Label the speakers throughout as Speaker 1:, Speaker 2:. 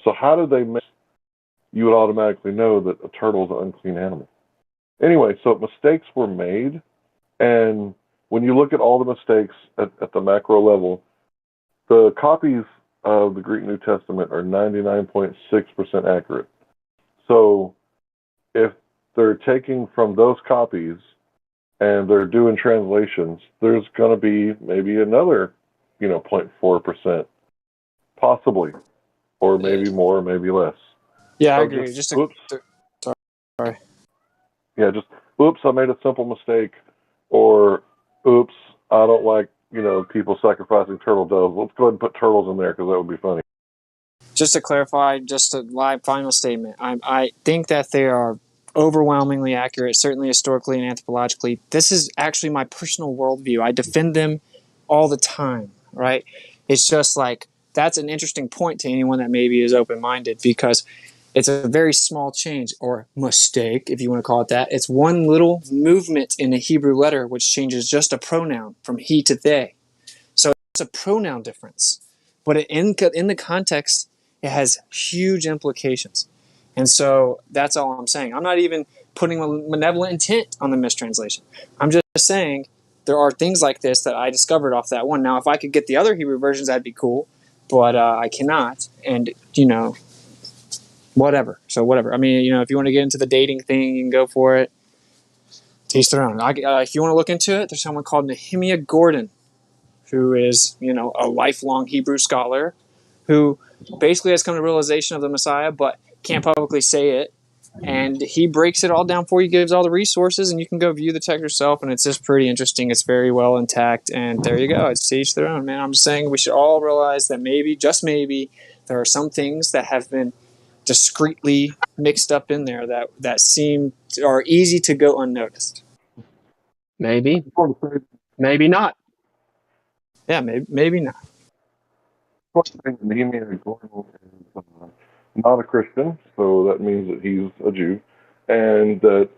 Speaker 1: So how did they make you would automatically know that a turtle is an unclean animal? Anyway, so mistakes were made, and when you look at all the mistakes at the macro level, the copies of the Greek New Testament are 99.6% accurate. So if they're taking from those copies and they're doing translations, there's going to be maybe another, 0.4%, possibly, or maybe more, maybe less.
Speaker 2: Yeah, I agree. Sorry.
Speaker 1: Yeah, just oops, I made a simple mistake, or oops, I don't like people sacrificing turtle doves. Let's go ahead and put turtles in there because that would be funny.
Speaker 2: Just to clarify, just a live final statement. I think that they are overwhelmingly accurate, certainly historically and anthropologically. This is actually my personal worldview. I defend them all the time, right? It's just like that's an interesting point to anyone that maybe is open-minded, because it's a very small change, or mistake, if you want to call it that. It's one little movement in a Hebrew letter which changes just a pronoun from he to they. So it's a pronoun difference. But in the context, it has huge implications. And so that's all I'm saying. I'm not even putting a malevolent intent on the mistranslation. I'm just saying there are things like this that I discovered off that one. Now, if I could get the other Hebrew versions, that'd be cool. But I cannot. And, whatever. So whatever. I mean, if you want to get into the dating thing, you can go for it. To each their own. If you want to look into it, there's someone called Nehemiah Gordon, who is, a lifelong Hebrew scholar, who basically has come to realization of the Messiah, but can't publicly say it. And he breaks it all down for you, gives all the resources, and you can go view the text yourself, and it's just pretty interesting. It's very well intact, and there you go. It's to each their own, man. I'm just saying we should all realize that maybe, just maybe, there are some things that have been discreetly mixed up in there that seem are easy to go unnoticed.
Speaker 3: Maybe not.
Speaker 2: Yeah, maybe not.
Speaker 1: Nehemiah Gordon is not a Christian, so that means that he's a Jew, and that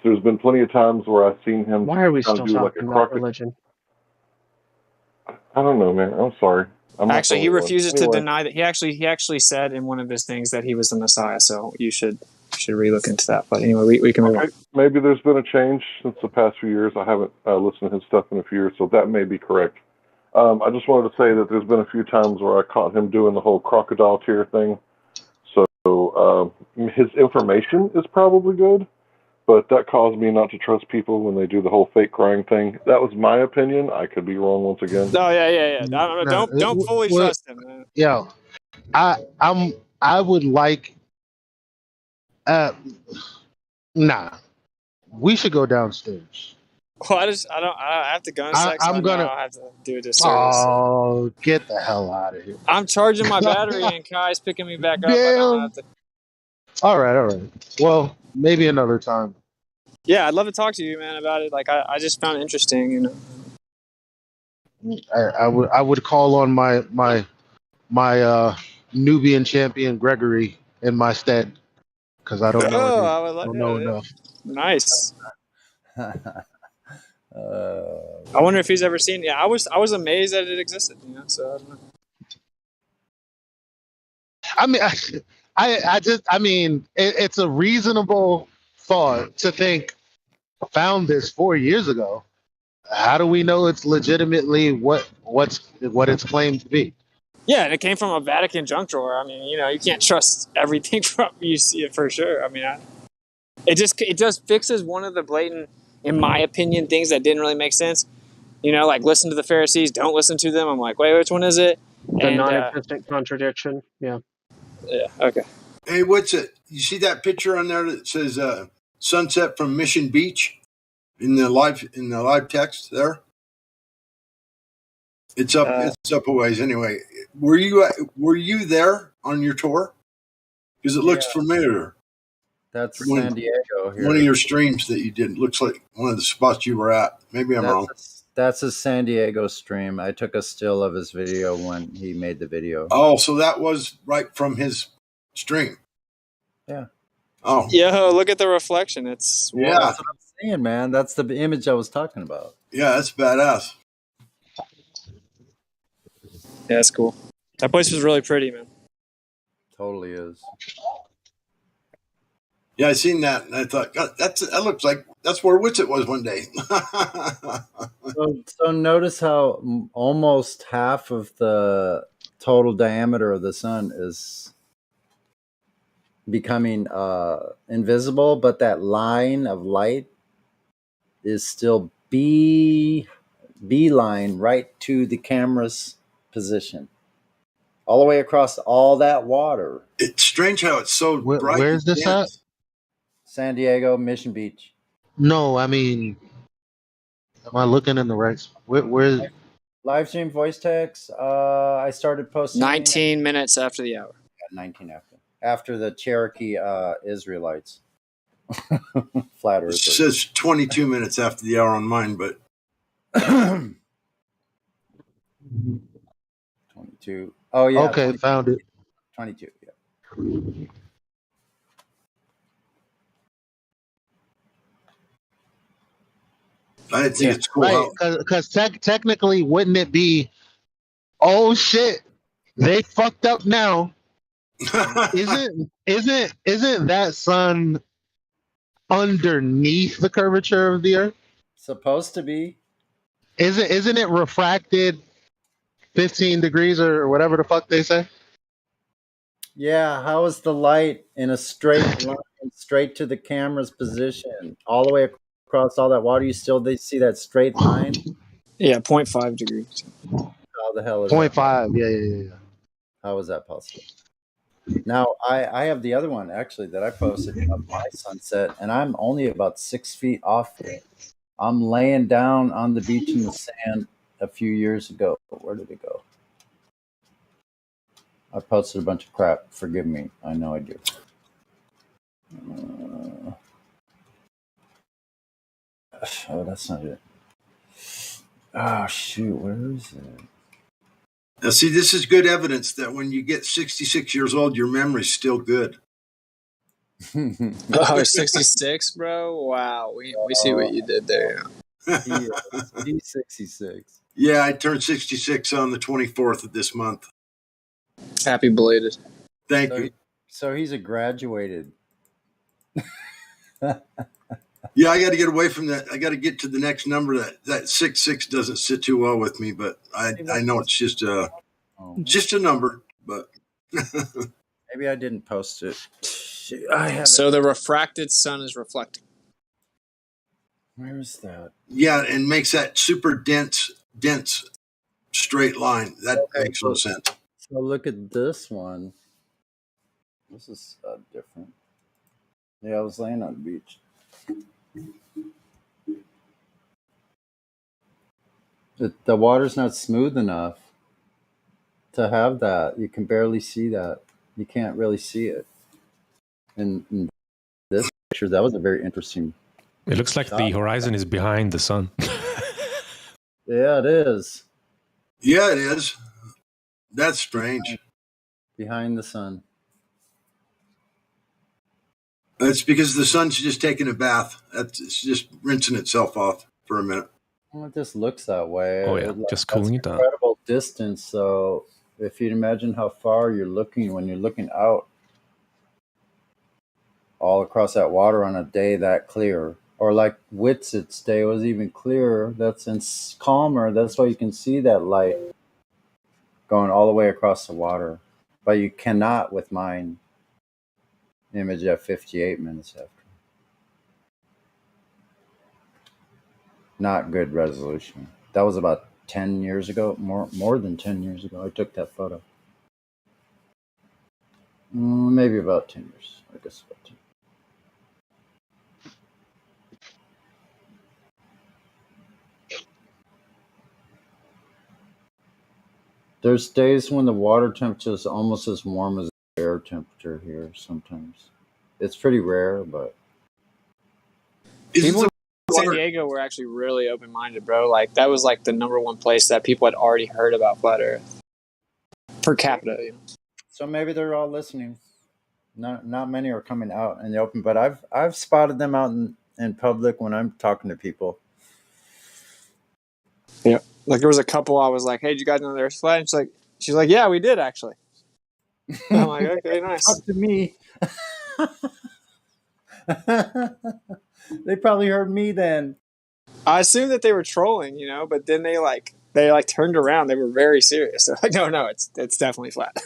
Speaker 1: there's been plenty of times where I've seen him.
Speaker 3: Why are we still talking about religion?
Speaker 1: I don't know, man. I'm sorry.
Speaker 2: Actually, he refuses to deny that. He actually said in one of his things that he was the Messiah. So you should relook into that. But anyway, we can move on.
Speaker 1: Maybe there's been a change since the past few years. I haven't listened to his stuff in a few years, so that may be correct. I just wanted to say that there's been a few times where I caught him doing the whole crocodile tear thing. So his information is probably good, but that caused me not to trust people when they do the whole fake crying thing. That was my opinion. I could be wrong once again.
Speaker 2: No, yeah. Don't fully trust him, man.
Speaker 4: Yeah, I would like. Nah, we should go downstairs.
Speaker 2: Well, I have to go in a second. I have to do a disservice.
Speaker 4: Oh, get the hell out of here!
Speaker 2: I'm charging my battery, and Kai's picking me back up.
Speaker 4: Damn. All right. Well, maybe another time.
Speaker 2: Yeah, I'd love to talk to you, man, about it. Like, I just found it interesting,
Speaker 4: I would call on my Nubian champion Gregory in my stead, because I don't know enough.
Speaker 2: Nice. I wonder if he's ever seen. Yeah, I was amazed that it existed. So I don't know.
Speaker 4: I mean, it's a reasonable thought to think. Found this 4 years ago. How do we know it's legitimately what it's claimed to be?
Speaker 2: Yeah, and it came from a Vatican junk drawer. I mean, you can't trust everything from you see it for sure. I mean, it just fixes one of the blatant, in my opinion, things that didn't really make sense. Like listen to the Pharisees, don't listen to them. I'm like, wait, which one is it?
Speaker 3: The non-existent contradiction. Yeah.
Speaker 2: Yeah. Okay.
Speaker 5: Hey, what's it? You see that picture on there that says sunset from Mission Beach in the live text there? It's up. It's up a ways anyway. Were you there on your tour? Because it looks familiar.
Speaker 6: That's San Diego. Here.
Speaker 5: One of your streams that you did looks like one of the spots you were at. Maybe I'm wrong.
Speaker 6: That's a San Diego stream. I took a still of his video when he made the video.
Speaker 5: Oh, so that was right from his stream.
Speaker 6: Yeah.
Speaker 5: Oh.
Speaker 2: Yo, look at the reflection. It's
Speaker 5: yeah.
Speaker 6: That's what I'm saying, man. That's the image I was talking about.
Speaker 5: Yeah, that's badass.
Speaker 2: Yeah, that's cool. That place was really pretty, man.
Speaker 6: Totally is.
Speaker 5: Yeah, I seen that, and I thought, God, that looks like that's where Witsit was one day.
Speaker 6: So notice how almost half of the total diameter of the sun is becoming invisible, but that line of light is still beeline right to the camera's position, all the way across all that water.
Speaker 5: It's strange how it's so bright.
Speaker 4: Where's this at?
Speaker 6: San Diego, Mission Beach.
Speaker 4: No, I mean, am I looking in the right spot? Where's
Speaker 6: Livestream voice text. I started posting
Speaker 2: 19 minutes after the hour.
Speaker 6: 19 after the Cherokee Israelites. Flat Earth.
Speaker 5: It says 22 minutes after the hour on mine, but
Speaker 6: 22. Oh yeah.
Speaker 4: okay,
Speaker 6: 22.
Speaker 4: found it.
Speaker 6: 22. Yeah.
Speaker 5: I think it's cool.
Speaker 4: Right, because technically, wouldn't it be? Oh shit, they fucked up now. Isn't that sun underneath the curvature of the Earth?
Speaker 6: Supposed to be.
Speaker 4: Isn't it refracted 15 degrees or whatever the fuck they say?
Speaker 6: Yeah, how is the light in a straight line straight to the camera's position all the way across all that water? You still see that straight line?
Speaker 2: Yeah, 0.5 degrees.
Speaker 6: How the hell is
Speaker 4: 0.5? Yeah.
Speaker 6: How is that possible? Now, I have the other one, actually, that I posted of my sunset, and I'm only about 6 feet off it. I'm laying down on the beach in the sand a few years ago. Where did it go? I posted a bunch of crap. Forgive me. I know I do. Oh, that's not it. Oh, shoot. Where is it?
Speaker 5: Now, see, this is good evidence that when you get 66 years old, your memory's still good.
Speaker 2: Oh, 66, bro? Wow. We see what you did there.
Speaker 6: He's 66.
Speaker 5: Yeah, I turned 66 on the 24th of this month.
Speaker 2: Happy belated.
Speaker 5: Thank you.
Speaker 6: So he's a graduated.
Speaker 5: Yeah, I got to get away from that. I got to get to the next number. That 66 doesn't sit too well with me, but I know it's just a number. But
Speaker 6: maybe I didn't post it.
Speaker 2: So the refracted sun is reflecting.
Speaker 6: Where is that?
Speaker 5: Yeah, and makes that super dense straight line. That makes no sense.
Speaker 6: So look at this one. This is different. Yeah, I was laying on the beach. The water's not smooth enough to have that. You can barely see that. You can't really see it. In this picture, that was a very interesting.
Speaker 7: It looks like the horizon is behind the sun.
Speaker 6: Yeah, it is.
Speaker 5: Yeah, it is. That's strange.
Speaker 6: Behind the sun.
Speaker 5: It's because the sun's just taking a bath. It's just rinsing itself off for a minute.
Speaker 6: Well, it just looks that way.
Speaker 7: Oh yeah, just cooling it down.
Speaker 6: Incredible distance. So if you'd imagine how far you're looking when you're looking out all across that water on a day that clear, or like Witsit's day was even clearer. That's calmer. That's why you can see that light going all the way across the water. But you cannot with mine image at 58 minutes after. Not good resolution. That was about 10 years ago, more than 10 years ago. I took that photo. Maybe about 10 years. I guess about 10. There's days when the water temperature is almost as warm as the air temperature here sometimes. It's pretty rare, but...
Speaker 2: People in San Diego were actually really open-minded, bro. Like, that was like the number one place that people had already heard about Flat Earth. Per capita, you know.
Speaker 6: So maybe they're all listening. Not many are coming out in the open, but I've spotted them out in public when I'm talking to people.
Speaker 2: Yeah. Like, there was a couple I was like, hey, did you guys know the Earth's flat? And she's like, yeah, we did, actually. I'm like, okay, nice.
Speaker 6: Talk to me. They probably heard me then.
Speaker 2: I assumed that they were trolling, but then they turned around. They were very serious. They're like, no, it's definitely flat.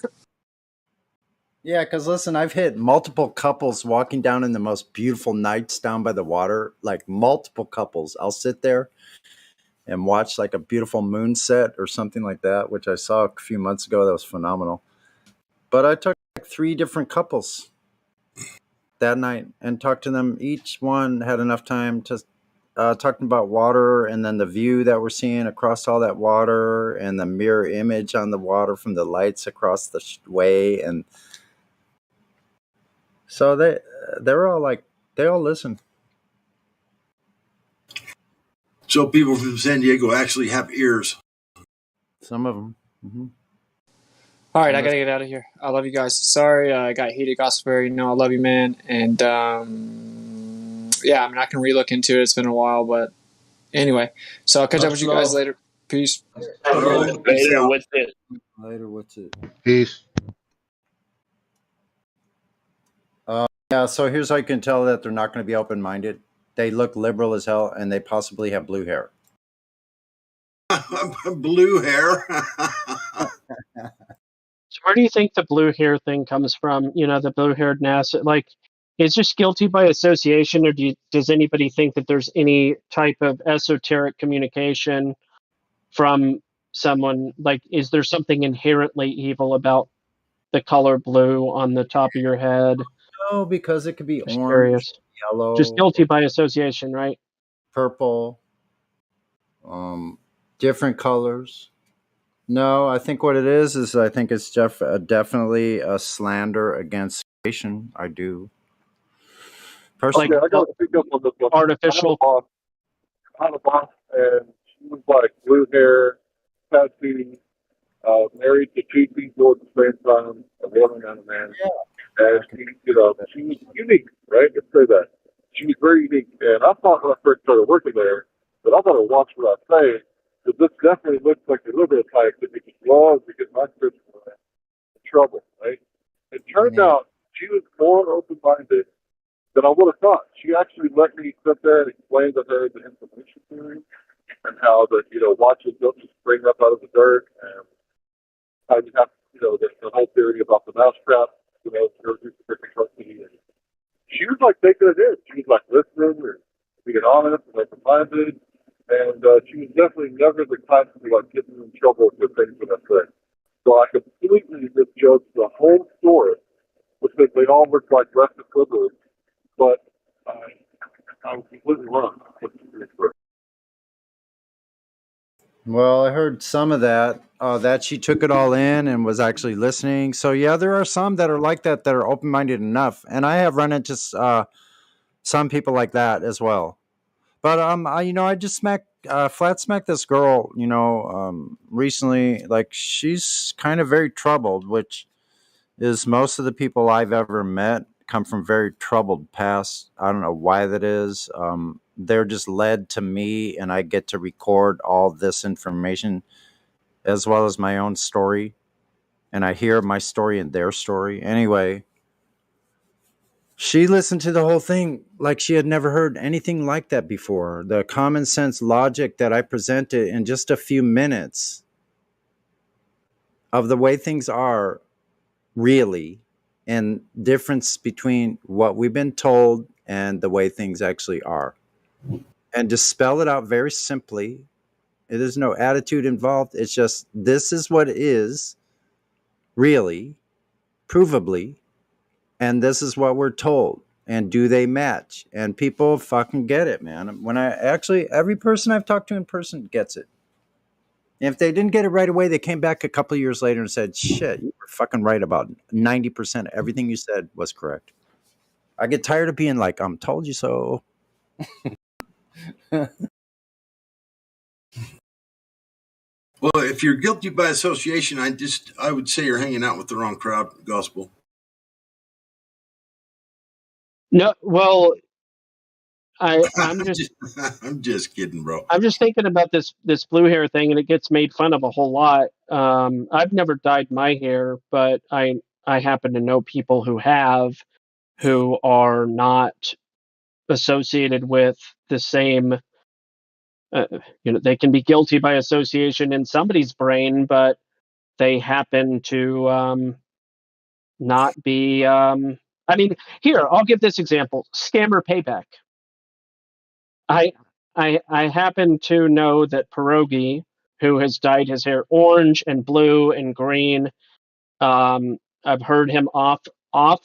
Speaker 6: Yeah, because listen, I've hit multiple couples walking down in the most beautiful nights down by the water, like multiple couples. I'll sit there and watch like a beautiful moonset or something like that, which I saw a few months ago. That was phenomenal. But I took like 3 different couples that night and talked to them. Each one had enough time to talking about water and then the view that we're seeing across all that water and the mirror image on the water from the lights across the way. And so they're all like, they all listen.
Speaker 5: So people from San Diego actually have ears.
Speaker 6: Some of them. Mm-hmm.
Speaker 2: All right, I got to get out of here. I love you guys. Sorry, I got heated, Gospel. I love you, man. And yeah, I'm not going to re-look into it. It's been a while, but anyway. So I'll catch up with you guys later. Peace.
Speaker 3: Later, what's it?
Speaker 6: Later, what's it?
Speaker 4: Peace.
Speaker 6: Yeah, so here's how you can tell that they're not going to be open-minded. They look liberal as hell, and they possibly have blue hair.
Speaker 5: Blue hair.
Speaker 3: So where do you think the blue hair thing comes from? The blue-haired NASA. Like, is just guilty by association, or does anybody think that there's any type of esoteric communication from someone? Like, is there something inherently evil about the color blue on the top of your head?
Speaker 6: No, because it could be
Speaker 3: Just
Speaker 6: orange,
Speaker 3: curious.
Speaker 6: yellow,
Speaker 3: Just guilty by association, right?
Speaker 6: purple, different colors. No, I think what it is I think it's definitely a slander against creation. I do. Personally,
Speaker 1: Yeah, I got to pick up on this one.
Speaker 3: Artificial.
Speaker 1: I had a boss, and she was like blue hair, tattooed, married to 2 people at the same time, a woman and a man.
Speaker 6: Yeah.
Speaker 1: And she was unique, right? Let's say that. She was very unique. And I thought when I first started working there that I better watch what I say, because this definitely looks like a liberal type that just loves to get my Christian in trouble, right? It turned out she was more open-minded than I would have thought. She actually let me sit there and explain to her the information theory and how the watches don't just spring up out of the dirt, and how you have the whole theory about the mousetrap, she was like taking it in. She was like listening or being honest and open-minded, and she was definitely never the type to be like getting in trouble with things that I said. So I completely misjudged the whole story, which meant they all looked like rested liberals, but I was completely wrong.
Speaker 6: well, I heard some of that, that she took it all in and was actually listening. So yeah, there are some that are like that are open-minded enough, and I have run into some people like that as well. But I just flat smacked this girl, recently. Like, she's kind of very troubled, which is most of the people I've ever met come from very troubled past. I don't know why that is. They're just led to me, and I get to record all this information as well as my own story, and I hear my story and their story. Anyway, she listened to the whole thing like she had never heard anything like that before. The common sense logic that I presented in just a few minutes of the way things are really, and difference between what we've been told and the way things actually are. And to spell it out very simply, there's no attitude involved. It's just, this is what is really, provably, and this is what we're told. And do they match? And people fucking get it, man. Every person I've talked to in person gets it. If they didn't get it right away, they came back a couple of years later and said, shit, you were fucking right about 90% of everything you said was correct. I get tired of being like, told you so.
Speaker 5: Well, if you're guilty by association, I would say you're hanging out with the wrong crowd, gospel.
Speaker 3: No, well, I'm just
Speaker 5: I'm just kidding, bro.
Speaker 3: I'm just thinking about this blue hair thing, and it gets made fun of a whole lot. I've never dyed my hair, but I I happen to know people who are not associated with the same. They can be guilty by association in somebody's brain, but they happen to not be. Here, I'll give this example: scammer payback. I happen to know that Pierogi, who has dyed his hair orange and blue and green, I've heard him off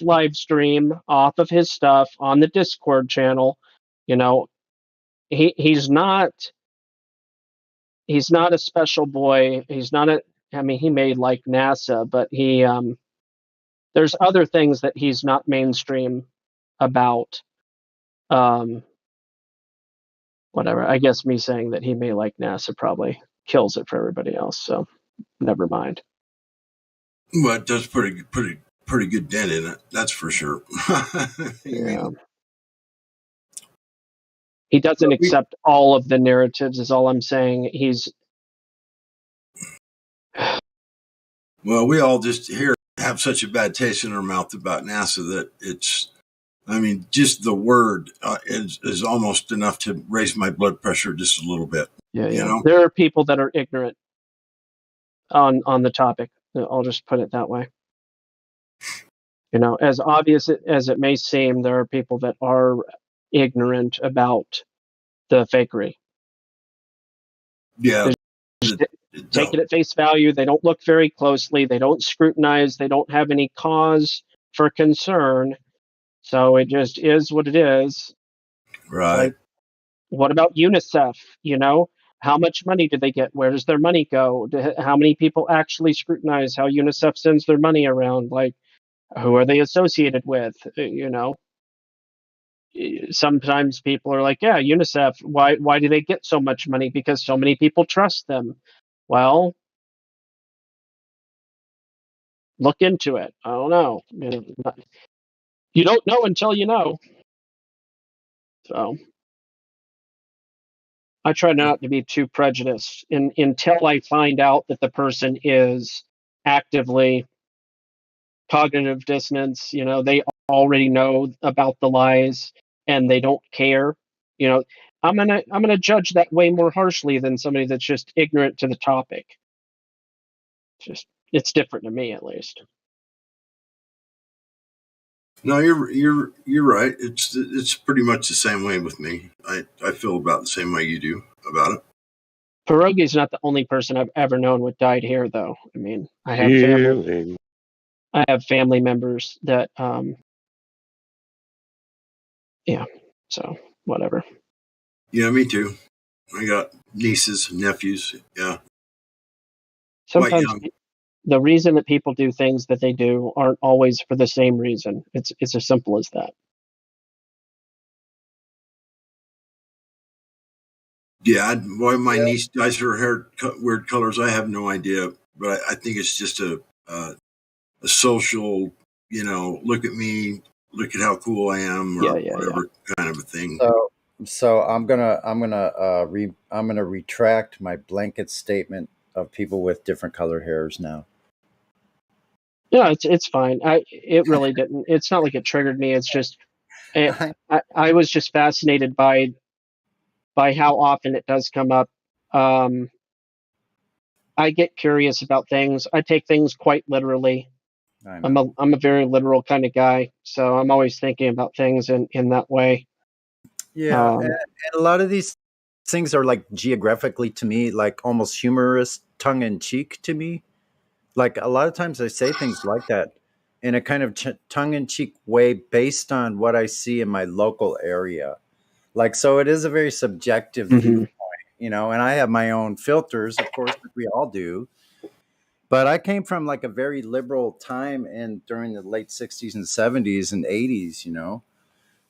Speaker 3: live stream, off of his stuff on the Discord channel. He's not a special boy. He's not a. I mean, he may like NASA, but there's other things that he's not mainstream about. Whatever. I guess me saying that he may like NASA probably kills it for everybody else. So never mind.
Speaker 5: Well, it does pretty good dent in it. That's for sure.
Speaker 3: Yeah. He doesn't accept all of the narratives. Is all I'm saying.
Speaker 5: Well, we all just here have such a bad taste in our mouth about NASA that it's. I mean, just the word is almost enough to raise my blood pressure just a little bit.
Speaker 3: Yeah.
Speaker 5: You know?
Speaker 3: There are people that are ignorant on the topic. I'll just put it that way. As obvious as it may seem, there are people that are ignorant about the fakery.
Speaker 5: Yeah.
Speaker 3: Take it at face value. They don't look very closely. They don't scrutinize. They don't have any cause for concern. So it just is what it is.
Speaker 5: Right.
Speaker 3: Like, what about UNICEF? How much money do they get? Where does their money go? How many people actually scrutinize how UNICEF sends their money around? Like, who are they associated with? Sometimes people are like, yeah, UNICEF, why do they get so much money? Because so many people trust them. Well, look into it. I don't know. You don't know until you know. So I try not to be too prejudiced until I find out that the person is actively cognitive dissonance. They already know about the lies and they don't care. I'm gonna judge that way more harshly than somebody that's just ignorant to the topic. It's different to me, at least.
Speaker 5: No, you're right. It's pretty much the same way with me. I feel about the same way you do about it.
Speaker 3: Pierogi's not the only person I've ever known with dyed hair, though. I mean, I have family members that, yeah. So whatever.
Speaker 5: Yeah, me too. I got nieces, nephews. Yeah.
Speaker 3: Sometimes the reason that people do things that they do aren't always for the same reason. It's as simple as that.
Speaker 5: Yeah, why my niece dyes her hair weird colors, I have no idea. But I think it's just a social, look at me, look at how cool I am, or whatever kind of a thing.
Speaker 6: So I'm gonna retract my blanket statement of people with different colored hairs now.
Speaker 3: Yeah, it's fine. It really didn't. It's not like it triggered me. It's just I was just fascinated by how often it does come up. I get curious about things. I take things quite literally. I'm a very literal kind of guy, so I'm always thinking about things in that way.
Speaker 6: Yeah, and a lot of these things are like geographically to me, like almost humorous, tongue in cheek to me. Like a lot of times I say things like that in a kind of tongue in cheek way based on what I see in my local area. Like, so it is a very subjective viewpoint, and I have my own filters, of course, like we all do. But I came from like a very liberal time during the late 60s and 70s and 80s,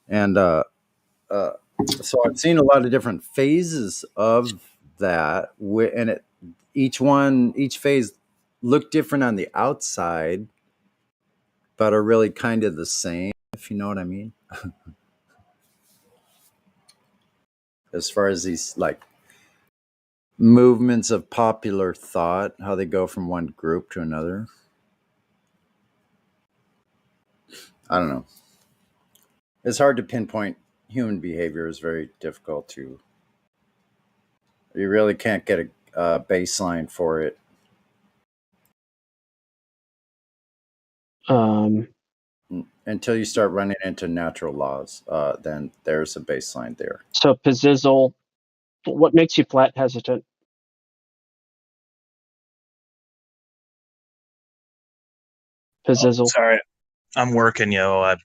Speaker 6: and so I've seen a lot of different phases of that, and each phase looked different on the outside, but are really kind of the same, if you know what I mean. As far as these like movements of popular thought, how they go from one group to another. I don't know. It's hard to pinpoint human behavior. Is very difficult to. You really can't get a baseline for it. Until you start running into natural laws, then there's a baseline there.
Speaker 3: So, Pizizzle, what makes you flat hesitant? Pizizzle.
Speaker 8: Sorry, I'm working, yo.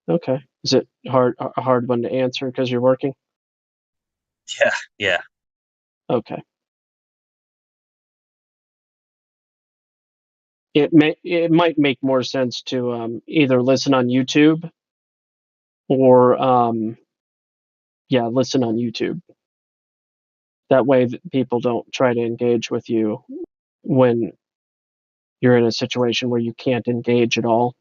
Speaker 3: Okay. Is it a hard one to answer because you're working?
Speaker 8: Yeah.
Speaker 3: Okay. It might make more sense to either listen on YouTube or listen on YouTube. That way people don't try to engage with you when you're in a situation where you can't engage at all.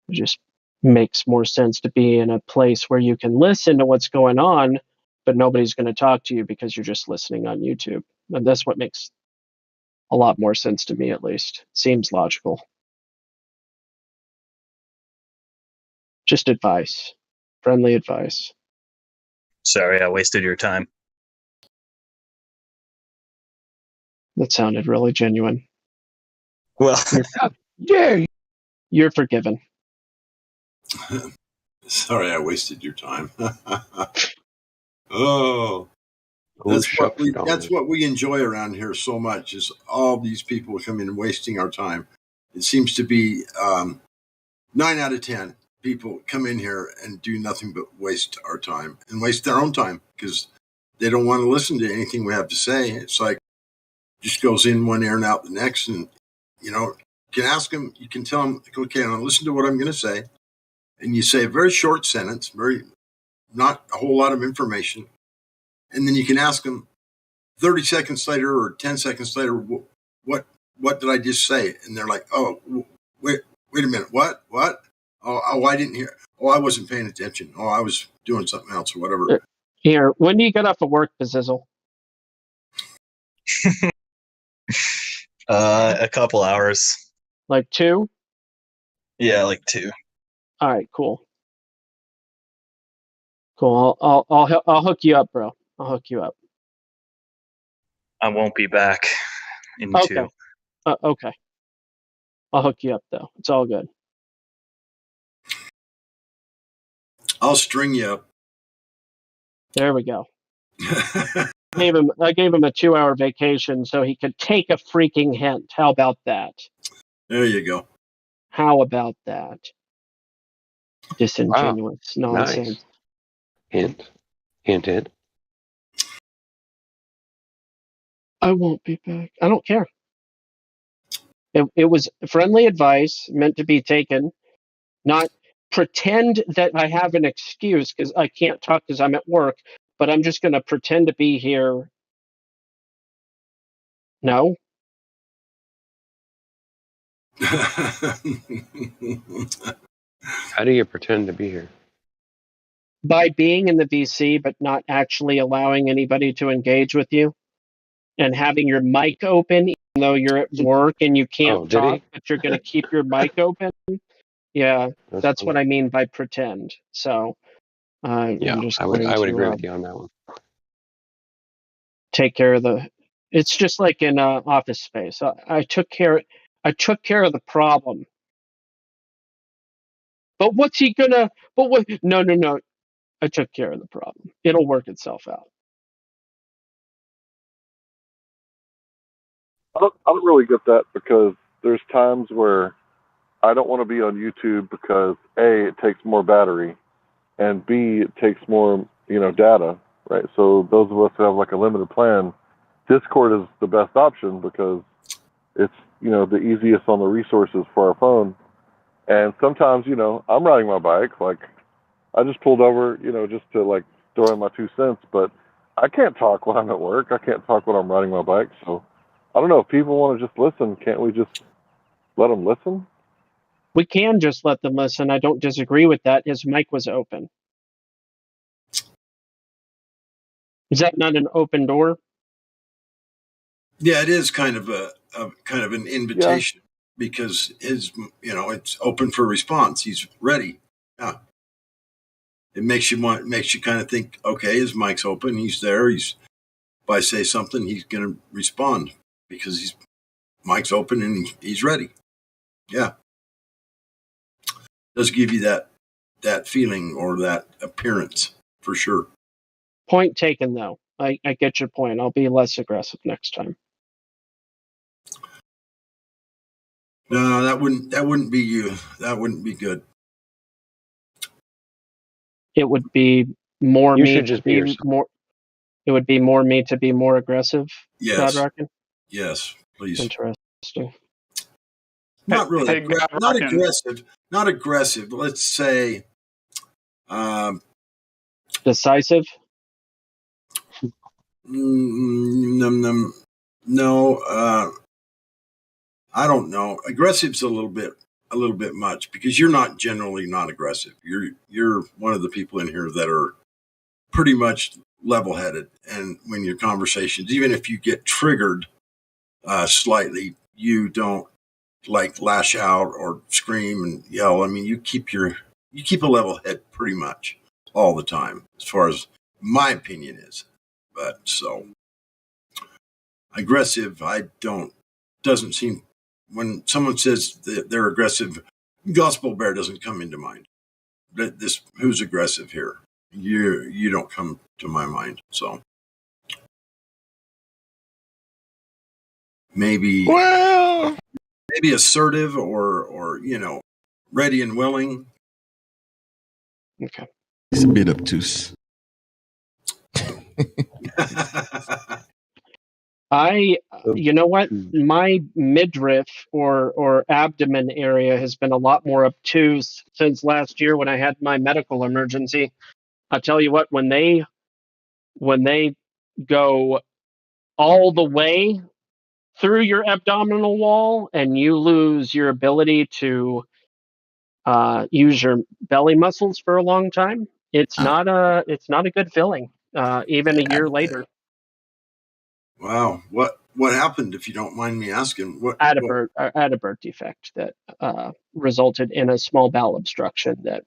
Speaker 3: It just makes more sense to be in a place where you can listen to what's going on, but nobody's going to talk to you because you're just listening on YouTube. And that's what makes a lot more sense to me, at least. Seems logical. Just advice. Friendly advice.
Speaker 8: Sorry, I wasted your time.
Speaker 3: That sounded really genuine.
Speaker 8: Well,
Speaker 3: You're forgiven.
Speaker 5: Sorry, I wasted your time. Oh,
Speaker 1: Oh,
Speaker 5: that's
Speaker 1: shucks,
Speaker 5: that's what we enjoy around here so much is all these people coming and wasting our time. It seems to be 9 out of 10 people come in here and do nothing but waste our time and waste their own time because they don't want to listen to anything we have to say. It's like just goes in one ear and out the next. And, you can ask them, you can tell them, okay, now listen to what I'm going to say. And you say a very short sentence, not a whole lot of information. And then you can ask them 30 seconds later or 10 seconds later, what did I just say? And they're like, oh, wait a minute. What? Oh, I didn't hear. Oh, I wasn't paying attention. Oh, I was doing something else or whatever.
Speaker 3: Here, when do you get off of work, Pizizzle?
Speaker 8: A couple hours.
Speaker 3: Like 2?
Speaker 8: Yeah, like 2.
Speaker 3: All right, cool. Cool. I'll hook you up, bro. I'll hook you up.
Speaker 8: I won't be back in 2.
Speaker 3: Okay. I'll hook you up though. It's all good.
Speaker 5: I'll string you up.
Speaker 3: There we go. I gave him a 2-hour vacation so he could take a freaking hint. How about that?
Speaker 5: There you go.
Speaker 3: How about that? Disingenuous nonsense.
Speaker 9: Nice. Hint.
Speaker 3: I won't be back. I don't care. It was friendly advice meant to be taken, not pretend that I have an excuse because I can't talk because I'm at work, but I'm just going to pretend to be here. No.
Speaker 9: How do you pretend to be here?
Speaker 3: By being in the VC, but not actually allowing anybody to engage with you and having your mic open, even though you're at work and you can't talk, but you're going to keep your mic open. Yeah, that's what I mean by pretend. So, I'm just
Speaker 9: I would agree with you on that one.
Speaker 3: Take care of it's just like in Office Space. I took care of the problem. But what's he gonna? But what? No. I took care of the problem. It'll work itself out.
Speaker 1: I don't really get that because there's times where I don't want to be on YouTube because A, it takes more battery, and B, it takes more, data, right? So those of us who have like a limited plan, Discord is the best option because it's, the easiest on the resources for our phone. And sometimes, I'm riding my bike, like I just pulled over, just to like throw in my 2 cents, but I can't talk when I'm at work. I can't talk when I'm riding my bike. So I don't know if people want to just listen. Can't we just let them listen?
Speaker 3: We can just let them listen. I don't disagree with that. His mic was open. Is that not an open door?
Speaker 5: Yeah, it is kind of an invitation. because it's open for response. He's ready. Yeah. It makes you kind of think, okay, his mic's open. He's there. If I say something, he's going to respond because his mic's open and he's ready. Yeah. Does give you that feeling or that appearance for sure.
Speaker 3: Point taken, though. I get your point. I'll be less aggressive next time.
Speaker 5: No, that wouldn't be you. That wouldn't be good.
Speaker 3: It would be more
Speaker 9: You
Speaker 3: me
Speaker 9: should
Speaker 3: to
Speaker 9: just be
Speaker 3: be
Speaker 9: yourself.
Speaker 3: more. It would be more me to be more aggressive.
Speaker 5: Yes.
Speaker 3: Godrockin?
Speaker 5: Yes, please.
Speaker 3: Interesting.
Speaker 5: Not really.
Speaker 10: Hey,
Speaker 5: not
Speaker 10: Godrockin.
Speaker 5: aggressive. Not aggressive. Let's say
Speaker 3: Decisive.
Speaker 5: No, I don't know. Aggressive's a little bit much because you're not generally not aggressive. You're one of the people in here that are pretty much level-headed, and when your conversations, even if you get triggered slightly, you don't like lash out or scream and yell. I mean, you keep a level head pretty much all the time, as far as my opinion is. But so aggressive, doesn't seem, when someone says that they're aggressive, Gospel Bear doesn't come into mind. Who's aggressive here? You don't come to my mind. So maybe assertive or ready and willing.
Speaker 3: Okay.
Speaker 11: He's a bit obtuse.
Speaker 3: You know what? My midriff or abdomen area has been a lot more obtuse since last year when I had my medical emergency. I'll tell you what, when they go all the way through your abdominal wall and you lose your ability to use your belly muscles for a long time, it's not a good feeling, even a year later.
Speaker 5: Wow. What happened, if you don't mind me asking?
Speaker 3: I had a birth defect that resulted in a small bowel obstruction that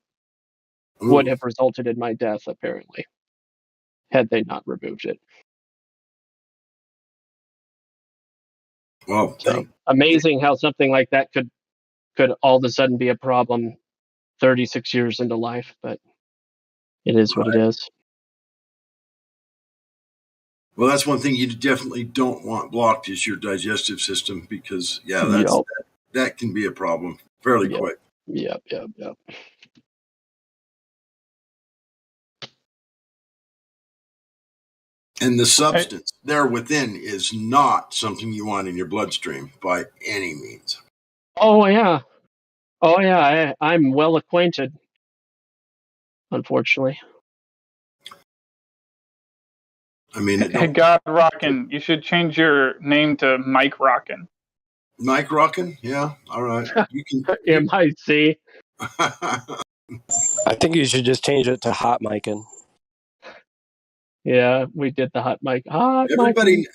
Speaker 3: would have resulted in my death, apparently, had they not removed it.
Speaker 5: Well,
Speaker 3: so amazing how something like that could all of a sudden be a problem 36 years into life, but it is what it is.
Speaker 5: Well, that's one thing you definitely don't want blocked is your digestive system, because that can be a problem fairly quick.
Speaker 3: Yep.
Speaker 5: And the substance there within is not something you want in your bloodstream by any means.
Speaker 3: Oh yeah. I'm well acquainted, unfortunately.
Speaker 5: I mean,
Speaker 10: hey, God Rockin', you should change your name to Mike Rockin'.
Speaker 5: Mike Rockin'? Yeah, all right. You can.
Speaker 3: MIC.
Speaker 12: I think you should just change it to Hot Micin'.
Speaker 3: Yeah, we did the hot mic.
Speaker 5: Everybody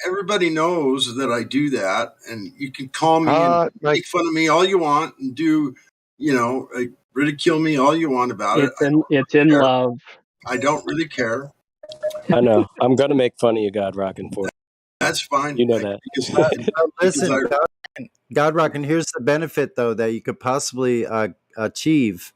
Speaker 5: knows that I do that, and you can call me and make fun of me all you want and do, ridicule me all you want about it.
Speaker 3: It's in love.
Speaker 5: I don't really care.
Speaker 12: I know. I'm gonna make fun of you, God Rockin', for it.
Speaker 5: That's fine.
Speaker 12: You know that.
Speaker 6: Listen, God Rockin', here's the benefit though that you could possibly achieve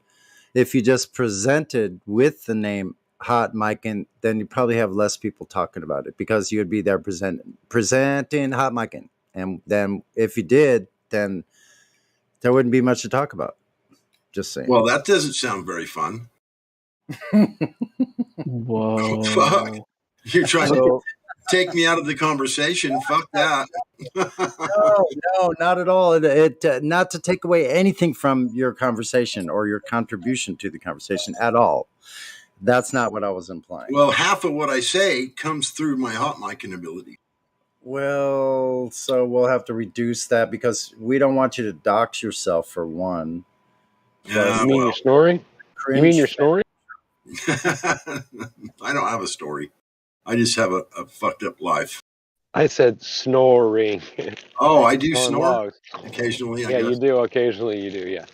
Speaker 6: if you just presented with the name Hot Mike, and then you probably have less people talking about it because you would be there presenting Hot Mike, and then if you did, then there wouldn't be much to talk about. Just saying.
Speaker 5: Well, that doesn't sound very fun.
Speaker 3: Whoa!
Speaker 5: Fuck! You're trying to take me out of the conversation. Fuck that.
Speaker 6: No, not at all. It not to take away anything from your conversation or your contribution to the conversation at all. That's not what I was implying.
Speaker 5: Well, half of what I say comes through my hot micing ability.
Speaker 6: Well, so we'll have to reduce that because we don't want you to dox yourself for one.
Speaker 5: Yeah,
Speaker 9: you mean you're snoring? You mean you're snoring?
Speaker 5: I don't have a story. I just have a fucked up life.
Speaker 9: I said snoring.
Speaker 5: Oh, I do
Speaker 9: On
Speaker 5: snore
Speaker 9: logs.
Speaker 5: occasionally, I
Speaker 9: Yeah,
Speaker 5: guess.
Speaker 9: you do. Occasionally, you do. Yeah.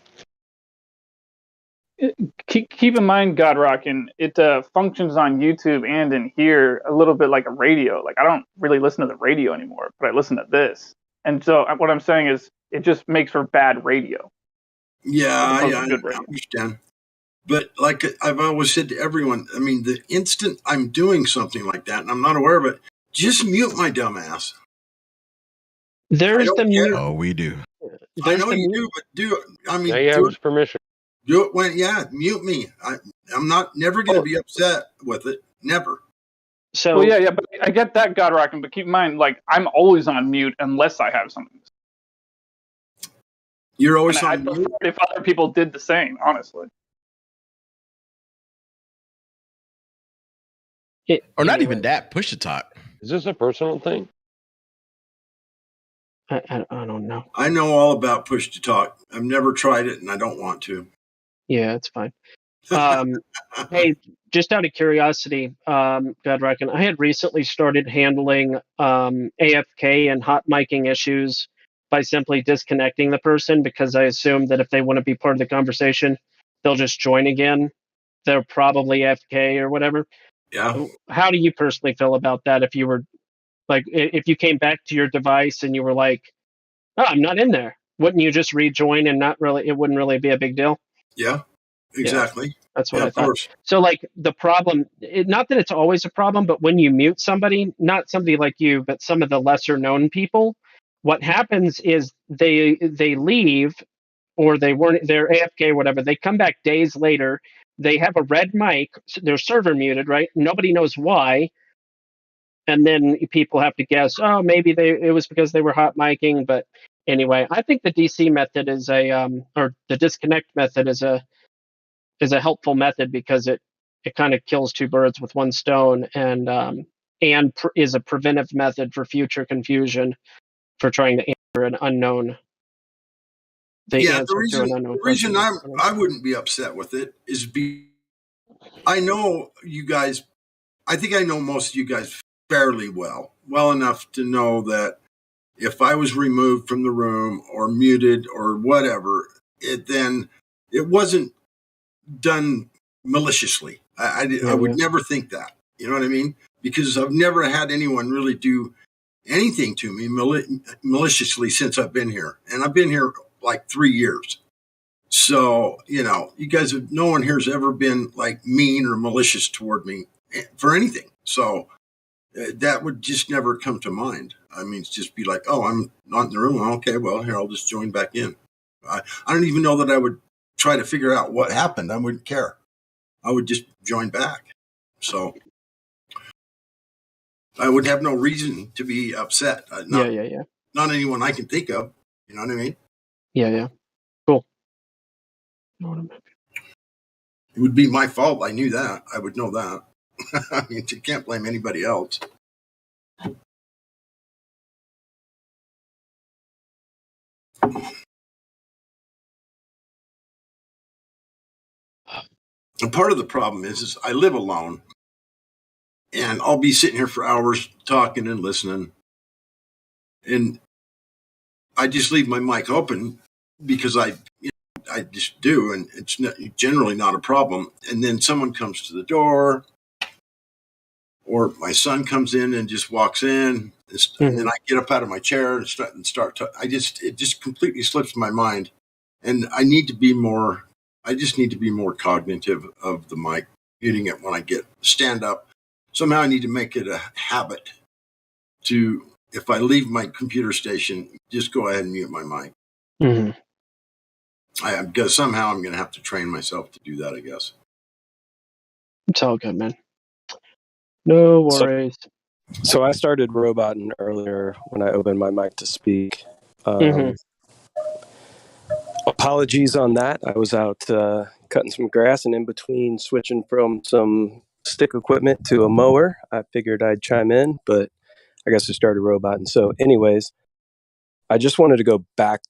Speaker 10: Keep in mind, Godrock, and it functions on YouTube and in here a little bit like a radio. Like I don't really listen to the radio anymore, but I listen to this. And so what I'm saying is, it just makes for bad radio.
Speaker 5: Yeah,
Speaker 10: As opposed
Speaker 5: I
Speaker 10: to good radio.
Speaker 5: understand. But like I've always said to everyone, I mean, the instant I'm doing something like that and I'm not aware of it, just mute my dumb ass.
Speaker 3: There's the mute.
Speaker 11: Oh, we do.
Speaker 5: I know you do, but I mean,
Speaker 9: Now you have his permission.
Speaker 5: Do it when, mute me. I'm never going to be upset with it. Never.
Speaker 3: So,
Speaker 10: well, yeah, but I get that, Godrock, but keep in mind, like, I'm always on mute unless I have something.
Speaker 5: You're always on mute?
Speaker 10: If other people did the same, honestly.
Speaker 11: Or not even that. Push to talk.
Speaker 9: Is this a personal thing?
Speaker 3: I don't know.
Speaker 5: I know all about push to talk. I've never tried it, and I don't want to.
Speaker 3: Yeah, it's fine. Hey, just out of curiosity, Godrock, I had recently started handling AFK and hot miking issues by simply disconnecting the person, because I assume that if they want to be part of the conversation, they'll just join again. They're probably AFK or whatever.
Speaker 5: Yeah.
Speaker 3: How do you personally feel about that? If you were like, if you came back to your device and you were like, "Oh, I'm not in there," wouldn't you just rejoin and it wouldn't really be a big deal?
Speaker 5: Yeah, exactly.
Speaker 3: Yeah, that's what I thought.
Speaker 5: Course.
Speaker 3: So, like, the problem, not that it's always a problem, but when you mute somebody, not somebody like you, but some of the lesser known people, what happens is they leave, or they're AFK, whatever. They come back days later. They have a red mic. Their server muted, right? Nobody knows why. And then people have to guess, oh, maybe it was because they were hot miking. But anyway, I think the DC method is or the disconnect method is a helpful method, because it kind of kills two birds with one stone, and is a preventive method for future confusion for trying to answer an unknown.
Speaker 5: The reason I wouldn't be upset with it is I know you guys. I think I know most of you guys fairly well enough to know that if I was removed from the room or muted or whatever, then it wasn't done maliciously. I would never think that. You know what I mean? Because I've never had anyone really do anything to me maliciously since I've been here. And I've been here like 3 years. So, you guys no one here's ever been like mean or malicious toward me for anything. So that would just never come to mind. I mean, it's just be like, oh, I'm not in the room. Okay, well, here, I'll just join back in. I don't even know that I would try to figure out what happened. I wouldn't care. I would just join back. So I would have no reason to be upset. Not anyone I can think of. You know what I mean?
Speaker 3: Yeah. Cool.
Speaker 5: It would be my fault. I knew that. I would know that. I mean, you can't blame anybody else. And part of the problem is I live alone, and I'll be sitting here for hours talking and listening, and I just leave my mic open because I just do, and it's generally not a problem. And then someone comes to the door, or my son comes in and just walks in, and then I get up out of my chair and start. It just completely slips my mind, and I just need to be more cognitive of the mic, muting it when I stand up. Somehow I need to make it a habit to, if I leave my computer station, just go ahead and mute my mic.
Speaker 3: Mm-hmm.
Speaker 5: Because somehow I'm going to have to train myself to do that, I guess.
Speaker 3: It's all good, man. No worries.
Speaker 12: So I started roboting earlier when I opened my mic to speak. Apologies on that. I was out cutting some grass, and in between switching from some stick equipment to a mower, I figured I'd chime in, but I guess I started roboting. So anyways, I just wanted to go back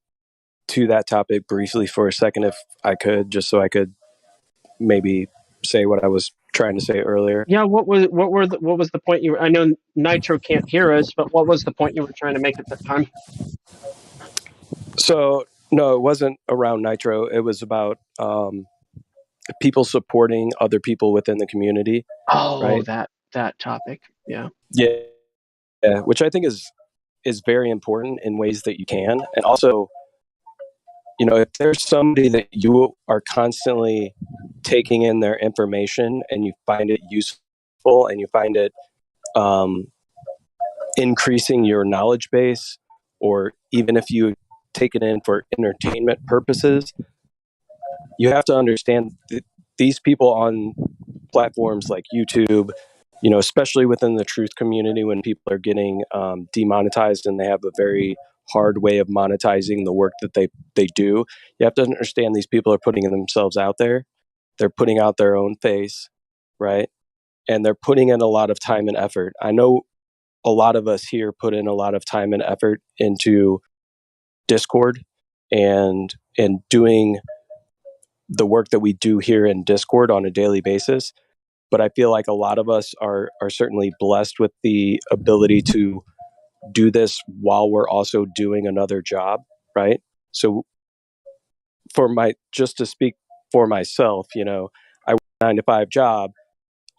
Speaker 12: to that topic briefly for a second, if I could, just so I could maybe say what I was trying to say earlier.
Speaker 3: Yeah, what was the point you were, I know Nitro can't hear us, but what was the point you were trying to make at the time?
Speaker 12: So no, it wasn't around Nitro. It was about people supporting other people within the community.
Speaker 3: Oh,
Speaker 12: right?
Speaker 3: that topic. Yeah.
Speaker 12: Yeah, which I think is very important in ways that you can. And also, if there's somebody that you are constantly taking in their information and you find it useful and you find it increasing your knowledge base, or even if you take it in for entertainment purposes, you have to understand that these people on platforms like YouTube, especially within the truth community, when people are getting demonetized and they have a very hard way of monetizing the work that they do, you have to understand these people are putting themselves out there. They're putting out their own face, right? And they're putting in a lot of time and effort. I know a lot of us here put in a lot of time and effort into Discord and doing the work that we do here in Discord on a daily basis. But I feel like a lot of us are certainly blessed with the ability to do this while we're also doing another job, right? So just to speak for myself, I work a 9-to-5 job,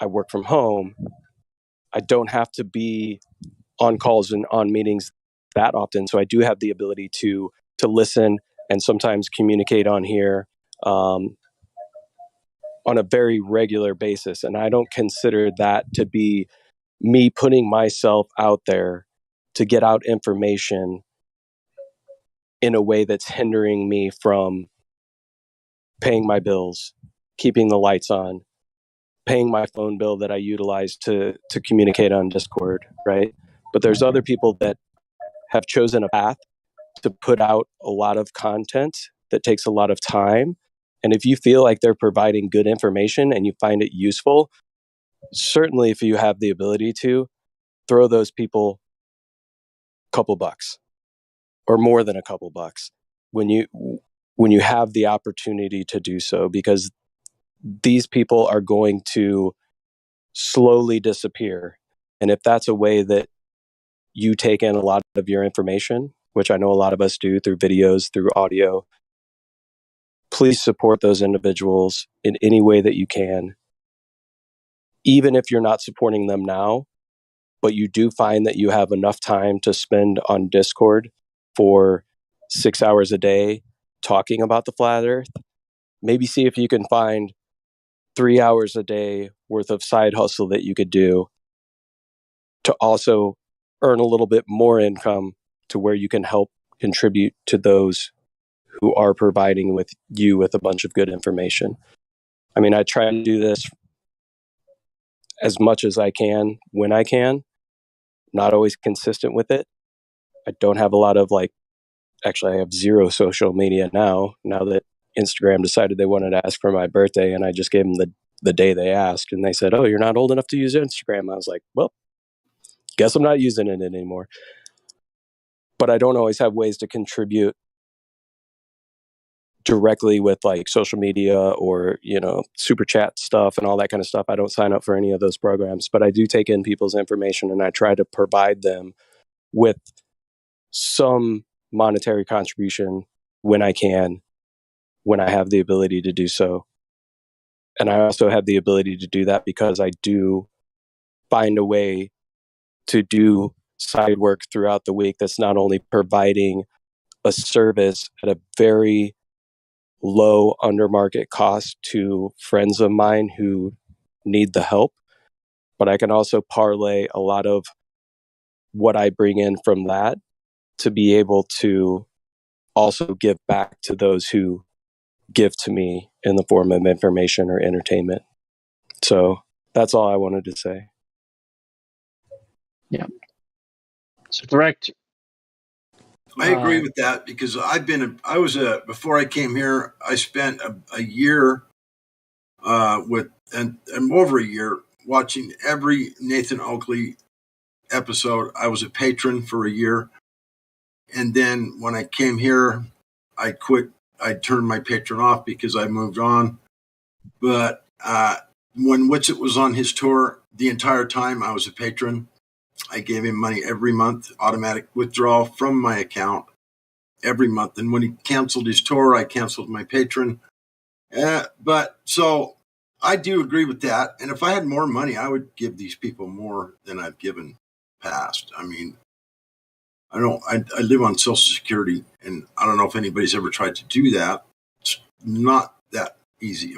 Speaker 12: I work from home. I don't have to be on calls and on meetings that often. So I do have the ability to listen and sometimes communicate on here on a very regular basis. And I don't consider that to be me putting myself out there to get out information in a way that's hindering me from paying my bills, keeping the lights on, paying my phone bill that I utilize to communicate on Discord, right? But there's other people that have chosen a path to put out a lot of content that takes a lot of time. And if you feel like they're providing good information and you find it useful, certainly if you have the ability to, throw those people a couple bucks or more than a couple bucks when you have the opportunity to do so, because these people are going to slowly disappear. And if that's a way that you take in a lot of your information, which I know a lot of us do through videos, through audio, please support those individuals in any way that you can. Even if you're not supporting them now, but you do find that you have enough time to spend on Discord for 6 hours a day talking about the flat earth, maybe see if you can find 3 hours a day worth of side hustle that you could do to also earn a little bit more income to where you can help contribute to those who are providing with you with a bunch of good information. I mean, I try to do this as much as I can when I can, not always consistent with it. I don't have a lot of actually I have zero social media now that Instagram decided they wanted to ask for my birthday, and I just gave them the day they asked, and they said, "Oh, you're not old enough to use Instagram." I was like, well, guess I'm not using it anymore. But I don't always have ways to contribute directly with social media or, super chat stuff and all that kind of stuff. I don't sign up for any of those programs, but I do take in people's information and I try to provide them with some monetary contribution when I can, when I have the ability to do so. And I also have the ability to do that because I do find a way to do side work throughout the week that's not only providing a service at a very low under market cost to friends of mine who need the help, but I can also parlay a lot of what I bring in from that to be able to also give back to those who give to me in the form of information or entertainment. So that's all I wanted to say.
Speaker 3: Yeah. So direct.
Speaker 5: I agree with that because before I came here, I spent a year and over a year watching every Nathan Oakley episode. I was a patron for a year. And then when I came here, I quit. I turned my patron off because I moved on. But when Witsit was on his tour, the entire time I was a patron, I gave him money every month, automatic withdrawal from my account every month. And when he canceled his tour, I canceled my patron. But so I do agree with that. And if I had more money, I would give these people more than I've given past. I mean, I live on Social Security, and I don't know if anybody's ever tried to do that. It's not that easy.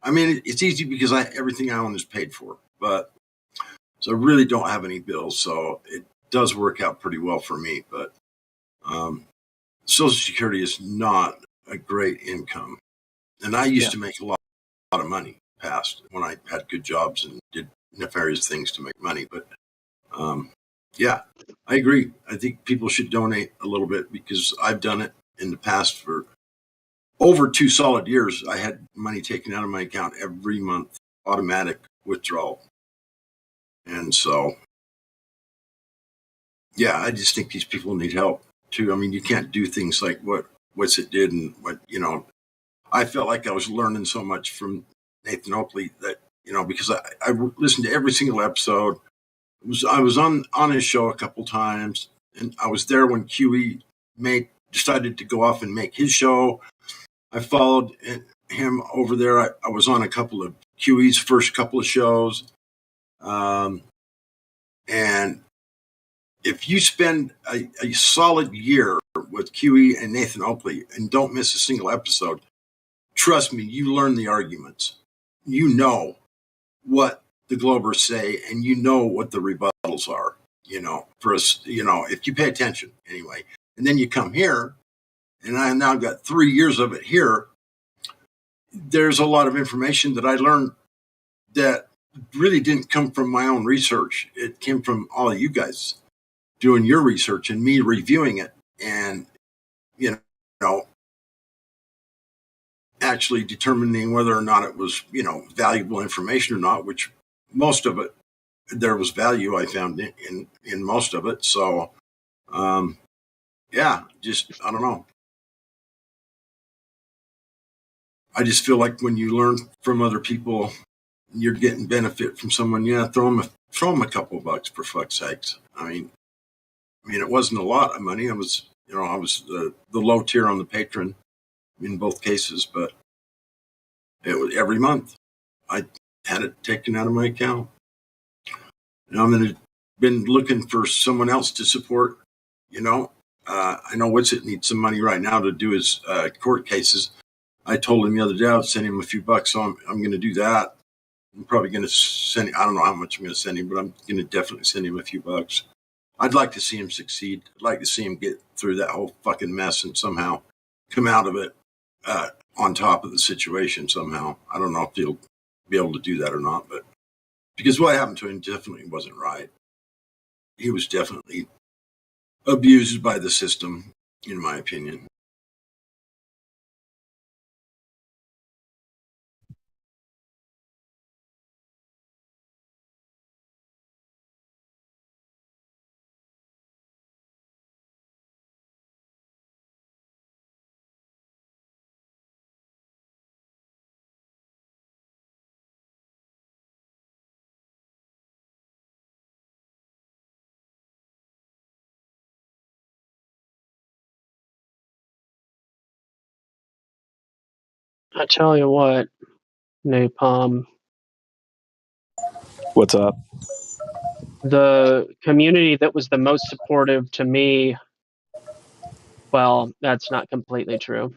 Speaker 5: I mean, it's easy because everything I own is paid for, but so I really don't have any bills. So it does work out pretty well for me, but Social Security is not a great income. And I used to make a lot of money past when I had good jobs and did nefarious things to make money. But yeah, I agree. I think people should donate a little bit because I've done it in the past for over 2 solid years. I had money taken out of my account every month, automatic withdrawal. And so, yeah, I just think these people need help too. I mean, you can't do things like what's it did and what, I felt like I was learning so much from Nathan Oakley that, because I listened to every single episode. I was on his show a couple times, and I was there when QE decided to go off and make his show. I followed him over there. I was on a couple of QE's first couple of shows. And if you spend a solid year with QE and Nathan Oakley and don't miss a single episode, trust me, you learn the arguments. You know what the Globers say, and you know what the rebuttals are, for us, if you pay attention anyway. And then you come here, and I now got 3 years of it here. There's a lot of information that I learned that really didn't come from my own research. It came from all of you guys doing your research and me reviewing it and, actually determining whether or not it was, valuable information or not, which most of it, there was value I found in most of it. So, yeah, I don't know. I just feel like when you learn from other people, you're getting benefit from someone. Yeah, throw them a couple bucks for fuck's sakes. I mean, it wasn't a lot of money. I was the low tier on the patron in both cases, but it was every month I had it taken out of my account. And I'm been looking for someone else to support. I know Witsit needs some money right now to do his court cases. I told him the other day I would send him a few bucks, so I'm going to do that. I'm probably going to send him, I don't know how much I'm going to send him, but I'm going to definitely send him a few bucks. I'd like to see him succeed. I'd like to see him get through that whole fucking mess and somehow come out of it on top of the situation somehow. I don't know if he'll be able to do that or not, but because what happened to him definitely wasn't right. He was definitely abused by the system, in my opinion.
Speaker 3: I tell you what, Napalm.
Speaker 12: What's up?
Speaker 3: The community that was the most supportive to me, well, that's not completely true.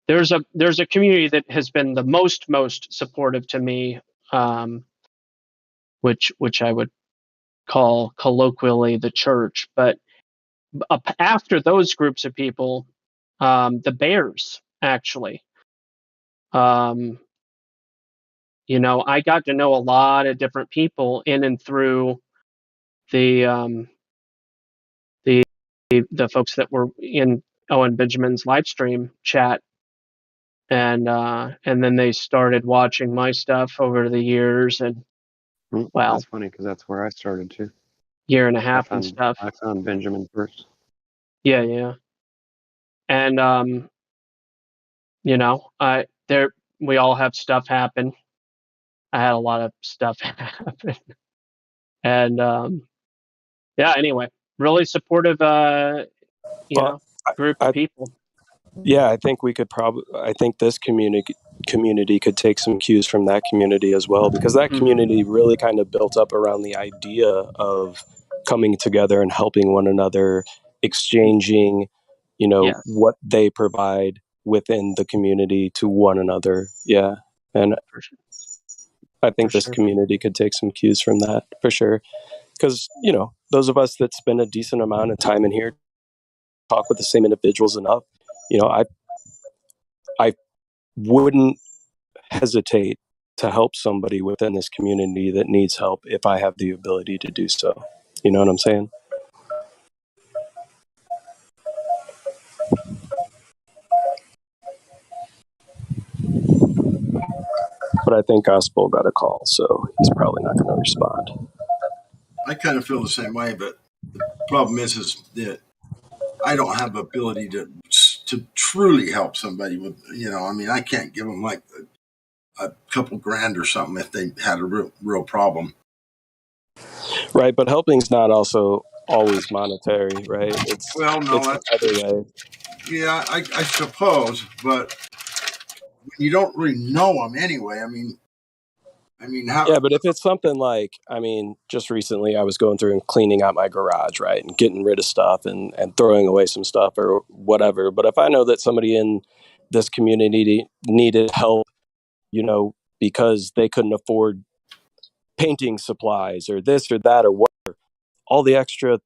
Speaker 3: There's a community that has been the most supportive to me, which I would call colloquially the church. But after those groups of people, the Bears actually. I got to know a lot of different people in and through the folks that were in Owen Benjamin's live stream chat, and then they started watching my stuff over the years, and
Speaker 9: That's funny because that's where I started too.
Speaker 3: Year and a half and stuff.
Speaker 9: I found Benjamin first.
Speaker 3: Yeah. And we all have stuff happen. I had a lot of stuff happen. And yeah, anyway, really supportive,
Speaker 12: Well,
Speaker 3: group of people.
Speaker 12: Yeah, I think we could probably. I think this community could take some cues from that community as well, because that community really kind of built up around the idea of coming together and helping one another, exchanging, what they provide within the community to one another. Yeah, and I think this community could take some cues from that for sure, because those of us that spend a decent amount of time in here talk with the same individuals enough. I wouldn't hesitate to help somebody within this community that needs help if I have the ability to do so. You know what I'm saying? But I think Gospel got a call, so he's probably not going to respond.
Speaker 5: I kind of feel the same way, but the problem is that I don't have the ability to truly help somebody with, I can't give them like a couple grand or something if they had a real problem.
Speaker 12: Right, but helping's not also always monetary, right? It's
Speaker 5: other
Speaker 12: way.
Speaker 5: Yeah, I suppose, but you don't really know them anyway. I mean, how?
Speaker 12: Yeah, but if it's something like, just recently I was going through and cleaning out my garage, right, and getting rid of stuff and throwing away some stuff or whatever. But if I know that somebody in this community needed help, because they couldn't afford painting supplies or this or that or whatever, all the extra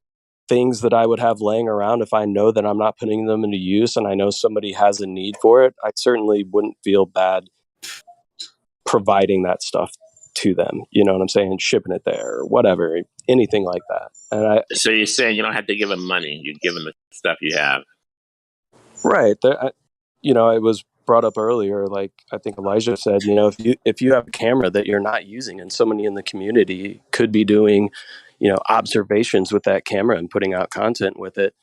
Speaker 12: things that I would have laying around, if I know that I'm not putting them into use and I know somebody has a need for it, I certainly wouldn't feel bad providing that stuff to them. You know what I'm saying? Shipping it there or whatever, anything like that. And
Speaker 13: so you're saying you don't have to give them money; you give them the stuff you have.
Speaker 12: Right. It was brought up earlier. Like I think Elijah said, if you have a camera that you're not using, and somebody in the community could be doing, observations with that camera and putting out content with it,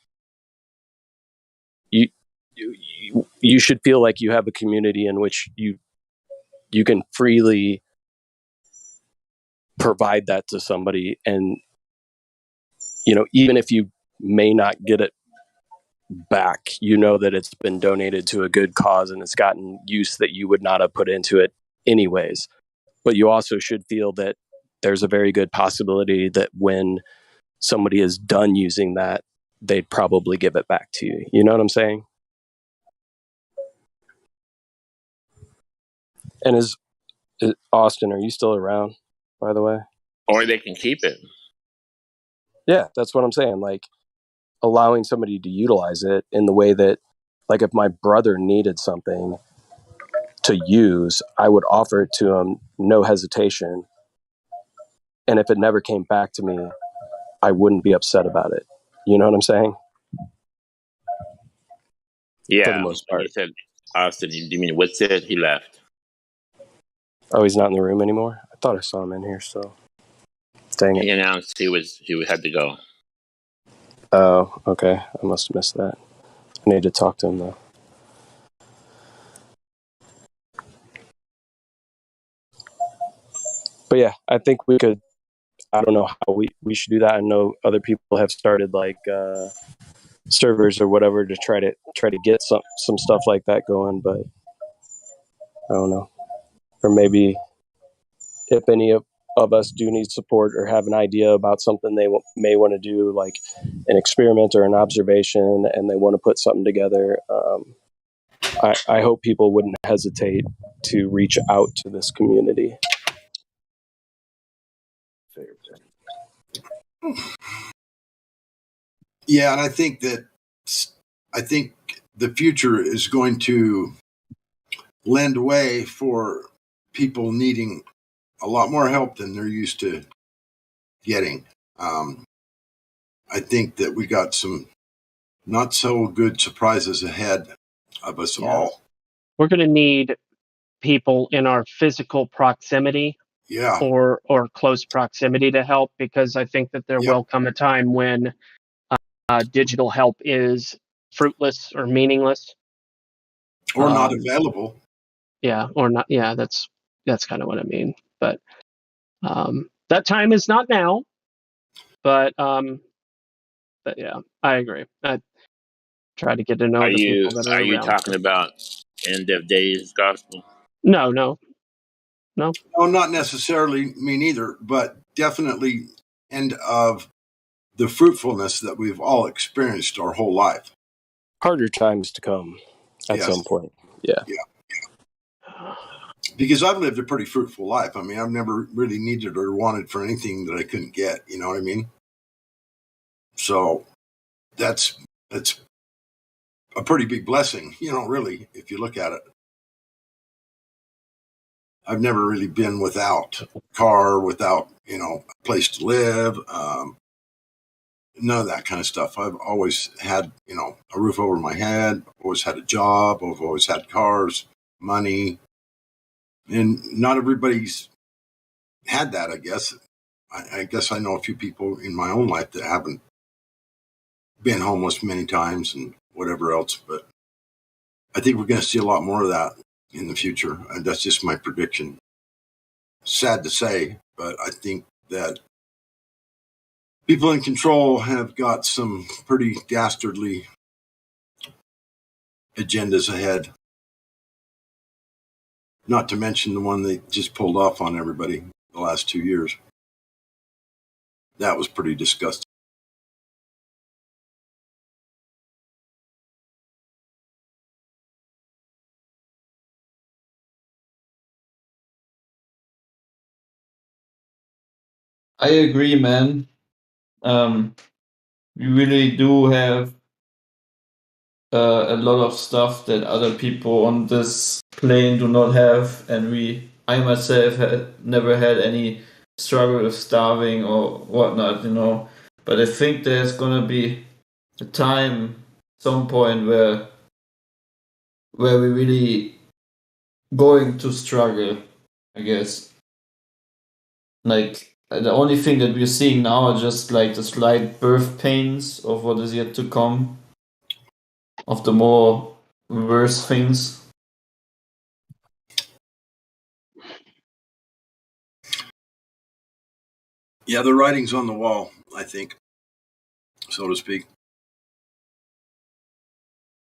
Speaker 12: you should feel like you have a community in which you can freely provide that to somebody, and even if you may not get it back, that it's been donated to a good cause and it's gotten use that you would not have put into it anyways. But you also should feel that there's a very good possibility that when somebody is done using that, they'd probably give it back to you. You know what I'm saying? And is Austin, are you still around, by the way?
Speaker 13: Or they can keep it.
Speaker 12: Yeah, that's what I'm saying. Like allowing somebody to utilize it in the way that, like, if my brother needed something to use, I would offer it to him, no hesitation. And if it never came back to me, I wouldn't be upset about it. You know what I'm saying?
Speaker 13: Yeah.
Speaker 12: For the most part.
Speaker 13: You said Austin. You mean what's it? He left.
Speaker 12: Oh, he's not in the room anymore? I thought I saw him in here still. Dang it.
Speaker 13: He announced he had to go.
Speaker 12: Oh, okay. I must have missed that. I need to talk to him though. But yeah, I think we could. I don't know how we should do that. I know other people have started like servers or whatever to try to get some stuff like that going, but I don't know. Or maybe if any of us do need support or have an idea about something they may want to do, like an experiment or an observation, and they want to put something together, I hope people wouldn't hesitate to reach out to this community.
Speaker 5: Yeah, and I think the future is going to lend way for people needing a lot more help than they're used to getting. I think that we got some not so good surprises ahead of us all.
Speaker 3: We're going to need people in our physical proximity, or close proximity to help, because I think that there will come a time when digital help is fruitless or meaningless,
Speaker 5: or not available.
Speaker 3: Yeah, or not. Yeah, that's kind of what I mean. But that time is not now. But yeah, I agree. I try to get to know
Speaker 8: Are
Speaker 3: the
Speaker 8: you
Speaker 3: people that are around.
Speaker 8: talking about end of days gospel?
Speaker 3: No.
Speaker 5: No, not necessarily me neither, but definitely end of the fruitfulness that we've all experienced our whole life.
Speaker 12: Harder times to come at
Speaker 5: Yes.
Speaker 12: some point. Yeah.
Speaker 5: Because I've lived a pretty fruitful life. I mean, I've never really needed or wanted for anything that I couldn't get. You know what I mean? So that's a pretty big blessing, really, if you look at it. I've never really been without a car, without, a place to live, none of that kind of stuff. I've always had, a roof over my head, always had a job, I've always had cars, money. And not everybody's had that, I guess. I guess I know a few people in my own life that haven't been homeless many times and whatever else, but I think we're going to see a lot more of that in the future. That's just my prediction. Sad to say, but I think that people in control have got some pretty dastardly agendas ahead. Not to mention the one they just pulled off on everybody the last 2 years. That was pretty disgusting.
Speaker 14: I agree, man. We really do have a lot of stuff that other people on this plane do not have, and I myself never had any struggle with starving or whatnot, But I think there's gonna be a time, some point where we really going to struggle, I guess. Like the only thing that we're seeing now are just like the slight birth pains of what is yet to come, of the more worse things.
Speaker 5: Yeah, the writing's on the wall, I think, so to speak.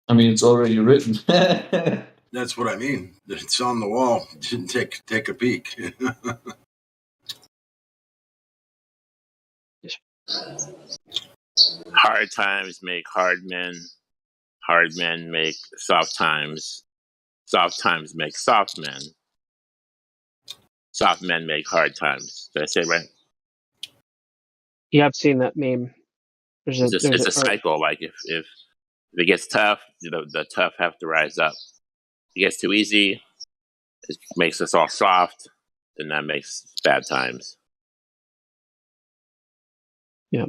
Speaker 14: I mean, it's already written.
Speaker 5: That's what I mean. It's on the wall. Didn't take a peek.
Speaker 13: Hard times make hard men. Hard men make soft times. Soft times make soft men. Soft men make hard times. Did I say it right?
Speaker 3: Yeah, I've seen that meme.
Speaker 13: It's a cycle. Like if it gets tough, the tough have to rise up. If it gets too easy, it makes us all soft, and that makes bad times.
Speaker 3: Yeah.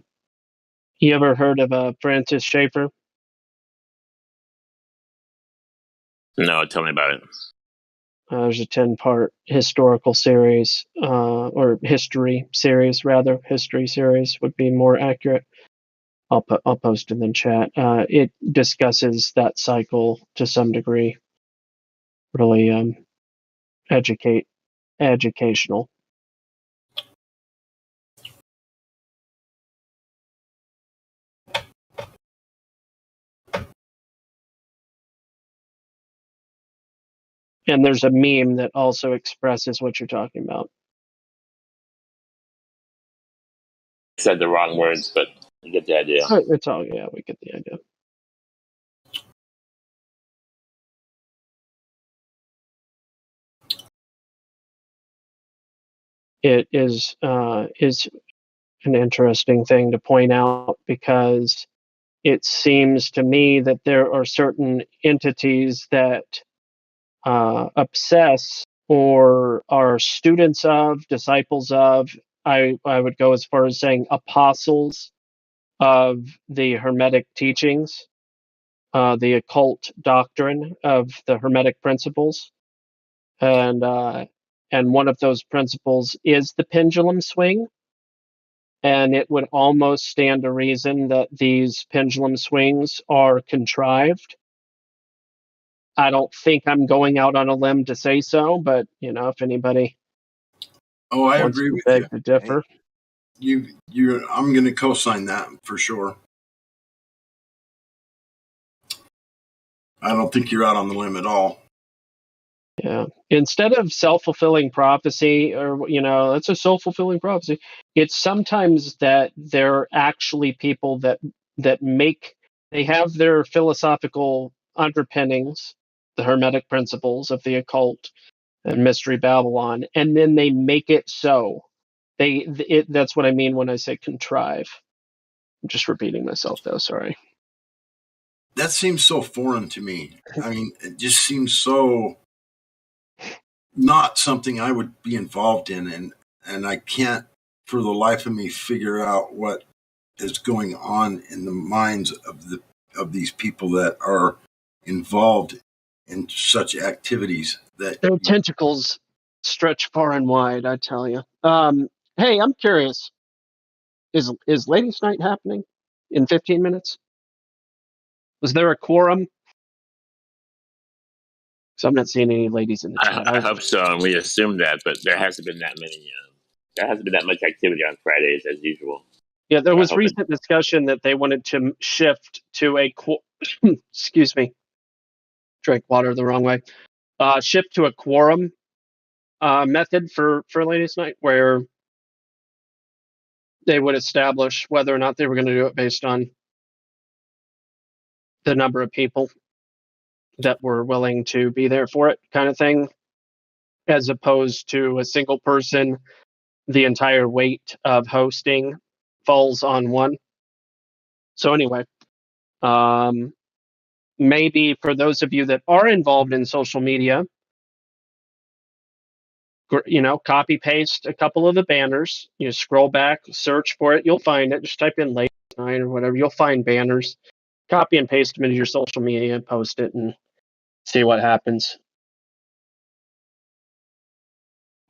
Speaker 3: You ever heard of Francis Schaeffer?
Speaker 13: No, tell me about it.
Speaker 3: There's a 10-part historical series, or history series, rather. History series would be more accurate. I'll post in the chat. It discusses that cycle to some degree. Really educational. And there's a meme that also expresses what you're talking about.
Speaker 13: I said the wrong words, but I get the idea.
Speaker 3: It's all, yeah, we get the idea. It is an interesting thing to point out, because it seems to me that there are certain entities that obsess or are students of, disciples of, I would go as far as saying apostles of the Hermetic teachings, the occult doctrine of the Hermetic principles. And one of those principles is the pendulum swing. And it would almost stand to reason that these pendulum swings are contrived. I don't think I'm going out on a limb to say so, but if anybody
Speaker 5: Oh, I
Speaker 3: Wants
Speaker 5: agree
Speaker 3: to
Speaker 5: with
Speaker 3: beg
Speaker 5: you.
Speaker 3: to differ.
Speaker 5: I'm going to co-sign that for sure. I don't think you're out on the limb at all.
Speaker 3: Yeah. Instead of self-fulfilling prophecy, or it's a self-fulfilling prophecy. It's sometimes that they're actually people that they have their philosophical underpinnings, the Hermetic principles of the occult and Mystery Babylon, and then they make it so. That's what I mean when I say contrive. I'm just repeating myself, though. Sorry.
Speaker 5: That seems so foreign to me. I mean, it just seems so not something I would be involved in, and I can't for the life of me figure out what is going on in the minds of these people that are involved in such activities. That
Speaker 3: Their tentacles stretch far and wide, I tell you. Hey, I'm curious. Is Ladies' Night happening in 15 minutes? Was there a quorum? So I'm not seeing any ladies in the chat.
Speaker 13: I hope so, and we assume that, but there hasn't been that many. There hasn't been that much activity on Fridays as usual.
Speaker 3: Yeah, there
Speaker 13: So
Speaker 3: was recent discussion that they wanted to shift to a excuse me, drank water the wrong way. Shift to a quorum method for Ladies' Night, where they would establish whether or not they were going to do it based on the number of people that were willing to be there for it, kind of thing, as opposed to a single person. The entire weight of hosting falls on one. So anyway, maybe for those of you that are involved in social media, copy paste a couple of the banners. You scroll back, search for it, you'll find it. Just type in Late Night or whatever, you'll find banners. Copy and paste them into your social media and post it and see what happens.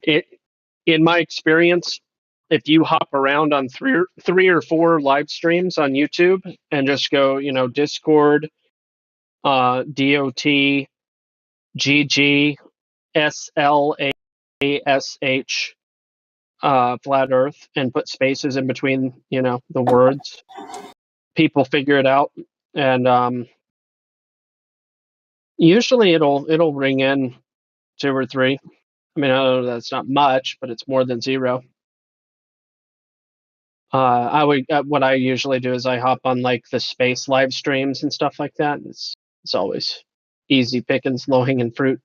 Speaker 3: In my experience, if you hop around on three or four live streams on YouTube and just go, Discord, DOT, GG, SLASH, Flat Earth, and put spaces in between, the words, people figure it out. And usually it'll ring in 2 or 3. I mean, I know that's not much, but it's more than 0. What I usually do is I hop on like the space live streams and stuff like that. It's always easy pickings, low hanging fruit.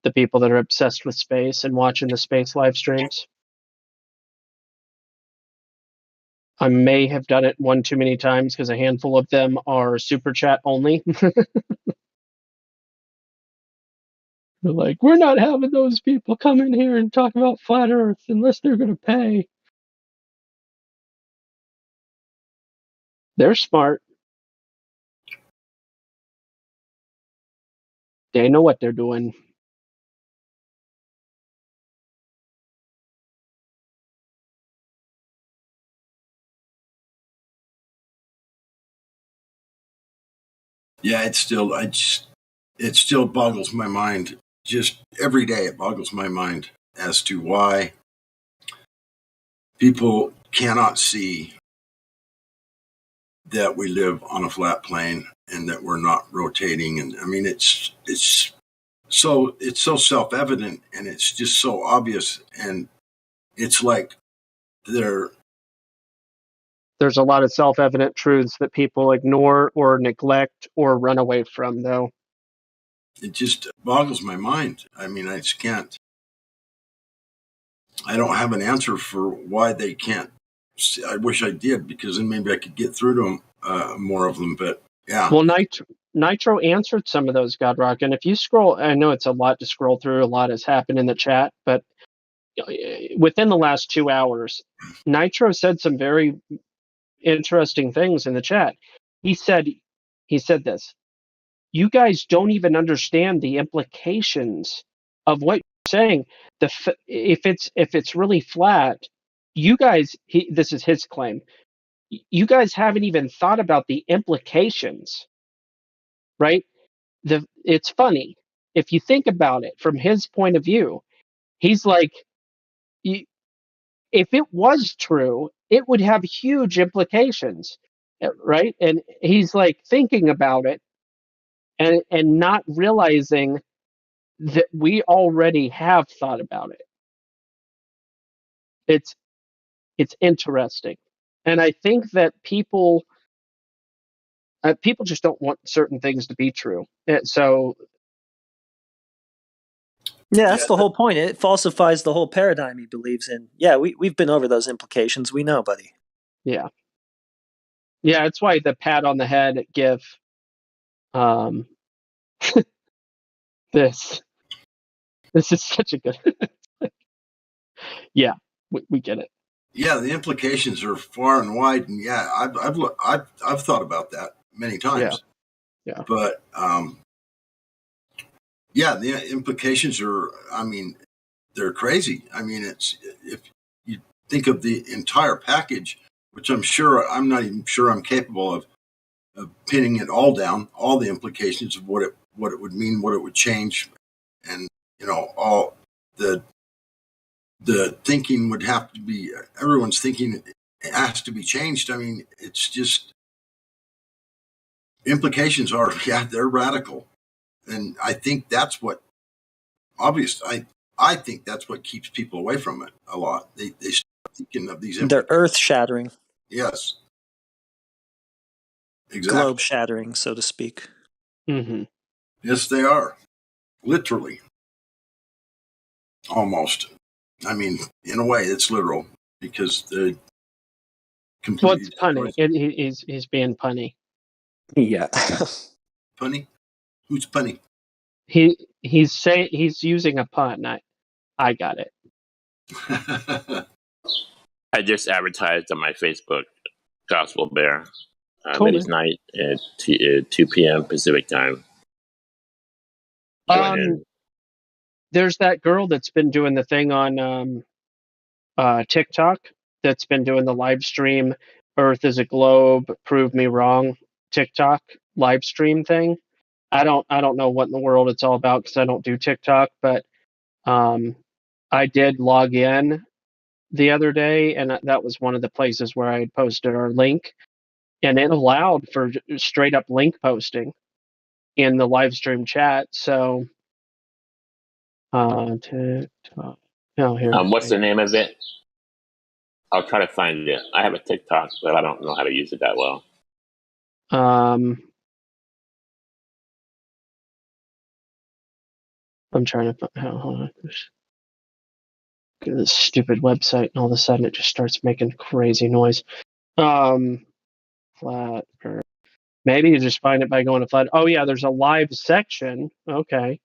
Speaker 3: The people that are obsessed with space and watching the space live streams. I may have done it one too many times because a handful of them are super chat only. They're like, we're not having those people come in here and talk about flat Earth unless they're going to pay. They're smart. They know what they're doing.
Speaker 5: Yeah, it still boggles my mind. Just every day it boggles my mind as to why people cannot see that we live on a flat plane and that we're not rotating. And I mean, it's so self-evident and it's just so obvious. And it's like there's
Speaker 3: a lot of self-evident truths that people ignore or neglect or run away from, though.
Speaker 5: It just boggles my mind. I mean, I just can't. I don't have an answer for why they can't. I wish I did, because then maybe I could get through to them, more of them. But yeah.
Speaker 3: Well, Nitro answered some of those, Godrock. And if you scroll, I know it's a lot to scroll through. A lot has happened in the chat, but within the last 2 hours, Nitro said some very interesting things in the chat. He said this: you guys don't even understand the implications of what you're saying. If it's really flat, you guys. This is his claim. You guys haven't even thought about the implications, right? It's funny if you think about it from his point of view. He's like, if it was true, it would have huge implications, right? And he's like thinking about it and not realizing that we already have thought about it. It's interesting, and I think that people just don't want certain things to be true. And so
Speaker 15: Yeah, that's the whole point. It falsifies the whole paradigm he believes in. Yeah, we've been over those implications. We know, buddy.
Speaker 3: yeah, it's why the pat on the head gif. This is such a good. Yeah, we get it.
Speaker 5: Yeah, the implications are far and wide, and yeah, I've thought about that many times.
Speaker 3: Yeah.
Speaker 5: But yeah, the implications are. I mean, they're crazy. I mean, it's if you think of the entire package, which I'm not even sure I'm capable of pinning it all down, all the implications of what it would mean, what it would change, and all the thinking would have to be, everyone's thinking has to be changed. I mean, it's just, implications are, they're radical. And I think that's what, obviously, I think that's what keeps people away from it a lot. They start thinking of these
Speaker 15: They're earth shattering.
Speaker 5: Yes. Exactly.
Speaker 15: Globe shattering, so to speak.
Speaker 3: Mm-hmm.
Speaker 5: Yes, they are. Literally. Almost. I mean, in a way, it's literal because they're completely.
Speaker 3: What's punny? He's being punny.
Speaker 15: Yeah.
Speaker 5: Punny? Who's punny?
Speaker 3: He's using a pun. I got it.
Speaker 13: I just advertised on my Facebook, Gospel Bear,
Speaker 3: Cool,
Speaker 13: ladies' night at 2 p.m. Pacific time. Join in.
Speaker 3: There's that girl that's been doing the thing on TikTok that's been doing the live stream. Earth is a globe. Prove me wrong. TikTok live stream thing. I don't know what in the world it's all about because I don't do TikTok, but I did log in the other day, and that was one of the places where I had posted our link, and it allowed for straight up link posting in the live stream chat. So, TikTok. Oh, here.
Speaker 13: What's the name of it? I'll try to find it. I have a TikTok, but I don't know how to use it that well.
Speaker 3: I'm trying to find. Hold on. Go to this stupid website, and all of a sudden it just starts making crazy noise. Flat Earth. Maybe you just find it by going to Flat. Oh yeah, there's a live section. Okay,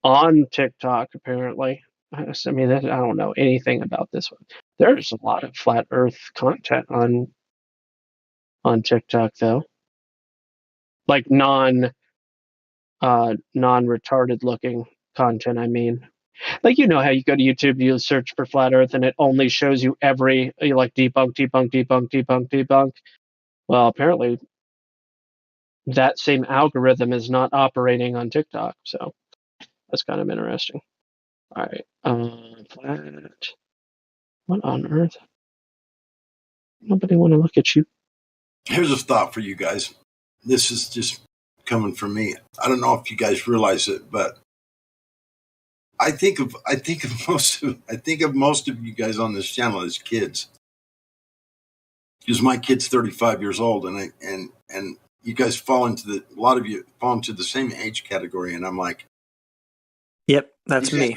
Speaker 3: on TikTok apparently. I mean, I don't know anything about this one. There's a lot of Flat Earth content on TikTok though, like non-retarded looking content. I mean, like, you know how you go to YouTube, you search for Flat Earth, and it only shows you every like debunk. Well, apparently that same algorithm is not operating on TikTok, so that's kind of interesting. All right, Flat. What on earth? Nobody want to look at you.
Speaker 5: Here's a thought for you guys. This is just coming from me. I don't know if you guys realize it, but I think of most of you guys on this channel as kids, because my kid's 35 years old, and you guys a lot of you fall into the same age category, and I'm like,
Speaker 15: yep, that's me.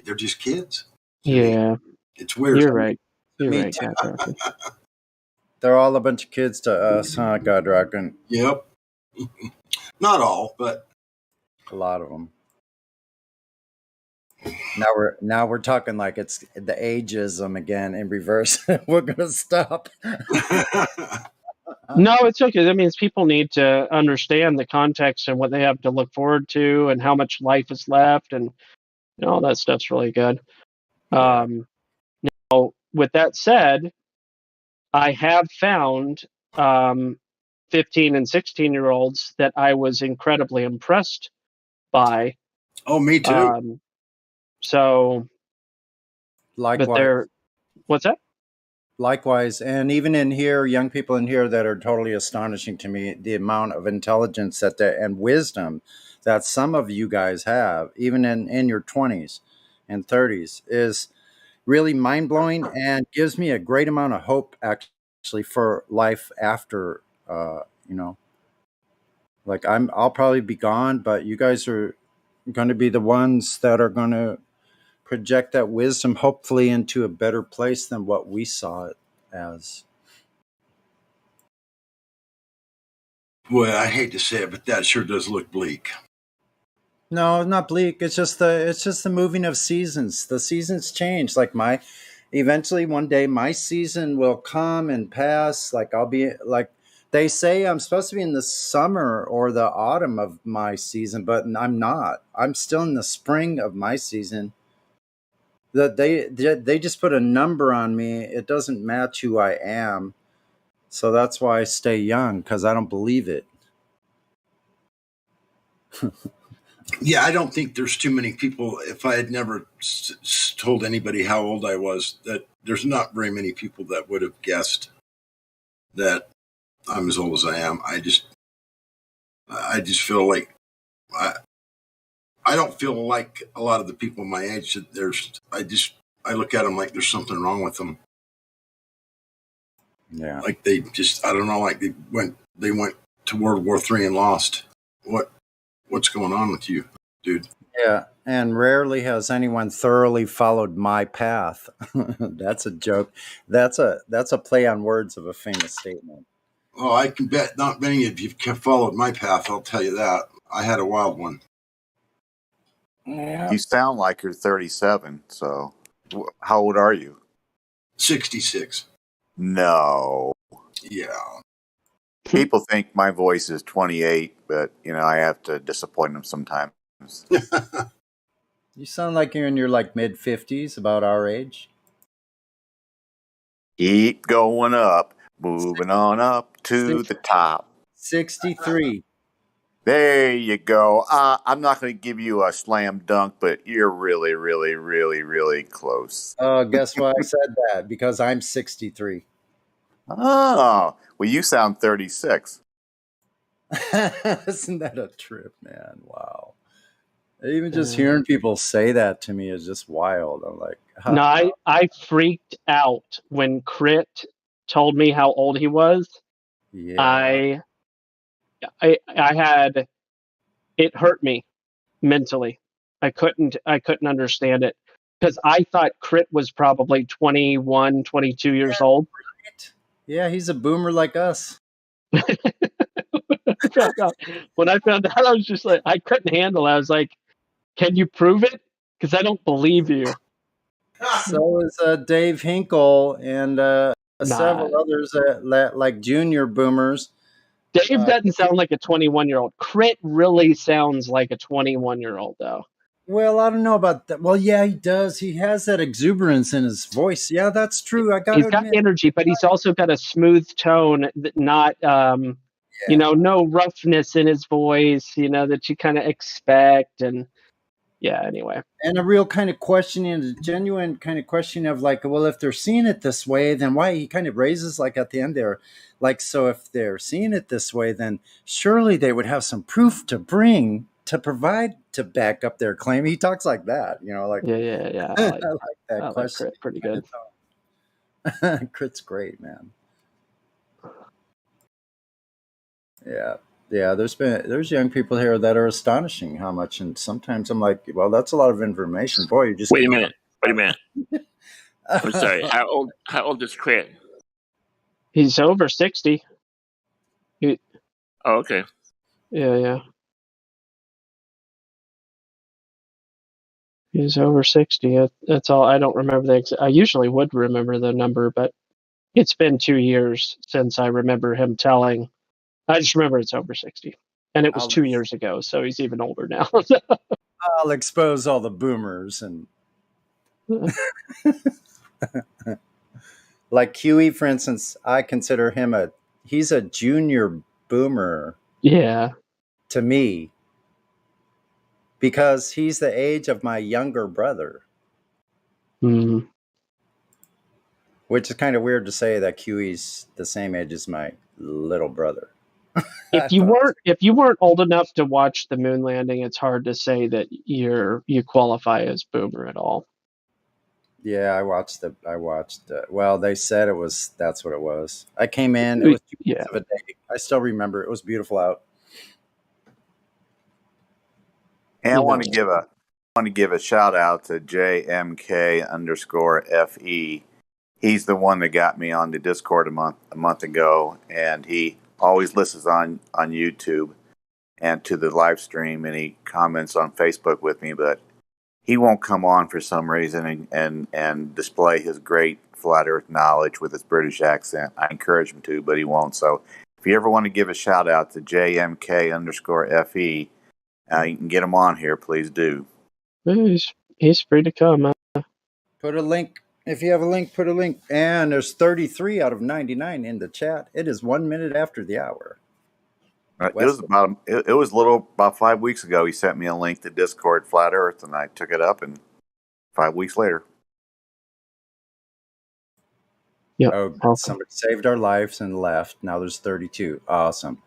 Speaker 5: They're just kids.
Speaker 3: Yeah,
Speaker 5: it's weird.
Speaker 3: You're right. You're
Speaker 6: Me
Speaker 3: right,
Speaker 6: too.
Speaker 3: God.
Speaker 6: They're all a bunch of kids to us, huh, God Rockin'?
Speaker 5: Yep. Not all, but
Speaker 6: a lot of them. Now we're talking like it's the ageism again in reverse. We're gonna stop.
Speaker 3: No, it's okay. That means people need to understand the context and what they have to look forward to, and how much life is left, and all that stuff's really good. Now, with that said, I have found 15 and 16-year-olds that I was incredibly impressed by.
Speaker 5: Oh, me too.
Speaker 3: So,
Speaker 6: likewise.
Speaker 3: but what's that?
Speaker 6: likewise. And even in here, young people in here that are totally astonishing to me, the amount of intelligence and wisdom that some of you guys have, even in your 20s and 30s, is really mind blowing and gives me a great amount of hope actually for life after, you know, like I'll probably be gone, but you guys are going to be the ones that are going to project that wisdom hopefully into a better place than what we saw it as.
Speaker 5: Boy, I hate to say it, but that sure does look bleak.
Speaker 6: No, not bleak. It's just the moving of seasons. The seasons change. Like eventually one day my season will come and pass. Like I'll be like they say I'm supposed to be in the summer or the autumn of my season, but I'm not. I'm still in the spring of my season. That they just put a number on me. It doesn't match who I am. So that's why I stay young, because I don't believe it.
Speaker 5: Yeah, I don't think there's too many people. If I had never told anybody how old I was, that there's not very many people that would have guessed that I'm as old as I am. I just feel like I don't feel like a lot of the people my age. I look at them like there's something wrong with them.
Speaker 6: Yeah,
Speaker 5: like they just, I don't know, like they went to World War III and lost. What's going on with you, dude?
Speaker 6: Yeah, and rarely has anyone thoroughly followed my path. That's a joke. That's a play on words of a famous statement.
Speaker 5: Oh, I can bet not many of you have followed my path. I'll tell you that. I had a wild one.
Speaker 6: Yeah.
Speaker 16: You sound like you're 37. So, how old are you?
Speaker 5: 66.
Speaker 16: No.
Speaker 5: Yeah.
Speaker 16: People think my voice is 28, but I have to disappoint them sometimes.
Speaker 6: You sound like you're in your mid 50s, about our age.
Speaker 16: Keep going up, moving on up to the top.
Speaker 6: 63.
Speaker 16: There you go. I'm not going to give you a slam dunk, but you're really, really, really, really close.
Speaker 6: Oh, guess why I said that? Because I'm 63.
Speaker 16: Oh, well, you sound 36.
Speaker 6: Isn't that a trip, man? Wow. Even just hearing people say that to me is just wild. I'm like,
Speaker 3: No, I freaked out when Crit told me how old he was.
Speaker 6: yeah.
Speaker 3: I had, it hurt me mentally. I couldn't understand it because I thought Crit was probably 21, 22 years old.
Speaker 6: Right. Yeah, he's a boomer like us.
Speaker 3: When I found out, I was just like, I couldn't handle it. I was like, can you prove it? Because I don't believe you.
Speaker 6: So is Dave Hinkle and several others like junior boomers.
Speaker 3: Dave doesn't sound like a 21-year-old. Crit really sounds like a 21-year-old, though.
Speaker 6: Well, I don't know about that. Well, yeah, he does. He has that exuberance in his voice. Yeah, that's true.
Speaker 3: He's got energy, but he's also got a smooth tone, not, no roughness in his voice, that you kind of expect. And yeah, anyway.
Speaker 6: And a real kind of questioning, a genuine kind of question of well, if they're seeing it this way, then why? He kind of raises at the end there, so if they're seeing it this way, then surely they would have some proof to provide to back up their claim. He talks like that,
Speaker 3: Yeah.
Speaker 6: I like that
Speaker 3: I
Speaker 6: question.
Speaker 3: like Crit pretty good.
Speaker 6: Crit's great, man. Yeah, there's young people here that are astonishing how much, and sometimes I'm like, well, that's a lot of information. Boy, you just
Speaker 13: wait a minute. I'm sorry. How old is Crit?
Speaker 3: He's over 60.
Speaker 13: Oh, okay.
Speaker 3: Yeah. He's over 60. That's all. I don't remember I usually would remember the number, but it's been 2 years since I remember him telling. I just remember it's over 60. And it was 2 years ago, so he's even older now.
Speaker 6: I'll expose all the boomers and like QE, for instance. I consider him he's a junior boomer.
Speaker 3: Yeah.
Speaker 6: To me, because he's the age of my younger brother.
Speaker 3: Mm.
Speaker 6: Which is kind of weird to say that QE's the same age as my little brother.
Speaker 3: If you weren't old enough to watch the moon landing, it's hard to say that you qualify as boomer at all.
Speaker 6: Yeah, I watched. Well, they said that's what it was. I came in. It was 2 minutes of a day. I still remember. It was beautiful out.
Speaker 16: And I want to give a shout out to JMK_FE. He's the one that got me on the Discord a month ago, and he always listens on YouTube and to the live stream, and he comments on Facebook with me, but he won't come on for some reason and display his great flat earth knowledge with his British accent. I encourage him to, but he won't. So if you ever want to give a shout out to JMK_FE, you can get him on here, please do.
Speaker 3: He's free to come.
Speaker 6: Put a link. If you have a link, put a link. And there's 33 out of 99 in the chat. It is 1 minute after the hour.
Speaker 16: It was about 5 weeks ago. He sent me a link to Discord Flat Earth, and I took it up, and 5 weeks later.
Speaker 3: Yeah.
Speaker 6: Oh, somebody saved our lives and left. Now there's 32. Awesome.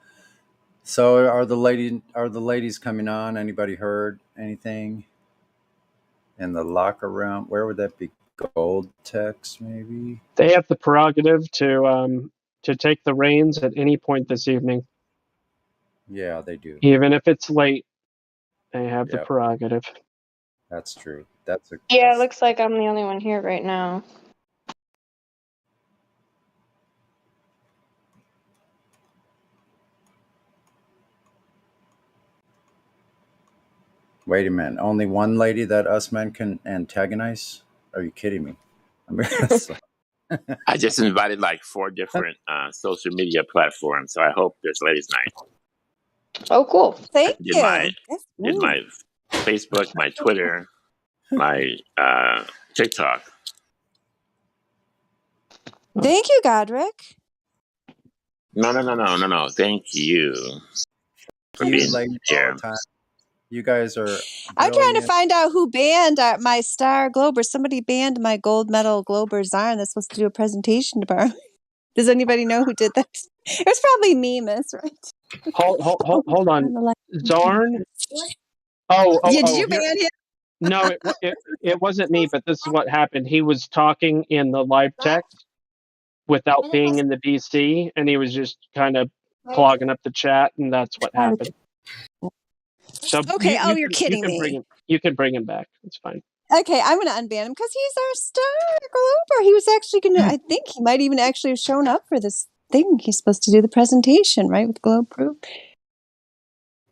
Speaker 6: So are the ladies coming on? Anybody heard anything in the locker room? Where would that be? Gold text, maybe?
Speaker 3: They have the prerogative to take the reins at any point this evening.
Speaker 6: Yeah, they do.
Speaker 3: Even if it's late, they have the prerogative.
Speaker 6: That's true.
Speaker 17: It looks like I'm the only one here right now.
Speaker 6: Wait a minute. Only one lady that us men can antagonize? Are you kidding me?
Speaker 13: I just invited like 4 different social media platforms, so I hope there's ladies' night.
Speaker 17: Oh, cool!
Speaker 18: Thank
Speaker 13: Did
Speaker 18: you.
Speaker 13: my Facebook, my Twitter, my TikTok.
Speaker 18: Thank you, Godric.
Speaker 13: No. Thank you for being here.
Speaker 6: You guys are.
Speaker 18: I'm trying to find out who banned my Star Glober. Somebody banned my gold medal Glober Zarn that's supposed to do a presentation tomorrow. Does anybody know who did that? It was probably me, Miss, right?
Speaker 3: Hold on. Zarn? Oh,
Speaker 18: yeah, did you ban him?
Speaker 3: No, it wasn't me, but this is what happened. He was talking in the live text without being in the BC, and he was just kind of clogging up the chat, and that's what happened. So
Speaker 18: okay, you're kidding me.
Speaker 3: You can bring him back. It's fine.
Speaker 18: Okay, I'm going to unban him because he's our Star Glober. He was actually going to, I think he might even actually have shown up for this thing. He's supposed to do the presentation, right, with Globe Proof.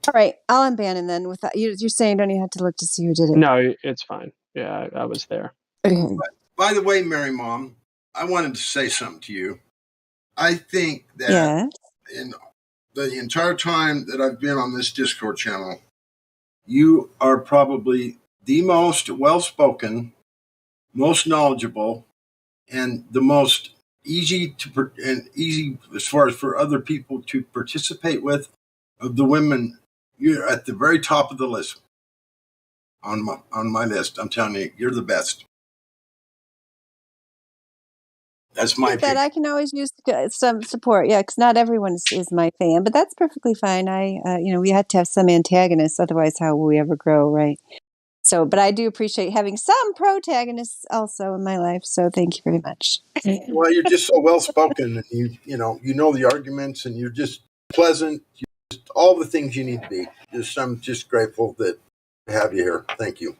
Speaker 18: All right, I'll unban him then. With that, you're saying don't you have to look to see who did it?
Speaker 3: No, it's fine. Yeah, I was there.
Speaker 5: By the way, Mary Mom, I wanted to say something to you. I think that in the entire time that I've been on this Discord channel, you are probably the most well-spoken, most knowledgeable, and the most easy as far as for other people to participate with of the women. You're at the very top of the list on my list. I'm telling you, you're the best. That's my opinion.
Speaker 18: I can always use some support, because not everyone is my fan, but that's perfectly fine. We had to have some antagonists, otherwise how will we ever grow, right? So, but I do appreciate having some protagonists also in my life. So, thank you very much.
Speaker 5: Well, you're just so well spoken, and you know the arguments, and you're just pleasant. You're just all the things you need to be. I'm just grateful to have you here. Thank you.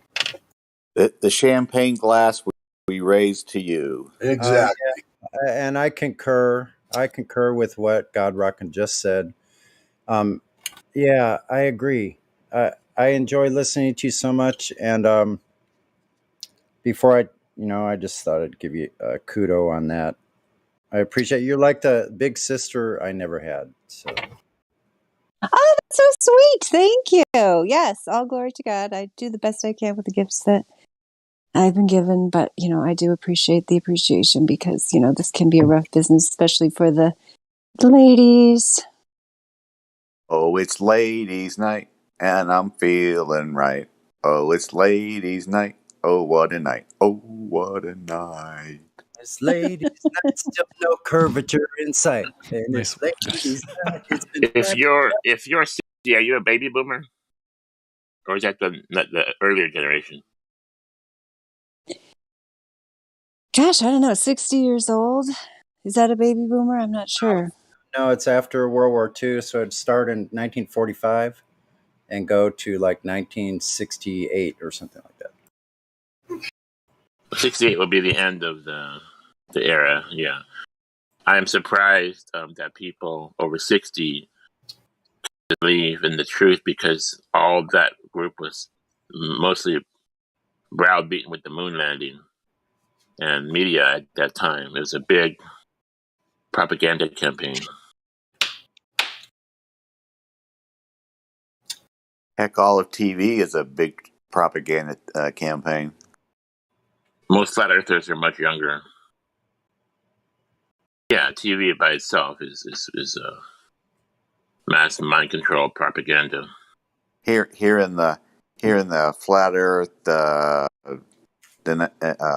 Speaker 16: The champagne glass we raised to you.
Speaker 5: Exactly.
Speaker 6: And I concur. I concur with what Godrocken just said. Yeah, I agree. I enjoy listening to you so much, and before I just thought I'd give you a kudo on that. I appreciate you're like the big sister I never had. So.
Speaker 18: Oh, that's so sweet. Thank you. Yes, all glory to God. I do the best I can with the gifts that I've been given, but I do appreciate the appreciation because this can be a rough business, especially for the ladies.
Speaker 16: Oh, it's ladies' night, and I'm feeling right. Oh, it's ladies' night. Oh, what a night. Oh, what a night.
Speaker 19: It's ladies' night, still no curvature in sight. And
Speaker 7: Nice.
Speaker 19: it's ladies' night. It's been
Speaker 13: If you're 60, are you a baby boomer, or is that the earlier generation?
Speaker 18: Gosh, I don't know. 60 years old? Is that a baby boomer? I'm not sure.
Speaker 6: No, it's after World War II, so it'd start in 1945 and go to like 1968 or something like that.
Speaker 13: 68 will be the end of the era. Yeah, I am surprised that people over 60 believe in the truth, because all that group was mostly browbeaten with the moon landing, and media at that time. It was a big propaganda campaign.
Speaker 16: Heck, all of TV is a big propaganda campaign.
Speaker 13: Most flat earthers are much younger. Yeah, TV by itself is mass mind control propaganda.
Speaker 16: Here in the flat Earth,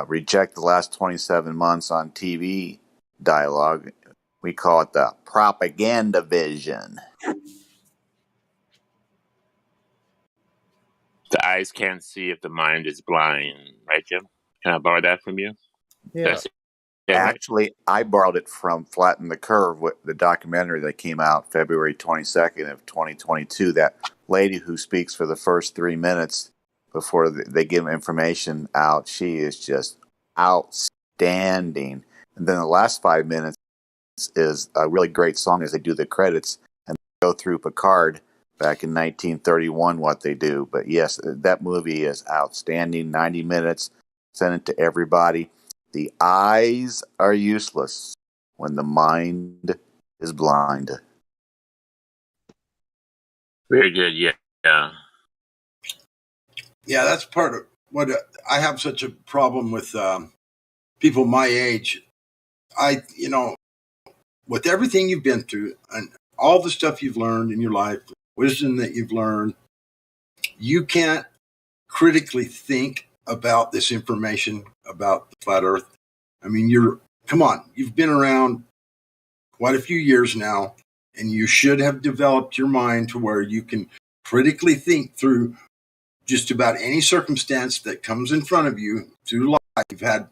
Speaker 16: reject the last 27 months on TV dialogue. We call it the propaganda vision.
Speaker 13: The eyes can't see if the mind is blind, right, Jim? Can I borrow that from you?
Speaker 6: Yeah.
Speaker 16: Actually, I borrowed it from Flatten the Curve, the documentary that came out February 22nd of 2022. That lady who speaks for the first 3 minutes before they give information out, she is just outstanding. And then the last 5 minutes is a really great song as they do the credits and go through Picard back in 1931, what they do. But yes, that movie is outstanding. 90 minutes, send it to everybody. The eyes are useless when the mind is blind.
Speaker 13: Very good. Yeah.
Speaker 5: Yeah, that's part of what I have such a problem with people my age. With everything you've been through and all the stuff you've learned in your life, wisdom that you've learned, you can't critically think about this information about the flat Earth. I mean, you've been around quite a few years now, and you should have developed your mind to where you can critically think through just about any circumstance that comes in front of you through life. You've had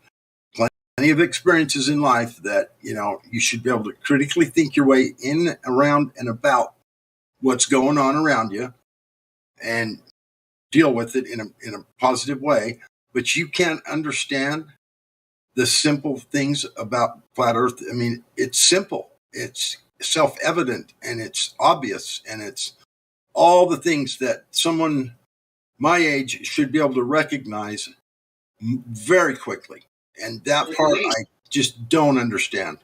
Speaker 5: plenty of experiences in life that, you should be able to critically think your way in, around, and about what's going on around you and deal with it in a positive way. But you can't understand the simple things about flat Earth. I mean, it's simple. It's self-evident, and it's obvious, and it's all the things that someone my age should be able to recognize very quickly. And that part I just don't understand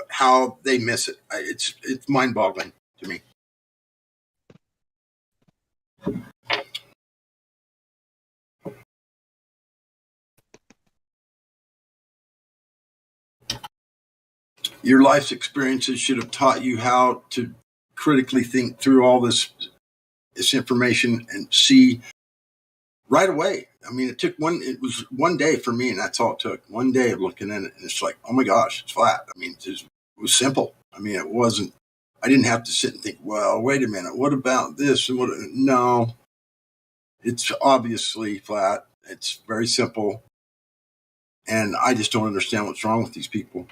Speaker 5: how they miss it. It's mind-boggling to me. Your life's experiences should have taught you how to critically think through all this information and see right away. I mean, it was one day for me, and that's all it took. One day of looking at it, and it's like, oh my gosh, it's flat. I mean, it was simple. I mean, I didn't have to sit and think, well, wait a minute, what about this? No, it's obviously flat. It's very simple. And I just don't understand what's wrong with these people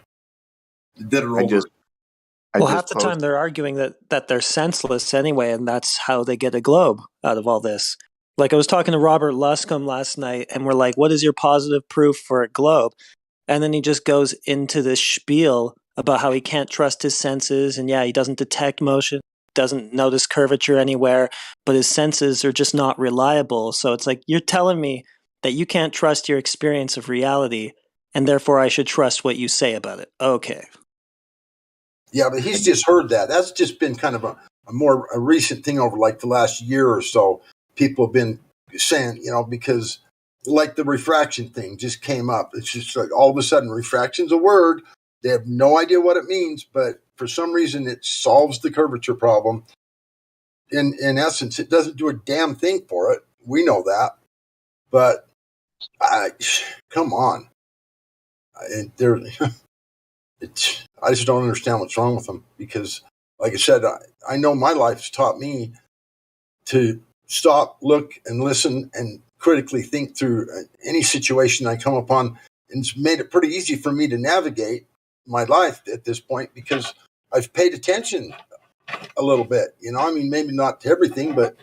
Speaker 5: that are over.
Speaker 15: Half the time they're arguing that they're senseless anyway, and that's how they get a globe out of all this. Like, I was talking to Robert Luscombe last night, and we're like, what is your positive proof for a globe? And then he just goes into this spiel about how he can't trust his senses, and he doesn't detect motion, doesn't notice curvature anywhere, but his senses are just not reliable. So it's like, you're telling me that you can't trust your experience of reality, and therefore I should trust what you say about it. Okay.
Speaker 5: Yeah, but he's just heard that. That's just been kind of a recent thing over like the last year or so. People have been saying, because like the refraction thing just came up. It's just like all of a sudden refraction's a word. They have no idea what it means, but for some reason it solves the curvature problem. In essence, it doesn't do a damn thing for it. We know that. But come on. And they're, I just don't understand what's wrong with them because, like I said, I know my life's taught me to stop, look, and listen and critically think through any situation I come upon. And it's made it pretty easy for me to navigate my life at this point because I've paid attention a little bit. You know, I mean, maybe not to everything, but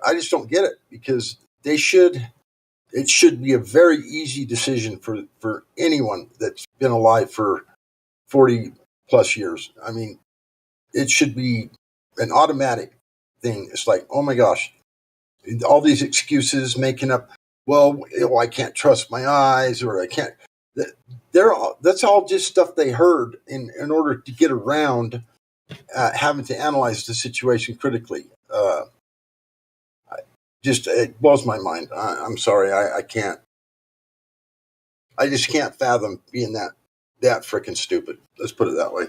Speaker 5: I just don't get it because it should be a very easy decision for anyone that's been alive for 40 plus years. I mean, it should be an automatic thing. It's like, oh my gosh, all these excuses making up, well, I can't trust my eyes or I can't. That's all just stuff they heard in order to get around having to analyze the situation critically. It blows my mind. I'm sorry. I can't. I just can't fathom being that freaking stupid. Let's put it that way.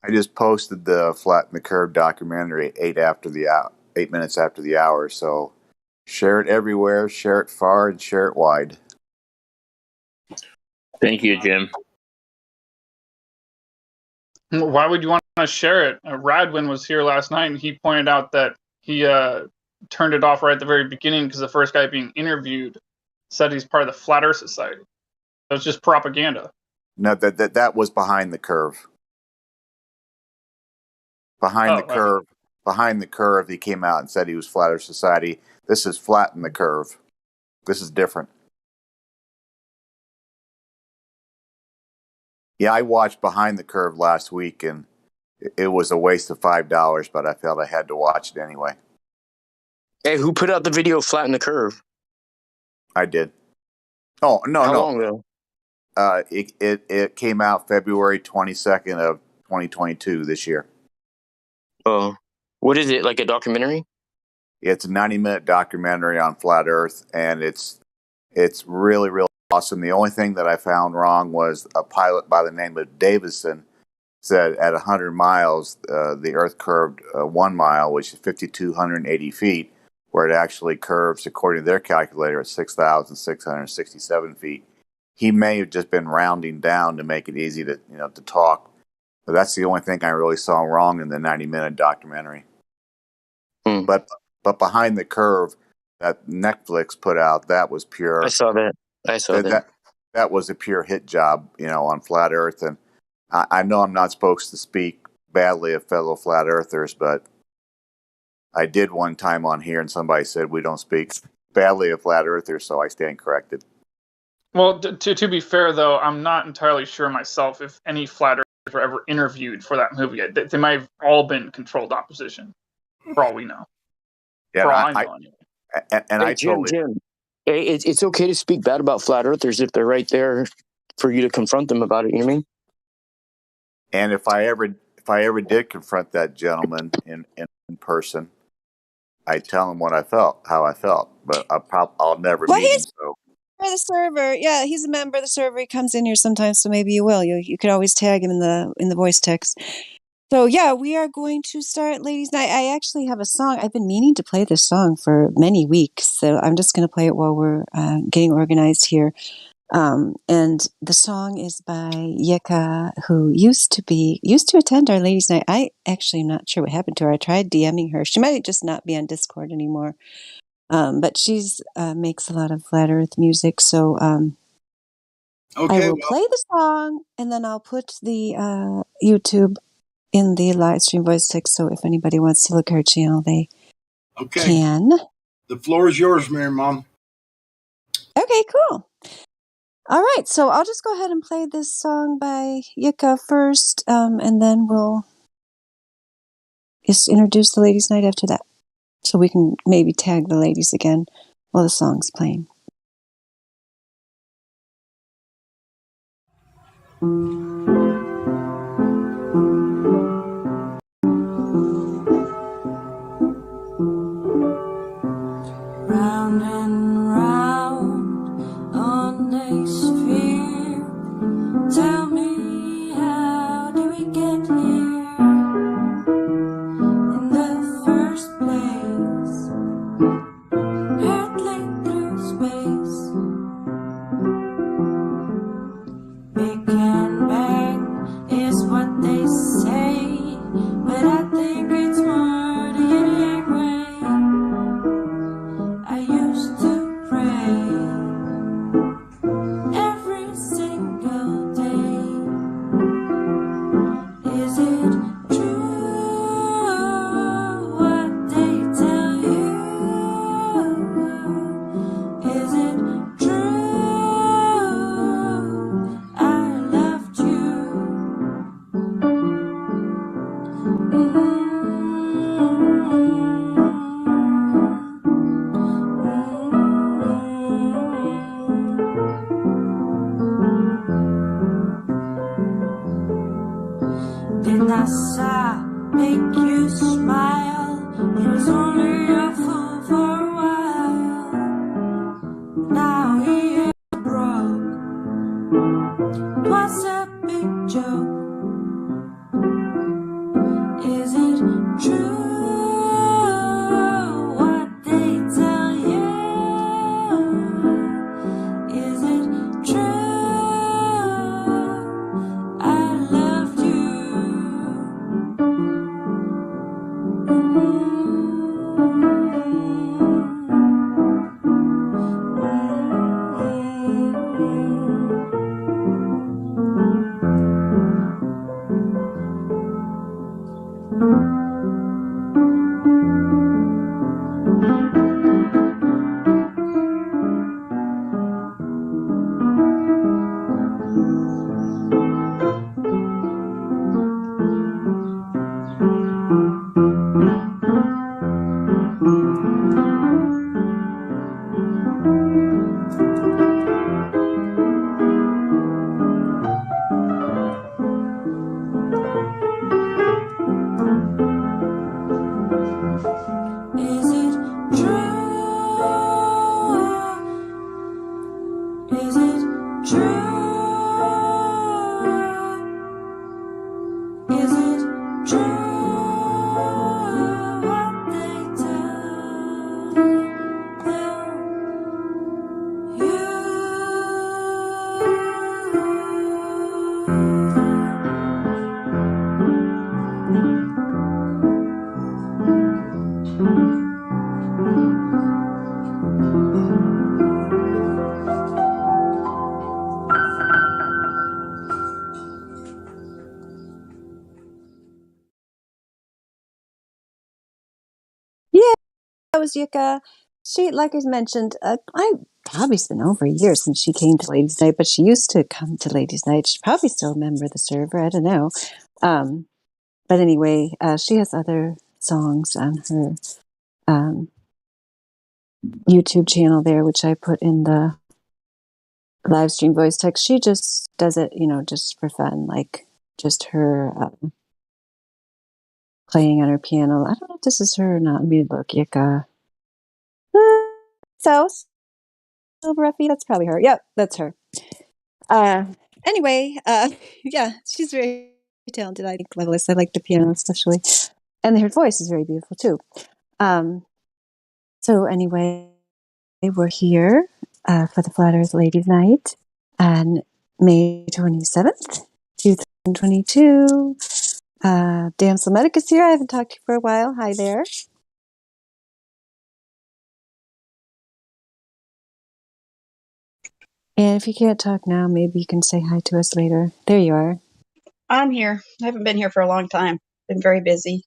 Speaker 16: I just posted the Flatten the Curve documentary 8 minutes after the hour. So share it everywhere, share it far, and share it wide.
Speaker 13: Thank you, Jim.
Speaker 10: Why would you want to share it? Radwin was here last night, and he pointed out that he turned it off right at the very beginning because the first guy being interviewed said he's part of the Flat Earth Society. So it's just propaganda.
Speaker 16: No, that was Behind the Curve. Behind the curve, he came out and said he was Flat Earth Society. This is Flatten the Curve. This is different. Yeah, I watched Behind the Curve last week, and it was a waste of $5, but I felt I had to watch it anyway.
Speaker 20: Hey, who put out the video Flatten the Curve?
Speaker 16: I did. Oh, no.
Speaker 20: How long ago?
Speaker 16: It came out February 22nd of 2022 this year.
Speaker 20: Oh, what is it, like a documentary?
Speaker 16: It's a 90-minute documentary on flat Earth, and it's really, really awesome. The only thing that I found wrong was a pilot by the name of Davison said at 100 miles, the Earth curved 1 mile, which is 5,280 feet, where it actually curves, according to their calculator, at 6,667 feet. He may have just been rounding down to make it easy to talk. But that's the only thing I really saw wrong in the 90-minute documentary. But Behind the Curve that Netflix put out, that was pure.
Speaker 20: I saw that.
Speaker 16: That was a pure hit job, on flat Earth. And I know I'm not supposed to speak badly of fellow flat earthers, but I did one time on here, and somebody said we don't speak badly of flat earthers, so I stand corrected.
Speaker 10: Well, to be fair, though, I'm not entirely sure myself if any flat earthers were ever interviewed for that movie. They might have all been controlled opposition, for all we know.
Speaker 16: Yeah,
Speaker 10: for all I know, anyway.
Speaker 20: Jim, it's okay to speak bad about flat earthers if they're right there for you to confront them about it. You know what I mean?
Speaker 16: And if I ever did confront that gentleman in person, I'd tell him how I felt, but I'll never meet him. So.
Speaker 18: For the server, yeah, he's a member of the server. He comes in here sometimes, so maybe you will. You could always tag him in the voice text. So yeah, we are going to start Ladies' Night. I actually have a song. I've been meaning to play this song for many weeks, so I'm just going to play it while we're getting organized here. And the song is by Yika, who used to attend our Ladies' Night. I actually am not sure what happened to her. I tried DMing her. She might just not be on Discord anymore. But she's makes a lot of flat Earth music, so I will play the song, and then I'll put the YouTube in the live stream voice text. So if anybody wants to look at her channel, they can.
Speaker 5: The floor is yours, Mary Mom.
Speaker 18: Okay, cool. All right, so I'll just go ahead and play this song by Yika first, and then we'll just introduce the Ladies' Night after that. So we can maybe tag the ladies again while the song's playing.
Speaker 21: Round and round on a sphere. Tell me, how do we get here? In the first place, hurtling through space. I sigh, make you smile. It was only a fool for a while. Now he is broke. Twas a big joke. Is it true what they tell you? Is it true I loved Is it true? Is it true? Is it true what they tell
Speaker 18: Yeah, that was Yuka. She, like I mentioned, I probably it's been over a year since she came to Ladies Night, but she used to come to Ladies Night. She's probably still a member of the server. I don't know. But anyway, she has other songs on her YouTube channel there, which I put in the live stream voice text. She just does it, just for fun, like just her playing on her piano. I don't know if this is her or not. Let me look. Yuka. South. Ruffy, that's probably her. Yep, that's her. Anyway, yeah, she's very talented. I think Legolas. I like the piano especially, and her voice is very beautiful too. So anyway, we're here for the Flat Earth Ladies Night on May 27th, 2022. Damsel Medic is here. I haven't talked to you for a while. Hi there. And if you can't talk now, maybe you can say hi to us later. There you are.
Speaker 2: I'm here. I haven't been here for a long time. Been very busy.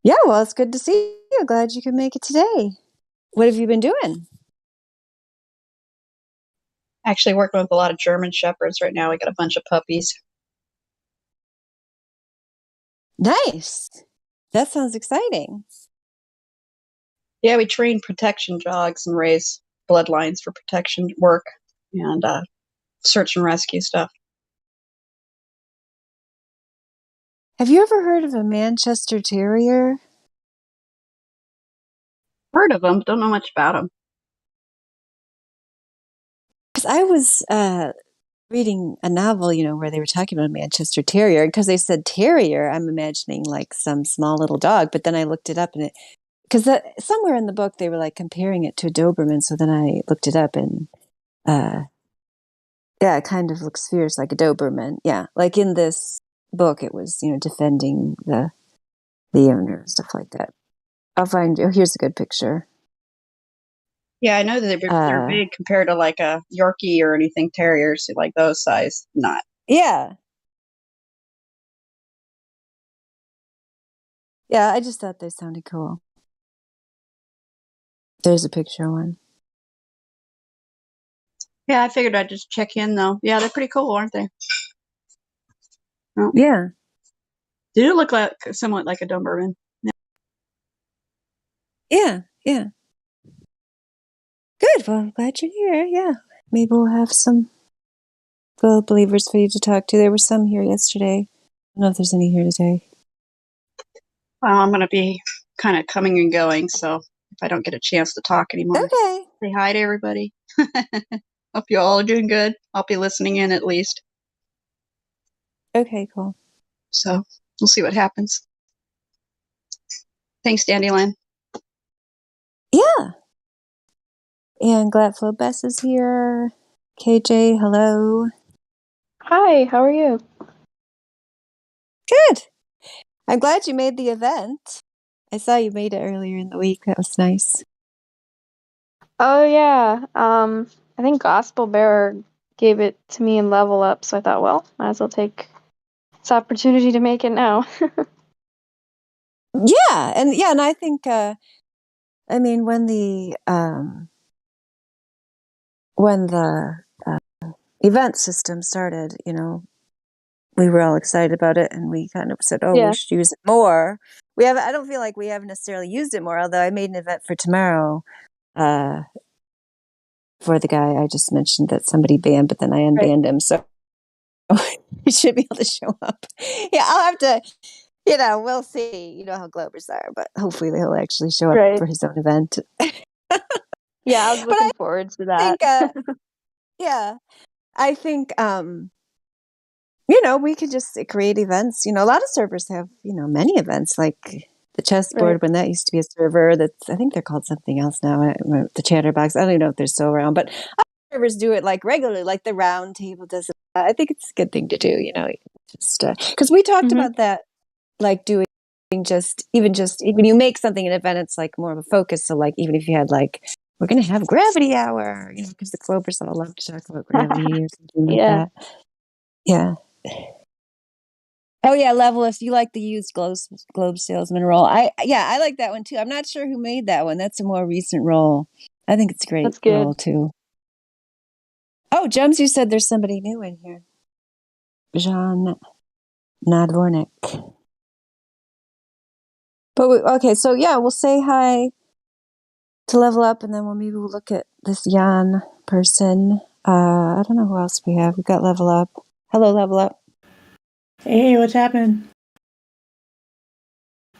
Speaker 18: Yeah, well, it's good to see you. Glad you could make it today. What have you been doing?
Speaker 2: Actually working with a lot of German Shepherds right now. We got a bunch of puppies.
Speaker 18: Nice. That sounds exciting.
Speaker 2: Yeah, we train protection dogs and raise bloodlines for protection work and search and rescue stuff.
Speaker 18: Have you ever heard of a Manchester Terrier?
Speaker 2: Heard of them, don't know much about them.
Speaker 18: Because I was reading a novel, where they were talking about a Manchester Terrier. Because they said terrier, I'm imagining like some small little dog. But then I looked it up, and because somewhere in the book they were like comparing it to a Doberman. So then I looked it up, and yeah, it kind of looks fierce like a Doberman. Yeah, like in this book, it was defending the owner and stuff like that. I'll find you. Here's a good picture.
Speaker 2: Yeah, I know that they're big compared to like a Yorkie or anything terriers, like those size. Not.
Speaker 18: Yeah. Yeah, I just thought they sounded cool. There's a picture of one.
Speaker 2: Yeah, I figured I'd just check in though. Yeah, they're pretty cool, aren't they? Oh.
Speaker 18: Yeah.
Speaker 2: They do look like somewhat like a Doberman.
Speaker 18: Yeah, yeah. Good. Well, I'm glad you're here. Yeah. Maybe we'll have some Globe believers for you to talk to. There were some here yesterday. I don't know if there's any here today.
Speaker 2: Well, I'm going to be kind of coming and going, so if I don't get a chance to talk anymore,
Speaker 18: okay.
Speaker 2: Say hi to everybody. Hope you all are doing good. I'll be listening in at least.
Speaker 18: Okay, cool.
Speaker 2: So we'll see what happens. Thanks, Dandelion.
Speaker 18: Yeah. And Glad Flow Bess is here. KJ, hello.
Speaker 17: Hi, how are you?
Speaker 18: Good. I'm glad you made the event. I saw you made it earlier in the week. That was nice.
Speaker 17: Oh yeah. I think Gospel Bearer gave it to me in Level Up, so I thought, well, might as well take this opportunity to make it now.
Speaker 18: Yeah, and I think I mean when the event system started, we were all excited about it, and we kind of said, "Oh,
Speaker 17: Yeah.
Speaker 18: we should use it more." I don't feel like we haven't necessarily used it more. Although I made an event for tomorrow, for the guy I just mentioned that somebody banned, but then I unbanned him, so he should be able to show up. Yeah, I'll have to. We'll see. You know how Globers are, but hopefully he'll actually show up for his own event.
Speaker 17: Yeah, I was looking forward to that.
Speaker 18: Yeah, I think we could just create events. A lot of servers have many events, like the chessboard when that used to be a server. I think they're called something else now. The Chatterbox. I don't even know if they're still around, but other servers do it like regularly, like the Round Table does it. I think it's a good thing to do. Just because we talked about that, like doing even when you make something an event, it's like more of a focus. So like even if you had like we're gonna have gravity hour, because the Clovers all love to talk about gravity or something like that. Yeah. Oh yeah, Levelist, you like the used globe salesman role. I like that one too. I'm not sure who made that one. That's a more recent role. I think it's a great role too. Oh, Jums, you said there's somebody new in here. Jean Nadvornik. But okay, so yeah, we'll say hi to Level Up, and then we'll look at this Jan person. I don't know who else we have. We've got Level Up. Hello, Level Up.
Speaker 4: Hey, what's happening?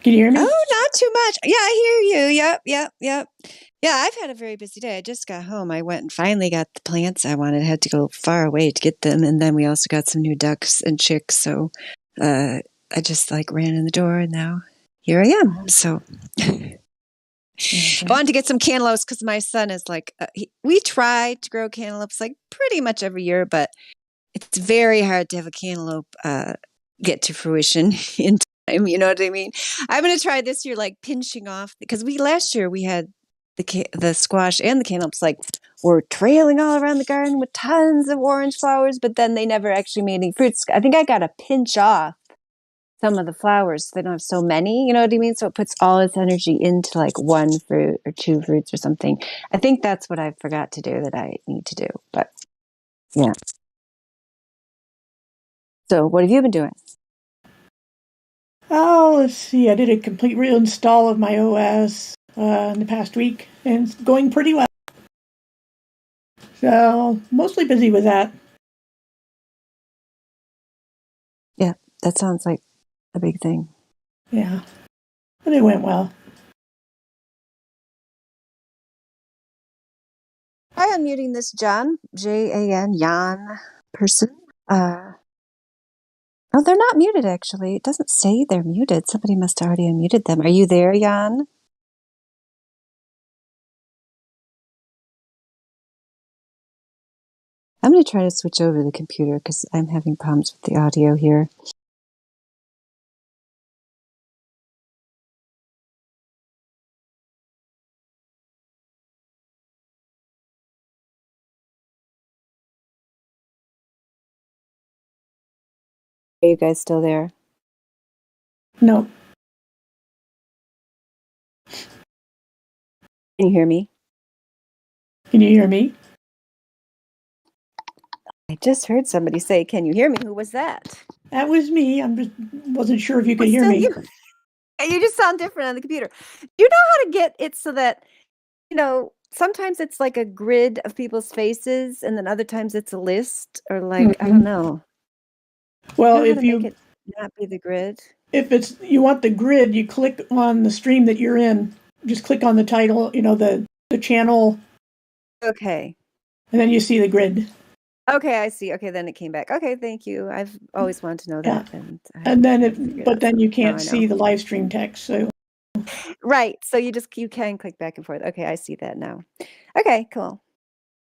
Speaker 4: Can you hear me?
Speaker 18: Oh, not too much. Yeah, I hear you. Yep. Yeah, I've had a very busy day. I just got home. I went and finally got the plants I wanted. I had to go far away to get them. And then we also got some new ducks and chicks. So I just ran in the door, and now here I am. So I wanted to get some cantaloupes because my son is we try to grow cantaloupes pretty much every year, but it's very hard to have a cantaloupe get to fruition in time. You know what I mean? I'm going to try this year, pinching off, because last year we had the squash and the cantaloupes were trailing all around the garden with tons of orange flowers, but then they never actually made any fruits. I think I got to pinch off some of the flowers so they don't have so many. You know what I mean? So it puts all its energy into one fruit or two fruits or something. I think that's what I forgot to do that I need to do. But yeah. So what have you been doing?
Speaker 4: Oh, let's see. I did a complete reinstall of my OS in the past week, and it's going pretty well. So, mostly busy with that.
Speaker 18: Yeah, that sounds like a big thing.
Speaker 4: Yeah, but it went well.
Speaker 18: Hi, I'm muting this Jan, Jan, Jan person. Oh, they're not muted, actually. It doesn't say they're muted. Somebody must have already unmuted them. Are you there, Jan? I'm going to try to switch over to the computer because I'm having problems with the audio here. Are you guys still there?
Speaker 4: No.
Speaker 18: Can you hear me?
Speaker 4: Can you hear me?
Speaker 18: I just heard somebody say, "Can you hear me?" Who was that?
Speaker 4: That was me. Wasn't sure if you could hear me.
Speaker 18: You just sound different on the computer. Do you know how to get it so that, sometimes it's like a grid of people's faces, and then other times it's a list, or like I don't know.
Speaker 4: Well,
Speaker 18: I don't know how
Speaker 4: if
Speaker 18: to make
Speaker 4: you
Speaker 18: it not be the grid.
Speaker 4: if it's you want the grid, you click on the stream that you're in. Just click on the title, the channel,
Speaker 18: Okay.
Speaker 4: and then you see the grid.
Speaker 18: Okay, I see. Okay, then it came back. Okay, thank you. I've always wanted to know
Speaker 4: Yeah.
Speaker 18: that, and
Speaker 4: And then you
Speaker 18: now
Speaker 4: can't
Speaker 18: I
Speaker 4: see
Speaker 18: know.
Speaker 4: the live stream text. So
Speaker 18: Right. So you can click back and forth. Okay, I see that now. Okay, cool.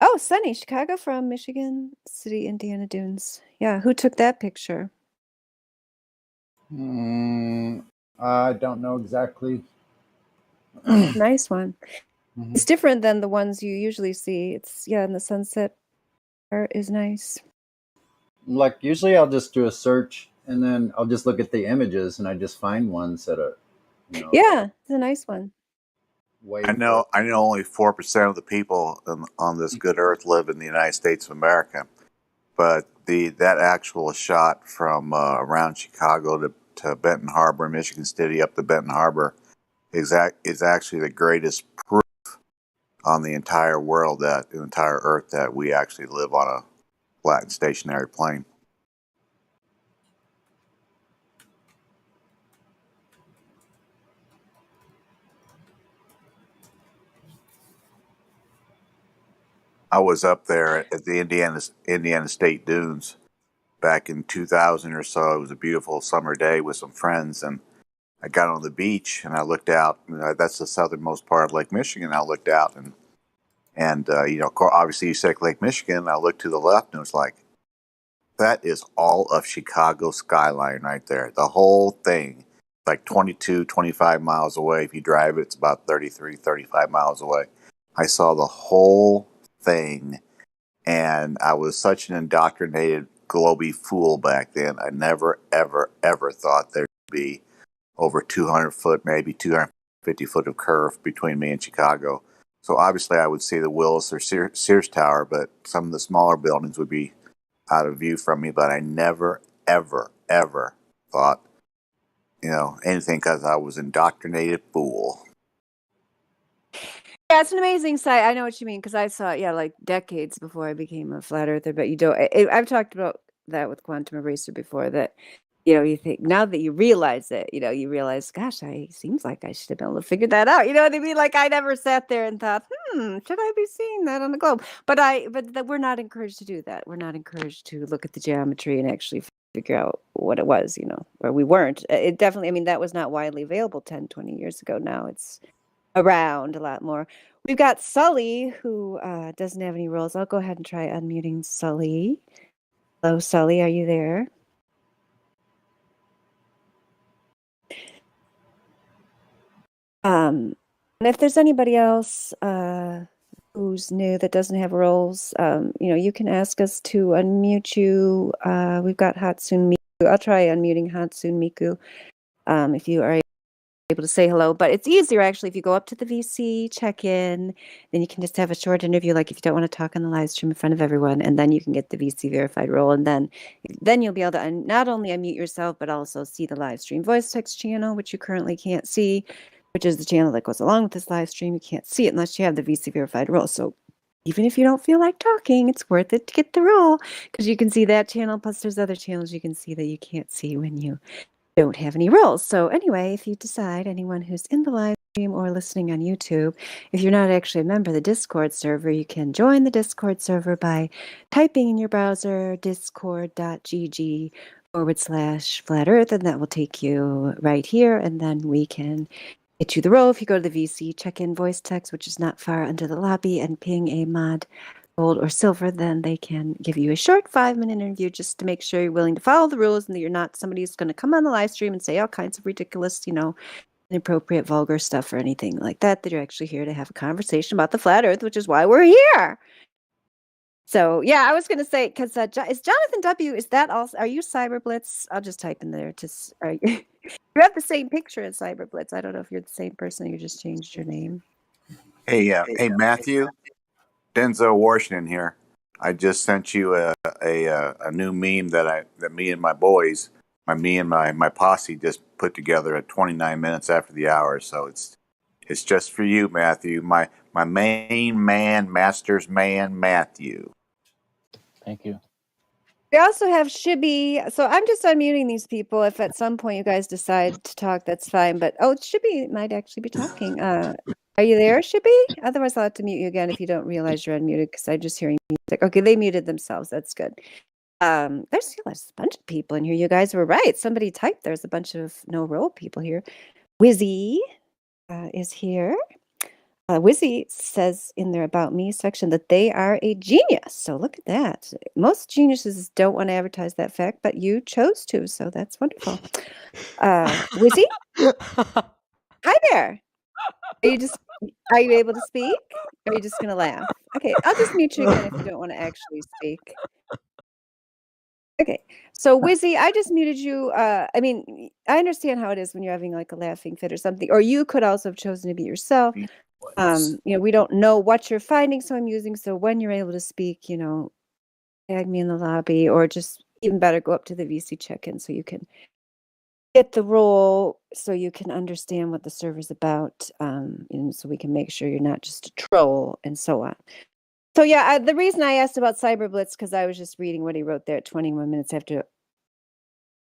Speaker 18: Oh, sunny Chicago from Michigan City, Indiana Dunes. Yeah, who took that picture?
Speaker 6: I don't know exactly.
Speaker 18: Nice one.
Speaker 6: Mhm.
Speaker 18: It's different than the ones you usually see. It's and the sunset part is nice.
Speaker 6: Like usually I'll just do a search and then I'll just look at the images and I just find ones that are,
Speaker 18: Yeah, it's a nice one.
Speaker 6: way
Speaker 16: I know only 4% of the people on this good earth live in the United States of America, but that actual shot from around Chicago to Benton Harbor, Michigan City, up to Benton Harbor, is actually the greatest proof on the entire world, that the entire earth, that we actually live on a flat and stationary plane. I was up there at the Indiana State Dunes back in 2000 or so. It was a beautiful summer day with some friends, and I got on the beach and I looked out. That's the southernmost part of Lake Michigan. I looked out and obviously you said Lake Michigan. I looked to the left and it was like, that is all of Chicago skyline right there. The whole thing, like 22, 25 miles away. If you drive it, it's about 33, 35 miles away. I saw the whole thing, and I was such an indoctrinated globy fool back then. I never, ever, ever thought there'd be over 200 foot, maybe 250 foot of curve between me and Chicago. So obviously I would see the Willis or Sears Tower, but some of the smaller buildings would be out of view from me. But I never, ever, ever thought, anything, because I was indoctrinated fool.
Speaker 18: Yeah, it's an amazing sight. I know what you mean, because I saw it, like decades before I became a flat earther. But you don't. I've talked about that with Quantum Eraser before. That you think now that you realize it, you realize, gosh, seems like I should have been able to figure that out. You know what I mean? Like I never sat there and thought, should I be seeing that on the globe? But we're not encouraged to do that. We're not encouraged to look at the geometry and actually figure out what it was. Or we weren't. It definitely. I mean, that was not widely available 10, 20 years ago. Now it's around a lot more. We've got Sully, who doesn't have any roles. I'll go ahead and try unmuting Sully. Hello, Sully, are you there? And if there's anybody else who's new that doesn't have roles, you can ask us to unmute you. We've got Hatsune Miku. I'll try unmuting Hatsune Miku if you are able to say hello. But it's easier actually if you go up to the VC, check in, then you can just have a short interview, like if you don't want to talk on the live stream in front of everyone, and then you can get the VC verified role, and then you'll be able to not only unmute yourself but also see the live stream voice text channel, which you currently can't see, which is the channel that goes along with this live stream. You can't see it unless you have the VC verified role. So even if you don't feel like talking, it's worth it to get the role, because you can see that channel, plus there's other channels you can see that you can't see when you don't have any roles. So anyway, if you decide, anyone who's in the live stream or listening on YouTube, if you're not actually a member of the Discord server, you can join the Discord server by typing in your browser discord.gg/flat earth, and that will take you right here, and then we can get you the role. If you go to the VC, check in voice text, which is not far under the lobby, and ping a mod, gold or silver, then they can give you a short 5-minute interview just to make sure you're willing to follow the rules and that you're not somebody who's going to come on the live stream and say all kinds of ridiculous, inappropriate, vulgar stuff or anything like that, that you're actually here to have a conversation about the flat earth, which is why we're here. So, yeah, I was going to say, because is Jonathan W., is that also, are you Cyberblitz? I'll just type in there. You have the same picture as Cyberblitz. I don't know if you're the same person or you just changed your name.
Speaker 16: Hey, Matthew. Denzel Washington here. I just sent you a new meme that me and my boys, my posse just put together at 29 minutes after the hour. So it's just for you, Matthew. My My main man, master's man, Matthew.
Speaker 1: Thank you.
Speaker 18: We also have Shibby. So I'm just unmuting these people. If at some point you guys decide to talk, that's fine. But Shibby might actually be talking. Are you there, Shibby? Otherwise, I'll have to mute you again if you don't realize you're unmuted because I'm just hearing music. Okay, they muted themselves. That's good. There's a bunch of people in here. You guys were right. Somebody typed there's a bunch of no role people here. Wizzy is here. Wizzy says in their About Me section that they are a genius. So look at that. Most geniuses don't want to advertise that fact, but you chose to, so that's wonderful. Wizzy? Hi there. Are you able to speak? Or are you just going to laugh? Okay, I'll just mute you again if you don't want to actually speak. Okay, so Wizzy, I just muted you. I understand how it is when you're having like a laughing fit or something, or you could also have chosen to be yourself. We don't know what you're finding, so I'm using. So when you're able to speak, tag me in the lobby, or just even better, go up to the VC check-in so you can get the role, so you can understand what the server's about, so we can make sure you're not just a troll and so on. So yeah, the reason I asked about Cyberblitz because I was just reading what he wrote there at 21 minutes after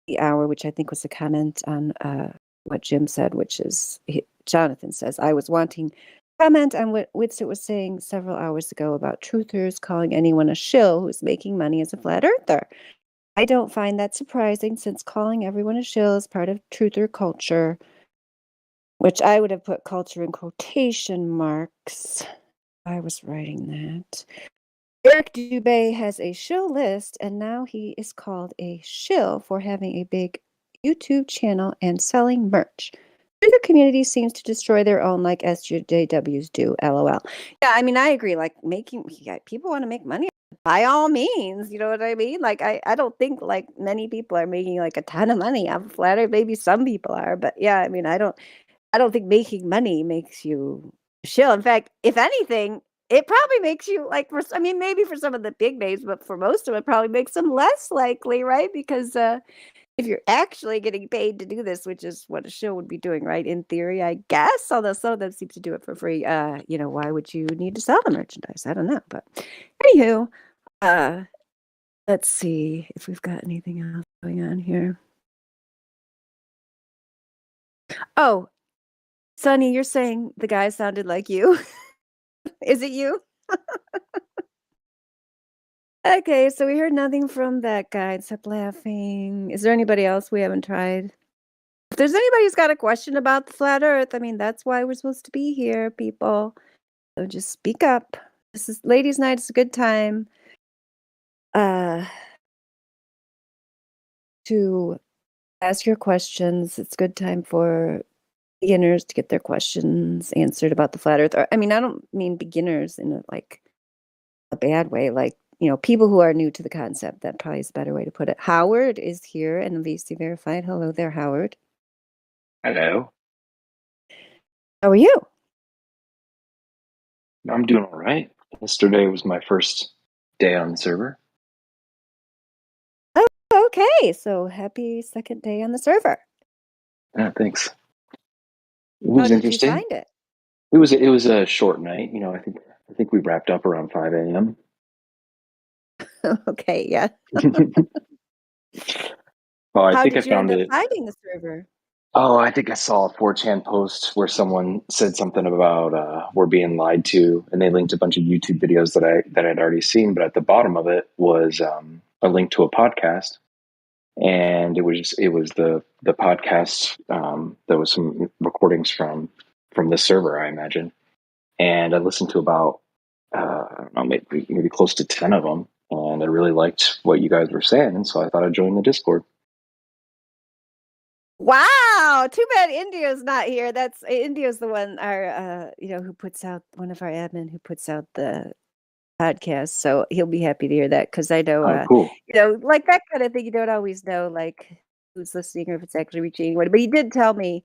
Speaker 18: the hour, which I think was a comment on what Jim said, which is Jonathan says, I was wanting comment on what Whitsit was saying several hours ago about truthers calling anyone a shill who's making money as a flat earther. I don't find that surprising since calling everyone a shill is part of truther culture, which I would have put culture in quotation marks. I was writing that. Eric Dubé has a shill list, and now he is called a shill for having a big YouTube channel and selling merch. The community seems to destroy their own like SJWs do, LOL. Yeah, I agree. Like people want to make money by all means, you know what I mean? Like I don't think like many people are making like a ton of money off of Flat Earth. Maybe some people are, but yeah, I don't think making money makes you shill. In fact, if anything, it probably makes you like maybe for some of the big names, but for most of it probably makes them less likely, right? Because if you're actually getting paid to do this, which is what a show would be doing, right? In theory, I guess, although some of them seem to do it for free. Why would you need to sell the merchandise? I don't know. But anywho, let's see if we've got anything else going on here. Oh, Sonny, you're saying the guy sounded like you. Is it you? Okay, so we heard nothing from that guy except laughing. Is there anybody else we haven't tried? If there's anybody who's got a question about the flat earth, that's why we're supposed to be here, people. So just speak up. This is ladies' night. It's a good time to ask your questions. It's a good time for beginners to get their questions answered about the flat earth. I don't mean beginners in a bad way. Like, people who are new to the concept. That probably is a better way to put it. Howard is here and VC verified. Hello there, Howard.
Speaker 22: Hello.
Speaker 18: How are you?
Speaker 22: I'm doing all right. Yesterday was my first day on the server.
Speaker 18: Oh, okay. So happy second day on the server.
Speaker 22: Yeah, thanks. It was
Speaker 18: How
Speaker 22: interesting.
Speaker 18: did you find it?
Speaker 22: It was a short night. I think we wrapped up around 5 a.m.
Speaker 18: Okay, yeah.
Speaker 22: Well, I
Speaker 18: How
Speaker 22: think
Speaker 18: did
Speaker 22: I
Speaker 18: you end
Speaker 22: found
Speaker 18: up
Speaker 22: it.
Speaker 18: finding the server?
Speaker 22: Oh, I think I saw a 4chan post where someone said something about we're being lied to, and they linked a bunch of YouTube videos that I'd already seen. But at the bottom of it was a link to a podcast, and it was the podcast. There was some recordings from the server, I imagine, and I listened to about I don't know, maybe close to 10 of them, and I really liked what you guys were saying, and so I thought I'd join the Discord.
Speaker 18: Wow, too bad India's not here. India's the one who puts out one of our admin who puts out the podcast. So he'll be happy to hear that because I know
Speaker 22: Cool.
Speaker 18: like that kind of thing. You don't always know like who's listening or if it's actually reaching anyone. But he did tell me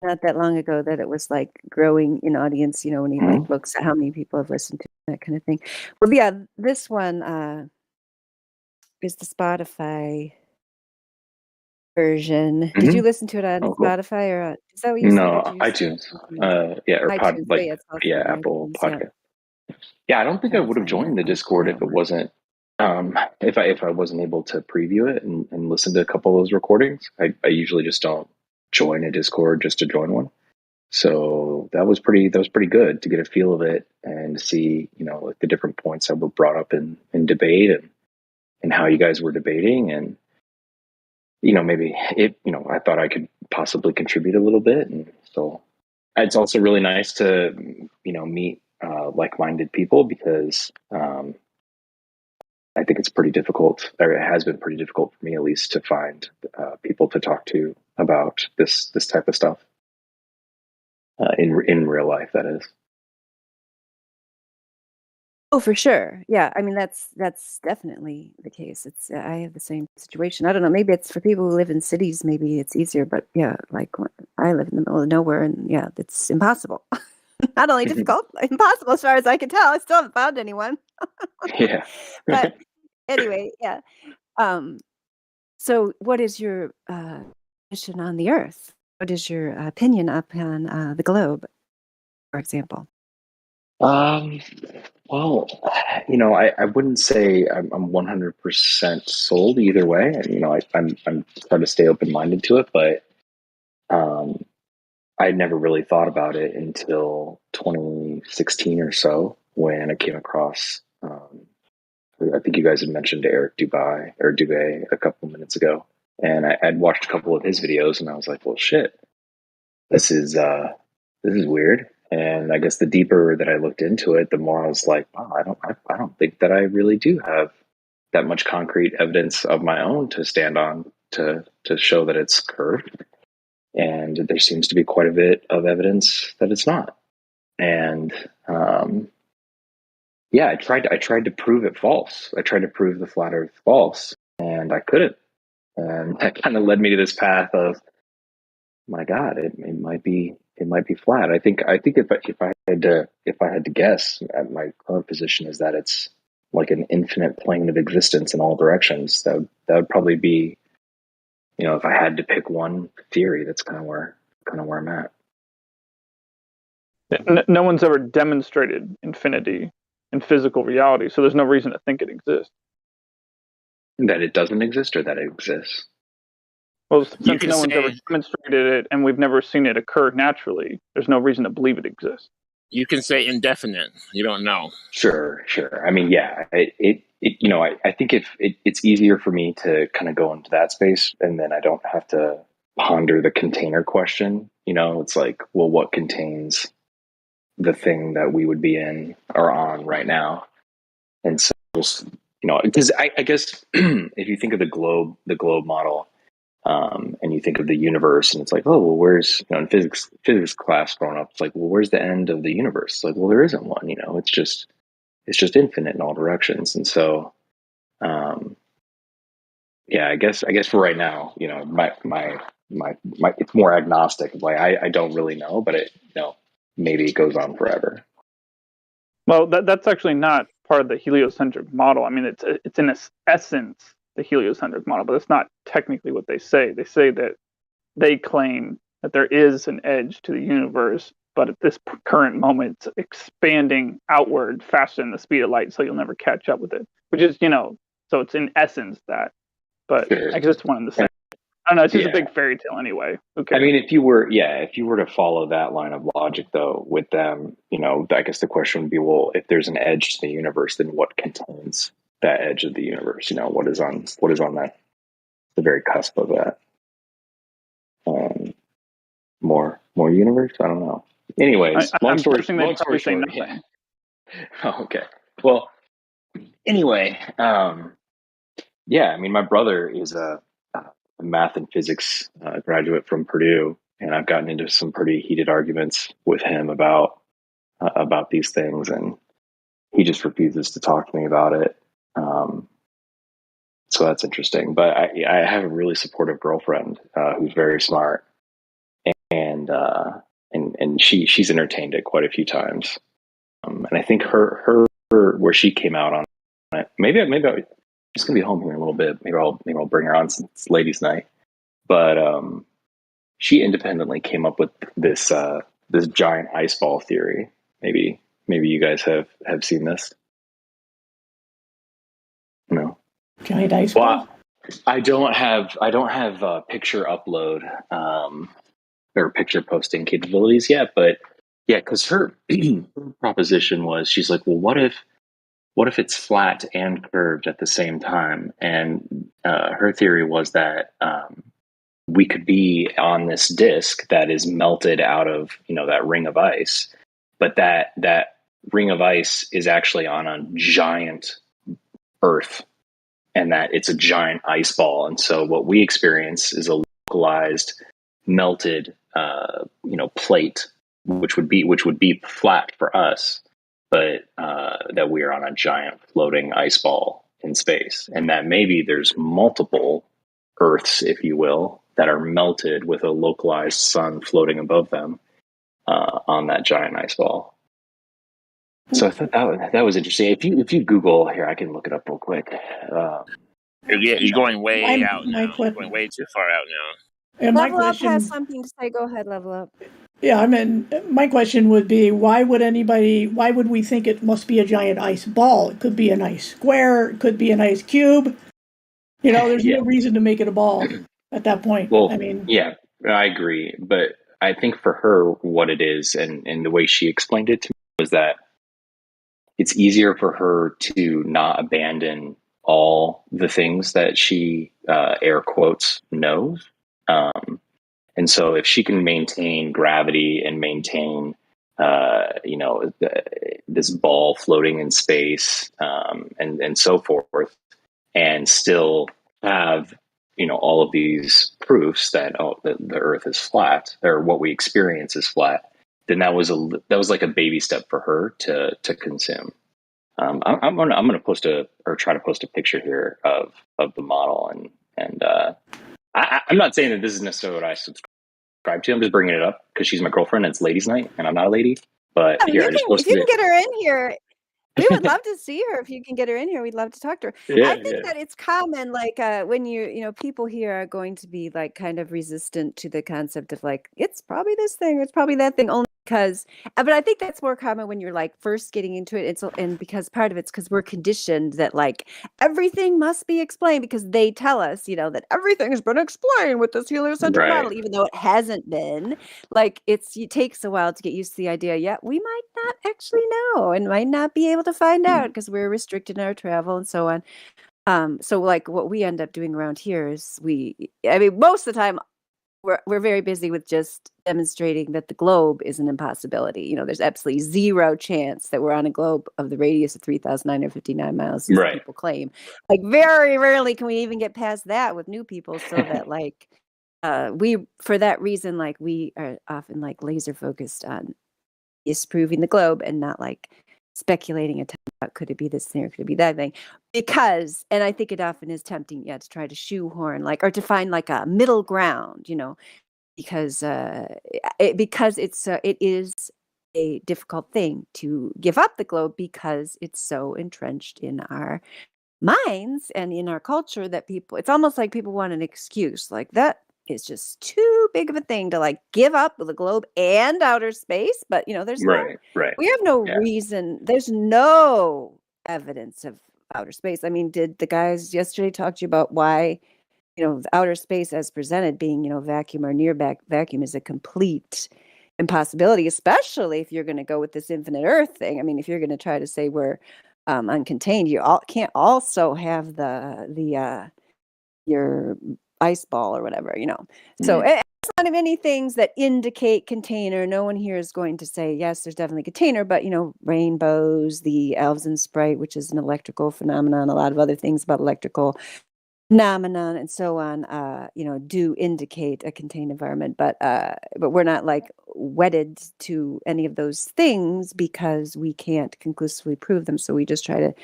Speaker 18: not that long ago that it was like growing in audience. When he like looks at how many people have listened to that kind of thing. Well, yeah, this one is the Spotify. version. Did you listen to it on Spotify or is that what you said? Or
Speaker 22: No,
Speaker 18: did you
Speaker 22: iTunes.
Speaker 18: iTunes? Yeah, it's also on
Speaker 22: Apple
Speaker 18: iTunes. Yeah.
Speaker 22: Podcast. Yeah, I don't think I would have joined the Discord if it wasn't if I wasn't able to preview it and listen to a couple of those recordings. I usually just don't join a Discord just to join one. So that was pretty good to get a feel of it and see, like the different points that were brought up in debate and how you guys were debating and maybe I thought I could possibly contribute a little bit. And so it's also really nice to, meet like-minded people because I think it's pretty difficult, or it has been pretty difficult for me at least, to find people to talk to about this type of stuff in real life, that is.
Speaker 18: Oh, for sure. Yeah, I mean that's definitely the case. It's I have the same situation. I don't know. Maybe it's for people who live in cities. Maybe it's easier, but yeah, like I live in the middle of nowhere, and yeah, it's impossible. Not only difficult, impossible as far as I can tell. I still haven't found anyone.
Speaker 22: Yeah.
Speaker 18: But anyway, yeah. So, what is your position on the Earth? What is your opinion upon the globe, for example?
Speaker 22: Well, I wouldn't say I'm 100% sold either way. I'm trying to stay open-minded to it, but I never really thought about it until 2016 or so when I came across. I think you guys had mentioned Eric Dubay a couple of minutes ago, and I'd watched a couple of his videos, and I was like, "Well, shit, this is weird." And I guess the deeper that I looked into it, the more I was like, "Wow, I don't think that I really do have that much concrete evidence of my own to stand on to show that it's curved." And there seems to be quite a bit of evidence that it's not. And yeah, I tried to prove it false. I tried to prove the flat Earth false, and I couldn't. And that kind of led me to this path of, my God, it might be flat. I think if I had to guess, my current position is that it's like an infinite plane of existence in all directions. That would probably be, if I had to pick one theory, that's kind of where I'm at.
Speaker 10: No one's ever demonstrated infinity in physical reality, so there's no reason to think it exists.
Speaker 22: That it doesn't exist, or that it exists?
Speaker 10: Well, since no one's ever demonstrated it and we've never seen it occur naturally, there's no reason to believe it exists.
Speaker 13: You can say indefinite. You don't know.
Speaker 22: Sure. I mean, yeah, I think if it's easier for me to kind of go into that space, and then I don't have to ponder the container question. It's like, well, what contains the thing that we would be in or on right now? And so, because I guess if you think of the globe model, and you think of the universe, and it's like, oh, well, where's, in physics class growing up, it's like, well, where's the end of the universe? It's like, well, there isn't one. It's just infinite in all directions. And so, yeah, I guess for right now, my it's more agnostic. Like I don't really know, but maybe it goes on forever.
Speaker 10: Well, that's actually not part of the heliocentric model. I mean, it's in essence the heliocentric model, but it's not technically what they say. They say that they claim that there is an edge to the universe, but at this current moment, it's expanding outward faster than the speed of light, so you'll never catch up with it. Which is, so it's in essence that. But sure. I guess it's one and the same. I don't know. It's just a big fairy tale anyway. Okay.
Speaker 22: I mean, if you were to follow that line of logic, though, with them, I guess the question would be, well, if there's an edge to the universe, then what contains that edge of the universe? What is on that, the very cusp of that? More universe? I don't know. Anyways, long story short. Yeah. Oh, okay. Well, anyway, yeah. I mean, my brother is a math and physics graduate from Purdue, and I've gotten into some pretty heated arguments with him about these things, and he just refuses to talk to me about it. So that's interesting. But I have a really supportive girlfriend who's very smart, and she's entertained it quite a few times. And I think her where she came out on it. Maybe I'm just gonna be home here in a little bit. Maybe I'll bring her on since it's ladies' night. but she independently came up with this this giant ice ball theory. Maybe you guys have seen this. No.
Speaker 4: Giant ice ball.
Speaker 22: I don't have picture upload or picture posting capabilities yet, but yeah, because her proposition was, she's like, well, what if it's flat and curved at the same time? And her theory was that we could be on this disk that is melted out of, that ring of ice, but that ring of ice is actually on a giant Earth, and that it's a giant ice ball. And so what we experience is a localized melted, plate, which would be flat for us, but that we are on a giant floating ice ball in space, and that maybe there's multiple Earths, if you will, that are melted with a localized sun floating above them on that giant ice ball. So I thought that was interesting. If you Google here, I can look it up real quick.
Speaker 13: You're going way out
Speaker 4: my
Speaker 13: now. You're going way too far out now.
Speaker 4: And my
Speaker 18: Level Up
Speaker 4: question,
Speaker 18: has something to say. Go ahead, Level Up.
Speaker 4: yeah, I mean, my question would be, why would we think it must be a giant ice ball? It could be an ice square, it could be an ice cube. There's no reason to make it a ball at that point.
Speaker 22: Well,
Speaker 4: I mean,
Speaker 22: yeah, I agree. But I think for her, what it is, and the way she explained it to me, was that it's easier for her to not abandon all the things that she, air quotes, knows. And so if she can maintain gravity and maintain, this ball floating in space, and so forth, and still have, all of these proofs that the Earth is flat, or what we experience is flat, then that was like a baby step for her to consume. I'm gonna post try to post a picture here of the model, and I'm not saying that this is necessarily what I subscribe to. I'm just bringing it up because she's my girlfriend and it's ladies' night, and I'm not a lady. But here, I just
Speaker 18: If you
Speaker 22: posted
Speaker 18: can
Speaker 22: it.
Speaker 18: get her in here, we would love to see her. If you can get her in here, we'd love to talk to her. I think that it's common, like when people here are going to be like kind of resistant to the concept of like, it's probably this thing, it's probably that thing, only because, but I think that's more common when you're like first getting into it. And because part of it's because we're conditioned that like everything must be explained because they tell us, that everything has been explained with this heliocentric model, even though it hasn't been. Like it takes a while to get used to the idea. Yeah, we might not actually know and might not be able to find out because we're restricted in our travel and so on. So like what we end up doing around here is most of the time we're very busy with just demonstrating that the globe is an impossibility. There's absolutely zero chance that we're on a globe of the radius of 3,959 miles, as people claim. Like very rarely can we even get past that with new people, so that like for that reason, like we are often like laser focused on disproving the globe and not like speculating about could it be this thing or could it be that thing, because, and I think it often is tempting to try to shoehorn or to find like a middle ground, because it is a difficult thing to give up the globe because it's so entrenched in our minds and in our culture that it's almost like people want an excuse, like that is just too big of a thing to like give up the globe and outer space. But there's we have no reason, there's no evidence of outer space. I mean, did the guys yesterday talk to you about why the outer space as presented being vacuum or near vacuum is a complete impossibility, especially if you're going to go with this infinite Earth thing? I mean, if you're going to try to say we're uncontained, you can't also have your ice ball or whatever, So it's not of any things that indicate container. No one here is going to say, yes, there's definitely container, but, rainbows, the elves and Sprite, which is an electrical phenomenon, a lot of other things about electrical phenomenon and so on, do indicate a contained environment, but we're not like wedded to any of those things because we can't conclusively prove them. So we just try to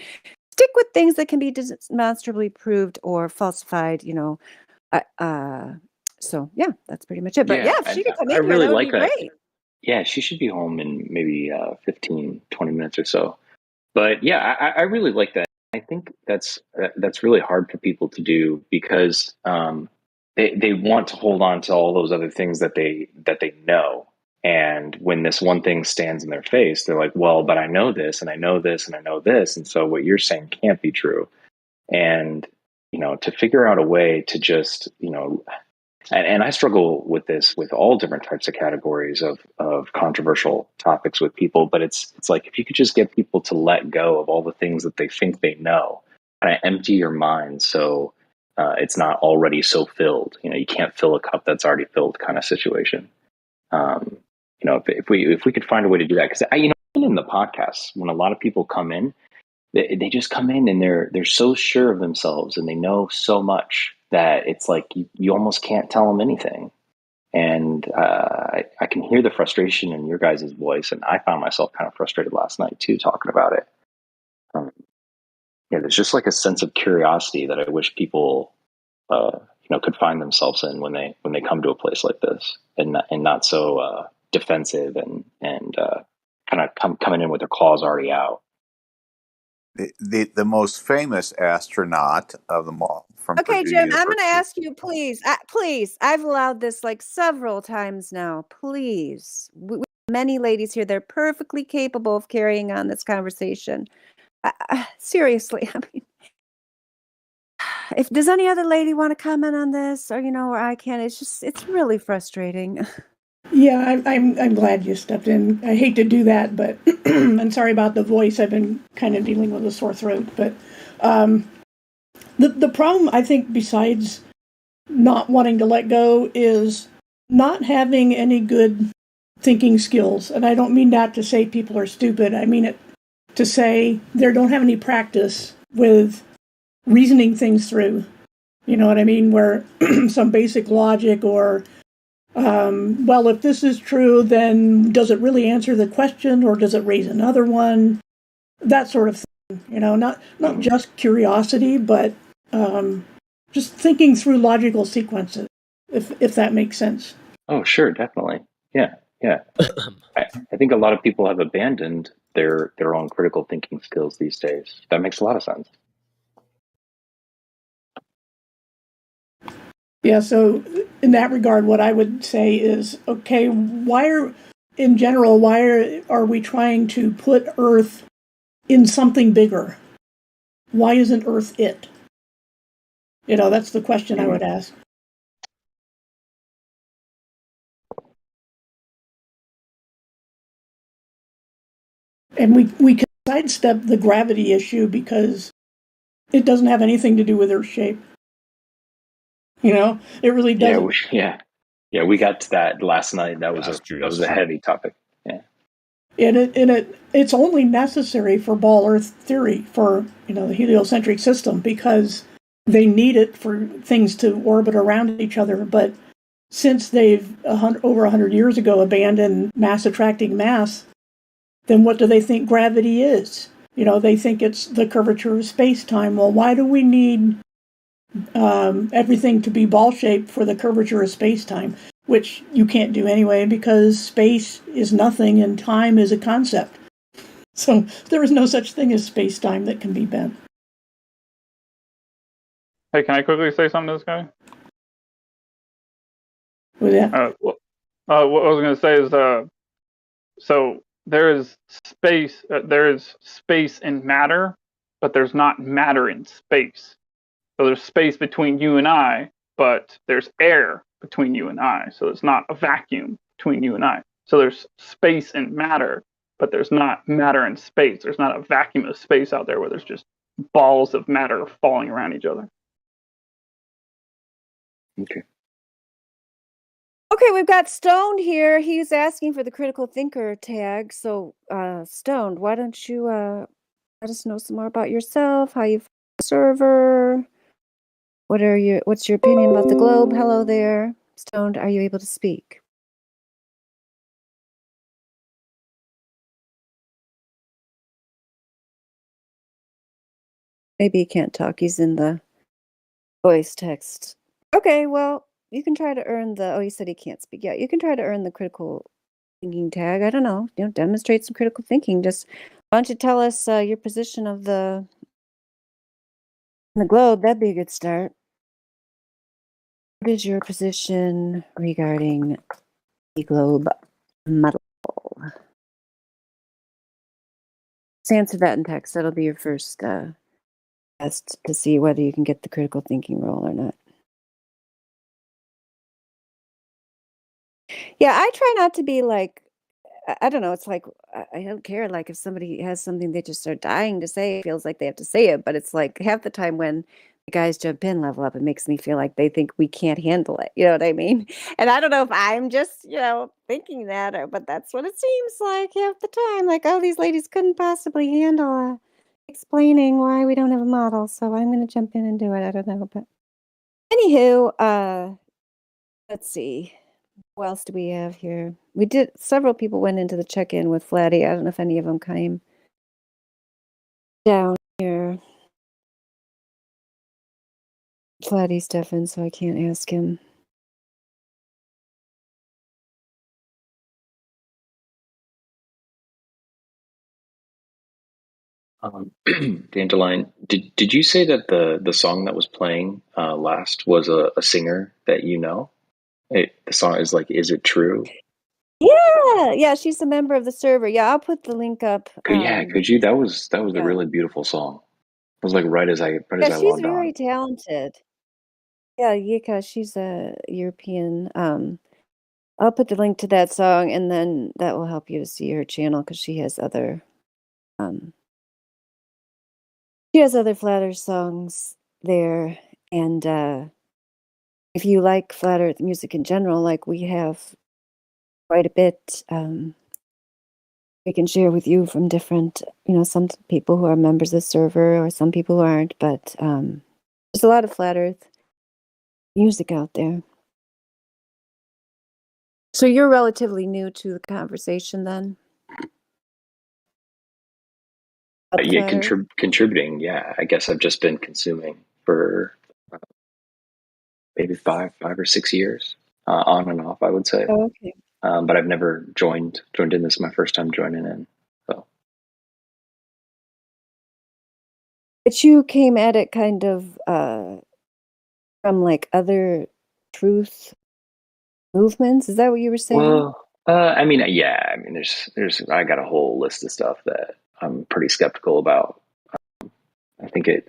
Speaker 18: stick with things that can be demonstrably proved or falsified, so yeah, that's pretty much it. But if she could come in here, that would be great.
Speaker 22: Yeah, she should be home in maybe 15, 20 minutes or so. But yeah, I really like that. I think that's really hard for people to do because they want to hold on to all those other things that they know. And when this one thing stands in their face, they're like, well, but I know this and I know this and I know this. And so what you're saying can't be true. And, to figure out a way to just, and I struggle with this with all different types of categories of controversial topics with people, but it's like, if you could just get people to let go of all the things that they think they know, kind of empty your mind. So it's not already so filled, you can't fill a cup that's already filled kind of situation. If we could find a way to do that, because even in the podcast, when a lot of people come in, they just come in and they're so sure of themselves and they know so much that it's like you almost can't tell them anything. And I can hear the frustration in your guys' voice, and I found myself kind of frustrated last night too, talking about it. There's just like a sense of curiosity that I wish people could find themselves in when they come to a place like this, and not so defensive and kind of coming in with their claws already out.
Speaker 16: The most famous astronaut of them all from
Speaker 9: Okay,
Speaker 16: Purdue
Speaker 9: Jim, I'm
Speaker 16: University.
Speaker 9: going to ask you, please, please. I've allowed this like several times now. Please, we many ladies here. They're perfectly capable of carrying on this conversation. Seriously, I mean, if does any other lady want to comment on this, or or I can. It's really frustrating.
Speaker 4: Yeah, I'm glad you stepped in. I hate to do that, but I'm sorry about the voice. I've been kind of dealing with a sore throat. But the problem, I think, besides not wanting to let go, is not having any good thinking skills. And I don't mean that to say people are stupid. I mean it to say they don't have any practice with reasoning things through. You know what I mean? Where some basic logic or well, if this is true, then does it really answer the question, or does it raise another one? That sort of thing. Not just curiosity, but just thinking through logical sequences, if that makes sense.
Speaker 22: Oh, sure, definitely. Yeah. I think a lot of people have abandoned their own critical thinking skills these days. That makes a lot of sense.
Speaker 4: Yeah, so in that regard, what I would say is, okay, why are we trying to put Earth in something bigger? Why isn't Earth it? That's the question I would ask. And we can sidestep the gravity issue because it doesn't have anything to do with Earth shape. It really doesn't.
Speaker 22: Yeah. We got to that last night. That was a heavy topic. Yeah.
Speaker 4: And it's only necessary for ball Earth theory for the heliocentric system because they need it for things to orbit around each other. But since they've over 100 years ago abandoned mass attracting mass, then what do they think gravity is? They think it's the curvature of space-time. Well, why do we need everything to be ball-shaped for the curvature of space-time, which you can't do anyway because space is nothing and time is a concept. So there is no such thing as space-time that can be bent.
Speaker 10: Hey, can I quickly say something to this guy?
Speaker 4: Yeah.
Speaker 10: What I was going to say is, so there is space in matter, but there's not matter in space. So there's space between you and I, but there's air between you and I. So it's not a vacuum between you and I. So there's space and matter, but there's not matter and space. There's not a vacuum of space out there where there's just balls of matter falling around each other.
Speaker 22: Okay.
Speaker 9: Okay, we've got Stoned here. He's asking for the critical thinker tag. So, Stoned, why don't you let us know some more about yourself, how you server? What's your opinion about the globe? Hello there. Stoned, are you able to speak? Maybe he can't talk. He's in the voice text. Okay, well, you can try to earn he said he can't speak. Yeah, you can try to earn the critical thinking tag. I don't know. Demonstrate some critical thinking. Just why don't you tell us your position of the globe? That'd be a good start. What is your position regarding the globe model? Just answer that in text. That'll be your first test to see whether you can get the critical thinking roll or not. Yeah, I try not to be like, I don't know, it's like, I don't care. Like if somebody has something they just are dying to say, it feels like they have to say it. But it's like half the time when the guys jump in, level up, it makes me feel like they think we can't handle it. You know what I mean? And I don't know if I'm just, thinking that, but that's what it seems like half the time. Like, oh, these ladies couldn't possibly handle explaining why we don't have a model. So I'm going to jump in and do it. I don't know. But anywho, let's see. Who else do we have here? Several people went into the check-in with Flatty. I don't know if any of them came down here. Flatty's Stefan, so I can't ask him.
Speaker 22: Dandelion, did you say that the song that was playing last was a singer that you know? The song is like, "Is It True?"
Speaker 9: Yeah, she's a member of the server. Yeah, I'll put the link up.
Speaker 22: Could you? That was a
Speaker 9: yeah.
Speaker 22: really beautiful song. It was like right as I
Speaker 9: Yeah, she's
Speaker 22: logged on.
Speaker 9: very talented. Yeah, Yika, she's a European. I'll put the link to that song, and then that will help you to see her channel because she has other Flat Earth songs there. And if you like Flat Earth music in general, like we have quite a bit, we can share with you from different, some people who are members of the server or some people who aren't, but there's a lot of Flat Earth music out there. So you're relatively new to the conversation then?
Speaker 22: Yeah, contributing. Yeah, I guess I've just been consuming for maybe 5 or 6 years, on and off, I would say.
Speaker 9: Oh, okay.
Speaker 22: But I've never joined in. This is my first time joining in. So.
Speaker 9: But you came at it kind of from like other truth movements. Is that what you were saying?
Speaker 22: Well, I mean, yeah. I mean, there's. I got a whole list of stuff that I'm pretty skeptical about. I think it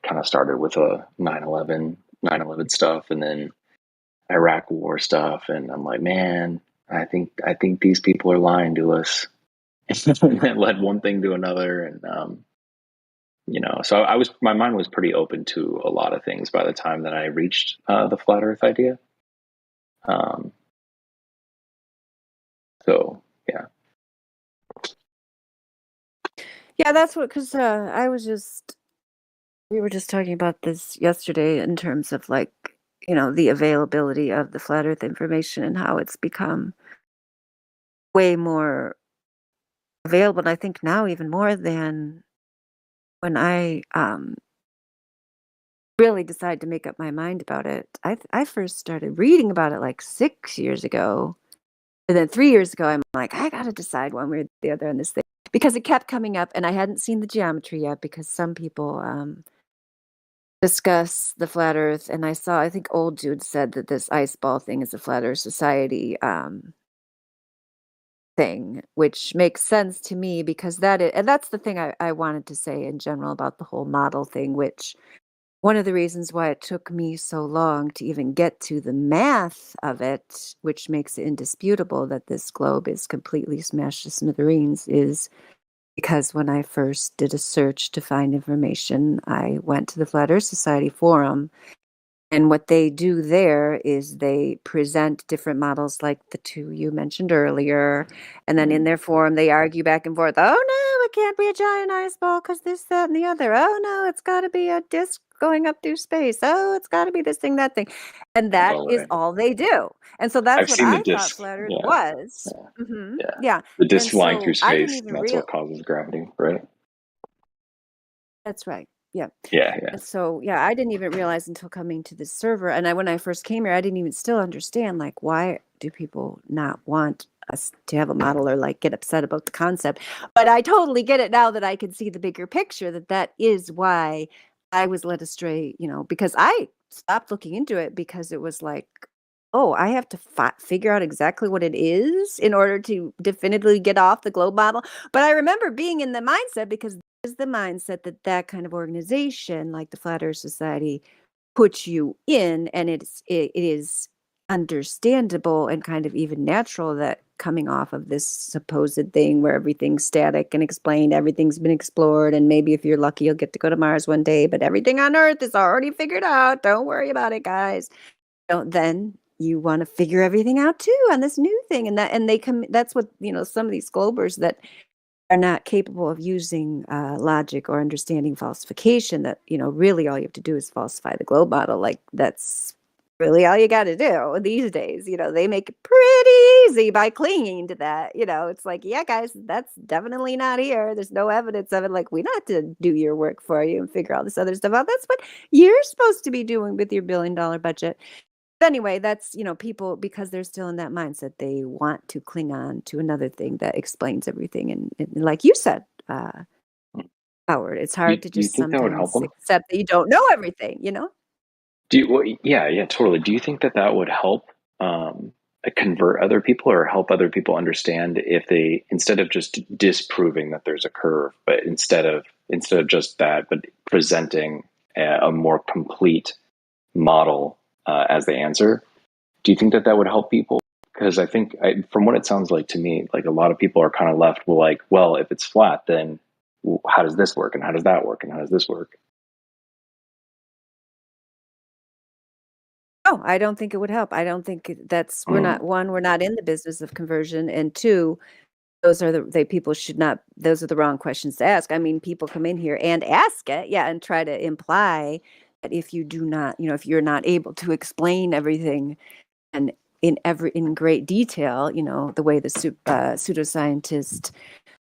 Speaker 22: kind of started with a 9/11 stuff, and then Iraq War stuff, and I'm like, man, I think these people are lying to us. And that led one thing to another, and so my mind was pretty open to a lot of things by the time that I reached the flat Earth idea. So yeah.
Speaker 9: Yeah, that's what, because we were just talking about this yesterday in terms of like, the availability of the flat Earth information and how it's become way more available. And I think now even more than when I really decided to make up my mind about it. I first started reading about it like 6 years ago. And then 3 years ago, I'm like, I got to decide one way or the other on this thing. Because it kept coming up, and I hadn't seen the geometry yet because some people discuss the flat Earth. And I think Old Dude said that this ice ball thing is a flat Earth society thing, which makes sense to me because and that's the thing I wanted to say in general about the whole model thing, which one of the reasons why it took me so long to even get to the math of it, which makes it indisputable that this globe is completely smashed to smithereens, is because when I first did a search to find information, I went to the Flat Earth Society forum. And what they do there is they present different models like the two you mentioned earlier. And then in their forum, they argue back and forth. Oh, no, it can't be a giant ice ball because this, that, and the other. Oh, no, it's got to be a disk going up through space. Oh, it's got to be this thing, that thing. And that is all they do. And so that's
Speaker 22: I've
Speaker 9: what
Speaker 22: seen the
Speaker 9: I thought
Speaker 22: disk.
Speaker 9: Flat Earth
Speaker 22: Yeah.
Speaker 9: was.
Speaker 22: Yeah.
Speaker 9: Mm-hmm.
Speaker 22: Yeah.
Speaker 9: Yeah.
Speaker 22: The disk
Speaker 9: And
Speaker 22: flying through
Speaker 9: so I didn't
Speaker 22: space.
Speaker 9: even
Speaker 22: That's what causes gravity, right?
Speaker 9: That's right. Yeah.
Speaker 22: Yeah.
Speaker 9: And so, yeah, I didn't even realize until coming to this server. And when I first came here, I didn't even still understand, like, why do people not want us to have a model or like get upset about the concept? But I totally get it now that I can see the bigger picture, that is why I was led astray, because I stopped looking into it because it was like, oh, I have to figure out exactly what it is in order to definitively get off the globe model. But I remember being in the mindset because there's the mindset that kind of organization, like the Flat Earth Society, puts you in, and it is understandable and kind of even natural that coming off of this supposed thing where everything's static and explained, everything's been explored, and maybe if you're lucky you'll get to go to Mars one day, but everything on Earth is already figured out. Don't worry about it, guys. Then you want to figure everything out too on this new thing, and they come. That's what some of these globers that are not capable of using logic or understanding falsification. That really all you have to do is falsify the globe model. Like that's really all you got to do these days. They make it pretty easy by clinging to that. It's like, yeah, guys, that's definitely not here. There's no evidence of it. Like, we don't have to do your work for you and figure all this other stuff out. That's what you're supposed to be doing with your $1 billion budget. But anyway, that's, people, because they're still in that mindset, they want to cling on to another thing that explains everything. And like you said, Howard, it's hard to
Speaker 22: Do you
Speaker 9: just
Speaker 22: think that would help
Speaker 9: sometimes
Speaker 22: them?
Speaker 9: accept that you don't know everything,
Speaker 22: Yeah, totally. Do you think that would help convert other people or help other people understand if they, instead of just disproving that there's a curve, but instead of just that, but presenting a more complete model as the answer? Do you think that would help people? Because I think, from what it sounds like to me, like a lot of people are kind of left with like, well, if it's flat, then how does this work? And how does that work? And how does this work?
Speaker 9: No, I don't think it would help. I don't think that's, we're not in the business of conversion. And two, those are people should not, those are the wrong questions to ask. I mean, people come in here and ask it, and try to imply that if you do not, if you're not able to explain everything and in great detail, the way the pseudoscientist,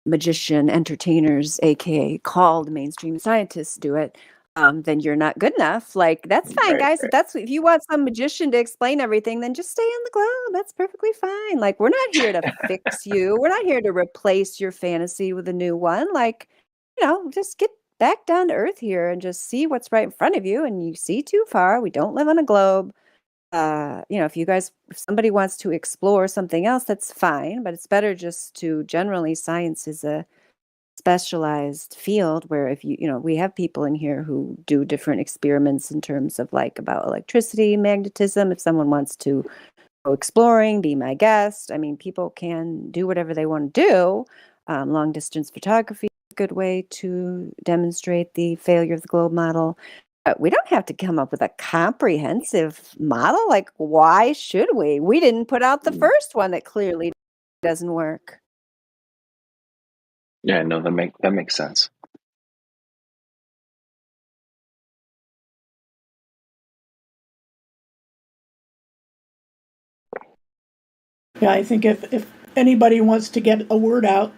Speaker 9: magician, entertainers, aka called mainstream scientists do it, then you're not good enough. Like, that's fine, guys. If you want some magician to explain everything, then just stay on the globe. That's perfectly fine. Like, we're not here to fix you. We're not here to replace your fantasy with a new one. Like, just get back down to earth here and just see what's right in front of you. And you see too far. We don't live on a globe. If somebody wants to explore something else, that's fine, but it's better just to, generally, science is a specialized field where if we have people in here who do different experiments in terms of like about electricity, magnetism. If someone wants to go exploring, be my guest. I mean, people can do whatever they want to do. Long distance photography is a good way to demonstrate the failure of the globe model. But we don't have to come up with a comprehensive model. Like, why should we? We didn't put out the first one that clearly doesn't work.
Speaker 22: Yeah, no, that makes sense.
Speaker 4: Yeah, I think if anybody wants to get a word out,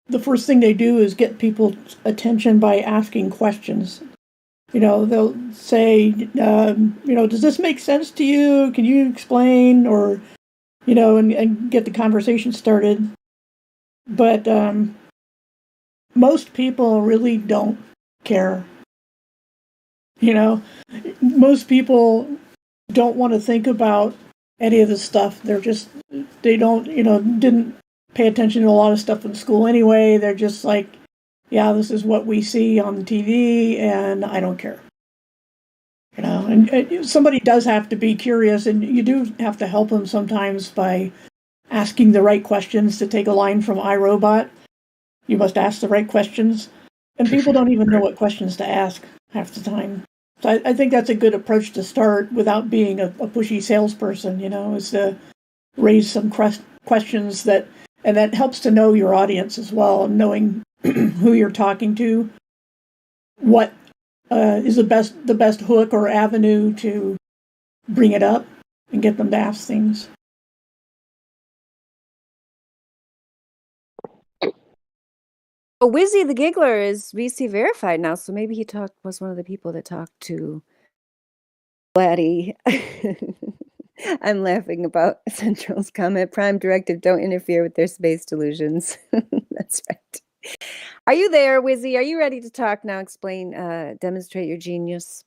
Speaker 4: the first thing they do is get people's attention by asking questions. They'll say, does this make sense to you? Can you explain? Or, and get the conversation started. But most people really don't care. Most people don't want to think about any of this stuff. They don't, didn't pay attention to a lot of stuff in school anyway. They're just like, yeah, this is what we see on the TV, and I don't care. And somebody does have to be curious, and you do have to help them sometimes by asking the right questions. To take a line from iRobot, you must ask the right questions. And people don't even know what questions to ask half the time. So I think that's a good approach to start without being a pushy salesperson, is to raise some questions that helps to know your audience as well, knowing who you're talking to, what is the best hook or avenue to bring it up and get them to ask things.
Speaker 9: Well, Wizzy the Giggler is VC verified now, so maybe he was one of the people that talked to Laddie. I'm laughing about Central's comment. Prime directive, don't interfere with their space delusions. That's right. Are you there, Wizzy? Are you ready to talk now? Explain, demonstrate your genius.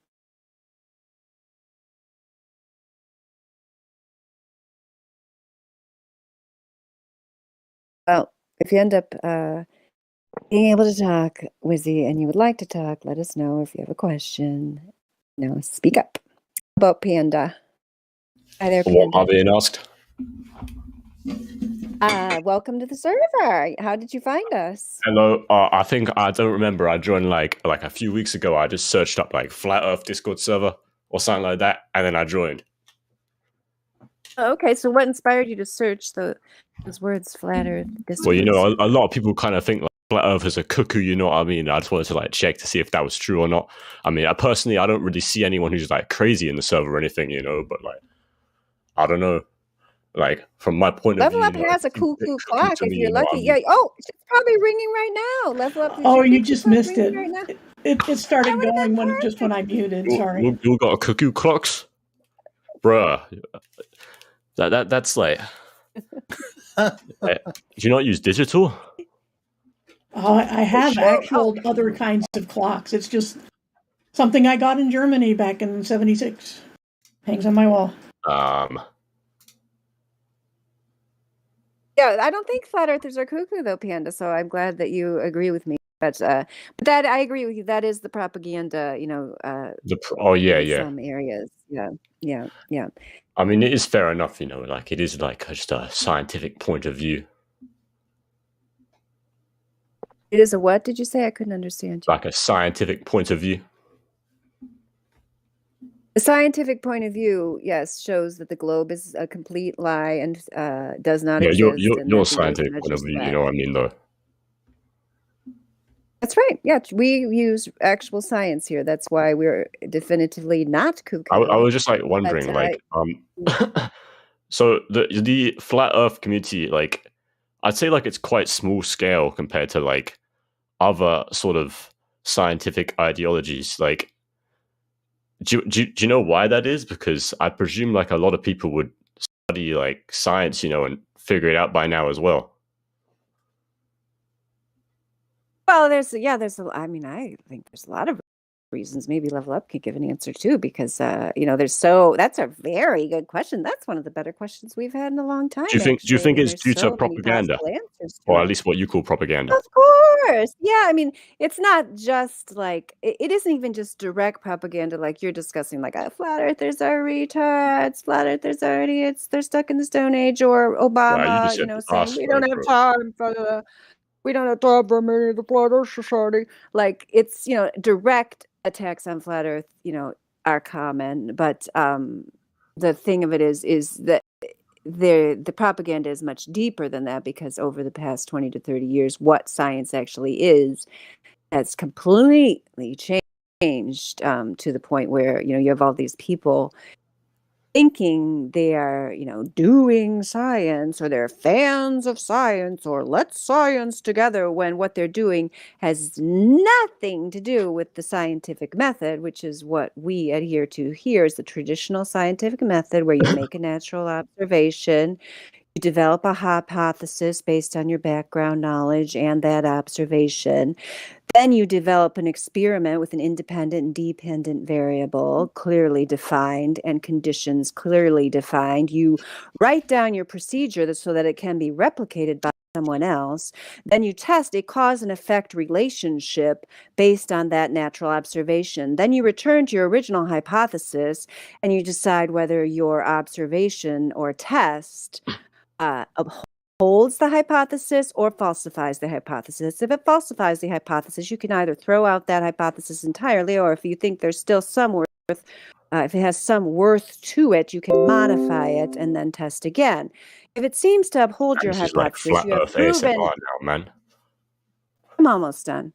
Speaker 9: Well, if you end up being able to talk, Wizzy, and you would like to talk, let us know. If you have a question, speak up. About Panda. Hi there,
Speaker 8: What am
Speaker 9: Panda.
Speaker 8: I being asked?
Speaker 9: Welcome to the server. How did you find us?
Speaker 8: Hello. I think I don't remember. I joined like a few weeks ago. I just searched up like Flat Earth Discord server or something like that, and then I joined.
Speaker 9: Okay, so what inspired you to search those words, flat Earth?
Speaker 8: Well, a lot of people kind of think like Flat Earth is a cuckoo. You know what I mean? I just wanted to like check to see if that was true or not. I mean, I don't really see anyone who's like crazy in the server or anything, but like, I don't know. Like from my point of
Speaker 9: Level
Speaker 8: view,
Speaker 9: Up has a cool clock
Speaker 8: to
Speaker 9: if
Speaker 8: me,
Speaker 9: you're
Speaker 8: you know what
Speaker 9: lucky.
Speaker 8: I mean?
Speaker 9: Yeah. Oh, it's probably ringing right now. Level Up.
Speaker 4: Oh, you just missed it.
Speaker 9: Right now.
Speaker 4: It started going when I muted. Sorry.
Speaker 8: You got a cuckoo clocks, bruh. That's like. Do you not use digital?
Speaker 4: I have actual other kinds of clocks. It's just something I got in Germany back in '76. Hangs on my wall.
Speaker 9: Yeah, I don't think flat earthers are cuckoo though, Panda. So I'm glad that you agree with me. But that I agree with you. That is the propaganda, in some areas. Yeah.
Speaker 8: I mean, it is fair enough, like it is like just a scientific point of view.
Speaker 9: It is a what? Did you say? I couldn't understand you.
Speaker 8: Like a scientific point of view.
Speaker 9: The scientific point of view, yes, shows that the globe is a complete lie and does not exist.
Speaker 8: Your scientific point of view, you know what I mean, though.
Speaker 9: That's right. Yeah, we use actual science here. That's why we're definitively not cuckoo.
Speaker 8: I was just like wondering, so the flat Earth community, like, I'd say like it's quite small scale compared to like other sort of scientific ideologies. Like, do you know why that is? Because I presume like a lot of people would study like science, and figure it out by now as well.
Speaker 9: Well, I think there's a lot of reasons. Maybe Level Up could give an answer too, because that's a very good question. That's one of the better questions we've had in a long time.
Speaker 8: Do you think it's due to propaganda, or at least what you call propaganda?
Speaker 9: Of course. Yeah, I mean, it's not just like it isn't even just direct propaganda like you're discussing, like flat earthers are retards, flat earthers are idiots, they're stuck in the Stone Age, or Obama, saying we don't have time for we don't have time for many of the Flat Earth Society. Like it's direct attacks on flat Earth, are common, but the thing of it is that the propaganda is much deeper than that, because over the past 20 to 30 years, what science actually is has completely changed to the point where you have all these people thinking they are, doing science, or they're fans of science, or let's science together, when what they're doing has nothing to do with the scientific method, which is what we adhere to here, is the traditional scientific method, where you make a natural observation, you develop a hypothesis based on your background knowledge and that observation. Then you develop an experiment with an independent and dependent variable clearly defined and conditions clearly defined. You write down your procedure so that it can be replicated by someone else. Then you test a cause and effect relationship based on that natural observation. Then you return to your original hypothesis and you decide whether your observation or test upholds the hypothesis or falsifies the hypothesis. If it falsifies the hypothesis, you can either throw out that hypothesis entirely, or if you think there's still some worth, if it has some worth to it, you can modify it and then test again. If it seems to uphold your hypothesis,
Speaker 8: like
Speaker 9: you have
Speaker 8: Earth
Speaker 9: proven.
Speaker 8: ASMR now, man.
Speaker 9: I'm almost done.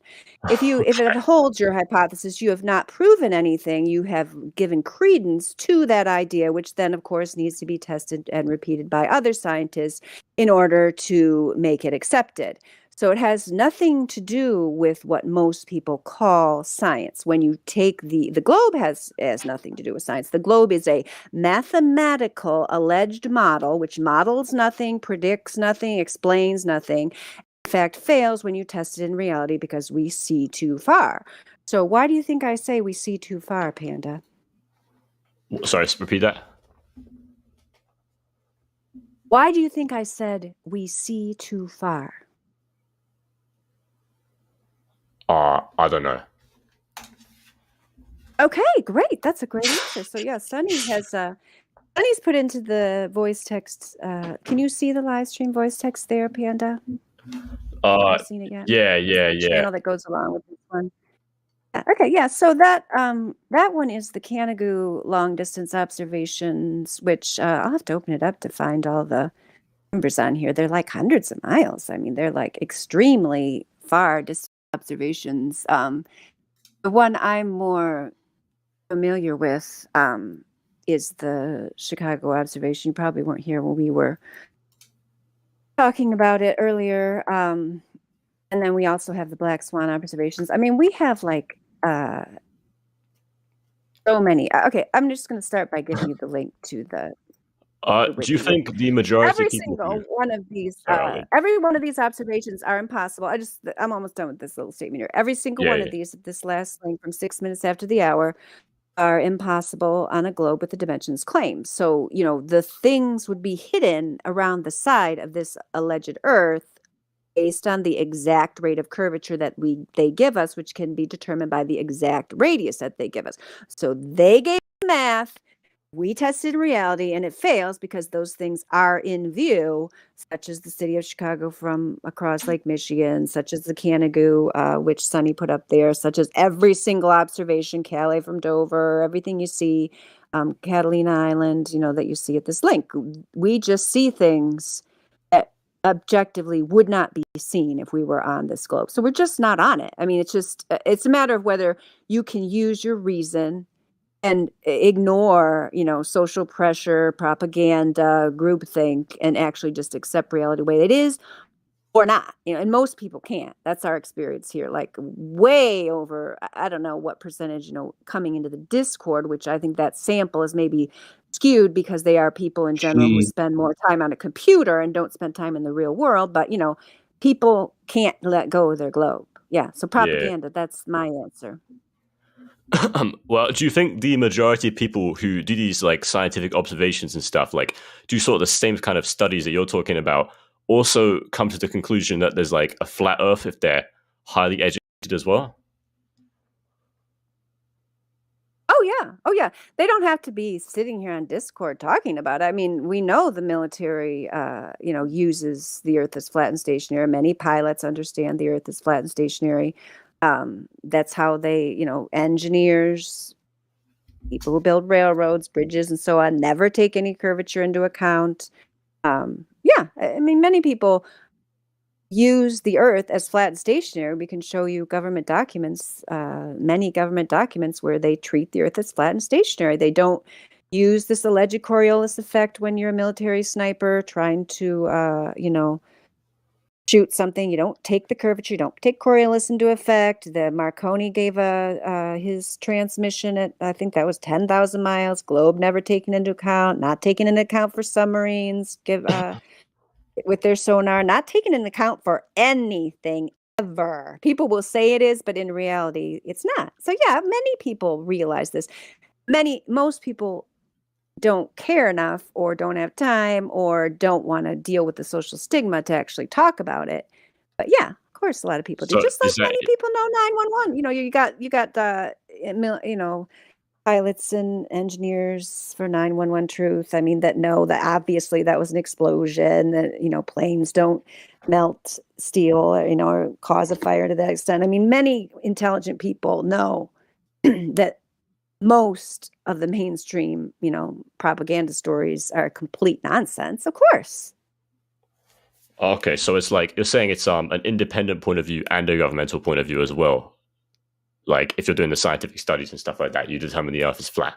Speaker 9: If it holds your hypothesis, you have not proven anything. You have given credence to that idea, which then, of course, needs to be tested and repeated by other scientists in order to make it accepted. So it has nothing to do with what most people call science. When you take the globe has nothing to do with science. The globe is a mathematical alleged model, which models nothing, predicts nothing, explains nothing. In fact, fails when you test it in reality, because we see too far. So why do you think I say we see too far, Panda?
Speaker 8: Sorry, repeat that.
Speaker 9: Why do you think I said we see too far?
Speaker 8: I don't know.
Speaker 9: Okay, great. That's a great answer. So yeah, Sunny's put into the voice text. Can you see the live stream voice text there, Panda? Have you seen it yet?
Speaker 8: Yeah.
Speaker 9: The channel that goes along with this one. Okay, yeah. So that one is the Canigou long distance observations, which I'll have to open it up to find all the numbers on here. They're like hundreds of miles. I mean, they're like extremely far distance observations. The one I'm more familiar with is the Chicago observation. You probably weren't here when we were talking about it earlier. And then we also have the Black Swan observations. I mean, we have like so many. Okay, I'm just going to start by giving you the link to the.
Speaker 8: Do you think the majority
Speaker 9: Every
Speaker 8: of people
Speaker 9: single one of these,
Speaker 8: Sorry,
Speaker 9: every one of these observations are impossible. I'm almost done with this little statement here. Every single one of these, this last link from 6 minutes after the hour, are impossible on a globe with the dimensions claimed. So, the things would be hidden around the side of this alleged Earth based on the exact rate of curvature that they give us, which can be determined by the exact radius that they give us. So they gave math. We tested reality, and it fails because those things are in view, such as the city of Chicago from across Lake Michigan, such as the Canigou, which Sunny put up there, such as every single observation, Calais from Dover, everything you see, Catalina Island, that you see at this link. We just see things that objectively would not be seen if we were on this globe. So we're just not on it. I mean, it's a matter of whether you can use your reason and ignore, social pressure, propaganda, groupthink, and actually just accept reality the way it is, or not. And most people can't. That's our experience here. Like way over, I don't know what percentage, coming into the Discord, which I think that sample is maybe skewed because they are people in general who spend more time on a computer and don't spend time in the real world. But, people can't let go of their globe. Yeah. So propaganda, that's my answer.
Speaker 8: Well, do you think the majority of people who do these like scientific observations and stuff, like do sort of the same kind of studies that you're talking about, also come to the conclusion that there's like a flat Earth if they're highly educated as well?
Speaker 9: Oh yeah. They don't have to be sitting here on Discord talking about it. I mean, we know the military, uses the Earth as flat and stationary. Many pilots understand the Earth is flat and stationary. That's how they, engineers, people who build railroads, bridges, and so on, never take any curvature into account. Yeah, I mean, many people use the Earth as flat and stationary. We can show you government documents, many government documents where they treat the Earth as flat and stationary. They don't use this alleged Coriolis effect when you're a military sniper trying to, shoot something. You don't take the curvature. You don't take Coriolis into effect. The Marconi gave his transmission at, I think that was 10,000 miles. Globe never taken into account. Not taken into account for submarines. With their sonar, not taken into account for anything ever. People will say it is, but in reality, it's not. So yeah, many people realize this. Most people don't care enough or don't have time or don't want to deal with the social stigma to actually talk about it. But yeah, of course, a lot of people do.
Speaker 8: So
Speaker 9: Just like
Speaker 8: is that-
Speaker 9: many people know 911. You got pilots and engineers for 911 Truth. I mean, that know that obviously that was an explosion. That planes don't melt steel, or cause a fire to that extent. I mean, many intelligent people know that most of the mainstream, propaganda stories are complete nonsense, of course.
Speaker 8: Okay, so it's like you're saying it's an independent point of view and a governmental point of view as well. Like if you're doing the scientific studies and stuff like that, you determine the Earth is flat.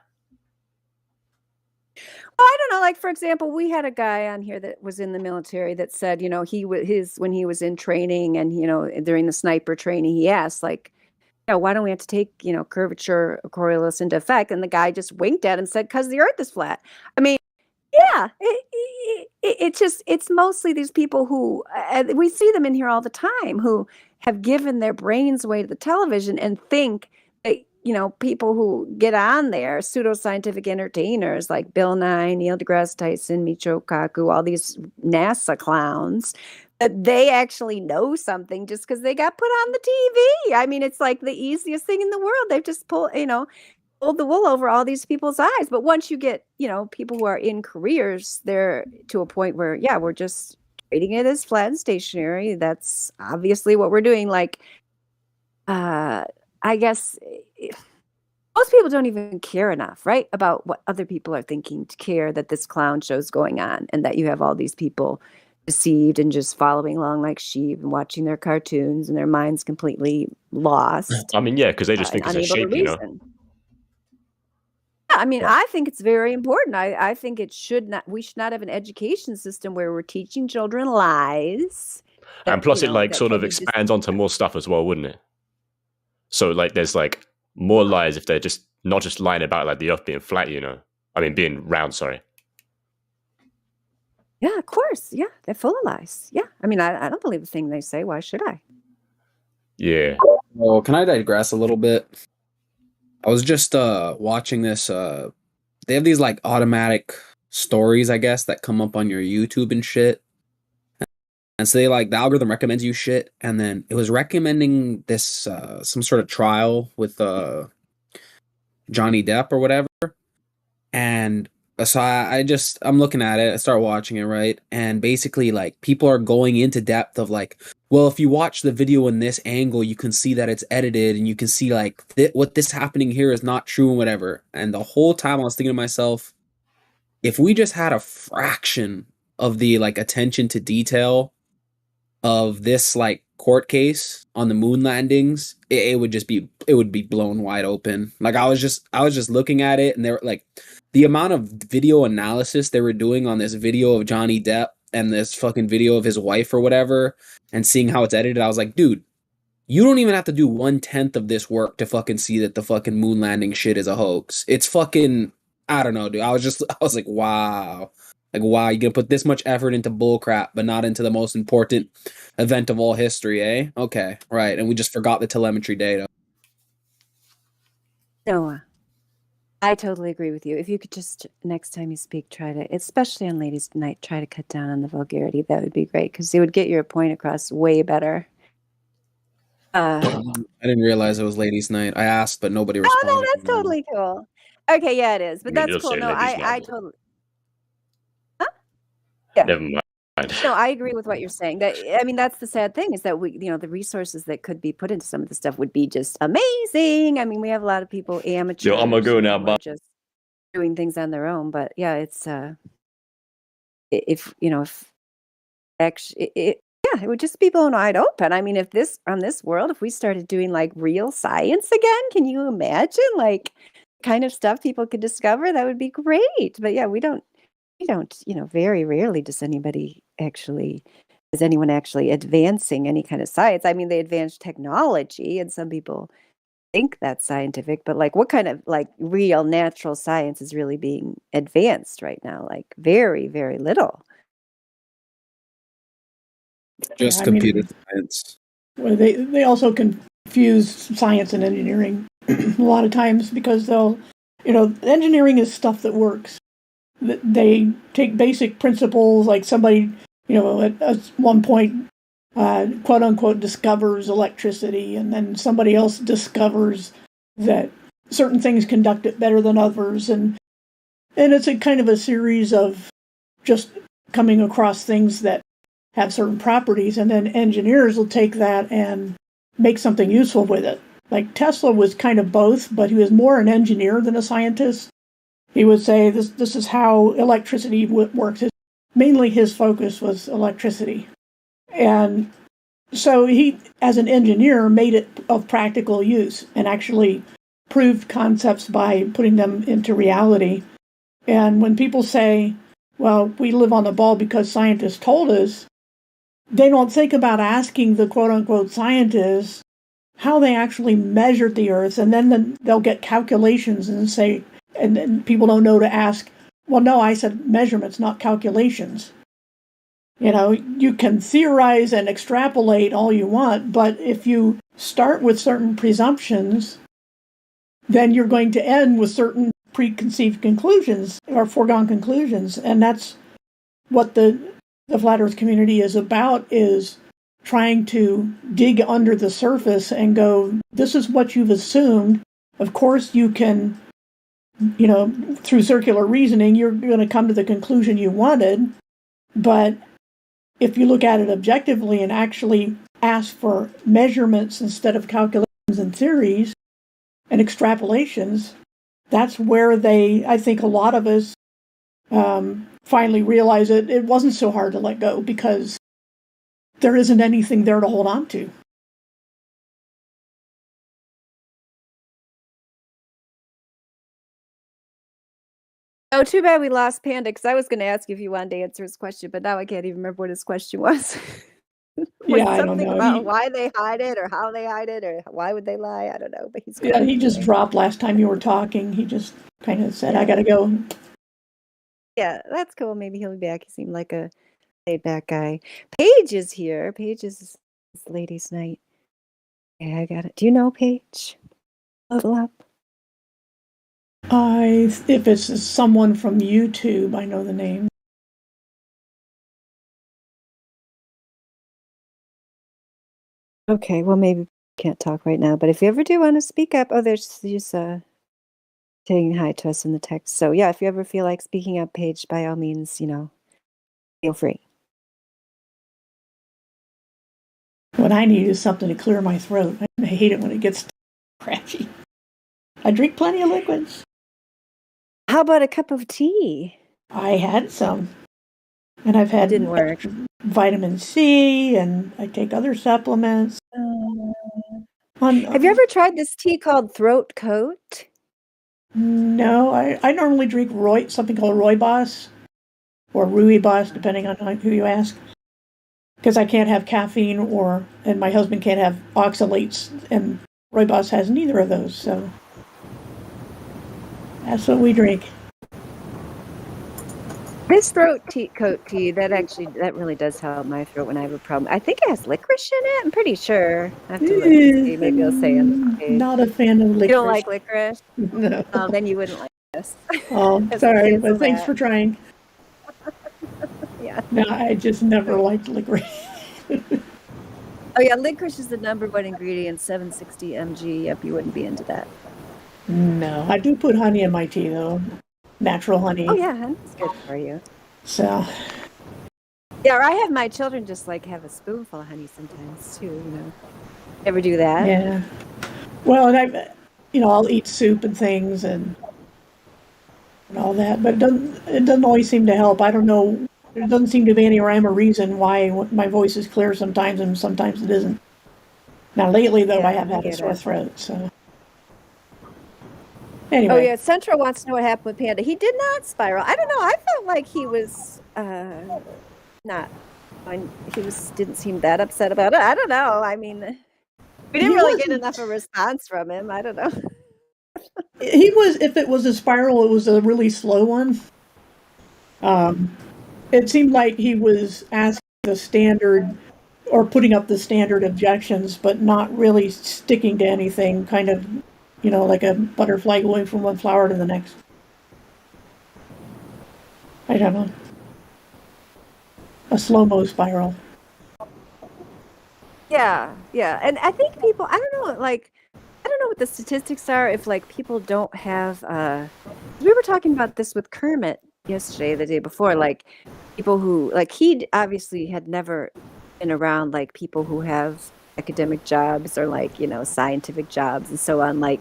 Speaker 9: Well, I don't know. Like for example, we had a guy on here that was in the military that said, when he was in training and during the sniper training, he asked like, why don't we have to take, curvature Coriolis into effect? And the guy just winked at him and said, because the Earth is flat. I mean, yeah, it's mostly these people who, we see them in here all the time, who have given their brains away to the television and think that people who get on there, pseudoscientific entertainers like Bill Nye, Neil deGrasse Tyson, Michio Kaku, all these NASA clowns, that they actually know something just because they got put on the TV. I mean, it's like the easiest thing in the world. They've just pulled the wool over all these people's eyes. But once you get, people who are in careers, they're to a point where, we're just treating it as flat and stationary. That's obviously what we're doing. Like, I guess most people don't even care enough, right, about what other people are thinking to care that this clown show's going on and that you have all these people deceived and just following along like sheep and watching their cartoons and their minds completely lost.
Speaker 8: I mean, yeah, because they just think it's a
Speaker 9: unable to
Speaker 8: shape,
Speaker 9: reason. Yeah, I mean, I think it's very important. I think we should not have an education system where we're teaching children lies.
Speaker 8: And plus, it
Speaker 9: that
Speaker 8: sort
Speaker 9: can
Speaker 8: of
Speaker 9: be
Speaker 8: expands onto more stuff as well, wouldn't it? So there's more lies if they're just not just lying about like the Earth being flat, I mean, being round. Sorry.
Speaker 9: Yeah, of course. Yeah, they're full of lies. Yeah, I mean, I don't believe a thing they say. Why should I?
Speaker 8: Yeah.
Speaker 11: Well, can I digress a little bit? I was just watching this. They have these like automatic stories, I guess, that come up on your YouTube and shit. And so the algorithm recommends you shit, and then it was recommending this some sort of trial with Johnny Depp or whatever. And so I'm looking at it, I start watching it, right? And basically people are going into depth of well, if you watch the video in this angle, you can see that it's edited and you can see what this happening here is not true and whatever. And the whole time I was thinking to myself, if we just had a fraction of the attention to detail of this court case on the moon landings, it would be blown wide open. I was just looking at it, and they were the amount of video analysis they were doing on this video of Johnny Depp and this fucking video of his wife or whatever, and seeing how it's edited. I was like, dude, you don't even have to do 1/10 of this work to fucking see that the fucking moon landing shit is a hoax. It's fucking, I don't know, dude. I was like, wow. Wow, you're gonna put this much effort into bullcrap, but not into the most important event of all history, eh? Okay, right. And we just forgot the telemetry data.
Speaker 9: Noah, I totally agree with you. If you could just, next time you speak, try to, especially on Ladies Night, try to cut down on the vulgarity. That would be great, because it would get your point across way better.
Speaker 11: I didn't realize it was Ladies Night. I asked, but nobody responded.
Speaker 9: Oh, no, that's totally cool. Okay, yeah, it is. But that's cool. No, I totally... Yeah.
Speaker 8: Never mind.
Speaker 9: No, I agree with what you're saying. That's the sad thing, is that the resources that could be put into some of the stuff would be just amazing. I mean, we have a lot of people, amateurs.
Speaker 8: Yo, I'm gonna go now. Bye.
Speaker 9: Just doing things on their own. But yeah, it's if actually, it would just be blown wide open. I mean, on this world, if we started doing real science again, can you imagine kind of stuff people could discover? That would be great. But yeah, we don't, very rarely is anyone actually advancing any kind of science. I mean, they advance technology, and some people think that's scientific, but what kind of real natural science is really being advanced right now? Very, very little.
Speaker 11: Just computer science.
Speaker 4: Well, they also confuse science and engineering a lot of times, because engineering is stuff that works. They take basic principles, like somebody, at one point, quote unquote, discovers electricity, and then somebody else discovers that certain things conduct it better than others, and it's a kind of a series of just coming across things that have certain properties, and then engineers will take that and make something useful with it. Like Tesla was kind of both, but he was more an engineer than a scientist. He would say this is how electricity works. Mainly his focus was electricity. And so he, as an engineer, made it of practical use and actually proved concepts by putting them into reality. And when people say, well, we live on the ball because scientists told us, they don't think about asking the quote-unquote scientists how they actually measured the Earth, and then they'll get calculations and say, and then people don't know to ask, well, no, I said measurements, not calculations. You can theorize and extrapolate all you want, but if you start with certain presumptions, then you're going to end with certain preconceived conclusions or foregone conclusions. And that's what the flat earth community is about, is trying to dig under the surface and go, this is what you've assumed. Of course you can, through circular reasoning, you're going to come to the conclusion you wanted. But if you look at it objectively and actually ask for measurements instead of calculations and theories and extrapolations, that's where I think a lot of us finally realize it wasn't so hard to let go, because there isn't anything there to hold on to.
Speaker 9: Oh, too bad we lost Panda, because I was going to ask you if you wanted to answer his question, but now I can't even remember what his question was.
Speaker 4: Yeah, I don't know.
Speaker 9: About why they hide it, or how they hide it, or why would they lie? I don't know, but he's
Speaker 4: Yeah, he just dropped last time you were talking. He just kind of said, I got to go.
Speaker 9: Yeah, that's cool. Maybe he'll be back. He seemed like a laid-back guy. Paige is here. Paige is ladies' night. Yeah, I got it. Do you know Paige? Level up.
Speaker 4: If it's someone from YouTube, I know the name.
Speaker 9: Okay, well, maybe can't talk right now, but if you ever do want to speak up, there's saying hi to us in the text. So yeah, if you ever feel like speaking up, Paige, by all means, feel free.
Speaker 4: What I need is something to clear my throat. I hate it when it gets scratchy. I drink plenty of liquids.
Speaker 9: How about a cup of tea?
Speaker 4: I had some. And I've had
Speaker 9: didn't work.
Speaker 4: Vitamin C, and I take other supplements.
Speaker 9: Have you ever tried this tea called Throat Coat?
Speaker 4: No, I normally drink something called Rooibos or Rooibos, depending on who you ask. Because I can't have caffeine, and my husband can't have oxalates, and Rooibos has neither of those, so that's what we drink.
Speaker 9: This coat tea, that really does help my throat when I have a problem. I think it has licorice in it. I'm pretty sure. I have to look and see. Maybe I'll say on the page.
Speaker 4: Not a fan of licorice.
Speaker 9: You don't like licorice?
Speaker 4: No.
Speaker 9: Oh, then you wouldn't like this.
Speaker 4: Oh, sorry, but thanks for trying.
Speaker 9: Yeah.
Speaker 4: No, I just never liked licorice.
Speaker 9: Oh yeah, licorice is the #1 ingredient, 760 mg. Yep, you wouldn't be into that.
Speaker 4: No, I do put honey in my tea though. Natural honey.
Speaker 9: Oh yeah, honey's good for you.
Speaker 4: So.
Speaker 9: Yeah, or I have my children just have a spoonful of honey sometimes too. Ever do that?
Speaker 4: Yeah. Well, and I'll eat soup and things and all that, but it doesn't always seem to help. I don't know. There doesn't seem to be any rhyme or reason why my voice is clear sometimes and sometimes it isn't. Now lately though, I have had a sore throat, so. Anyway.
Speaker 9: Oh yeah, Central wants to know what happened with Panda. He did not spiral. I don't know. I felt like he was not. Didn't seem that upset about it. I don't know. I mean, we didn't really get enough of a response from him. I don't know.
Speaker 4: He was. If it was a spiral, it was a really slow one. It seemed like he was asking the standard or putting up the standard objections, but not really sticking to anything. Kind of. Like a butterfly going from one flower to the next. I don't know. A slow-mo spiral.
Speaker 9: Yeah. And I think people, I don't know what the statistics are if people don't have, we were talking about this with Kermit yesterday, the day before, people who, he obviously had never been around, people who have academic jobs or scientific jobs and so on. I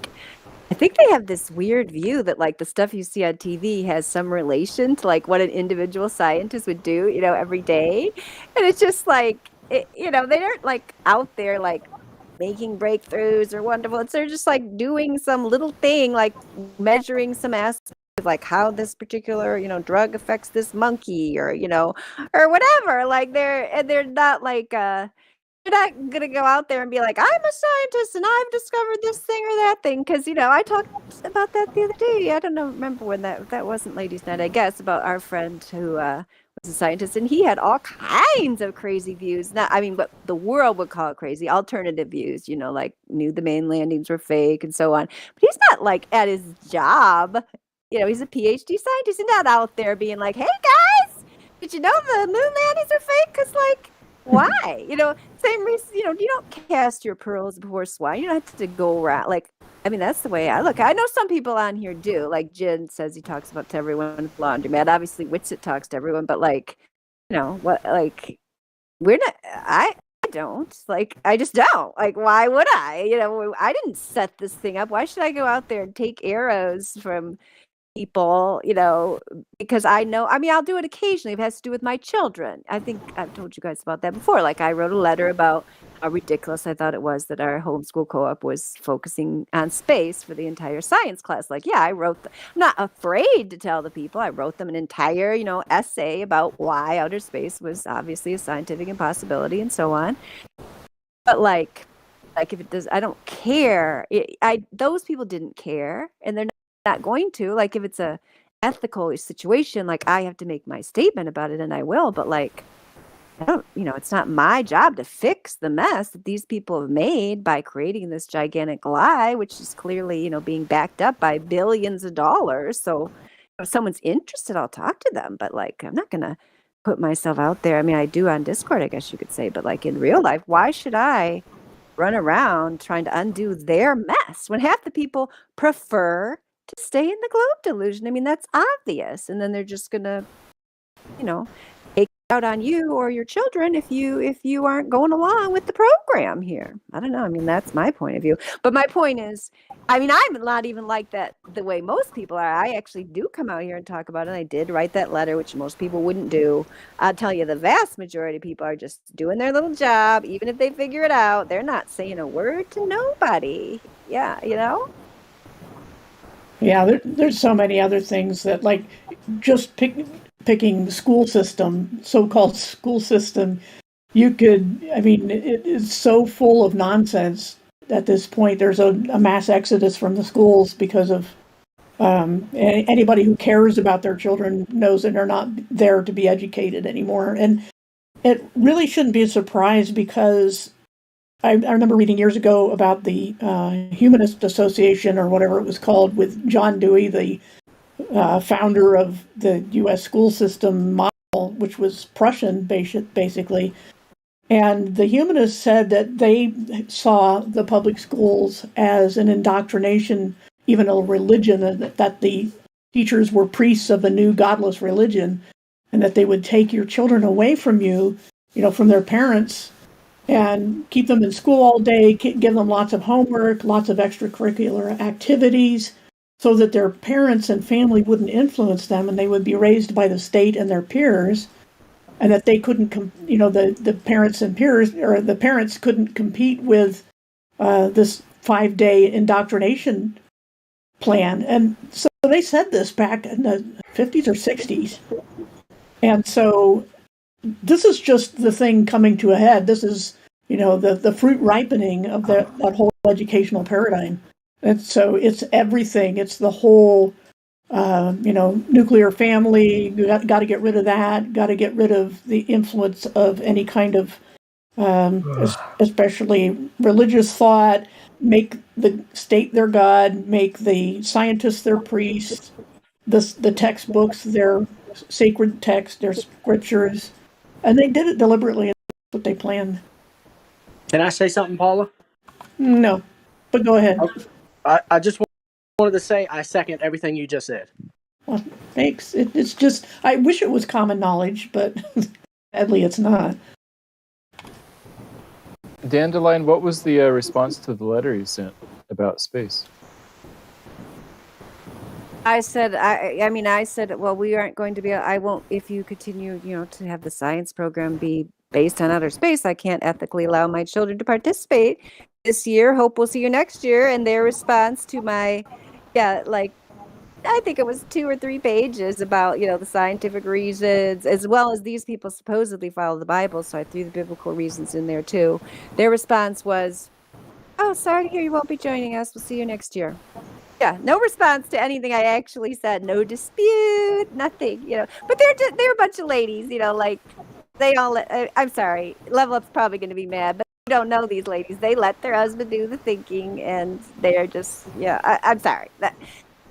Speaker 9: think they have this weird view that the stuff you see on TV has some relation to what an individual scientist would do every day, and it's just they aren't out there making breakthroughs or wonderful. They're just doing some little thing, measuring some aspect of how this particular drug affects this monkey or or whatever. They're not you're not gonna go out there and be like, I'm a scientist and I've discovered this thing or that thing, because I talked about that the other day. I don't know, remember when that wasn't Ladies' Night, I guess, about our friend who was a scientist, and he had all kinds of crazy views. Not, I mean, what the world would call it crazy, alternative views, like knew the main landings were fake and so on. But he's not like at his job. He's a PhD scientist. He's not out there being like, hey guys, did you know the moon landings are fake? Because why? Same reason, you don't cast your pearls before swine. You don't have to go around that's the way I look. I know some people on here do. Like Jen says he talks about to everyone with laundromat. Obviously Witsit talks to everyone, but we're not I don't. I just don't. Why would I? I didn't set this thing up. Why should I go out there and take arrows from people, because I know, I'll do it occasionally if it has to do with my children. I think I've told you guys about that before. I wrote a letter about how ridiculous I thought it was that our homeschool co-op was focusing on space for the entire science class. I wrote, I'm not afraid to tell the people. I wrote them an entire, essay about why outer space was obviously a scientific impossibility and so on. But if it does, I don't care. Those people didn't care, and they're not going to. If it's a ethical situation, I have to make my statement about it, and I will. But I don't, it's not my job to fix the mess that these people have made by creating this gigantic lie, which is clearly, being backed up by billions of dollars. So if someone's interested, I'll talk to them. But I'm not gonna put myself out there. I do on Discord, I guess you could say. But in real life, why should I run around trying to undo their mess when half the people prefer to stay in the globe delusion? That's obvious. And then they're just gonna, take it out on you or your children if you aren't going along with the program here. I don't know. That's my point of view. But my point is, I'm not even like that the way most people are. I actually do come out here and talk about it. I did write that letter, which most people wouldn't do. I'll tell you, the vast majority of people are just doing their little job. Even if they figure it out, they're not saying a word to nobody. Yeah,
Speaker 4: Yeah, there's so many other things that just picking the school system, so-called school system, you could, it is so full of nonsense at this point. There's a mass exodus from the schools because of anybody who cares about their children knows that they're not there to be educated anymore. And it really shouldn't be a surprise, because I remember reading years ago about the Humanist Association, or whatever it was called, with John Dewey, the founder of the U.S. school system model, which was Prussian, basically. And the humanists said that they saw the public schools as an indoctrination, even a religion, and that the teachers were priests of a new godless religion, and that they would take your children away from you, from their parents, and keep them in school all day, give them lots of homework, lots of extracurricular activities, so that their parents and family wouldn't influence them, and they would be raised by the state and their peers, and that they couldn't, the parents and peers, or the parents couldn't compete with this 5-day indoctrination plan. And so they said this back in the 50s or 60s. And so this is just the thing coming to a head. This is, the fruit ripening of that whole educational paradigm. And so it's everything. It's the whole, nuclear family. Got to get rid of that. Got to get rid of the influence of any kind of, especially religious thought. Make the state their god. Make the scientists their priests. The textbooks their sacred text, their scriptures, and they did it deliberately. That's what they planned.
Speaker 12: Can I say something, Paula?
Speaker 4: No, but go ahead.
Speaker 12: I just wanted to say I second everything you just said.
Speaker 4: Well, thanks. It's just, I wish it was common knowledge, but sadly it's not.
Speaker 1: Dandelion, what was the response to the letter you sent about space?
Speaker 9: I said, well, we aren't going to be, I won't, if you continue, to have the science program be based on outer space, I can't ethically allow my children to participate this year. Hope we'll see you next year. And their response to my, I think it was 2 or 3 pages about, the scientific reasons, as well as these people supposedly follow the Bible. So I threw the biblical reasons in there too. Their response was, oh, sorry to hear you won't be joining us. We'll see you next year. Yeah, no response to anything I actually said. No dispute, nothing, But they're a bunch of ladies, like they all. I'm sorry, Level Up's probably going to be mad, but we don't know these ladies. They let their husband do the thinking, and they're just I'm sorry.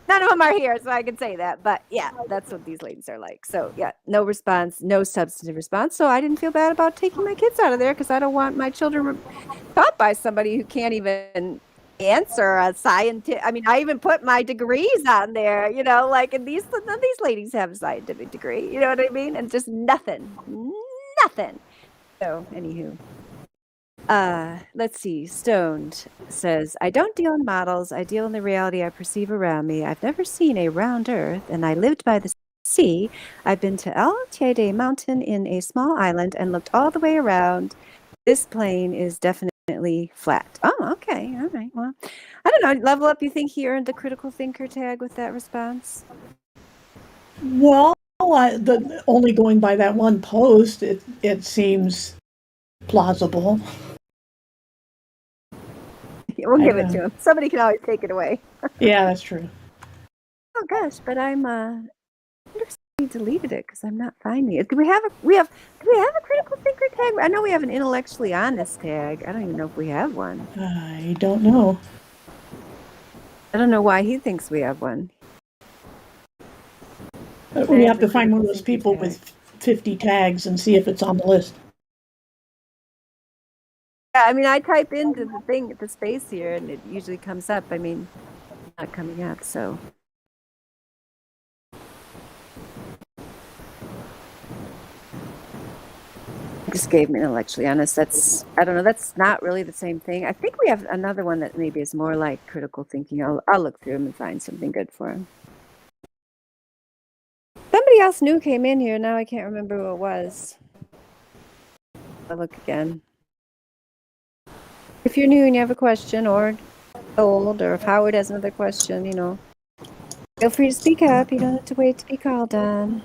Speaker 9: None of them are here, so I can say that. But yeah, that's what these ladies are like. So yeah, no response, no substantive response. So I didn't feel bad about taking my kids out of there because I don't want my children taught by somebody who can't even answer a scientific. I mean, I even put my degrees on there, and none of these ladies have a scientific degree. You know what I mean? And just nothing. So anywho. Let's see. Stoned says, I don't deal in models. I deal in the reality I perceive around me. I've never seen a round earth, and I lived by the sea. I've been to El Teide Mountain in a small island and looked all the way around. This plane is definitely flat. Oh, okay. All right. Well, I don't know. Level Up, you think he earned the critical thinker tag with that response?
Speaker 4: Well, only going by that one post, it seems plausible.
Speaker 9: We'll give it to him. Somebody can always take it away.
Speaker 4: Yeah, that's true.
Speaker 9: Oh gosh, but I'm I wonder if somebody deleted it because I'm not finding it. Do we have a critical thinker tag? I know we have an intellectually honest tag. I don't even know if we have one.
Speaker 4: I don't know.
Speaker 9: I don't know why he thinks we have one.
Speaker 4: We have to find one of those people with 50 tags and see if it's on the list.
Speaker 9: Yeah, I mean, I type into the space here, and it usually comes up. I mean, it's not coming up, so. Just gave me intellectually honest. I don't know. That's not really the same thing. I think we have another one that maybe is more like critical thinking. I'll look through them and find something good for him. Somebody else new came in here. Now I can't remember who it was. I'll look again. If you're new and you have a question, or old, or if Howard has another question, feel free to speak up. You don't have to wait to be called on.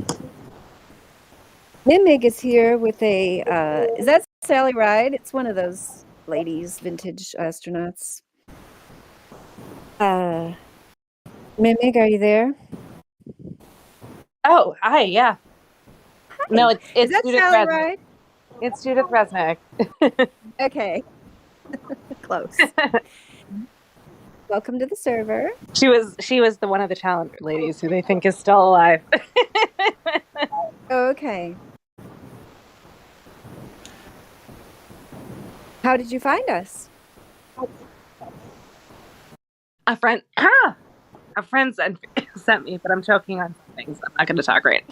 Speaker 9: Mimig is here with a, is that Sally Ride? It's one of those ladies, vintage astronauts. Mimig, are you there?
Speaker 3: Oh, hi, yeah.
Speaker 9: Hi.
Speaker 3: No, it's
Speaker 9: is that
Speaker 3: Judith
Speaker 9: Sally
Speaker 3: Resnick.
Speaker 9: Ride?
Speaker 3: It's Judith Resnick.
Speaker 9: Okay. Close. Welcome to the server.
Speaker 3: She was the one of the Challenger ladies who they think is still alive.
Speaker 9: Okay. How did you find us?
Speaker 3: A friend sent me, but I'm choking on something, so I'm not going to talk right.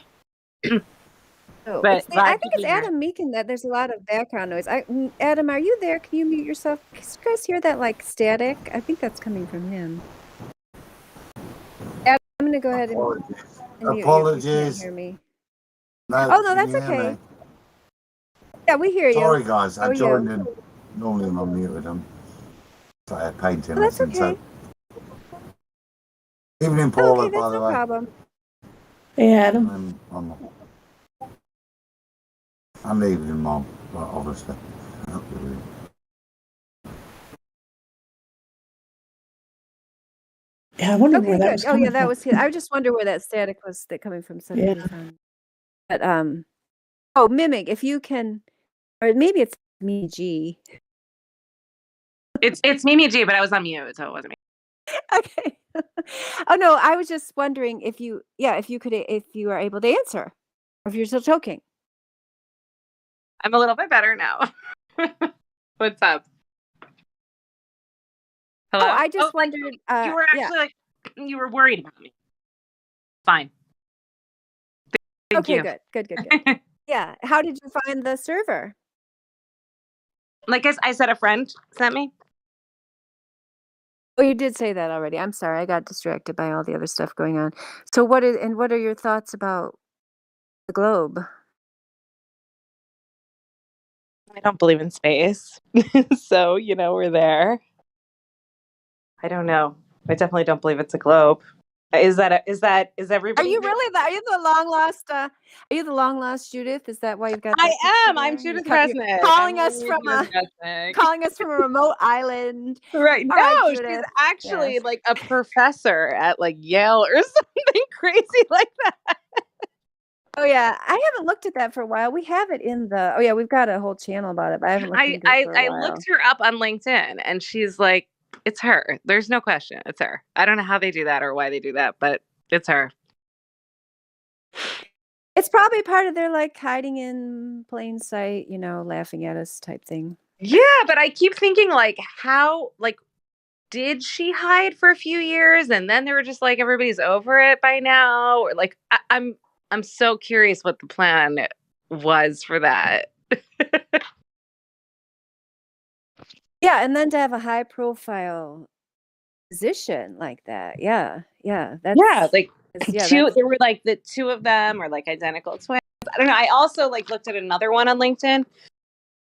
Speaker 3: But
Speaker 9: I think it's Adam Meekin that there's a lot of background noise. Adam, are you there? Can you mute yourself? Can you guys hear that static? I think that's coming from him. Adam, I'm going to go ahead and mute
Speaker 14: Apologies.
Speaker 9: you if you can't hear me.
Speaker 14: No,
Speaker 9: oh, no, that's okay. Yeah, we hear you.
Speaker 14: Sorry, guys. I
Speaker 9: Oh,
Speaker 14: joined
Speaker 9: yeah.
Speaker 14: in. Normally I'm unmuted. I'm painting.
Speaker 9: Oh, that's okay.
Speaker 14: Evening, Paula,
Speaker 9: okay, that's
Speaker 14: by the
Speaker 9: no
Speaker 14: way.
Speaker 9: problem.
Speaker 4: Hey, Adam.
Speaker 14: I'm evening, Mom, obviously.
Speaker 4: Yeah, I wondered
Speaker 9: Okay,
Speaker 4: where that
Speaker 9: good.
Speaker 4: was
Speaker 9: Oh,
Speaker 4: coming
Speaker 9: yeah, that
Speaker 4: from.
Speaker 9: was his. I just wonder where that static was coming from suddenly.
Speaker 4: Yeah.
Speaker 9: But oh, Mimic, if you can, or maybe it's me, G.
Speaker 3: It's Mimi G, but I was on mute, so it wasn't me.
Speaker 9: Okay. Oh no, I was just wondering if you are able to answer, or if you're still choking.
Speaker 3: I'm a little bit better now. What's up? Hello?
Speaker 9: Oh, I just wondered.
Speaker 3: You were actually you were worried about me. Fine. Thank
Speaker 9: okay,
Speaker 3: you.
Speaker 9: good. Yeah. How did you find the server?
Speaker 3: Like I said, a friend sent me.
Speaker 9: Oh, you did say that already. I'm sorry. I got distracted by all the other stuff going on. So what are your thoughts about the globe?
Speaker 3: I don't believe in space. So, we're there. I don't know. I definitely don't believe it's a globe. Is
Speaker 9: Are
Speaker 3: everybody?
Speaker 9: you really are you the long lost Judith? Is that why you've got that
Speaker 3: I
Speaker 9: picture
Speaker 3: am. I'm
Speaker 9: there?
Speaker 3: Judith
Speaker 9: You're
Speaker 3: Resnick.
Speaker 9: calling
Speaker 3: I'm
Speaker 9: us
Speaker 3: really
Speaker 9: from
Speaker 3: Judith
Speaker 9: a
Speaker 3: Resnick.
Speaker 9: calling us from a remote island.
Speaker 3: Right.
Speaker 9: All right,
Speaker 3: No, she's
Speaker 9: Judith.
Speaker 3: actually
Speaker 9: Yes.
Speaker 3: like a professor at like Yale or something crazy like that.
Speaker 9: Oh yeah, I haven't looked at that for a while. We have it in the. Oh yeah, we've got a whole channel about it, but I haven't looked into it for a
Speaker 3: I
Speaker 9: while.
Speaker 3: looked her up on LinkedIn and she's like, it's her. There's no question. It's her. I don't know how they do that or why they do that, but it's her.
Speaker 9: It's probably part of their like hiding in plain sight, laughing at us type thing.
Speaker 3: Yeah, but I keep thinking like how did she hide for a few years and then they were just like everybody's over it by now? Or like I'm so curious what the plan was for that.
Speaker 9: Yeah, and then to have a high profile position like that. Yeah. That's
Speaker 3: Yeah, like
Speaker 9: yeah,
Speaker 3: two
Speaker 9: that's
Speaker 3: there were like the two of them are like identical twins. I don't know. I also like looked at another one on LinkedIn.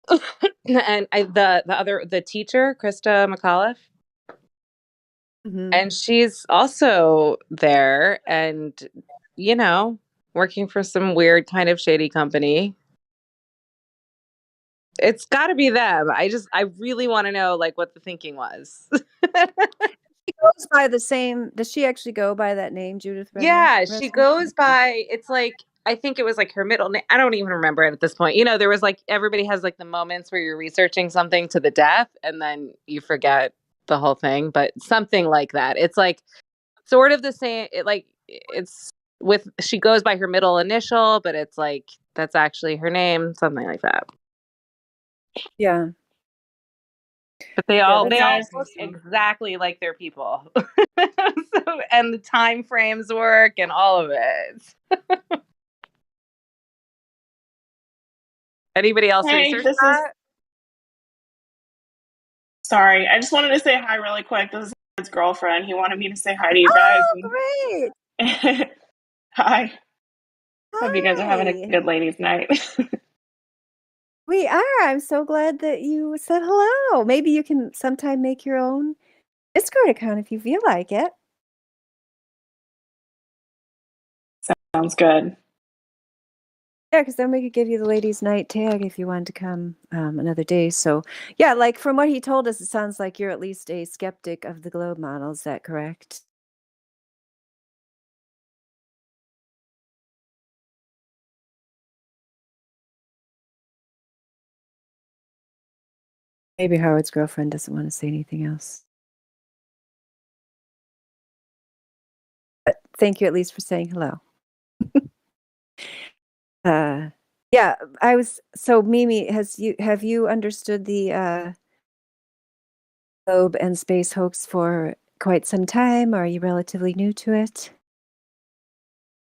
Speaker 3: And the teacher, Krista McAuliffe.
Speaker 9: Mhm.
Speaker 3: And she's also there and, working for some weird kind of shady company. It's got to be them. I really want to know like what the thinking was.
Speaker 9: She goes by the same. Does she actually go by that name, Judith Resnick?
Speaker 3: Yeah, she goes by, it's like, I think it was like her middle name. I don't even remember it at this point. There was like, everybody has like the moments where you're researching something to the death and then you forget the whole thing, but something like that. It's like sort of the same. She goes by her middle initial, but it's like, that's actually her name, something like that.
Speaker 9: Yeah.
Speaker 3: But they
Speaker 9: Yeah,
Speaker 3: all
Speaker 9: that's
Speaker 3: look exactly like their people. And the time frames work and all of it. Anybody else
Speaker 7: Hey,
Speaker 3: research
Speaker 7: this is.
Speaker 3: that?
Speaker 7: Sorry, I just wanted to say hi really quick. This is his girlfriend. He wanted me to say hi to you guys.
Speaker 9: Oh,
Speaker 7: great! Hi. Hope you guys are having a
Speaker 9: Hi.
Speaker 7: good ladies' night.
Speaker 9: We are. I'm so glad that you said hello. Maybe you can sometime make your own Discord account if you feel like it.
Speaker 7: Sounds good.
Speaker 9: Yeah, because then we could give you the ladies' night tag if you wanted to come another day. So, yeah, like from what he told us, it sounds like you're at least a skeptic of the globe model. Is that correct? Maybe Howard's girlfriend doesn't want to say anything else. But thank you at least for saying hello. Yeah, so Mimi, have you understood the globe and space hoax for quite some time, or are you relatively new to it?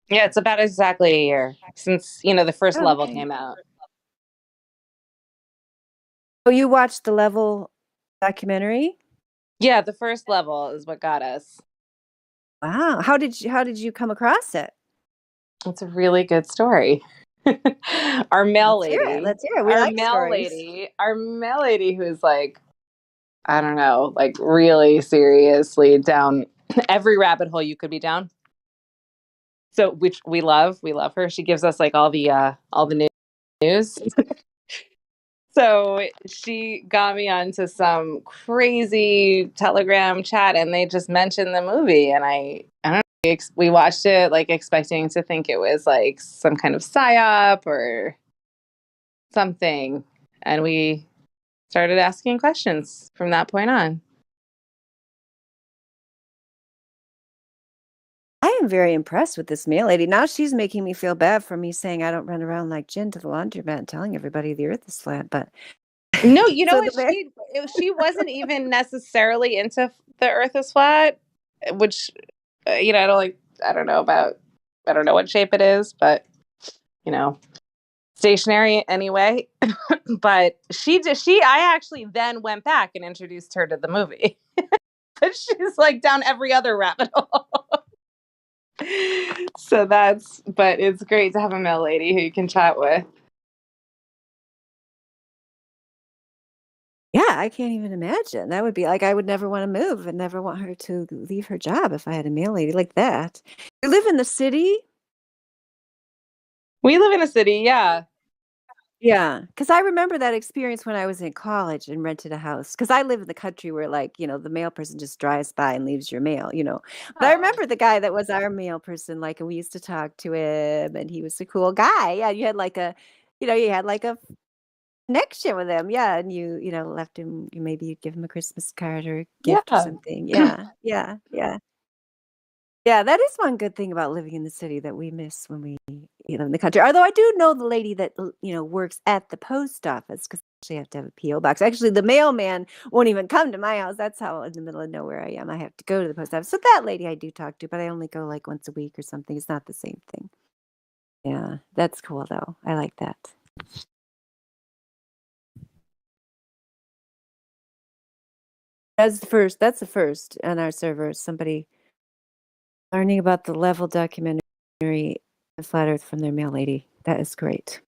Speaker 3: Yeah, it's about exactly a year since, the first
Speaker 9: Oh,
Speaker 3: level
Speaker 9: okay.
Speaker 3: came out.
Speaker 9: Oh, you watched the Level documentary?
Speaker 3: Yeah, the first level is what got us.
Speaker 9: Wow. How did you come across it?
Speaker 3: It's a really good story. Our mail
Speaker 9: Let's hear it.
Speaker 3: lady.
Speaker 9: Let's hear it. We like stories.
Speaker 3: Our mail lady who's like, I don't know, like really seriously down every rabbit hole you could be down. So which we love her. She gives us like all the news. So she got me onto some crazy Telegram chat and they just mentioned the movie and I don't know, we watched it like expecting to think it was like some kind of psyop or something. And we started asking questions from that point on.
Speaker 9: I am very impressed with this mail lady. Now she's making me feel bad for me saying I don't run around like Jen to the laundromat and telling everybody the earth is flat, but
Speaker 3: No, you know
Speaker 9: So
Speaker 3: what? She wasn't even necessarily into the Earth is flat, which I don't know what shape it is, but stationary anyway. But I actually then went back and introduced her to the movie. But she's like down every other rabbit hole. But it's great to have a mail lady who you can chat with.
Speaker 9: Yeah, I can't even imagine. That would be like I would never want to move and never want her to leave her job if I had a mail lady like that. You live in the city?
Speaker 3: We live in a city, yeah.
Speaker 9: Yeah, because I remember that experience when I was in college and rented a house. Because I live in the country where, like, the mail person just drives by and leaves your mail. But I remember the guy that was our mail person, like, and we used to talk to him, and he was a cool guy. Yeah, you had like a connection with him. Yeah, and you left him. Maybe you'd give him a Christmas card or a gift or
Speaker 3: Yeah.
Speaker 9: something. Yeah, yeah, yeah. Yeah, that is one good thing about living in the city that we miss when we live in the country. Although I do know the lady that works at the post office because you have to have a PO box. Actually, the mailman won't even come to my house. That's how in the middle of nowhere I am. I have to go to the post office. So that lady I do talk to, but I only go like once a week or something. It's not the same thing. Yeah, that's cool though. I like that. That's the first on our server. Somebody learning about the level documentary of Flat Earth from their mail lady. That is great.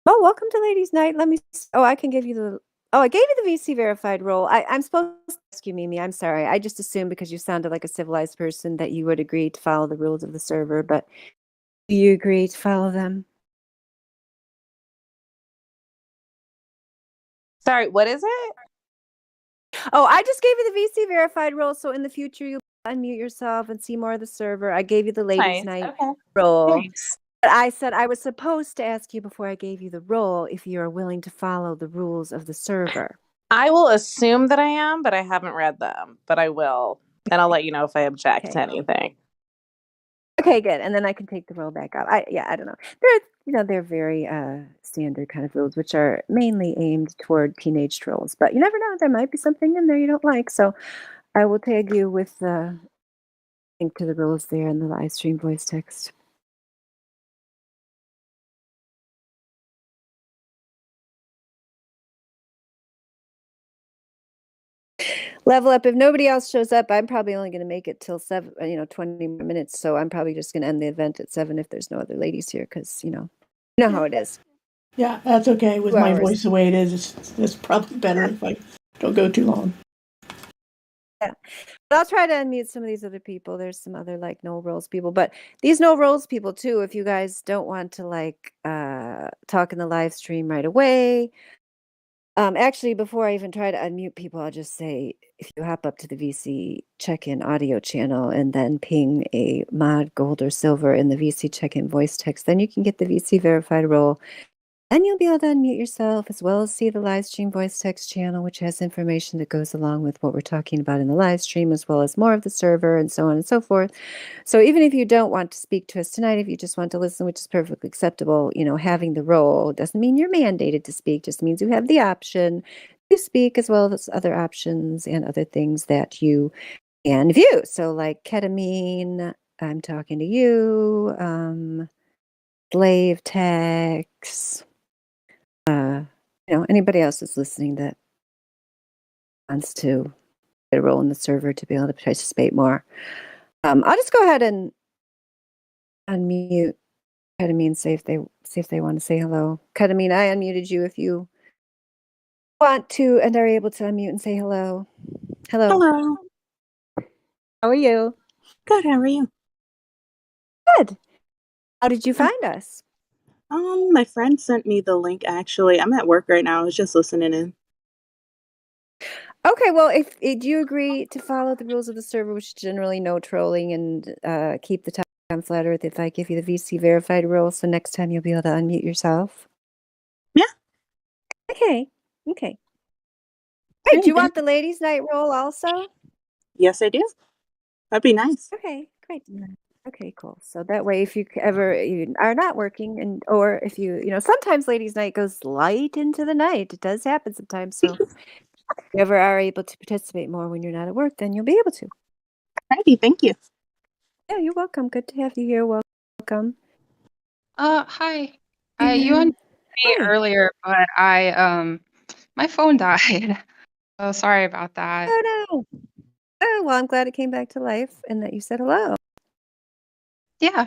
Speaker 9: Oh, welcome to Ladies Night. I can give you I gave you the VC verified role. I'm supposed to ask you, Mimi. I'm sorry. I just assumed because you sounded like a civilized person that you would agree to follow the rules of the server, but do you agree to follow them?
Speaker 3: Sorry, what is it?
Speaker 9: Oh, I just gave you the VC verified role, so in the future you'll unmute yourself and see more of the server. I gave you the Ladies
Speaker 3: Nice.
Speaker 9: Night
Speaker 3: Okay.
Speaker 9: role.
Speaker 3: Thanks.
Speaker 9: But I said I was supposed to ask you before I gave you the role if you are willing to follow the rules of the server.
Speaker 3: I will assume that I am, but I haven't read them. But I will. And I'll let you know if I object to anything.
Speaker 9: Okay, good. And then I can take the role back up. I don't know. They're very standard kind of rules, which are mainly aimed toward teenage trolls. But you never know. There might be something in there you don't like. So I will tag you with the link to the rules there in the live stream voice text. Level up. If nobody else shows up, I'm probably only going to make it till 7, 20 more minutes. So I'm probably just going to end the event at 7 if there's no other ladies here, because you know how it is.
Speaker 4: Yeah, that's okay. With
Speaker 9: 2
Speaker 4: my
Speaker 9: hours.
Speaker 4: voice the way it is, it's probably better if I don't go too long.
Speaker 9: Yeah, but I'll try to unmute some of these other people. There's some other like no roles people, but these no roles people too. If you guys don't want to talk in the live stream right away. Actually, before I even try to unmute people, I'll just say if you hop up to the VC check-in audio channel and then ping a mod gold or silver in the VC check-in voice text, then you can get the VC verified role. And you'll be able to unmute yourself as well as see the live stream voice text channel, which has information that goes along with what we're talking about in the live stream, as well as more of the server and so on and so forth. So even if you don't want to speak to us tonight, if you just want to listen, which is perfectly acceptable, having the role doesn't mean you're mandated to speak, just means you have the option to speak as well as other options and other things that you can view. So like ketamine, I'm talking to you, slave tax, anybody else that's listening that wants to get a role in the server to be able to participate more. I'll just go ahead and unmute Ketamine, see if they want to say hello. Ketamine, I unmuted you if you want to and are able to unmute and say hello. Hello.
Speaker 15: Hello.
Speaker 9: How are you?
Speaker 15: Good. How are you?
Speaker 9: Good. How did you find us?
Speaker 15: My friend sent me the link. Actually, I'm at work right now. I was just listening in.
Speaker 9: Okay, well, if do you agree to follow the rules of the server, which is generally no trolling and keep the time on Flat Earth if I give you the VC verified role, so next time you'll be able to unmute yourself?
Speaker 15: Yeah.
Speaker 9: Okay. Hey, do you want the ladies' night role also?
Speaker 15: Yes, I do. That'd be nice.
Speaker 9: Okay, great. Okay, cool. So that way, if you ever you are not working, or if you sometimes ladies' night goes light into the night. It does happen sometimes. So if you ever are able to participate more when you're not at work, then you'll be able to.
Speaker 15: Alrighty, thank you.
Speaker 9: Yeah, you're welcome. Good to have you here. Welcome.
Speaker 19: Hi. You unmuted me earlier, but my phone died. Oh, sorry about that.
Speaker 9: Oh no. Oh well, I'm glad it came back to life and that you said hello.
Speaker 19: Yeah.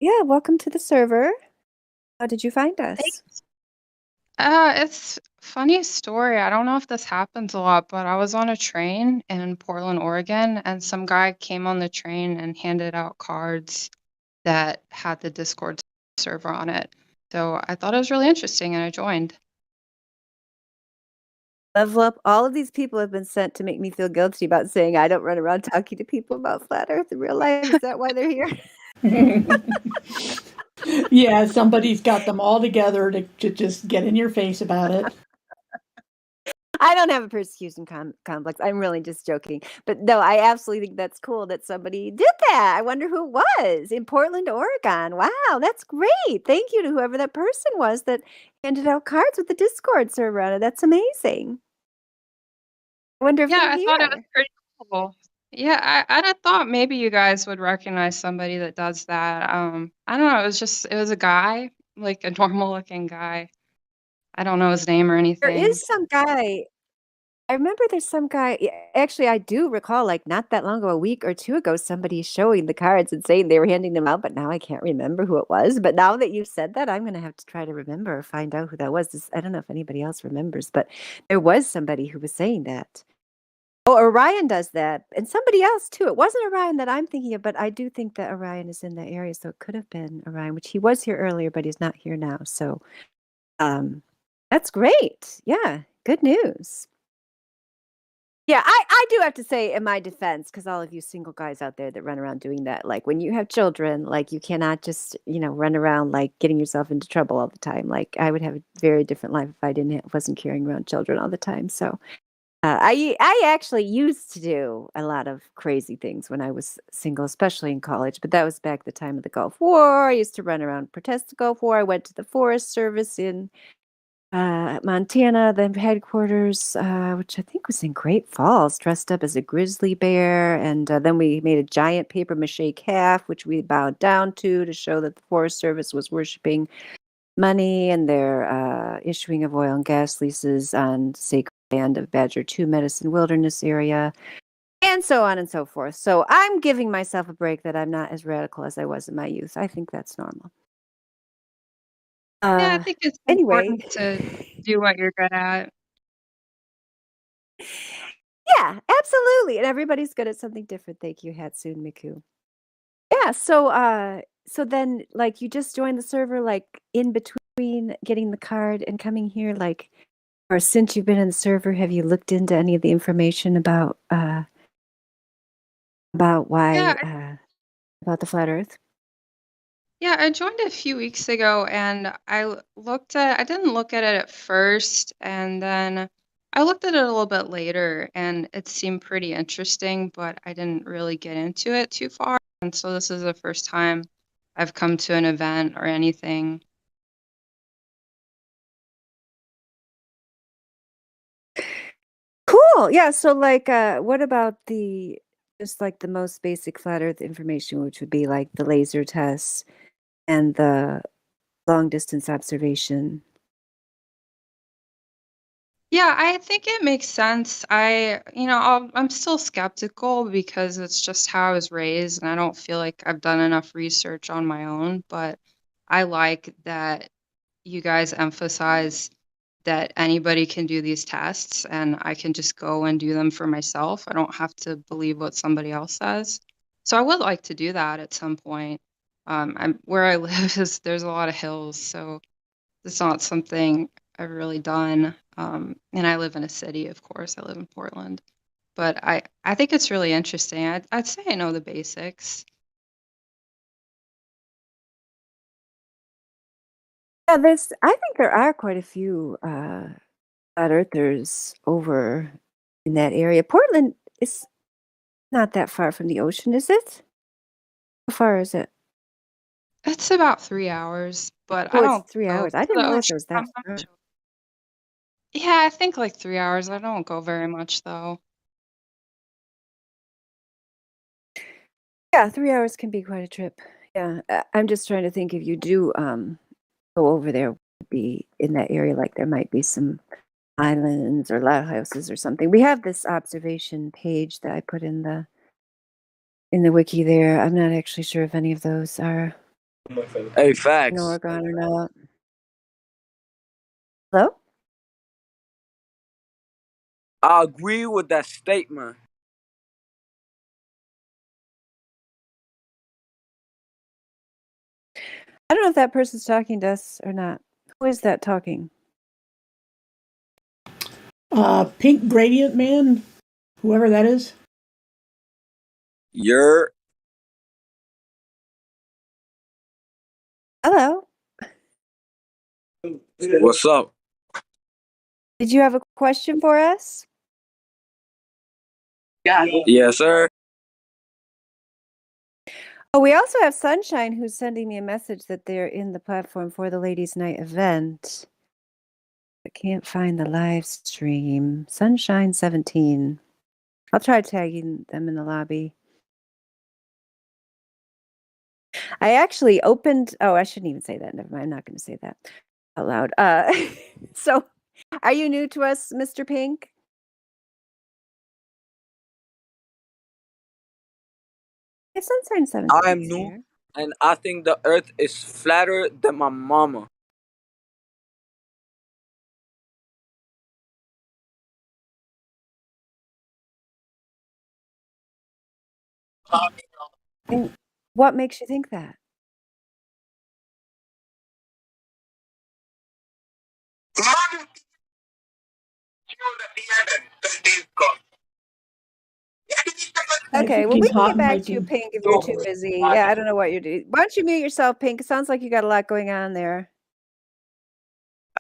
Speaker 9: Yeah, welcome to the server. How did you find us?
Speaker 19: It's funny story. I don't know if this happens a lot, but I was on a train in Portland, Oregon, and some guy came on the train and handed out cards that had the Discord server on it. So I thought it was really interesting and I joined.
Speaker 9: Level up. All of these people have been sent to make me feel guilty about saying I don't run around talking to people about flat Earth in real life. Is that why they're here?
Speaker 4: Yeah, somebody's got them all together to just get in your face about it.
Speaker 9: I don't have a persecution complex. I'm really just joking. But no, I absolutely think that's cool that somebody did that. I wonder who it was in Portland, Oregon. Wow, that's great. Thank you to whoever that person was that handed out cards with the Discord server on it. That's amazing. I wonder if
Speaker 19: Yeah,
Speaker 9: they're
Speaker 19: I thought it was
Speaker 9: here.
Speaker 19: pretty cool. Yeah, I thought maybe you guys would recognize somebody that does that. I don't know. It was a guy, like a normal looking guy. I don't know his name or
Speaker 9: There
Speaker 19: anything.
Speaker 9: is some guy. I remember there's some guy. Actually, I do recall, like not that long ago, a week or two ago, somebody showing the cards and saying they were handing them out, but now I can't remember who it was. But now that you said that, I'm going to have to try to remember or find out who that was. I don't know if anybody else remembers, but there was somebody who was saying that. Oh, Orion does that, and somebody else too. It wasn't Orion that I'm thinking of, but I do think that Orion is in that area, so it could have been Orion, which he was here earlier, but he's not here now. So, that's great. Yeah, good news. Yeah, I do have to say in my defense, because all of you single guys out there that run around doing that, like when you have children, like you cannot just, run around like getting yourself into trouble all the time. Like I would have a very different life if I wasn't carrying around children all the time. So I actually used to do a lot of crazy things when I was single, especially in college. But that was back the time of the Gulf War. I used to run around protest the Gulf War. I went to the Forest Service in Montana, the headquarters, which I think was in Great Falls, dressed up as a grizzly bear. And then we made a giant paper mache calf, which we bowed down to show that the Forest Service was worshiping money and their issuing of oil and gas leases on sacred land of Badger 2 Medicine Wilderness area, and so on and so forth. So I'm giving myself a break that I'm not as radical as I was in my youth. I think that's normal.
Speaker 19: Yeah, I think it's
Speaker 9: Anyway.
Speaker 19: important to do what you're good at.
Speaker 9: Yeah, absolutely. And everybody's good at something different. Thank you, Hatsune Miku. Yeah, so then like you just joined the server like in between getting the card and coming here, like, or since you've been in the server, have you looked into any of the information about why
Speaker 19: Yeah,
Speaker 9: about the flat earth?
Speaker 19: yeah, I joined a few weeks ago and I didn't look at it at first and then I looked at it a little bit later and it seemed pretty interesting, but I didn't really get into it too far. And so this is the first time I've come to an event or anything.
Speaker 9: Cool. Yeah, so like what about just like the most basic flat earth information, which would be like the laser tests and the long distance observation?
Speaker 19: Yeah, I think it makes sense. I'm still skeptical because it's just how I was raised, and I don't feel like I've done enough research on my own. But I like that you guys emphasize that anybody can do these tests, and I can just go and do them for myself. I don't have to believe what somebody else says. So I would like to do that at some point. Where I live is there's a lot of hills, so it's not something I've really done. And I live in a city, of course. I live in Portland. But I think it's really interesting. I'd say I know the basics.
Speaker 9: Yeah, I think there are quite a few flat earthers over in that area. Portland is not that far from the ocean, is it? How far is it?
Speaker 19: It's about 3 hours, but I
Speaker 9: Oh, it's
Speaker 19: don't
Speaker 9: 3
Speaker 19: go
Speaker 9: hours.
Speaker 19: to
Speaker 9: I
Speaker 19: the
Speaker 9: didn't realize it
Speaker 19: ocean
Speaker 9: was
Speaker 19: that
Speaker 9: that far.
Speaker 19: much. Yeah, I think like 3 hours. I don't go very much though.
Speaker 9: Yeah, 3 hours can be quite a trip. Yeah, I'm just trying to think if you do go over there, would be in that area, like there might be some islands or lighthouses or something. We have this observation page that I put in the wiki there. I'm not actually sure if any of those are
Speaker 5: Hey,
Speaker 9: You know
Speaker 5: facts.
Speaker 9: we're gone or not. Hello?
Speaker 5: I agree with that statement.
Speaker 9: I don't know if that person's talking to us or not. Who is that talking?
Speaker 4: Pink Gradient Man, whoever that is.
Speaker 5: You're
Speaker 9: Hello.
Speaker 5: what's up?
Speaker 9: Did you have a question for us?
Speaker 5: Yes, sir.
Speaker 9: Oh, we also have Sunshine who's sending me a message that they're in the platform for the Ladies' Night event. I can't find the live stream. Sunshine 17. I'll try tagging them in the lobby. I actually opened. Oh, I shouldn't even say that. Never mind. I'm not going to say that out loud. So, are you new to us, Mr. Pink? It's Sunshine 17.
Speaker 5: I am new, and I think the Earth is flatter than my mama.
Speaker 9: And what makes you think that?
Speaker 4: I
Speaker 9: Okay,
Speaker 4: think
Speaker 9: well, we
Speaker 4: he's
Speaker 9: can get
Speaker 4: hot
Speaker 9: back to you,
Speaker 4: micing.
Speaker 9: Pink, if you're too busy. Yeah, I don't know what you're doing. Why don't you mute yourself, Pink? It sounds like you got a lot going on there.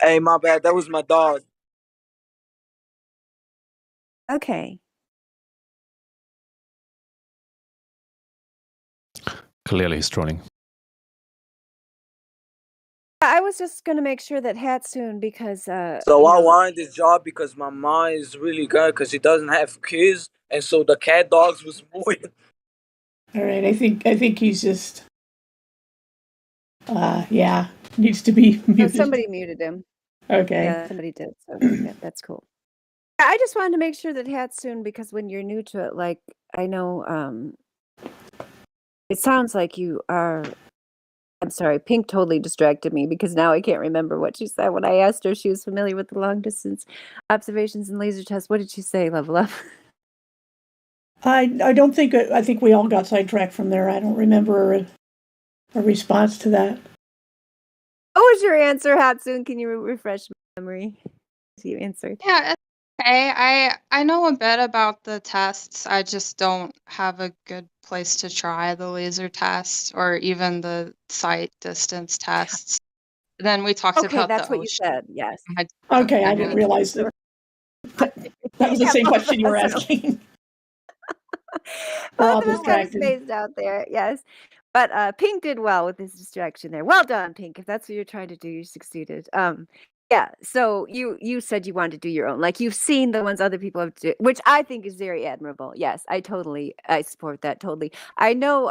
Speaker 5: Hey, my bad. That was my dog.
Speaker 9: Okay.
Speaker 20: Clearly he's trolling.
Speaker 9: I was just going to make sure that Hatsune, because,
Speaker 5: So
Speaker 9: you
Speaker 5: I
Speaker 9: know,
Speaker 5: wanted this job because my mom is really good because she doesn't have kids, and so the cat dogs was moving.
Speaker 4: All right, I think he's just yeah, needs to be
Speaker 9: oh,
Speaker 4: muted.
Speaker 9: somebody muted him.
Speaker 4: Okay.
Speaker 9: Yeah, somebody did. So, yeah, that's cool. I just wanted to make sure that Hatsune, because when you're new to it, like, I know, it sounds like you are. I'm sorry, Pink totally distracted me because now I can't remember what she said when I asked her if she was familiar with the long distance observations and laser tests. What did she say, Level Up?
Speaker 4: I don't think I think we all got sidetracked from there. I don't remember a response to that.
Speaker 9: What was your answer, Hatsune? Can you refresh my memory? You answered.
Speaker 19: Yeah, it's okay. I know a bit about the tests. I just don't have a good place to try the laser test or even the sight distance tests. Then we talked
Speaker 9: Okay,
Speaker 19: about
Speaker 9: that's
Speaker 19: the
Speaker 9: what you
Speaker 19: ocean.
Speaker 9: said. Yes.
Speaker 4: Okay, I didn't realize that. That was the same question you were asking. We're all
Speaker 9: Both of us got
Speaker 4: distracted.
Speaker 9: spaced out there. Yes. But Pink did well with his distraction there. Well done, Pink. If that's what you're trying to do, you succeeded. Yeah. So you said you wanted to do your own. Like you've seen the ones other people have do, which I think is very admirable. Yes, I support that totally. I know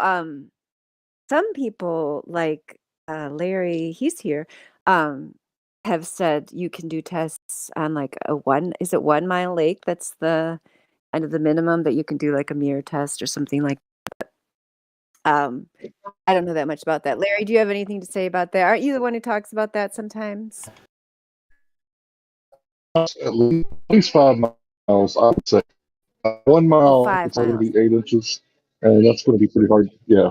Speaker 9: some people like Larry, he's here, have said you can do tests on like is it 1 mile lake? That's the kind of the minimum that you can do like a mirror test or something like that. I don't know that much about that. Larry, do you have anything to say about that? Aren't you the one who talks about that sometimes?
Speaker 23: At least 5 miles, I would say. 1 mile,
Speaker 9: 5
Speaker 23: it's going to
Speaker 9: miles.
Speaker 23: be 8 inches, and that's going to be pretty hard. Yeah.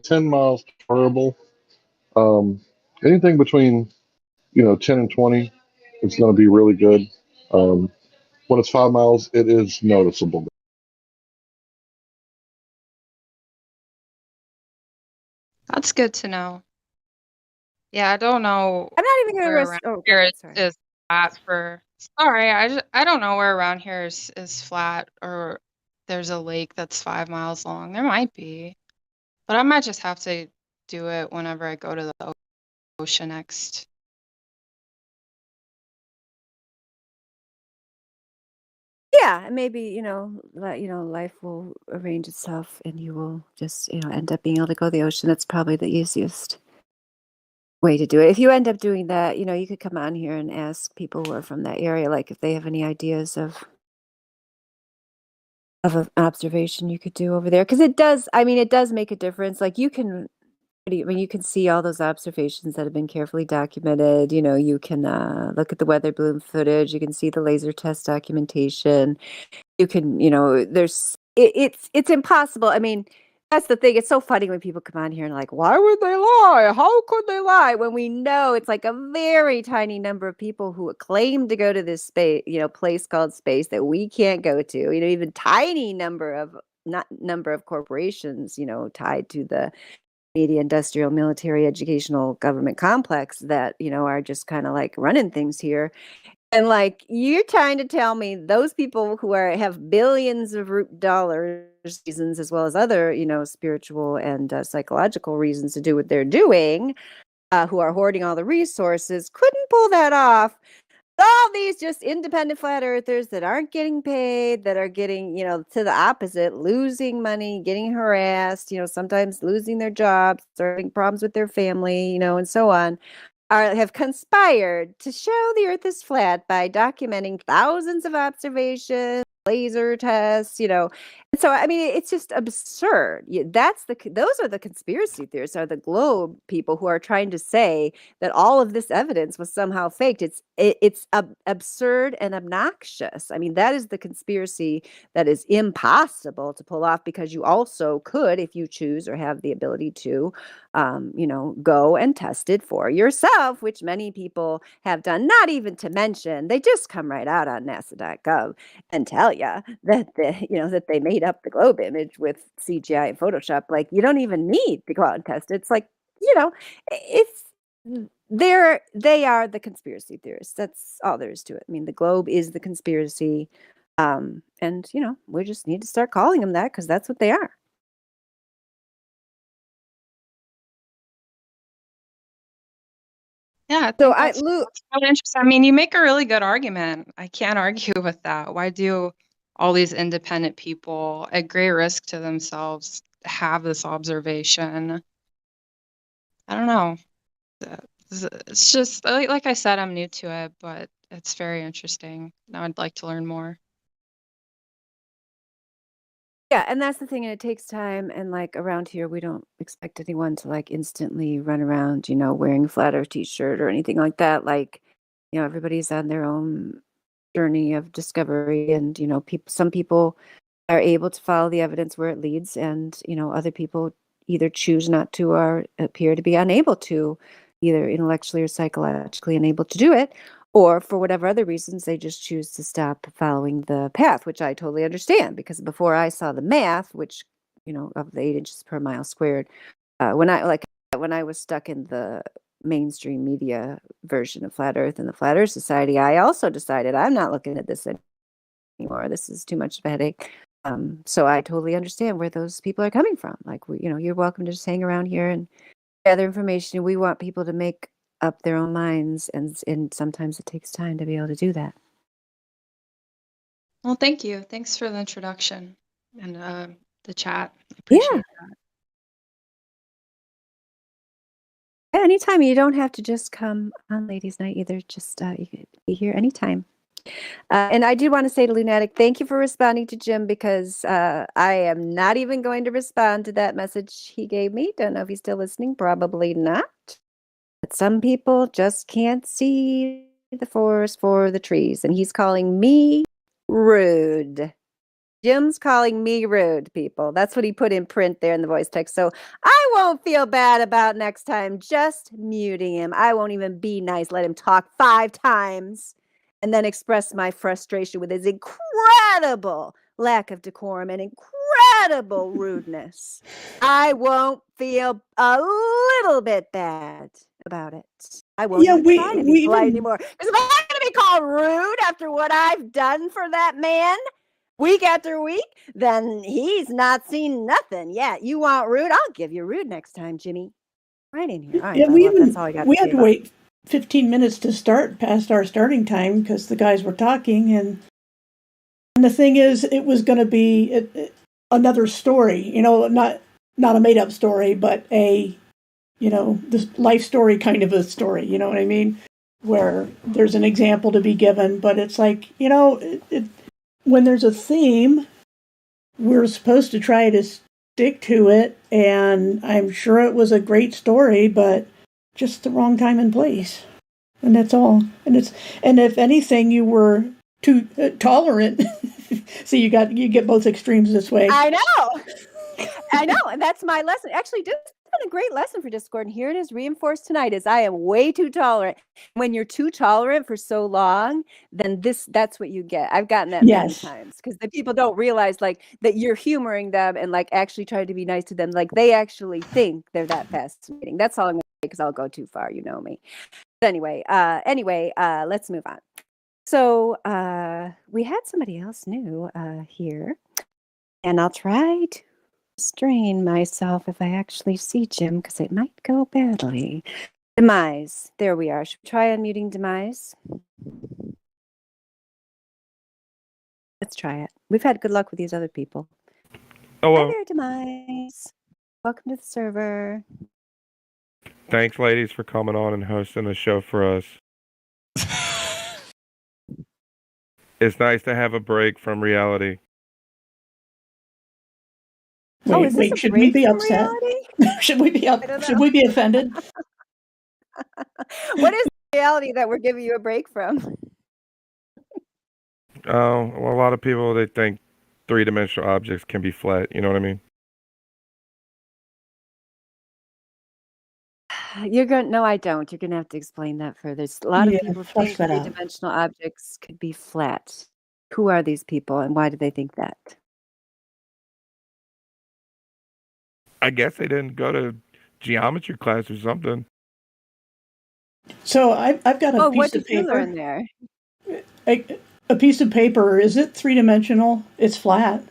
Speaker 23: 10 miles, terrible. Anything between 10 and 20 is going to be really good. When it's 5 miles, it is noticeable.
Speaker 19: That's good to know. Yeah, I don't know
Speaker 9: I'm not even going to
Speaker 19: where
Speaker 9: risk.
Speaker 19: around
Speaker 9: Oh, go
Speaker 19: here
Speaker 9: ahead. Sorry.
Speaker 19: is flat for. Sorry, I don't know where around here is flat or there's a lake that's 5 miles long. There might be, but I might just have to do it whenever I go to the ocean next.
Speaker 9: Yeah, and maybe life will arrange itself, and you will just end up being able to go to the ocean. That's probably the easiest way to do it. If you end up doing that, you could come on here and ask people who are from that area, like if they have any ideas of an observation you could do over there, because it does. I mean, it does make a difference. Like you can you can see all those observations that have been carefully documented. You can look at the weather balloon footage. You can see the laser test documentation. You can, it's impossible. I mean, that's the thing. It's so funny when people come on here and like, why would they lie? How could they lie? When we know it's like a very tiny number of people who claim to go to this space, place called space that we can't go to. Even tiny number of corporations, tied to the media, industrial, military, educational, government complex that, are just kind of like running things here. And like, you're trying to tell me those people who have billions of dollars reasons, as well as other, spiritual and psychological reasons to do what they're doing, who are hoarding all the resources, couldn't pull that off. All these just independent flat earthers that aren't getting paid, that are getting, to the opposite, losing money, getting harassed, sometimes losing their jobs, or having problems with their family, and so on, have conspired to show the earth is flat by documenting thousands of observations, laser tests, And so, I mean, it's just absurd. Those are the conspiracy theorists, are the globe people who are trying to say that all of this evidence was somehow faked. It's absurd and obnoxious. I mean, that is the conspiracy that is impossible to pull off, because you also could, if you choose or have the ability to, go and test it for yourself, which many people have done. Not even to mention, they just come right out on NASA.gov and tell you that that they made up the globe image with CGI and Photoshop. Like, you don't even need to go out and test it. It's like, it's they are the conspiracy theorists. That's all there is to it. I mean, the globe is the conspiracy, and we just need to start calling them that, because that's what they are.
Speaker 19: Yeah, I
Speaker 9: So
Speaker 19: think that's really interesting. I mean, you make a really good argument. I can't argue with that. Why do all these independent people at great risk to themselves have this observation? I don't know. It's just like I said, I'm new to it, but it's very interesting. Now I'd like to learn more.
Speaker 9: Yeah, and that's the thing, and it takes time, and like around here, we don't expect anyone to like instantly run around, wearing a flat earth t-shirt or anything like that. Like, everybody's on their own journey of discovery, and some people are able to follow the evidence where it leads, and other people either choose not to or appear to be unable to, either intellectually or psychologically unable to do it, or for whatever other reasons they just choose to stop following the path, which I totally understand, because before I saw the math, which of the 8 inches per mile squared, when I was stuck in the mainstream media version of flat earth and the Flat Earth Society, I also decided I'm not looking at this anymore. This is too much of a headache. So I totally understand where those people are coming from. Like, you're welcome to just hang around here and gather information. We want people to make up their own minds, and sometimes it takes time to be able to do that.
Speaker 19: Well, thank you. Thanks for the introduction and the chat. I appreciate that.
Speaker 9: Yeah, anytime. You don't have to just come on Ladies' Night either. Just you can be here anytime. And I do want to say to Lunatic, thank you for responding to Jim, because I am not even going to respond to that message he gave me. Don't know if he's still listening. Probably not. But some people just can't see the forest for the trees. And he's calling me rude. Jim's calling me rude, people. That's what he put in print there in the voice text. So I won't feel bad about next time just muting him. I won't even be nice. Let him talk 5 times and then express my frustration with his incredible lack of decorum and incredible rudeness. I won't feel a little bit bad about it. I won't even try to be polite anymore. Because if I'm going to be called rude after what I've done for that man week after week, then he's not seen nothing. Yeah, you want rude? I'll give you rude next time, Jimmy. Right in here. All right,
Speaker 4: Yeah,
Speaker 9: that's all I got.
Speaker 4: We had to wait 15 minutes to start past our starting time because the guys were talking, and the thing is, it was going to be another story. Not a made up story, but a this life story kind of a story. You know what I mean? Where there's an example to be given, but it's like when there's a theme, we're supposed to try to stick to it, and I'm sure it was a great story, but just the wrong time and place. And that's all. And if anything, you were too tolerant. So you get both extremes this way.
Speaker 9: I know, and that's my lesson. Actually, this has been a great lesson for Discord, and here it is reinforced tonight: is I am way too tolerant. When you're too tolerant for so long, then that's what you get. I've gotten that many times because the people don't realize like that you're humoring them and like actually trying to be nice to them. Like they actually think they're that fascinating. That's all I'm gonna say because I'll go too far. You know me. But anyway, let's move on. So we had somebody else new here, and I'll try to restrain myself if I actually see Jim because it might go badly. Demise. There we are. Should we try unmuting Demise? Let's try it. We've had good luck with these other people.
Speaker 2: Hello.
Speaker 9: Hi there, Demise. Welcome to the server.
Speaker 2: Thanks, ladies, for coming on and hosting the show for us. It's nice to have a break from reality.
Speaker 4: Wait, should we be upset? Should we be Should we be offended?
Speaker 9: What is the reality that we're giving you a break from?
Speaker 2: Oh, well, a lot of people, they think three-dimensional objects can be flat. You know what I mean?
Speaker 9: No, I don't. You're gonna have to explain that further. A lot of people think
Speaker 4: flesh that out.
Speaker 9: three-dimensional objects could be flat. Who are these people, and why do they think that?
Speaker 2: I guess they didn't go to geometry class or something.
Speaker 4: So I've got a piece
Speaker 9: what
Speaker 4: of
Speaker 9: did you
Speaker 4: paper.
Speaker 9: learn there?
Speaker 4: A piece of paper. Is it three-dimensional? It's flat.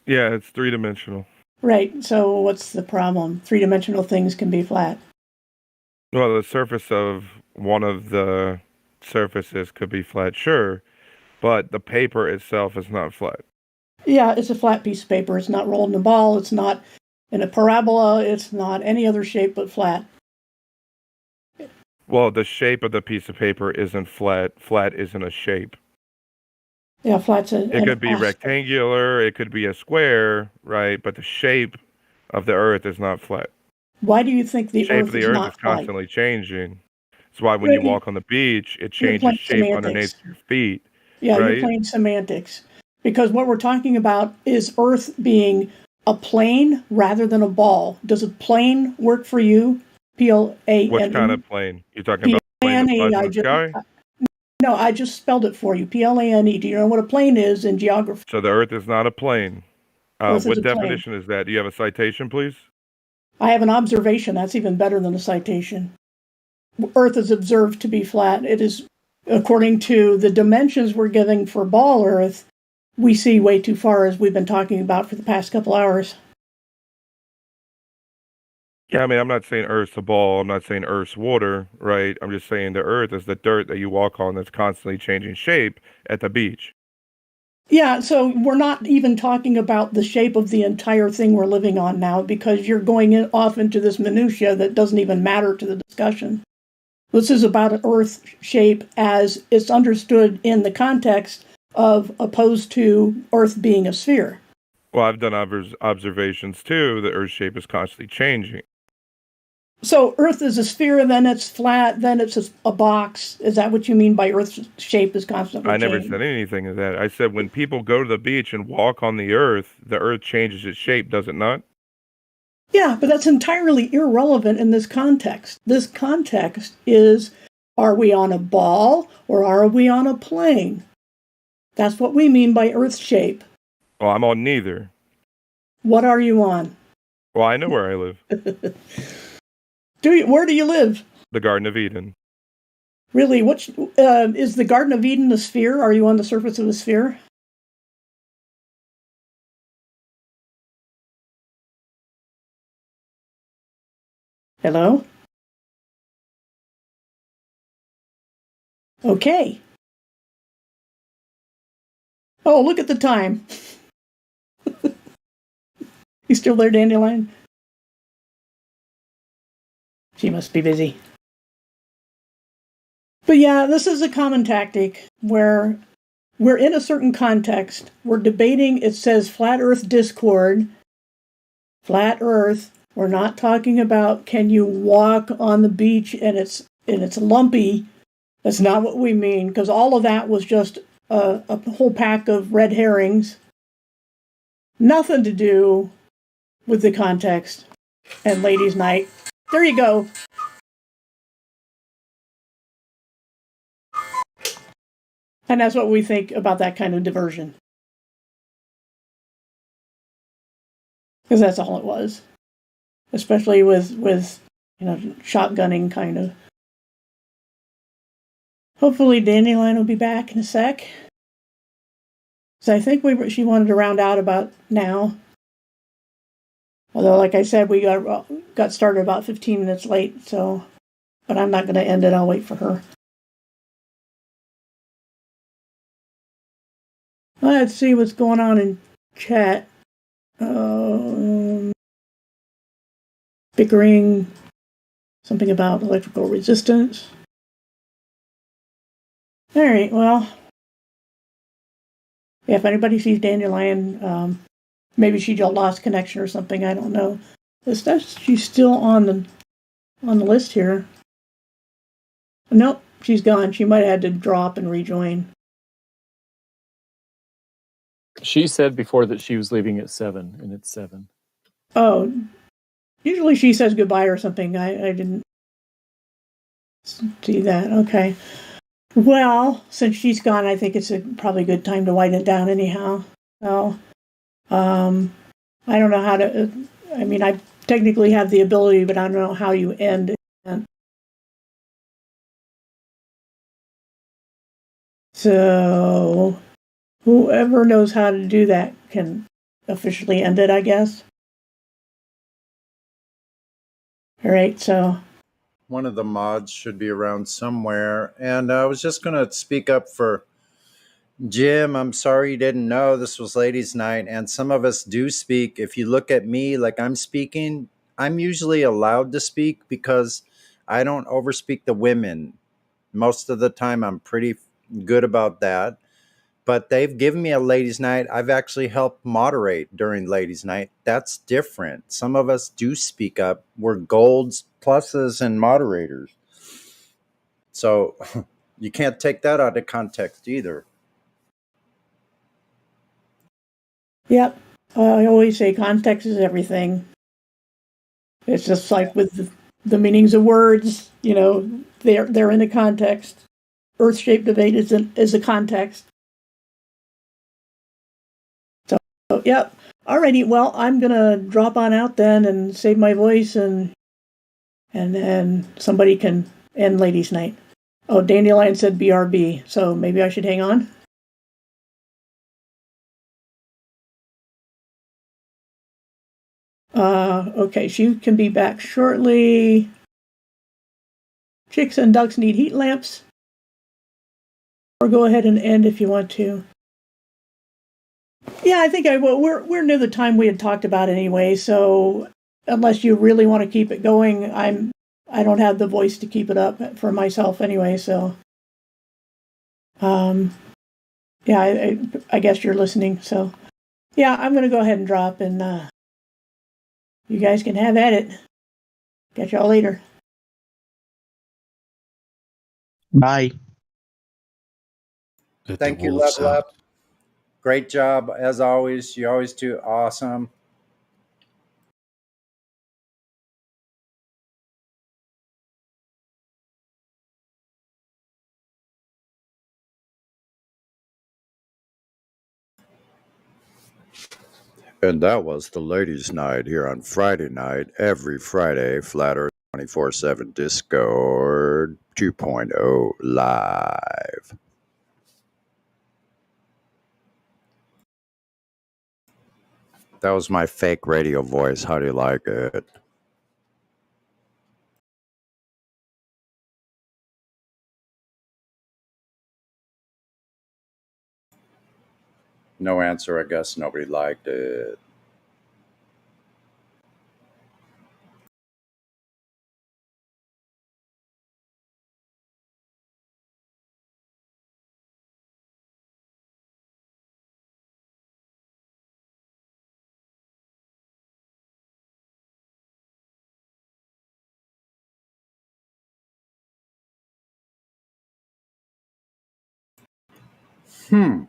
Speaker 2: Yeah, it's three-dimensional.
Speaker 4: Right. So what's the problem? Three-dimensional things can be flat.
Speaker 2: Well, the surface of one of the surfaces could be flat, sure, but the paper itself is not flat.
Speaker 4: Yeah, it's a flat piece of paper. It's not rolled in a ball. It's not in a parabola. It's not any other shape but flat.
Speaker 2: Well, the shape of the piece of paper isn't flat. Flat isn't a shape.
Speaker 4: Yeah, flat's
Speaker 2: It could be rectangular. It could be a square, right? But the shape of the Earth is not flat.
Speaker 4: Why do you think the
Speaker 2: shape
Speaker 4: Earth
Speaker 2: of the
Speaker 4: is
Speaker 2: Earth
Speaker 4: not
Speaker 2: is constantly changing. That's why when you walk on the beach, it
Speaker 4: You're
Speaker 2: changes
Speaker 4: playing
Speaker 2: shape
Speaker 4: semantics.
Speaker 2: underneath your feet.
Speaker 4: Yeah,
Speaker 2: right?
Speaker 4: you're playing semantics. Because what we're talking about is Earth being a plane rather than a ball. Does a plane work for you? P-L-A-N-E?
Speaker 2: Which kind of plane? You're talking about a plane that flies in the sky?
Speaker 4: No, I just spelled it for you. P-L-A-N-E. Do you know what a plane is in geography?
Speaker 2: So the Earth is not a plane.
Speaker 4: Earth is
Speaker 2: What
Speaker 4: a plane.
Speaker 2: definition is that? Do you have a citation, please?
Speaker 4: I have an observation. That's even better than a citation. Earth is observed to be flat. It is, according to the dimensions we're giving for ball Earth, we see way too far, as we've been talking about for the past couple hours.
Speaker 2: Yeah, I mean, I'm not saying Earth's a ball. I'm not saying Earth's water, right? I'm just saying the Earth is the dirt that you walk on that's constantly changing shape at the beach.
Speaker 4: Yeah, so we're not even talking about the shape of the entire thing we're living on now, because you're going off into this minutia that doesn't even matter to the discussion. This is about Earth shape as it's understood in the context of opposed to Earth being a sphere.
Speaker 2: Well, I've done observations too. The Earth's shape is constantly changing.
Speaker 4: So Earth is a sphere, then it's flat, then it's a box. Is that what you mean by Earth's shape is constantly
Speaker 2: I never
Speaker 4: changing?
Speaker 2: said anything of that. I said when people go to the beach and walk on the Earth changes its shape, does it not?
Speaker 4: Yeah, but that's entirely irrelevant in this context. This context is, are we on a ball or are we on a plane? That's what we mean by Earth shape.
Speaker 2: Well, I'm on neither.
Speaker 4: What are you on?
Speaker 2: Well, I know where I live.
Speaker 4: Where do you live?
Speaker 2: The Garden of Eden.
Speaker 4: Really? Is the Garden of Eden a sphere? Are you on the surface of a sphere? Hello? Okay. Oh, look at the time. You still there, Dandelion? She must be busy. But yeah, this is a common tactic where we're in a certain context. We're debating, it says Flat Earth Discord. Flat Earth. We're not talking about can you walk on the beach and it's lumpy. That's not what we mean, because all of that was just a whole pack of red herrings. Nothing to do with the context and ladies' night. There you go. And that's what we think about that kind of diversion. Because that's all it was. Especially with shotgunning kind of. Hopefully Dandelion will be back in a sec. So I think she wanted to round out about now. Although, like I said, we got started about 15 minutes late, so, but I'm not going to end it. I'll wait for her. Let's see what's going on in chat. Bickering, something about electrical resistance. All right, well, yeah, if anybody sees Dandelion, maybe she just lost connection or something. I don't know. She's still on the list here. Nope, she's gone. She might have had to drop and rejoin.
Speaker 1: She said before that she was leaving at 7, and it's 7.
Speaker 4: Oh, usually she says goodbye or something. I didn't see that. Okay. Well, since she's gone, I think it's probably a good time to wind it down anyhow. So, I don't know how to, I mean, I technically have the ability, but I don't know how you end it. So, whoever knows how to do that can officially end it, I guess. All right, so.
Speaker 6: One of the mods should be around somewhere. And I was just going to speak up for Jim. I'm sorry you didn't know this was ladies' night. And some of us do speak. If you look at me like I'm speaking, I'm usually allowed to speak because I don't overspeak the women. Most of the time, I'm pretty good about that. But they've given me a ladies' night. I've actually helped moderate during ladies' night. That's different. Some of us do speak up. We're golds, pluses, and moderators. So you can't take that out of context either.
Speaker 4: Yep. I always say context is everything. It's just like with the meanings of words, they're in a context. Earth-shaped debate is a context. So, yep. Alrighty, well, I'm gonna drop on out then and save my voice, and then somebody can end ladies' night. Oh, Dandelion said BRB, so maybe I should hang on. Okay, she can be back shortly. Chicks and ducks need heat lamps. Or go ahead and end if you want to. Yeah, I think I will. We're near the time we had talked about anyway, so unless you really want to keep it going, I don't have the voice to keep it up for myself anyway, so yeah, I guess you're listening, so yeah, I'm gonna go ahead and drop, and you guys can have at it. Catch y'all later.
Speaker 12: Bye.
Speaker 6: Thank you, Level Up. Great job, as always. You always do awesome. And that was the ladies' night here on Friday night, every Friday, Flat Earth 24/7 Discord 2.0 live. That was my fake radio voice. How do you like it? No answer. I guess nobody liked it. Hmm.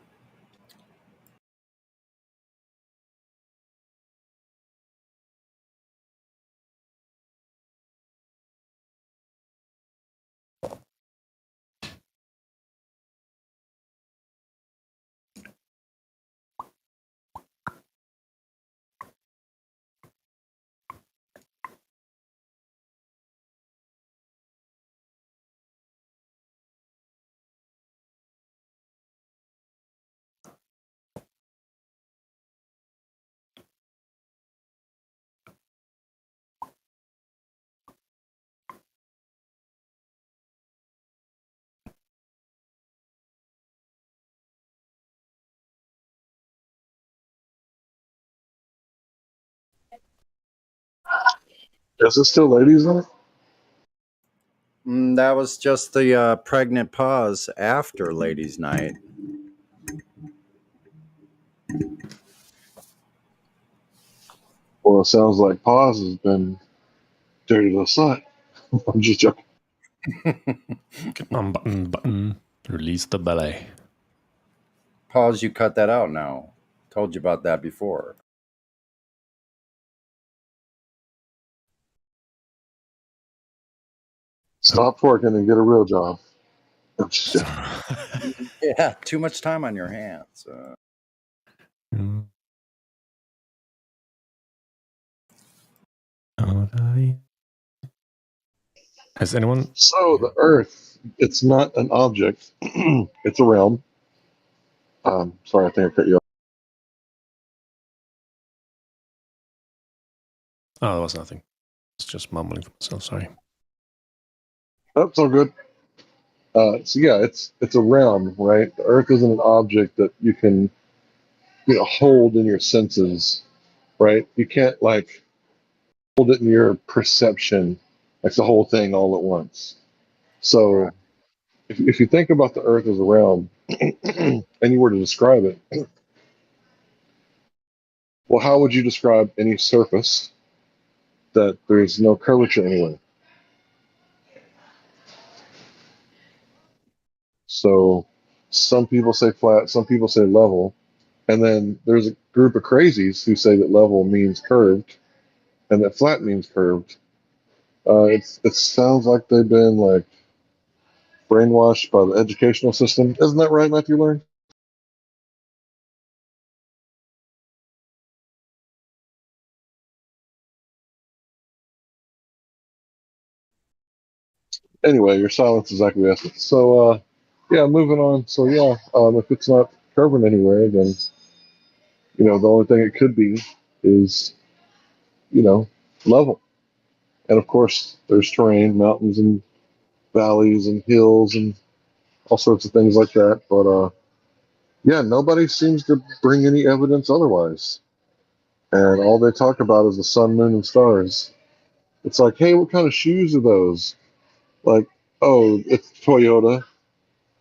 Speaker 23: Is it still ladies night?
Speaker 6: That was just the pregnant pause after ladies' night.
Speaker 23: Well, it sounds like Pause has been dirty to the side. I'm just joking.
Speaker 20: Button. Release the ballet.
Speaker 6: Pause, you cut that out now. Told you about that before.
Speaker 23: Stop working and get a real job. I'm just joking.
Speaker 6: Yeah, too much time on your hands.
Speaker 20: Has anyone?
Speaker 23: So the Earth, it's not an object. It's a realm. Sorry, I think I cut you off.
Speaker 20: Oh, that was nothing. It's just mumbling for myself. Sorry.
Speaker 23: That's all good. So yeah, it's a realm, right? The Earth isn't an object that you can hold in your senses, right? You can't like hold it in your perception, like the whole thing all at once. So if you think about the Earth as a realm, and you were to describe it, well, how would you describe any surface that there's no curvature anywhere? So some people say flat, some people say level, and then there's a group of crazies who say that level means curved and that flat means curved. It sounds like they've been like brainwashed by the educational system. Isn't that right, Matthew Learn? Anyway, your silence is acquiescence. So, yeah, moving on. So, yeah, if it's not curving anywhere, then, the only thing it could be is, level. And of course, there's terrain, mountains and valleys and hills and all sorts of things like that. But, yeah, nobody seems to bring any evidence otherwise. And all they talk about is the sun, moon, and stars. It's like, hey, what kind of shoes are those? Like, oh, it's Toyota.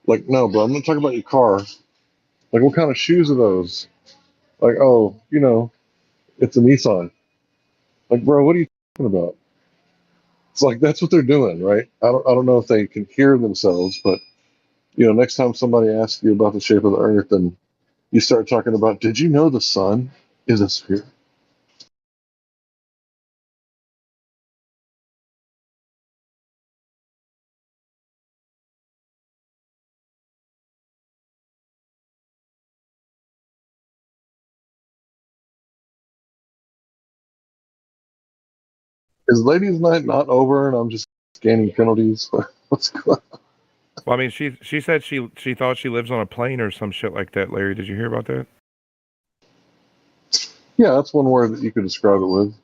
Speaker 23: Like, no, bro, I'm not talking about your car. Like, what kind of shoes are those? Like, oh, it's a Nissan. Like, bro, what are you talking about? It's like that's what they're doing, right? I don't know if they can hear themselves, but next time somebody asks you about the shape of the Earth, and you start talking about, did you know the sun is a sphere? Is ladies' night not over, and I'm just scanning penalties? What's going on?
Speaker 2: Well, I mean, she said she thought she lives on a plane or some shit like that. Larry, did you hear about that?
Speaker 23: Yeah, that's one word that you could describe it with.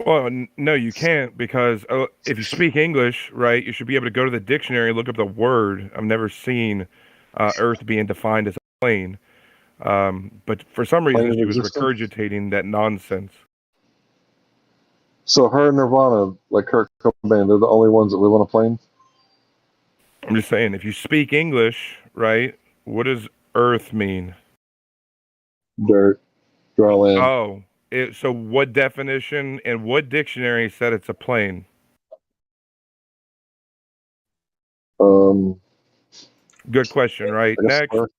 Speaker 2: Well, no, you can't because if you speak English, right, you should be able to go to the dictionary and look up the word. I've never seen Earth being defined as a plane, but for some reason
Speaker 23: Plane of
Speaker 2: she was
Speaker 23: existence.
Speaker 2: regurgitating that nonsense.
Speaker 23: So her and Nirvana, like Kurt Cobain, they're the only ones that live on a plane?
Speaker 2: I'm just saying, if you speak English, right, what does Earth mean?
Speaker 23: Dirt, dry land.
Speaker 2: Oh, so what definition and what dictionary said it's a plane?
Speaker 23: Um,
Speaker 2: Good question, right?
Speaker 23: I guess
Speaker 2: Next.
Speaker 23: Earth.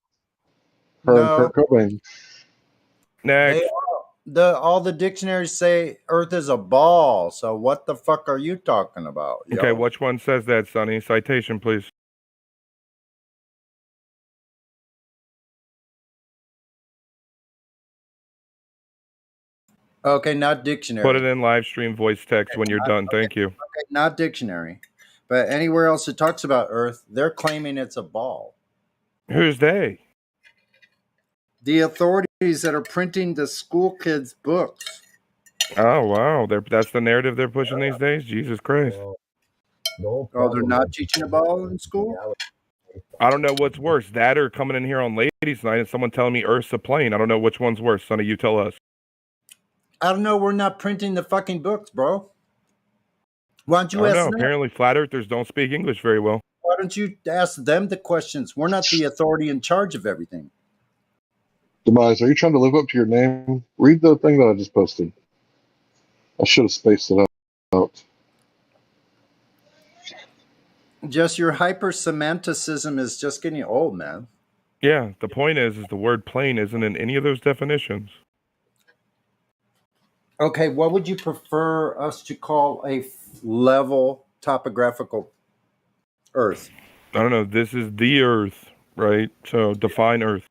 Speaker 23: Her and
Speaker 6: No,
Speaker 23: Kurt Cobain.
Speaker 2: Next.
Speaker 6: all the dictionaries say Earth is a ball. So what the fuck are you talking about, yo?
Speaker 2: Okay, which one says that, Sonny? Citation, please.
Speaker 6: Okay, not dictionary.
Speaker 2: Put it in live stream voice text when you're done. Thank you.
Speaker 6: Okay, not dictionary. But anywhere else it talks about Earth, they're claiming it's a ball.
Speaker 2: Who's they?
Speaker 6: The authorities that are printing the school kids' books.
Speaker 2: Oh wow, that's the narrative they're pushing these days. Jesus Christ!
Speaker 6: Oh, they're not teaching a ball in school?
Speaker 2: I don't know what's worse, that or coming in here on ladies' night and someone telling me Earth's a plane. I don't know which one's worse. Sonny, you tell us.
Speaker 6: I don't know. We're not printing the fucking books, bro. Why don't you
Speaker 2: I
Speaker 6: ask
Speaker 2: don't know.
Speaker 6: them?
Speaker 2: Apparently, flat earthers don't speak English very well.
Speaker 6: Why don't you ask them the questions? We're not the authority in charge of everything.
Speaker 23: Demise, are you trying to live up to your name? Read the thing that I just posted. I should have spaced it out.
Speaker 6: Just your hypersemanticism is just getting old, man.
Speaker 2: Yeah, the point is the word plane isn't in any of those definitions.
Speaker 6: Okay, what would you prefer us to call a level topographical Earth?
Speaker 2: I don't know. This is the Earth, right? So define Earth.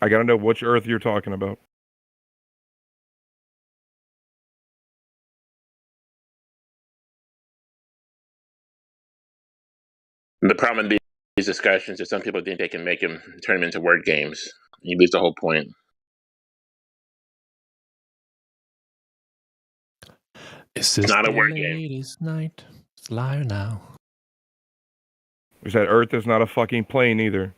Speaker 2: I gotta know which Earth you're talking about.
Speaker 13: The problem in these discussions is some people think they can turn them into word games. You lose the whole point.
Speaker 20: It's
Speaker 13: not a word game.
Speaker 20: Ladies' night. It's live now.
Speaker 2: Is that Earth is not a fucking plane either?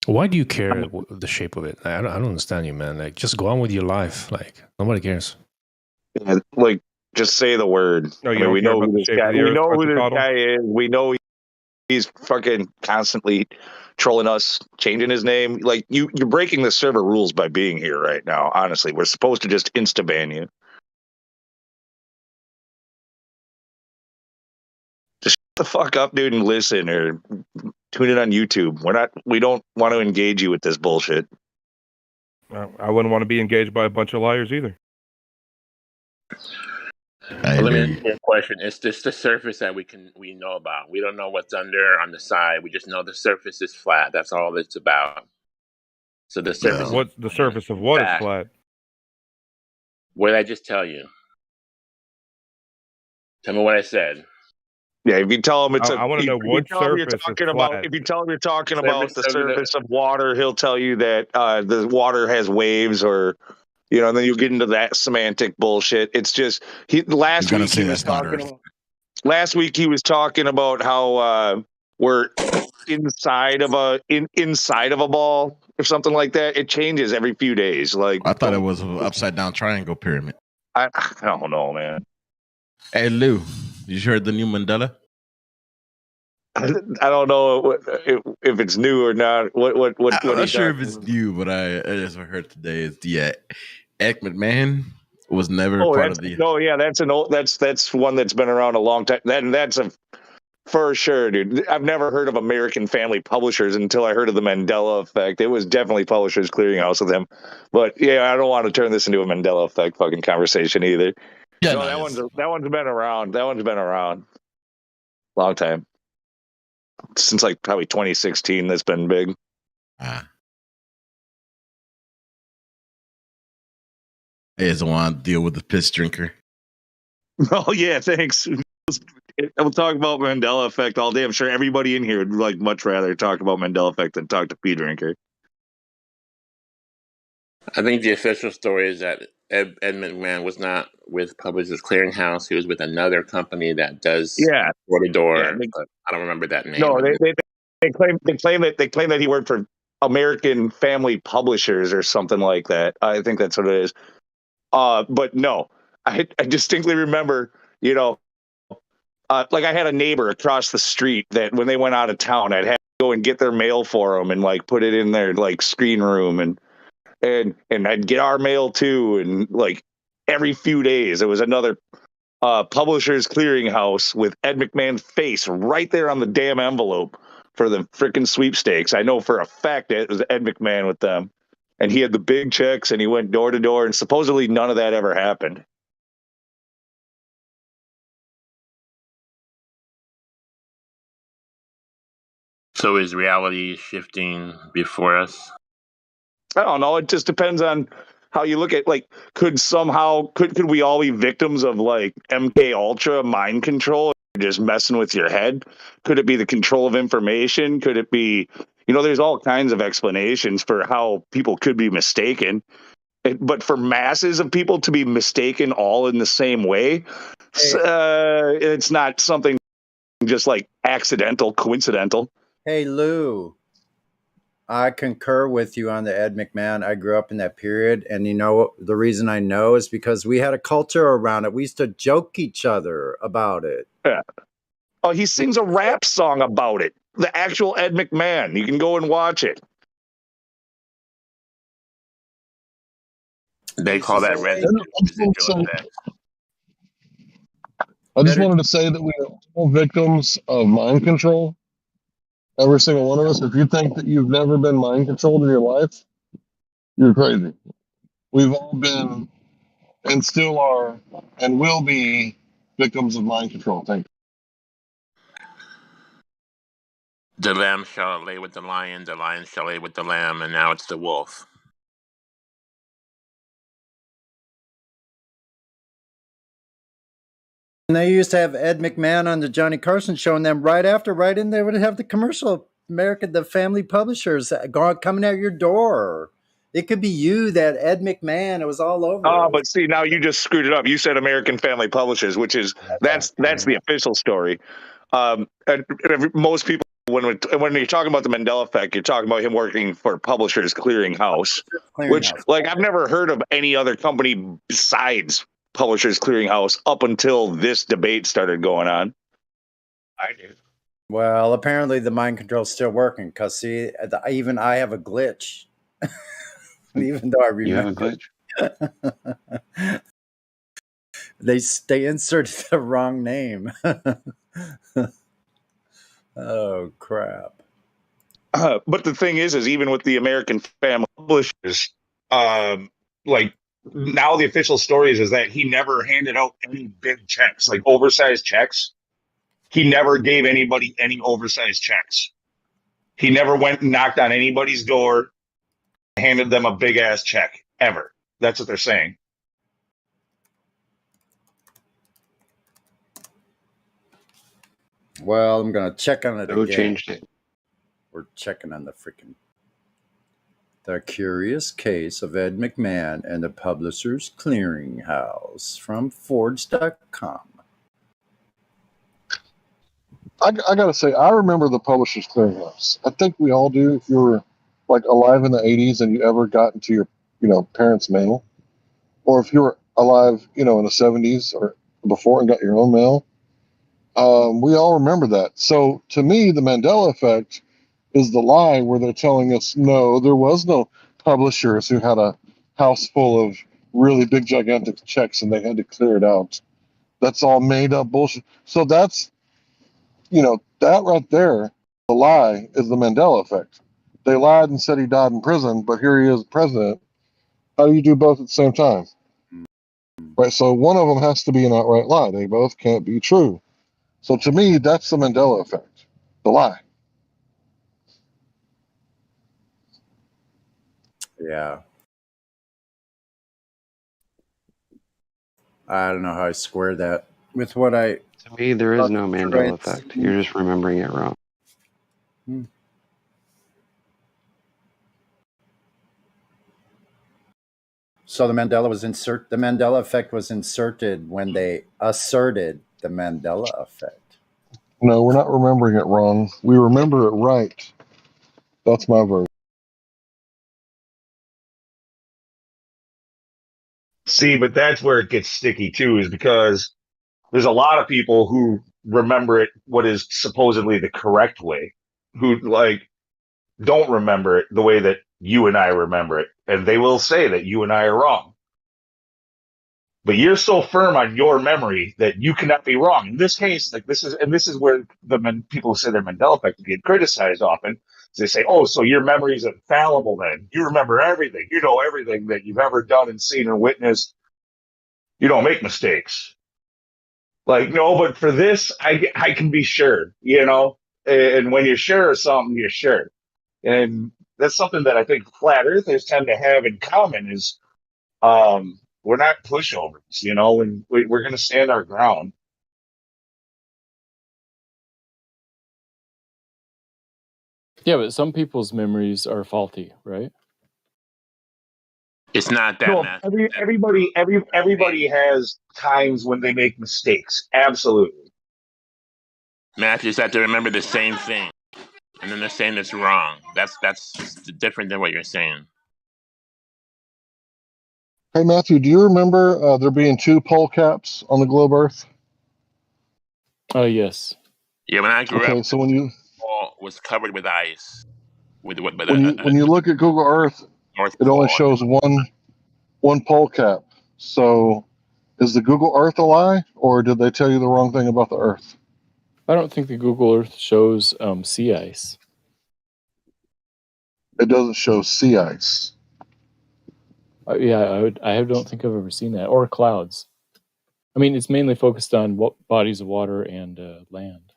Speaker 20: Why do you care the shape of it? I don't understand you, man. Like, just go on with your life. Like, nobody cares.
Speaker 17: Yeah, like, just say the word.
Speaker 2: No,
Speaker 17: I
Speaker 2: you
Speaker 17: mean,
Speaker 2: don't
Speaker 17: we
Speaker 2: care
Speaker 17: know
Speaker 2: about
Speaker 17: who
Speaker 2: the
Speaker 17: this
Speaker 2: shape
Speaker 17: guy.
Speaker 2: of the
Speaker 17: We
Speaker 2: Earth,
Speaker 17: know who this
Speaker 2: Quetzalcoatl?
Speaker 17: guy is. We know he's fucking constantly trolling us, changing his name. Like, you're breaking the server rules by being here right now. Honestly, we're supposed to just insta ban you. Just shut the fuck up, dude, and listen, or tune in on YouTube. We don't want to engage you with this bullshit.
Speaker 2: I wouldn't want to be engaged by a bunch of liars either.
Speaker 13: Well, let me answer your question. It's just the surface that we know about. We don't know what's under on the side. We just know the surface is flat. That's all it's about. So the surface.
Speaker 2: What's the surface of what is
Speaker 13: fact.
Speaker 2: flat?
Speaker 13: What did I just tell you? Tell me what I said.
Speaker 17: Yeah, if you tell him it's
Speaker 2: I want to know what surface is flat.
Speaker 17: If you tell him you're talking about the
Speaker 13: Surface of the-
Speaker 17: surface of water, he'll tell you that the water has waves, or and then you get into that semantic bullshit. It's just last week he was talking. Last week he was talking about how we're inside of a ball or something like that. It changes every few days. Like,
Speaker 21: I thought it was an upside down triangle pyramid.
Speaker 17: I don't know, man.
Speaker 21: Hey Lou, you heard the new Mandela?
Speaker 17: I don't know if it's new or not. What
Speaker 21: I'm not sure if it's new, but I just heard today is the Ekman man was never part of the.
Speaker 17: No, yeah, that's an old. That's one that's been around a long time. That's a for sure, dude. I've never heard of American Family Publishers until I heard of the Mandela Effect. It was definitely Publishers Clearinghouse with him. But yeah, I don't want to turn this into a Mandela Effect fucking conversation either.
Speaker 21: Yeah,
Speaker 17: no, that one's been around. That one's been around long time. Since like probably 2016, that's been big.
Speaker 21: I just want to deal with the piss drinker.
Speaker 17: Oh yeah, thanks. We'll talk about Mandela Effect all day. I'm sure everybody in here would like much rather talk about Mandela Effect than talk to Pee Drinker.
Speaker 13: I think the official story is that Ed McMahon was not with Publishers Clearinghouse. He was with another company that does door to door. But I don't remember that name.
Speaker 17: No, they claim that he worked for American Family Publishers or something like that. I think that's what it is. But no, I distinctly remember, like I had a neighbor across the street that when they went out of town, I'd have to go and get their mail for them and like put it in their like screen room, and and I'd get our mail too, and like every few days there was another Publishers Clearinghouse with Ed McMahon's face right there on the damn envelope for the freaking sweepstakes. I know for a fact that it was Ed McMahon with them, and he had the big checks, and he went door to door, and supposedly none of that ever happened.
Speaker 13: So is reality shifting before us?
Speaker 17: I don't know. It just depends on how you look at, like, could we all be victims of like MK Ultra mind control, just messing with your head? Could it be the control of information? Could it be, there's all kinds of explanations for how people could be mistaken. But for masses of people to be mistaken all in the same way, it's not something just like accidental, coincidental.
Speaker 6: Hey, Lou, I concur with you on the Ed McMahon. I grew up in that period. And the reason I know is because we had a culture around it. We used to joke each other about it.
Speaker 17: Yeah. Oh, he sings a rap song about it. The actual Ed McMahon. You can go and watch it.
Speaker 13: They call that residual effect.
Speaker 23: I just wanted to say that we are all victims of mind control. Every single one of us. If you think that you've never been mind controlled in your life, you're crazy. We've all been and still are and will be victims of mind control. Thank you.
Speaker 13: The lamb shall lay with the lion shall lay with the lamb, and now it's the wolf.
Speaker 6: And they used to have Ed McMahon on the Johnny Carson show, and then right in, they would have the commercial, the family publishers coming out your door. It could be you, that Ed McMahon. It was all over.
Speaker 17: Oh, but see, now you just screwed it up. You said American Family Publishers, which is that's the official story. And most people, when you're talking about the Mandela effect, you're talking about him working for Publishers Clearinghouse, which, like, I've never heard of any other company besides Publishers Clearinghouse up until this debate started going on.
Speaker 13: I do.
Speaker 6: Well, apparently the mind control's still working, because see, even I have a glitch. Even though I remember.
Speaker 10: You have a
Speaker 6: glitch? They inserted the wrong name. Oh, crap.
Speaker 17: But the thing is even with the American Family Publishers, like, now the official story is that he never handed out any big checks, like oversized checks. He never gave anybody any oversized checks. He never went and knocked on anybody's door, handed them a big ass check, ever. That's what they're saying.
Speaker 6: Well, I'm going to check on it
Speaker 10: Who
Speaker 6: again.
Speaker 10: changed it?
Speaker 6: We're checking on The Curious Case of Ed McMahon and the Publishers Clearinghouse from Forge.com.
Speaker 23: I got to say, I remember the Publishers Clearinghouse. I think we all do. If you were like alive in the 80s and you ever got into your parents' mail, or if you were alive, in the 70s or before and got your own mail, we all remember that. So to me, the Mandela effect is the lie where they're telling us, no, there was no publishers who had a house full of really big, gigantic checks and they had to clear it out. That's all made up bullshit. So that's, that right there, the lie is the Mandela effect. They lied and said he died in prison, but here he is president. How do you do both at the same time? Right. So one of them has to be an outright lie. They both can't be true. So to me, that's the Mandela effect, the lie.
Speaker 6: Yeah. I don't know how I square that with what I...
Speaker 10: To me, there is no Mandela effect. You're just remembering it wrong.
Speaker 6: So the Mandela effect was inserted when they asserted the Mandela effect.
Speaker 23: No, we're not remembering it wrong. We remember it right. That's my version.
Speaker 17: See, but that's where it gets sticky too, is because there's a lot of people who remember it what is supposedly the correct way, who like don't remember it the way that you and I remember it.
Speaker 16: and they will say that you and I are wrong. But you're so firm on your memory that you cannot be wrong. In this case, like this is where people say their Mandela effect get criticized often. They say, "Oh, so your memory is infallible? Then you remember everything. You know everything that you've ever done and seen and witnessed. You don't make mistakes." Like, no, but for this, I can be sure. And when you're sure of something, you're sure. And that's something that I think flat earthers tend to have in common is we're not pushovers, and we're going to stand our ground.
Speaker 1: Yeah, but some people's memories are faulty, right?
Speaker 13: It's not that
Speaker 16: No,
Speaker 13: math.
Speaker 16: everybody has times when they make mistakes. Absolutely.
Speaker 13: Matthew just have to remember the same thing, and then they're saying it's wrong. That's just different than what you're saying.
Speaker 23: Hey, Matthew, do you remember there being 2 pole caps on the globe Earth?
Speaker 1: Oh, yes.
Speaker 13: Yeah, when I grew
Speaker 23: Okay,
Speaker 13: up,
Speaker 23: so when you
Speaker 13: wall was covered with ice. With
Speaker 23: when you look at Google Earth,
Speaker 13: North
Speaker 23: it only
Speaker 13: Pole.
Speaker 23: shows one pole cap. So, is the Google Earth a lie, or did they tell you the wrong thing about the Earth?
Speaker 1: I don't think the Google Earth shows sea ice.
Speaker 23: It doesn't show sea ice.
Speaker 1: Yeah, I don't think I've ever seen that, or clouds. I mean, it's mainly focused on bodies of water and land.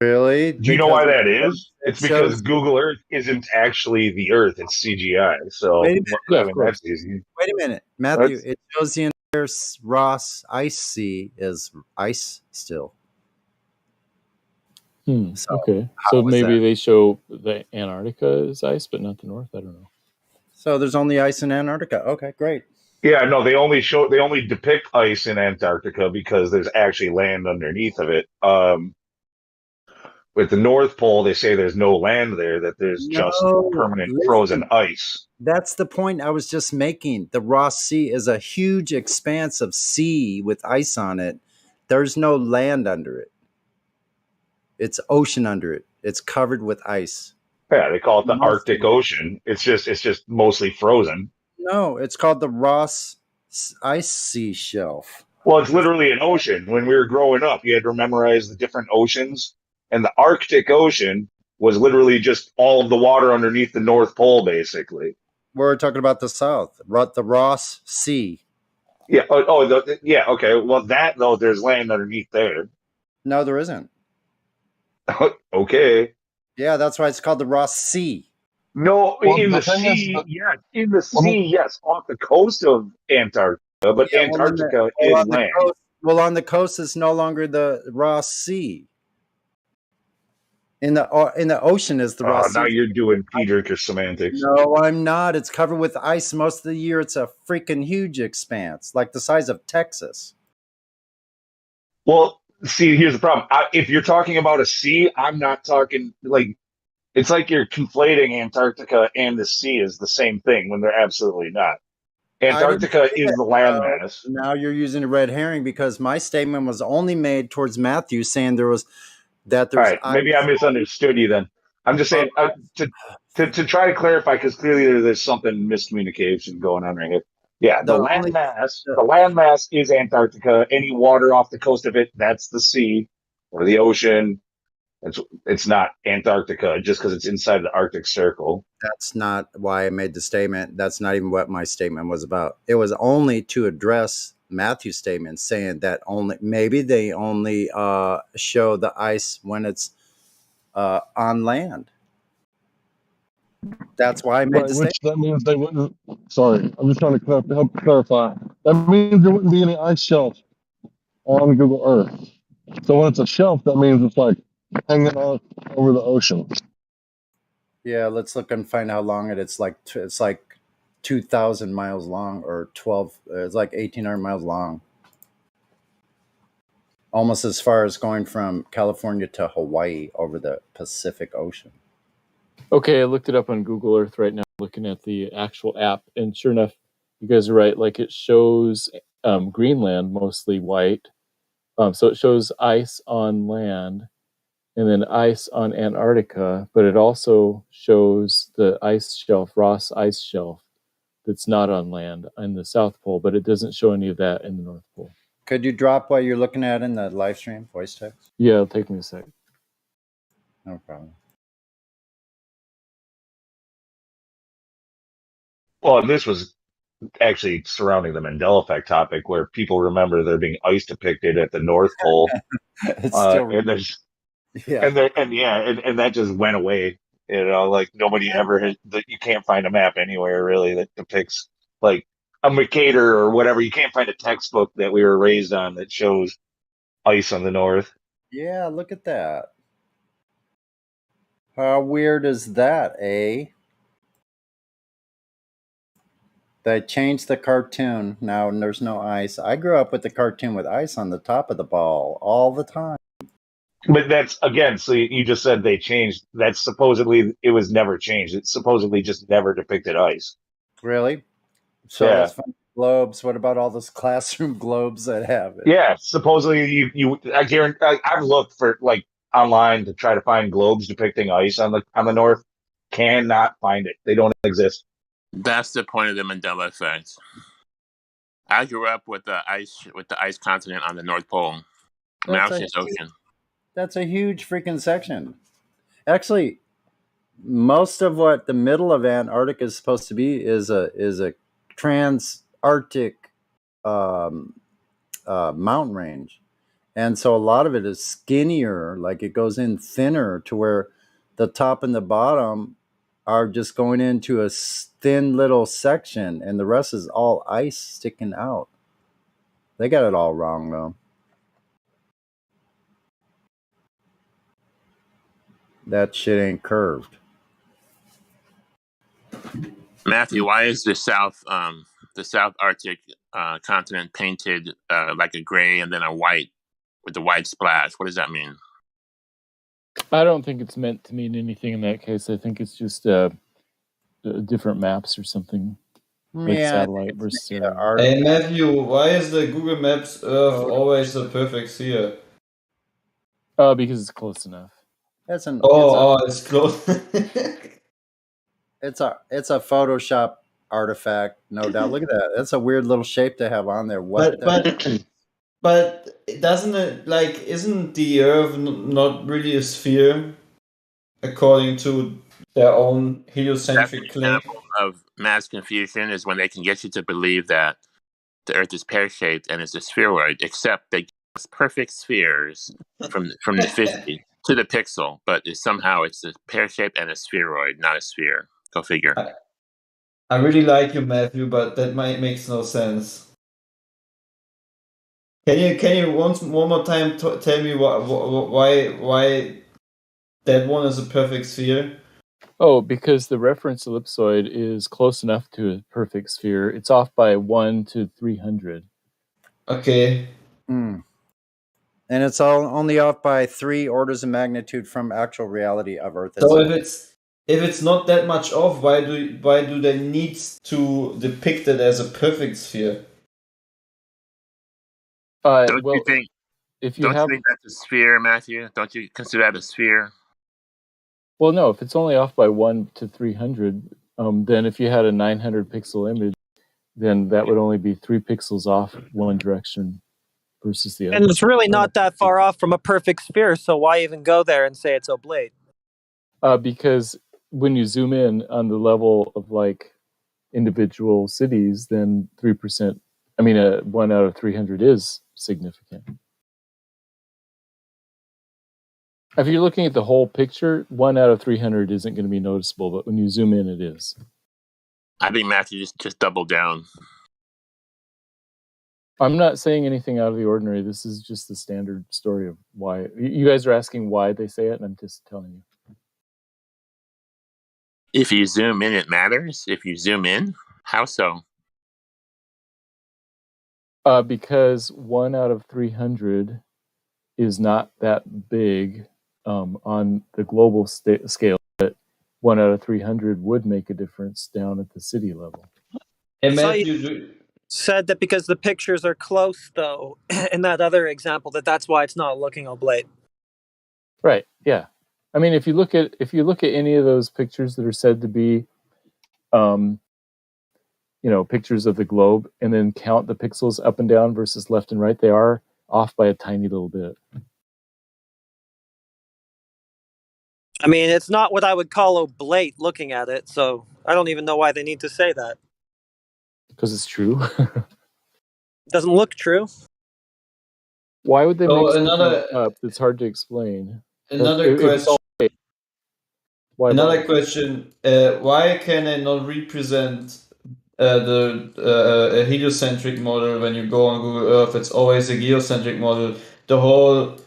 Speaker 6: Really?
Speaker 16: Do you know why that
Speaker 6: Because
Speaker 16: is? It's because Google Earth isn't actually the Earth; it's CGI. So,
Speaker 6: Wait a minute.
Speaker 1: Yeah,
Speaker 16: I
Speaker 1: of
Speaker 16: mean,
Speaker 1: course.
Speaker 16: that's easy.
Speaker 6: Wait a minute, Matthew. It shows the entire Ross Ice Sea is ice still. So,
Speaker 1: Okay,
Speaker 6: how
Speaker 1: so
Speaker 6: was
Speaker 1: maybe
Speaker 6: that?
Speaker 1: they show the Antarctica as ice, but not the North. I don't know.
Speaker 6: So there's only ice in Antarctica. Okay, great.
Speaker 16: Yeah, no, they only depict ice in Antarctica because there's actually land underneath of it. With the North Pole, they say there's no land there; that there's just
Speaker 6: No,
Speaker 16: permanent frozen
Speaker 6: listen.
Speaker 16: ice.
Speaker 6: That's the point I was just making. The Ross Sea is a huge expanse of sea with ice on it. There's no land under it. It's ocean under it. It's covered with ice.
Speaker 16: Yeah, they call it the
Speaker 6: Most of
Speaker 16: Arctic
Speaker 6: it.
Speaker 16: Ocean. It's just mostly frozen.
Speaker 6: No, it's called the Ross Ice Sea Shelf.
Speaker 16: Well, it's literally an ocean. When we were growing up, you had to memorize the different oceans, and the Arctic Ocean was literally just all of the water underneath the North Pole, basically.
Speaker 6: We're talking about the South, the Ross Sea.
Speaker 16: Yeah. Yeah. Okay. Well, that though, there's land underneath there.
Speaker 6: No, there isn't.
Speaker 16: Okay.
Speaker 6: Yeah, that's why it's called the Ross Sea.
Speaker 16: No,
Speaker 23: Well,
Speaker 16: in
Speaker 23: the
Speaker 16: the
Speaker 23: thing is
Speaker 16: sea,
Speaker 23: that
Speaker 16: yeah, in the sea, yes, off the coast of Antarctica, but
Speaker 6: Yeah,
Speaker 16: Antarctica is
Speaker 6: on the
Speaker 16: land.
Speaker 6: coast. Well, on the coast is no longer the Ross Sea. In the ocean is the Ross
Speaker 16: Now
Speaker 6: Sea.
Speaker 16: you're doing pea drinker semantics.
Speaker 6: No, I'm not. It's covered with ice most of the year. It's a freaking huge expanse, like the size of Texas.
Speaker 16: Well, see, here's the problem. If you're talking about a sea, I'm not talking like it's like you're conflating Antarctica and the sea is the same thing when they're absolutely not.
Speaker 6: I didn't
Speaker 16: Antarctica
Speaker 6: say
Speaker 16: is
Speaker 6: that.
Speaker 16: the landmass.
Speaker 6: Now you're using a red herring because my statement was only made towards Matthew, saying
Speaker 16: All
Speaker 6: there's
Speaker 16: right,
Speaker 6: ice.
Speaker 16: maybe I misunderstood you then. I'm just saying to try to clarify because clearly there's something miscommunication going on right here. Yeah, the landmass is Antarctica. Any water off the coast of it, that's the sea or the ocean. It's not Antarctica just because it's inside the Arctic Circle.
Speaker 6: That's not why I made the statement. That's not even what my statement was about. It was only to address Matthew's statement, saying that maybe they only show the ice when it's on land. That's why I made
Speaker 23: right,
Speaker 6: the
Speaker 23: which
Speaker 6: statement.
Speaker 23: that means they wouldn't. Sorry, I'm just trying to help clarify. That means there wouldn't be any ice shelf on Google Earth. So when it's a shelf, that means it's like hanging out over the ocean.
Speaker 6: Yeah, let's look and find how long it's like. It's like 2,000 miles long, or 12. It's like 1,800 miles long. Almost as far as going from California to Hawaii over the Pacific Ocean.
Speaker 1: Okay, I looked it up on Google Earth right now, looking at the actual app, and sure enough, you guys are right. Like it shows Greenland mostly white, so it shows ice on land, and then ice on Antarctica, but it also shows the ice shelf, Ross ice shelf, that's not on land in the South Pole, but it doesn't show any of that in the North Pole.
Speaker 6: Could you drop what you're looking at in the live stream voice text?
Speaker 1: Yeah, it'll take me a sec.
Speaker 6: No problem.
Speaker 16: Well, and this was actually surrounding the Mandela effect topic, where people remember there being ice depicted at the North Pole,
Speaker 6: It's still,
Speaker 16: and there's
Speaker 6: yeah.
Speaker 16: and that just went away. You know, like nobody ever has. You can't find a map anywhere really that depicts like a Mercator or whatever. You can't find a textbook that we were raised on that shows ice on the north.
Speaker 6: Yeah, look at that. How weird is that, eh? They changed the cartoon. Now there's no ice. I grew up with the cartoon with ice on the top of the ball all the time.
Speaker 16: But that's again. So you just said they changed. That's supposedly it was never changed. It's supposedly just never depicted ice.
Speaker 6: Really? So
Speaker 16: Yeah.
Speaker 6: let's find globes. What about all those classroom globes that have it?
Speaker 16: Yeah, supposedly I guarantee I've looked for like online to try to find globes depicting ice on the north. Cannot find it. They don't exist.
Speaker 13: That's the point of the Mandela effect. I grew up with the ice continent on the North Pole, mountainous ocean.
Speaker 6: That's a huge freaking section. Actually, most of what the middle of Antarctica is supposed to be is a trans-Arctic mountain range. And so a lot of it is skinnier, like it goes in thinner to where the top and the bottom are just going into a thin little section, and the rest is all ice sticking out. They got it all wrong, though. That shit ain't curved.
Speaker 13: Matthew, why is the South Arctic continent painted like a gray and then a white with the white splash? What does that mean?
Speaker 1: I don't think it's meant to mean anything in that case. I think it's just different maps or something. Like satellite versus area.
Speaker 8: Hey Matthew, why is the Google Maps Earth always the perfect sphere?
Speaker 1: Because it's close enough.
Speaker 6: That's an
Speaker 8: it's close.
Speaker 6: It's a Photoshop artifact, no doubt. Look at that. That's a weird little shape to have on there.
Speaker 8: But doesn't it isn't the Earth not really a sphere according to their own heliocentric claim?
Speaker 13: Example of mass confusion is when they can get you to believe that the Earth is pear-shaped and it's a spheroid, except they give us perfect spheres from the 50 to the pixel, but somehow it's a pear-shaped and a spheroid, not a sphere. Go figure.
Speaker 8: I really like you, Matthew, but that makes no sense. Can you one more time tell me why that one is a perfect sphere?
Speaker 1: Oh, because the reference ellipsoid is close enough to a perfect sphere. It's off by 1 to 300.
Speaker 8: Okay.
Speaker 6: And it's only off by 3 orders of magnitude from actual reality of Earth itself.
Speaker 8: So if it's not that much off, why do they need to depict it as a perfect sphere?
Speaker 13: Don't you think that's a sphere, Matthew? Don't you consider that a sphere?
Speaker 1: Well, no. If it's only off by 1 to 300, then if you had a 900 pixel image, then that would only be 3 pixels off one direction versus the other.
Speaker 12: And it's really not that far off from a perfect sphere, so why even go there and say it's oblate?
Speaker 1: Because when you zoom in on the level of like individual cities, then 3%, 1 out of 300 is significant. If you're looking at the whole picture, 1 out of 300 isn't going to be noticeable, but when you zoom in, it is.
Speaker 13: I think Matthew just doubled down.
Speaker 1: I'm not saying anything out of the ordinary. This is just the standard story of why. You guys are asking why they say it, and I'm just telling you.
Speaker 13: If you zoom in, it matters? If you zoom in? How so?
Speaker 1: Because 1 out of 300 is not that big on the global scale, but 1 out of 300 would make a difference down at the city level.
Speaker 8: And Matthew
Speaker 12: said that because the pictures are close, though, in that other example, that's why it's not looking oblate.
Speaker 1: Right. Yeah. I mean, if you look at any of those pictures that are said to be, pictures of the globe, and then count the pixels up and down versus left and right, they are off by a tiny little bit.
Speaker 12: I mean, it's not what I would call oblate looking at it, so I don't even know why they need to say that.
Speaker 1: Because it's true.
Speaker 12: It doesn't look true.
Speaker 1: Why would they
Speaker 8: So
Speaker 1: make something
Speaker 8: another
Speaker 1: up that's hard to explain?
Speaker 8: another
Speaker 1: If it's all
Speaker 8: question.
Speaker 1: fake, why
Speaker 8: Another
Speaker 1: bother?
Speaker 8: question. Why can I not represent a heliocentric model when you go on Google Earth? It's always a geocentric model. The whole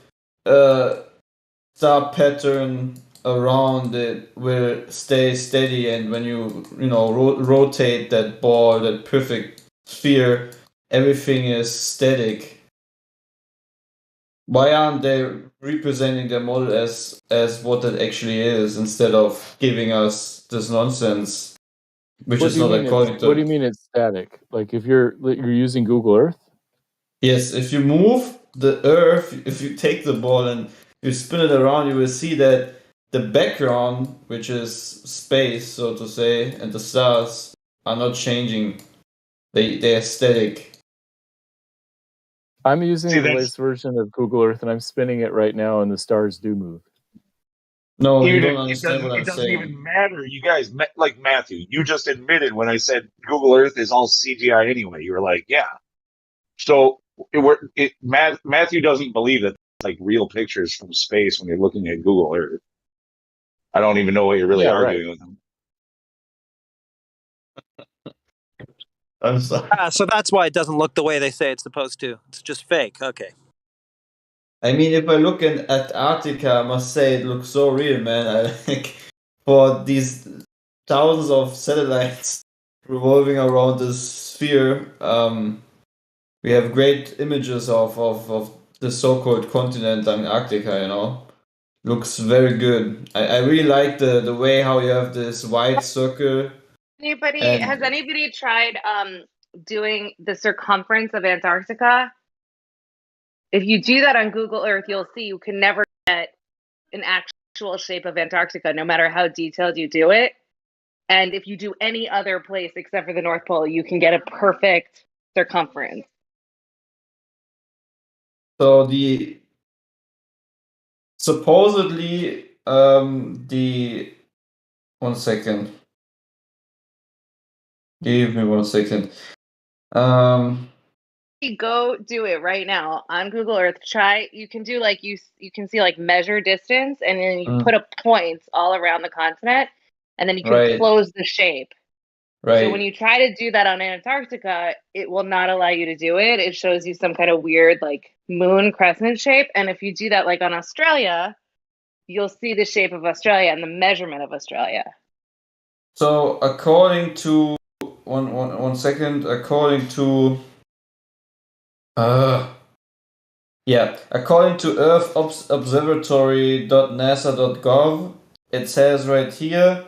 Speaker 8: star pattern around it will stay steady, and when you rotate that ball, that perfect sphere, everything is static. Why aren't they representing their model as what it actually is, instead of giving us this nonsense, which
Speaker 1: What
Speaker 8: is
Speaker 1: do you
Speaker 8: not
Speaker 1: mean
Speaker 8: according
Speaker 1: what do
Speaker 8: to...
Speaker 1: you mean it's static? Like if you're using Google Earth?
Speaker 8: Yes, if you move the Earth, if you take the ball and you spin it around, you will see that the background, which is space, so to say, and the stars are not changing. They're static.
Speaker 1: I'm using
Speaker 16: See,
Speaker 1: the
Speaker 16: that's
Speaker 1: latest version of Google Earth, and I'm spinning it right now, and the stars do move.
Speaker 8: No, you
Speaker 16: even
Speaker 8: don't
Speaker 16: if
Speaker 8: understand what
Speaker 16: it
Speaker 8: I'm
Speaker 16: doesn't
Speaker 8: saying.
Speaker 16: even matter. You guys, like Matthew, you just admitted when I said Google Earth is all CGI anyway. You were like, yeah. So Matthew doesn't believe that it's like real pictures from space when you're looking at Google Earth. I don't even know what you're really
Speaker 1: Yeah, right.
Speaker 16: arguing with him.
Speaker 8: I'm sorry.
Speaker 12: So that's why it doesn't look the way they say it's supposed to. It's just fake. Okay.
Speaker 8: I mean, if I look in Antarctica, I must say it looks so real, man. I like for these thousands of satellites revolving around this sphere. We have great images of the so-called continent Antarctica. Looks very good. I really like the way how you have this wide circle.
Speaker 3: Has anybody tried doing the circumference of Antarctica? If you do that on Google Earth, you'll see you can never get an actual shape of Antarctica, no matter how detailed you do it. And if you do any other place except for the North Pole, you can get a perfect circumference.
Speaker 8: So supposedly one second. Give me 1 second.
Speaker 3: Go do it right now on Google Earth. Try. You can do like you can see like measure distance, and then you put up points all around the continent, and then you can
Speaker 8: Right.
Speaker 3: close the shape. So when
Speaker 8: Right.
Speaker 3: you try to do that on Antarctica, it will not allow you to do it. It shows you some kind of weird like moon crescent shape. And if you do that like on Australia, you'll see the shape of Australia and the measurement of Australia.
Speaker 8: So according to one second, according to according to earthobservatory.nasa.gov, it says right here,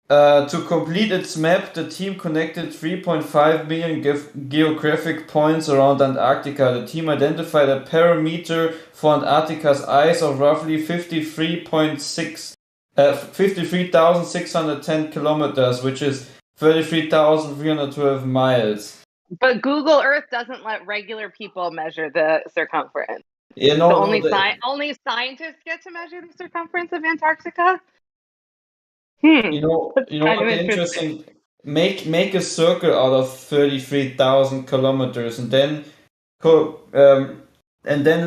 Speaker 8: to complete its map, the team connected 3.5 million geographic points around Antarctica. The team identified a parameter for Antarctica's ice of roughly 53,610 kilometers, which is 33,312 miles.
Speaker 3: But Google Earth doesn't let regular people measure the circumference.
Speaker 8: Only
Speaker 3: scientists get to measure the circumference of Antarctica.
Speaker 8: You know what the interesting? Make a circle out of 33,000 kilometers, and then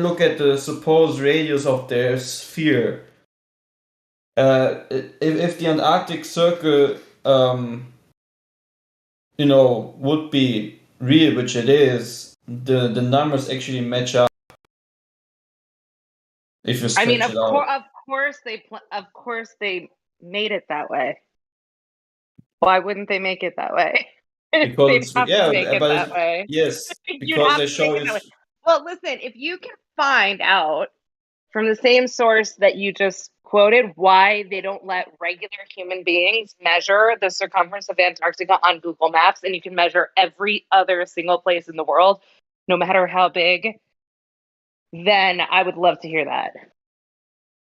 Speaker 8: look at the supposed radius of their sphere. If the Antarctic Circle, would be real, which it is, the numbers actually match up. If you stretch it out.
Speaker 3: Of course they made it that way. Why wouldn't they make it that way?
Speaker 8: Because
Speaker 3: They'd have to make it that way.
Speaker 8: Yes,
Speaker 3: You'd
Speaker 8: because
Speaker 3: have
Speaker 8: they
Speaker 3: to
Speaker 8: show
Speaker 3: make it
Speaker 8: you.
Speaker 3: that way. Well, listen, if you can find out from the same source that you just quoted why they don't let regular human beings measure the circumference of Antarctica on Google Maps, and you can measure every other single place in the world, no matter how big, then I would love to hear that.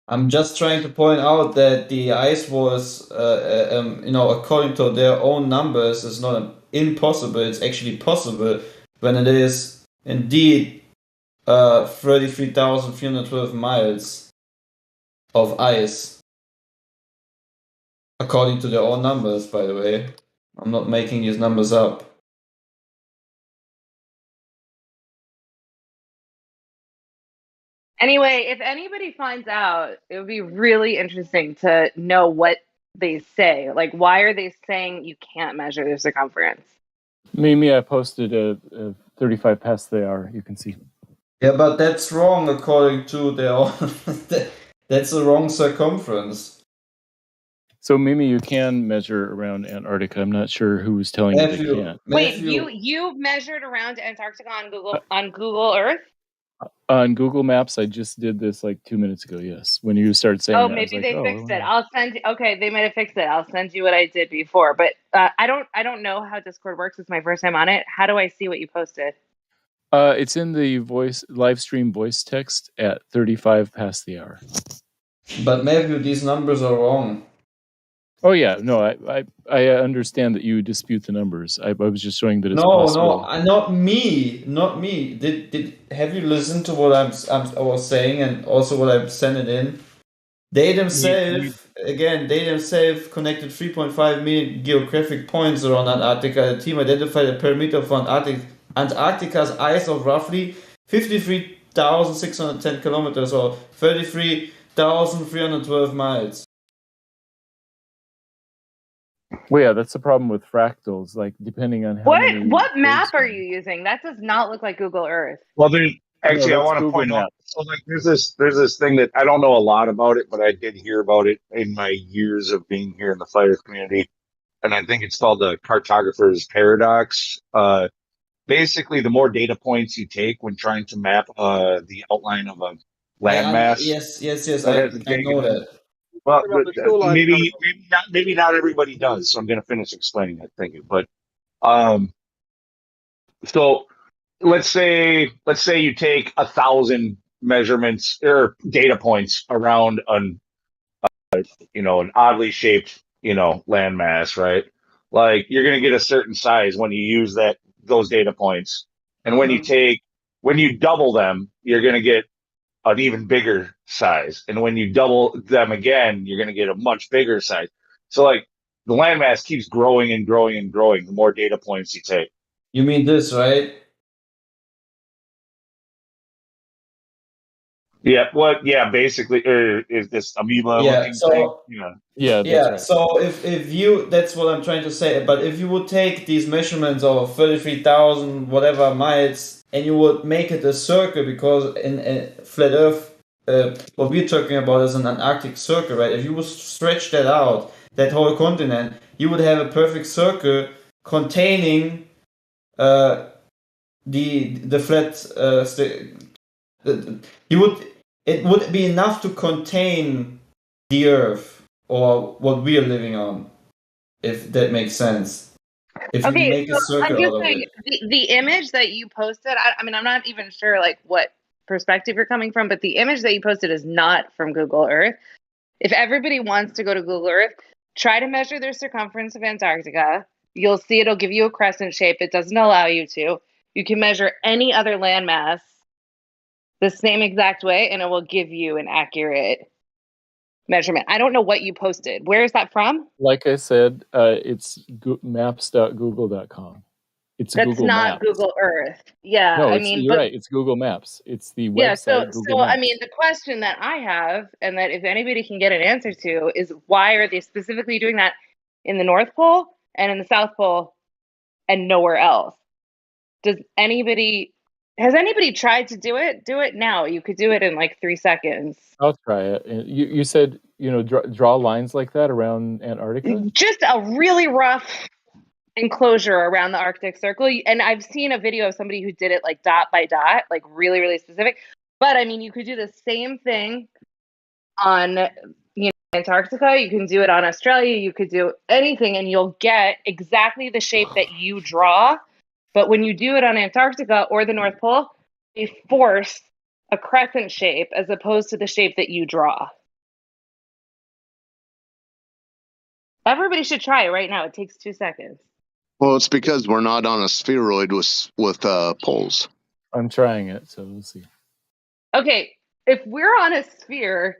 Speaker 8: I'm just trying to point out that the ice was, according to their own numbers, is not impossible. It's actually possible when it is indeed 33,312 miles of ice, according to their own numbers, by the way. I'm not making these numbers up.
Speaker 3: Anyway, if anybody finds out, it would be really interesting to know what they say. Like, why are they saying you can't measure the circumference?
Speaker 1: Mimi, I posted a 35 past the hour. You can see.
Speaker 8: Yeah, but that's wrong according to their own. That's the wrong circumference.
Speaker 1: So Mimi, you can measure around Antarctica. I'm not sure who was telling you they can't.
Speaker 3: Wait, you measured around Antarctica on Google Earth?
Speaker 1: On Google Maps, I just did this like 2 minutes ago. Yes, when you started saying that, I was
Speaker 3: Maybe
Speaker 1: like,
Speaker 3: they fixed it. I'll send you. Okay, they might have fixed it. I'll send you what I did before. But I don't know how Discord works. It's my first time on it. How do I see what you posted?
Speaker 1: It's in the live stream voice text at 35 past the hour.
Speaker 8: But maybe these numbers are wrong.
Speaker 1: Oh yeah, no, I understand that you dispute the numbers. I was just showing that it's possible.
Speaker 8: No, not me. Did have you listened to what I was saying and also what I'm sending in? They themselves connected 3.5 million geographic points around Antarctica. The team identified a perimeter for Antarctica's ice of roughly 53,610 kilometers or 33,312 miles.
Speaker 1: Well, yeah, that's the problem with fractals. Like, depending on how many.
Speaker 3: What map are you using? That does not look like Google Earth.
Speaker 16: Well, there's actually
Speaker 1: No,
Speaker 16: I want to
Speaker 1: Google
Speaker 16: point out.
Speaker 1: Maps.
Speaker 16: So like there's this thing that I don't know a lot about it, but I did hear about it in my years of being here in the fire community, and I think it's called the cartographer's paradox. Basically, the more data points you take when trying to map the outline of a landmass,
Speaker 8: Yes.
Speaker 16: that
Speaker 8: I know that.
Speaker 16: Well, maybe not everybody does. So I'm going to finish explaining that. Thank you. But so let's say you take 1,000 measurements or data points around an oddly shaped landmass, right? Like you're going to get a certain size when you use those data points, and when you double them, you're going to get an even bigger size. And when you double them again, you're going to get a much bigger size. So like the landmass keeps growing and growing and growing the more data points you take.
Speaker 8: You mean this, right?
Speaker 16: Yeah. What? Yeah. Basically, is this amoeba looking thing?
Speaker 1: Yeah. That's right.
Speaker 8: So if you, that's what I'm trying to say. But if you would take these measurements of 33,000 whatever miles and you would make it a circle, because in flat Earth, what we're talking about is an Antarctic circle, right? If you would stretch that out, that whole continent, you would have a perfect circle containing the flat. It would be enough to contain the Earth or what we are living on, if that makes sense. If you make a circle out of it.
Speaker 3: The image that you posted, I mean, I'm not even sure like what perspective you're coming from, but the image that you posted is not from Google Earth. If everybody wants to go to Google Earth, try to measure their circumference of Antarctica. You'll see it'll give you a crescent shape. It doesn't allow you to. You can measure any other landmass the same exact way, and it will give you an accurate measurement. I don't know what you posted. Where is that from?
Speaker 1: Like I said, it's maps.google.com. It's
Speaker 3: That's
Speaker 1: Google
Speaker 3: not
Speaker 1: Maps.
Speaker 3: Google Earth. Yeah,
Speaker 1: No,
Speaker 3: I mean,
Speaker 1: you're right. It's Google Maps. It's the website.
Speaker 3: Yeah, so
Speaker 1: Google Maps.
Speaker 3: I mean, the question that I have, and that if anybody can get an answer to, is why are they specifically doing that in the North Pole and in the South Pole and nowhere else? Has anybody tried to do it? Do it now. You could do it in like 3 seconds.
Speaker 1: I'll try it. You said, draw lines like that around Antarctica?
Speaker 3: Just a really rough enclosure around the Arctic Circle. And I've seen a video of somebody who did it like dot by dot, like really, really specific. But I mean, you could do the same thing on Antarctica. You can do it on Australia. You could do anything and you'll get exactly the shape that you draw. But when you do it on Antarctica or the North Pole, they force a crescent shape as opposed to the shape that you draw. Everybody should try it right now. It takes 2 seconds.
Speaker 11: Well, it's because we're not on a spheroid with poles.
Speaker 1: I'm trying it, so we'll see.
Speaker 3: Okay, if we're on a sphere,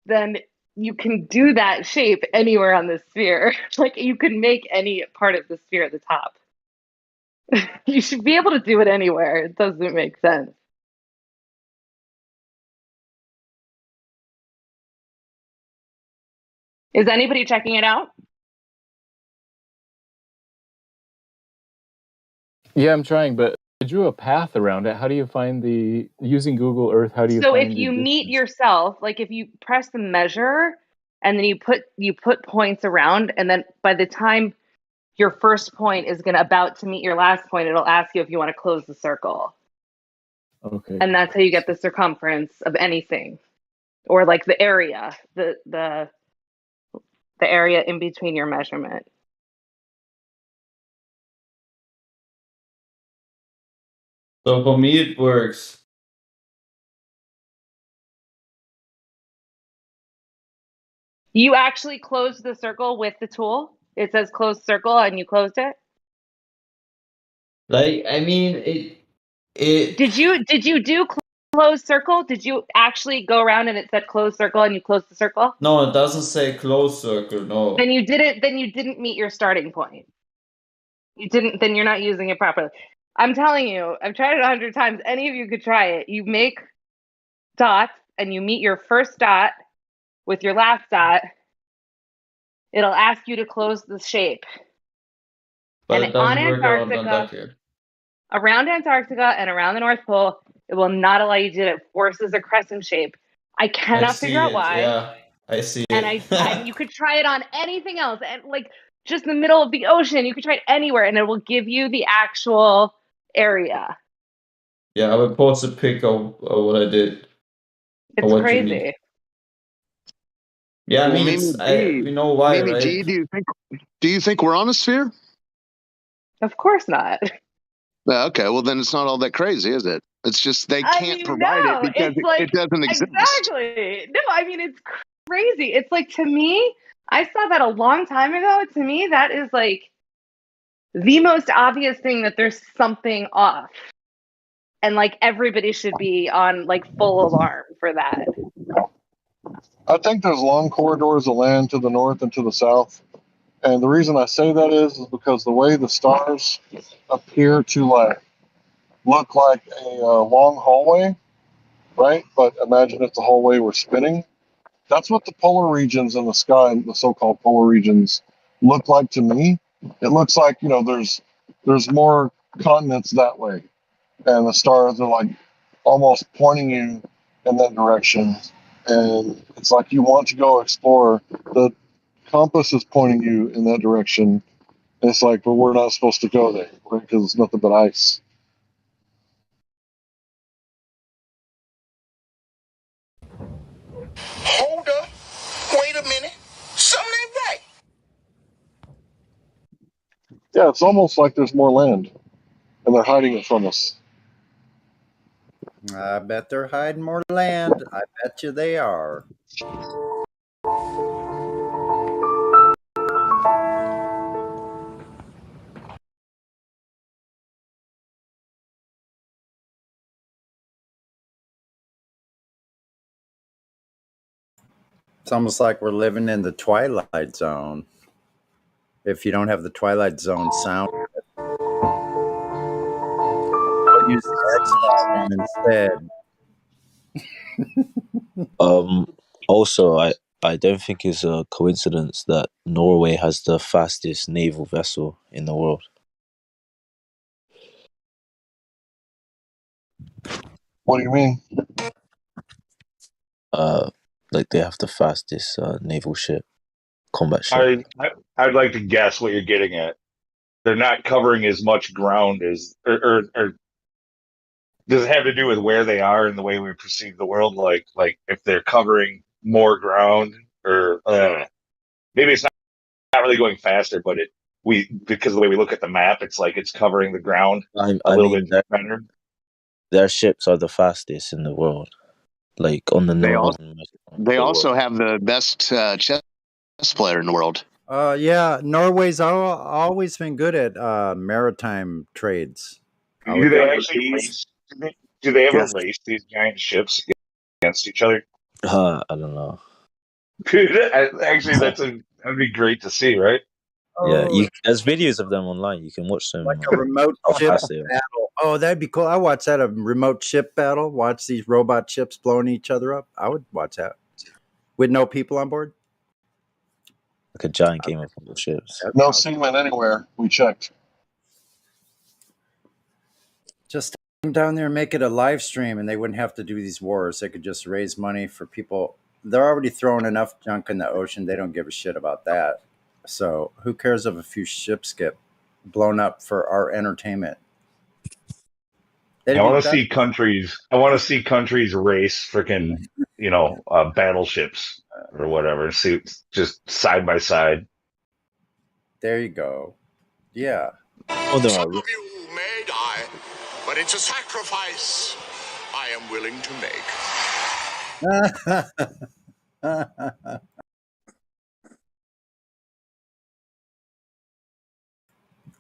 Speaker 3: then you can do that shape anywhere on the sphere. Like, you can make any part of the sphere at the top. You should be able to do it anywhere. It doesn't make sense. Is anybody checking it out?
Speaker 1: Yeah, I'm trying, but I drew a path around it. How do you find using Google Earth? How do you
Speaker 3: So
Speaker 1: find
Speaker 3: if you
Speaker 1: the
Speaker 3: meet
Speaker 1: distance?
Speaker 3: yourself, like if you press the measure and then you put points around, and then by the time your first point is about to meet your last point, it'll ask you if you want to close the circle.
Speaker 1: Okay.
Speaker 3: And that's how you get the circumference of anything, or like the area, the area in between your measurement.
Speaker 8: So for me, it works.
Speaker 3: You actually closed the circle with the tool? It says close circle and you closed it?
Speaker 8: Like, I mean, it.
Speaker 3: Did you do closed circle? Did you actually go around and it said closed circle and you closed the circle?
Speaker 8: No, it doesn't say close circle. No.
Speaker 3: Then you didn't meet your starting point. Then you're not using it properly. I'm telling you, I've tried it 100 times. Any of you could try it. You make dots and you meet your first dot with your last dot. It'll ask you to close the shape.
Speaker 8: But
Speaker 3: And
Speaker 8: it doesn't
Speaker 3: on
Speaker 8: work around
Speaker 3: Antarctica,
Speaker 8: Antarctica.
Speaker 3: around Antarctica and around the North Pole, it will not allow you to do it. It forces a crescent shape. I cannot figure out why.
Speaker 8: Yeah, I see
Speaker 3: And
Speaker 8: it.
Speaker 3: you could try it on anything else, and like just the middle of the ocean. You could try it anywhere, and it will give you the actual area.
Speaker 8: Yeah, I will post a pic of what I did.
Speaker 3: It's
Speaker 8: or what
Speaker 3: crazy.
Speaker 8: You mean. Yeah, I mean, we know why,
Speaker 11: Mimi
Speaker 8: right?
Speaker 11: G, do you think we're on a sphere?
Speaker 3: Of course not.
Speaker 11: Yeah, okay, well then it's not all that crazy, is it? It's just they can't provide
Speaker 3: no,
Speaker 11: it because
Speaker 3: it's like,
Speaker 11: it doesn't exist.
Speaker 3: Exactly. No, I mean, it's crazy. It's like, to me, I saw that a long time ago. To me, that is like the most obvious thing that there's something off. And like everybody should be on like full alarm for that.
Speaker 23: I think there's long corridors of land to the north and to the south. And the reason I say that is because the way the stars appear to look like a long hallway, right? But imagine if the hallway were spinning. That's what the polar regions in the sky, the so-called polar regions, look like to me. It looks like, there's more continents that way, and the stars are like almost pointing you in that direction. And it's like you want to go explore. The compass is pointing you in that direction. And it's like, but we're not supposed to go there because it's nothing but ice.
Speaker 18: Hold up. Wait a minute. Something ain't right.
Speaker 23: Yeah, it's almost like there's more land, and they're hiding it from us.
Speaker 6: I bet they're hiding more land. I bet you they are. It's almost like we're living in the Twilight Zone. If you don't have the Twilight Zone sound, I'll use the X-File one instead.
Speaker 22: Also, I don't think it's a coincidence that Norway has the fastest naval vessel in the world.
Speaker 23: What do you mean?
Speaker 22: Like they have the fastest naval ship, combat ship.
Speaker 16: I'd like to guess what you're getting at. They're not covering as much ground as, or does it have to do with where they are and the way we perceive the world? Like if they're covering more ground, or maybe it's not really going faster, but because of the way we look at the map, it's like it's covering the ground a little bit better.
Speaker 22: Their ships are the fastest in the world, like on the northern.
Speaker 11: They also have the best chess player in the world.
Speaker 6: Yeah, Norway's always been good at maritime trades. I
Speaker 16: Do
Speaker 6: would
Speaker 16: they
Speaker 6: think.
Speaker 16: actually race? Do they ever
Speaker 6: Yes.
Speaker 16: race these giant ships against each other?
Speaker 22: I don't know.
Speaker 16: Actually, that'd be great to see, right?
Speaker 22: Yeah,
Speaker 6: Oh,
Speaker 22: there's videos of them online. You can watch
Speaker 6: like
Speaker 22: them.
Speaker 6: a remote
Speaker 22: How
Speaker 6: ship
Speaker 22: fast they are.
Speaker 6: battle. Oh, that'd be cool. I watch that, a remote ship battle. Watch these robot ships blowing each other up. I would watch that with no people on board.
Speaker 22: Like a giant game of ships.
Speaker 6: That's
Speaker 23: No
Speaker 6: awesome.
Speaker 23: seamen anywhere. We checked.
Speaker 6: Just come down there and make it a live stream, and they wouldn't have to do these wars. They could just raise money for people. They're already throwing enough junk in the ocean. They don't give a shit about that. So who cares if a few ships get blown up for our entertainment?
Speaker 16: I want to see countries. I want to see countries race freaking, battleships or whatever. See, just side by side.
Speaker 6: There you go. Yeah.
Speaker 22: Oh, there are.
Speaker 18: Some of you may die, but it's a sacrifice I am willing to make.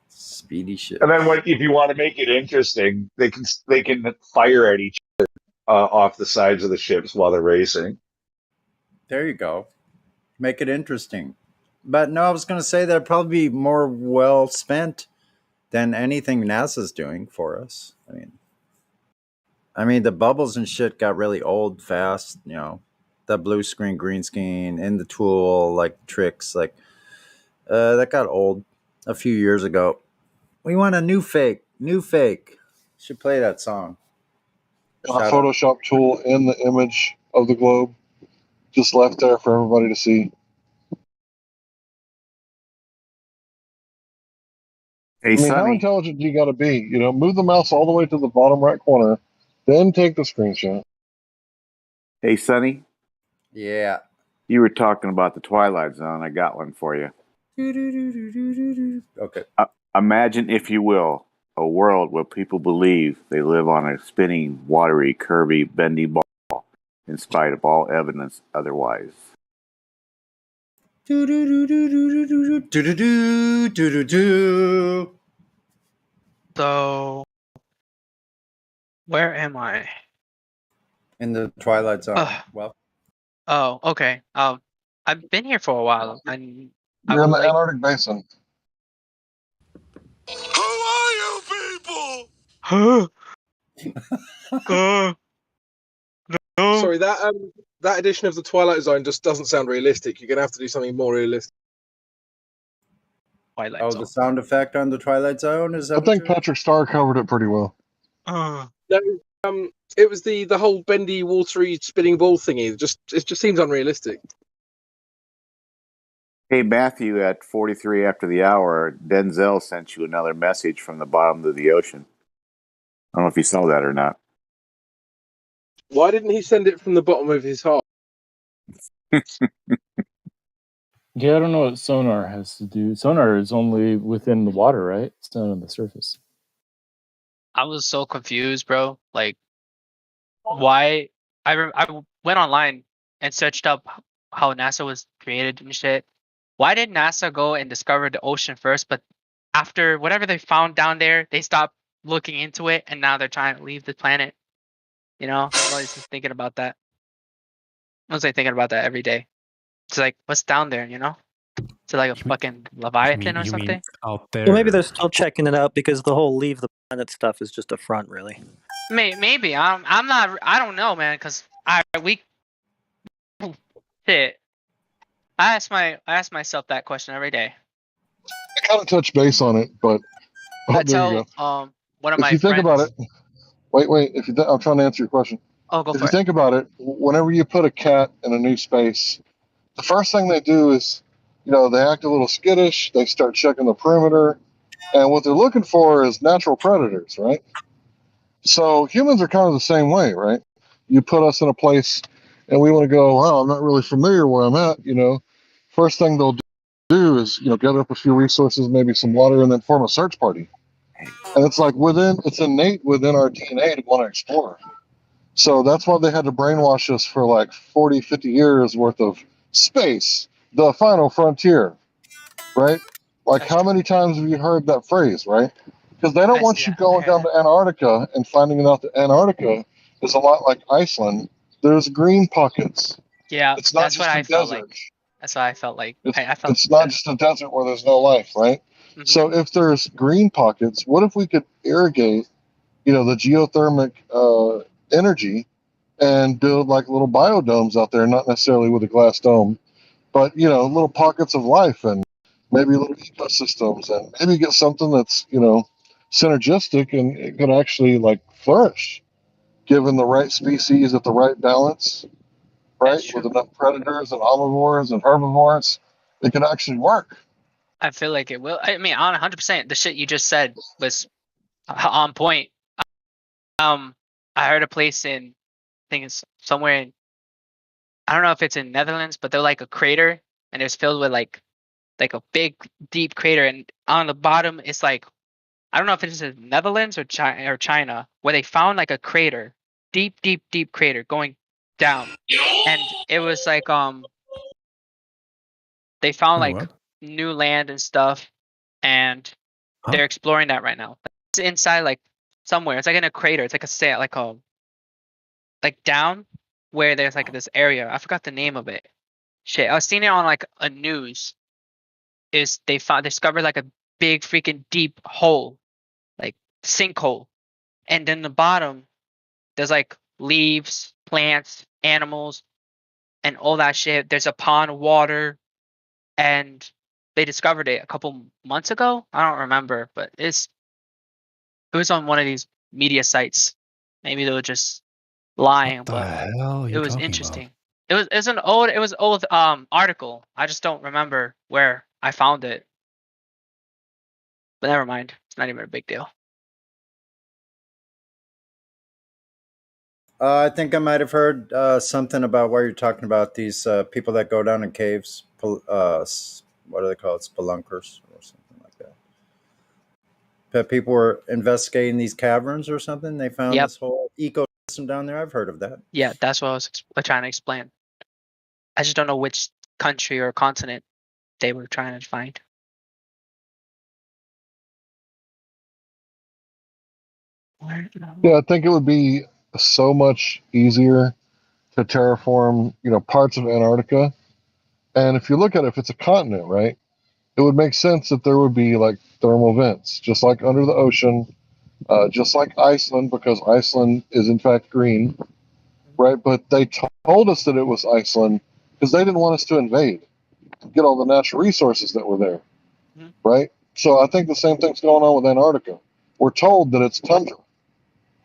Speaker 6: Speedy shit.
Speaker 16: And then, if you want to make it interesting, they can fire at each other off the sides of the ships while they're racing.
Speaker 6: There you go. Make it interesting. But no, I was going to say that'd probably be more well spent than anything NASA's doing for us. I mean, the bubbles and shit got really old fast. The blue screen, green screen, in the tool, like tricks, like that got old a few years ago. We want a new fake. Should play that song.
Speaker 23: A Photoshop tool in the image of the globe, just left there for everybody to see.
Speaker 7: Hey,
Speaker 23: how
Speaker 7: Sonny.
Speaker 23: intelligent do you got to be? Move the mouse all the way to the bottom right corner, then take the screenshot.
Speaker 7: Hey, Sonny.
Speaker 6: Yeah.
Speaker 7: You were talking about the Twilight Zone. I got one for you.
Speaker 6: Okay.
Speaker 7: Imagine, if you will, a world where people believe they live on a spinning, watery, curvy, bendy ball, in spite of all evidence otherwise.
Speaker 14: So, where am I?
Speaker 6: In the Twilight Zone. Well.
Speaker 14: Oh, okay. I've been here for a while, and
Speaker 23: You're in the Antarctic Basin.
Speaker 18: Who are you people?
Speaker 15: Sorry, that edition of the Twilight Zone just doesn't sound realistic. You're gonna have to do something more realistic.
Speaker 14: Twilight
Speaker 6: Zone. The sound effect on the Twilight Zone is that?
Speaker 23: I think Patrick Starr covered it pretty well.
Speaker 15: No, it was the whole bendy, watery, spinning ball thingy. It just seems unrealistic.
Speaker 7: Hey, Matthew, at 43 after the hour, Denzel sent you another message from the bottom of the ocean. I don't know if you saw that or not.
Speaker 15: Why didn't he send it from the bottom of his heart?
Speaker 1: Yeah, I don't know what sonar has to do. Sonar is only within the water, right? It's not on the surface.
Speaker 14: I was so confused, bro. Like, why? I went online and searched up how NASA was created and shit. Why did NASA go and discover the ocean first, but after whatever they found down there, they stopped looking into it, and now they're trying to leave the planet? I'm always just thinking about that. I was like thinking about that every day. It's like, what's down there, It's like a fucking Leviathan or something?
Speaker 20: Out there?
Speaker 12: Well, maybe they're still checking it out because the whole leave the planet stuff is just a front, really.
Speaker 14: Maybe. I'm not. I don't know, man. Because shit. I ask myself that question every day.
Speaker 23: I kind of touched base on it, but
Speaker 14: I
Speaker 23: there you go.
Speaker 14: tell one of
Speaker 23: If
Speaker 14: my
Speaker 23: you think
Speaker 14: friends.
Speaker 23: about it, wait. I'm trying to answer your question.
Speaker 14: Oh, go
Speaker 23: if
Speaker 14: for
Speaker 23: you
Speaker 14: it.
Speaker 23: think about it, whenever you put a cat in a new space, the first thing they do is, they act a little skittish. They start checking the perimeter, and what they're looking for is natural predators, right? So humans are kind of the same way, right? You put us in a place, and we want to go, well, I'm not really familiar where I'm at, First thing they'll do is, gather up a few resources, maybe some water, and then form a search party. And it's like it's innate within our DNA to want to explore. So that's why they had to brainwash us for like 40, 50 years worth of space, the final frontier. right? Like, how many times have you heard that phrase, right? Because they don't want you going down to Antarctica and finding out that Antarctica is a lot like Iceland. There's green pockets.
Speaker 14: Yeah,
Speaker 23: It's not
Speaker 14: that's what
Speaker 23: just a
Speaker 14: I felt
Speaker 23: desert.
Speaker 14: like. That's what I felt like.
Speaker 23: It's
Speaker 14: I felt
Speaker 23: it's not
Speaker 14: that.
Speaker 23: just a desert where there's no life, right? So if there's green pockets, what if we could irrigate, the geothermic energy and build like little biodomes out there, not necessarily with a glass dome, but little pockets of life and maybe little ecosystems, and maybe get something that's synergistic and it could actually like flourish given the right species at the right balance, right? With enough predators and omnivores and herbivores, it could actually work.
Speaker 14: I feel like it will. I mean, on 100%, the shit you just said was on point. I heard a place in, I think it's somewhere in, I don't know if it's in Netherlands, but they're like a crater, and it's filled with like a big deep crater, and on the bottom it's like, I don't know if it's in Netherlands or China, where they found like a crater, deep crater going down, and it was like they found like new land and stuff, and they're exploring that right now. It's inside like somewhere. It's like in a crater. It's like like down where there's like this area. I forgot the name of it. Shit, I was seeing it on like a news. Is they discovered like a big freaking deep hole, like sinkhole, and then the bottom there's like leaves, plants, animals, and all that shit. There's a pond of water, and they discovered it a couple months ago. I don't remember, but it was on one of these media sites. Maybe they were just lying,
Speaker 20: What the
Speaker 14: but
Speaker 20: hell are
Speaker 14: it
Speaker 20: you
Speaker 14: was
Speaker 20: talking about?
Speaker 14: interesting. It was an old article. I just don't remember where I found it. But never mind. It's not even a big deal.
Speaker 6: I think I might have heard something about where you're talking about these people that go down in caves. What do they call it? Spelunkers or something like that. That people were investigating these caverns or something. They found
Speaker 14: Yep.
Speaker 6: this whole ecosystem down there. I've heard of that.
Speaker 14: Yeah, that's what I was trying to explain. I just don't know which country or continent they were trying to find.
Speaker 23: Yeah, I think it would be so much easier to terraform, parts of Antarctica. And if you look at it, if it's a continent, right, it would make sense that there would be like thermal vents, just like under the ocean, just like Iceland, because Iceland is in fact green, right? But they told us that it was Iceland because they didn't want us to invade, to get all the natural resources that were there, right? So I think the same thing's going on with Antarctica. We're told that it's tundra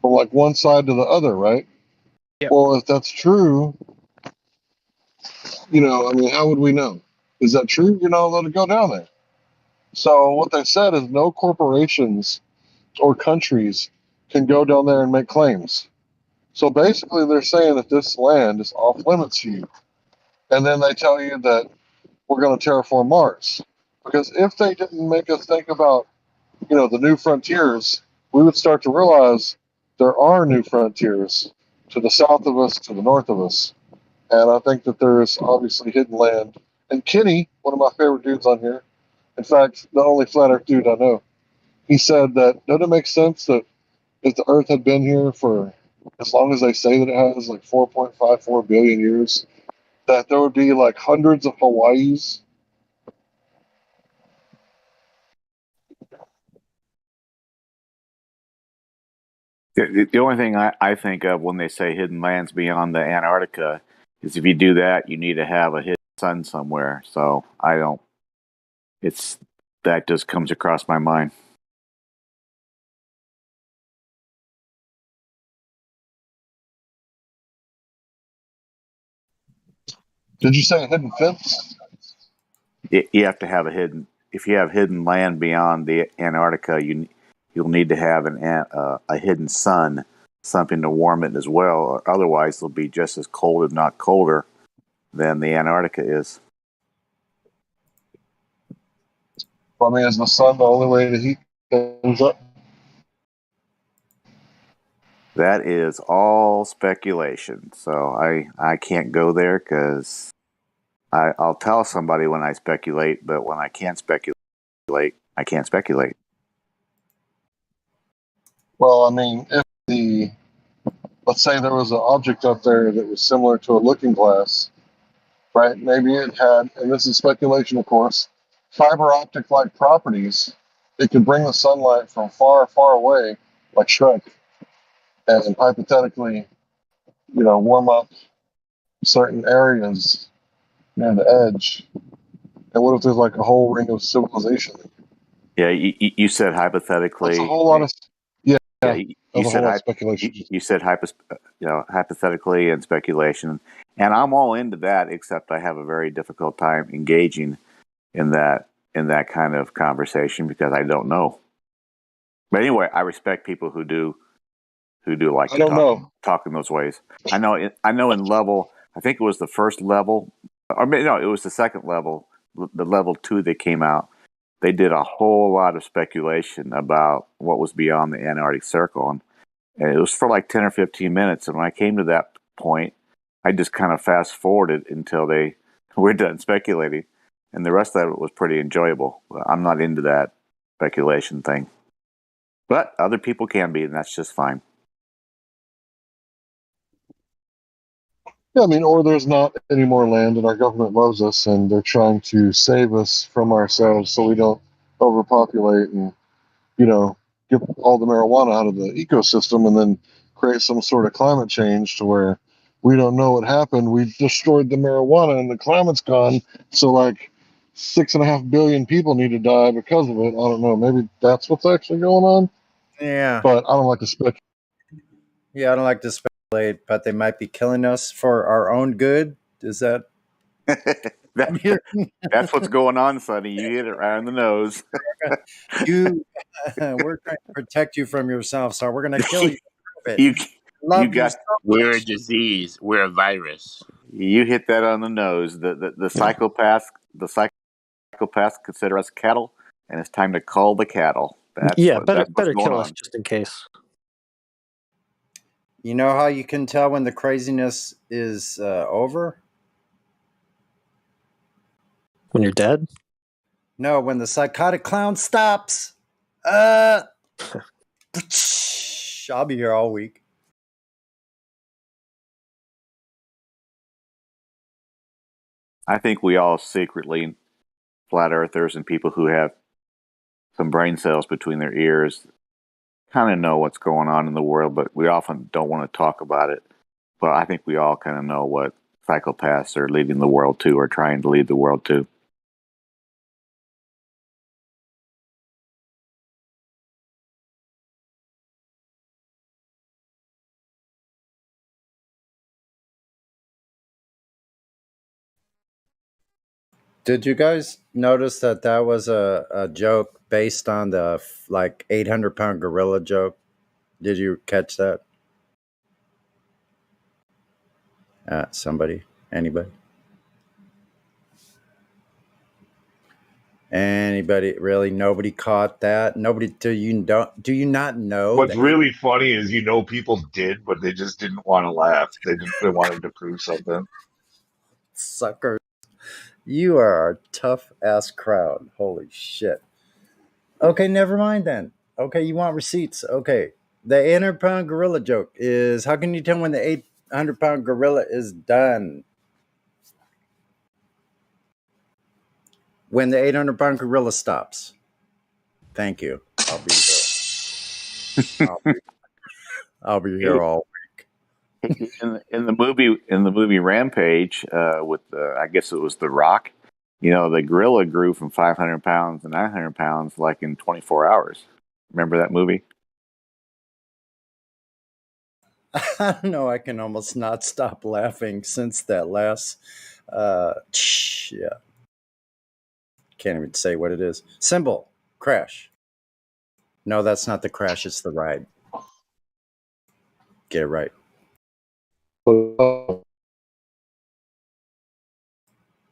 Speaker 23: from like one side to the other, right?
Speaker 14: Yep.
Speaker 23: Well, if that's true, I mean, how would we know? Is that true? You're not allowed to go down there. So what they said is no corporations or countries can go down there and make claims. So basically, they're saying that this land is off limits to you. And then they tell you that we're going to terraform Mars. Because if they didn't make us think about, the new frontiers, we would start to realize there are new frontiers to the south of us, to the north of us. And I think that there is obviously hidden land. And Kenny, one of my favorite dudes on here, in fact, the only flat earth dude I know, he said that doesn't it make sense that if the earth had been here for as long as they say that it has, like 4.54 billion years, that there would be like hundreds of Hawaiis.
Speaker 7: The only thing I think of when they say hidden lands beyond the Antarctica is if you do that, you need to have a hidden sun somewhere. So I don't. It's that just comes across my mind.
Speaker 23: Did you say a hidden fence?
Speaker 7: You have to have a hidden. If you have hidden land beyond the Antarctica, you'll need to have a hidden sun, something to warm it as well. Or otherwise, it'll be just as cold, if not colder, than the Antarctica is.
Speaker 23: I mean, is the sun the only way to heat things up?
Speaker 7: That is all speculation. So I can't go there because I'll tell somebody when I speculate, but when I can't speculate, I can't speculate.
Speaker 23: Well, I mean, let's say there was an object up there that was similar to a looking glass, right? Maybe it had, and this is speculation, of course, fiber optic like properties. It could bring the sunlight from far, far away, like Shrek, and hypothetically, warm up certain areas near the edge. And what if there's like a whole ring of civilization?
Speaker 7: Yeah, you said hypothetically.
Speaker 23: That's a whole lot of
Speaker 7: you
Speaker 23: that's a
Speaker 7: said
Speaker 23: whole lot of speculation.
Speaker 7: you said hypothetically and speculation, and I'm all into that. Except I have a very difficult time engaging in that kind of conversation because I don't know. But anyway, I respect people who do like to talk in those ways. I know in level. I think it was the first level, or maybe, no, it was the second level, the level 2 that came out. They did a whole lot of speculation about what was beyond the Antarctic Circle, and it was for like 10 or 15 minutes. And when I came to that point, I just kind of fast forwarded until they were done speculating, and the rest of it was pretty enjoyable. I'm not into that speculation thing, but other people can be, and that's just fine.
Speaker 23: Yeah, I mean, or there's not any more land, and our government loves us, and they're trying to save us from ourselves so we don't overpopulate and, get all the marijuana out of the ecosystem and then create some sort of climate change to where we don't know what happened. We destroyed the marijuana and the climate's gone. So, like, 6.5 billion people need to die because of it. I don't know. Maybe that's what's actually going on.
Speaker 6: Yeah.
Speaker 23: But I don't like to speculate.
Speaker 6: Yeah, I don't like to speculate, but they might be killing us for our own good. Is that?
Speaker 7: That's what's going on, Sonny. You hit it right on the nose.
Speaker 6: We're trying to protect you from yourself, so we're going to kill you.
Speaker 13: We're a disease. We're a virus.
Speaker 7: You hit that on the nose. The psychopaths consider us cattle, and it's time to cull the cattle.
Speaker 12: Better kill us just in case.
Speaker 6: You know how you can tell when the craziness is over?
Speaker 12: When you're dead?
Speaker 6: No, when the psychotic clown stops. I'll be here all week.
Speaker 7: I think we all secretly, flat earthers and people who have some brain cells between their ears, kind of know what's going on in the world, but we often don't want to talk about it. But I think we all kind of know what psychopaths are leading the world to, or trying to lead the world to.
Speaker 6: Did you guys notice that was a joke based on the 800-pound gorilla joke? Did you catch that? Somebody? Anybody? Anybody? Really? Nobody caught that? Nobody? Do you not know?
Speaker 16: What's really funny is people did, but they just didn't want to laugh. They wanted to prove something.
Speaker 6: Suckers. You are a tough ass crowd. Holy shit. Okay, never mind then. Okay, you want receipts. Okay. The 800-pound gorilla joke is, how can you tell when the 800-pound gorilla is done? When the 800-pound gorilla stops. Thank you. I'll be here. I'll be here all week.
Speaker 7: In the movie Rampage, with I guess it was The Rock, the gorilla grew from 500 pounds to 900 pounds like in 24 hours. Remember that movie?
Speaker 6: I don't know. I can almost not stop laughing since that last. Yeah. Can't even say what it is. Symbol. Crash. No, that's not the crash. It's the ride. Get it right.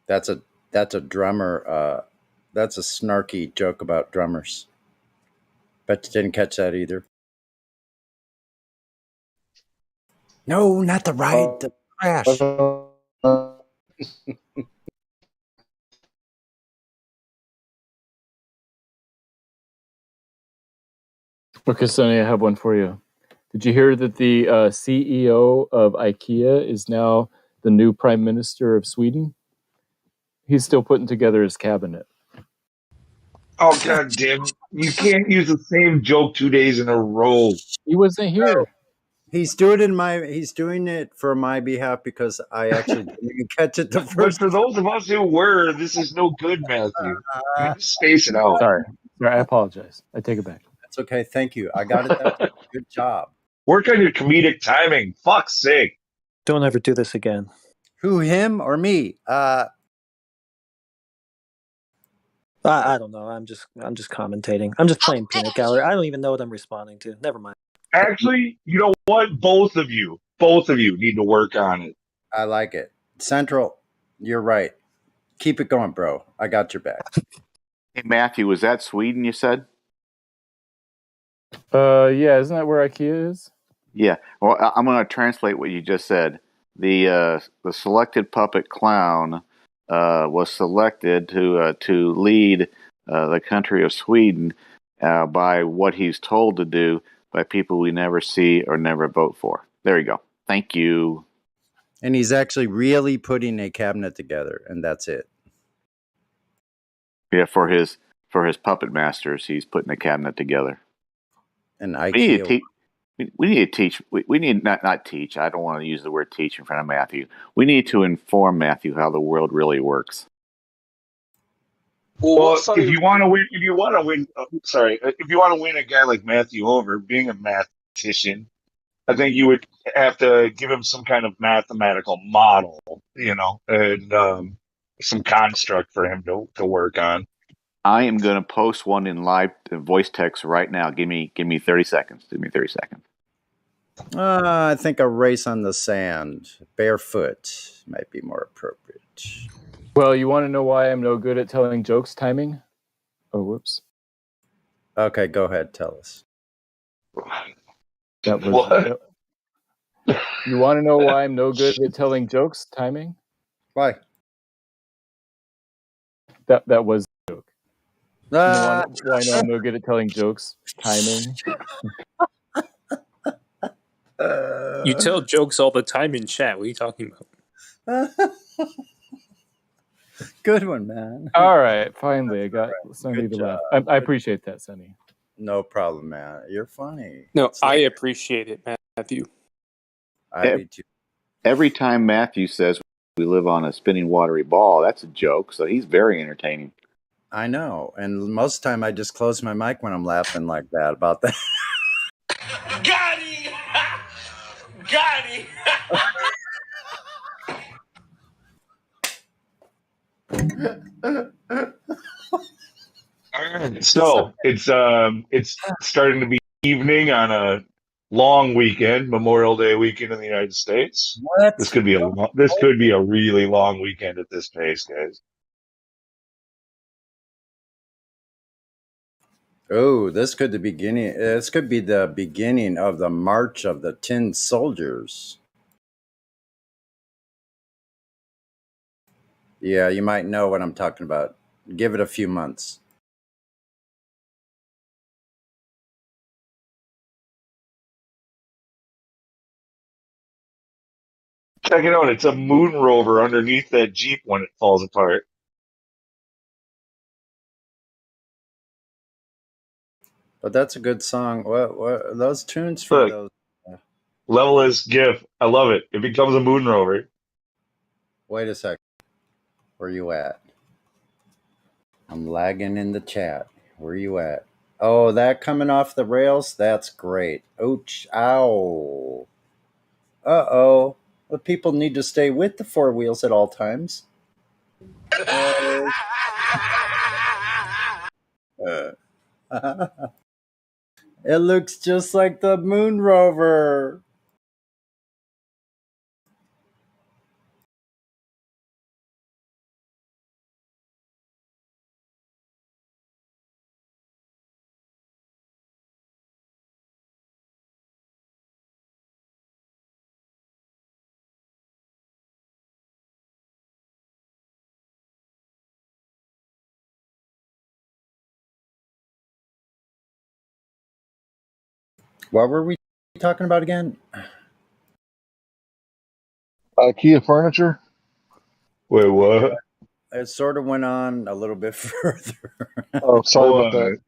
Speaker 6: That's a drummer. That's a snarky joke about drummers. Bet you didn't catch that either. No, not the ride. The crash.
Speaker 1: Okay, Sonny, I have one for you. Did you hear that the CEO of IKEA is now the new Prime Minister of Sweden? He's still putting together his cabinet.
Speaker 16: Oh god damn it. You can't use the same joke 2 days in a row.
Speaker 1: He wasn't here.
Speaker 6: He's doing it for my behalf because I actually didn't even catch it the
Speaker 16: But
Speaker 6: first
Speaker 16: for those of us who were, this is no good, Matthew. I mean, just space it out.
Speaker 1: Sorry, I apologize. I take it back.
Speaker 6: That's okay. Thank you. I got it that time. Good job.
Speaker 16: Work on your comedic timing. Fuck's sake.
Speaker 12: Don't ever do this again.
Speaker 6: Who, him or me?
Speaker 12: I don't know. I'm just commentating. I'm just playing peanut gallery. I don't even know what I'm responding to. Never mind.
Speaker 16: Actually, you know what? Both of you need to work on it.
Speaker 6: I like it. Central, you're right. Keep it going, bro. I got your back.
Speaker 7: Hey, Matthew, was that Sweden you said?
Speaker 1: Yeah, isn't that where IKEA is?
Speaker 7: Yeah. Well, I'm going to translate what you just said. The selected puppet clown was selected to lead the country of Sweden by what he's told to do by people we never see or never vote for. There you go. Thank you.
Speaker 6: And he's actually really putting a cabinet together, and that's it.
Speaker 7: Yeah, for his puppet masters, he's putting a cabinet together.
Speaker 6: And
Speaker 7: IKEA. We need to teach. We need not teach. I don't want to use the word teach in front of Matthew. We need to inform Matthew how the world really works.
Speaker 16: Well, if you want to win, if you want to win a guy like Matthew over, being a mathematician, I think you would have to give him some kind of mathematical model, and some construct for him to work on.
Speaker 7: I am going to post one in live voice text right now. Give me 30 seconds. Give me 30 seconds.
Speaker 6: I think a race on the sand, barefoot, might be more appropriate.
Speaker 1: Well, you want to know why I'm no good at telling jokes timing? Oh, whoops.
Speaker 6: Okay, go ahead. Tell us.
Speaker 1: That was what? You want to know why I'm no good at telling jokes timing?
Speaker 6: Why?
Speaker 1: That was the joke. You know why I know I'm no good at telling jokes timing?
Speaker 5: You tell jokes all the time in chat. What are you talking about?
Speaker 6: Good one, man.
Speaker 1: All right, finally I got Sonny to laugh. I appreciate that, Sonny.
Speaker 6: No problem, man. You're funny.
Speaker 5: No, I appreciate it, Matthew.
Speaker 6: I do too.
Speaker 7: Every time Matthew says we live on a spinning watery ball, that's a joke. So he's very entertaining.
Speaker 6: I know, and most of the time I just close my mic when I'm laughing like that about that.
Speaker 18: Got him! Got him!
Speaker 16: So it's starting to be evening on a long weekend, Memorial Day weekend in the United States.
Speaker 6: What?
Speaker 16: This could be a really long weekend at this pace, guys.
Speaker 6: Oh, this could be the beginning of the March of the Tin Soldiers. Yeah, you might know what I'm talking about. Give it a few months.
Speaker 16: Check it out. It's a moon rover underneath that Jeep when it falls apart.
Speaker 6: But that's a good song. What those tunes from those?
Speaker 16: Level is GIF. I love it. It becomes a moon rover.
Speaker 6: Wait a sec. Where you at? I'm lagging in the chat. Where you at? Oh, that coming off the rails? That's great. Ouch. Ow. Uh-oh. The people need to stay with the four wheels at all times. It looks just like the moon rover. What were we talking about again?
Speaker 23: IKEA furniture.
Speaker 16: Wait, what?
Speaker 6: It sort of went on a little bit further.
Speaker 23: Oh, sorry about that.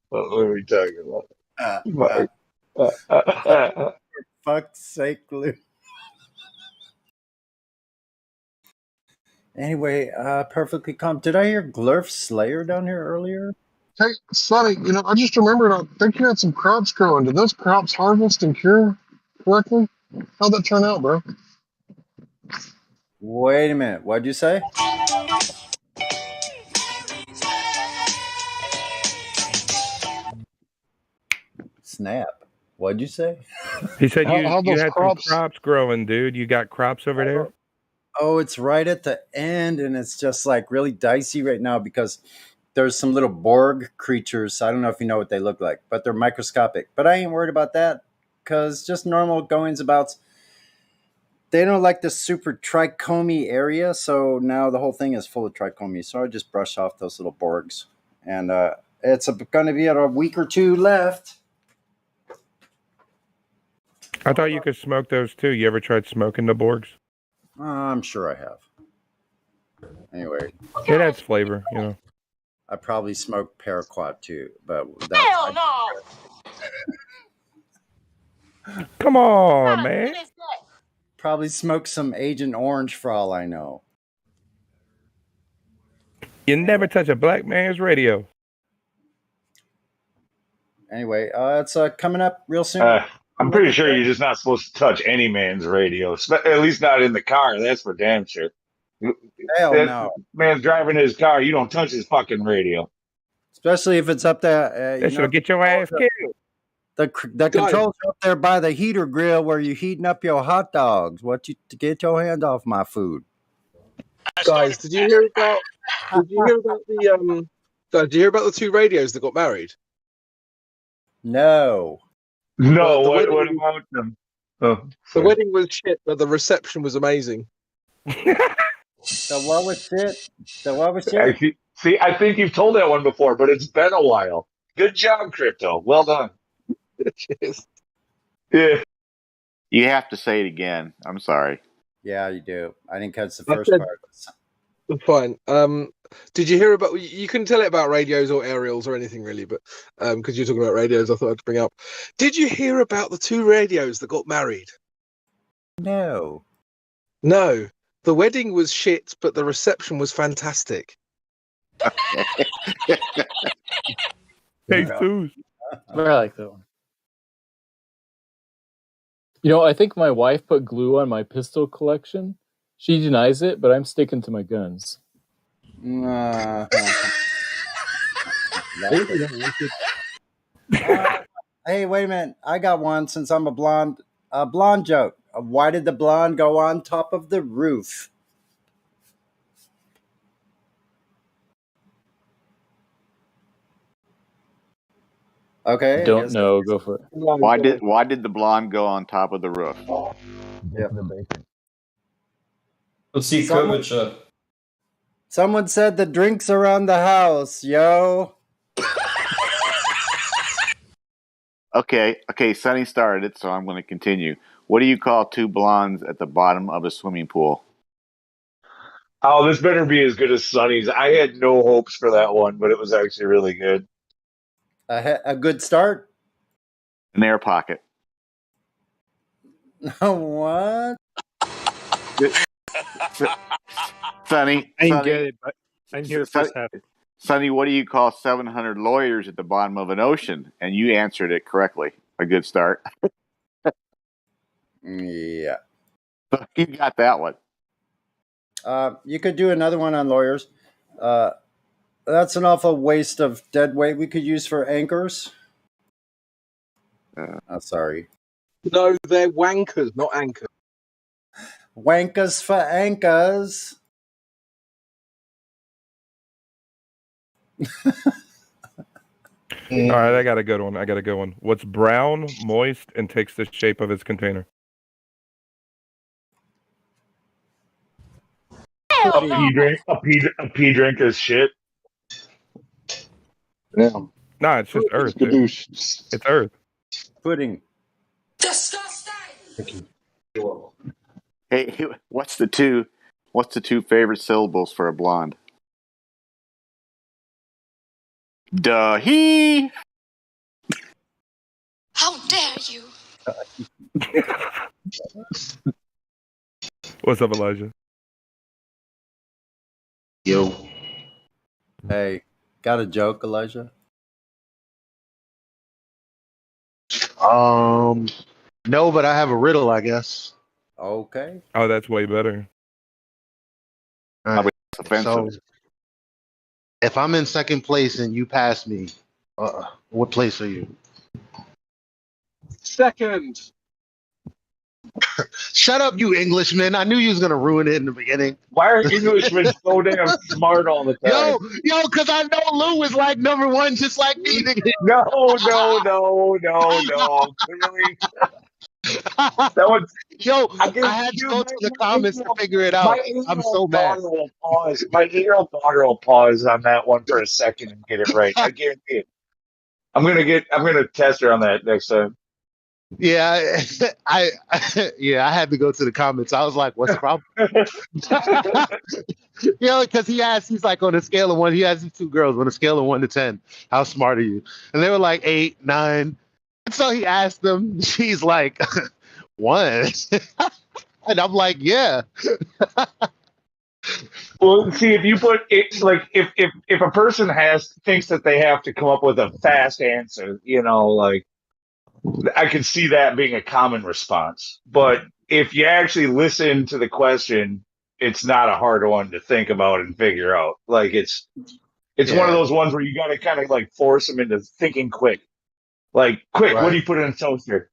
Speaker 16: What are we talking about?
Speaker 6: For fuck's sake, Lou. Anyway, perfectly calm. Did I hear Glurf Slayer down here earlier?
Speaker 23: Hey, Sonny, I just remembered, I think you had some crops growing. Did those crops harvest and cure correctly? How'd that turn out, bro?
Speaker 6: Wait a minute. What'd you say? Snap. What'd you say?
Speaker 2: He said
Speaker 23: How
Speaker 2: you
Speaker 23: those
Speaker 2: had
Speaker 23: crops?
Speaker 2: some crops growing, dude. You got crops over there?
Speaker 6: Oh, it's right at the end, and it's just like really dicey right now because there's some little Borg creatures. I don't know if you know what they look like, but they're microscopic. But I ain't worried about that because just normal goings abouts. They don't like the super trichomy area, so now the whole thing is full of trichomy. So I just brush off those little Borgs, and it's going to be a week or two left.
Speaker 2: I thought you could smoke those too. You ever tried smoking the Borgs?
Speaker 6: I'm sure I have. Anyway,
Speaker 2: it adds flavor,
Speaker 6: I probably smoked paraquat too, but hell no.
Speaker 2: Come on, man.
Speaker 6: Probably smoked some Agent Orange for all I know.
Speaker 2: You never touch a black man's radio.
Speaker 6: Anyway, it's coming up real soon.
Speaker 16: I'm pretty sure you're just not supposed to touch any man's radio, at least not in the car. That's for damn sure.
Speaker 6: Hell
Speaker 16: That
Speaker 6: no.
Speaker 16: man's driving his car. You don't touch his fucking radio.
Speaker 6: Especially if it's up there.
Speaker 2: This'll get your ass killed.
Speaker 6: The controls are up there by the heater grill where you're heating up your hot dogs. What you to get your hand off my food?
Speaker 15: Guys, did you hear about the Did you hear about the two radios that got married?
Speaker 6: No.
Speaker 16: No,
Speaker 15: The
Speaker 16: what
Speaker 15: wedding-
Speaker 16: about them? Oh,
Speaker 15: The wedding was shit, but the reception was amazing.
Speaker 6: The what was shit? The what was shit?
Speaker 16: See, I think you've told that one before, but it's been a while. Good job, Crypto. Well done. Yeah.
Speaker 7: You have to say it again. I'm sorry.
Speaker 6: Yeah, you do. I didn't catch the first part.
Speaker 15: Fine. Did you hear about? You couldn't tell it about radios or aerials or anything really, but because you're talking about radios, I thought I'd bring up. Did you hear about the two radios that got married?
Speaker 6: No.
Speaker 15: No. The wedding was shit, but the reception was fantastic.
Speaker 2: Hey, Suze.
Speaker 1: I like that one. I think my wife put glue on my pistol collection. She denies it, but I'm sticking to my guns.
Speaker 6: Hey, wait a minute. I got one since I'm a blonde. A blonde joke. Why did the blonde go on top of the roof? Okay.
Speaker 1: Don't know. Go for it.
Speaker 7: Why did the blonde go on top of the roof?
Speaker 8: Let's see curvature.
Speaker 6: Someone said the drinks around the house, yo.
Speaker 7: Okay, Sonny started it, so I'm going to continue. What do you call two blondes at the bottom of a swimming pool?
Speaker 16: Oh, this better be as good as Sonny's. I had no hopes for that one, but it was actually really good.
Speaker 6: A good start?
Speaker 7: An air pocket.
Speaker 6: What?
Speaker 7: Sonny,
Speaker 5: I didn't get it, but I didn't hear the first half.
Speaker 7: Sonny, what do you call 700 lawyers at the bottom of an ocean? And you answered it correctly. A good start.
Speaker 6: Yeah.
Speaker 7: You got that one.
Speaker 6: You could do another one on lawyers. That's an awful waste of dead weight we could use for anchors. Sorry.
Speaker 15: No, they're wankers, not anchors.
Speaker 6: Wankers for anchors.
Speaker 2: All right, I got a good one. What's brown, moist, and takes the shape of its container?
Speaker 16: A pee drink is shit.
Speaker 23: Yeah.
Speaker 2: Nah, it's just Earth, dude.
Speaker 23: Skadoosh.
Speaker 2: It's Earth.
Speaker 6: Pudding.
Speaker 23: Thank you.
Speaker 7: Hey, what's the two favorite syllables for a blonde? Duh-hee!
Speaker 18: How dare you?
Speaker 2: What's up, Elijah?
Speaker 8: Yo.
Speaker 6: Hey, got a joke, Elijah?
Speaker 4: No, but I have a riddle, I guess.
Speaker 6: Okay.
Speaker 2: Oh, that's way better.
Speaker 4: All right.
Speaker 7: Offensive.
Speaker 4: So, if I'm in second place and you pass me, what place are you?
Speaker 15: Second.
Speaker 4: Shut up, you Englishman. I knew you was going to ruin it in the beginning.
Speaker 16: Why are Englishmen so damn smart all the time?
Speaker 4: Yo, because I know Lou is like number one, just like me.
Speaker 16: No. Clearly. That was,
Speaker 4: Yo,
Speaker 16: I
Speaker 4: had to go to the comments to figure it out. I'm so mad.
Speaker 16: My 8-year-old daughter will pause on that one for a second and get it right. I guarantee it. I'm gonna test her on that next time.
Speaker 4: Yeah, I had to go to the comments. I was like, "What's the problem?" Because he's like on a scale of 1. He has these 2 girls on a scale of 1 to 10. How smart are you? And they were like 8, 9. And so he asked them. She's like 1, and I'm like, "Yeah."
Speaker 16: Well, see, if you put it like if a person thinks that they have to come up with a fast answer, like I can see that being a common response. But if you actually listen to the question, it's not a hard one to think about and figure out. Like it's one of those ones where you got to kind of like force them into thinking quick. Like, quick, what do you put in a toaster?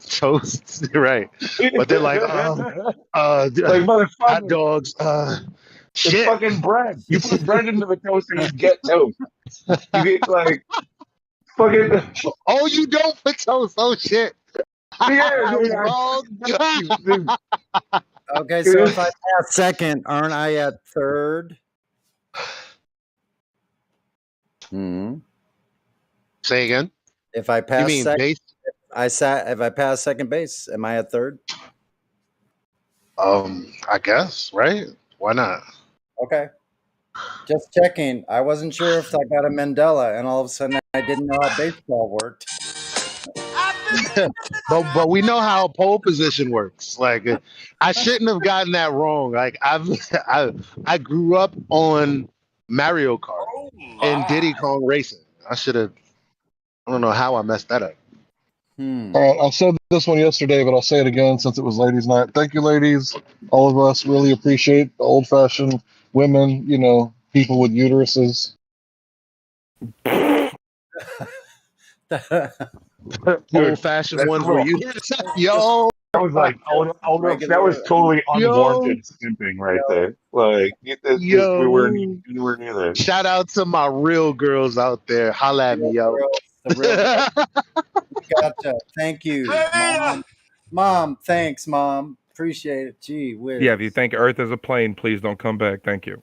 Speaker 4: Toast, right? But they're like,
Speaker 16: like motherfucker,
Speaker 4: hot dogs, shit.
Speaker 16: It's fucking bread. You put bread into the toaster, you get toast. You get like fucking.
Speaker 4: Oh, you don't put toast. Oh shit.
Speaker 16: Yeah,
Speaker 4: wrong.
Speaker 6: Okay, so if I pass second, aren't I at third?
Speaker 4: Say again.
Speaker 6: If I pass
Speaker 4: mean
Speaker 6: second,
Speaker 4: base?
Speaker 6: if I pass second base, am I at third?
Speaker 4: I guess, right? Why not?
Speaker 6: Okay. Just checking. I wasn't sure if I got a Mandela, and all of a sudden I didn't know how baseball worked.
Speaker 4: but we know how pole position works. Like, I shouldn't have gotten that wrong. Like, I grew up on Mario Kart and Diddy Kong Racing. I should have. I don't know how I messed that up.
Speaker 23: All right, I said this one yesterday, but I'll say it again since it was ladies' night. Thank you, ladies. All of us really appreciate the old-fashioned women, people with uteruses.
Speaker 4: Old-fashioned ones were you. Yo.
Speaker 16: That was like that was totally unwarranted simping right there. Like we weren't near there.
Speaker 4: Shout out to my real girls out there. Holla at me, yo.
Speaker 6: Gotcha. Thank you, Mom. Mom, thanks, Mom. Appreciate it. Gee whiz.
Speaker 2: Yeah, if you think Earth is a plane, please don't come back. Thank you.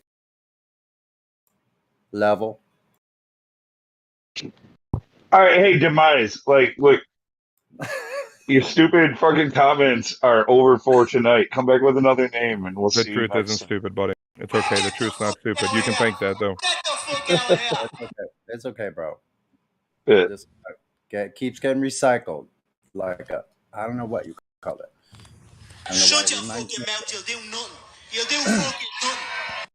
Speaker 6: Level.
Speaker 16: All right, hey, Demise. Like, look, your stupid fucking comments are over for tonight. Come back with another name, and we'll see.
Speaker 2: The truth isn't stupid, buddy. It's okay. The truth's not stupid. You can think that, though.
Speaker 6: It's okay, bro.
Speaker 16: Yeah.
Speaker 6: Just keeps getting recycled. Like I don't know what you call it. Shut your fucking mouth. You'll do nothing. You'll do fucking nothing.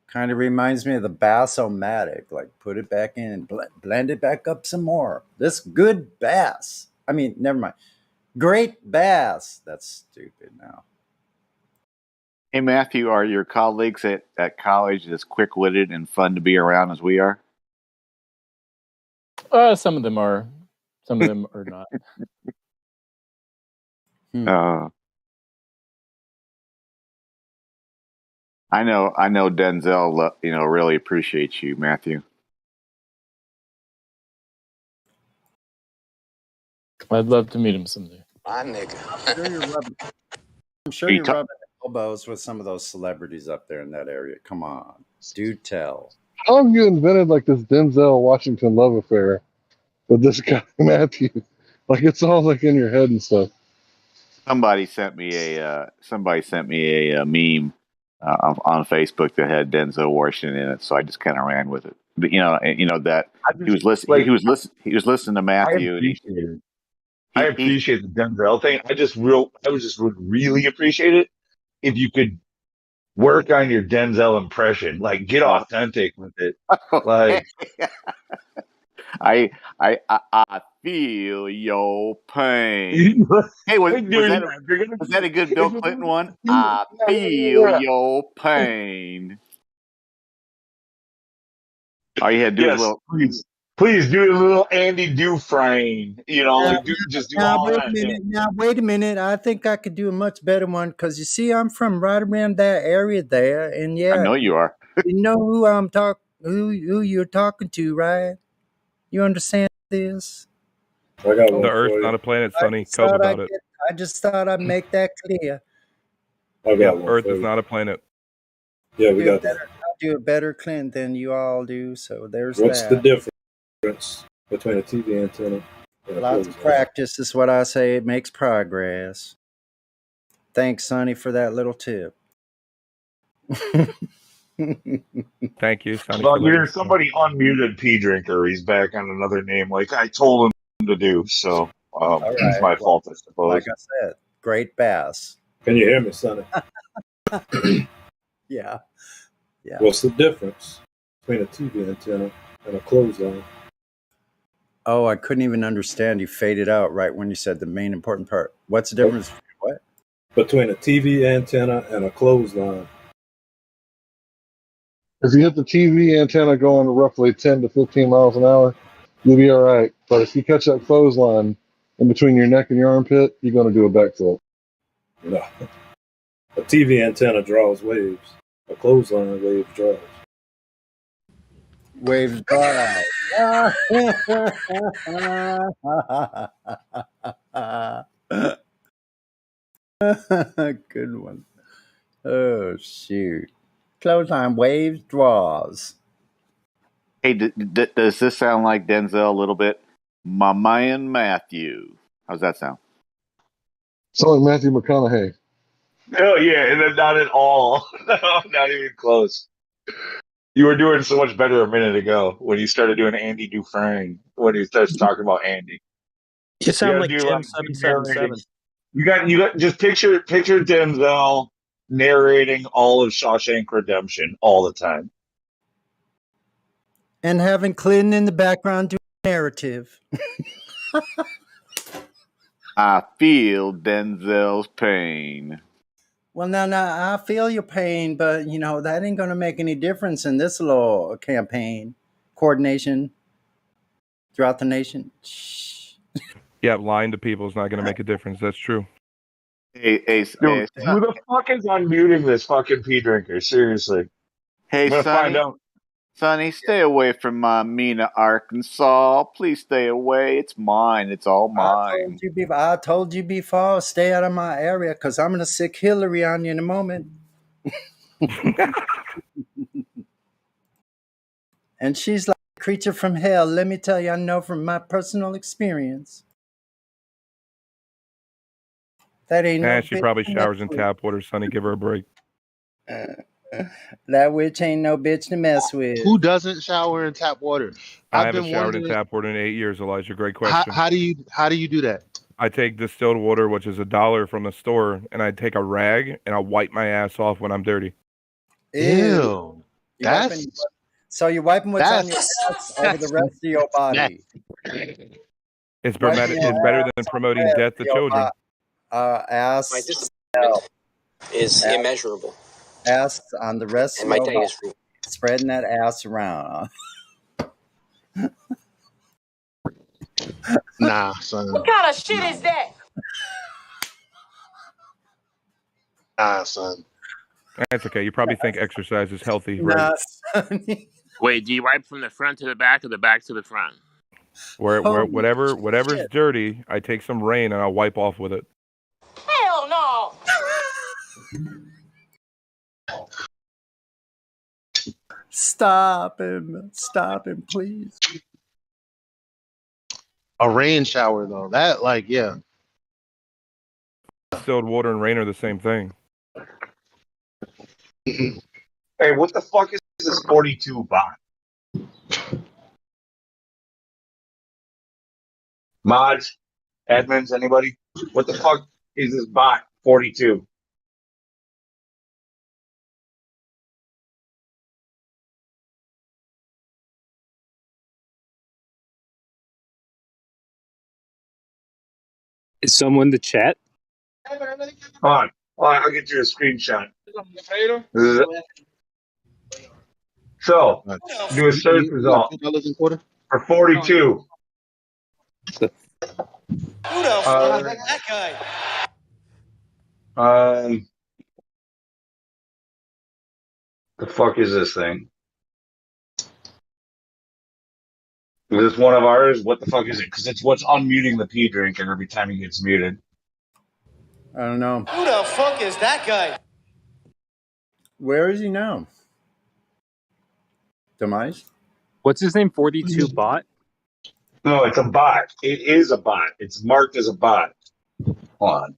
Speaker 6: Kind of reminds me of the Bass-O-Matic. Like, put it back in and blend it back up some more. This good bass. I mean, never mind. Great bass. That's stupid now.
Speaker 7: Hey, Matthew, are your colleagues at college as quick-witted and fun to be around as we are?
Speaker 1: Some of them are. Some of them are not.
Speaker 7: I know Denzel, really appreciates you, Matthew.
Speaker 1: I'd love to meet him someday.
Speaker 6: My nigga. I'm sure you're rubbing elbows with some of those celebrities up there in that area. Come on. Do tell.
Speaker 23: How have you invented like this Denzel Washington love affair with this guy Matthew? Like it's all like in your head and stuff.
Speaker 7: Somebody sent me a meme on Facebook that had Denzel Washington in it, so I just kind of ran with it. But that he was listening. He was listening to Matthew, and
Speaker 16: I appreciate the Denzel thing. Would really appreciate it if you could work on your Denzel impression, like get authentic with it. Like
Speaker 7: I feel your pain. Hey, was that a good Bill Clinton one? I feel your pain. All you had to do was a little.
Speaker 16: Please do a little Andy Dufresne. Do all
Speaker 6: Now, wait a
Speaker 16: that.
Speaker 6: minute. Now, wait a minute. I think I could do a much better one because you see, I'm from right around that area there, and
Speaker 7: I know you are.
Speaker 6: You know who you're talking to, right? You understand this?
Speaker 2: I got one. The Earth's not a planet, Sonny. Cope about it.
Speaker 6: I just thought I'd make that clear.
Speaker 2: Earth is not a planet.
Speaker 9: Yeah, we got that.
Speaker 6: I'll do a better Clint than you all do. So there's
Speaker 9: What's
Speaker 6: that.
Speaker 9: the difference between a TV antenna and a
Speaker 6: Lots of practice is what I say. It makes progress. Thanks, Sonny, for that little tip.
Speaker 2: Thank you, Sonny.
Speaker 16: Well, somebody unmuted P Drinker. He's back on another name, like I told him to do. So it's my fault, I suppose.
Speaker 6: Like I said, great bass.
Speaker 9: Can you hear me, Sonny?
Speaker 6: Yeah.
Speaker 9: What's the difference between a TV antenna and a clothesline?
Speaker 6: Oh, I couldn't even understand. You faded out right when you said the main important part. What's the difference? What?
Speaker 9: Between a TV antenna and a clothesline.
Speaker 23: If you hit the TV antenna going roughly 10 to 15 miles an hour, you'll be all right. But if you catch that clothesline in between your neck and your armpit, you're going to do a backflip.
Speaker 9: No. A TV antenna draws waves. A clothesline wave draws.
Speaker 6: Waves draw out. Good one. Oh, shoot. Clothesline waves draws.
Speaker 7: Hey, does this sound like Denzel a little bit? My man Matthew. How's that sound?
Speaker 23: Sound like Matthew McConaughey.
Speaker 16: Oh yeah, and then not at all. No, not even close. You were doing so much better a minute ago when you started doing Andy Dufresne. When he starts talking about Andy,
Speaker 12: You sound like
Speaker 16: do,
Speaker 12: Jim 777.
Speaker 16: You got just picture Denzel narrating all of Shawshank Redemption all the time,
Speaker 6: and having Clinton in the background doing narrative.
Speaker 7: I feel Denzel's pain.
Speaker 6: Well, now, I feel your pain, but, that ain't going to make any difference in this little campaign. Coordination throughout the nation. Shh.
Speaker 2: Yeah, lying to people is not going to make a difference. That's true.
Speaker 7: Hey,
Speaker 16: dude, who the fuck is unmuting this fucking P Drinker? Seriously.
Speaker 7: Hey,
Speaker 16: I'm gonna
Speaker 7: Sonny.
Speaker 16: find out.
Speaker 7: Sonny, stay away from my Mena, Arkansas. Please stay away. It's mine. It's all mine.
Speaker 6: I told you before, stay out of my area because I'm going to sick Hillary on you in a moment. And she's like a creature from hell. Let me tell you, I know from my personal experience. That ain't no
Speaker 2: she probably showers in tap water, Sonny. Give her a break.
Speaker 6: That witch ain't no bitch to mess with.
Speaker 4: Who doesn't shower in tap water?
Speaker 2: I haven't showered in tap water in 8 years, Elijah. Great question.
Speaker 4: How do you do that?
Speaker 2: I take distilled water, which is $1 from the store, and I take a rag and I wipe my ass off when I'm dirty.
Speaker 6: Ew. So you're wiping what's on your ass over the rest of your body.
Speaker 2: It's better than promoting death to children.
Speaker 6: Ass
Speaker 19: is immeasurable.
Speaker 6: Ass on the rest
Speaker 19: And
Speaker 6: of
Speaker 19: my
Speaker 6: your
Speaker 19: day
Speaker 6: body.
Speaker 19: is free.
Speaker 6: Spreading that ass around.
Speaker 4: Nah, son.
Speaker 19: What kind of shit is that?
Speaker 4: Nah, son.
Speaker 2: That's okay. You probably think exercise is healthy, right?
Speaker 13: Wait, do you wipe from the front to the back or the back to the front?
Speaker 2: Whatever's dirty, I take some rain and I'll wipe off with it.
Speaker 19: Hell no!
Speaker 6: Stop him, please.
Speaker 4: A rain shower though, that like yeah.
Speaker 2: Distilled water and rain are the same thing.
Speaker 16: Hey, what the fuck is this 42 bot? Mods, admins, anybody? What the fuck is this bot 42?
Speaker 5: Is someone in the chat?
Speaker 16: Hold on, I'll get you a screenshot. So, do a search result for 42.
Speaker 19: Who the fuck is that guy?
Speaker 16: The fuck is this thing? Is this one of ours? What the fuck is it? Because it's what's unmuting the pee drinker every time he gets muted.
Speaker 6: I don't know.
Speaker 19: Who the fuck is that guy?
Speaker 6: Where is he now? Demise?
Speaker 5: What's his name? 42 bot?
Speaker 16: No, it's a bot. It is a bot. It's marked as a bot. Hold on.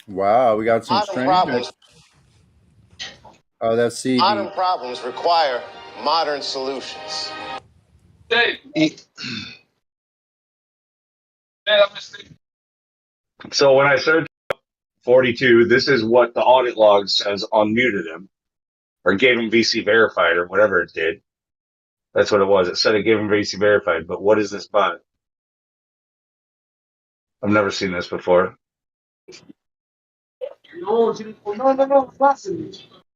Speaker 6: Wow, we got some
Speaker 18: Modern
Speaker 6: strange.
Speaker 18: problems.
Speaker 6: Oh, that's CD.
Speaker 18: Modern problems require modern solutions.
Speaker 16: So when I search 42, this is what the audit log says unmuted him or gave him VC verified or whatever it did. That's what it was. It said it gave him VC verified, but what is this bot? I've never seen this before.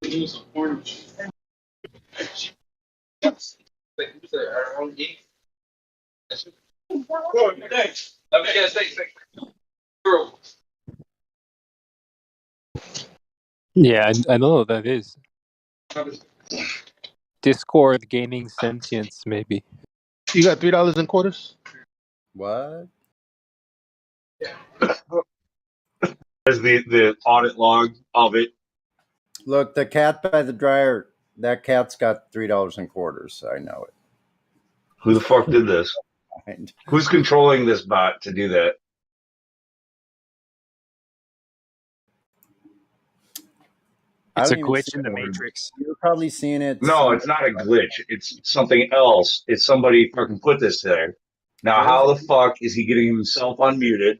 Speaker 5: Yeah, I don't know what that is. Discord gaining sentience, maybe.
Speaker 4: You got $3 in quarters?
Speaker 6: What?
Speaker 16: There's the audit log of it.
Speaker 6: Look, the cat by the dryer. That cat's got $3 in quarters. I know it.
Speaker 16: Who the fuck did this? Who's controlling this bot to do that?
Speaker 5: It's a glitch in the Matrix.
Speaker 6: You're probably seeing it.
Speaker 16: No, it's not a glitch. It's something else. It's somebody fucking put this there. Now, how the fuck is he getting himself unmuted?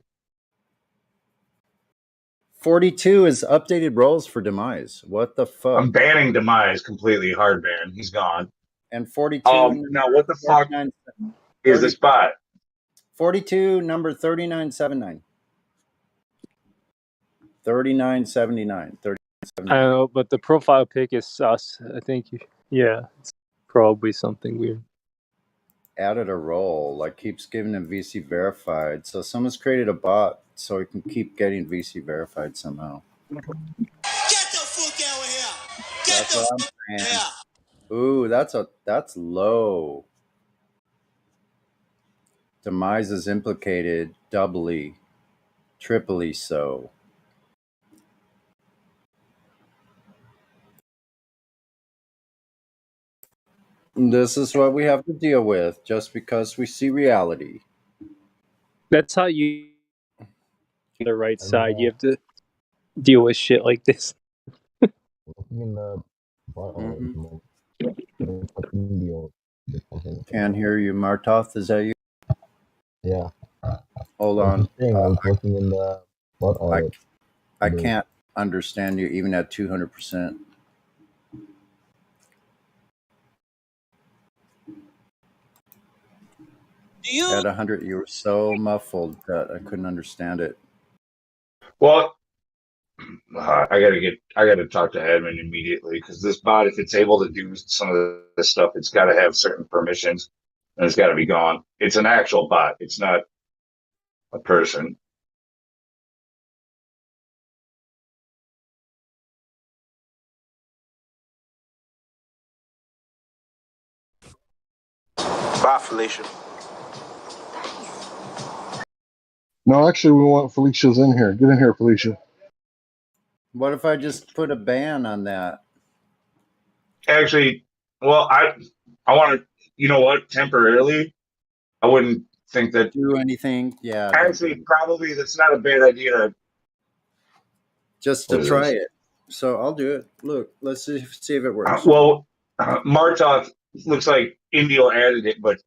Speaker 6: 42 is updated roles for Demise. What the fuck?
Speaker 16: I'm banning Demise completely. Hard ban. He's gone.
Speaker 6: And 42.
Speaker 16: Now, what the fuck is this bot?
Speaker 6: 42, number 3979. 3979.
Speaker 5: I don't know, but the profile pic is sus. I think, yeah, it's probably something weird.
Speaker 6: Added a role, like keeps giving him VC verified. So someone's created a bot so he can keep getting VC verified somehow.
Speaker 19: Get the fuck out of here! Get
Speaker 6: That's
Speaker 19: the
Speaker 6: what I'm
Speaker 19: fuck
Speaker 6: saying.
Speaker 19: out of here!
Speaker 6: Ooh, that's low. Demise is implicated doubly, triply so. This is what we have to deal with just because we see reality.
Speaker 5: That's how you on the right side. You have to deal with shit like this.
Speaker 6: Can't hear you, Martoth. Is that you?
Speaker 10: Yeah.
Speaker 6: Hold on.
Speaker 10: I was working in the
Speaker 6: I can't understand you even at 200%. At 100, you were so muffled that I couldn't understand it.
Speaker 16: Well, I gotta talk to admin immediately because this bot, if it's able to do some of this stuff, it's got to have certain permissions and it's got to be gone. It's an actual bot. It's not a person.
Speaker 10: Bye, Felicia.
Speaker 23: No, actually, we want Felicia's in here. Get in here, Felicia.
Speaker 6: What if I just put a ban on that?
Speaker 16: Actually, well, I want to. You know what? Temporarily, I wouldn't think that.
Speaker 6: Do anything? Yeah, don't do
Speaker 16: Actually,
Speaker 6: anything.
Speaker 16: probably that's not a bad idea to.
Speaker 6: Just to
Speaker 16: What is
Speaker 6: try
Speaker 16: this?
Speaker 6: it. So I'll do it. Look, let's see if it works.
Speaker 16: Well, Martok looks like Indio added it, but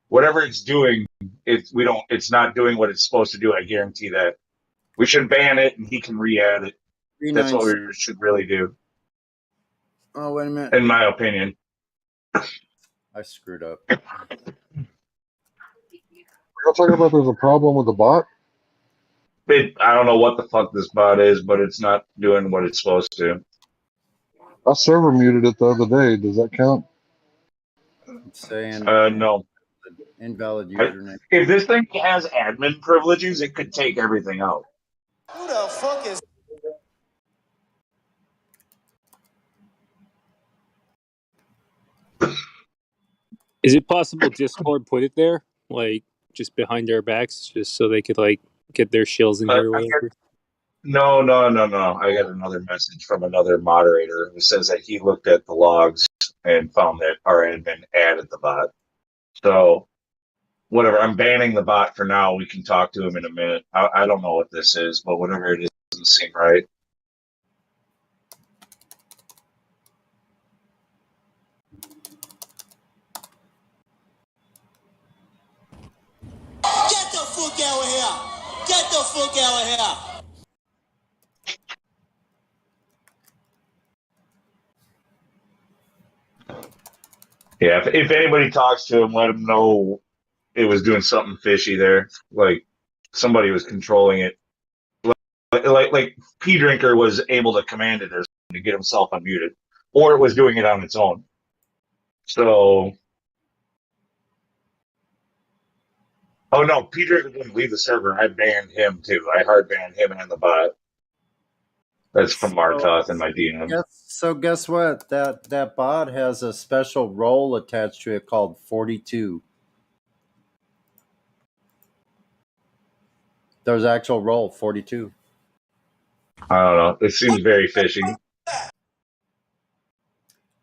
Speaker 16: whatever it's doing, it's not doing what it's supposed to do. I guarantee that. We should ban it, and he can re-add it. That's what we should really do,
Speaker 6: Oh, wait a minute.
Speaker 16: in my opinion.
Speaker 6: I screwed up.
Speaker 23: You're talking about there's a problem with the bot?
Speaker 16: I don't know what the fuck this bot is, but it's not doing what it's supposed to.
Speaker 23: I server muted it the other day. Does that count?
Speaker 6: It's saying
Speaker 16: No.
Speaker 6: invalid username.
Speaker 16: If this thing has admin privileges, it could take everything out.
Speaker 19: Who the fuck is?
Speaker 5: Is it possible Discord put it there, like just behind their backs, just so they could like get their shills in here or whatever?
Speaker 16: No. I got another message from another moderator who says that he looked at the logs and found that our admin added the bot. So, whatever. I'm banning the bot for now. We can talk to him in a minute. I don't know what this is, but whatever it is, doesn't seem right.
Speaker 19: Get the fuck out of here! Get the fuck out of here!
Speaker 16: Yeah, if anybody talks to him, let him know it was doing something fishy there. Like somebody was controlling it. Like P Drinker was able to command it or something to get himself unmuted, or it was doing it on its own. So, oh no, P Drinker didn't leave the server. I banned him too. I hard banned him and the bot. That's from Martoth in my DM.
Speaker 6: So guess what? That bot has a special role attached to it called 42. There's actual role 42.
Speaker 16: I don't know. It seems very fishy.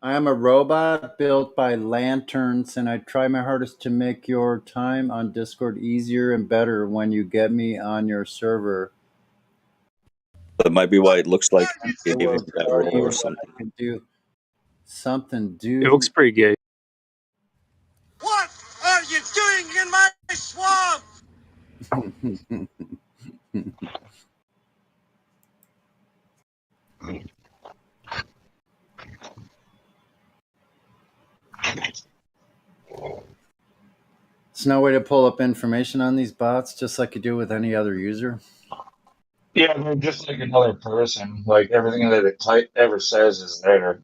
Speaker 6: I am a robot built by lanterns, and I try my hardest to make your time on Discord easier and better when you get me on your server.
Speaker 3: That might be why it looks like you gave
Speaker 6: Or
Speaker 3: him that role or something.
Speaker 6: can do something, dude.
Speaker 5: It looks pretty gay.
Speaker 19: What are you doing in my swamp?
Speaker 6: There's no way to pull up information on these bots, just like you do with any other user.
Speaker 16: Yeah, they're just like another person. Like everything that it ever says is there.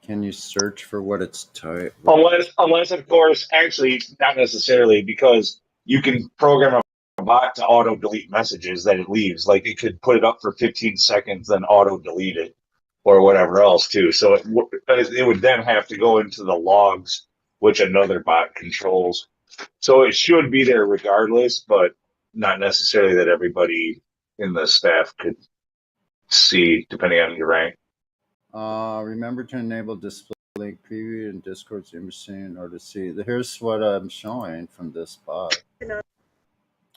Speaker 6: Can you search for what it's type?
Speaker 16: Unless of course, actually, not necessarily, because you can program a bot to auto delete messages that it leaves. Like it could put it up for 15 seconds, then auto delete it, or whatever else too. So it would then have to go into the logs, which another bot controls. So it should be there regardless, but not necessarily that everybody in the staff could see, depending on your rank.
Speaker 6: Remember to enable display link preview in Discord's image scene in order to see. Here's what I'm showing from this bot.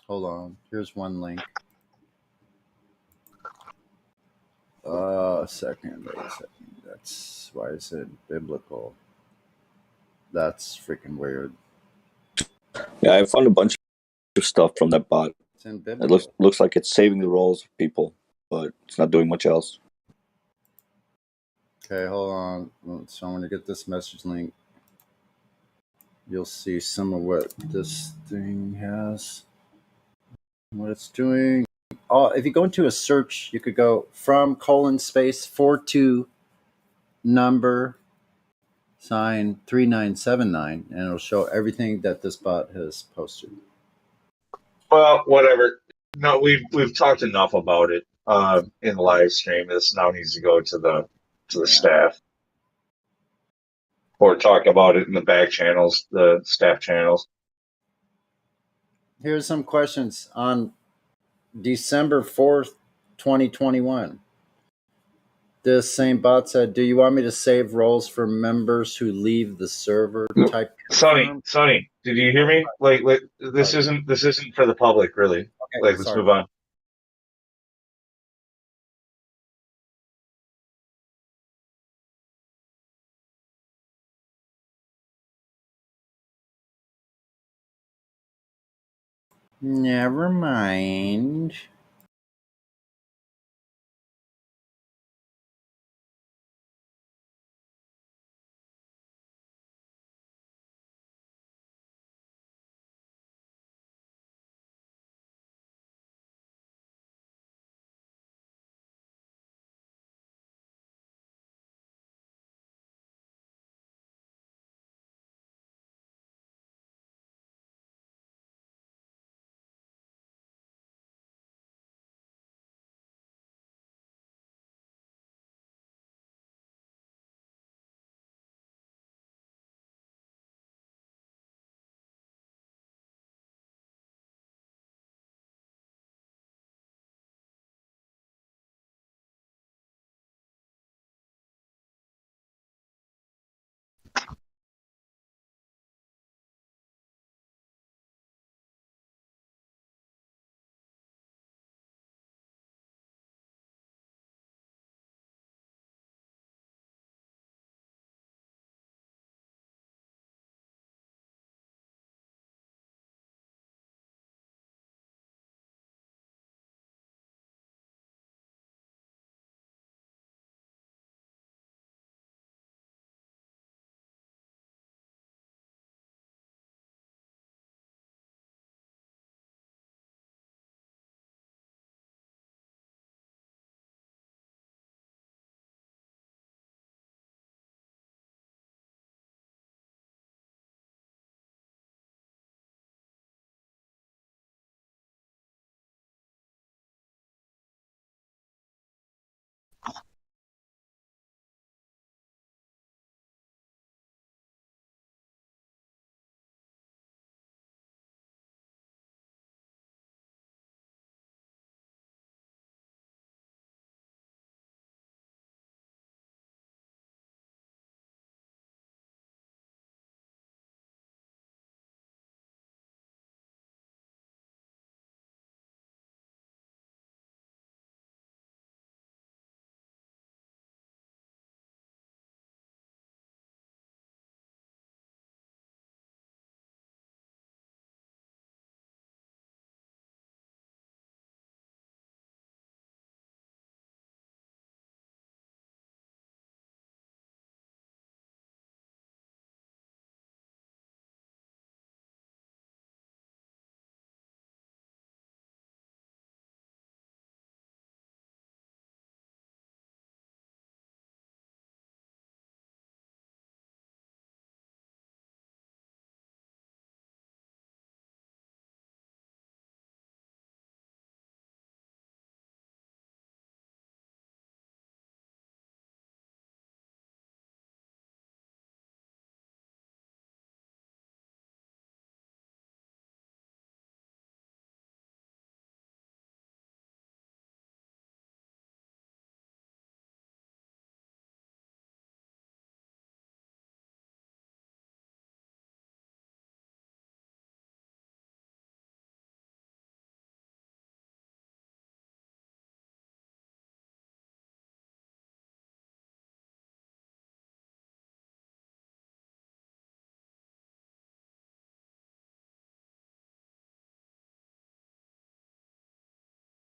Speaker 6: Hold on. Here's one link. Wait a second. That's why is it biblical? That's freaking weird.
Speaker 3: Yeah, I found a bunch of stuff from that bot.
Speaker 6: It's in
Speaker 3: It
Speaker 6: biblical.
Speaker 3: looks like it's saving the roles of people, but it's not doing much else.
Speaker 6: Okay, hold on. So I'm going to get this message link. You'll see some of what this thing has. What it's doing. Oh, if you go into a search, you could go from : space 42 number sign 3979, and it'll show everything that this bot has posted.
Speaker 16: Well, whatever. No, we've talked enough about it in the live stream. This now needs to go to the staff, or talk about it in the back channels, the staff channels.
Speaker 6: Here's some questions on December 4th, 2021. This same bot said, "Do you want me to save roles for members who leave the server?" Type confirm.
Speaker 16: Sonny, did you hear me? Like this isn't for the public, really.
Speaker 6: Okay,
Speaker 16: Like, let's
Speaker 6: sorry.
Speaker 16: move on.
Speaker 6: Never mind.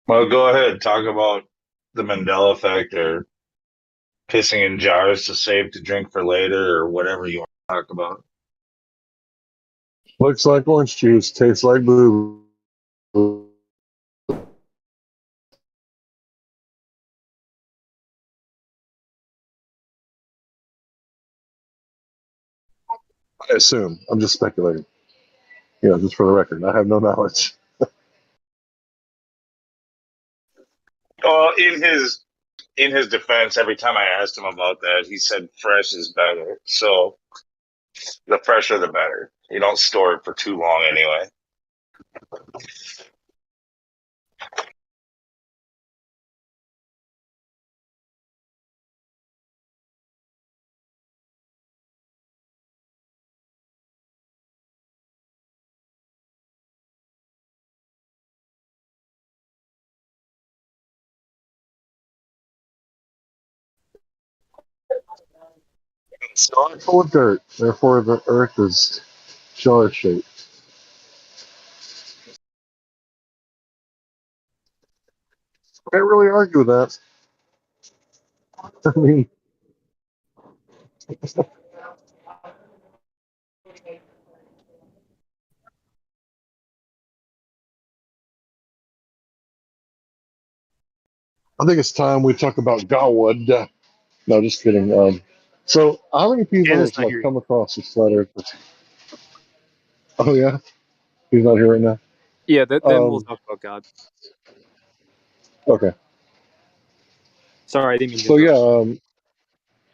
Speaker 16: Well, go ahead. Talk about the Mandela effect, or pissing in jars to save to drink for later, or whatever you want to talk about.
Speaker 23: Looks like orange juice, tastes like boo. I assume. I'm just speculating. Just for the record, I have no knowledge.
Speaker 16: Well, in his defense, every time I asked him about that, he said fresh is better. So the fresher, the better. You don't store it for too long anyway.
Speaker 23: It's not full of dirt, therefore the Earth is jar shaped. Can't really argue with that. I mean, I think it's time we talk about Godwood. No, just kidding. So, how many people
Speaker 5: Anna's
Speaker 23: have
Speaker 5: not
Speaker 23: like
Speaker 5: here.
Speaker 23: come across this flat Earth? Oh yeah, he's not here right now.
Speaker 5: Yeah, then we'll talk about God.
Speaker 23: Okay.
Speaker 5: Sorry, I didn't mean to
Speaker 23: So yeah,
Speaker 5: interrupt.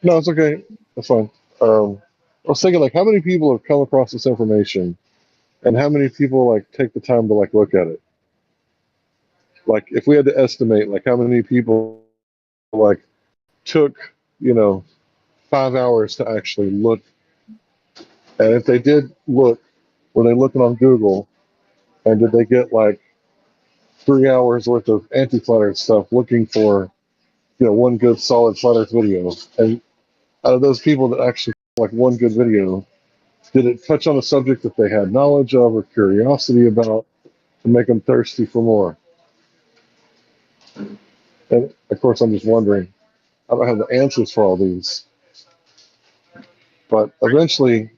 Speaker 23: no, it's okay. That's fine. I was thinking like, how many people have come across this information, and how many people like take the time to like look at it? Like, if we had to estimate, like, how many people like took, 5 hours to actually look, and if they did look, were they looking on Google, and did they get like 3 hours worth of anti-flat Earth stuff looking for, one good solid flat Earth video? And out of those people that actually like one good video, did it touch on a subject that they had knowledge of or curiosity about to make them thirsty for more? And of course, I'm just wondering. I don't have the answers for all these, but eventually,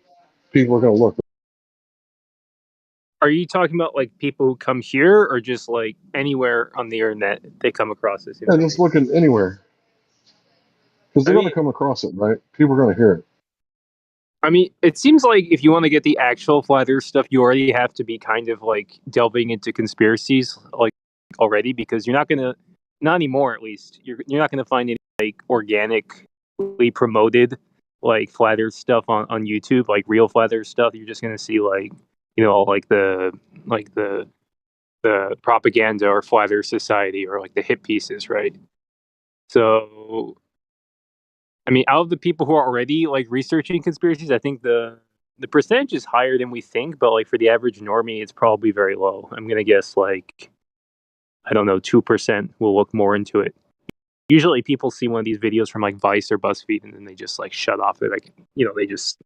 Speaker 23: people are going to look.
Speaker 5: Are you talking about like people who come here, or just like anywhere on the internet they come across this
Speaker 23: And just
Speaker 5: information?
Speaker 23: looking anywhere, because
Speaker 5: I
Speaker 23: they're going to
Speaker 5: mean,
Speaker 23: come across it, right? People are going to hear it.
Speaker 5: it seems like if you want to get the actual flat Earth stuff, you already have to be kind of like delving into conspiracies like already, because you're not gonna, not anymore at least, you're not gonna find any like organically promoted like flat Earth stuff on YouTube, like real flat Earth stuff. You're just gonna see like like the propaganda or flat Earth society or like the hit pieces, right? So I mean, out of the people who are already like researching conspiracies, I think the percentage is higher than we think, but like for the average normie, it's probably very low. I'm gonna guess like, I don't know, 2% will look more into it. Usually, people see one of these videos from like Vice or BuzzFeed, and then they just like shut off. They're like, they just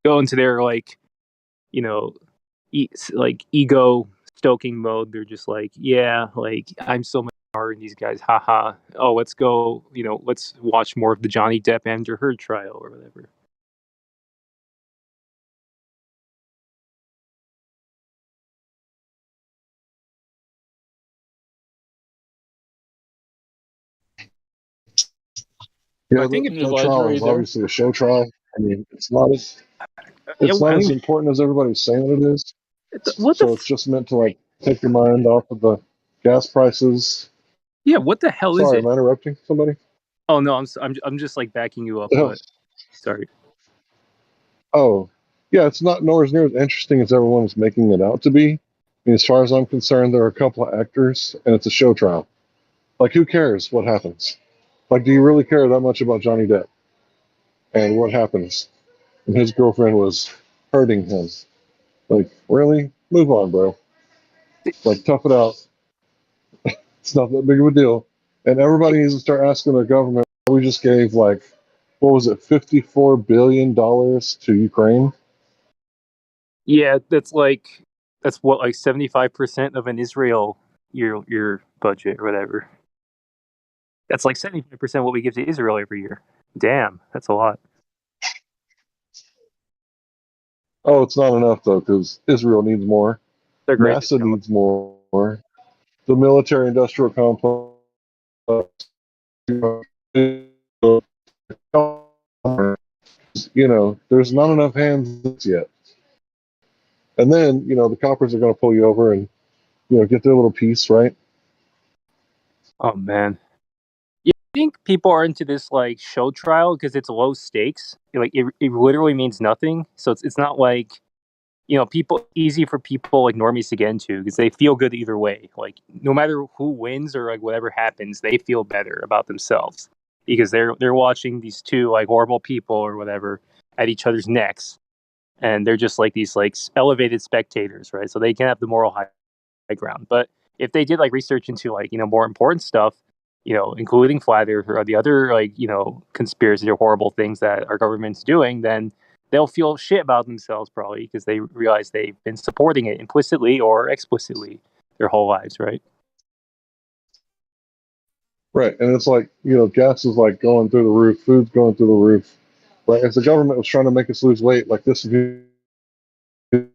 Speaker 5: go into their like, you know, like ego stoking mode. They're just like, yeah, like I'm so much smarter than these guys. Haha. Oh, let's go. Let's watch more of the Johnny Depp Amber Heard trial or whatever.
Speaker 23: Yeah,
Speaker 5: I
Speaker 23: the,
Speaker 5: think if
Speaker 23: that
Speaker 5: Elijah,
Speaker 23: trial
Speaker 5: are you
Speaker 23: is
Speaker 5: there?
Speaker 23: obviously a show trial. I mean,
Speaker 5: Yeah,
Speaker 23: it's not
Speaker 5: I
Speaker 23: as
Speaker 5: mean,
Speaker 23: important as everybody's saying it is.
Speaker 5: what the?
Speaker 23: So it's just meant to like take your mind off of the gas prices.
Speaker 5: Yeah, what the hell is
Speaker 23: Sorry,
Speaker 5: it?
Speaker 23: am I interrupting somebody?
Speaker 5: Oh no, I'm just like backing you up,
Speaker 23: Oh,
Speaker 5: but sorry.
Speaker 23: oh, yeah, it's not nowhere near as interesting as everyone is making it out to be. I mean, as far as I'm concerned, there are a couple of actors, and it's a show trial. Like, who cares what happens? Like, do you really care that much about Johnny Depp and what happens? And his girlfriend was hurting him. Like, really? Move on, bro. Like, tough it out. It's not that big of a deal. And everybody needs to start asking their government. We just gave, like, what was it, $54 billion to Ukraine?
Speaker 5: Yeah, that's what, like 75% of an Israel year budget or whatever. That's like 75% what we give to Israel every year. Damn, that's a lot.
Speaker 23: Oh, it's not enough, though, because Israel needs more.
Speaker 5: They're great.
Speaker 23: NASA needs more. The military industrial complex, there's not enough hands yet. And then, the coppers are going to pull you over and, get their little piece, right?
Speaker 5: Oh man. Yeah, I think people are into this like show trial because it's low stakes. Like it literally means nothing. So it's not like people easy for people like normies to get into because they feel good either way. Like no matter who wins or like whatever happens, they feel better about themselves because they're watching these two like horrible people or whatever at each other's necks, and they're just like these like elevated spectators, right? So they can have the moral high ground. But if they did like research into like more important stuff, including flat earth or the other like conspiracies or horrible things that our government's doing, then they'll feel shit about themselves probably because they realize they've been supporting it implicitly or explicitly their whole lives, right?
Speaker 23: Right, and it's like gas is like going through the roof, food's going through the roof. Right, if the government was trying to make us lose weight, like this would be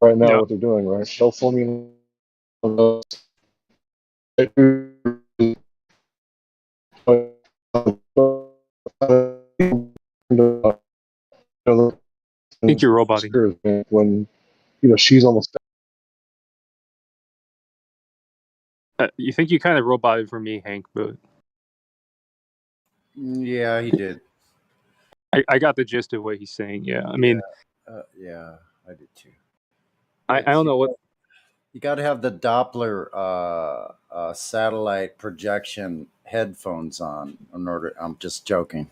Speaker 23: right now what they're doing, right? They'll formulate
Speaker 5: I think you're roboting.
Speaker 23: when she's almost.
Speaker 5: You think you kind of roboted for me, Hank, but
Speaker 6: Yeah, he did.
Speaker 5: I got the gist of what he's saying. Yeah, I mean,
Speaker 6: yeah, I did too.
Speaker 5: I don't know what.
Speaker 6: You got to have the Doppler satellite projection headphones on in order. I'm just joking.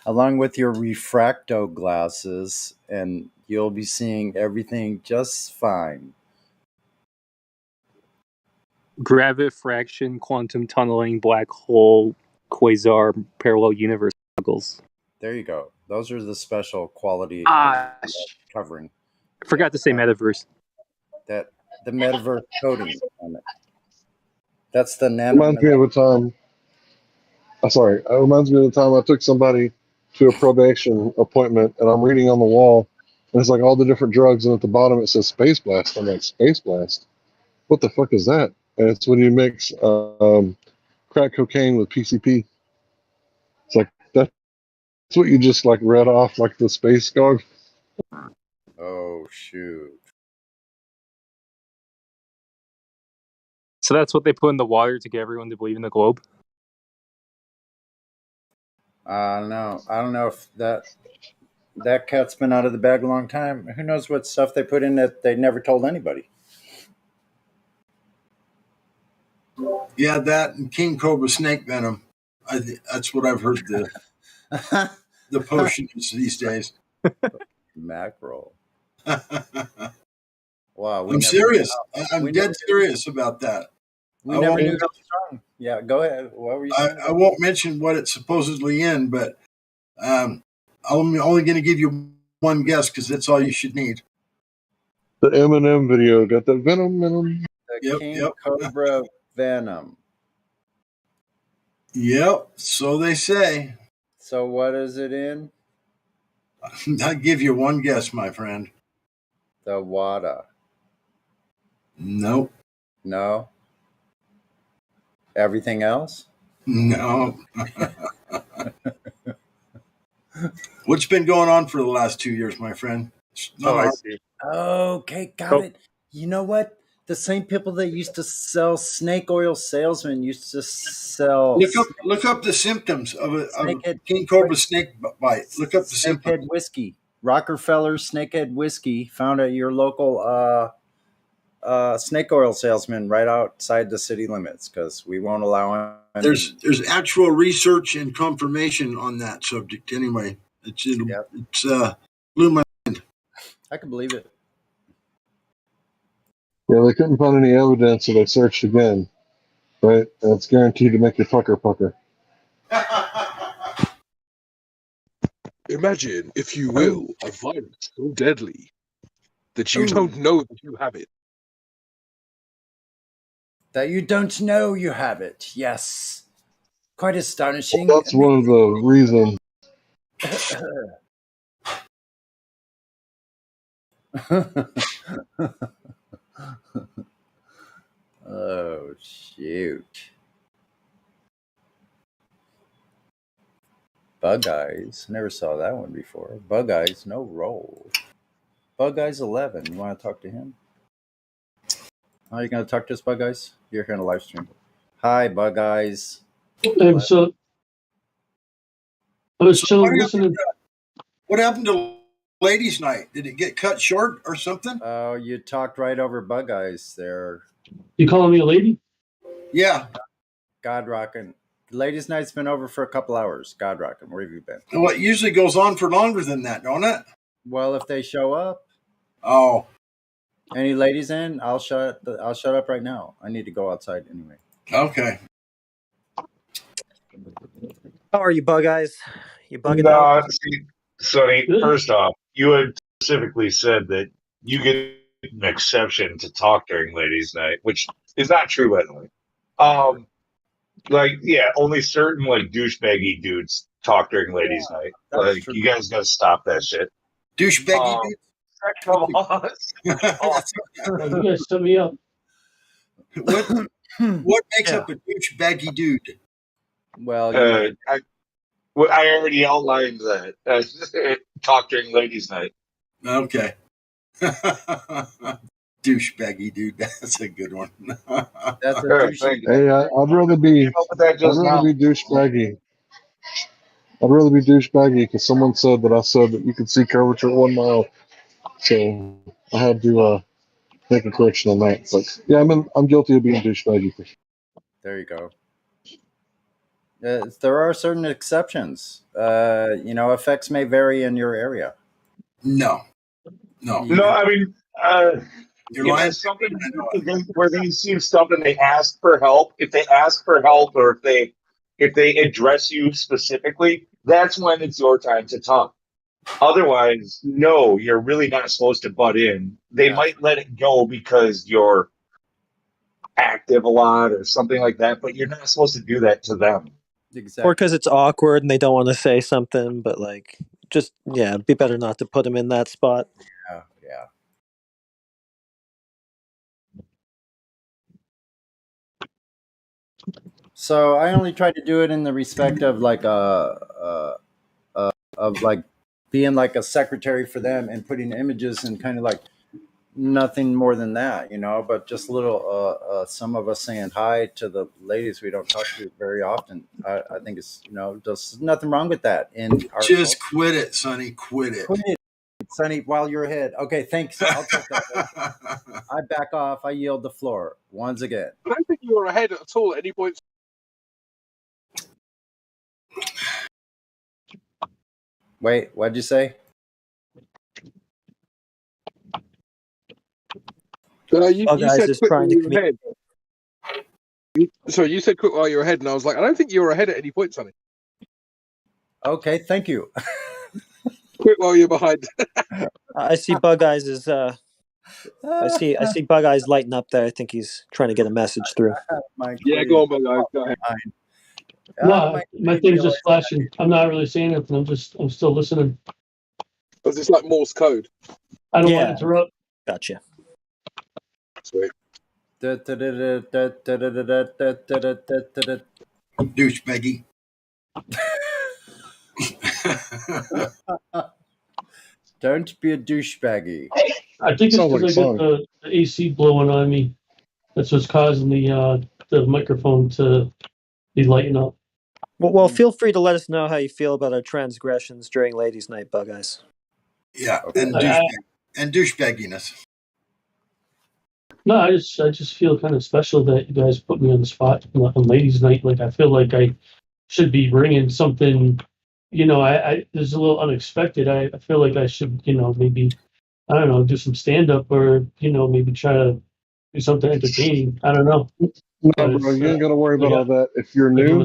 Speaker 6: Along with your refracto glasses, and you'll be seeing everything just fine.
Speaker 5: Gravifraction, quantum tunneling, black hole, quasar, parallel universe goggles.
Speaker 6: There you go. Those are the special quality covering.
Speaker 5: I forgot to say metaverse.
Speaker 6: That the metaverse coating on it. That's the nano.
Speaker 23: Reminds me of a time. It reminds me of the time I took somebody to a probation appointment, and I'm reading on the wall, and it's like all the different drugs, and at the bottom it says Space Blast. I'm like, Space Blast? What the fuck is that? And it's when you mix crack cocaine with PCP. It's like that's what you just like read off like the space gog.
Speaker 6: Oh shoot!
Speaker 5: So that's what they put in the water to get everyone to believe in the globe.
Speaker 6: I don't know if that cat's been out of the bag a long time. Who knows what stuff they put in that they never told anybody.
Speaker 19: Yeah, that and king cobra snake venom. That's what I've heard the potion is these days.
Speaker 6: Mackerel. Wow,
Speaker 19: I'm serious. I'm dead serious about that.
Speaker 6: We never knew how strong. Yeah, go ahead. What were you saying?
Speaker 19: I won't mention what it's supposedly in, but I'm only going to give you one guess because that's all you should need.
Speaker 23: The Eminem video got the venom.
Speaker 6: The king cobra venom.
Speaker 19: Yep, so they say.
Speaker 6: So what is it in?
Speaker 19: I'll give you one guess, my friend.
Speaker 6: The WADA.
Speaker 19: Nope.
Speaker 6: No. Everything else?
Speaker 19: No. What's been going on for the last 2 years, my friend?
Speaker 5: I see.
Speaker 6: Okay, got it. You know what? The same people that used to sell snake oil salesmen used to sell.
Speaker 19: Look up the symptoms of a king cobra snake bite. Look up the symptoms.
Speaker 6: Snakehead whiskey. Rockefeller's snakehead whiskey found at your local snake oil salesman right outside the city limits because we won't allow him.
Speaker 19: There's actual research and confirmation on that subject. Anyway, it's blew my mind.
Speaker 6: I can believe it.
Speaker 23: Yeah, they couldn't find any evidence, so they searched again. Right, and it's guaranteed to make you pucker.
Speaker 15: Imagine, if you will, a virus so deadly that you don't know that you have it.
Speaker 6: That you don't know you have it. Yes. Quite astonishing.
Speaker 23: Well, that's one of the reasons.
Speaker 6: Oh, shoot. Bug Eyes. Never saw that one before. Bug Eyes, no roll. Bug Eyes 11. You want to talk to him? Are you going to talk to us, Bug Eyes? You're here on a live stream. Hi, Bug Eyes.
Speaker 11: I was still listening.
Speaker 19: What happened to ladies' night? Did it get cut short or something?
Speaker 6: Oh, you talked right over Bug Eyes there.
Speaker 11: You calling me a lady?
Speaker 19: Yeah.
Speaker 6: God rockin'. Ladies' night's been over for a couple hours. God rockin'. Where have you been?
Speaker 19: Well, it usually goes on for longer than that, don't it?
Speaker 6: Well, if they show up.
Speaker 19: Oh.
Speaker 6: Any ladies in? I'll shut up right now. I need to go outside anyway.
Speaker 19: Okay.
Speaker 12: How are you, Bug Eyes? You bugging
Speaker 16: No,
Speaker 12: out?
Speaker 16: see, Sonny, first off, you had specifically said that you get an exception to talk during ladies' night, which is not true, by the way. Only certain like douchebaggy dudes talk during ladies' night. Like,
Speaker 6: true.
Speaker 16: you guys gotta stop that shit.
Speaker 19: Douchebaggy dudes?
Speaker 16: Come on.
Speaker 11: You guys set me up.
Speaker 19: What makes up a douchebaggy dude?
Speaker 6: Well,
Speaker 16: I already outlined that. Talk during ladies' night.
Speaker 19: Okay. Douchebaggy dude. That's a good one.
Speaker 6: That's a
Speaker 16: douchebaggy.
Speaker 23: Hey, I'd rather be douchebaggy. I'd rather be douchebaggy because someone said that I said that you could see curvature at 1 mile, so I had to make a correction on that. But yeah, I'm guilty of being douchebaggy.
Speaker 6: There you go. There are certain exceptions. Effects may vary in your area.
Speaker 19: No.
Speaker 16: I mean, something where they see something, they ask for help. If they ask for help, or if they address you specifically, that's when it's your time to talk. Otherwise, no, you're really not supposed to butt in. They might let it go because you're active a lot or something like that, but you're not supposed to do that to them.
Speaker 6: Exactly.
Speaker 12: Or because it's awkward and they don't want to say something, but be better not to put them in that spot.
Speaker 6: Yeah. So I only try to do it in the respect of being like a secretary for them and putting images and kind of like nothing more than that, but just a little some of us saying hi to the ladies we don't talk to very often. I think it's there's nothing wrong with that. And
Speaker 19: just quit it, Sonny. Quit it.
Speaker 6: Sonny, while you're ahead. Okay, thanks. I'll take that. I back off. I yield the floor once again.
Speaker 15: I don't think you were ahead at all at any point.
Speaker 6: Wait, what'd you say?
Speaker 15: You said quit while you were ahead. Sorry, you said quit while you were ahead, and I was like, I don't think you were ahead at any point, Sonny.
Speaker 6: Okay, thank you.
Speaker 15: Quit while you're behind.
Speaker 12: I see Bug Eyes is. I see Bug Eyes lighting up there. I think he's trying to get a message through.
Speaker 15: Yeah, go on, Bug Eyes. Go ahead.
Speaker 11: No, my thing's just flashing. I'm not really saying anything. I'm still listening.
Speaker 15: Was this like Morse code?
Speaker 11: I don't want to interrupt.
Speaker 12: Gotcha.
Speaker 15: Sweet.
Speaker 19: Douchebaggy.
Speaker 6: Don't be a douchebaggy.
Speaker 11: I think it's because I got the AC blowing on me. That's what's causing the microphone to be lighting up.
Speaker 12: Well, feel free to let us know how you feel about our transgressions during Ladies' Night, Bug Eyes.
Speaker 19: Yeah, and douchebagginess.
Speaker 11: No, I just feel kind of special that you guys put me on the spot on Ladies' Night. Like, I feel like I should be bringing something. I this is a little unexpected. I feel like I should, maybe, I don't know, do some stand up or maybe try to do something entertaining. I don't know.
Speaker 23: No, bro, you ain't got to worry about all that. If you're new,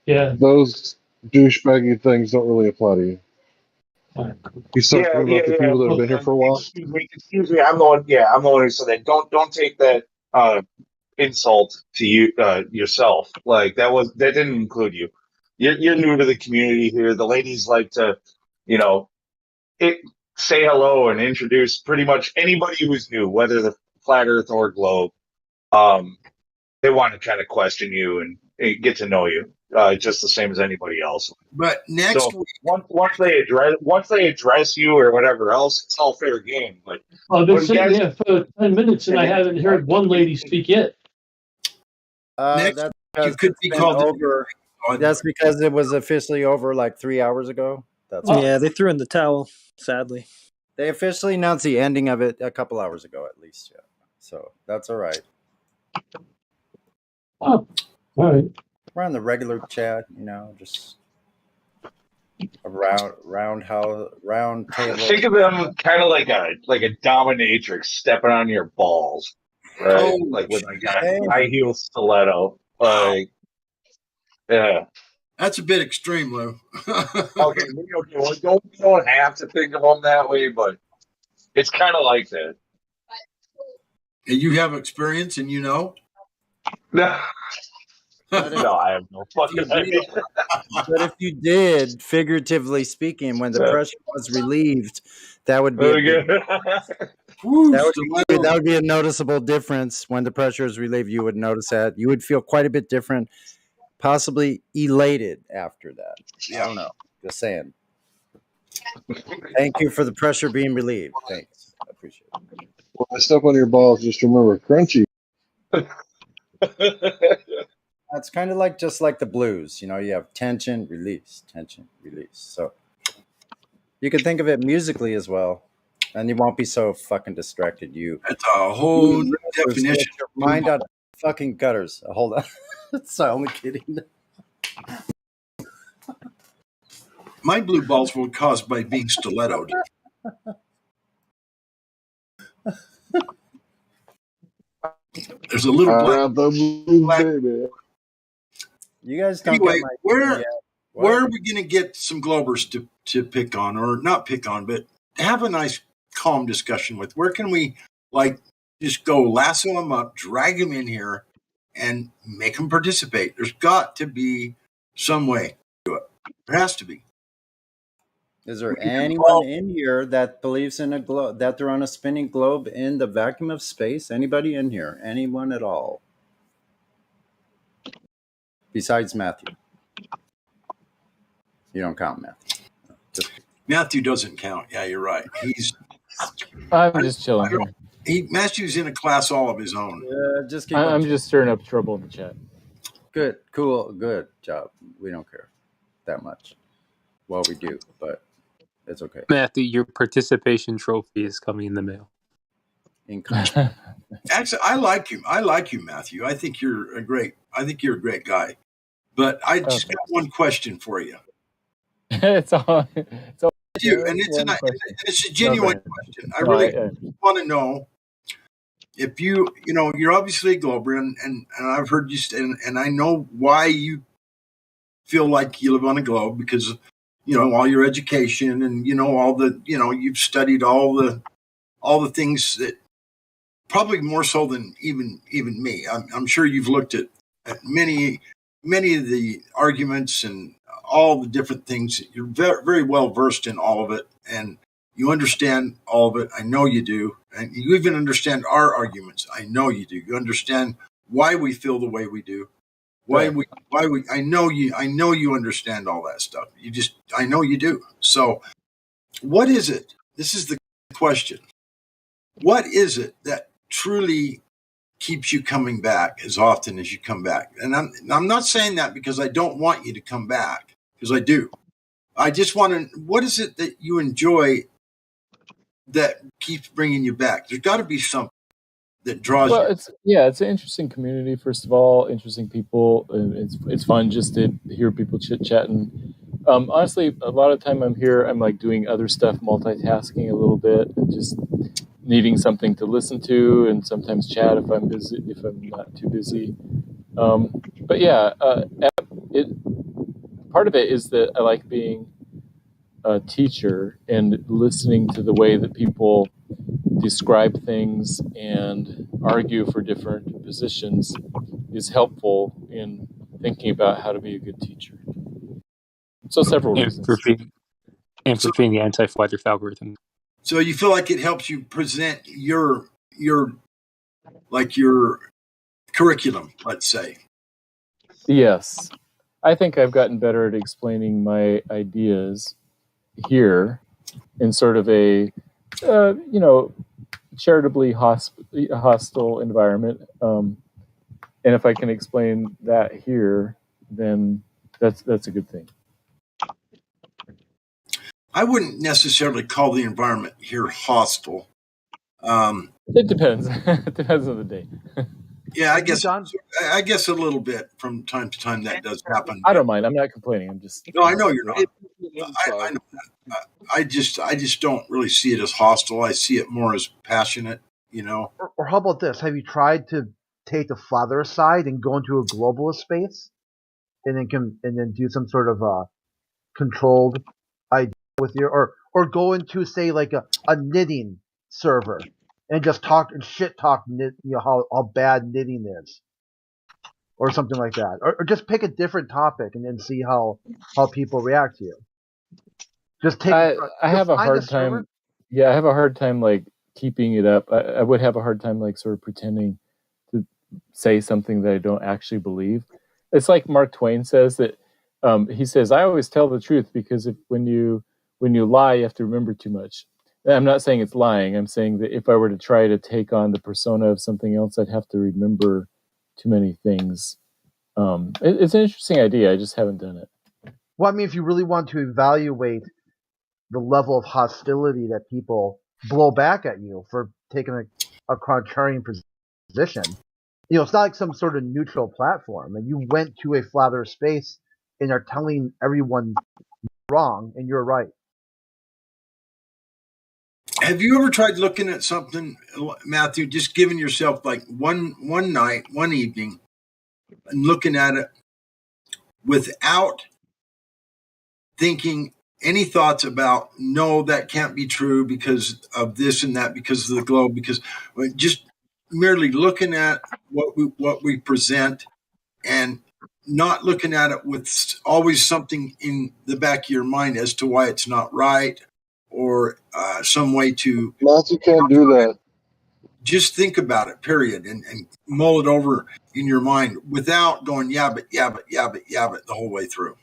Speaker 23: those douchebaggy things don't really apply to you. You start talking about the people that have been here for a while.
Speaker 16: Excuse me. I'm the one who said that. Don't take that insult to you yourself. Like that didn't include you. You're new to the community here. The ladies like to, say hello and introduce pretty much anybody who's new, whether the flat Earth or globe. They want to kind of question you and get to know you, just the same as anybody else.
Speaker 19: But next week,
Speaker 16: once they address you or whatever else, it's all fair game. But
Speaker 11: I've been sitting here for 10 minutes and I haven't heard one lady speak yet.
Speaker 6: You could be called over. That's because it was officially over like 3 hours ago. That's
Speaker 12: Yeah, they threw in the towel, sadly.
Speaker 6: They officially announced the ending of it a couple hours ago, at least. Yeah, so that's all right.
Speaker 11: Oh, all right.
Speaker 6: We're on the regular chat, just a round table.
Speaker 16: Think of them kind of like a dominatrix stepping on your balls, right?
Speaker 19: Oh,
Speaker 16: Like with like a
Speaker 6: Hey.
Speaker 16: high heel stiletto. Like, yeah.
Speaker 19: That's a bit extreme, Lou.
Speaker 16: Okay, well, don't have to think of them that way, but it's kind of like that.
Speaker 19: And you have experience, and you know.
Speaker 16: No, no, I have no fucking idea.
Speaker 6: But if you did, figuratively speaking, when the pressure was relieved, that would be that would be a noticeable difference. When the pressure is relieved, you would notice that. You would feel quite a bit different, possibly elated after that. I don't know. Just saying. Thank you for the pressure being relieved. Thanks. I appreciate it.
Speaker 23: When I step on your balls, just remember crunchy.
Speaker 6: It's kind of just like the blues. You have tension, release, tension, release. So you can think of it musically as well. And you won't be so fucking distracted.
Speaker 19: That's a whole new definition.
Speaker 6: Get your mind out of fucking gutters. Hold on. Sorry, I'm kidding.
Speaker 19: My blue balls were caused by being stilettoed. There's a little black.
Speaker 6: You guys don't
Speaker 19: Anyway,
Speaker 6: get my
Speaker 19: where are we going to get some Globers to pick on, or not pick on, but have a nice, calm discussion with? Where can we just go lasso them up, drag them in here, and make them participate? There's got to be some way to do it. There has to be.
Speaker 6: Is there anyone in here that believes in a globe, that they're on a spinning globe in the vacuum of space? Anybody in here? Anyone at all? Besides Matthew. You don't count Matthew.
Speaker 19: Matthew doesn't count. Yeah, you're right.
Speaker 1: I'm just chilling here.
Speaker 19: Matthew's in a class all of his own.
Speaker 6: Just keep
Speaker 1: I'm just stirring up trouble in the chat.
Speaker 6: Good, cool, good job. We don't care that much. Well, we do, but it's okay.
Speaker 5: Matthew, your participation trophy is coming in the mail.
Speaker 19: Actually, I like you, Matthew. I think you're a great guy. But I just got one question for you.
Speaker 1: It's all
Speaker 19: you, and it's a genuine question. I really want to know if you're obviously a Glober, and I've heard you, and I know why you feel like you live on a globe, because all your education and all the you've studied all the things that probably more so than even me. I'm sure you've looked at many of the arguments and all the different things. You're very, very well versed in all of it, and you understand all of it. I know you do, and you even understand our arguments. I know you do. You understand why we feel the way we do. Why we I know you understand all that stuff. I know you do. So what is it? This is the question. What is it that truly keeps you coming back as often as you come back? And I'm not saying that because I don't want you to come back, because I do. I just want to, what is it that you enjoy that keeps bringing you back? There's got to be something that draws you.
Speaker 1: It's an interesting community. First of all, interesting people. It's fun just to hear people chit chatting. Honestly, a lot of the time I'm here, I'm doing other stuff, multitasking a little bit, and just needing something to listen to, and sometimes chat if I'm busy, if I'm not too busy. But yeah, part of it is that I like being a teacher and listening to the way that people describe things and argue for different positions is helpful in thinking about how to be a good teacher. So several reasons.
Speaker 5: For being the anti-flat Earth algorithm.
Speaker 19: So you feel like it helps you present your curriculum, let's say.
Speaker 1: Yes. I think I've gotten better at explaining my ideas here in sort of a, charitably hostile environment. And if I can explain that here, then that's a good thing.
Speaker 19: I wouldn't necessarily call the environment here hostile.
Speaker 1: It depends. It depends on the day.
Speaker 19: Yeah, I guess a little bit from time to time that does happen.
Speaker 1: I don't mind. I'm not complaining. I'm just.
Speaker 19: No, I know you're not. I know that. I just don't really see it as hostile. I see it more as passionate. You know.
Speaker 17: Or how about this? Have you tried to take the flather side and go into a globalist space, and then do some sort of controlled idea with your or go into say like a knitting server and just talk and shit talk how bad knitting is or something like that, or just pick a different topic and then see how people react to you. Just take.
Speaker 1: I have a hard time. Yeah, I have a hard time like keeping it up. I would have a hard time like sort of pretending to say something that I don't actually believe. It's like Mark Twain says that he says, "I always tell the truth because when you lie, you have to remember too much." And I'm not saying it's lying. I'm saying that if I were to try to take on the persona of something else, I'd have to remember too many things. It's an interesting idea. I just haven't done it.
Speaker 17: Well, I mean, if you really want to evaluate the level of hostility that people blow back at you for taking a contrarian position, it's not like some sort of neutral platform. And you went to a flatter space and are telling everyone wrong and you're right.
Speaker 19: Have you ever tried looking at something, Matthew, just giving yourself like one night, one evening, and looking at it without thinking any thoughts about, no, that can't be true because of this and that, because of the globe, because just merely looking at what we present and not looking at it with always something in the back of your mind as to why it's not right or some way to.
Speaker 23: Matthew can't do that.
Speaker 19: Just think about it, period, and mull it over in your mind without going, yeah, but the whole way through.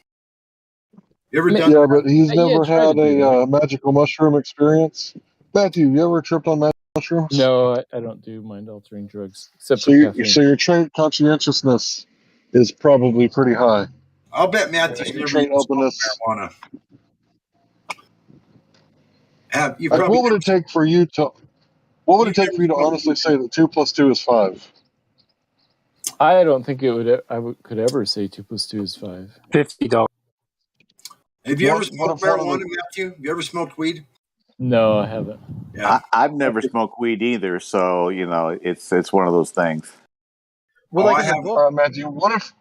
Speaker 19: You ever done?
Speaker 23: Yeah, but he's never had a magical mushroom experience. Matthew, you ever tripped on magic mushrooms?
Speaker 1: No, I don't do mind-altering drugs except
Speaker 23: So,
Speaker 1: for caffeine.
Speaker 23: so your trait conscientiousness is probably pretty high.
Speaker 19: I'll bet Matthew's never even smoked marijuana.
Speaker 23: What would it take for you to? What would it take for you to honestly say that 2 + 2 is 5?
Speaker 1: I don't think could ever say 2 + 2 is 5.
Speaker 5: $50.
Speaker 19: Have you ever smoked marijuana, Matthew? Have you ever smoked weed?
Speaker 1: No, I haven't.
Speaker 19: Yeah.
Speaker 7: I've never smoked weed either, so it's one of those things.
Speaker 17: Well,
Speaker 23: I have. Matthew, what if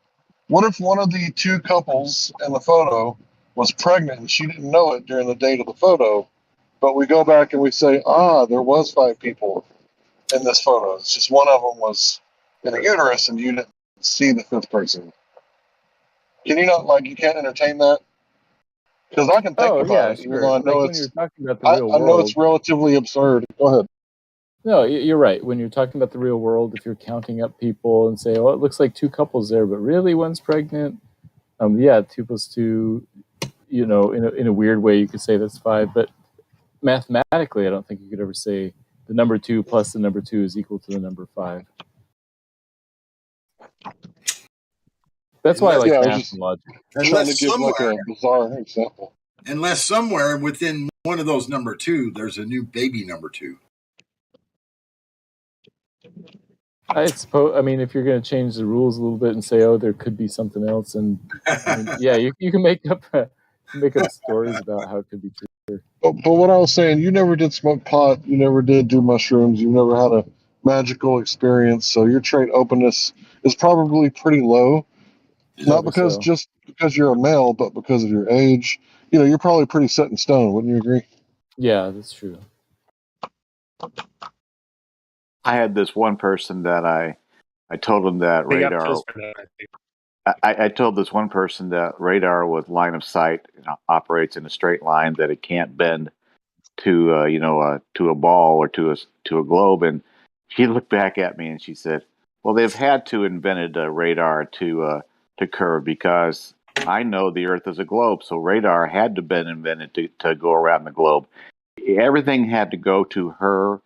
Speaker 23: one of the two couples in the photo was pregnant and she didn't know it during the date of the photo, but we go back and we say, there was 5 people in this photo. It's just one of them was in a uterus and you didn't see the 5th person. Can you not you can't entertain that? Because I can think about it, even though I know
Speaker 1: when you're talking about the real
Speaker 23: I know
Speaker 1: world,
Speaker 23: it's relatively absurd. Go ahead.
Speaker 1: No, you're right. When you're talking about the real world, if you're counting up people and say, "Oh, it looks like 2 couples there, but really one's pregnant," 2 + 2, in a weird way, you could say that's 5. But mathematically, I don't think you could ever say the number 2 plus the number 2 is equal to the number 5. That's why I like math and logic.
Speaker 23: Trying to give a bizarre example.
Speaker 19: Unless somewhere within one of those number 2, there's a new baby number 2.
Speaker 1: I suppose. I mean, if you're going to change the rules a little bit and say, "Oh, there could be something else," and you can make up stories about how it could be true.
Speaker 23: But what I was saying, you never did smoke pot, you never did do mushrooms, you never had a magical experience, so your trait openness is probably pretty low. Not because just because you're a male, but because of your age. You're probably pretty set in stone. Wouldn't you agree?
Speaker 1: Yeah, that's true.
Speaker 7: I had this one person that I told him that radar. I told this one person that radar with line of sight operates in a straight line, that it can't bend to a ball or to a globe, and she looked back at me and she said, "Well, they've had to invented a radar to curve, because I know the Earth is a globe, so radar had to been invented to go around the globe." Everything had to go to her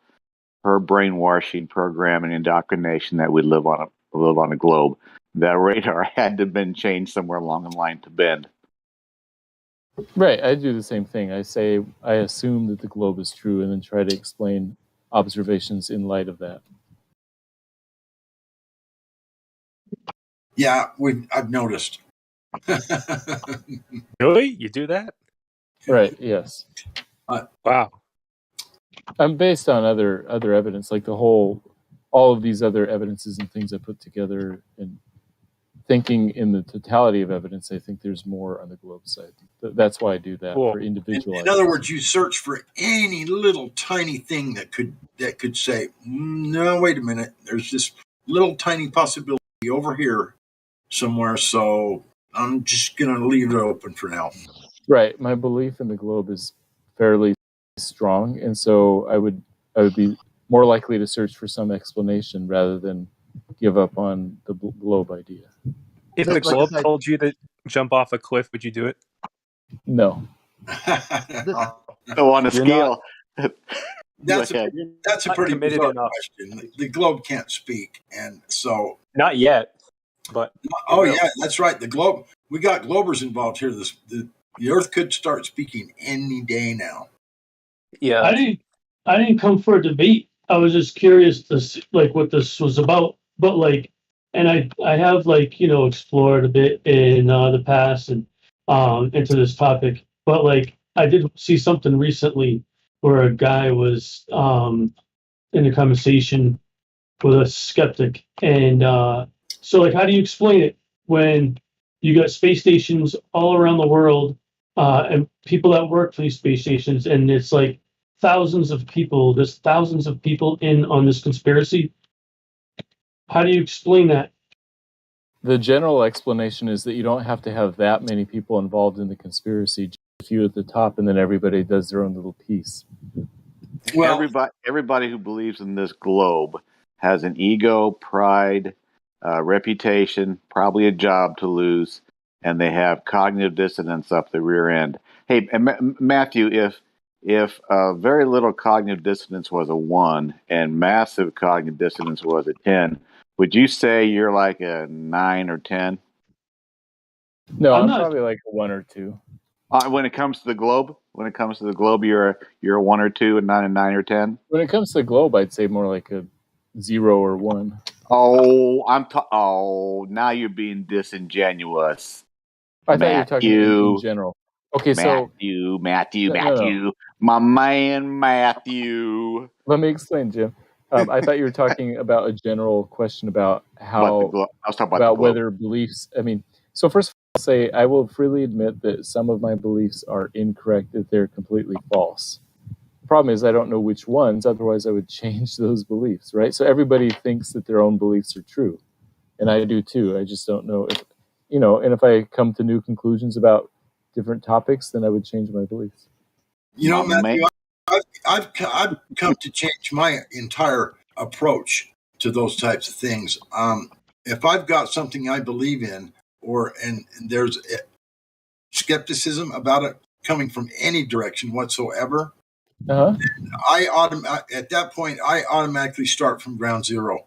Speaker 7: brainwashing program and indoctrination that we live on a globe. That radar had to have been changed somewhere along the line to bend.
Speaker 1: Right, I do the same thing. I assume that the globe is true, and then try to explain observations in light of that.
Speaker 19: Yeah, I've noticed.
Speaker 5: Really? You do that?
Speaker 1: Right. Yes.
Speaker 5: Wow.
Speaker 1: I'm based on other evidence, like all of these other evidences and things I put together, and thinking in the totality of evidence. I think there's more on the globe side. That's why I do that for individual.
Speaker 19: In other words, you search for any little tiny thing that could say, no, wait a minute, there's this little tiny possibility over here somewhere. So I'm just gonna leave it open for now.
Speaker 1: Right. My belief in the globe is fairly strong, and so I would be more likely to search for some explanation rather than give up on the globe idea.
Speaker 5: If the globe told you to jump off a cliff, would you do it?
Speaker 1: No.
Speaker 7: So on a scale,
Speaker 19: That's a pretty
Speaker 5: committed
Speaker 19: bizarre
Speaker 5: enough.
Speaker 19: question. The globe can't speak, and so
Speaker 5: Not yet, but
Speaker 19: yeah, that's right. The globe. We got globers involved here. The Earth could start speaking any day now.
Speaker 5: Yeah,
Speaker 11: I didn't come for a debate. I was just curious to see, like, what this was about. But like, and I have, like, explored a bit in the past and into this topic. But like, I did see something recently where a guy was in a conversation with a skeptic, and so like, how do you explain it when you got space stations all around the world and people that work for these space stations, and it's like thousands of people. There's thousands of people in on this conspiracy. How do you explain that?
Speaker 1: The general explanation is that you don't have to have that many people involved in the conspiracy, just a few at the top, and then everybody does their own little piece.
Speaker 7: Well, everybody who believes in this globe has an ego, pride, reputation, probably a job to lose, and they have cognitive dissonance up the rear end. Hey, Matthew, if very little cognitive dissonance was a 1 and massive cognitive dissonance was a 10, would you say you're like a 9 or 10?
Speaker 1: No, I'm probably like a 1 or 2.
Speaker 7: When it comes to the globe, you're a 1 or 2 and not a 9 or 10.
Speaker 1: When it comes to the globe, I'd say more like a 0 or 1.
Speaker 7: Oh, now you're being disingenuous.
Speaker 1: I thought you were talking in general. Okay,
Speaker 7: Matthew,
Speaker 1: No.
Speaker 7: my man, Matthew.
Speaker 1: Let me explain, Jim. I thought you were talking about a general question about how
Speaker 7: I was talking about
Speaker 1: whether beliefs. I mean, so first of all, I'll say I will freely admit that some of my beliefs are incorrect, that they're completely false. The problem is I don't know which ones. Otherwise, I would change those beliefs, right? So everybody thinks that their own beliefs are true, and I do too. I just don't know if, and if I come to new conclusions about different topics, then I would change my beliefs.
Speaker 19: Matthew, I've come to change my entire approach to those types of things. If I've got something I believe in, and there's skepticism about it coming from any direction whatsoever, at that point I automatically start from ground zero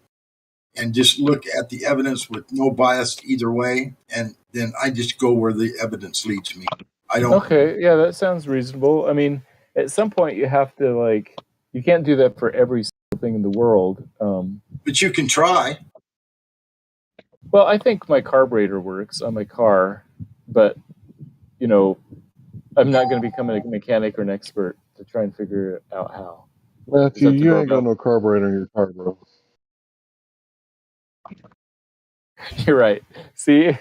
Speaker 19: and just look at the evidence with no bias either way, and then I just go where the evidence leads me. I don't.
Speaker 1: Okay, yeah, that sounds reasonable. I mean, at some point you have to, you can't do that for every single thing in the world.
Speaker 19: But you can try.
Speaker 1: Well, I think my carburetor works on my car, but, I'm not going to become a mechanic or an expert to try and figure out how.
Speaker 23: Matthew, you ain't got no carburetor in your car, bro.
Speaker 1: You're right. See?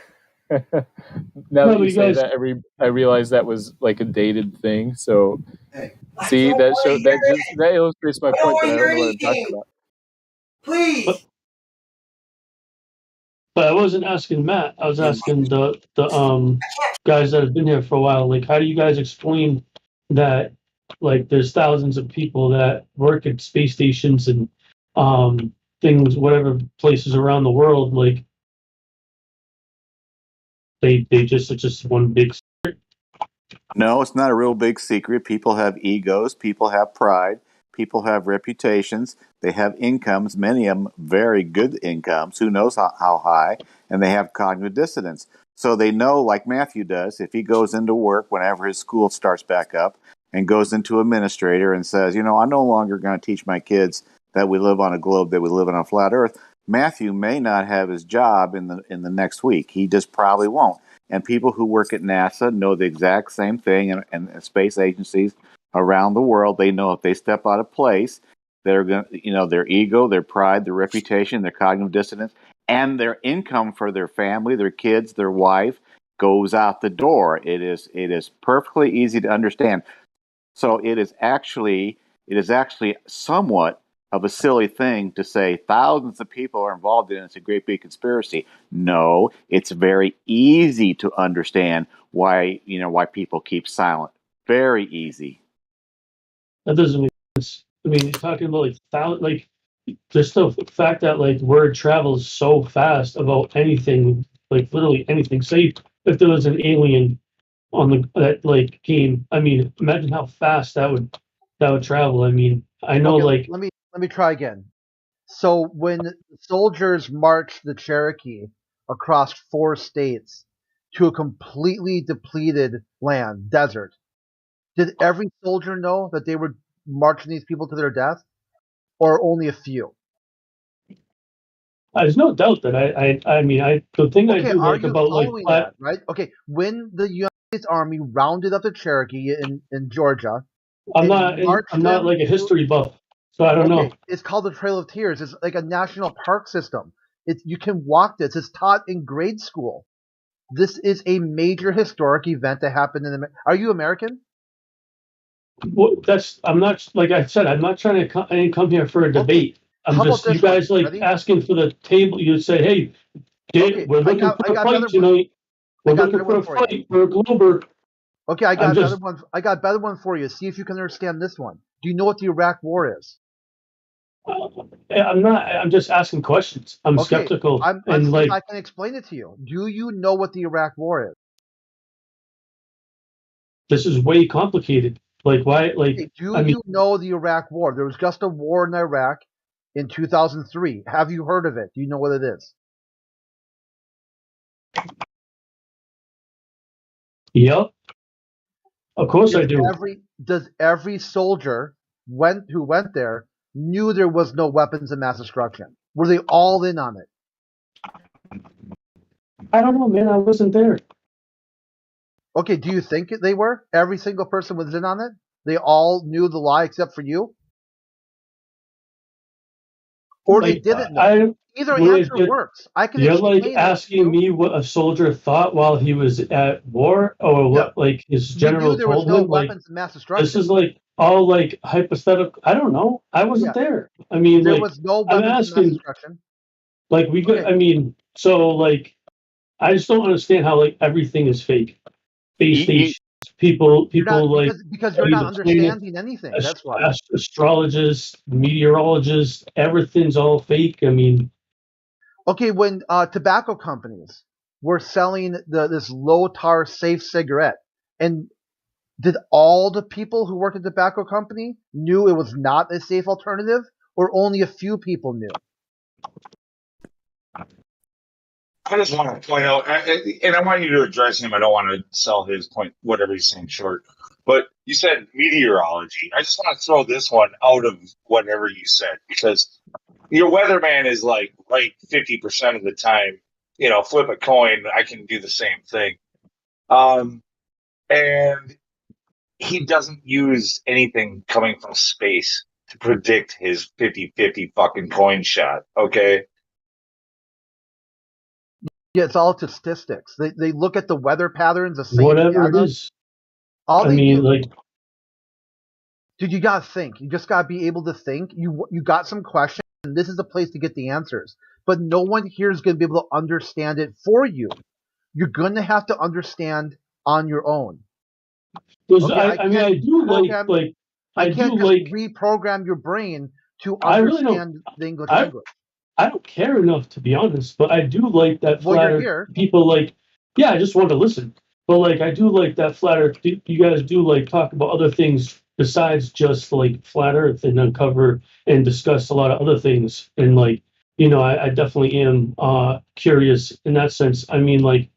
Speaker 1: Now that you say that, I realize that was like a dated thing. So, see, that illustrates my point that I don't know what I'm talking about.
Speaker 11: Please. But I wasn't asking Matt. I was asking the guys that have been here for a while. Like, how do you guys explain that? Like, there's thousands of people that work at space stations and things, whatever places around the world. Like, it's just one big secret.
Speaker 7: No, it's not a real big secret. People have egos. People have pride. People have reputations. They have incomes, many of them very good incomes, who knows how high, and they have cognitive dissonance. So they know, like Matthew does, if he goes into work whenever his school starts back up and goes into administrator and says, you know, I'm no longer going to teach my kids that we live on a globe, that we live on a flat earth. Matthew may not have his job in the next week. He just probably won't. And people who work at NASA know the exact same thing, and space agencies around the world. They know if they step out of place, they're going to, you know, their ego, their pride, their reputation, their cognitive dissonance, and their income for their family, their kids, their wife goes out the door. It is perfectly easy to understand. So it is actually somewhat of a silly thing to say thousands of people are involved in it. It's a great big conspiracy. No, it's very easy to understand why people keep silent. Very easy.
Speaker 11: That doesn't make sense. I mean, you're talking about just the fact that like word travels so fast about anything, like literally anything. Say if there was an alien on that like game, I mean, imagine how fast that would travel. I mean, I know
Speaker 17: Okay, let me try again. So when soldiers marched the Cherokee across 4 states to a completely depleted land, desert, did every soldier know that they were marching these people to their death, or only a few?
Speaker 11: there's no doubt that I mean the thing I
Speaker 17: Okay,
Speaker 11: do
Speaker 17: are
Speaker 11: like
Speaker 17: you
Speaker 11: about like
Speaker 17: following that, right? Okay, when the United States Army rounded up the Cherokee in Georgia
Speaker 11: I'm
Speaker 17: and marched
Speaker 11: not
Speaker 17: them
Speaker 11: like a
Speaker 17: to
Speaker 11: history buff, so I don't know.
Speaker 17: okay, it's called the Trail of Tears. It's like a national park system. You can walk this. It's taught in grade school. This is a major historic event that happened in America. Are you American?
Speaker 11: Well, I'm not like I said. I'm not trying to. I didn't come here for a debate. I'm
Speaker 17: How about
Speaker 11: just you
Speaker 17: this one?
Speaker 11: guys like
Speaker 17: Ready?
Speaker 11: asking for the table. You say, hey,
Speaker 17: Okay,
Speaker 11: we're looking for
Speaker 17: I
Speaker 11: a
Speaker 17: got
Speaker 11: fight
Speaker 17: better one.
Speaker 11: tonight.
Speaker 17: I
Speaker 11: We're
Speaker 17: got
Speaker 11: looking
Speaker 17: better
Speaker 11: for
Speaker 17: one
Speaker 11: a
Speaker 17: for you.
Speaker 11: fight for a Glober.
Speaker 17: Okay, I
Speaker 11: I'm
Speaker 17: got better
Speaker 11: just
Speaker 17: one. I got better one for you. See if you can understand this one. Do you know what the Iraq War is?
Speaker 11: I'm not. I'm just asking questions. I'm
Speaker 17: Okay,
Speaker 11: skeptical
Speaker 17: I'm
Speaker 11: and
Speaker 17: seeing if
Speaker 11: like
Speaker 17: I can explain it to you. Do you know what the Iraq War is?
Speaker 11: this is way complicated. Like why? Like
Speaker 17: Okay, do
Speaker 11: I mean,
Speaker 17: you know the Iraq War? There was just a war in Iraq in 2003. Have you heard of it? Do you know what it is?
Speaker 11: yep. Of course I
Speaker 17: Does
Speaker 11: do.
Speaker 17: every soldier who went there knew there was no weapons of mass destruction? Were they all in on it?
Speaker 11: I don't know, man. I wasn't there.
Speaker 17: Okay, do you think they were? Every single person was in on it? They all knew the lie except for you? Or they
Speaker 11: Like
Speaker 17: didn't know? Either
Speaker 11: wait,
Speaker 17: answer works. I can
Speaker 11: you're like
Speaker 17: explain it to
Speaker 11: asking
Speaker 17: you.
Speaker 11: me what a soldier thought while he was at war, or
Speaker 17: Yeah.
Speaker 11: what like his
Speaker 17: You knew
Speaker 11: general
Speaker 17: there was
Speaker 11: told
Speaker 17: no
Speaker 11: him. Like
Speaker 17: weapons of mass
Speaker 11: this
Speaker 17: destruction.
Speaker 11: is like all like hypothetical. I don't know. I wasn't
Speaker 17: Yeah.
Speaker 11: there. I mean,
Speaker 17: There
Speaker 11: like
Speaker 17: was no
Speaker 11: I'm
Speaker 17: weapons of mass
Speaker 11: asking.
Speaker 17: destruction.
Speaker 11: Like we got.
Speaker 17: Okay.
Speaker 11: I mean, so like I just don't understand how like everything is fake. Space stations, people
Speaker 17: You're not
Speaker 11: like
Speaker 17: because you're
Speaker 11: study
Speaker 17: not
Speaker 11: the planet,
Speaker 17: understanding anything. That's why.
Speaker 11: astrologists, meteorologists, everything's all fake. I mean,
Speaker 17: Okay, when tobacco companies were selling this low tar safe cigarette, and did all the people who worked at the tobacco company knew it was not a safe alternative, or only a few people knew?
Speaker 16: I just want to point out, and I want you to address him. I don't want to sell his point, whatever he's saying, short. But you said meteorology. I just want to throw this one out of whatever you said, because your weatherman is like right 50% of the time. You know, flip a coin. I can do the same thing. And he doesn't use anything coming from space to predict his 50-50 fucking coin shot. Okay.
Speaker 17: Yeah, it's all statistics. They look at the weather patterns, the same
Speaker 11: whatever it
Speaker 17: data.
Speaker 11: is.
Speaker 17: All
Speaker 11: I
Speaker 17: they
Speaker 11: mean,
Speaker 17: do,
Speaker 11: like
Speaker 17: dude, you gotta think. You just gotta be able to think. You got some questions, and this is the place to get the answers. But no one here is gonna be able to understand it for you. You're gonna have to understand on your own.
Speaker 11: because
Speaker 17: Okay,
Speaker 11: I mean, I do like
Speaker 17: I
Speaker 11: I do
Speaker 17: can't just
Speaker 11: like.
Speaker 17: reprogram your brain to
Speaker 11: I really don't.
Speaker 17: understand the English
Speaker 11: I
Speaker 17: language.
Speaker 11: I don't care enough to be honest, but I do like that
Speaker 17: Well, you're
Speaker 11: flatter
Speaker 17: here.
Speaker 11: people like. Yeah, I just want to listen. But like, I do like that flatter. You guys do like talk about other things besides just like flat Earth, and uncover and discuss a lot of other things. And like, I definitely am curious in that sense. I mean, like,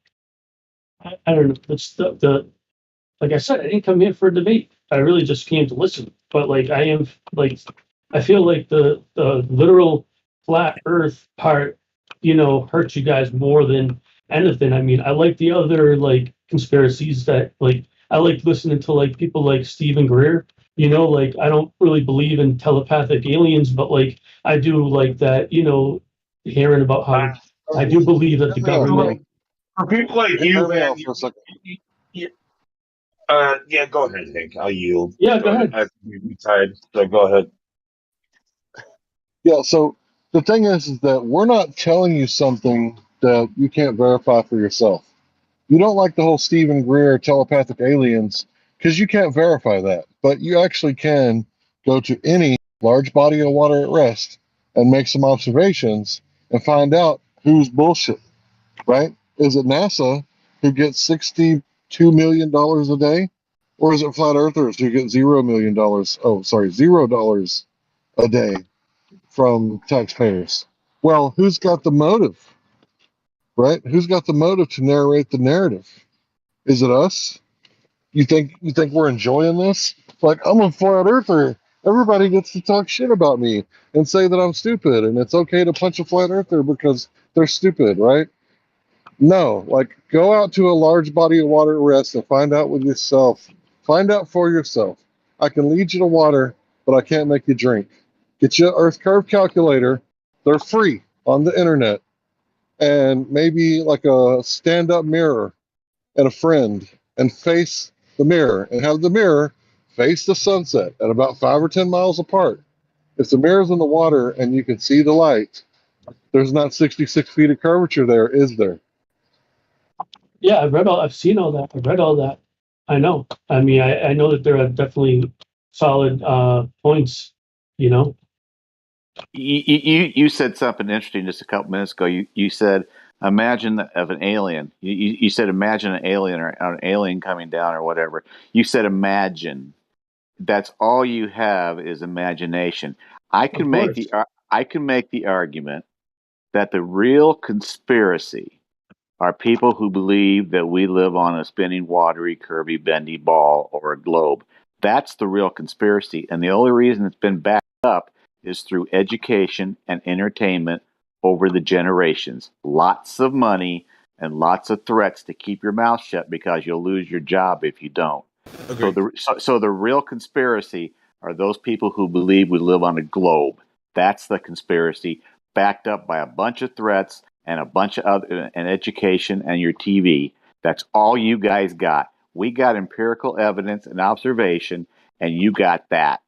Speaker 11: I don't know. It's the like I said, I didn't come here for a debate. I really just came to listen. But like I am like I feel like the literal flat earth part, hurts you guys more than anything. I mean, I like the other like conspiracies that like I like listening to like people like Stephen Greer. Like I don't really believe in telepathic aliens, but like I do like that, hearing about how I do believe that the government.
Speaker 16: For people like you,
Speaker 23: Hear me
Speaker 16: man,
Speaker 23: out for a second.
Speaker 16: yeah, go ahead, Hank. I'll yield.
Speaker 11: Yeah, go ahead.
Speaker 16: I have to be tied, so go ahead.
Speaker 23: Yeah, so the thing is that we're not telling you something that you can't verify for yourself. You don't like the whole Stephen Greer telepathic aliens because you can't verify that, but you actually can go to any large body of water at rest and make some observations and find out who's bullshit, right? Is it NASA who gets $62 million a day? Or is it flat earthers who get $0 million? Oh, sorry, $0 a day from taxpayers. Well, who's got the motive, right? Who's got the motive to narrate the narrative? Is it us? You think we're enjoying this? Like, I'm a flat earther. Everybody gets to talk shit about me and say that I'm stupid, and it's okay to punch a flat earther because they're stupid, right? No, like go out to a large body of water at rest and find out with yourself. Find out for yourself. I can lead you to water, but I can't make you drink. Get you an Earth curve calculator. They're free on the internet. And maybe like a stand-up mirror and a friend, and face the mirror and have the mirror face the sunset at about 5 or 10 miles apart. If the mirror's in the water and you can see the light, there's not 66 feet of curvature there, is there?
Speaker 11: Yeah, I've seen all that. I've read all that. I know. I mean, I know that there are definitely solid points, you know.
Speaker 7: You said something interesting just a couple minutes ago. You said imagine of an alien. You said imagine an alien or an alien coming down or whatever. You said imagine. That's all you have is imagination. I can make the argument that the real conspiracy are people who believe that we live on a spinning, watery, curvy, bendy ball or a globe. That's the real conspiracy. And the only reason it's been backed up is through education and entertainment over the generations. Lots of money and lots of threats to keep your mouth shut because you'll lose your job if you don't. So the real conspiracy are those people who believe we live on a globe. That's the conspiracy, backed up by a bunch of threats and a bunch of other and education and your TV. That's all you guys got. We got empirical evidence and observation, and you got that.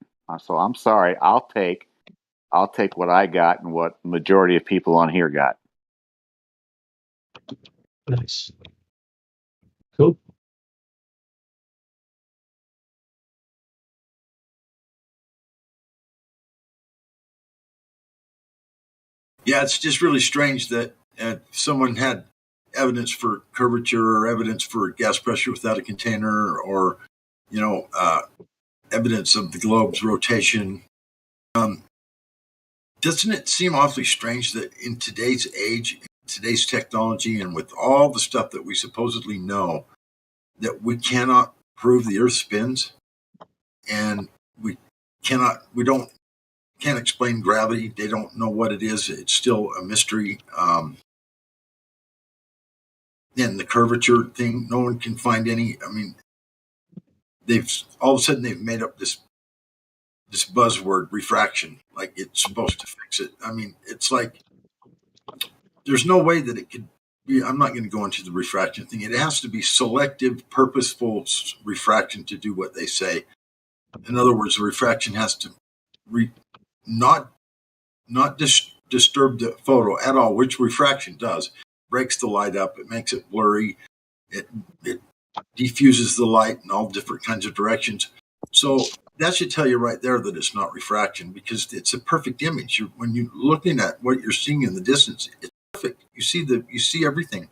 Speaker 7: So I'm sorry. I'll take what I got and what the majority of people on here got.
Speaker 11: Nice. Cool.
Speaker 19: Yeah, it's just really strange that someone had evidence for curvature or evidence for gas pressure without a container, or evidence of the globe's rotation. Doesn't it seem awfully strange that in today's age, today's technology, and with all the stuff that we supposedly know, that we cannot prove the Earth spins, and we can't explain gravity. They don't know what it is. It's still a mystery. And the curvature thing, no one can find any. I mean, they've all of a sudden they've made up this buzzword, refraction, like it's supposed to fix it. I mean, it's like there's no way that it could be. I'm not going to go into the refraction thing. It has to be selective, purposeful refraction to do what they say. In other words, the refraction has to not disturb the photo at all, which refraction does. Breaks the light up. It makes it blurry. It diffuses the light in all different kinds of directions. So that should tell you right there that it's not refraction, because it's a perfect image. When you're looking at what you're seeing in the distance, it's perfect. You see everything.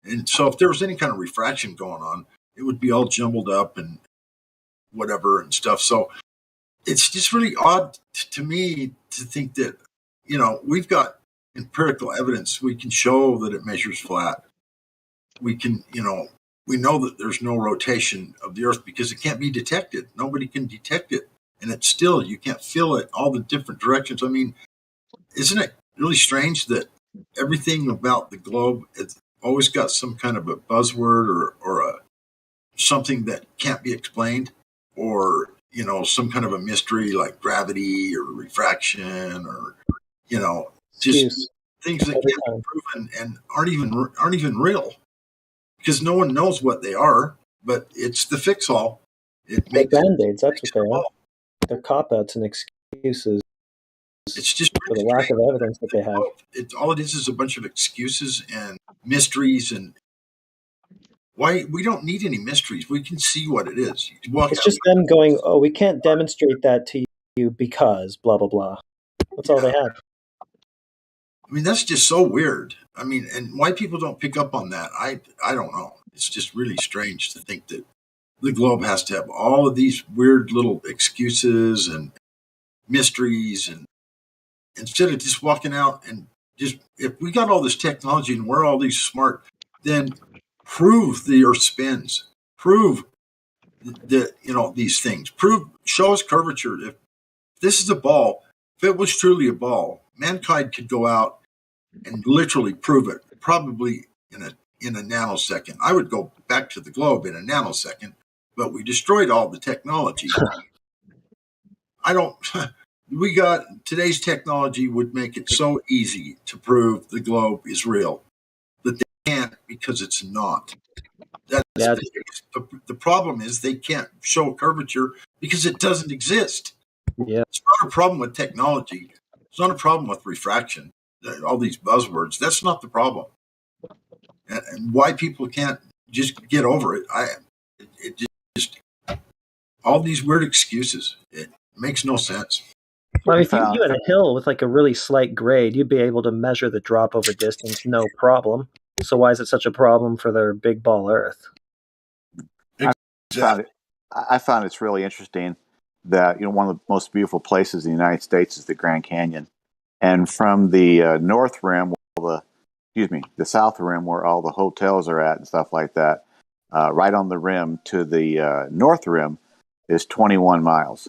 Speaker 19: And so if there was any kind of refraction going on, it would be all jumbled up and whatever and stuff. So it's just really odd to me to think that, we've got empirical evidence. We can show that it measures flat. We can, we know that there's no rotation of the Earth because it can't be detected. Nobody can detect it. And it's still, you can't feel it all the different directions. I mean, isn't it really strange that everything about the globe has always got some kind of a buzzword or something that can't be explained, or some kind of a mystery like gravity or refraction, or just things that can't be proven and aren't even real, because no one knows what they are. But it's the fix-all. It
Speaker 20: They're
Speaker 19: makes
Speaker 20: band-aids. That's what they are. They're cop-outs and excuses.
Speaker 19: It's just
Speaker 20: for the lack of evidence that they have.
Speaker 19: All it is a bunch of excuses and mysteries, and why we don't need any mysteries. We can see what it is.
Speaker 20: It's just them going, "Oh, we can't demonstrate that to you because blah blah blah." That's all they have.
Speaker 19: I mean, that's just so weird. I mean, and why people don't pick up on that, I don't know. It's just really strange to think that the globe has to have all of these weird little excuses and mysteries, and instead of just walking out and just, if we got all this technology and we're all these smart, then prove the Earth spins. Prove that these things. Show us curvature. If this is a ball, if it was truly a ball, mankind could go out and literally prove it, probably in a nanosecond. I would go back to the globe in a nanosecond, but we destroyed all the technology. Today's technology would make it so easy to prove the globe is real, but they can't because it's not. The problem is they can't show curvature because it doesn't exist.
Speaker 20: Yeah.
Speaker 19: It's not a problem with technology. It's not a problem with refraction. All these buzzwords, that's not the problem. And why people can't just get over it, it just all these weird excuses. It makes no sense.
Speaker 20: Well, if you had a hill with like a really slight grade, you'd be able to measure the drop over distance, no problem. So why is it such a problem for their big ball Earth?
Speaker 7: I found it's really interesting that one of the most beautiful places in the United States is the Grand Canyon, and from the north rim, the south rim where all the hotels are at and stuff like that, right on the rim to the north rim is 21 miles.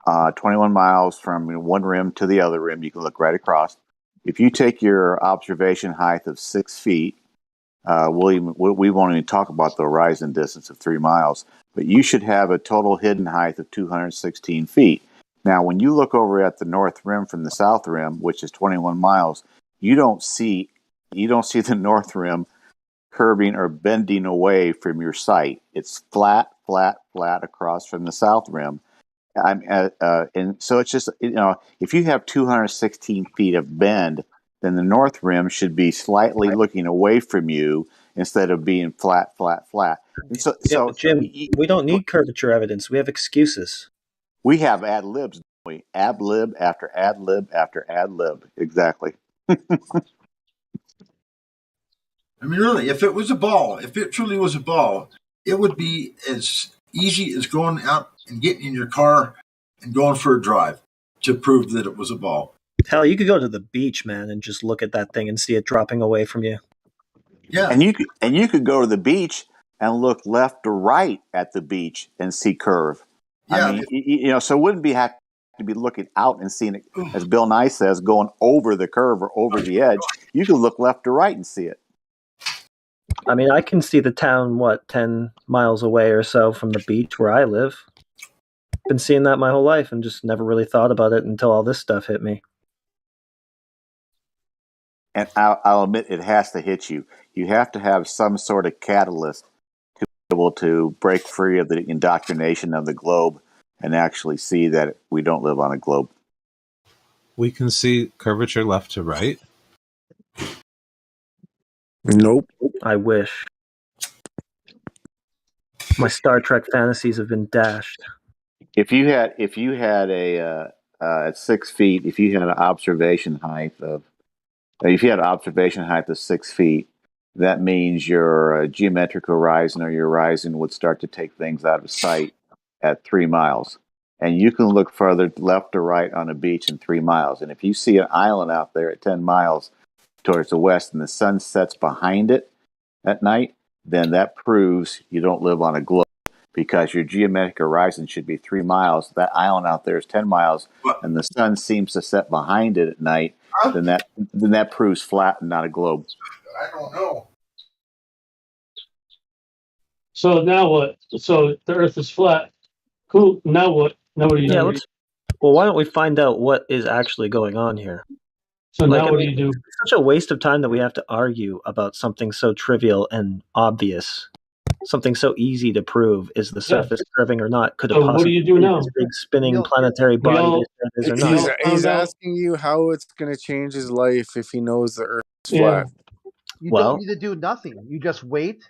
Speaker 7: 21 miles from one rim to the other rim. You can look right across. If you take your observation height of 6 feet, we won't even talk about the horizon distance of 3 miles, but you should have a total hidden height of 216 feet. Now, when you look over at the north rim from the south rim, which is 21 miles, you don't see the north rim curving or bending away from your sight. It's flat, flat, flat across from the south rim. And so it's just, if you have 216 feet of bend, then the north rim should be slightly looking away from you instead of being flat, flat, flat. And so
Speaker 20: Jim, we don't need curvature evidence. We have excuses.
Speaker 7: We have ad libs, don't we? Ad lib after ad lib after ad lib. Exactly.
Speaker 19: I mean, really, if it was a ball, if it truly was a ball, it would be as easy as going out and getting in your car and going for a drive to prove that it was a ball.
Speaker 20: Hell, you could go to the beach, man, and just look at that thing and see it dropping away from you.
Speaker 19: Yeah.
Speaker 7: And you could go to the beach and look left or right at the beach and see curve. Yeah. I mean, so it wouldn't have to be looking out and seeing it, as Bill Nye says, going over the curve or over the edge. You can look left or right and see it.
Speaker 20: I mean, I can see the town, 10 miles away or so from the beach where I live. Been seeing that my whole life and just never really thought about it until all this stuff hit me.
Speaker 7: And I'll admit it has to hit you. You have to have some sort of catalyst to be able to break free of the indoctrination of the globe and actually see that we don't live on a globe.
Speaker 21: We can see curvature left to right.
Speaker 7: Nope.
Speaker 20: I wish. My Star Trek fantasies have been dashed.
Speaker 7: If you had a at 6 feet, if you had an observation height of 6 feet, that means your geometric horizon or your horizon would start to take things out of sight at 3 miles. And you can look further left or right on a beach in 3 miles. And if you see an island out there at 10 miles towards the west and the sun sets behind it at night, then that proves you don't live on a globe, because your geometric horizon should be 3 miles. That island out there is 10 miles, and the sun seems to set behind it at night. Then that proves flat and not a globe.
Speaker 19: I don't know.
Speaker 11: So now what? So the Earth is flat. Cool. Now what? Now what do you do?
Speaker 20: Well, why don't we find out what is actually going on here?
Speaker 11: So now what do you do?
Speaker 20: It's such a waste of time that we have to argue about something so trivial and obvious. Something so easy to prove. Is the surface curving or not? Could it
Speaker 11: So what do
Speaker 20: possibly
Speaker 11: you do
Speaker 20: be
Speaker 11: now?
Speaker 20: this big spinning planetary body that it is or not?
Speaker 8: He's asking you how it's going to change his life if he knows the Earth is flat.
Speaker 17: You don't need to do nothing. You just wait,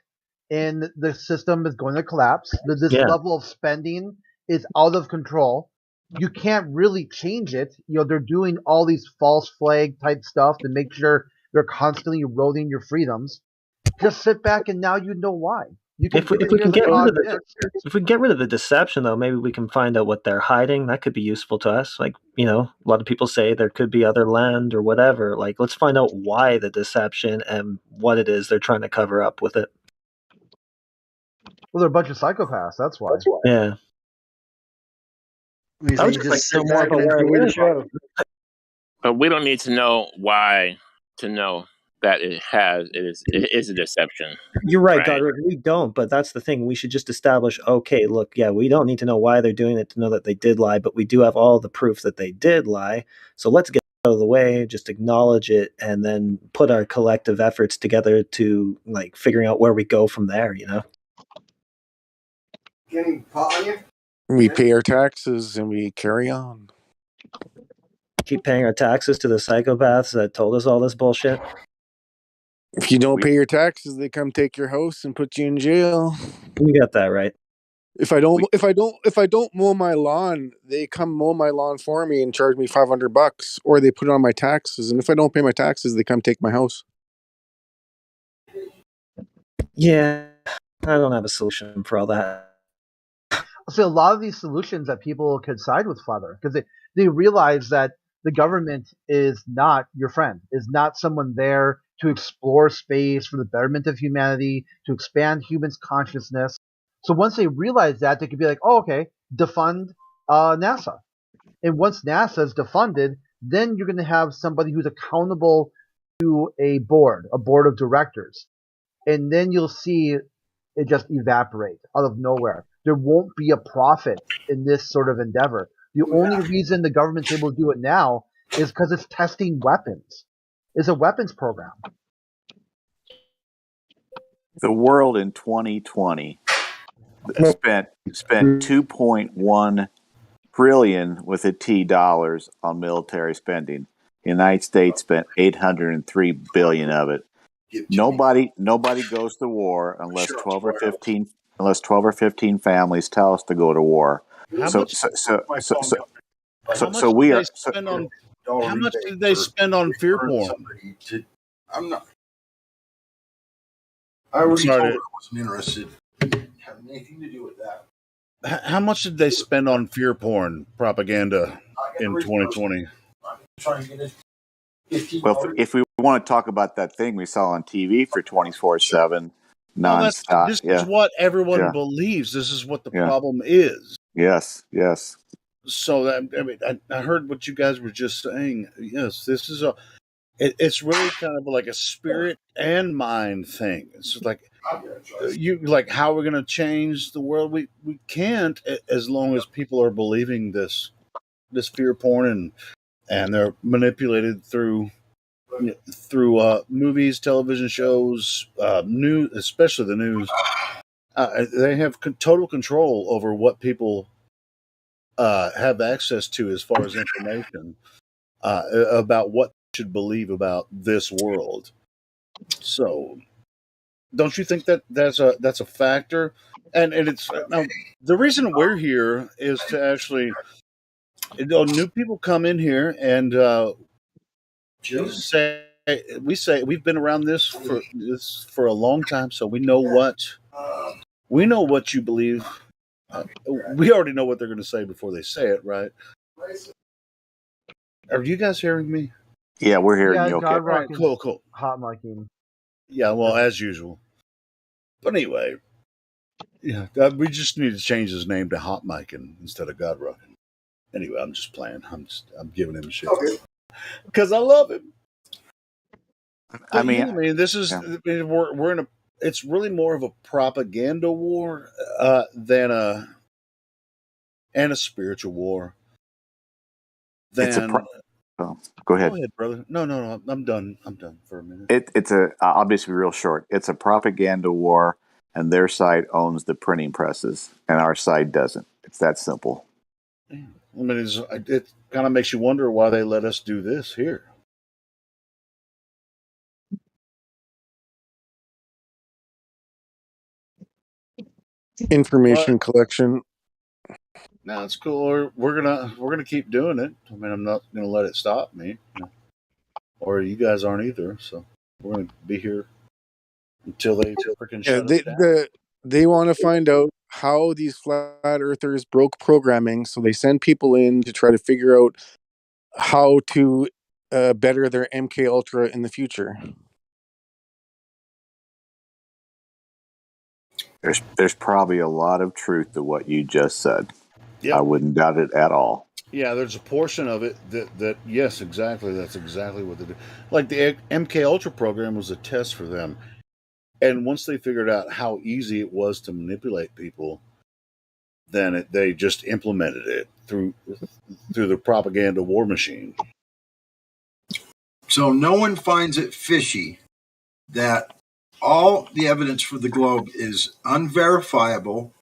Speaker 17: and the system is going to collapse. This level of spending is out of control. You can't really change it. They're doing all these false flag type stuff to make sure they're constantly eroding your freedoms. Just sit back, and now you know why.
Speaker 20: If we can get rid of the deception, though, maybe we can find out what they're hiding. That could be useful to us. Like, a lot of people say there could be other land or whatever. Like, let's find out why the deception and what it is they're trying to cover up with it.
Speaker 17: Well, they're a bunch of psychopaths. That's why.
Speaker 20: Yeah.
Speaker 17: I would just like
Speaker 13: sit back and enjoy the show. But we don't need to know why to know that it is a deception.
Speaker 20: You're right, Godric. We don't, but that's the thing. We should just establish, okay, look, we don't need to know why they're doing it to know that they did lie, but we do have all the proof that they did lie. So let's get it out of the way, just acknowledge it, and then put our collective efforts together to figuring out where we go from there,
Speaker 19: Getting caught on you?
Speaker 8: We pay our taxes and we carry on.
Speaker 20: Keep paying our taxes to the psychopaths that told us all this bullshit.
Speaker 8: If you don't pay your taxes, they come take your house and put you in jail.
Speaker 20: You got that right.
Speaker 8: If I don't mow my lawn, they come mow my lawn for me and charge me $500, or they put it on my taxes. And if I don't pay my taxes, they come take my house.
Speaker 20: Yeah, I don't have a solution for all that.
Speaker 17: So a lot of these solutions that people could side with Father, because they realize that the government is not your friend, is not someone there to explore space for the betterment of humanity, to expand humans' consciousness. So once they realize that, they could be like, oh, okay, defund NASA. And once NASA is defunded, then you're going to have somebody who's accountable to a board of directors. And then you'll see it just evaporate out of nowhere. There won't be a profit in this sort of endeavor. The only reason the government's able to do it now is because it's testing weapons. It's a weapons program.
Speaker 7: The world in 2020 spent 2.1 trillion with a T dollars on military spending. The United States spent 803 billion of it. Nobody goes to war unless 12 or 15 families tell us to go to war. How much
Speaker 14: did they spend on fear porn?
Speaker 19: I'm not. I already told her I wasn't interested. Having anything to do with that.
Speaker 14: How much did they spend on fear porn propaganda in 2020?
Speaker 19: Trying to get it.
Speaker 7: If we want to talk about that thing we saw on TV for 24/7 nonstop,
Speaker 14: this is what everyone believes. This is what the problem is.
Speaker 7: Yes.
Speaker 14: So I heard what you guys were just saying. Yes, this is it's really kind of like a spirit and mind thing. It's like how we're going to change the world. We can't as long as people are believing this fear porn and they're manipulated through movies, television shows, news, especially the news. They have total control over what people have access to as far as information about what they should believe about this world. So, don't you think that that's a factor? And it's now, the reason we're here is to actually, new people come in here and we say we've been around this for a long time, so we know what you believe, we already know what they're going to say before they say it, right? Are you guys hearing me?
Speaker 7: Yeah, we're hearing
Speaker 17: Yeah,
Speaker 7: you. Okay.
Speaker 17: God
Speaker 14: All right,
Speaker 17: rocking
Speaker 14: cool.
Speaker 17: hot micing.
Speaker 14: Yeah, well, as usual. But anyway, yeah, we just need to change his name to Hot Micin instead of God Rocking. Anyway, I'm just playing. I'm giving him shit because I love him. But this is we're in a. It's really more of a propaganda war than a spiritual war.
Speaker 7: Oh, go ahead.
Speaker 14: Go ahead, brother. No, I'm done. I'm done for a minute.
Speaker 7: I'll just be real short. It's a propaganda war, and their side owns the printing presses, and our side doesn't. It's that simple.
Speaker 14: I mean, it kind of makes you wonder why they let us do this here.
Speaker 8: Information collection.
Speaker 14: No, it's cool. We're gonna keep doing it. I mean, I'm not gonna let it stop me, or you guys aren't either. So we're gonna be here until they freaking shut us down.
Speaker 8: They want to find out how these flat earthers broke programming, so they send people in to try to figure out how to better their MK Ultra in the future.
Speaker 7: There's probably a lot of truth to what you just said.
Speaker 14: Yep.
Speaker 7: I wouldn't doubt it at all.
Speaker 14: Yeah, there's a portion of it that yes, exactly. That's exactly what they do. Like the MK Ultra program was a test for them, and once they figured out how easy it was to manipulate people, then they just implemented it through the propaganda war machine.
Speaker 19: So no one finds it fishy that all the evidence for the globe is unverifiable,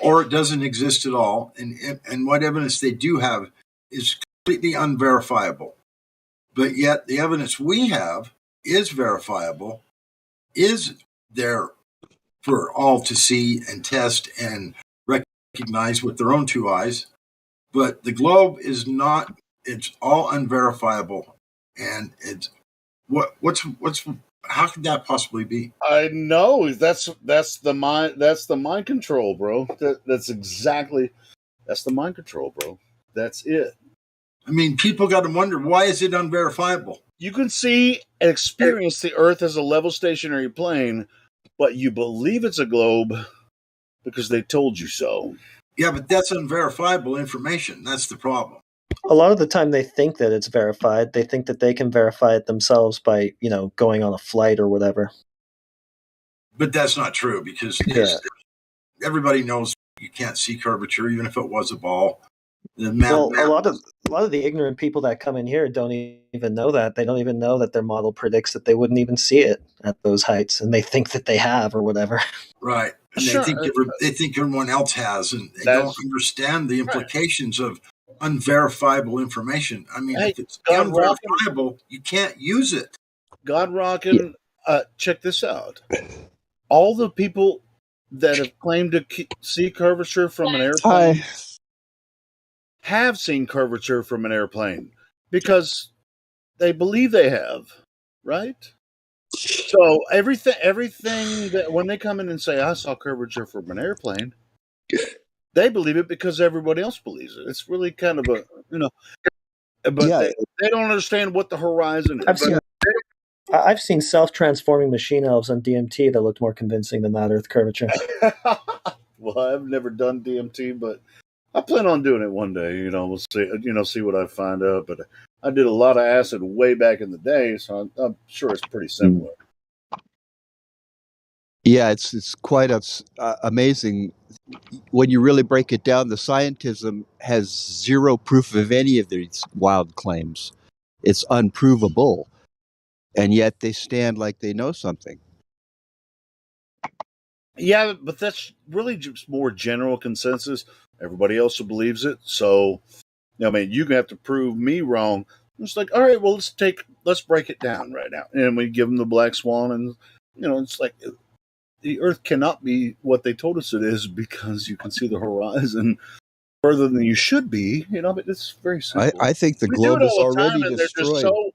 Speaker 19: or it doesn't exist at all, and what evidence they do have is completely unverifiable. But yet the evidence we have is verifiable, is there for all to see and test and recognize with their own two eyes. But the globe is not. It's all unverifiable, and it's what's how could that possibly be?
Speaker 14: I know that's the mind control, bro. That's the mind control, bro. That's it.
Speaker 19: I mean, people got to wonder, why is it unverifiable?
Speaker 14: You can see and experience the Earth as a level stationary plane, but you believe it's a globe because they told you so.
Speaker 19: Yeah, but that's unverifiable information. That's the problem.
Speaker 20: A lot of the time they think that it's verified. They think that they can verify it themselves by, going on a flight or whatever.
Speaker 19: But that's not true, because everybody knows you can't see curvature, even if it was a ball.
Speaker 20: A lot of the ignorant people that come in here don't even know that. They don't even know that their model predicts that they wouldn't even see it at those heights, and they think that they have or whatever.
Speaker 19: Right. And they think everyone else has, and they don't understand the implications of unverifiable information. I mean, if it's unverifiable, you can't use it.
Speaker 14: God rocking, check this out. All the people that have claimed to see curvature from an airplane have seen curvature from an airplane because they believe they have, right? So everything that when they come in and say I saw curvature from an airplane, they believe it because everybody else believes it. It's really kind of but they don't understand what the horizon is.
Speaker 20: I've seen self-transforming machine elves on DMT that looked more convincing than that Earth curvature.
Speaker 14: Well, I've never done DMT, but I plan on doing it one day. We'll see. See what I find out. But I did a lot of acid way back in the day, so I'm sure it's pretty similar.
Speaker 2: Yeah, it's quite amazing when you really break it down. The scientism has zero proof of any of these wild claims. It's unprovable, and yet they stand like they know something.
Speaker 14: Yeah, but that's really just more general consensus. Everybody else believes it, so you can have to prove me wrong. It's like, all right, well, let's break it down right now, and we give them the black swan, and it's like the Earth cannot be what they told us it is because you can see the horizon further than you should be. But it's very simple.
Speaker 2: I think the globe is already destroyed.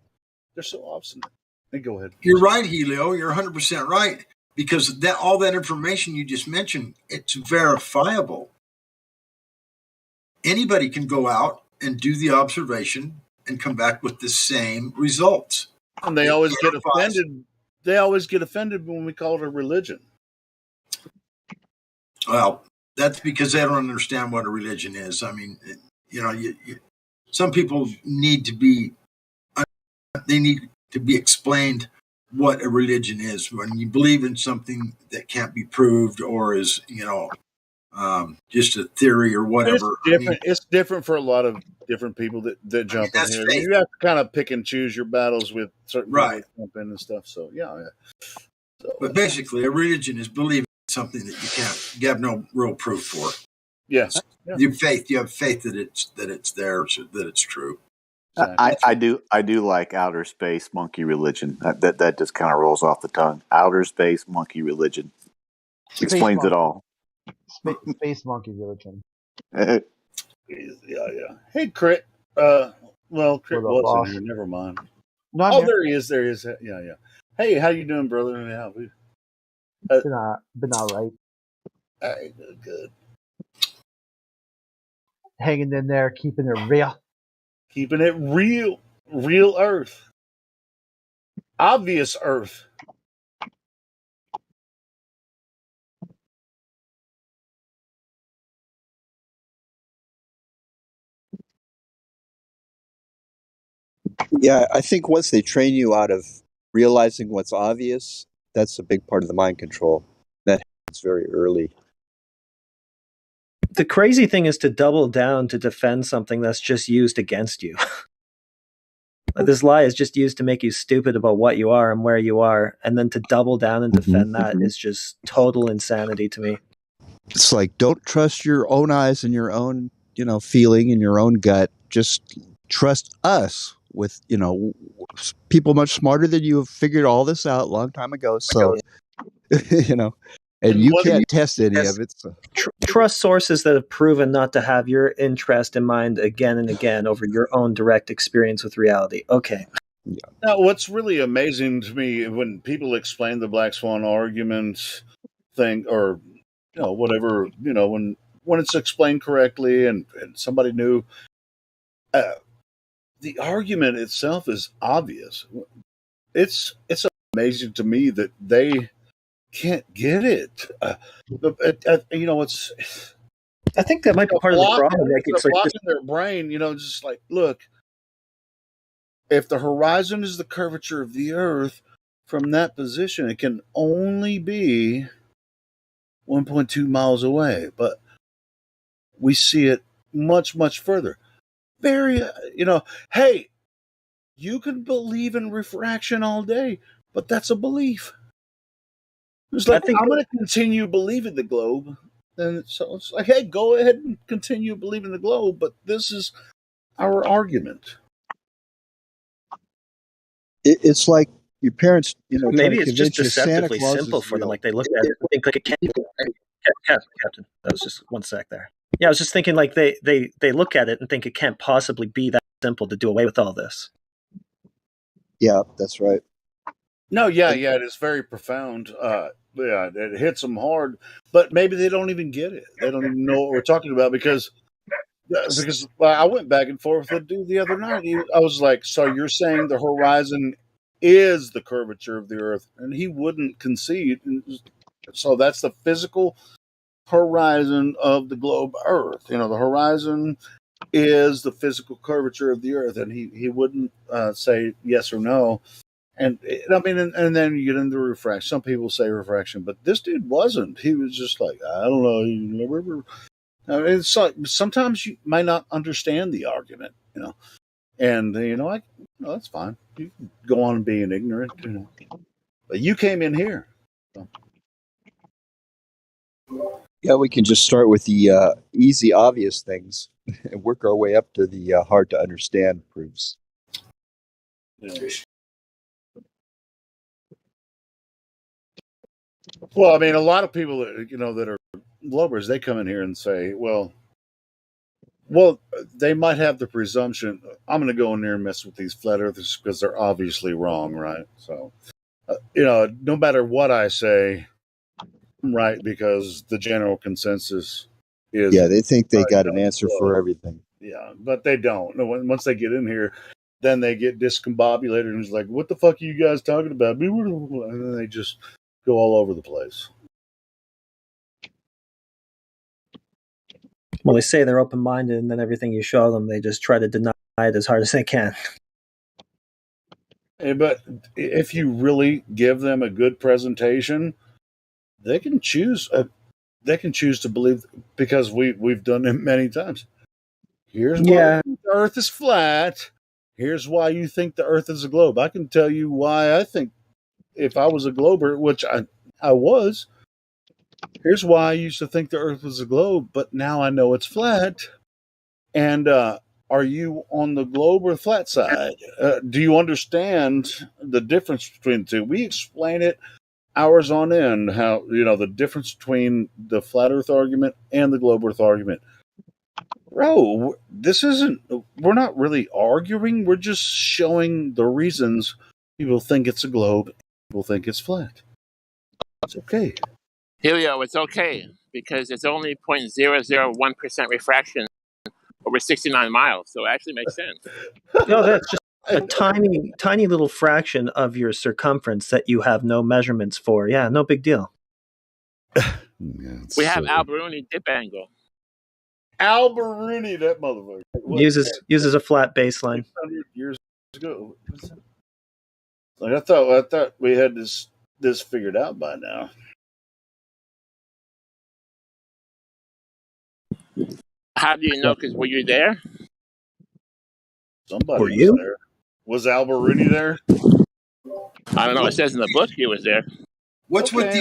Speaker 14: They're so obstinate. Hey, go ahead.
Speaker 19: You're right, Helio. You're 100% right. because that all that information you just mentioned, it's verifiable. Anybody can go out and do the observation and come back with the same results.
Speaker 14: And they always get offended. They always get offended when we call it a religion.
Speaker 19: Well, that's because they don't understand what a religion is. I mean, some people need to be explained what a religion is. When you believe in something that can't be proved or is just a theory or whatever.
Speaker 14: It's different. It's different for a lot of different people that jump in here.
Speaker 19: Faith.
Speaker 14: You have to kind of pick and choose your battles with certain people that jump in and stuff. So yeah. So,
Speaker 19: but basically, a religion is believing in something that you have no real proof for.
Speaker 14: Yes.
Speaker 19: You have faith that it's there, so that it's true.
Speaker 7: Exactly. I do like outer space monkey religion. That just kind of rolls off the tongue. Outer space monkey religion explains it all.
Speaker 17: Space monkey religion.
Speaker 14: Yeah. Hey, Crit. Crit wasn't here. Never mind.
Speaker 17: No,
Speaker 14: there he is. There he is. Yeah. Hey, how you doing, brother? Yeah,
Speaker 17: been all right.
Speaker 14: All right, good.
Speaker 17: Hanging in there, keeping it real.
Speaker 14: Keeping it real. Real Earth. Obvious Earth.
Speaker 2: Yeah, I think once they train you out of realizing what's obvious, that's a big part of the mind control. That happens very early.
Speaker 20: The crazy thing is to double down to defend something that's just used against you. This lie is just used to make you stupid about what you are and where you are, and then to double down and defend that is just total insanity to me.
Speaker 2: It's like, don't trust your own eyes and your own, feeling and your own gut. Just trust us with, people much smarter than you have figured all this out a long time ago. So, and you can't test any of it. So.
Speaker 20: Trust sources that have proven not to have your interest in mind again and again over your own direct experience with reality. Okay.
Speaker 14: Yeah. Now, what's really amazing to me when people explain the Black Swan argument thing, or whatever, when it's explained correctly and somebody new, the argument itself is obvious. It's amazing to me that they can't get it. It's.
Speaker 20: I think that might be part of the problem.
Speaker 14: It's blocking their brain. Just like, look, if the horizon is the curvature of the Earth, from that position, it can only be 1.2 miles away, but we see it much, much further. Very, hey, you can believe in refraction all day, but that's a belief. It's like, I'm going to continue believing the globe. And so it's like, hey, go ahead and continue believing the globe, but this is our argument.
Speaker 2: It's like your parents,
Speaker 20: maybe it's just deceptively simple for them. Like they look at it and think like it can't. Captain, that was just one sec there. Yeah, I was just thinking like they look at it and think it can't possibly be that simple to do away with all this.
Speaker 2: Yeah, that's right.
Speaker 14: No, yeah, it is very profound. Yeah, it hits them hard, but maybe they don't even get it. They don't even know what we're talking about because I went back and forth with the dude the other night. I was like, so you're saying the horizon is the curvature of the Earth? And he wouldn't concede. So that's the physical horizon of the globe Earth. The horizon is the physical curvature of the Earth, and he wouldn't say yes or no. And I mean, and then you get into refraction. Some people say refraction, but this dude wasn't. He was just like, I don't know. I mean, it's like, sometimes you might not understand the argument, and that's fine. You can go on being ignorant, but you came in here. So.
Speaker 2: Yeah, we can just start with the easy, obvious things and work our way up to the hard to understand proofs.
Speaker 14: Yeah. Well, I mean, a lot of people that are Globers, they come in here and say, well, they might have the presumption, I'm going to go in there and mess with these flat earthers because they're obviously wrong, right? So No matter what I say, I'm right because the general consensus is.
Speaker 2: Yeah, they think they got an
Speaker 14: it's
Speaker 2: answer for everything.
Speaker 14: Yeah, but they don't. No, once they get in here, then they get discombobulated and it's like, "What the fuck are you guys talking about?" And then they just go all over the place.
Speaker 20: Well, they say they're open-minded, and then everything you show them, they just try to deny it as hard as they can.
Speaker 14: But if you really give them a good presentation, they can choose. They can choose to believe because we've done it many times. Here's why the Earth is flat. Here's why you think the Earth is a globe. I can tell you why I think if I was a glober, which I was. Here's why I used to think the Earth was a globe, but now I know it's flat. And are you on the globe or flat side? Do you understand the difference between the two? We explain it hours on end. How the difference between the flat Earth argument and the globe Earth argument. Bro, this isn't. We're not really arguing. We're just showing the reasons people think it's a globe. People think it's flat. It's okay.
Speaker 13: Helio, it's okay because it's only 0.001% refraction over 69 miles, so it actually makes sense.
Speaker 20: No, that's just a tiny, tiny little fraction of your circumference that you have no measurements for. Yeah, no big deal.
Speaker 13: We have Alberuni dip angle.
Speaker 14: Alberuni, that motherfucker.
Speaker 20: Uses a flat baseline.
Speaker 14: 600 years ago. Like I thought we had this figured out by now.
Speaker 13: How do you know? Because were you there?
Speaker 14: Somebody
Speaker 20: Were
Speaker 14: was
Speaker 20: you?
Speaker 14: there. Was Alberuni there?
Speaker 13: I don't know. It says in the book he was there.
Speaker 19: What's with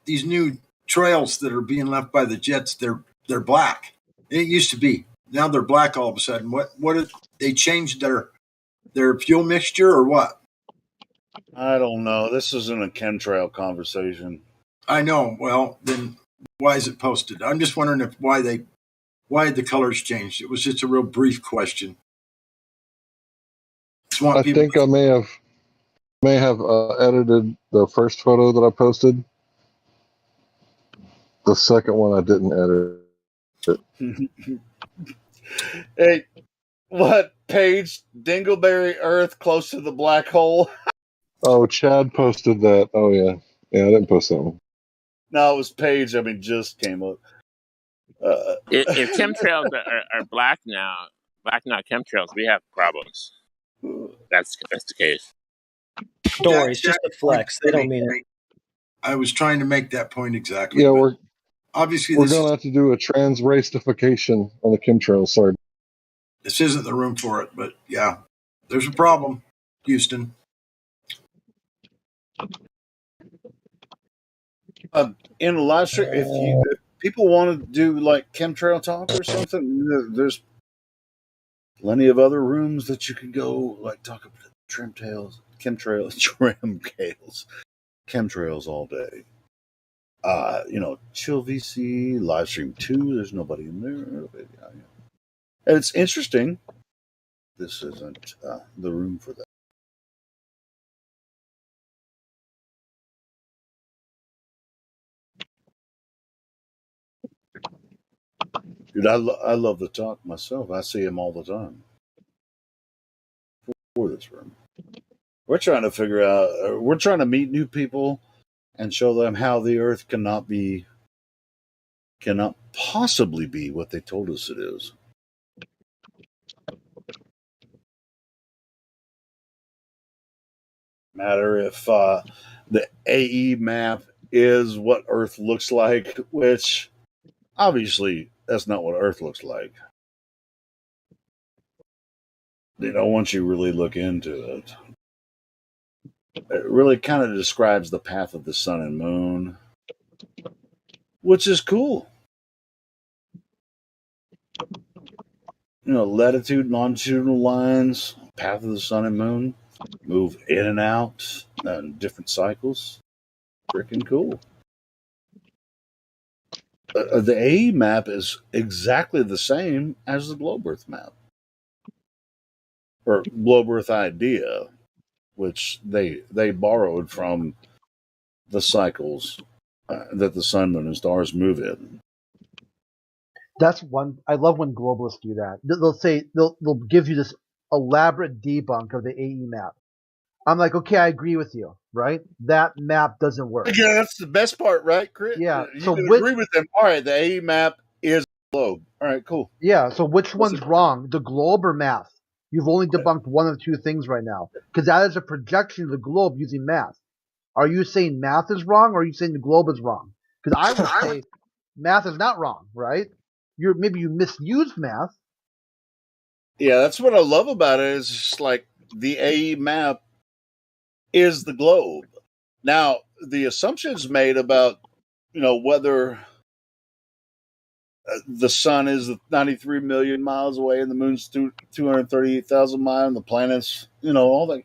Speaker 19: these new trails that are being left by the jets? They're black. It used to be. Now they're black all of a sudden. What did they changed their fuel mixture or what?
Speaker 14: I don't know. This isn't a chemtrail conversation.
Speaker 19: I know. Well, then why is it posted? I'm just wondering why the colors changed. It was just a real brief question.
Speaker 23: I think I may have edited the first photo that I posted. The second one I didn't edit.
Speaker 14: Hey, what page? Dingleberry Earth close to the black hole?
Speaker 23: Oh, Chad posted that. Oh yeah, I didn't post that one.
Speaker 14: No, it was Paige. I mean, just came up.
Speaker 13: If chemtrails are black now, not chemtrails, we have problems. That's the case.
Speaker 20: Don't worry, it's just a flex. They don't mean it.
Speaker 19: I was trying to make that point exactly.
Speaker 23: Yeah, we're
Speaker 19: obviously
Speaker 23: going to have to do a trans-racification on the chemtrails. Sorry.
Speaker 19: This isn't the room for it, but yeah, there's a problem, Houston.
Speaker 14: In the live stream, if people want to do like chemtrail talk or something, there's plenty of other rooms that you can go like talk about chemtrails all day. Chill VC, live stream 2, there's nobody in there. And it's interesting. This isn't the room for that. Dude, I love the talk myself. I see him all the time for this room. We're trying to figure out, we're trying to meet new people and show them how the earth cannot possibly be what they told us it is. Matter if the AE map is what Earth looks like, which obviously that's not what Earth looks like. Once you really look into it, it really kind of describes the path of the sun and moon, which is cool. Latitude, longitudinal lines, path of the sun and moon, move in and out in different cycles. Freaking cool. The AE map is exactly the same as the globe Earth map. Or globe Earth idea. which they borrowed from the cycles that the sun, moon, and stars move in.
Speaker 17: That's one. I love when globalists do that. They'll say they'll give you this elaborate debunk of the AE map. I'm like, okay, I agree with you, right? That map doesn't work.
Speaker 14: Yeah, that's the best part, right, Chris?
Speaker 17: Yeah.
Speaker 14: You
Speaker 17: So
Speaker 14: can
Speaker 17: which
Speaker 14: agree with them. All right, the AE map is the globe. All right, cool.
Speaker 17: yeah, so which
Speaker 14: What's
Speaker 17: one's wrong, the globe or math? You've only debunked one of two things right now, because that is a projection of the globe using math. Are you saying math is wrong, or are you saying the globe is wrong? Because I would say math is not wrong, right? Maybe you misused math.
Speaker 14: Yeah, that's what I love about it. Is just like the AE map is the globe. Now, the assumptions made about whether the sun is 93 million miles away and the moon's 238,000 miles and the planets, all that.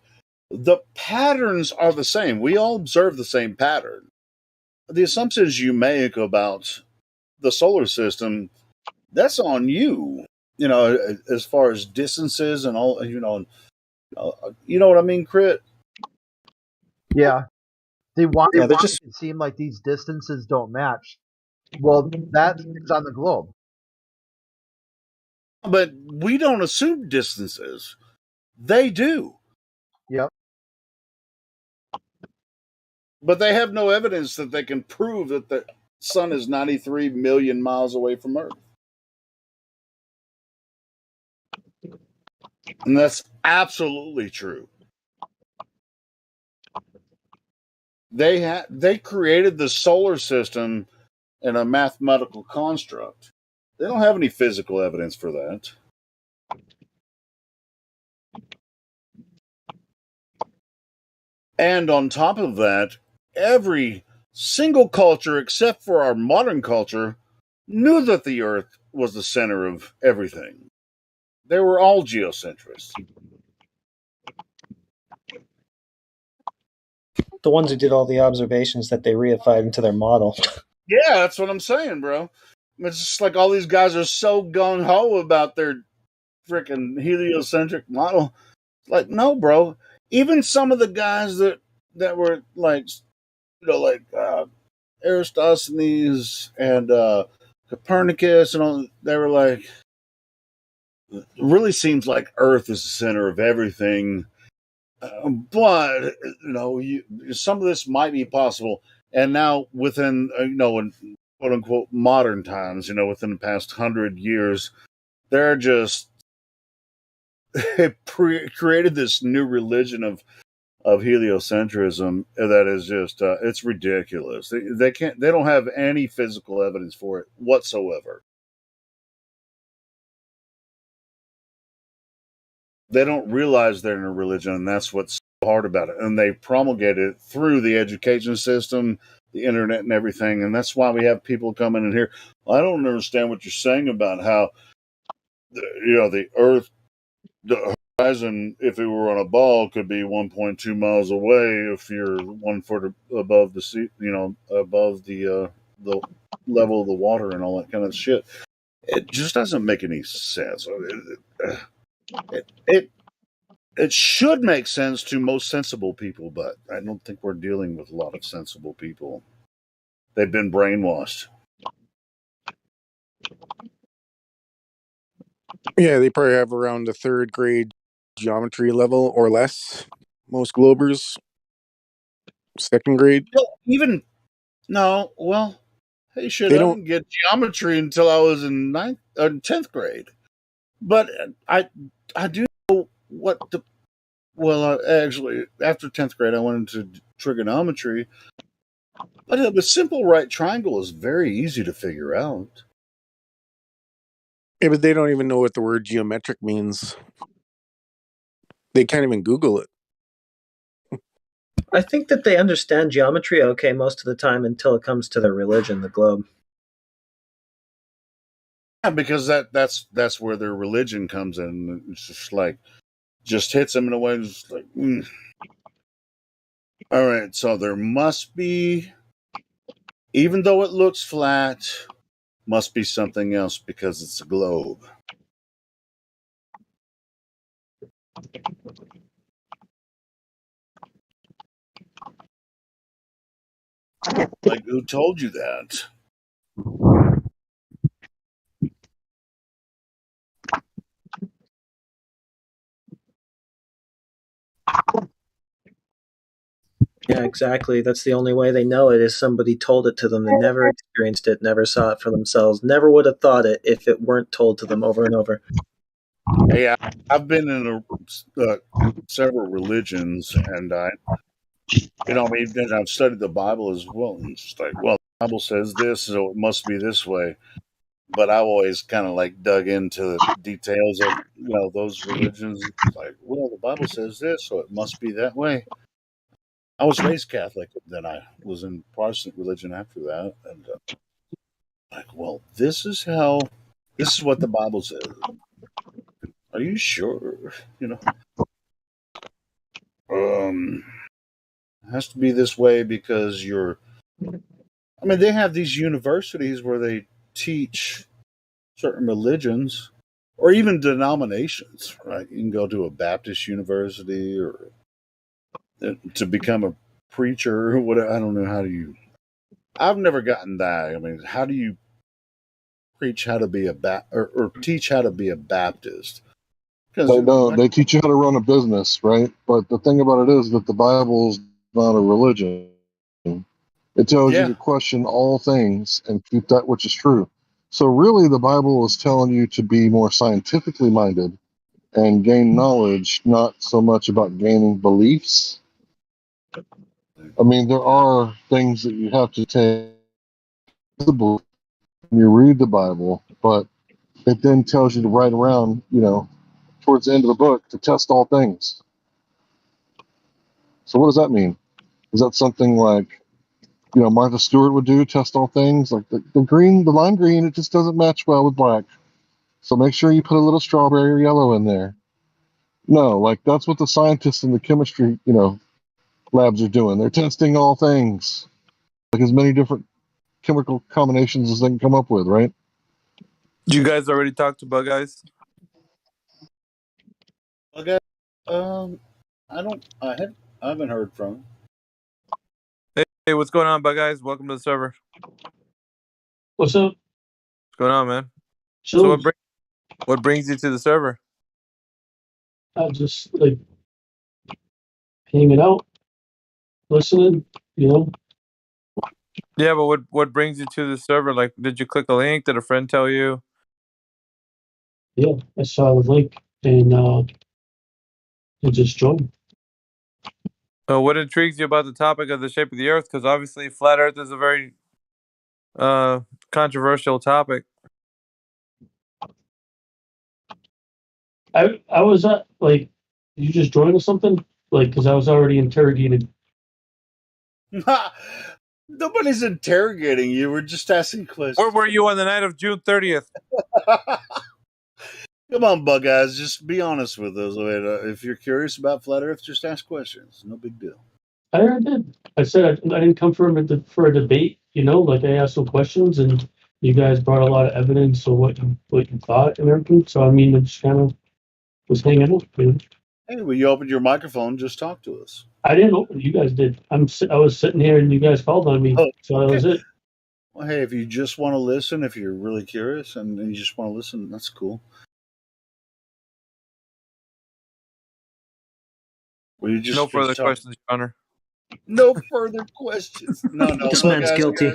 Speaker 14: The patterns are the same. We all observe the same pattern. The assumptions you make about the solar system, that's on you. As far as distances and all, you know what I mean, Crit?
Speaker 17: Yeah, they want
Speaker 20: Yeah, they're
Speaker 17: to
Speaker 20: just
Speaker 17: it seem like these distances don't match. Well, that is on the globe.
Speaker 14: But we don't assume distances. They do.
Speaker 17: Yep.
Speaker 14: But they have no evidence that they can prove that the sun is 93 million miles away from Earth. And that's absolutely true. They created the solar system in a mathematical construct. They don't have any physical evidence for that. And on top of that, every single culture except for our modern culture knew that the Earth was the center of everything. They were all geocentrists.
Speaker 20: the ones who did all the observations that they reified into their model.
Speaker 14: Yeah, that's what I'm saying, bro. It's just like all these guys are so gung ho about their freaking heliocentric model. Like, no, bro. Even some of the guys that were like, like Aristosthenes and Copernicus and all, they were like, it really seems like Earth is the center of everything. But some of this might be possible. And now within in quote unquote modern times, within the past 100 years, they're just created this new religion of heliocentrism that is just it's ridiculous. They don't have any physical evidence for it whatsoever. They don't realize they're in a religion, and that's what's hard about it. And they promulgate it through the education system, the internet, and everything. And that's why we have people coming in here. I don't understand what you're saying about how the Earth, the horizon, if it were on a ball, could be 1.2 miles away if you're 1 foot above the sea, above the level of the water and all that kind of shit. It just doesn't make any sense. It should make sense to most sensible people, but I don't think we're dealing with a lot of sensible people. They've been brainwashed.
Speaker 8: Yeah, they probably have around the third grade geometry level or less. Most Globers, second grade.
Speaker 14: Even no, well, hey, shit,
Speaker 8: They
Speaker 14: I
Speaker 8: don't.
Speaker 14: didn't get geometry until I was in 10th grade. But I do know what the actually after 10th grade I went into trigonometry. But the simple right triangle is very easy to figure out.
Speaker 8: Yeah, but they don't even know what the word geometric means. They can't even Google it.
Speaker 20: I think that they understand geometry okay most of the time until it comes to their religion, the globe.
Speaker 14: Yeah, because that's where their religion comes in. It's just like just hits them in a way. Just like, all right, so there must be, even though it looks flat, must be something else because it's a globe. Like, who told you that?
Speaker 20: Yeah, exactly. That's the only way they know it is somebody told it to them. They never experienced it, never saw it for themselves, never would have thought it if it weren't told to them over and over.
Speaker 14: Hey, I've been in several religions, and I mean, and I've studied the Bible as well. And it's like, well, the Bible says this, so it must be this way. But I always kind of like dug into the details of those religions. It's like, well, the Bible says this, so it must be that way. I was raised Catholic, then I was in Protestant religion after that, and like, well, this is what the Bible says. Are you sure? You know, um, it has to be this way because you're. I mean, they have these universities where they teach certain religions or even denominations, right? You can go to a Baptist university or to become a preacher or whatever. I don't know how do you. I've never gotten that. I mean, how do you preach how to be or teach how to be a Baptist? Because
Speaker 23: They don't. They teach you how to run a business, right? But the thing about it is that the Bible's not a religion. It tells you
Speaker 14: yeah,
Speaker 23: to question all things and keep that which is true. So really, the Bible is telling you to be more scientifically minded and gain knowledge, not so much about gaining beliefs. I mean, there are things that you have to take when you read the Bible, but it then tells you to write around, towards the end of the book to test all things. So what does that mean? Is that something like, Martha Stewart would do, test all things? Like the lime green, it just doesn't match well with black. So make sure you put a little strawberry or yellow in there. No, like that's what the scientists in the chemistry, labs are doing. They're testing all things, like as many different chemical combinations as they can come up with, right?
Speaker 9: You guys already talked to Bug Eyes?
Speaker 14: okay. I haven't heard from him.
Speaker 9: Hey, what's going on, Bug Eyes? Welcome to the server.
Speaker 11: What's up?
Speaker 9: What's going on, man? So
Speaker 11: So
Speaker 9: what brings you to the server?
Speaker 11: I just like hanging out, listening, you know.
Speaker 9: Yeah, but what brings you to the server? Like, did you click a link? Did a friend tell you?
Speaker 11: Yeah, I saw the link and I just joined.
Speaker 9: What intrigues you about the topic of the shape of the Earth? Because obviously, flat Earth is a very uh, controversial topic.
Speaker 11: I was like, did you just join or something? Like, because I was already interrogated.
Speaker 14: Nobody's interrogating you. We're just asking questions.
Speaker 9: Where were you on the night of June 30th?
Speaker 14: Come on, Bug Eyes. Just be honest with us. If you're curious about flat Earth, just ask questions. No big deal.
Speaker 11: I already did. I said I didn't come for a debate. You know, like I asked some questions and you guys brought a lot of evidence of what you thought and everything. So I mean, I just kind of was hanging out. You know?
Speaker 14: Hey, well, you opened your microphone. Just talk to us.
Speaker 11: I didn't open. You guys did. I was sitting here and you guys called on me.
Speaker 14: Oh,
Speaker 11: so that was it.
Speaker 14: Well, hey, if you just want to listen, if you're really curious and you just want to listen, that's cool. Well, you just
Speaker 9: No further questions, Your Honor.
Speaker 14: No further questions. No,
Speaker 20: This
Speaker 14: look,
Speaker 20: man's
Speaker 14: guys,
Speaker 20: guilty.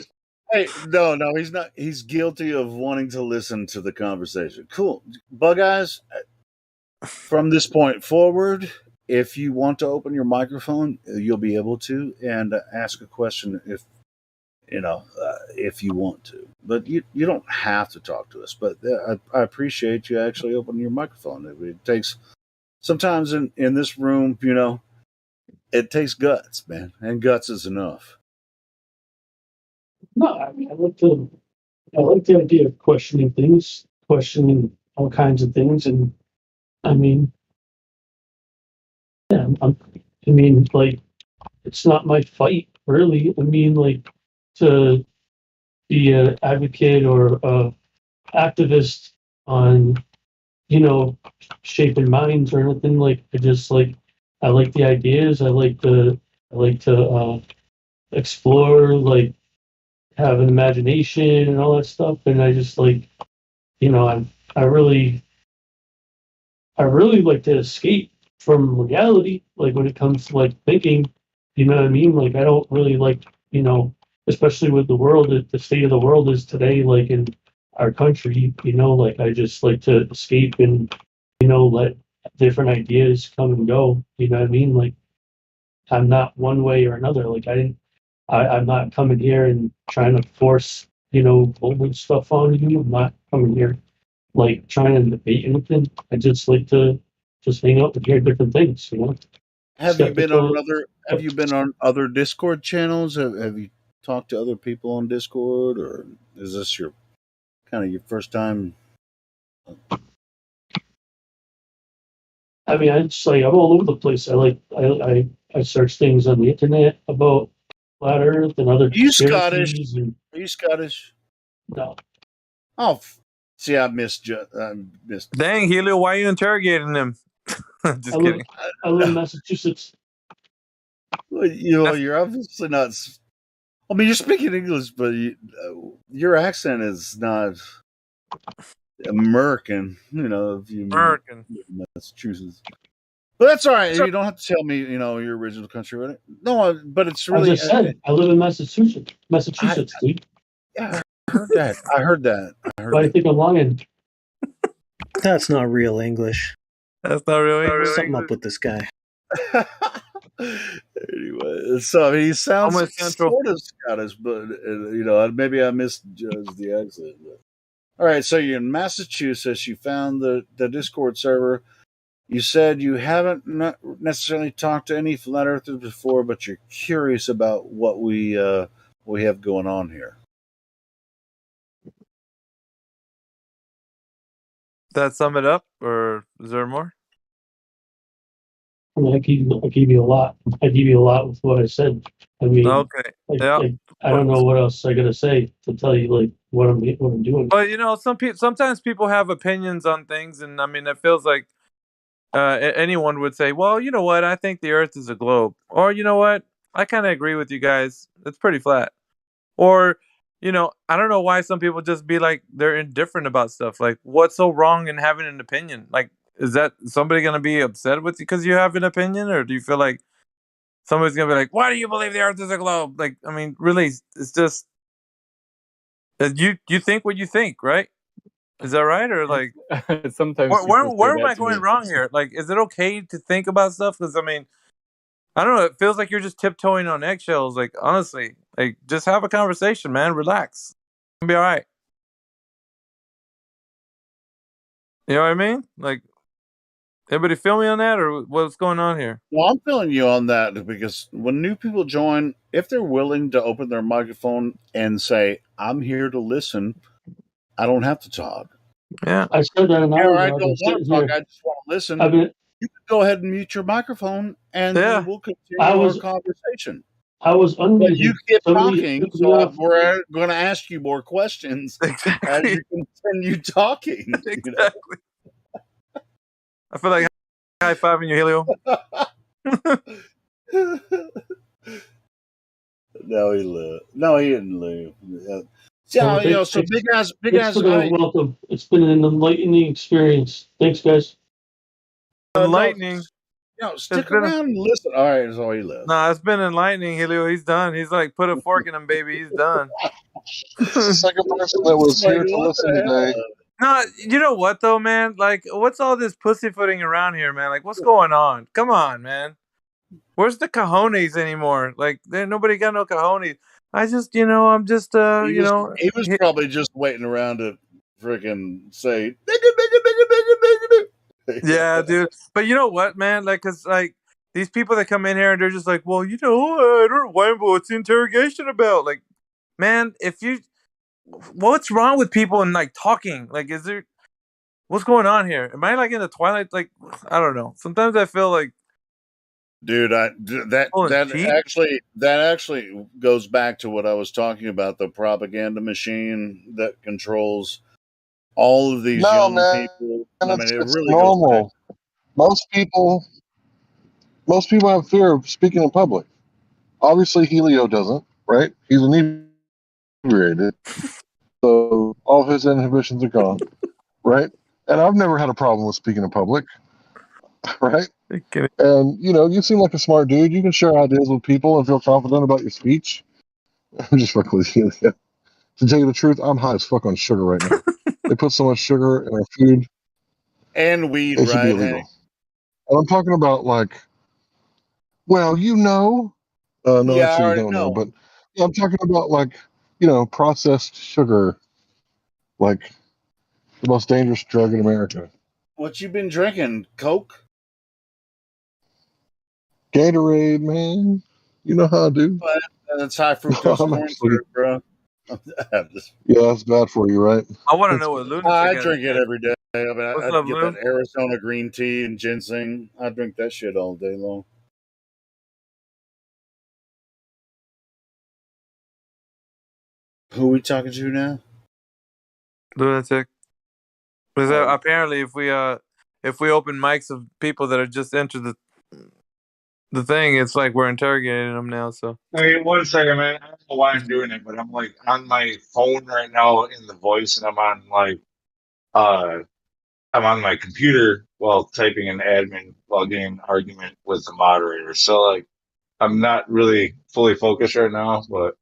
Speaker 14: Hey, no, he's not. He's guilty of wanting to listen to the conversation. Cool. Bug Eyes, from this point forward, if you want to open your microphone, you'll be able to and ask a question if you want to. But you don't have to talk to us. But I appreciate you actually opening your microphone. It takes sometimes in this room, it takes guts, man, and guts is enough.
Speaker 11: No, I mean, I like the idea of questioning things, questioning all kinds of things, and I mean, yeah, I mean, like, it's not my fight, really. I mean, like, to be an advocate or a activist on, shaping minds or anything. Like, I just like, I like the ideas. I like to explore, like have an imagination and all that stuff. And I just like, you know, I really I really like to escape from reality. Like when it comes to like thinking, you know what I mean? Like I don't really like, you know, especially with the world, the state of the world is today, like in our country, you know, like I just like to escape and, you know, let different ideas come and go. You know what I mean? Like I'm not one way or another. Like I'm not coming here and trying to force, you know, old stuff on you. I'm not coming here like trying to debate anything. I just like to just hang out and hear different things, you know.
Speaker 14: Have you been on
Speaker 11: Skeptical.
Speaker 14: other? Have you been on other Discord channels? Have you talked to other people on Discord, or is this your kind of your first time?
Speaker 11: I mean, I just like I'm all over the place. I search things on the internet about flat Earth and other
Speaker 14: Are you Scottish?
Speaker 11: conspiracies and
Speaker 14: Are you Scottish?
Speaker 11: no.
Speaker 14: Oh, see, I missed. I missed.
Speaker 9: Dang, Helio, why are you interrogating him?
Speaker 11: I
Speaker 9: Just
Speaker 11: live
Speaker 9: kidding.
Speaker 11: I live in Massachusetts.
Speaker 14: Well, you know, you're obviously not. I mean, you're speaking English, but your accent is not American. You know, if you
Speaker 9: American.
Speaker 14: live in Massachusetts. But that's all right. You don't have to tell me, you know, your original country. Right? No, but it's
Speaker 11: I
Speaker 14: really.
Speaker 11: just said I live in Massachusetts.
Speaker 14: I
Speaker 11: Massachusetts, dude.
Speaker 14: yeah, I heard that. I heard that. I heard
Speaker 11: Why do you
Speaker 14: that.
Speaker 11: think I'm lying?
Speaker 20: That's not real English.
Speaker 9: That's not real English.
Speaker 20: Something up with this guy.
Speaker 14: Anyway, so I mean, he sounds
Speaker 9: Almost central.
Speaker 14: sort of Scottish, but you know, maybe I misjudged the accent. But. All right, so you're in Massachusetts. You found the Discord server. You said you haven't not necessarily talked to any flat earthers before, but you're curious about what we have going on here.
Speaker 9: That sum it up, or is there more?
Speaker 11: I mean, I gave you a lot. I gave you a lot with what I said. I mean,
Speaker 9: Okay. Yeah.
Speaker 11: I don't know what else I gotta say to tell you like what I'm doing.
Speaker 9: But you know, sometimes people have opinions on things, and I mean, it feels like anyone would say, "Well, you know what? I think the Earth is a globe," or you know what? I kind of agree with you guys. It's pretty flat. Or, you know, I don't know why some people just be like they're indifferent about stuff. Like, what's so wrong in having an opinion? Like, is that somebody gonna be upset with you because you have an opinion, or do you feel like somebody's gonna be like, "Why do you believe the Earth is a globe?" Like, I mean, really, it's just you think what you think, right? Is that right, or like
Speaker 1: Sometimes
Speaker 9: where
Speaker 1: people say
Speaker 9: am
Speaker 1: that
Speaker 9: I
Speaker 1: to me.
Speaker 9: going wrong here? Like, is it okay to think about stuff? Because I mean, I don't know. It feels like you're just tiptoeing on eggshells. Like, honestly, like just have a conversation, man. Relax. It'll be all right. You know what I mean? Like, everybody feel me on that, or what's going on here?
Speaker 14: Well, I'm feeling you on that because when new people join, if they're willing to open their microphone and say, "I'm here to listen," I don't have to talk.
Speaker 9: Yeah.
Speaker 11: I said that an
Speaker 14: Yeah,
Speaker 11: hour
Speaker 14: I
Speaker 11: ago. I've been
Speaker 14: don't want
Speaker 11: sitting
Speaker 14: to talk.
Speaker 11: here.
Speaker 14: I just want to listen.
Speaker 11: I've been.
Speaker 14: You can go ahead and mute your microphone, and
Speaker 9: Yeah.
Speaker 14: we'll
Speaker 11: I
Speaker 14: continue our
Speaker 11: was.
Speaker 14: conversation.
Speaker 11: I was
Speaker 14: But you
Speaker 11: unmuted.
Speaker 14: keep
Speaker 11: Somebody
Speaker 14: talking,
Speaker 11: took me
Speaker 14: so
Speaker 11: off.
Speaker 14: we're going to ask you more questions as
Speaker 9: Exactly.
Speaker 14: you continue talking. You know?
Speaker 9: Exactly. I feel like high fiving you, Helio.
Speaker 14: No, he left. No, he didn't leave.
Speaker 11: Well,
Speaker 14: Yeah, you know, so big guys,
Speaker 11: thanks for the welcome. It's been an enlightening experience. Thanks, guys.
Speaker 14: no,
Speaker 9: Enlightening.
Speaker 14: stick around and listen. All right, so he left.
Speaker 9: Nah, it's been enlightening, Helio. He's done. He's like, put a fork in him, baby. He's done.
Speaker 23: Second person that was here to listen today.
Speaker 9: No, you know what though, man? Like, what's all this pussyfooting around here, man? Like, what's going on? Come on, man. Where's the cojones anymore? Like, there nobody got no cojones. I'm just,
Speaker 14: He was probably just waiting around to freaking say, nigga.
Speaker 9: Yeah, dude. But you know what, man? Like, cause like these people that come in here and they're just like, well, you know, I don't know what's the interrogation about? Like, man, what's wrong with people and like talking? Like, what's going on here? Am I like in the twilight? Like, I don't know. Sometimes I feel like,
Speaker 14: dude, that actually goes back to what I was talking about, the propaganda machine that controls all of these young people. I mean, it
Speaker 23: It's
Speaker 14: really
Speaker 23: normal.
Speaker 14: goes back.
Speaker 23: Most people have fear of speaking in public. Obviously, Helio doesn't, right? He's inebriated, so all his inhibitions are gone, right? And I've never had a problem with speaking in public, right?
Speaker 9: Okay.
Speaker 23: And you seem like a smart dude. You can share ideas with people and feel confident about your speech. I'm just fucking with you. Yeah. To tell you the truth, I'm high as fuck on sugar right now. They put so much sugar in our food,
Speaker 14: And weed,
Speaker 23: it should be
Speaker 14: right, Hank?
Speaker 23: illegal. And I'm talking about well, no,
Speaker 14: Yeah, I
Speaker 23: actually, you
Speaker 14: already
Speaker 23: don't know,
Speaker 14: know.
Speaker 23: but yeah, I'm talking about processed sugar, like the most dangerous drug in America.
Speaker 14: What you been drinking? Coke?
Speaker 23: Gatorade, man. You know how I do.
Speaker 14: Well, that's high
Speaker 23: No,
Speaker 14: fructose
Speaker 23: I'm
Speaker 14: corn
Speaker 23: actually,
Speaker 14: syrup, bro. I'm just-
Speaker 23: yeah, that's bad for you, right?
Speaker 9: I want to know what Lunatic
Speaker 14: I
Speaker 9: has
Speaker 14: drink
Speaker 9: to
Speaker 14: it
Speaker 9: say.
Speaker 14: every day. I mean,
Speaker 9: What's
Speaker 14: I'd
Speaker 9: up,
Speaker 14: get that
Speaker 9: Lou?
Speaker 14: Arizona green tea and ginseng. I drink that shit all day long. Who we talking to now?
Speaker 9: Lunatic. Because
Speaker 14: Oh,
Speaker 9: apparently, if we open mics of people that have just entered the thing, it's like we're interrogating them now. So
Speaker 16: Wait 1 second, man. I don't know why I'm doing it, but I'm like on my phone right now in the voice, and uh I'm on my computer while typing an admin while getting an argument with the moderator. So I'm not really fully focused right now, but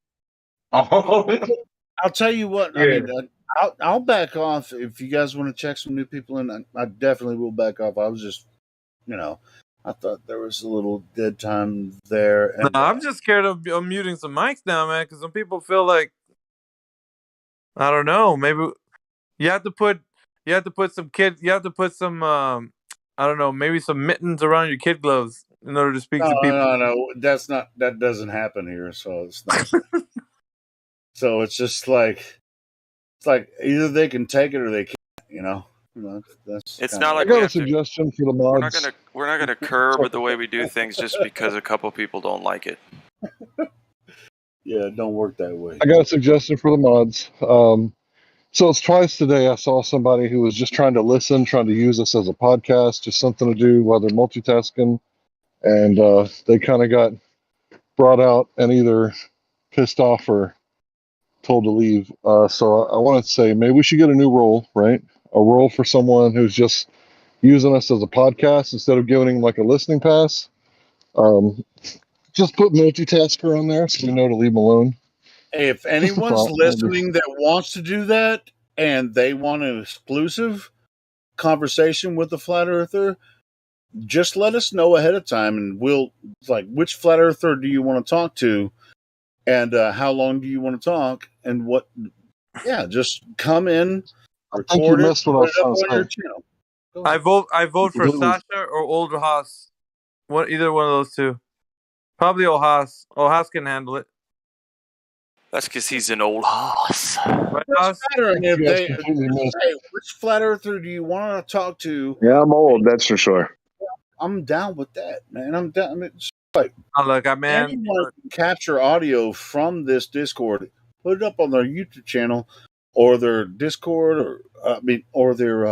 Speaker 14: I'll tell you what. I
Speaker 16: yeah.
Speaker 14: mean, I'll back off if you guys want to check some new people in. I definitely will back off. I was just, I thought there was a little dead time there,
Speaker 9: no,
Speaker 14: and
Speaker 9: I'm just scared of muting some mics now, man. Because some people feel like I don't know. Maybe you have to put you have to put some I don't know, maybe some mittens around your kid gloves in order to speak
Speaker 14: no,
Speaker 9: to people.
Speaker 14: no, that doesn't happen here. So it's not. So it's like either they can take it or they can't. That's
Speaker 4: It's
Speaker 14: kind of
Speaker 4: not
Speaker 14: how
Speaker 23: I
Speaker 4: like
Speaker 14: it
Speaker 4: we
Speaker 23: got a
Speaker 4: have to.
Speaker 23: suggestion for the
Speaker 4: We're not
Speaker 23: mods.
Speaker 4: gonna we're not gonna curb the way we do things just because a couple people don't like it.
Speaker 14: Yeah, it don't work that way.
Speaker 23: I got a suggestion for the mods. So it's twice today I saw somebody who was just trying to listen, trying to use this as a podcast, just something to do while they're multitasking, and they kind of got brought out and either pissed off or told to leave. So I wanted to say maybe we should get a new role, right? A role for someone who's just using us as a podcast instead of giving him like a listening pass. Um, just put multitasker on there so we know to leave him alone.
Speaker 14: Hey, if
Speaker 23: Just a
Speaker 14: anyone's
Speaker 23: thought, maybe.
Speaker 14: listening that wants to do that and they want an exclusive conversation with the flat earther, just let us know ahead of time, and we'll which flat earther do you want to talk to, and how long do you want to talk, and what? Yeah, just come in,
Speaker 23: I think you
Speaker 14: record it,
Speaker 23: missed what I
Speaker 14: put
Speaker 23: was
Speaker 14: it up
Speaker 23: trying to
Speaker 14: on your
Speaker 23: say.
Speaker 14: channel. Go
Speaker 9: I
Speaker 14: ahead.
Speaker 9: vote for
Speaker 23: Completely.
Speaker 9: Sasha or Old Haas. Either one of those two. Probably Old Haas. Old Haas can handle it.
Speaker 4: That's because he's an old hoss.
Speaker 9: Right,
Speaker 14: It doesn't
Speaker 9: Haas?
Speaker 14: matter
Speaker 23: I think
Speaker 14: if
Speaker 23: you guys
Speaker 14: they
Speaker 23: completely
Speaker 14: just
Speaker 23: missed.
Speaker 14: say which flat earther do you want to talk to.
Speaker 18: Yeah, I'm old, that's for sure.
Speaker 14: I'm down with that, man. I'm down. I mean, it's like
Speaker 9: Oh, look, man.
Speaker 14: anyone can capture audio from this Discord, put it up on their YouTube channel or their Discord, or their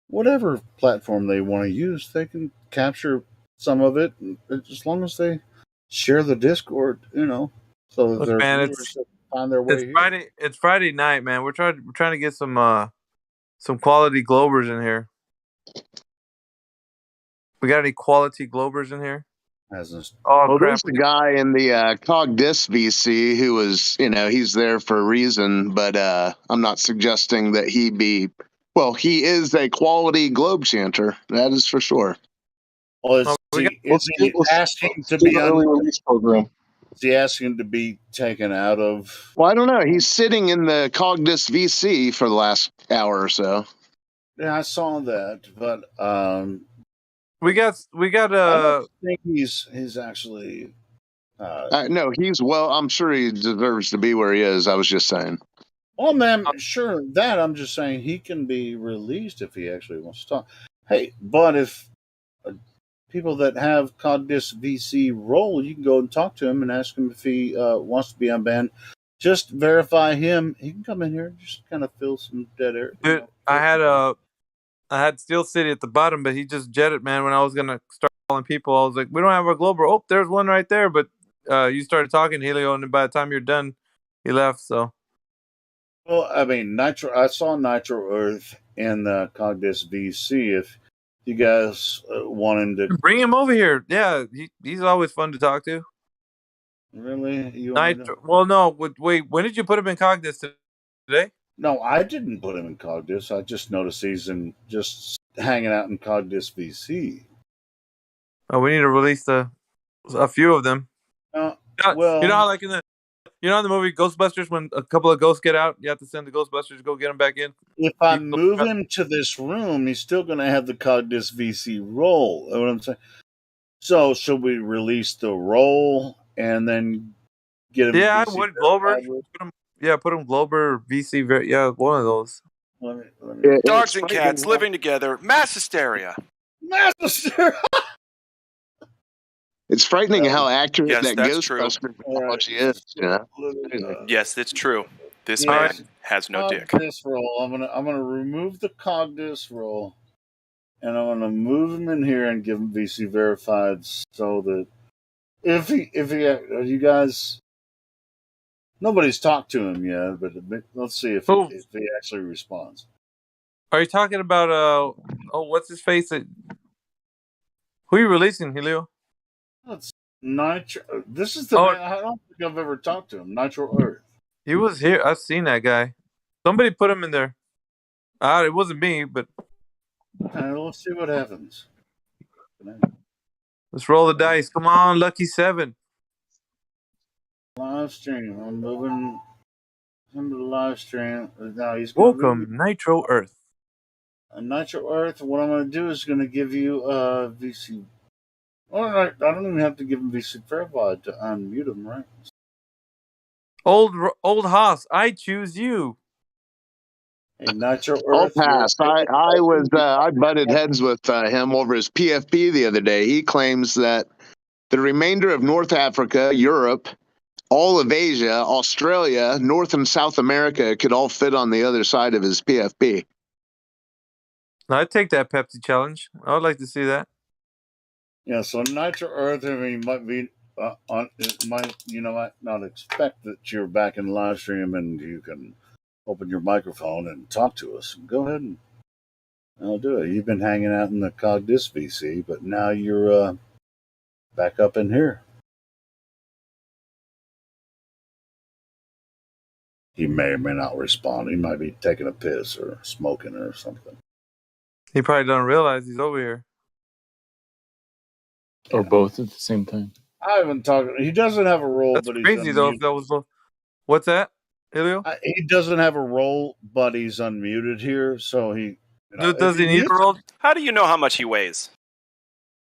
Speaker 14: whatever platform they want to use. They can capture some of it as long as they share the Discord, so that
Speaker 9: Look,
Speaker 14: their
Speaker 9: man.
Speaker 14: viewers can find their way here.
Speaker 9: Friday. It's Friday night, man. We're trying to get some quality Globers in here. We got any quality Globers in here? Oh
Speaker 18: Well,
Speaker 9: crap!
Speaker 18: there's the guy in the Cogdis VC who was, he's there for a reason, but I'm not suggesting that he be. Well, he is a quality globe chanter, that is for sure.
Speaker 14: Well, is he asking to be
Speaker 23: early release program?
Speaker 14: Is he asking to be taken out of?
Speaker 18: Well, I don't know. He's sitting in the Cogdis VC for the last hour or so.
Speaker 14: Yeah, I saw that, but
Speaker 9: we got.
Speaker 14: I don't think he's actually.
Speaker 18: No, he's I'm sure he deserves to be where he is. I was just saying.
Speaker 14: Well, man, sure that I'm just saying he can be released if he actually wants to talk. Hey, but if people that have Cogdis VC role, you can go and talk to him and ask him if he wants to be unbanned. Just verify him. He can come in here and just kind of fill some dead air.
Speaker 9: Dude, I had Steel City at the bottom, but he just jetted, man. When I was gonna start calling people. I was like, we don't have a Glober. Oh, there's one right there. But you started talking, Helio, and by the time you're done, he left. So.
Speaker 14: Well, I mean, I saw Nitro Earth in the Cogdis VC. If you guys wanted to
Speaker 9: Bring him over here. Yeah, he's always fun to talk to.
Speaker 14: really, you want me to?
Speaker 9: Nitro. Well, no. Wait. When did you put him in Cogdis today?
Speaker 14: No, I didn't put him in Cogdis. I just noticed he's just hanging out in Cogdis VC.
Speaker 9: Oh, we need to release a few of them.
Speaker 14: Well,
Speaker 9: you know how like in the movie Ghostbusters, when a couple of ghosts get out, you have to send the Ghostbusters to go get them back in.
Speaker 14: if I move him to this room, he's still going to have the Cogdis VC role. You know what I'm saying? So, should we release the role and then get him?
Speaker 9: Yeah,
Speaker 14: VC
Speaker 9: I would Glober. Put him Glober VC. Yeah, one of those.
Speaker 3: Dogs and cats living together, mass hysteria.
Speaker 14: Mass hysteria.
Speaker 18: It's frightening how accurate
Speaker 3: Yes,
Speaker 18: that
Speaker 3: that's true.
Speaker 18: Ghostbuster technology is. Yeah.
Speaker 3: Yes, it's true. This man has no dick.
Speaker 14: Cogdis roll. I'm gonna remove the Cogdis roll, and I'm gonna move him in here and give him VC verified, so that if he you guys, nobody's talked to him yet, but let's see if he actually responds.
Speaker 9: Are you talking about what's his face? Who are you releasing, Helio?
Speaker 14: It's Nitro. This is the man. I don't think I've ever talked to him. Nitro Earth.
Speaker 9: He was here. I've seen that guy. Somebody put him in there. It wasn't me, but
Speaker 14: Let's see what happens.
Speaker 9: Let's roll the dice. Come on, lucky 7.
Speaker 14: Live stream. I'm moving him to the live stream. Now he's
Speaker 9: welcome, Nitro Earth.
Speaker 14: Nitro Earth. What I'm going to do is going to give you VC. All right, I don't even have to give him VC verified to unmute him, right?
Speaker 9: Old Haas, I choose you.
Speaker 14: Hey, Nitro
Speaker 18: I'll
Speaker 14: Earth.
Speaker 18: pass. I butted heads with him over his PFP the other day. He claims that the remainder of North Africa, Europe, all of Asia, Australia, North and South America could all fit on the other side of his PFP.
Speaker 9: I'd take that Pepsi challenge. I would like to see that.
Speaker 14: Yeah, so Nitro Earth, I mean, might be might not expect that you're back in live stream and you can open your microphone and talk to us. Go ahead and I'll do it. You've been hanging out in the Cogdis VC, but now you're back up in here. He may or may not respond. He might be taking a piss or smoking or something.
Speaker 9: He probably doesn't realize he's over here.
Speaker 1: Or both at the same time.
Speaker 14: I haven't talked. He doesn't have a role,
Speaker 9: That's
Speaker 14: but he's
Speaker 9: crazy though.
Speaker 14: unmuted.
Speaker 9: If that was both. What's that, Helio?
Speaker 14: He doesn't have a role, but he's unmuted here, so he.
Speaker 9: Does he need a role?
Speaker 3: How do you know how much he weighs?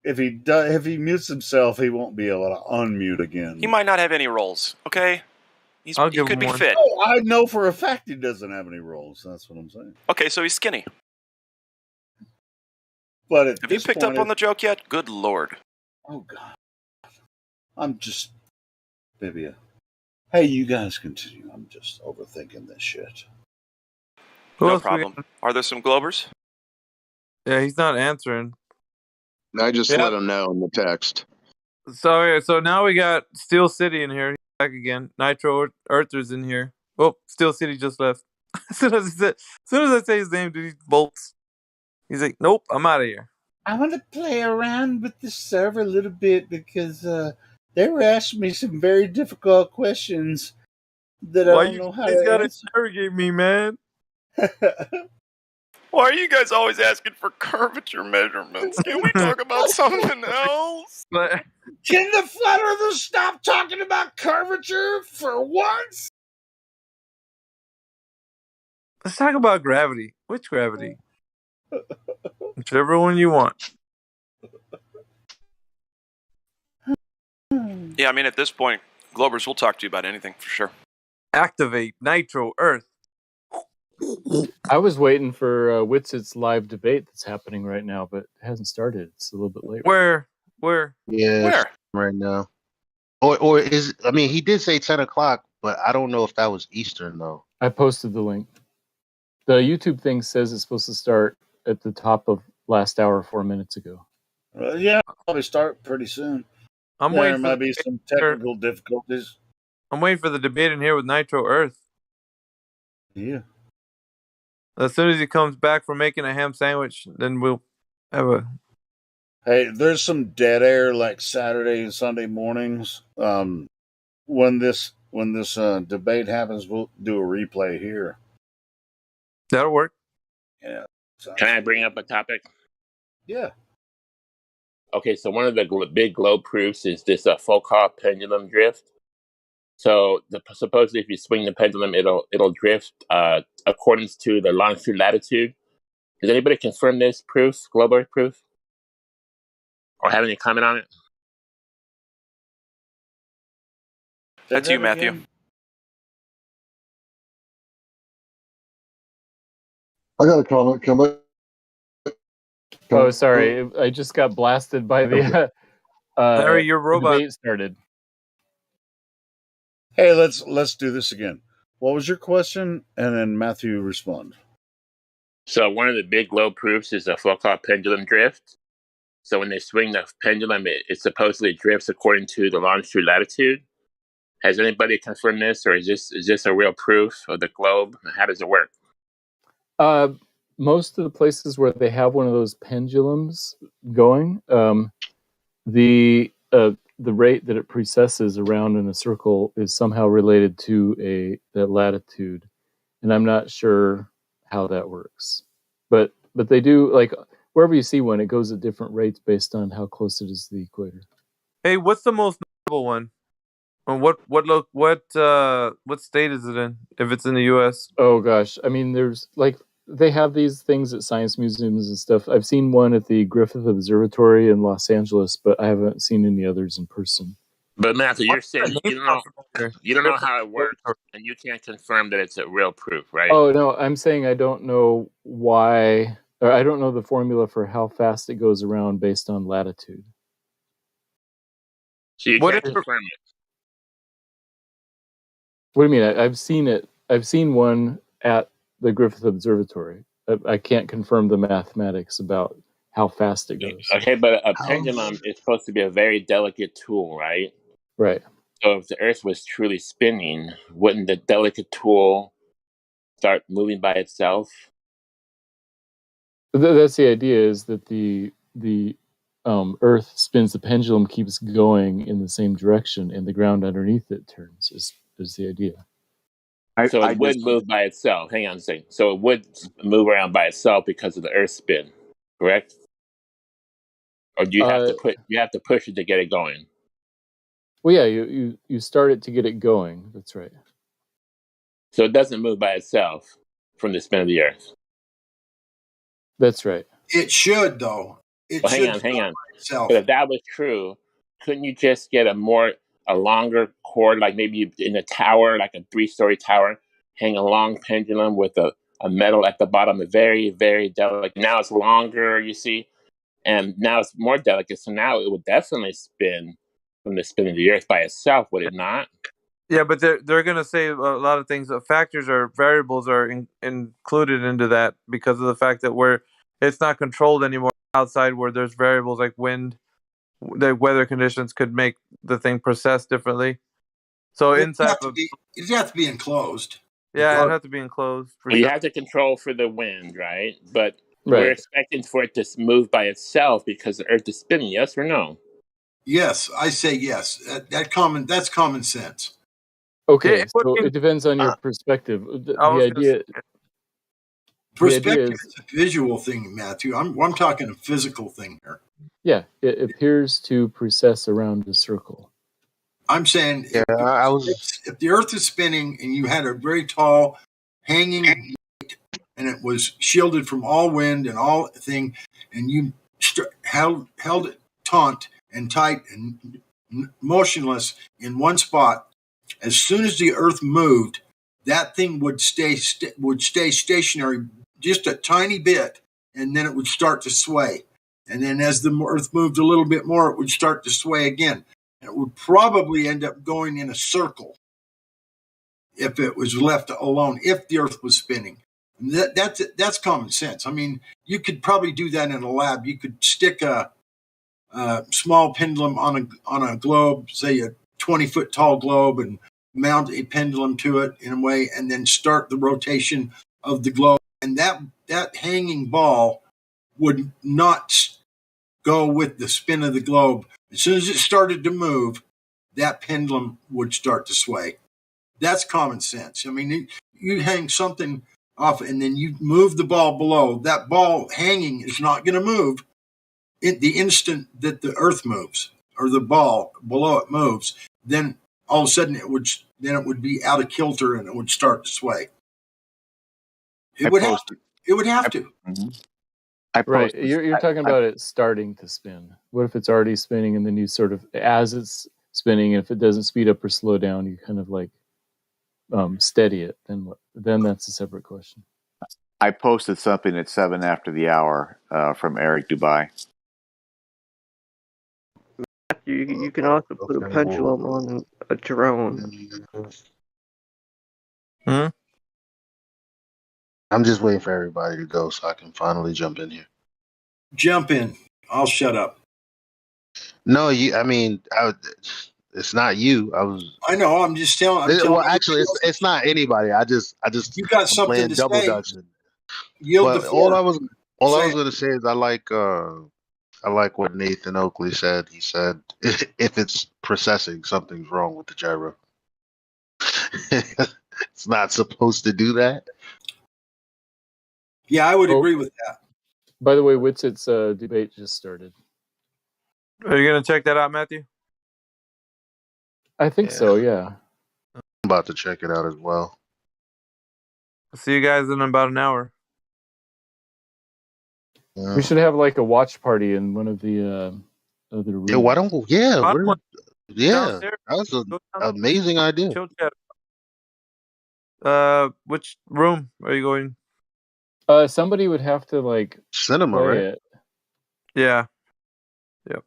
Speaker 14: If he mutes himself, he won't be able to unmute again.
Speaker 3: He might not have any rolls. Okay, he could be fit.
Speaker 14: Oh, I know for a fact he doesn't have any roles. That's what I'm saying.
Speaker 3: Okay, so he's skinny.
Speaker 14: But
Speaker 3: have you picked up on the joke yet? Good Lord.
Speaker 14: Oh God. I'm just, baby. Hey, you guys continue. I'm just overthinking this shit.
Speaker 3: No problem. Are there some Globers?
Speaker 9: Yeah, he's not answering.
Speaker 18: I just let him know in the text.
Speaker 9: So now we got Steel City in here. He's back again. Nitro Earthers in here. Oh, Steel City just left. as soon as I say his name, dude, he bolts. He's like, nope, I'm out of here.
Speaker 14: I want to play around with the server a little bit because they were asking me some very difficult questions that I don't know how to answer.
Speaker 9: You gotta interrogate me, man.
Speaker 3: Why are you guys always asking for curvature measurements? Can we talk about something else?
Speaker 14: Can the flat earthers stop talking about curvature for once?
Speaker 9: Let's talk about gravity. Which gravity? Whichever one you want.
Speaker 3: Yeah, I mean, at this point, Globers will talk to you about anything for sure.
Speaker 9: Activate Nitro Earth.
Speaker 1: I was waiting for Witsit's live debate that's happening right now, but it hasn't started. It's a little bit late.
Speaker 9: Where?
Speaker 10: Yeah,
Speaker 3: where?
Speaker 10: Right now. Or is he did say 10 o'clock, but I don't know if that was Eastern though.
Speaker 1: I posted the link. The YouTube thing says it's supposed to start at the top of last hour 4 minutes ago.
Speaker 14: Yeah, probably start pretty soon.
Speaker 9: I'm
Speaker 14: There
Speaker 9: waiting for
Speaker 14: might
Speaker 9: the
Speaker 14: be
Speaker 9: debate
Speaker 14: some
Speaker 9: here.
Speaker 14: technical difficulties.
Speaker 9: I'm waiting for the debate in here with Nitro Earth.
Speaker 14: Yeah.
Speaker 9: As soon as he comes back from making a ham sandwich, then we'll have a.
Speaker 14: Hey, there's some dead air like Saturday and Sunday mornings. When this debate happens, we'll do a replay here.
Speaker 9: That'll work.
Speaker 14: Yeah.
Speaker 13: Can I bring up a topic?
Speaker 14: Yeah.
Speaker 13: Okay, so one of the big globe proofs is this Foucault pendulum drift. So supposedly, if you swing the pendulum, it'll drift according to the longitude latitude. Does anybody confirm this proof, globe Earth proof, or have any comment on it?
Speaker 3: That's you, Matthew.
Speaker 23: I got a comment. Come back.
Speaker 1: Oh, sorry. I just got blasted by the
Speaker 9: Larry, your
Speaker 1: the
Speaker 9: robot.
Speaker 1: debate started.
Speaker 14: Hey, let's do this again. What was your question? And then Matthew respond.
Speaker 13: So one of the big globe proofs is the Foucault pendulum drift. So when they swing the pendulum, it supposedly drifts according to the longitude latitude. Has anybody confirmed this, or is this a real proof of the globe? How does it work?
Speaker 1: Most of the places where they have one of those pendulums going, the rate that it precesses around in a circle is somehow related to the latitude, and I'm not sure how that works. But they do, like, wherever you see one, it goes at different rates based on how close it is to the equator.
Speaker 9: Hey, what's the most notable one? And what state is it in? If it's in the U.S.
Speaker 1: Oh gosh, I mean, there's like they have these things at science museums and stuff. I've seen one at the Griffith Observatory in Los Angeles, but I haven't seen any others in person.
Speaker 13: But Matthew, you're saying you don't know how it works, and you can't confirm that it's a real proof, right?
Speaker 1: Oh no, I'm saying I don't know why, or I don't know the formula for how fast it goes around based on latitude.
Speaker 13: So you can't confirm it.
Speaker 1: What do you mean? I've seen it. I've seen one at the Griffith Observatory. I can't confirm the mathematics about how fast it goes.
Speaker 13: Okay, but a pendulum is supposed to be a very delicate tool, right?
Speaker 1: Right.
Speaker 13: So if the Earth was truly spinning, wouldn't the delicate tool start moving by itself?
Speaker 1: That's the idea, is that the Earth spins, the pendulum keeps going in the same direction, and the ground underneath it turns, is the idea.
Speaker 13: So it would move by itself. Hang on a second. So it would move around by itself because of the Earth spin, correct? Or do you have to push it to get it going?
Speaker 1: Well, yeah, you start it to get it going. That's right.
Speaker 13: So it doesn't move by itself from the spin of the Earth.
Speaker 1: That's right.
Speaker 19: It should, though.
Speaker 13: Hang on. But if that was true, couldn't you just get a longer cord, like maybe in a tower, like a 3-story tower, hang a long pendulum with a metal at the bottom, a very, very delicate. Now it's longer, you see, and now it's more delicate. So now it would definitely spin from the spin of the Earth by itself, would it not?
Speaker 9: Yeah, but they're going to say a lot of things. Factors or variables are included into that because of the fact that it's not controlled anymore outside, where there's variables like wind, the weather conditions could make the thing process differently. So
Speaker 19: it has to be enclosed.
Speaker 9: Yeah, it'd have to be enclosed.
Speaker 13: You have to control for the wind, right? But we're expecting for it to move by itself because the Earth is spinning. Yes or no?
Speaker 19: Yes, I say yes. That's common sense.
Speaker 1: Okay, so it depends on your perspective. The idea.
Speaker 19: Perspective is a visual thing, Matthew. I'm talking a physical thing here.
Speaker 1: Yeah, it appears to precess around a circle.
Speaker 19: I'm saying if the Earth is spinning and you had a very tall hanging weight and it was shielded from all wind and all thing, and you held it taut and tight and motionless in one spot, as soon as the Earth moved, that thing would stay stationary just a tiny bit, and then it would start to sway. And then as the Earth moved a little bit more, it would start to sway again. And it would probably end up going in a circle if it was left alone, if the Earth was spinning. And that's common sense. I mean, you could probably do that in a lab. You could stick a small pendulum on a globe, say a 20-foot tall globe, and mount a pendulum to it in a way, and then start the rotation of the globe. And that hanging ball would not go with the spin of the globe. As soon as it started to move, that pendulum would start to sway. That's common sense. I mean, you hang something off and then you move the ball below. That ball hanging is not going to move the instant that the earth moves or the ball below it moves. Then all of a sudden it would be out of kilter and it would start to sway. It would have to. It would have to.
Speaker 1: Right. You're talking about it starting to spin. What if it's already spinning and then you sort of, as it's spinning, if it doesn't speed up or slow down, you kind of like steady it? Then what? Then that's a separate question.
Speaker 7: I posted something at 7 after the hour from Eric Dubai.
Speaker 12: You can also put a pendulum on a drone.
Speaker 9: Hmm?
Speaker 10: I'm just waiting for everybody to go so I can finally jump in here.
Speaker 19: Jump in. I'll shut up.
Speaker 10: No, you. I mean, it's not you.
Speaker 19: I know. I'm just telling.
Speaker 10: Well, actually, it's not anybody. I just.
Speaker 19: You got
Speaker 10: I'm
Speaker 19: something
Speaker 10: playing
Speaker 19: to
Speaker 10: double
Speaker 19: say.
Speaker 10: dutch.
Speaker 19: Yield the
Speaker 10: But
Speaker 19: floor.
Speaker 10: all I was going to say is I like what Nathan Oakley said. He said if it's processing, something's wrong with the gyro. It's not supposed to do that.
Speaker 19: Yeah, I would agree with that.
Speaker 1: By the way, Witsit's debate just started.
Speaker 9: Are you going to check that out, Matthew?
Speaker 1: I think so, yeah.
Speaker 10: I'm about to check it out as well.
Speaker 9: I'll see you guys in about an hour.
Speaker 1: We should have like a watch party in one of the other rooms.
Speaker 10: Yeah, why don't we? Yeah,
Speaker 9: Downstairs.
Speaker 10: that was an amazing idea.
Speaker 9: Chill chat. Which room are you going?
Speaker 1: Somebody would have to like
Speaker 10: cinema,
Speaker 1: play
Speaker 10: right?
Speaker 1: it.
Speaker 9: Yeah. Yep.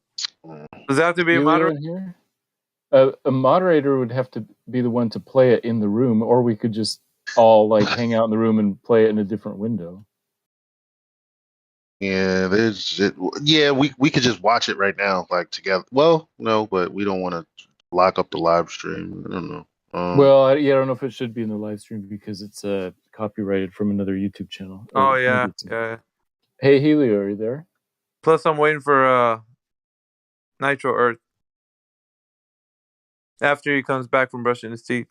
Speaker 9: Does that have to be a moderator?
Speaker 1: In here? A moderator would have to be the one to play it in the room, or we could just all like hang out in the room and play it in a different window.
Speaker 10: Yeah, we could just watch it right now, like together. Well, no, but we don't want to lock up the live stream. I don't know.
Speaker 1: Well, I don't know if it should be in the live stream because it's copyrighted from another YouTube channel.
Speaker 9: Oh yeah, yeah.
Speaker 1: Hey Helio, are you there?
Speaker 9: Plus, I'm waiting for Nitro Earth after he comes back from brushing his teeth.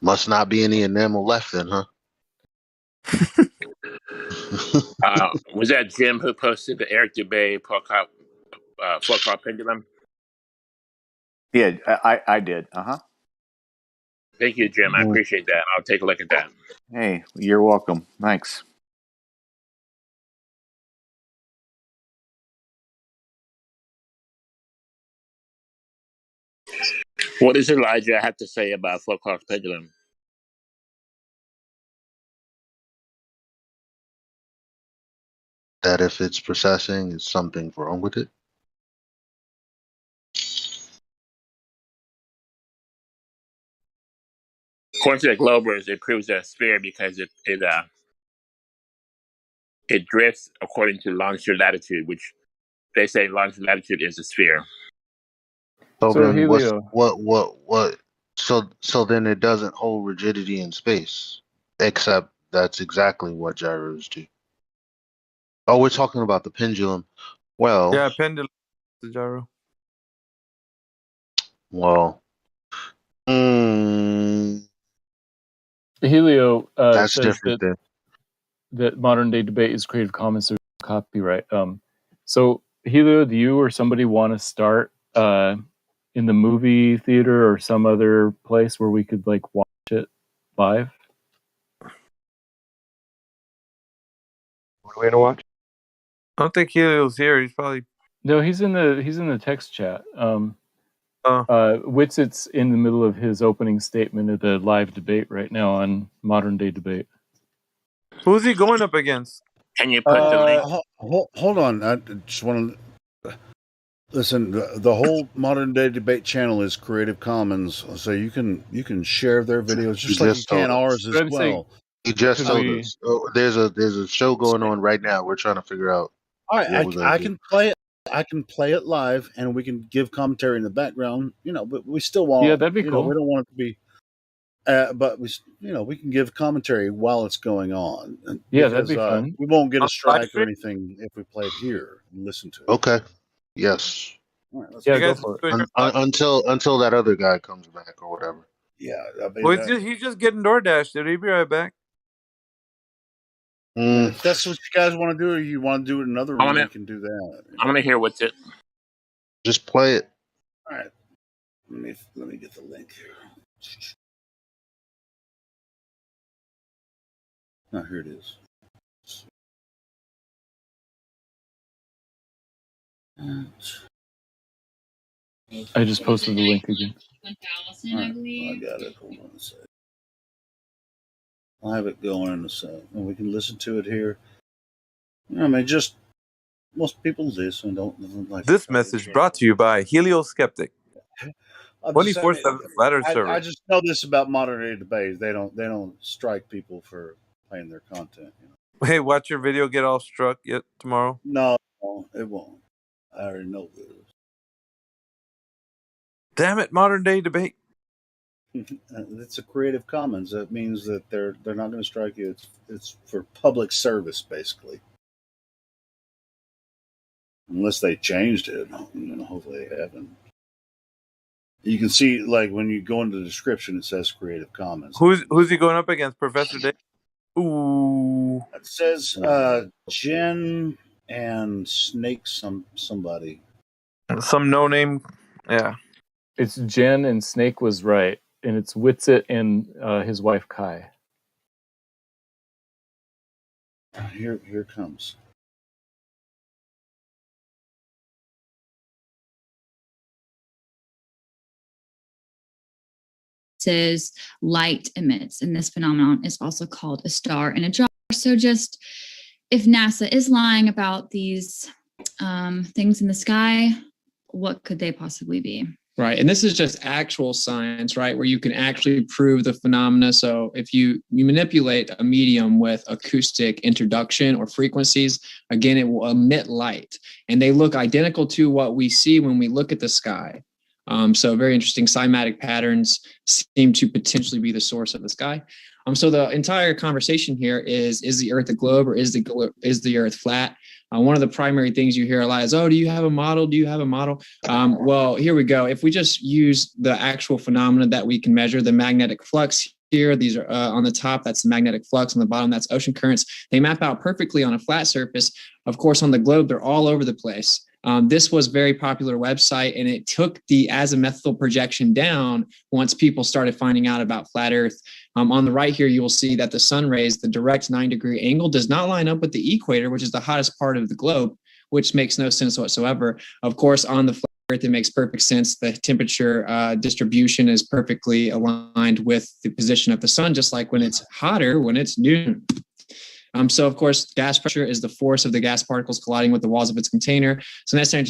Speaker 10: Must not be any enamel left then, huh?
Speaker 13: Was that Jim who posted the Eric Dubay Flockhart pendulum?
Speaker 7: Yeah, I did.
Speaker 13: Thank you, Jim. I appreciate that. I'll take a look at that.
Speaker 7: Hey, you're welcome. Thanks.
Speaker 13: What does Elijah have to say about Flockhart pendulum?
Speaker 10: That if it's processing, is something wrong with it?
Speaker 13: According to the Globers, it proves a sphere because it drifts according to longitude latitude, which they say longitude latitude is a sphere.
Speaker 10: So then Helio. What? So then it doesn't hold rigidity in space, except that's exactly what gyros do. Oh, we're talking about the pendulum. Well,
Speaker 9: yeah, pendulum, the gyro.
Speaker 10: Well,
Speaker 1: Helio
Speaker 10: that's
Speaker 1: says
Speaker 10: different
Speaker 1: that modern day debate is Creative Commons, so copyright. So Helio, do you or somebody want to start in the movie theater or some other place where we could like watch it live?
Speaker 5: What are we gonna watch?
Speaker 9: I don't think Helio's here. He's probably
Speaker 1: he's in the text chat. Witsit's in the middle of his opening statement of the live debate right now on modern day debate.
Speaker 9: Who's he going up against?
Speaker 13: Can you put the link?
Speaker 14: Hold on. I just want to listen. The whole modern day debate channel is Creative Commons, so you can share their videos just like you can ours as well.
Speaker 10: He just told us. Oh, there's a show going on right now. We're trying to figure out
Speaker 14: All
Speaker 10: what
Speaker 14: right,
Speaker 10: we're
Speaker 14: I
Speaker 10: gonna do.
Speaker 14: can play it. I can play it live, and we can give commentary in the background. But we still want.
Speaker 1: Yeah, that'd be cool.
Speaker 14: We don't want it to be. But we can give commentary while it's going on.
Speaker 1: Yeah, that'd be fun.
Speaker 14: We won't get a
Speaker 9: On
Speaker 14: strike or
Speaker 9: Livestream?
Speaker 14: anything if we play it here and listen to it.
Speaker 10: Okay. Yes.
Speaker 14: All right, let's
Speaker 1: Yeah,
Speaker 9: You
Speaker 1: go
Speaker 9: guys
Speaker 1: for it.
Speaker 9: doing your
Speaker 10: Until that other guy comes back or whatever.
Speaker 14: Yeah, I mean,
Speaker 9: Well, he's just getting DoorDash, dude. He'll be right back.
Speaker 14: if that's what you guys want to do, or you want to do it in another room, we can do that.
Speaker 13: I want to hear what's it.
Speaker 10: Just play it.
Speaker 14: All right. Let me get the link here. Oh, here it is.
Speaker 1: I just posted the link again.
Speaker 14: All right, I got it. Hold on a second. I'll have it going in a second, and we can listen to it here. I mean, just most people listen. Don't like
Speaker 9: This message brought to you by Helioskeptic. 24/7 flat Earth server.
Speaker 14: I just know this about modern day debates. They don't strike people for playing their content.
Speaker 9: Hey, watch your video get all struck yet tomorrow?
Speaker 14: No, it won't. I already know this.
Speaker 9: Damn it, modern day debate.
Speaker 14: It's a Creative Commons. That means that they're not going to strike you. It's for public service, basically. Unless they changed it, hopefully they haven't. You can see, like, when you go into the description, it says Creative Commons.
Speaker 9: Who's he going up against, Professor Dave? Ooh.
Speaker 14: It says Jen and Snake somebody.
Speaker 9: Some no-name. Yeah.
Speaker 1: It's Jen and Snake was right, and it's Witsit and his wife Kai.
Speaker 14: Here it comes.
Speaker 6: Light emits, and this phenomenon is also called a star in a jar. So just if NASA is lying about these things in the sky, what could they possibly be?
Speaker 15: Right. And this is just actual science, right? Where you can actually prove the phenomena. So if you manipulate a medium with acoustic introduction or frequencies, again, it will emit light. And they look identical to what we see when we look at the sky. So very interesting. Cymatic patterns seem to potentially be the source of the sky. So the entire conversation here is the Earth a globe, or is the Earth flat? One of the primary things you hear a lot is, oh, do you have a model? Do you have a model? Well, here we go. If we just use the actual phenomena that we can measure, the magnetic flux here, these are on the top, that's the magnetic flux. On the bottom, that's ocean currents. They map out perfectly on a flat surface. Of course, on the globe, they're all over the place. This was a very popular website, and it took the azimuthal projection down once people started finding out about flat Earth. On the right here, you will see that the sun rays, the direct 9-degree angle, does not line up with the equator, which is the hottest part of the globe, which makes no sense whatsoever. Of course, on the flat Earth, it makes perfect sense. The temperature distribution is perfectly aligned with the position of the sun, just like when it's hotter, when it's noon. So, of course, gas pressure is the force of the gas particles colliding with the walls of its container. So, an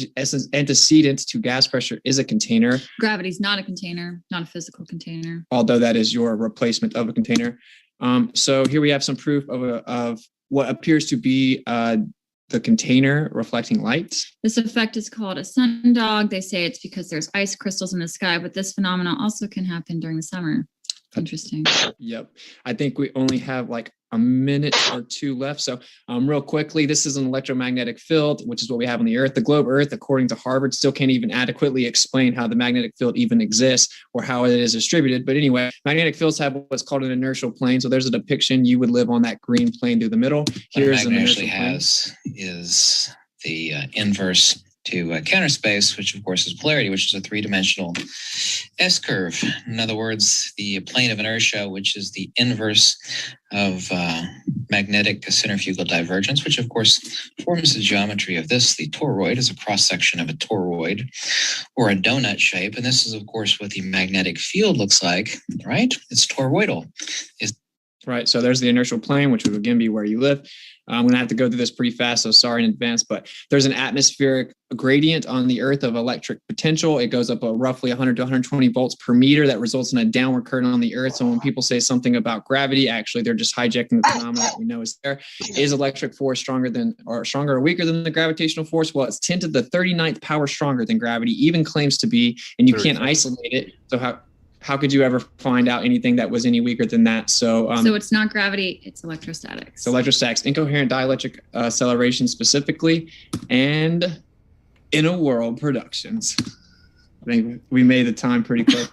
Speaker 15: antecedent to gas pressure is a container.
Speaker 6: Gravity's not a container, not a physical container.
Speaker 15: Although that is your replacement of a container. So here we have some proof of what appears to be the container reflecting light.
Speaker 6: This effect is called a sundog. They say it's because there's ice crystals in the sky, but this phenomenon also can happen during the summer. Interesting.
Speaker 15: Yep. I think we only have like a minute or two left. So real quickly, this is an electromagnetic field, which is what we have on the Earth. The globe Earth, according to Harvard, still can't even adequately explain how the magnetic field even exists or how it is distributed. But anyway, magnetic fields have what's called an inertial plane. So there's a depiction. You would live on that green plane through the middle. Here's
Speaker 22: what a magnet actually has is the inverse to counter space, which of course is polarity, which is a three-dimensional S-curve. In other words, the plane of inertia, which is the inverse of magnetic centrifugal divergence, which of course forms the geometry of this. The toroid is a cross-section of a toroid or a donut shape. And this is of course what the magnetic field looks like, right? It's toroidal.
Speaker 15: Right. So there's the inertial plane, which would again be where you live. I'm going to have to go through this pretty fast, so sorry in advance, but there's an atmospheric gradient on the Earth of electric potential. It goes up roughly 100 to 120 volts per meter. That results in a downward current on the Earth. So when people say something about gravity, actually they're just hijacking the phenomena that we know is there. Is electric force stronger or weaker than the gravitational force? Well, it's 10 to the 39th power stronger than gravity even claims to be, and you can't isolate it. So how could you ever find out anything that was any weaker than that? So
Speaker 6: it's not gravity, it's electrostatics.
Speaker 15: So electrostatics, incoherent dielectric acceleration specifically, and Inner World Productions. I think we made the time pretty quick.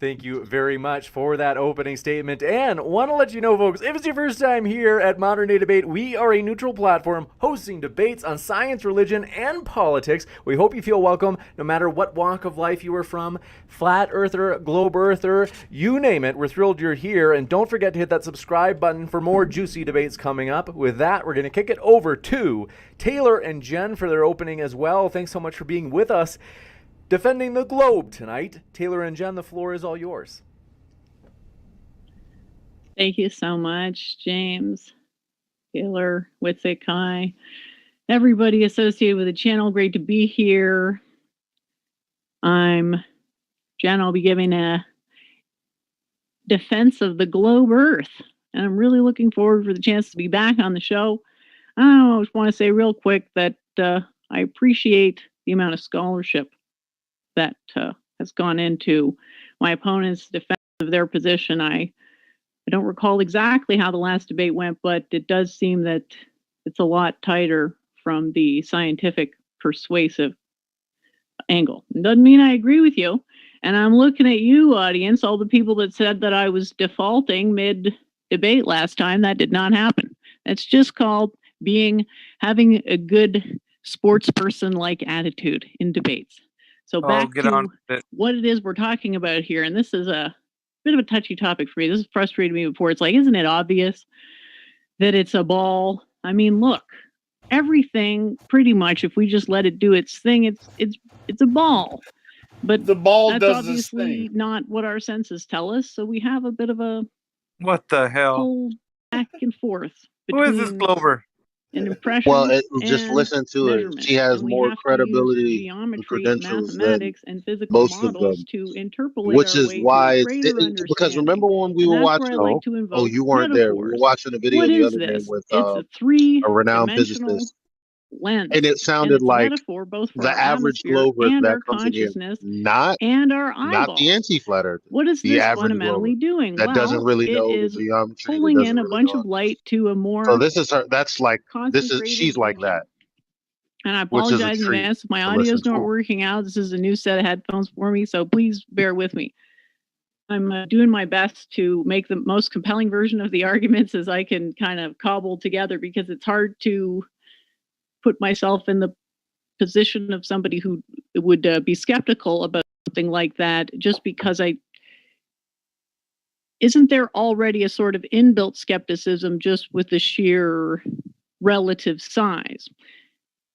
Speaker 2: Thank you very much for that opening statement. And want to let you know, folks, if it's your first time here at Modern Day Debate, we are a neutral platform hosting debates on science, religion, and politics. We hope you feel welcome no matter what walk of life you are from. Flat earther, globe earther, you name it. We're thrilled you're here. And don't forget to hit that subscribe button for more juicy debates coming up. With that, we're going to kick it over to Taylor and Jen for their opening as well. Thanks so much for being with us. Defending the globe tonight. Taylor and Jen, the floor is all yours.
Speaker 17: Thank you so much, James, Taylor, Witzik, Kai, everybody associated with the channel. Great to be here. I'm Jen. I'll be giving a defense of the globe Earth, and I'm really looking forward for the chance to be back on the show. I just want to say real quick that I appreciate the amount of scholarship that has gone into my opponent's defense of their position. I don't recall exactly how the last debate went, but it does seem that it's a lot tighter from the scientific persuasive angle. It doesn't mean I agree with you. And I'm looking at you, audience, all the people that said that I was defaulting mid-debate last time. That did not happen. That's just called having a good sports person-like attitude in debates. So back to what it is we're talking about here, and this is a bit of a touchy topic for me. This has frustrated me before. It's like, isn't it obvious that it's a ball? I mean, look, everything pretty much, if we just let it do its thing, it's a ball. But
Speaker 14: the ball
Speaker 17: that's
Speaker 14: does
Speaker 17: obviously not what our senses tell us. So we have a bit of a
Speaker 9: what the hell
Speaker 17: whole back and forth
Speaker 9: who is this Glover?
Speaker 17: An impression.
Speaker 10: Well, just listen to her. She has more credibility and credentials than
Speaker 17: and physical
Speaker 10: most of
Speaker 17: models
Speaker 10: them,
Speaker 17: to interpolate
Speaker 10: which
Speaker 17: our
Speaker 10: is
Speaker 17: way
Speaker 10: why.
Speaker 17: to a greater
Speaker 10: Because remember when we were watching? Oh, you weren't there. We were watching a video the other day with
Speaker 17: It's a
Speaker 10: a renowned physicist,
Speaker 17: lens,
Speaker 10: and it sounded
Speaker 17: it's
Speaker 10: like
Speaker 17: a metaphor both for
Speaker 10: the
Speaker 17: our
Speaker 10: average
Speaker 17: atmosphere
Speaker 10: glober
Speaker 17: and
Speaker 10: that
Speaker 17: our
Speaker 10: comes in here,
Speaker 17: consciousness
Speaker 10: not
Speaker 17: and our eyeball.
Speaker 10: the anti-flat earther.
Speaker 17: What is
Speaker 10: the
Speaker 17: this
Speaker 10: average
Speaker 17: fundamentally
Speaker 10: glober
Speaker 17: doing?
Speaker 10: that doesn't really
Speaker 17: it
Speaker 10: know the
Speaker 17: is
Speaker 10: geometry, that
Speaker 17: pulling
Speaker 10: doesn't
Speaker 17: in a
Speaker 10: really
Speaker 17: bunch
Speaker 10: know.
Speaker 17: of light to a more
Speaker 10: So this is her. That's like this is
Speaker 17: concentrated
Speaker 10: she's like
Speaker 17: region.
Speaker 10: that,
Speaker 17: And I
Speaker 10: which is a
Speaker 17: apologize in
Speaker 10: treat
Speaker 17: advance if my
Speaker 10: to
Speaker 17: audio
Speaker 10: listen
Speaker 17: is not
Speaker 10: to.
Speaker 17: working out. This is a new set of headphones for me, so please bear with me. I'm doing my best to make the most compelling version of the arguments as I can kind of cobble together, because it's hard to put myself in the position of somebody who would be skeptical about something like that, just because isn't there already a sort of inbuilt skepticism just with the sheer relative size?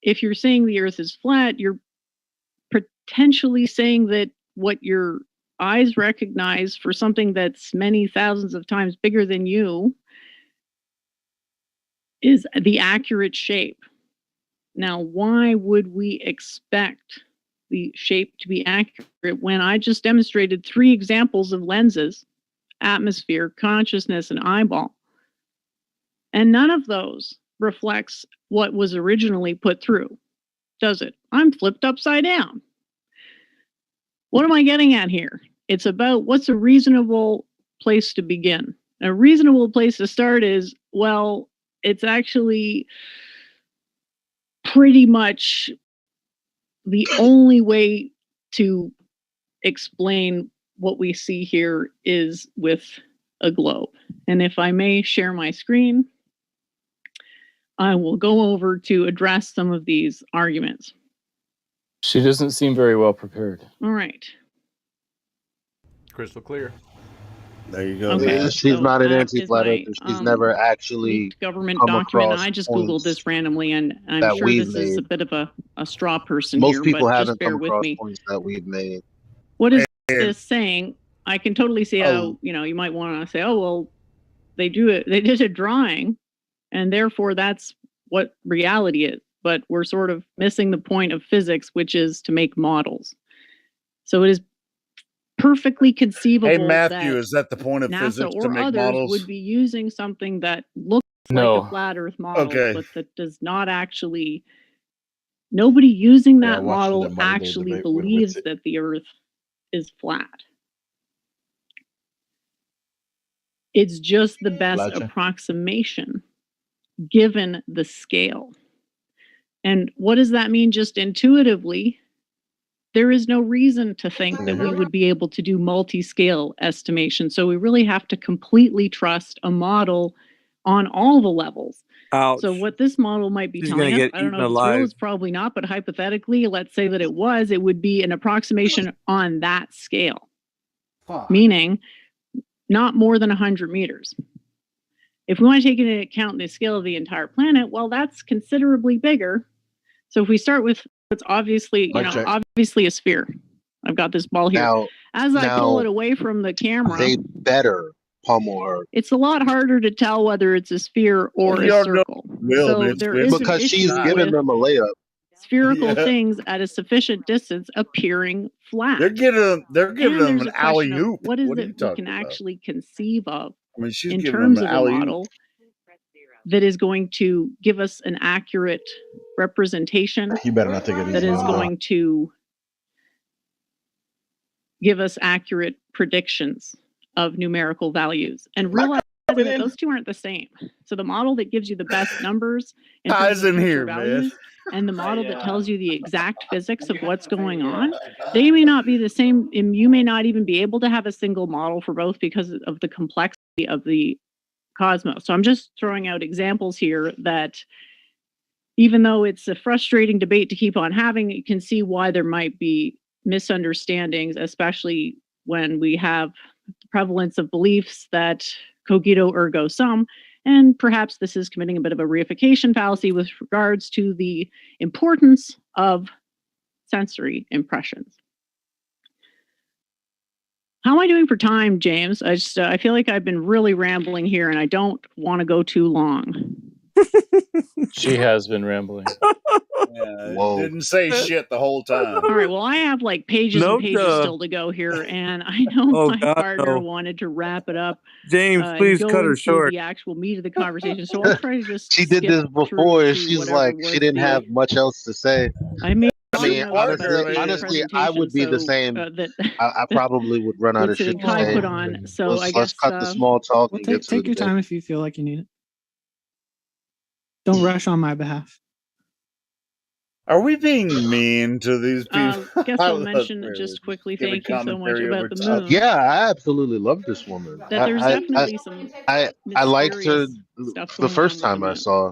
Speaker 17: If you're saying the Earth is flat, you're potentially saying that what your eyes recognize for something that's many thousands of times bigger than you is the accurate shape. Now, why would we expect the shape to be accurate when I just demonstrated 3 examples of lenses, atmosphere, consciousness, and eyeball? And none of those reflects what was originally put through, does it? I'm flipped upside down. What am I getting at here? It's about what's a reasonable place to begin. A reasonable place to start is, well, it's actually pretty much the only way to explain what we see here is with a globe. And if I may share my screen, I will go over to address some of these arguments.
Speaker 1: She doesn't seem very well prepared.
Speaker 17: All right.
Speaker 2: Crystal clear.
Speaker 14: There you go.
Speaker 17: Okay,
Speaker 10: She's
Speaker 17: so
Speaker 10: not an
Speaker 17: that
Speaker 10: anti-flat
Speaker 17: is
Speaker 10: earther.
Speaker 17: my,
Speaker 10: She's never actually
Speaker 17: leaked government
Speaker 10: come
Speaker 17: document.
Speaker 10: across
Speaker 17: I just
Speaker 10: points
Speaker 17: Googled this randomly, and I'm
Speaker 10: that
Speaker 17: sure
Speaker 10: we've
Speaker 17: this is a
Speaker 10: made.
Speaker 17: bit of a straw person
Speaker 10: Most
Speaker 17: here,
Speaker 10: people
Speaker 17: but just
Speaker 10: haven't
Speaker 17: bear
Speaker 10: come
Speaker 17: with
Speaker 10: across
Speaker 17: me.
Speaker 10: points that we've made.
Speaker 17: What is this saying? I can totally see how,
Speaker 10: Oh.
Speaker 17: you might want to say, oh, well, they did a drawing And therefore, that's what reality is. But we're sort of missing the point of physics, which is to make models. So it is perfectly conceivable
Speaker 14: Hey, Matthew,
Speaker 17: that
Speaker 14: is that the point of
Speaker 17: NASA
Speaker 14: physics to
Speaker 17: or
Speaker 14: make
Speaker 17: others
Speaker 14: models?
Speaker 17: would be using something that looks like a flat Earth model, but that does not actually. Nobody using that model actually believes that the Earth is flat. It's just the best approximation given the scale. And what does that mean just intuitively? There is no reason to think that we would be able to do multi-scale estimation. So we really have to completely trust a model on all the levels.
Speaker 9: Ouch.
Speaker 17: So what this model might be
Speaker 9: She's
Speaker 17: telling
Speaker 9: gonna
Speaker 17: us,
Speaker 9: get
Speaker 17: I don't know
Speaker 9: eaten
Speaker 17: if it's real,
Speaker 9: alive.
Speaker 17: it's probably not, but hypothetically, let's say that it was, it would be an approximation on that scale. Meaning not more than 100 meters. If we want to take into account the scale of the entire planet, well, that's considerably bigger. So if we start with what's obviously, obviously a sphere. I've got this ball here. As I pull it away from the camera,
Speaker 10: they better pummel her.
Speaker 17: It's a lot harder to tell whether it's a sphere or a circle. So there is
Speaker 10: because
Speaker 17: an
Speaker 10: she's
Speaker 17: issue
Speaker 10: giving
Speaker 17: with
Speaker 10: them a layup.
Speaker 17: spherical things at a sufficient distance appearing flat.
Speaker 14: They're giving them an alley oop.
Speaker 17: What is
Speaker 14: What are
Speaker 17: it
Speaker 14: you
Speaker 17: we
Speaker 14: talking
Speaker 17: can
Speaker 14: about?
Speaker 17: actually conceive of
Speaker 14: I mean, she's
Speaker 17: in
Speaker 14: giving
Speaker 17: terms
Speaker 14: them
Speaker 17: of
Speaker 14: an
Speaker 17: a
Speaker 14: alley-oop.
Speaker 17: model that is going to give us an accurate representation?
Speaker 8: You better not take it easy.
Speaker 17: That is going to give us accurate predictions of numerical values and realizing that those two aren't the same. So the model that gives you the best numbers in terms of future values and the model that tells you the exact physics of what's going on, they may not be the same, and you may not even be able to have a single model for both because of the complexity of the cosmos. So I'm just throwing out examples here that even though it's a frustrating debate to keep on having, you can see why there might be misunderstandings, especially when we have the prevalence of beliefs that cogito ergo sum, and perhaps this is committing a bit of a reification fallacy with regards to the importance of sensory impressions. How am I doing for time, James? I feel like I've been really rambling here, and I don't want to go too long.
Speaker 1: She has been rambling.
Speaker 14: Didn't say shit the whole time.
Speaker 17: All right, well, I have like pages and pages still to go here, and I know my partner wanted to wrap it up.
Speaker 9: James, please cut her short.
Speaker 17: The actual meat of the conversation, so I'll try to just.
Speaker 10: She did this before, and she's like, she didn't have much else to say.
Speaker 17: I mean,
Speaker 10: honestly, I would be the same. I probably would run out of shit to say.
Speaker 17: Put on, so I guess
Speaker 10: let's cut the small talk and get to
Speaker 20: take your time if you feel like you need it. Don't rush on my behalf.
Speaker 14: Are we being mean to these people?
Speaker 17: I guess I'll mention just quickly. Thank you so much about the moon.
Speaker 10: Yeah, I absolutely love this woman.
Speaker 17: That there's definitely some.
Speaker 10: I liked her the first time I saw.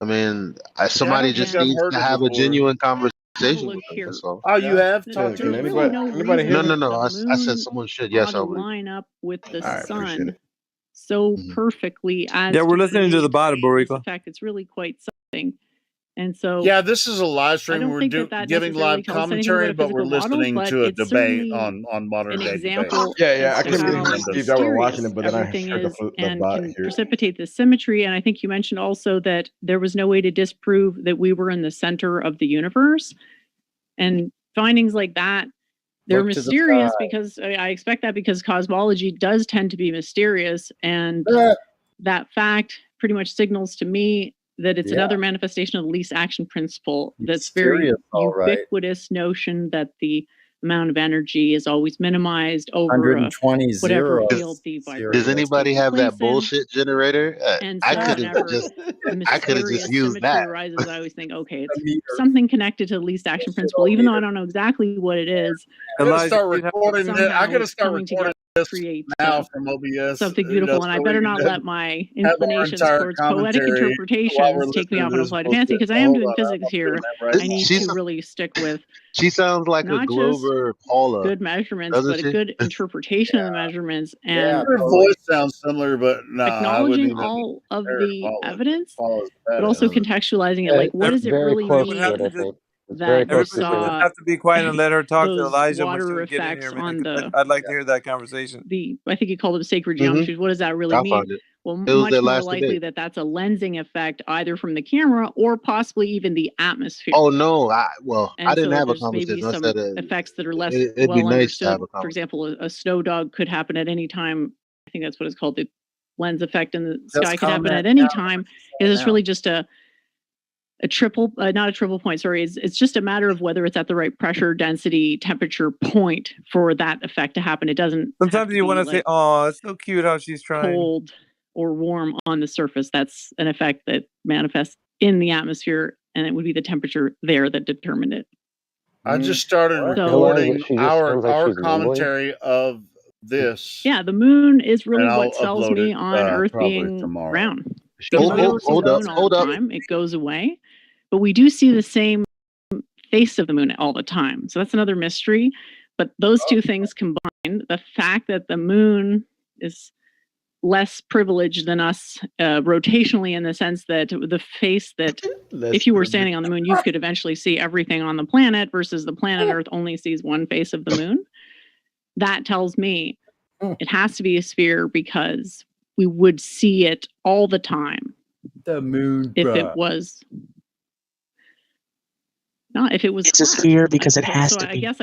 Speaker 10: I mean, somebody just needs to have a genuine conversation with her. So.
Speaker 14: Oh, you have talked to
Speaker 1: anybody here?
Speaker 10: No. I said someone should. Yes, I would.
Speaker 17: Line up with the sun so perfectly as.
Speaker 9: Yeah, we're listening to the bottom, Boricua.
Speaker 17: In fact, it's really quite something. And so,
Speaker 14: yeah, this is a live stream. We're giving live commentary, but we're listening to a debate on modern day debate.
Speaker 8: Yeah, I couldn't believe that we're watching it, but then I heard the bot
Speaker 17: can
Speaker 8: here.
Speaker 17: Precipitate the symmetry. And I think you mentioned also that there was no way to disprove that we were in the center of the universe. And findings like that, they're mysterious because I expect that because cosmology does tend to be mysterious, and that fact pretty much signals to me that it's another manifestation of the least action principle. That's very ubiquitous notion that the amount of energy is always minimized over
Speaker 21: 120
Speaker 17: whatever
Speaker 21: zero.
Speaker 17: field the vibration.
Speaker 10: Does anybody have that bullshit generator?
Speaker 17: And so
Speaker 10: I could have just used that.
Speaker 17: Arises, I always think, okay, it's something connected to the least action principle, even though I don't know exactly what it is.
Speaker 14: I gotta start recording this now from OBS.
Speaker 17: Something beautiful, and I better not let my inclinations towards poetic interpretations take me off on a flight of fancy, because I am doing physics here. I need to really stick with.
Speaker 10: She sounds like a Glover Paula.
Speaker 17: Good measurements, but a good interpretation of the measurements, and
Speaker 14: her voice sounds similar, but
Speaker 17: acknowledging all of the evidence, but also contextualizing it. Like, what does it really mean?
Speaker 6: that you
Speaker 9: Everybody
Speaker 6: saw
Speaker 9: just have to be quiet and let her talk to
Speaker 6: those
Speaker 9: Elijah when she
Speaker 6: water
Speaker 9: would get in
Speaker 6: effects
Speaker 9: here, man.
Speaker 6: on
Speaker 9: 'Cause
Speaker 6: the
Speaker 9: I'd like to hear that conversation.
Speaker 6: I think you called it sacred
Speaker 10: Mm-hmm.
Speaker 6: geometries. What does that really
Speaker 10: I
Speaker 6: mean?
Speaker 10: found it.
Speaker 6: Well,
Speaker 10: It was
Speaker 6: much
Speaker 10: their
Speaker 6: more
Speaker 10: last
Speaker 6: likely
Speaker 10: debate.
Speaker 6: that that's a lensing effect either from the camera or possibly even the atmosphere.
Speaker 10: Oh no! I
Speaker 6: And
Speaker 10: didn't
Speaker 6: so
Speaker 10: have a
Speaker 6: there's maybe
Speaker 10: conversation. I
Speaker 6: some
Speaker 10: said
Speaker 6: effects that are less
Speaker 10: it'd be
Speaker 6: well
Speaker 10: nice to
Speaker 6: understood.
Speaker 10: have a
Speaker 6: For
Speaker 10: conversation.
Speaker 6: example, a snow dog could happen at any time. I think that's what it's called. The lens effect in the sky could happen at any time. It's really just a triple, not a triple point. Sorry, it's just a matter of whether it's at the right pressure, density, temperature point for that effect to happen. It doesn't.
Speaker 9: Sometimes you want to say, "Oh, it's so cute how she's trying."
Speaker 6: Cold or warm on the surface. That's an effect that manifests in the atmosphere, and it would be the temperature there that determined it.
Speaker 14: I just started recording our commentary of this.
Speaker 6: Yeah, the moon is really
Speaker 14: and I'll
Speaker 6: what sells
Speaker 14: upload
Speaker 6: me
Speaker 14: it,
Speaker 6: on Earth
Speaker 14: probably
Speaker 6: being
Speaker 14: tomorrow.
Speaker 6: round. Because we don't see the moon all the time. It goes away. But we do see the same face of the moon all the time. So that's another mystery. But those two things combined, the fact that the moon is less privileged than us rotationally, in the sense that the face that if you were standing on the moon, you could eventually see everything on the planet, versus the planet Earth only sees one face of the moon. That tells me it has to be a sphere, because we would see it all the time.
Speaker 11: The moon,
Speaker 6: if it was not, if it was
Speaker 11: It's a
Speaker 6: flat.
Speaker 11: sphere because it
Speaker 6: So-
Speaker 11: has
Speaker 6: so
Speaker 11: to
Speaker 6: I
Speaker 11: be.
Speaker 6: guess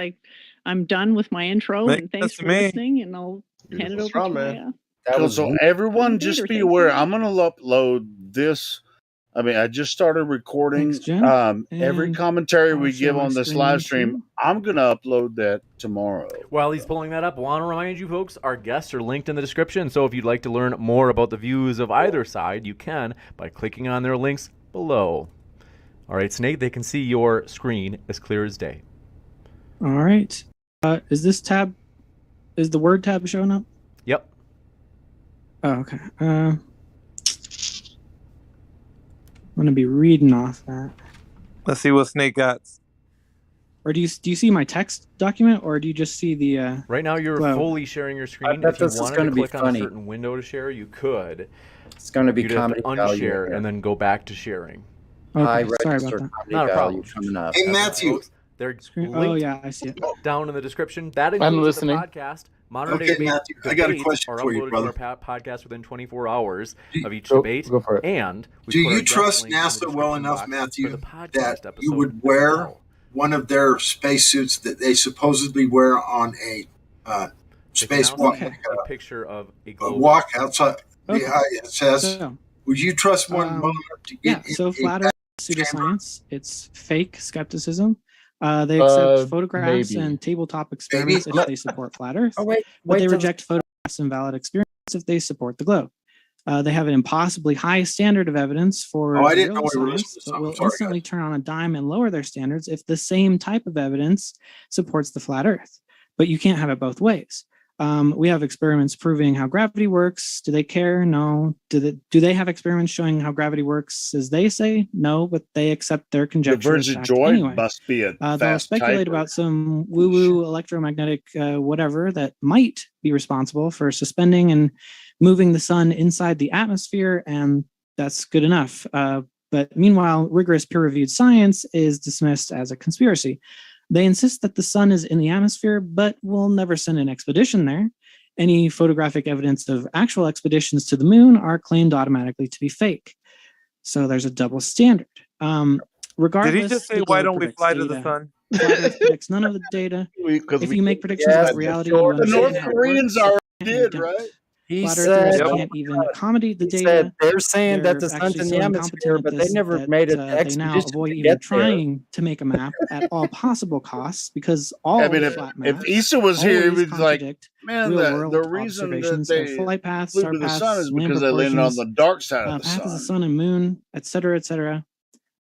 Speaker 6: I'm done with my intro,
Speaker 9: Makes
Speaker 6: and thanks
Speaker 9: sense
Speaker 6: for
Speaker 9: to me.
Speaker 6: listening, and I'll hand it over to my
Speaker 14: So everyone
Speaker 6: Peter,
Speaker 14: just be
Speaker 6: thanks
Speaker 14: aware.
Speaker 6: so
Speaker 14: I'm going to upload this. I mean, I just started recording
Speaker 20: Thanks, Jen.
Speaker 14: every
Speaker 20: And
Speaker 14: commentary
Speaker 20: I'll
Speaker 14: we
Speaker 20: share
Speaker 14: give
Speaker 20: my
Speaker 14: on this
Speaker 20: screen
Speaker 14: live stream.
Speaker 20: too.
Speaker 14: I'm going to upload that tomorrow.
Speaker 2: While he's pulling that up, I want to remind you folks, our guests are linked in the description. So if you'd like to learn more about the views of either side, you can by clicking on their links below. All right, Snake, they can see your screen as clear as day.
Speaker 20: All right. Is the word tab showing up?
Speaker 2: Yep.
Speaker 20: Oh, okay. I'm gonna be reading off that.
Speaker 9: Let's see what Snake got.
Speaker 20: Or do you see my text document, or do you just see the?
Speaker 2: Right now, you're
Speaker 20: globe?
Speaker 2: fully sharing your screen.
Speaker 11: bet
Speaker 2: If you
Speaker 11: this is
Speaker 2: wanted
Speaker 11: gonna
Speaker 2: to
Speaker 11: be
Speaker 2: click on a
Speaker 11: funny.
Speaker 2: certain window to share, you could.
Speaker 11: It's going to be
Speaker 2: You'd have to
Speaker 11: comedy value
Speaker 2: unshare
Speaker 11: here.
Speaker 2: and then go back to sharing.
Speaker 20: Okay,
Speaker 11: High
Speaker 20: sorry
Speaker 11: register
Speaker 20: about that.
Speaker 11: comedy
Speaker 2: Not a
Speaker 11: value
Speaker 2: problem.
Speaker 11: coming up.
Speaker 19: Hey, Matthew.
Speaker 2: Folks, they're
Speaker 20: Oh
Speaker 2: linked
Speaker 20: yeah, I see it.
Speaker 2: down in the description. That
Speaker 1: I'm
Speaker 2: includes
Speaker 1: listening.
Speaker 2: the podcast. Modern
Speaker 19: Okay,
Speaker 2: Day Debate
Speaker 19: Matthew, I got a
Speaker 2: debates
Speaker 19: question
Speaker 2: are
Speaker 19: for you,
Speaker 2: uploaded
Speaker 19: brother.
Speaker 2: to our podcast within 24 hours of each
Speaker 1: Go
Speaker 2: debate.
Speaker 1: for it.
Speaker 2: And we
Speaker 19: Do
Speaker 2: put our
Speaker 19: you
Speaker 2: guest
Speaker 19: trust
Speaker 2: link in the
Speaker 19: NASA well
Speaker 2: description
Speaker 19: enough,
Speaker 2: box
Speaker 19: Matthew,
Speaker 2: for the podcast
Speaker 19: that
Speaker 2: episode
Speaker 19: you would
Speaker 2: as
Speaker 19: wear
Speaker 2: well.
Speaker 19: one of their spacesuits that they supposedly wear on a
Speaker 2: They can
Speaker 19: space
Speaker 2: now
Speaker 19: walk,
Speaker 2: see
Speaker 19: like
Speaker 2: a picture of a
Speaker 19: a
Speaker 2: globe.
Speaker 19: walk outside?
Speaker 20: Okay.
Speaker 19: Yeah, it says,
Speaker 20: So,
Speaker 19: would you trust one well
Speaker 20: um,
Speaker 19: enough to
Speaker 20: yeah.
Speaker 19: get in
Speaker 20: So
Speaker 19: a
Speaker 20: flat Earth is pseudoscience. It's fake skepticism. They accept photographs
Speaker 1: maybe.
Speaker 20: and tabletop experiments if they support flat Earth,
Speaker 11: Oh, wait,
Speaker 20: but they
Speaker 11: till-
Speaker 20: reject photographs and valid experiments if they support the globe. They have an impossibly high standard of evidence for
Speaker 19: Oh, I didn't
Speaker 20: real
Speaker 19: know we were
Speaker 20: science,
Speaker 19: listening to
Speaker 20: but
Speaker 19: something.
Speaker 20: will
Speaker 19: Sorry,
Speaker 20: instantly turn on a dime and lower their standards if the same type of evidence supports the flat Earth. But you can't have it both ways. We have experiments proving how gravity works. Do they care? No. Do they have experiments showing how gravity works as they say? No, but they accept their
Speaker 14: The
Speaker 20: conjecture as
Speaker 14: Virgin
Speaker 20: fact
Speaker 14: Joy
Speaker 20: anyway.
Speaker 14: must be a
Speaker 20: They'll
Speaker 14: fast
Speaker 20: speculate
Speaker 14: typer.
Speaker 20: about some woo-woo electromagnetic whatever that might be responsible for suspending and moving the sun inside the atmosphere, and that's good enough. But meanwhile, rigorous peer-reviewed science is dismissed as a conspiracy. They insist that the sun is in the atmosphere, but will never send an expedition there. Any photographic evidence of actual expeditions to the moon are claimed automatically to be fake. So there's a double standard. Regardless,
Speaker 9: Did he just say,
Speaker 20: the
Speaker 9: "Why
Speaker 20: globe
Speaker 9: don't we
Speaker 20: predicts
Speaker 9: fly to
Speaker 20: data.
Speaker 9: the sun"?
Speaker 20: Flat Earth predicts none of the data. If you make predictions
Speaker 11: Yeah,
Speaker 20: about reality, you
Speaker 11: the
Speaker 14: The
Speaker 20: understand
Speaker 14: North
Speaker 20: how it
Speaker 14: Koreans
Speaker 20: works.
Speaker 14: already
Speaker 20: If you
Speaker 14: did,
Speaker 20: don't.
Speaker 14: right?
Speaker 11: He
Speaker 20: Flat Earthers
Speaker 11: said,
Speaker 20: can't even accommodate the
Speaker 11: he
Speaker 20: data.
Speaker 11: said they're saying that the
Speaker 20: They're
Speaker 11: sun's
Speaker 20: actually
Speaker 11: in
Speaker 20: so
Speaker 11: the
Speaker 20: incompetent
Speaker 11: atmosphere,
Speaker 20: at
Speaker 11: but they
Speaker 20: this
Speaker 11: never
Speaker 20: that
Speaker 11: made an
Speaker 20: they now
Speaker 11: expedition
Speaker 20: avoid
Speaker 11: to
Speaker 20: even
Speaker 11: get there.
Speaker 20: trying to make a map at all possible costs, because all
Speaker 14: I mean,
Speaker 20: flat
Speaker 14: if
Speaker 20: maps
Speaker 14: Issa was here, he
Speaker 20: always
Speaker 14: would be like,
Speaker 20: contradict
Speaker 14: man,
Speaker 20: real
Speaker 14: the
Speaker 20: world
Speaker 14: reason that
Speaker 20: observations of
Speaker 14: they
Speaker 20: flight paths,
Speaker 14: flew
Speaker 20: star
Speaker 14: to the sun
Speaker 20: paths,
Speaker 14: is
Speaker 20: land
Speaker 14: because they landed on
Speaker 20: proportions,
Speaker 14: the dark side of the
Speaker 20: path of the
Speaker 14: sun.
Speaker 20: sun and moon, etc., etc.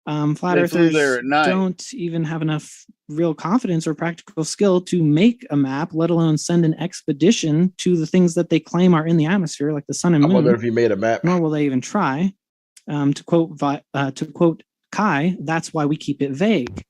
Speaker 20: Flat
Speaker 14: They flew
Speaker 20: earthers
Speaker 14: there at night.
Speaker 20: don't even have enough real confidence or practical skill to make a map, let alone send an expedition to the things that they claim are in the atmosphere, like the sun and
Speaker 8: I
Speaker 20: moon.
Speaker 8: wonder if he made a map.
Speaker 20: Nor will they even try. To quote Kai, that's why we keep it vague.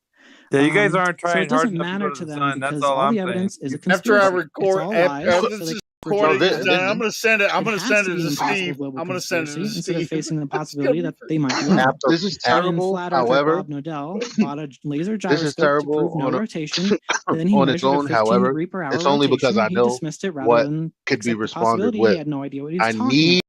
Speaker 9: Yeah, you guys
Speaker 20: So
Speaker 9: aren't
Speaker 20: it
Speaker 9: trying hard
Speaker 20: doesn't
Speaker 9: enough to
Speaker 20: matter
Speaker 9: go to
Speaker 20: to
Speaker 9: the
Speaker 20: them
Speaker 9: sun. That's
Speaker 20: because
Speaker 9: all
Speaker 20: all
Speaker 9: I'm
Speaker 20: the
Speaker 9: saying.
Speaker 20: evidence is a
Speaker 14: After I
Speaker 20: conspiracy. It's
Speaker 14: record,
Speaker 20: all
Speaker 14: after
Speaker 20: lies. So
Speaker 14: this
Speaker 20: they
Speaker 14: is recording is done. I'm
Speaker 20: it
Speaker 14: going to send it. I'm going to
Speaker 20: has
Speaker 14: send
Speaker 20: to
Speaker 14: it
Speaker 20: be
Speaker 14: to
Speaker 20: an impossible
Speaker 14: Steve.
Speaker 20: global
Speaker 14: I'm going to send it to
Speaker 20: conspiracy instead of
Speaker 14: Steve.
Speaker 20: facing the possibility that they might be wrong.
Speaker 10: This is
Speaker 20: When
Speaker 10: terrible.
Speaker 20: flat earther
Speaker 10: However,
Speaker 20: Bob Nodell bought a laser
Speaker 10: this is
Speaker 20: gyroscope to prove
Speaker 10: terrible
Speaker 20: no
Speaker 10: on
Speaker 20: rotation, then he
Speaker 10: on its
Speaker 20: measured a
Speaker 10: own.
Speaker 20: 15
Speaker 10: However,
Speaker 20: degree per hour
Speaker 10: it's only because
Speaker 20: rotation.
Speaker 10: I
Speaker 20: He
Speaker 10: know
Speaker 20: dismissed it rather
Speaker 10: what
Speaker 20: than
Speaker 10: could be
Speaker 20: accept the
Speaker 10: responded
Speaker 20: possibility.
Speaker 10: with.
Speaker 20: He had no idea what he was
Speaker 10: I
Speaker 20: talking about.
Speaker 10: need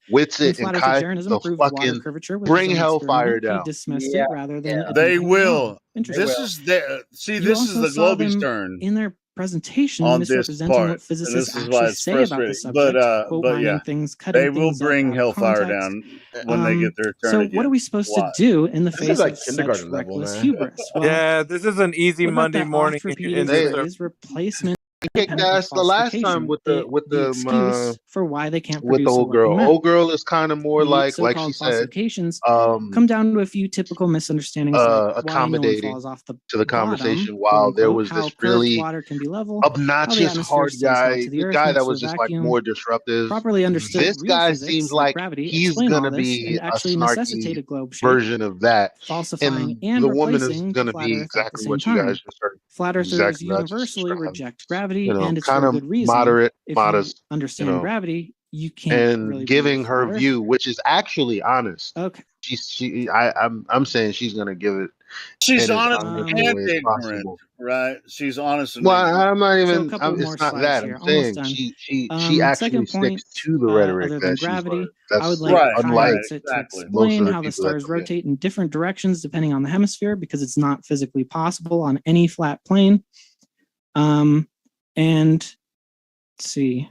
Speaker 20: When
Speaker 10: Witsit and
Speaker 20: flat
Speaker 10: Kai
Speaker 20: eartharitarianism
Speaker 10: to
Speaker 20: proved water
Speaker 10: fucking
Speaker 20: curvature with his
Speaker 10: bring
Speaker 20: own
Speaker 10: Hellfire
Speaker 20: experiment, he
Speaker 10: down.
Speaker 20: dismissed it rather than
Speaker 14: They
Speaker 20: admitting he was
Speaker 14: will.
Speaker 20: wrong. Interesting.
Speaker 14: This is the see.
Speaker 20: You
Speaker 14: This is
Speaker 20: also
Speaker 14: the
Speaker 20: saw
Speaker 14: Globy's
Speaker 20: them
Speaker 14: turn
Speaker 20: in their presentation
Speaker 14: on this
Speaker 20: misrepresenting
Speaker 14: part,
Speaker 20: what
Speaker 14: and
Speaker 20: physicists
Speaker 14: this is why
Speaker 20: actually
Speaker 14: it's
Speaker 20: say about the
Speaker 14: frustrating.
Speaker 20: subject, quote
Speaker 14: But
Speaker 20: mining
Speaker 14: yeah,
Speaker 20: things,
Speaker 14: they
Speaker 20: cutting
Speaker 14: will
Speaker 20: things up
Speaker 14: bring
Speaker 20: out of
Speaker 14: Hellfire
Speaker 20: context.
Speaker 14: down when they get their turn
Speaker 20: So
Speaker 14: again.
Speaker 20: what are we supposed to
Speaker 14: Watch.
Speaker 20: do in the
Speaker 9: This is
Speaker 20: face
Speaker 9: like
Speaker 20: of such
Speaker 9: kindergarten level,
Speaker 20: reckless
Speaker 9: man.
Speaker 20: hubris? Well,
Speaker 9: Yeah, this is an easy
Speaker 20: what about
Speaker 9: Monday
Speaker 20: that
Speaker 9: morning
Speaker 20: oft-repeated
Speaker 9: in this.
Speaker 20: phrase, replacement
Speaker 10: Kicked
Speaker 20: independent
Speaker 10: ass the last time
Speaker 20: falsification?
Speaker 10: with
Speaker 20: The excuse for why they can't
Speaker 10: with the
Speaker 20: produce a
Speaker 10: old girl.
Speaker 20: working map.
Speaker 10: Old girl is kind of more
Speaker 20: The
Speaker 10: like she
Speaker 20: so-called
Speaker 10: said,
Speaker 20: falsifications come down to a few typical misunderstandings, like why no one
Speaker 10: accommodating
Speaker 20: falls off the
Speaker 10: to the
Speaker 20: bottom,
Speaker 10: conversation.
Speaker 20: quote
Speaker 10: While there
Speaker 20: unquote,
Speaker 10: was
Speaker 20: how
Speaker 10: this
Speaker 20: curved
Speaker 10: really
Speaker 20: water can be level, how the
Speaker 10: obnoxious
Speaker 20: atmosphere
Speaker 10: hard
Speaker 20: stays hot
Speaker 10: guy,
Speaker 20: to the
Speaker 10: the
Speaker 20: earth
Speaker 10: guy that
Speaker 20: next to a
Speaker 10: was just like
Speaker 20: vacuum.
Speaker 10: more disruptive.
Speaker 20: Properly understood,
Speaker 10: This
Speaker 20: real
Speaker 10: guy
Speaker 20: physics,
Speaker 10: seems
Speaker 20: like
Speaker 10: like
Speaker 20: gravity,
Speaker 10: he's
Speaker 20: explain all
Speaker 10: gonna
Speaker 20: this
Speaker 10: be
Speaker 20: and
Speaker 10: a
Speaker 20: actually necessitate
Speaker 10: snarky
Speaker 20: a globe shape,
Speaker 10: version of that,
Speaker 20: falsifying
Speaker 10: and
Speaker 20: and
Speaker 10: the woman is
Speaker 20: replacing
Speaker 10: gonna
Speaker 20: flat
Speaker 10: be
Speaker 20: Earth at the
Speaker 10: exactly
Speaker 20: same
Speaker 10: what you
Speaker 20: time.
Speaker 10: guys just heard.
Speaker 20: Flat earthers
Speaker 10: Exactly what I just
Speaker 20: universally
Speaker 10: described.
Speaker 20: reject gravity, and it's
Speaker 10: kind
Speaker 20: for
Speaker 10: of
Speaker 20: good reason.
Speaker 10: moderate,
Speaker 20: If you
Speaker 10: modest,
Speaker 20: understand gravity, you can't
Speaker 10: and
Speaker 20: really be a
Speaker 10: giving
Speaker 20: flat
Speaker 10: her
Speaker 20: earther.
Speaker 10: view, which is actually honest.
Speaker 20: Okay.
Speaker 10: I'm saying she's gonna give it
Speaker 14: She's
Speaker 10: in as
Speaker 14: honest
Speaker 10: honest
Speaker 14: and
Speaker 10: a way as
Speaker 14: ignorant,
Speaker 10: possible.
Speaker 14: right? She's honest and
Speaker 10: Well,
Speaker 14: ignorant.
Speaker 10: I'm not
Speaker 20: So a
Speaker 10: even.
Speaker 20: couple more
Speaker 10: It's not
Speaker 20: slides
Speaker 10: that.
Speaker 20: here.
Speaker 10: I'm
Speaker 20: Almost
Speaker 10: saying
Speaker 20: done.
Speaker 10: she actually
Speaker 20: Second point,
Speaker 10: sticks to the rhetoric
Speaker 20: other than
Speaker 10: that she's learned.
Speaker 20: gravity, I would
Speaker 10: That's
Speaker 20: like Kai
Speaker 10: unlike
Speaker 20: to
Speaker 14: exactly.
Speaker 10: most
Speaker 20: explain
Speaker 10: of the
Speaker 20: how the
Speaker 10: people that
Speaker 20: stars
Speaker 10: come in.
Speaker 20: rotate in different directions depending on the hemisphere, because it's not physically possible on any flat plane. And let's see.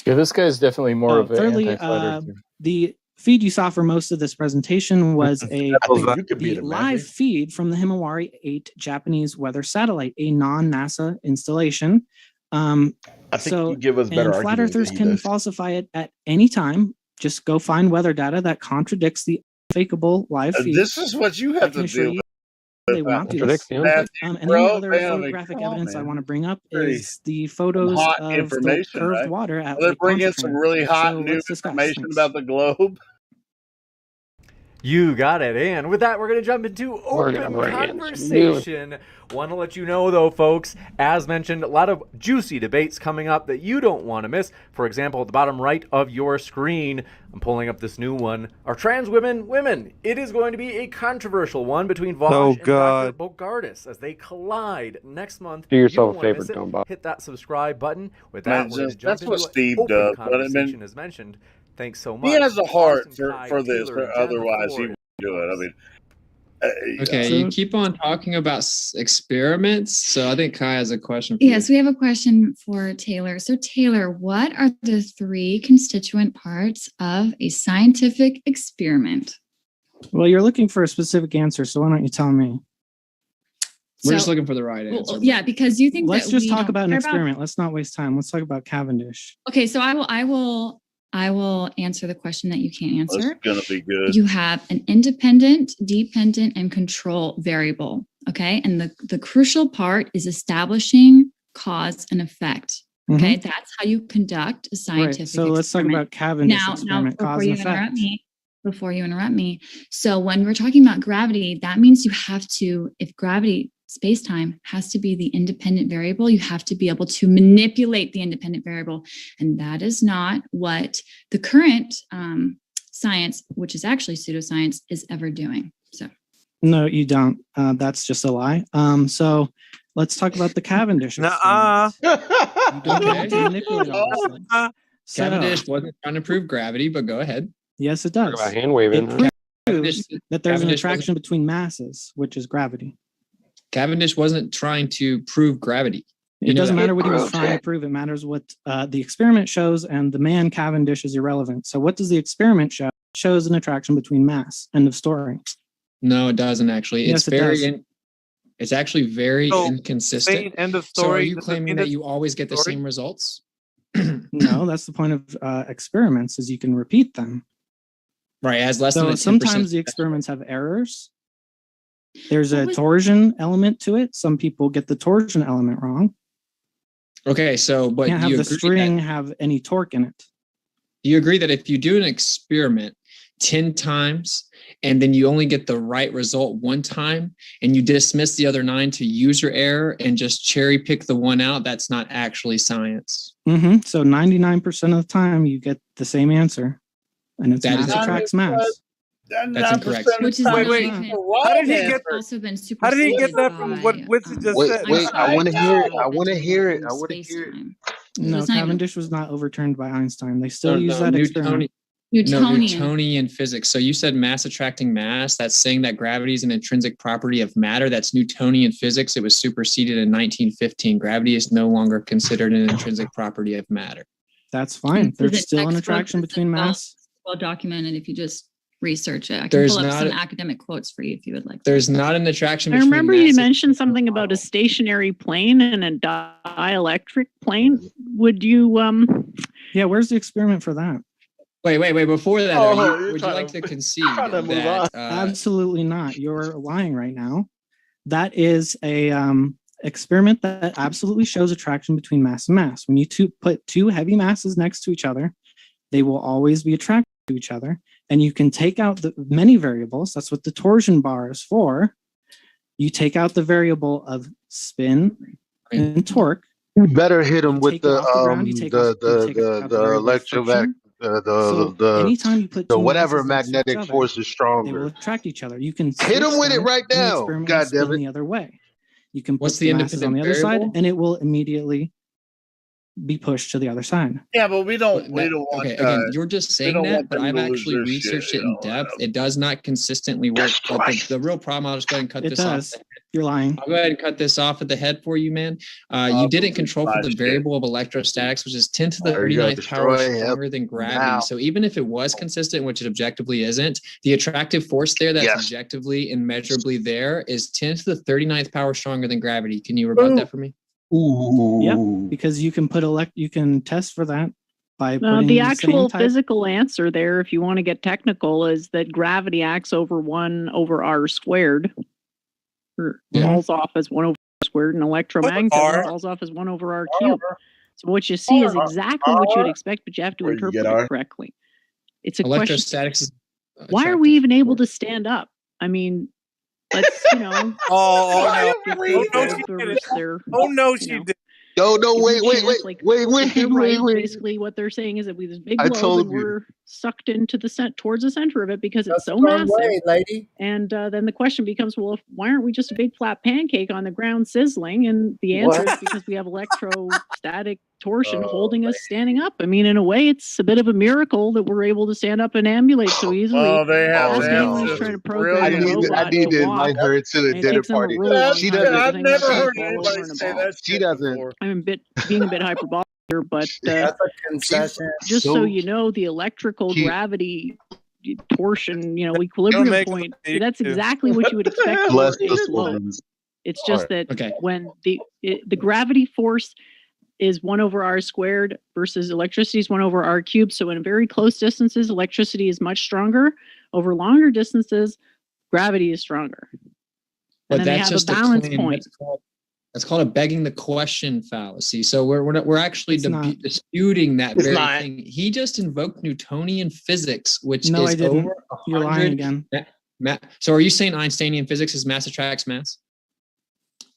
Speaker 1: Yeah, this guy's definitely more of an
Speaker 20: Thirdly,
Speaker 1: anti-flat earther.
Speaker 20: the feed you saw for most of this presentation was
Speaker 9: the
Speaker 20: live feed from the Himawari 8 Japanese weather satellite, a non-NASA installation.
Speaker 8: I think you give us better
Speaker 20: and flat
Speaker 8: arguments than
Speaker 20: earthers
Speaker 8: he
Speaker 20: can
Speaker 8: does.
Speaker 20: falsify it at any time. Just go find weather data that contradicts the fakeable live feed.
Speaker 14: This is what you have to deal with.
Speaker 20: They will not do this. And then the other photographic evidence I want to bring up is the photos
Speaker 14: hot
Speaker 20: of the
Speaker 14: information,
Speaker 20: curved
Speaker 14: right?
Speaker 20: water at
Speaker 14: Let's
Speaker 20: Lake
Speaker 14: bring in
Speaker 20: Pontchartrain.
Speaker 14: some really hot
Speaker 20: So
Speaker 14: new
Speaker 20: let's discuss.
Speaker 14: information
Speaker 20: Thanks.
Speaker 14: about the globe.
Speaker 2: You got it. And with that, we're going to jump into open conversation. Want to let you know, though, folks, as mentioned, a lot of juicy debates coming up that you don't want to miss. For example, at the bottom right of your screen, I'm pulling up this new one. Are trans women women? It is going to be a controversial one between Vaj and Dr. Bogardus as they collide next month.
Speaker 4: Do yourself
Speaker 2: You
Speaker 4: a
Speaker 2: don't wanna miss
Speaker 4: favor,
Speaker 2: it.
Speaker 4: don't bother.
Speaker 2: Hit that subscribe button. With that, we're going to jump
Speaker 14: That's what
Speaker 2: into
Speaker 14: Steve
Speaker 2: open
Speaker 14: does. But I
Speaker 2: conversation,
Speaker 14: mean,
Speaker 2: as mentioned. Thanks so much.
Speaker 14: he has a heart
Speaker 2: Austin, Kai,
Speaker 14: for this,
Speaker 2: Taylor,
Speaker 14: or
Speaker 2: Jen,
Speaker 14: otherwise he
Speaker 2: Ford.
Speaker 14: would do it. I mean,
Speaker 15: Okay, you keep on talking about experiments, so I think Kai has a question for
Speaker 6: Yes, we have a question for Taylor. So Taylor, what are the 3 constituent parts of a scientific experiment?
Speaker 20: Well, you're looking for a specific answer, so why don't you tell me?
Speaker 15: We're just looking for the right answer.
Speaker 6: Yeah, because you think
Speaker 20: Let's
Speaker 6: that
Speaker 20: just
Speaker 6: we
Speaker 20: talk
Speaker 6: don't
Speaker 20: about an
Speaker 6: care
Speaker 20: experiment. Let's not waste time. Let's talk about Cavendish.
Speaker 6: Okay, so I will answer the question that you can't answer.
Speaker 14: It's gonna be good.
Speaker 6: You have an independent, dependent, and control variable. Okay. And the crucial part is establishing cause and effect. Okay. That's how you conduct a scientific
Speaker 20: Right. So let's talk about Cavendish experiment, cause and effect.
Speaker 6: Before you interrupt me. So when we're talking about gravity, that means you have to, if gravity, space-time has to be the independent variable, you have to be able to manipulate the independent variable. And that is not what the current science, which is actually pseudoscience, is ever doing. So
Speaker 20: No, you don't. That's just a lie. So let's talk about the Cavendish experiment. You don't have to manipulate all those things. So,
Speaker 15: Cavendish wasn't trying to prove gravity, but go ahead.
Speaker 20: yes, it does.
Speaker 4: about hand waving.
Speaker 20: It proves that there's an
Speaker 15: Cavendish
Speaker 20: attraction between masses, which is gravity.
Speaker 15: Cavendish wasn't trying to prove gravity.
Speaker 20: It doesn't matter what he was trying to prove. It matters what the experiment shows, and the man Cavendish is irrelevant. So what does the experiment show? It shows an attraction between mass. End of story.
Speaker 15: No, it doesn't actually.
Speaker 20: Yes,
Speaker 15: It's
Speaker 20: it
Speaker 15: very
Speaker 20: does.
Speaker 15: it's actually very inconsistent.
Speaker 9: End of
Speaker 15: So are
Speaker 9: story.
Speaker 15: you claiming that you always get the same results?
Speaker 20: No, that's the point of experiments, is you can repeat them.
Speaker 15: Right, it has less than a 10%
Speaker 20: sometimes the experiments have errors. There's a torsion element to it. Some people get the torsion element wrong.
Speaker 15: Okay, so but
Speaker 20: Can't have
Speaker 15: you
Speaker 20: the
Speaker 15: agree
Speaker 20: string
Speaker 15: that,
Speaker 20: have any torque in it.
Speaker 15: do you agree that if you do an experiment 10 times, and then you only get the right result one time, and you dismiss the other 9 to use your error and just cherry pick the one out, that's not actually science.
Speaker 20: So 99% of the time you get the same answer, and it's mass attracts mass.
Speaker 15: That's incorrect.
Speaker 6: Which is
Speaker 9: Wait,
Speaker 6: not
Speaker 9: wait.
Speaker 6: even,
Speaker 9: How did he get?
Speaker 6: also been
Speaker 9: How did he get
Speaker 6: superseded
Speaker 9: that from what
Speaker 6: by,
Speaker 9: Winston just said?
Speaker 10: Wait, I want to hear it. I
Speaker 6: Einstein
Speaker 10: want to hear it. I
Speaker 6: invented
Speaker 10: want to hear it.
Speaker 6: space-time.
Speaker 20: No,
Speaker 6: It's not even-
Speaker 20: Cavendish was not overturned by Einstein. They still
Speaker 15: No,
Speaker 20: use
Speaker 15: no,
Speaker 20: that
Speaker 15: Newtonian.
Speaker 20: experiment.
Speaker 15: Newtonian physics. So you said mass attracting mass. That's saying that gravity is an intrinsic property of matter. That's Newtonian physics. It was superseded in 1915. Gravity is no longer considered an intrinsic property of matter.
Speaker 20: That's fine. There's
Speaker 6: It's
Speaker 20: still an
Speaker 6: textbook,
Speaker 20: attraction
Speaker 6: it's
Speaker 20: between mass.
Speaker 6: well documented if you just research it. I can
Speaker 15: There's
Speaker 6: pull up
Speaker 15: not
Speaker 6: some
Speaker 15: a-
Speaker 6: academic quotes for you if you would like.
Speaker 15: There's not an attraction
Speaker 17: I
Speaker 15: between
Speaker 17: remember you
Speaker 15: mass-
Speaker 17: mentioned something about a stationary plane and a dielectric plane. Would you
Speaker 20: Yeah, where's the experiment for that?
Speaker 15: Wait. Before that, would you like to concede
Speaker 11: to move on.
Speaker 15: that
Speaker 20: Absolutely not. You're lying right now. That is a experiment that absolutely shows attraction between mass and mass. When you put two heavy masses next to each other, they will always be attracted to each other. And you can take out the many variables. That's what the torsion bar is for. You take out the variable of spin and torque.
Speaker 10: You better hit him with
Speaker 20: take it
Speaker 10: the
Speaker 20: off the ground, you take out the variable of friction. Anytime you put
Speaker 10: the
Speaker 20: two
Speaker 10: whatever
Speaker 20: masses next to each
Speaker 10: magnetic
Speaker 20: other,
Speaker 10: force is
Speaker 20: they will
Speaker 10: stronger.
Speaker 20: attract each other. You can
Speaker 10: Hit them
Speaker 20: switch
Speaker 10: with it
Speaker 20: them,
Speaker 10: right
Speaker 20: and the
Speaker 10: now.
Speaker 20: experiment will
Speaker 10: God
Speaker 20: spin
Speaker 10: damn it.
Speaker 20: the other way. You can
Speaker 15: What's
Speaker 20: put
Speaker 15: the
Speaker 20: the masses on the
Speaker 15: independent
Speaker 20: other side,
Speaker 15: variable?
Speaker 20: and it will immediately be pushed to the other side.
Speaker 14: Yeah, but we don't want.
Speaker 15: Okay, again, you're just saying
Speaker 14: don't
Speaker 15: that,
Speaker 14: want
Speaker 15: but
Speaker 14: them
Speaker 15: I've
Speaker 14: to lose
Speaker 15: actually
Speaker 14: their
Speaker 15: researched
Speaker 14: shit,
Speaker 15: it in depth. It does not consistently work. But the real problem, I'll just go ahead and cut
Speaker 20: It
Speaker 15: this
Speaker 20: does.
Speaker 15: off.
Speaker 20: You're lying.
Speaker 15: I'll go ahead and cut this off at the head for you, man. You didn't control for the
Speaker 14: shit.
Speaker 15: variable of electrostatics, which is 10 to the
Speaker 10: Oh, you're gonna
Speaker 15: 39th power
Speaker 10: destroy him
Speaker 15: stronger than gravity.
Speaker 10: now.
Speaker 15: So even if it was consistent, which it objectively isn't, the attractive force there that's
Speaker 10: Yes.
Speaker 15: objectively and measurably there is 10 to the 39th power stronger than gravity. Can you rebut that for me?
Speaker 10: Ooh.
Speaker 20: Yep, because you can put you can test for that by putting
Speaker 17: the
Speaker 20: the
Speaker 17: actual
Speaker 20: same type.
Speaker 17: physical answer there, if you want to get technical, is that gravity acts over 1/r squared. Or falls off as 1/r squared, and electromagnetism falls off as 1/r cubed. So what you see is exactly what you would expect, but you have to
Speaker 14: Where you
Speaker 17: interpret
Speaker 14: get
Speaker 17: it
Speaker 14: R?
Speaker 17: correctly. It's a question.
Speaker 15: Electrostatics is
Speaker 17: Why are we even able to stand up? I mean, let's give
Speaker 9: no!
Speaker 17: Oh
Speaker 9: no, she did.
Speaker 10: No,
Speaker 17: give them
Speaker 10: wait,
Speaker 17: a
Speaker 10: wait,
Speaker 17: chance,
Speaker 10: wait,
Speaker 17: like,
Speaker 10: wait,
Speaker 17: if they're right,
Speaker 10: wait.
Speaker 17: basically what they're saying is that we have this big
Speaker 10: I
Speaker 17: globe
Speaker 10: told
Speaker 17: and
Speaker 10: you.
Speaker 17: we're sucked into towards the center of it because it's so
Speaker 11: the wrong
Speaker 17: massive.
Speaker 11: way, lady.
Speaker 17: And then the question becomes, well, why aren't we just a big flat pancake on the ground sizzling? And the answer is because we have electrostatic torsion holding us standing up. I mean, in a way, it's a bit of a miracle that we're able to stand up and ambulate so easily.
Speaker 14: Well, they have
Speaker 17: Ask
Speaker 14: to have
Speaker 17: anyone who's
Speaker 14: just
Speaker 17: trying to program a
Speaker 10: I need
Speaker 17: robot
Speaker 10: to
Speaker 17: to walk.
Speaker 10: invite her to the
Speaker 17: And it
Speaker 10: dinner
Speaker 17: takes them a
Speaker 10: party.
Speaker 17: really long
Speaker 10: She
Speaker 17: time to
Speaker 10: doesn't.
Speaker 14: I've
Speaker 17: hang
Speaker 14: never
Speaker 17: up
Speaker 14: heard
Speaker 17: and fall
Speaker 14: anybody
Speaker 17: over in a
Speaker 14: say
Speaker 17: ball.
Speaker 14: that.
Speaker 10: She doesn't.
Speaker 17: I'm being a bit hyperbolic here, but
Speaker 11: That's a concession.
Speaker 17: just so you know, the electrical gravity torsion, equilibrium point, that's exactly what you would expect for
Speaker 10: Bless
Speaker 17: a
Speaker 10: the
Speaker 17: globe.
Speaker 10: souls.
Speaker 17: It's just that
Speaker 15: Okay.
Speaker 17: when the gravity force is 1/r squared versus electricity is 1/r cubed. So in very close distances, electricity is much stronger. Over longer distances, gravity is stronger.
Speaker 15: But
Speaker 17: And then they
Speaker 15: that's
Speaker 17: have
Speaker 15: just
Speaker 17: a balance
Speaker 15: claim.
Speaker 17: point.
Speaker 15: That's called a begging the question fallacy. So we're actually
Speaker 20: It's not.
Speaker 15: disputing that
Speaker 11: It's
Speaker 15: very
Speaker 11: not.
Speaker 15: thing. He just invoked Newtonian physics, which
Speaker 20: No, I
Speaker 15: is
Speaker 20: didn't.
Speaker 15: over
Speaker 20: You're lying again.
Speaker 15: So are you saying Einsteinian physics is mass attracts mass?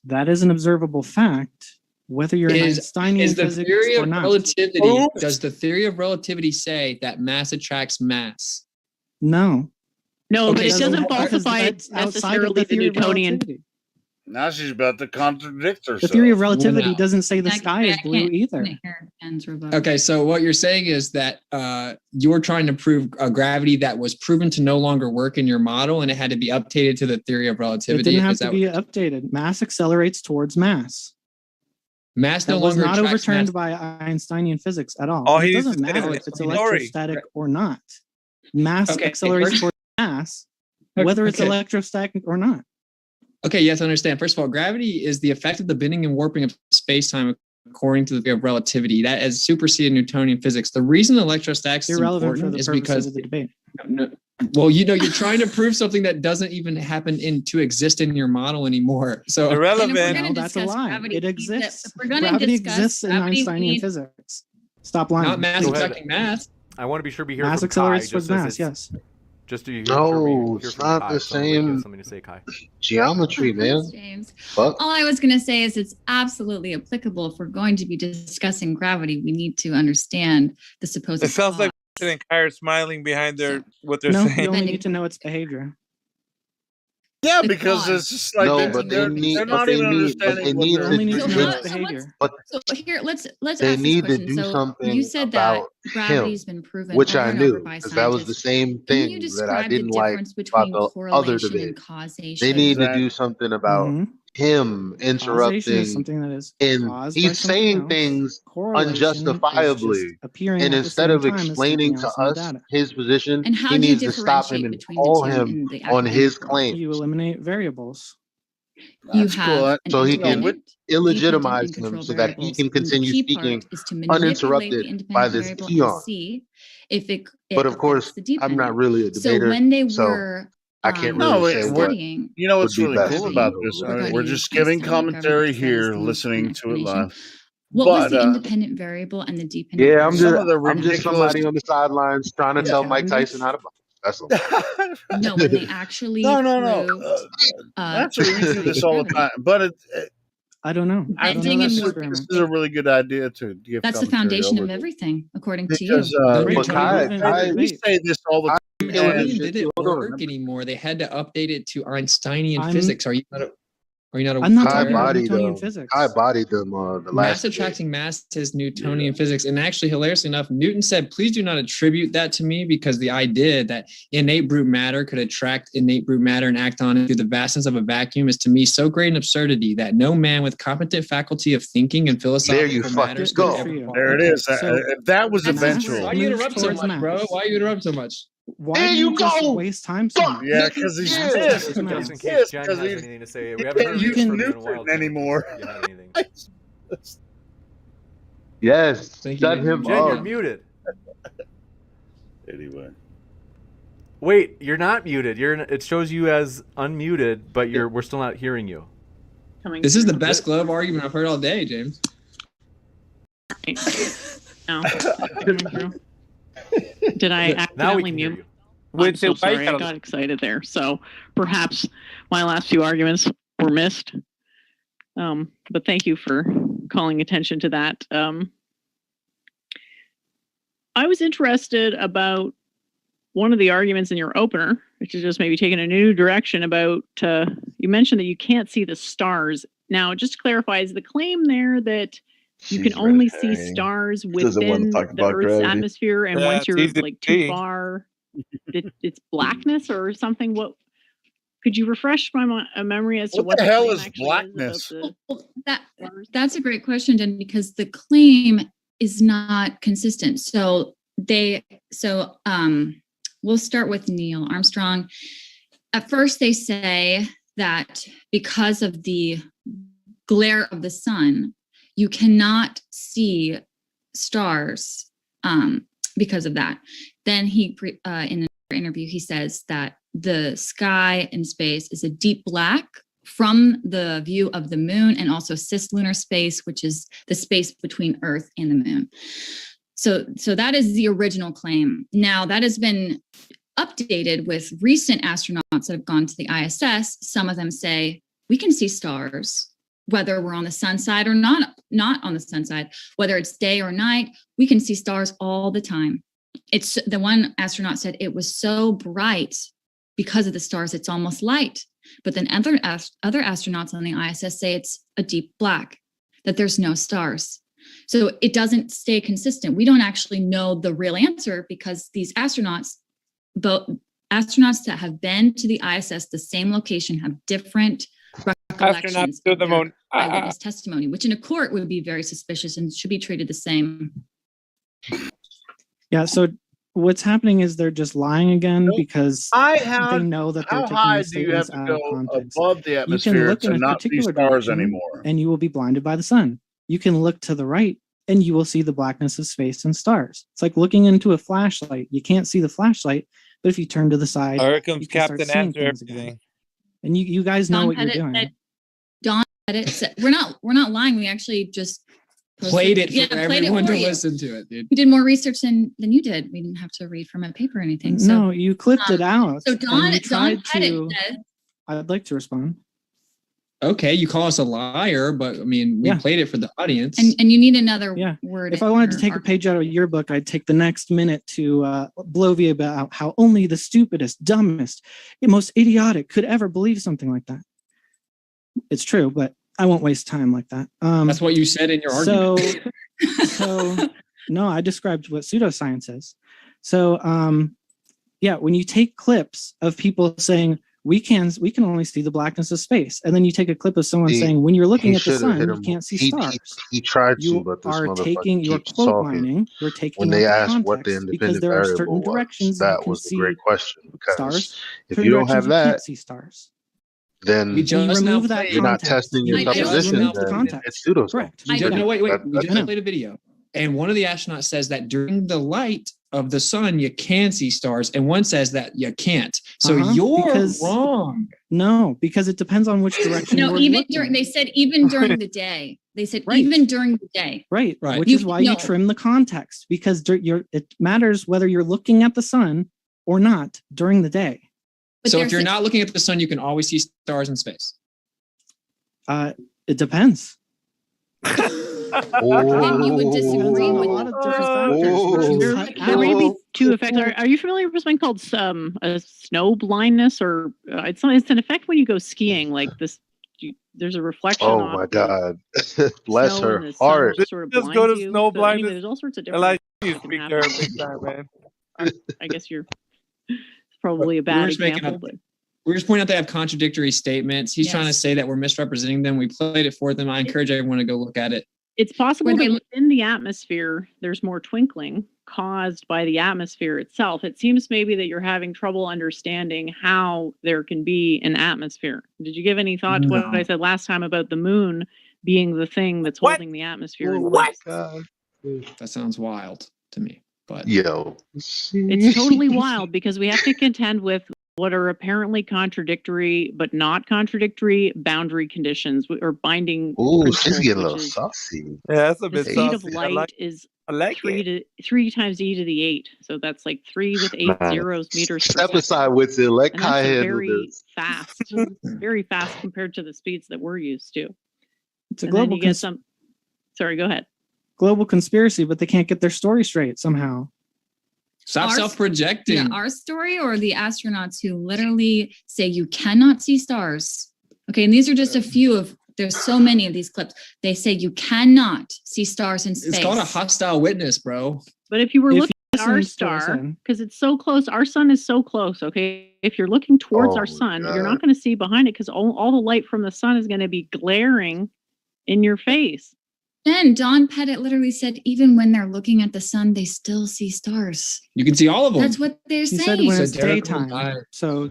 Speaker 20: That is an observable fact, whether you're in
Speaker 15: Is
Speaker 20: Einsteinian
Speaker 15: the
Speaker 20: physics
Speaker 15: theory
Speaker 20: or
Speaker 15: of
Speaker 20: not.
Speaker 15: relativity? Does the theory of relativity say that mass attracts mass?
Speaker 20: No.
Speaker 17: No, but
Speaker 15: Okay,
Speaker 17: it
Speaker 15: so
Speaker 17: doesn't
Speaker 15: because
Speaker 17: falsify
Speaker 20: that's outside of
Speaker 17: necessarily
Speaker 20: the
Speaker 17: the
Speaker 20: theory of
Speaker 17: Newtonian.
Speaker 20: relativity.
Speaker 14: Now she's about to contradict herself.
Speaker 20: The theory of relativity
Speaker 15: No.
Speaker 20: doesn't say the
Speaker 6: I
Speaker 20: sky is
Speaker 6: can't-
Speaker 20: blue either.
Speaker 6: hear Ken's rebuttal.
Speaker 15: Okay, so what you're saying is that you're trying to prove a gravity that was proven to no longer work in your model, and it had to be updated to the theory of
Speaker 20: It
Speaker 15: relativity.
Speaker 20: didn't have
Speaker 15: Is
Speaker 20: to
Speaker 15: that
Speaker 20: be updated. Mass accelerates towards mass.
Speaker 15: mass no
Speaker 20: That was
Speaker 15: longer
Speaker 20: not
Speaker 15: attracts
Speaker 20: overturned
Speaker 15: mass?
Speaker 20: by Einsteinian physics at all.
Speaker 9: All
Speaker 20: And
Speaker 9: he
Speaker 20: it
Speaker 9: needs
Speaker 20: doesn't
Speaker 9: to say
Speaker 20: matter
Speaker 9: is
Speaker 20: if it's
Speaker 9: story.
Speaker 20: electrostatic or not. Mass
Speaker 15: Okay,
Speaker 20: accelerates
Speaker 15: first-
Speaker 20: towards mass, whether it's
Speaker 15: Okay.
Speaker 20: electrostatic or not.
Speaker 15: Okay, yes, I understand. First of all, gravity is the effect of the bending and warping of space-time according to the theory of relativity. That has superseded Newtonian physics. The reason electrostatics is
Speaker 20: Irrelevant for
Speaker 15: important
Speaker 20: the
Speaker 15: is
Speaker 20: purposes
Speaker 15: because
Speaker 20: of the debate.
Speaker 15: well, you're trying to prove something that doesn't even happen to exist in your model anymore. So
Speaker 9: Irrelevant.
Speaker 20: No, that's a
Speaker 6: discuss
Speaker 20: lie.
Speaker 6: gravity,
Speaker 20: It
Speaker 6: we need
Speaker 20: exists.
Speaker 6: to- if we're gonna
Speaker 20: Gravity
Speaker 6: discuss
Speaker 20: exists in
Speaker 6: gravity, we
Speaker 20: Einsteinian
Speaker 6: need-
Speaker 20: physics. Stop lying.
Speaker 15: not mass
Speaker 2: Go ahead.
Speaker 15: attracting mass.
Speaker 2: I want to be sure to be here
Speaker 20: Mass
Speaker 2: from Kai,
Speaker 20: accelerates
Speaker 2: just
Speaker 20: towards
Speaker 2: as
Speaker 20: mass,
Speaker 2: it's
Speaker 20: yes.
Speaker 2: Just to hear,
Speaker 10: No,
Speaker 2: hear
Speaker 10: it's
Speaker 2: from
Speaker 10: not
Speaker 2: Kai.
Speaker 10: the
Speaker 2: Sounds like you have
Speaker 10: same
Speaker 2: something to say, Kai.
Speaker 10: geometry, man.
Speaker 6: Thanks, James.
Speaker 10: Fuck.
Speaker 6: All I was going to say is it's absolutely applicable. If we're going to be discussing gravity, we need to understand the supposed
Speaker 9: It sounds like
Speaker 6: cause.
Speaker 9: and Kai are smiling behind what they're
Speaker 20: No,
Speaker 9: saying.
Speaker 20: you only need to know its behavior.
Speaker 14: Yeah,
Speaker 6: The
Speaker 14: because
Speaker 6: cause.
Speaker 14: it's just like
Speaker 10: No, but
Speaker 14: they're not even understanding what
Speaker 20: You
Speaker 14: they're
Speaker 20: only need to know
Speaker 14: doing.
Speaker 20: its behavior.
Speaker 10: But
Speaker 6: So here, let's
Speaker 10: they
Speaker 6: ask this
Speaker 10: need to
Speaker 6: question.
Speaker 10: do
Speaker 6: So you
Speaker 10: something
Speaker 6: said that
Speaker 10: about
Speaker 6: gravity's
Speaker 10: him,
Speaker 6: been proven
Speaker 10: which
Speaker 6: over
Speaker 10: I
Speaker 6: and over
Speaker 10: knew
Speaker 6: by
Speaker 10: because that was the
Speaker 6: scientists.
Speaker 10: same
Speaker 6: Can you
Speaker 10: thing that I
Speaker 6: describe the
Speaker 10: didn't like
Speaker 6: difference
Speaker 10: about
Speaker 6: between
Speaker 10: the other
Speaker 6: correlation and
Speaker 10: debate.
Speaker 6: causation?
Speaker 10: They need to
Speaker 14: Exactly.
Speaker 10: do something about him
Speaker 20: Causation is
Speaker 10: interrupting,
Speaker 20: something that is
Speaker 10: and
Speaker 20: caused by
Speaker 10: he's
Speaker 20: something
Speaker 10: saying
Speaker 20: else.
Speaker 10: things
Speaker 20: Correlation is just
Speaker 10: unjustifiably.
Speaker 20: appearing
Speaker 10: And
Speaker 20: at the
Speaker 10: instead
Speaker 20: same
Speaker 10: of
Speaker 20: time as something
Speaker 10: explaining to
Speaker 20: else in the
Speaker 10: us
Speaker 20: data.
Speaker 10: his position,
Speaker 6: And how
Speaker 10: he
Speaker 6: do you
Speaker 10: needs to stop him
Speaker 6: differentiate
Speaker 10: and
Speaker 6: between the
Speaker 10: call
Speaker 6: two
Speaker 10: him
Speaker 6: in the
Speaker 10: on his
Speaker 6: academic world?
Speaker 10: claim
Speaker 20: You eliminate variables.
Speaker 6: You
Speaker 14: That's
Speaker 6: have
Speaker 14: cool.
Speaker 6: an
Speaker 10: so he can
Speaker 6: independent, dependent,
Speaker 10: illegitimize
Speaker 6: and
Speaker 10: him
Speaker 6: control
Speaker 10: so that he
Speaker 6: variables.
Speaker 10: can
Speaker 6: And the
Speaker 10: continue
Speaker 6: key
Speaker 10: speaking
Speaker 6: part is to manipulate
Speaker 10: uninterrupted
Speaker 6: the
Speaker 10: by
Speaker 6: independent
Speaker 10: this
Speaker 6: variable and
Speaker 10: peon.
Speaker 6: see if it
Speaker 10: But of
Speaker 6: affects
Speaker 10: course,
Speaker 6: the
Speaker 10: I'm not
Speaker 6: dependent.
Speaker 10: really a
Speaker 6: So
Speaker 10: debater,
Speaker 6: when they
Speaker 10: so
Speaker 6: were
Speaker 10: I can't
Speaker 14: No,
Speaker 10: really say what
Speaker 6: studying
Speaker 14: you know
Speaker 10: would
Speaker 14: what's
Speaker 10: be
Speaker 14: really
Speaker 10: best
Speaker 14: cool
Speaker 10: for
Speaker 6: gravity,
Speaker 10: him
Speaker 14: about
Speaker 10: to
Speaker 14: this?
Speaker 6: we're
Speaker 10: eliminate.
Speaker 6: going to
Speaker 14: We're
Speaker 6: use
Speaker 14: just giving
Speaker 6: Einstein. Gravity
Speaker 14: commentary
Speaker 6: follows
Speaker 14: here,
Speaker 6: the
Speaker 14: listening
Speaker 6: Newtonian
Speaker 14: to it
Speaker 6: explanation.
Speaker 14: live.
Speaker 6: What was
Speaker 14: But
Speaker 6: the independent variable and the dependent
Speaker 10: Yeah,
Speaker 6: variable?
Speaker 14: some of the
Speaker 10: I'm just
Speaker 14: ridiculous.
Speaker 10: somebody on the sidelines trying to
Speaker 14: Yeah.
Speaker 10: tell Mike Tyson how to box. That's all.
Speaker 6: No, when they actually
Speaker 14: No.
Speaker 6: proved
Speaker 14: Actually, we do this all the
Speaker 6: gravity.
Speaker 14: time. But
Speaker 20: I don't know. I don't know
Speaker 6: Bending
Speaker 20: that
Speaker 6: and
Speaker 14: this
Speaker 20: experiment.
Speaker 14: is a really good idea to give
Speaker 6: That's the
Speaker 14: commentary
Speaker 6: foundation
Speaker 14: over
Speaker 6: of
Speaker 14: this.
Speaker 6: everything, according to
Speaker 14: Because
Speaker 6: you.
Speaker 20: Great,
Speaker 10: But
Speaker 20: tell me about it in your
Speaker 14: we
Speaker 20: debate.
Speaker 14: say this all the
Speaker 5: The
Speaker 14: time.
Speaker 5: claim didn't work anymore. They had to update it to Einsteinian
Speaker 20: I'm-
Speaker 5: physics. Are you not
Speaker 20: I'm not
Speaker 5: aware?
Speaker 20: talking about Newtonian physics.
Speaker 10: Kai bodied them the last
Speaker 5: Mass
Speaker 10: debate.
Speaker 5: attracting mass is Newtonian physics. And actually, hilariously enough, Newton said, please do not attribute that to me, because the idea that innate brute matter could attract innate brute matter and act on it through the vastness of a vacuum is to me so great an absurdity that no man with competent faculty of thinking and philosophical matters could
Speaker 20: Good
Speaker 5: ever
Speaker 20: for you.
Speaker 5: fall.
Speaker 14: There it is. That was
Speaker 20: Mass
Speaker 14: eventual.
Speaker 5: Why you
Speaker 20: moves
Speaker 5: interrupt so
Speaker 20: towards
Speaker 5: much, bro?
Speaker 20: mass.
Speaker 5: Why you interrupt so much?
Speaker 20: Why do you just waste time so much?
Speaker 14: Yeah, because he's
Speaker 20: Mass
Speaker 14: pissed.
Speaker 20: attracts
Speaker 2: Just in
Speaker 20: mass.
Speaker 2: case Jen has anything to say, we haven't heard
Speaker 14: You
Speaker 2: from
Speaker 14: can
Speaker 2: you in a while, Jen.
Speaker 14: anymore.
Speaker 2: If you had anything.
Speaker 10: Yes,
Speaker 5: Thank you,
Speaker 10: shut
Speaker 5: Jen.
Speaker 10: him
Speaker 2: Jen, you're
Speaker 10: up.
Speaker 2: muted.
Speaker 14: Anyway.
Speaker 2: Wait, you're not muted. It shows you as unmuted, but we're still not hearing you.
Speaker 5: This is the best glove argument I've heard all day, James.
Speaker 17: No. Did I
Speaker 2: Now we
Speaker 17: accidentally
Speaker 2: can hear
Speaker 17: mute?
Speaker 2: you.
Speaker 17: I'm so sorry. I got excited there. So perhaps my last few arguments were missed. But thank you for calling attention to that. I was interested about one of the arguments in your opener, which is just maybe taking a new direction about, you mentioned that you can't see the stars. Now, just to clarify, is the claim there that you can only see stars within the Earth's atmosphere, and once you're like too far, it's blackness or something? What could you refresh my memory as to what
Speaker 14: the hell
Speaker 17: claim
Speaker 14: is
Speaker 17: actually
Speaker 14: blackness?
Speaker 17: is about
Speaker 6: That's a great question, Jen, because the claim is not consistent. We'll start with Neil Armstrong. At first, they say that because of the glare of the sun, you cannot see stars because of that. Then he, in an interview, he says that the sky in space is a deep black from the view of the moon, and also cislunar space, which is the space between Earth and the moon. So that is the original claim. Now that has been updated with recent astronauts that have gone to the ISS. Some of them say we can see stars, whether we're on the sun side or not on the sun side, whether it's day or night, we can see stars all the time. It's the one astronaut said it was so bright because of the stars, it's almost light. But then other astronauts on the ISS say it's a deep black, that there's no stars. So it doesn't stay consistent. We don't actually know the real answer because these astronauts, both astronauts that have been to the ISS, the same location, have different recollections of their eyewitness testimony, which in a court would be very suspicious and should be treated the same.
Speaker 20: Yeah, so what's happening is they're just lying again because they know that they're taking the statements out of context.
Speaker 14: Above the
Speaker 20: You
Speaker 14: atmosphere
Speaker 20: can look in
Speaker 14: to
Speaker 20: a
Speaker 14: not see
Speaker 20: particular
Speaker 14: stars
Speaker 20: direction
Speaker 14: anymore?
Speaker 20: and you will be blinded by the sun. You can look to the right and you will see the blackness of space and stars. It's like looking into a flashlight. You can't see the flashlight, but if you turn to the side,
Speaker 9: Here comes
Speaker 20: you can start
Speaker 9: Captain
Speaker 20: seeing
Speaker 9: Answer
Speaker 20: things
Speaker 9: Everything.
Speaker 20: again. And you guys know
Speaker 6: Don
Speaker 20: what you're
Speaker 6: Pettit
Speaker 20: doing.
Speaker 6: said- Don Pettit said, we're not lying. We actually just
Speaker 15: played it for
Speaker 6: played
Speaker 15: everyone
Speaker 6: it for
Speaker 15: to
Speaker 6: you.
Speaker 15: listen to it, dude.
Speaker 6: We did more research than you did. We didn't have to read from a paper or anything. So,
Speaker 20: No, you clipped it out.
Speaker 6: So Don
Speaker 20: tried
Speaker 6: Pettit said,
Speaker 20: I'd like to respond.
Speaker 15: Okay, you call us a liar, but I mean, we played it for the audience.
Speaker 6: and you need another word.
Speaker 20: If I wanted to take a page out of your book, I'd take the next minute to blow you about how only the stupidest, dumbest, most idiotic could ever believe something like that. It's true, but I won't waste time like that.
Speaker 15: That's what you said in your argument.
Speaker 20: So no, I described what pseudoscience is. So when you take clips of people saying we can only see the blackness of space, and then you take a clip of someone saying when you're looking at the sun you can't see stars.
Speaker 10: He tried to, but this motherfucker keeps talking.
Speaker 20: You're taking
Speaker 10: when they
Speaker 20: out the
Speaker 10: asked what the
Speaker 20: context, because
Speaker 10: independent
Speaker 20: there are certain
Speaker 10: variable was,
Speaker 20: directions
Speaker 10: that was a great question. Because
Speaker 20: stars,
Speaker 10: if you don't have
Speaker 20: you
Speaker 10: that,
Speaker 20: can't see stars.
Speaker 10: Then
Speaker 20: you remove that
Speaker 10: you're not
Speaker 20: context.
Speaker 10: testing your supposition. It's pseudoscience.
Speaker 20: Correct.
Speaker 15: No, wait. We just played a video, and one of the astronauts says that during the light of the sun you can see stars, and one says that you can't. So you're wrong.
Speaker 20: No, because it depends on which direction.
Speaker 6: No, even during the day. They said even during the day.
Speaker 20: Right. Which is why you trim the context, because it matters whether you're looking at the sun or not during the day.
Speaker 15: So if you're not looking at the sun, you can always see stars in space.
Speaker 20: It depends.
Speaker 6: Then you would disagree with a lot of different factors.
Speaker 17: There may be two effects. Are you familiar with something called a snow blindness, or it's an effect when you go skiing? Like this, there's a reflection.
Speaker 10: Oh my God! Bless her heart.
Speaker 17: Sort of
Speaker 9: just go to snow blindness.
Speaker 17: Anyway, there's all sorts of different.
Speaker 9: Like you speak Arabic time, man.
Speaker 17: I guess you're probably a bad example, but.
Speaker 15: We're just pointing out they have contradictory statements. He's trying to say that we're misrepresenting them. We played it for them. I encourage everyone to go look at it.
Speaker 17: It's possible that within the atmosphere, there's more twinkling caused by the atmosphere itself. It seems maybe that you're having trouble understanding how there can be an atmosphere. Did you give any thought to what I said last time about the moon being the thing that's holding the atmosphere?
Speaker 15: What? That sounds wild to me. But
Speaker 17: it's totally wild, because we have to contend with what are apparently contradictory but not contradictory boundary conditions or binding.
Speaker 10: Ooh, she's getting a little saucy.
Speaker 9: Yeah, that's a bit
Speaker 17: saucy.
Speaker 9: saucy.
Speaker 17: The speed of light is 3 times e to the 8, so that's like 3 with 8 zeros meters per
Speaker 10: Step
Speaker 17: second.
Speaker 10: aside with it. Let
Speaker 17: And
Speaker 10: Kai
Speaker 17: that's
Speaker 10: handle
Speaker 17: very
Speaker 10: this.
Speaker 17: fast, very fast compared to the speeds that we're used to.
Speaker 20: It's a
Speaker 17: And
Speaker 20: global
Speaker 17: then you get some. Sorry, go ahead.
Speaker 20: global conspiracy, but they can't get their story straight somehow.
Speaker 15: Stop self-projecting.
Speaker 6: Yeah, our story or the astronauts who literally say you cannot see stars. Okay, and these are just a few of, there's so many of these clips. They say you cannot see stars in space.
Speaker 15: It's called a hostile witness, bro.
Speaker 17: But if you were looking at our star, because it's so close, our sun is so close, okay? If you're looking towards our sun, you're not going to see behind it, because all the light from the sun is going to be glaring in your face.
Speaker 6: And Don Pettit literally said, even when they're looking at the sun, they still see stars.
Speaker 15: You can see all of them.
Speaker 6: That's what they're
Speaker 20: He
Speaker 6: saying.
Speaker 20: said when it's daytime. So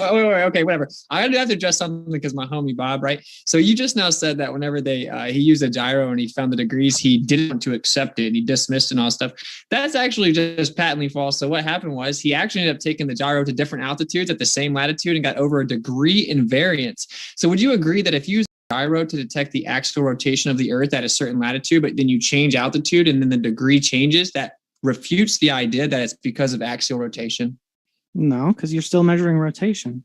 Speaker 15: wait, okay, whatever. I have to address something because my homie Bob, right? So you just now said that whenever he used a gyro and he found the degrees, he didn't want to accept it and he dismissed it and all stuff. That's actually just patently false. So what happened was he actually ended up taking the gyro to different altitudes at the same latitude and got over a degree in variance. So would you agree that if you use gyro to detect the axial rotation of the Earth at a certain latitude, but then you change altitude and then the degree changes, that refutes the idea that it's because of axial rotation?
Speaker 20: no, because you're still measuring rotation.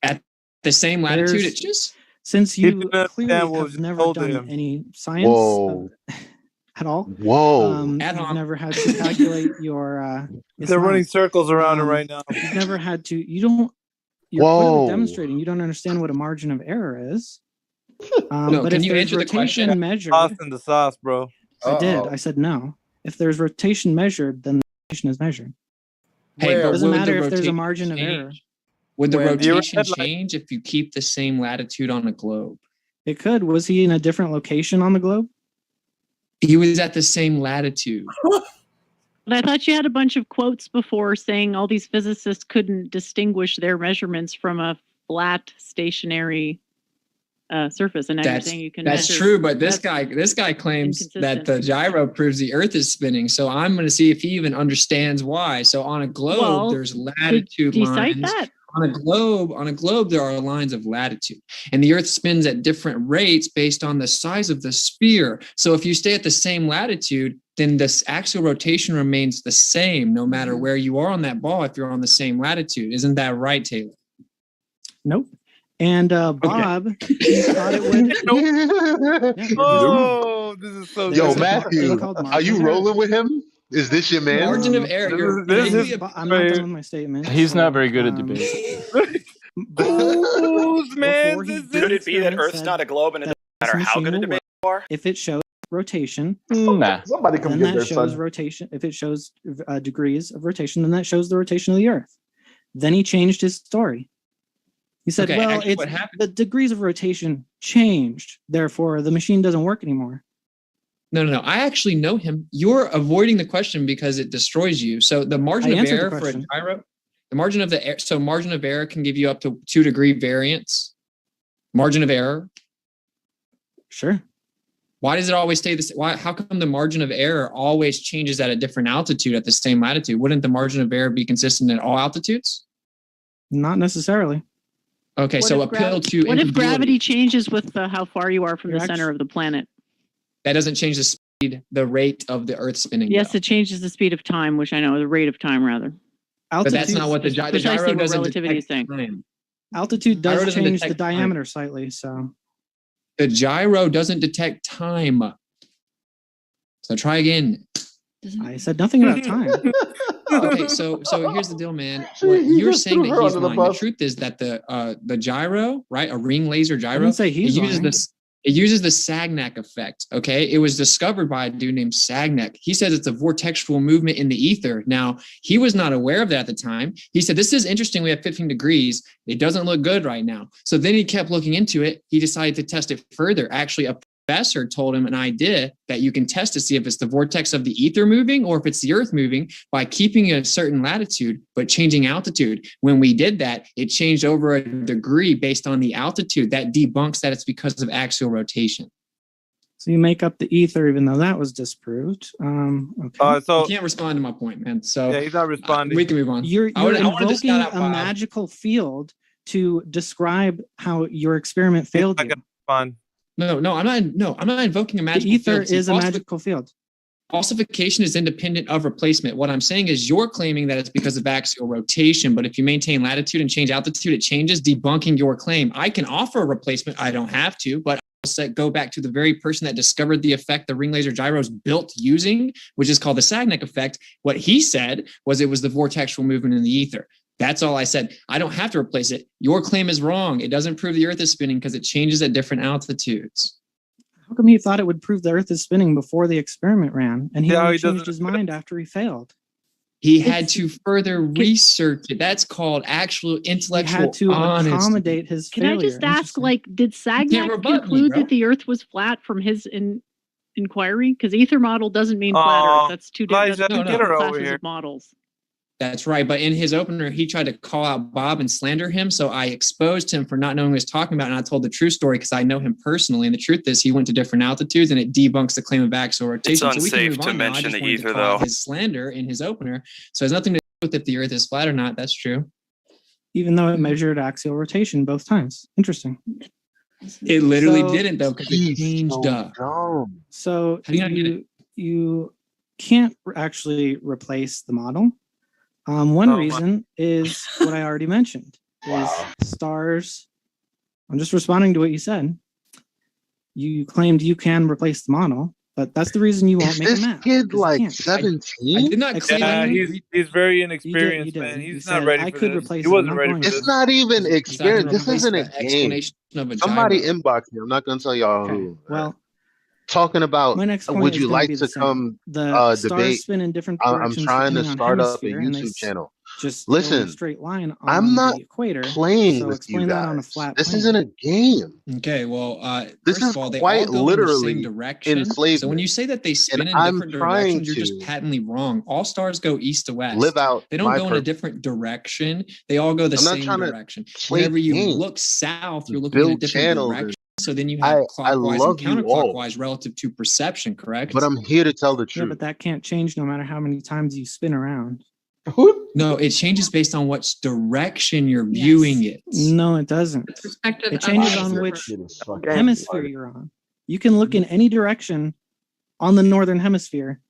Speaker 15: At the same latitude, it's just...
Speaker 20: Since you clearly have never done any science at all. You've never had to calculate your...
Speaker 9: They're running circles around it right now.
Speaker 20: You've never had to... You're clearly demonstrating you don't understand what a margin of error is.
Speaker 15: No,
Speaker 20: but
Speaker 15: can
Speaker 20: if
Speaker 15: you
Speaker 20: there's
Speaker 15: answer the
Speaker 20: rotation
Speaker 15: question?
Speaker 20: measured,
Speaker 9: Sauce in the sauce, bro.
Speaker 20: I did. I said no. If there's rotation measured, then the rotation is measured.
Speaker 15: Hey,
Speaker 20: It
Speaker 15: but
Speaker 20: doesn't
Speaker 15: would
Speaker 20: matter
Speaker 15: the
Speaker 20: if there's a
Speaker 15: rotation
Speaker 20: margin of
Speaker 15: change?
Speaker 20: error.
Speaker 15: Would the
Speaker 9: When the
Speaker 15: rotation
Speaker 9: Earth-
Speaker 15: change if you keep the same latitude on a globe?
Speaker 20: It could. Was he in a different location on the globe?
Speaker 15: He was at the same latitude.
Speaker 17: But I thought you had a bunch of quotes before saying all these physicists couldn't distinguish their measurements from a flat, stationary surface, and now you're saying you can.
Speaker 15: That's
Speaker 17: measure.
Speaker 15: true, but this guy claims that the gyro proves the Earth is spinning. So I'm going to see if he even understands why. So on a globe, there's latitude
Speaker 17: did he
Speaker 15: lines
Speaker 17: cite that?
Speaker 15: on a globe, there are lines of latitude, and the Earth spins at different rates based on the size of the sphere. So if you stay at the same latitude, then this axial rotation remains the same no matter where you are on that ball if you're on the same latitude. Isn't that right, Taylor?
Speaker 20: Nope. And Bob, he thought it would.
Speaker 9: Oh, this is so
Speaker 10: Yo,
Speaker 9: good.
Speaker 10: Matthew, are you rolling with him? Is this your man?
Speaker 15: Margin of error.
Speaker 20: I'm not done with my statement.
Speaker 1: He's not very good at debate.
Speaker 9: Whose man
Speaker 20: he
Speaker 9: is
Speaker 20: did
Speaker 9: this?
Speaker 4: Could it be that
Speaker 20: experiment
Speaker 4: Earth's
Speaker 20: said
Speaker 4: not a globe and it
Speaker 20: that
Speaker 4: doesn't matter
Speaker 20: this
Speaker 4: how
Speaker 20: machine
Speaker 4: good a
Speaker 20: will
Speaker 4: debate
Speaker 20: work
Speaker 4: you are?
Speaker 20: if it shows rotation?
Speaker 1: Nah.
Speaker 8: Somebody come
Speaker 20: Then
Speaker 8: get
Speaker 20: that
Speaker 8: their
Speaker 20: shows
Speaker 8: son.
Speaker 20: rotation. If it shows degrees of rotation, then that shows the rotation of the Earth. Then he changed his story. He said,
Speaker 15: Okay,
Speaker 20: "Well,
Speaker 15: actually,
Speaker 20: it's
Speaker 15: what happened-
Speaker 20: the degrees of rotation changed. Therefore, the machine doesn't work anymore."
Speaker 15: No. I actually know him. You're avoiding the question because it destroys you. So the margin
Speaker 20: I
Speaker 15: of
Speaker 20: answered the
Speaker 15: error for a
Speaker 20: question.
Speaker 15: gyro, the margin of margin of error can give you up to 2-degree variance. Margin of error.
Speaker 20: Sure.
Speaker 15: Why does it always stay the same? How come the margin of error always changes at a different altitude at the same latitude? Wouldn't the margin of error be consistent at all altitudes?
Speaker 20: Not necessarily.
Speaker 15: Okay, so appeal to
Speaker 17: what if
Speaker 15: incongruity.
Speaker 17: gravity changes with how far you are from
Speaker 20: You're
Speaker 17: the center of the planet?
Speaker 15: That doesn't change the speed, the rate of the Earth spinning.
Speaker 17: Yes,
Speaker 15: though.
Speaker 17: it changes the speed of time, which I know, the rate of time rather.
Speaker 15: But that's not what the
Speaker 17: Precisely
Speaker 15: gyro
Speaker 17: what
Speaker 15: doesn't
Speaker 17: relativity is
Speaker 15: detect
Speaker 17: saying.
Speaker 15: time.
Speaker 20: Altitude
Speaker 15: Gyro
Speaker 20: does
Speaker 15: doesn't
Speaker 20: change the
Speaker 15: detect time.
Speaker 20: diameter slightly, so
Speaker 15: The gyro doesn't detect time. So try again.
Speaker 20: I said nothing about time.
Speaker 15: Okay, so here's the deal, man. What you're
Speaker 8: just
Speaker 15: saying
Speaker 8: threw
Speaker 15: that
Speaker 8: her
Speaker 15: he's
Speaker 8: under the
Speaker 15: lying. The
Speaker 8: bus.
Speaker 15: truth is that the gyro, right, a ring laser gyro,
Speaker 20: didn't say he's
Speaker 15: it uses
Speaker 20: lying.
Speaker 15: this. It uses the Sagnac effect. Okay, it was discovered by a dude named Sagnac. He says it's a vortexual movement in the ether. Now he was not aware of that at the time. He said, "This is interesting. We have 15 degrees. It doesn't look good right now." So then he kept looking into it. He decided to test it further. Actually, a professor told him an idea that you can test to see if it's the vortex of the ether moving or if it's the Earth moving by keeping a certain latitude but changing altitude. When we did that, it changed over a degree based on the altitude. That debunks that it's because of axial rotation.
Speaker 20: So you make up the ether, even though that was disproved. Okay.
Speaker 15: You can't respond to my point, man. So
Speaker 9: Yeah, he's not responding.
Speaker 15: we can move on.
Speaker 20: You're
Speaker 15: I wanted to
Speaker 20: invoking
Speaker 15: shout out
Speaker 20: a
Speaker 15: Bob.
Speaker 20: magical field to describe how your experiment failed you.
Speaker 9: Fun.
Speaker 15: No, I'm not invoking a
Speaker 20: The
Speaker 15: magical
Speaker 20: ether
Speaker 15: field. See,
Speaker 20: is a magical field.
Speaker 15: Falsification is independent of replacement. What I'm saying is you're claiming that it's because of axial rotation, but if you maintain latitude and change altitude, it changes, debunking your claim. I can offer a replacement. I don't have to, but I'll go back to the very person that discovered the effect the ring laser gyro is built using, which is called the Sagnac effect. What he said was it was the vortexual movement in the ether. That's all I said. I don't have to replace it. Your claim is wrong. It doesn't prove the Earth is spinning because it changes at different altitudes.
Speaker 20: How come he thought it would prove the Earth is spinning before the experiment ran, and he
Speaker 9: Yeah,
Speaker 20: only
Speaker 9: he
Speaker 20: changed
Speaker 9: doesn't-
Speaker 20: his mind after he failed?
Speaker 15: He had to further research it. That's called actual
Speaker 20: He
Speaker 15: intellectual
Speaker 20: had to
Speaker 15: honesty.
Speaker 20: accommodate his
Speaker 17: Can
Speaker 20: failure.
Speaker 17: I just ask, like, did
Speaker 15: can't
Speaker 17: Sagnac
Speaker 15: rebut me,
Speaker 17: conclude
Speaker 15: bro.
Speaker 17: that the Earth was flat from his inquiry? Because ether model doesn't mean flat Earth. That's two different,
Speaker 9: Liza,
Speaker 17: that's two
Speaker 9: get her
Speaker 17: different
Speaker 9: over
Speaker 17: classes
Speaker 9: here.
Speaker 17: of models.
Speaker 15: That's right. But in his opener, he tried to call out Bob and slander him. So I exposed him for not knowing what he was talking about. And I told the true story because I know him personally. And the truth is he went to different altitudes and it debunks the claim of axial rotation.
Speaker 3: It's
Speaker 15: so we can
Speaker 3: unsafe
Speaker 15: move
Speaker 3: to
Speaker 15: on now. I
Speaker 3: mention
Speaker 15: just
Speaker 3: the
Speaker 15: wanted to
Speaker 3: ether,
Speaker 15: call out
Speaker 3: though.
Speaker 15: his slander in his opener. So it has nothing to do with if the Earth is flat or not. That's true.
Speaker 20: Even though it measured axial rotation both times. Interesting.
Speaker 15: It literally
Speaker 20: So-
Speaker 15: didn't, though, because it changed up.
Speaker 20: So
Speaker 15: How do you not get it?
Speaker 20: you can't actually replace the model. One reason is what I already mentioned, is stars. I'm just responding to what you said. You claimed you can replace the model, but that's the reason you won't make a map.
Speaker 10: Kid
Speaker 20: 'cause you
Speaker 10: like
Speaker 20: can't.
Speaker 10: 17?
Speaker 15: I did not claim
Speaker 9: Yeah,
Speaker 15: anything.
Speaker 9: he's very
Speaker 20: You
Speaker 9: inexperienced,
Speaker 20: did.
Speaker 9: man.
Speaker 20: You
Speaker 9: He's
Speaker 20: said,
Speaker 9: not ready
Speaker 20: I
Speaker 9: for
Speaker 20: could
Speaker 9: this.
Speaker 20: replace
Speaker 9: He
Speaker 20: it. I'm
Speaker 9: wasn't
Speaker 20: not
Speaker 9: ready
Speaker 20: going
Speaker 9: for
Speaker 20: to.
Speaker 10: It's
Speaker 9: this.
Speaker 10: not even
Speaker 15: He's not
Speaker 10: experience.
Speaker 15: gonna
Speaker 10: This
Speaker 15: replace
Speaker 10: isn't
Speaker 15: the
Speaker 10: a game.
Speaker 15: explanation of a
Speaker 10: Somebody
Speaker 15: gyro.
Speaker 10: inbox me. I'm not gonna tell y'all
Speaker 20: Okay.
Speaker 10: who.
Speaker 20: Well,
Speaker 10: Talking about
Speaker 20: my next point
Speaker 10: would
Speaker 20: is
Speaker 10: you
Speaker 20: going to
Speaker 10: like
Speaker 20: be
Speaker 10: to
Speaker 20: the same.
Speaker 10: come
Speaker 20: The stars
Speaker 10: debate?
Speaker 20: spin in different
Speaker 10: I'm
Speaker 20: directions
Speaker 10: trying to
Speaker 20: depending on
Speaker 10: start up a
Speaker 20: hemisphere, and they
Speaker 10: YouTube channel.
Speaker 20: just go in a
Speaker 10: Listen,
Speaker 20: straight line
Speaker 10: I'm
Speaker 20: on
Speaker 10: not
Speaker 20: the equator.
Speaker 10: playing
Speaker 20: So
Speaker 10: with you
Speaker 20: explain that on a
Speaker 10: guys.
Speaker 20: flat
Speaker 10: This
Speaker 20: plane.
Speaker 10: isn't a game.
Speaker 15: Okay, well,
Speaker 10: This
Speaker 15: first
Speaker 10: is
Speaker 15: of all, they all
Speaker 10: quite
Speaker 15: go in the same
Speaker 10: literally
Speaker 15: direction. So when
Speaker 10: enslavement.
Speaker 15: you say that they spin
Speaker 10: And
Speaker 15: in
Speaker 10: I'm
Speaker 15: different
Speaker 10: trying
Speaker 15: directions, you're just
Speaker 10: to
Speaker 15: patently wrong. All stars go east to west.
Speaker 10: live out
Speaker 15: They don't
Speaker 10: my
Speaker 15: go in a
Speaker 10: purpose.
Speaker 15: different direction. They all go the
Speaker 10: I'm not
Speaker 15: same
Speaker 10: trying to
Speaker 15: direction.
Speaker 10: play
Speaker 15: Whenever you
Speaker 10: games,
Speaker 15: look south, you're looking in a
Speaker 10: build
Speaker 15: different
Speaker 10: channels,
Speaker 15: direction.
Speaker 10: and
Speaker 15: So then you have
Speaker 10: I
Speaker 15: clockwise and
Speaker 10: love you all,
Speaker 15: counterclockwise relative to perception, correct?
Speaker 10: but I'm here to tell the
Speaker 20: Yeah,
Speaker 10: truth.
Speaker 20: but that can't change no matter how many times you spin around.
Speaker 15: No, it changes based on which direction you're viewing it.
Speaker 20: No, it doesn't.
Speaker 6: Perspective
Speaker 20: It changes on which hemisphere you're on. You can look in any direction on the northern hemisphere,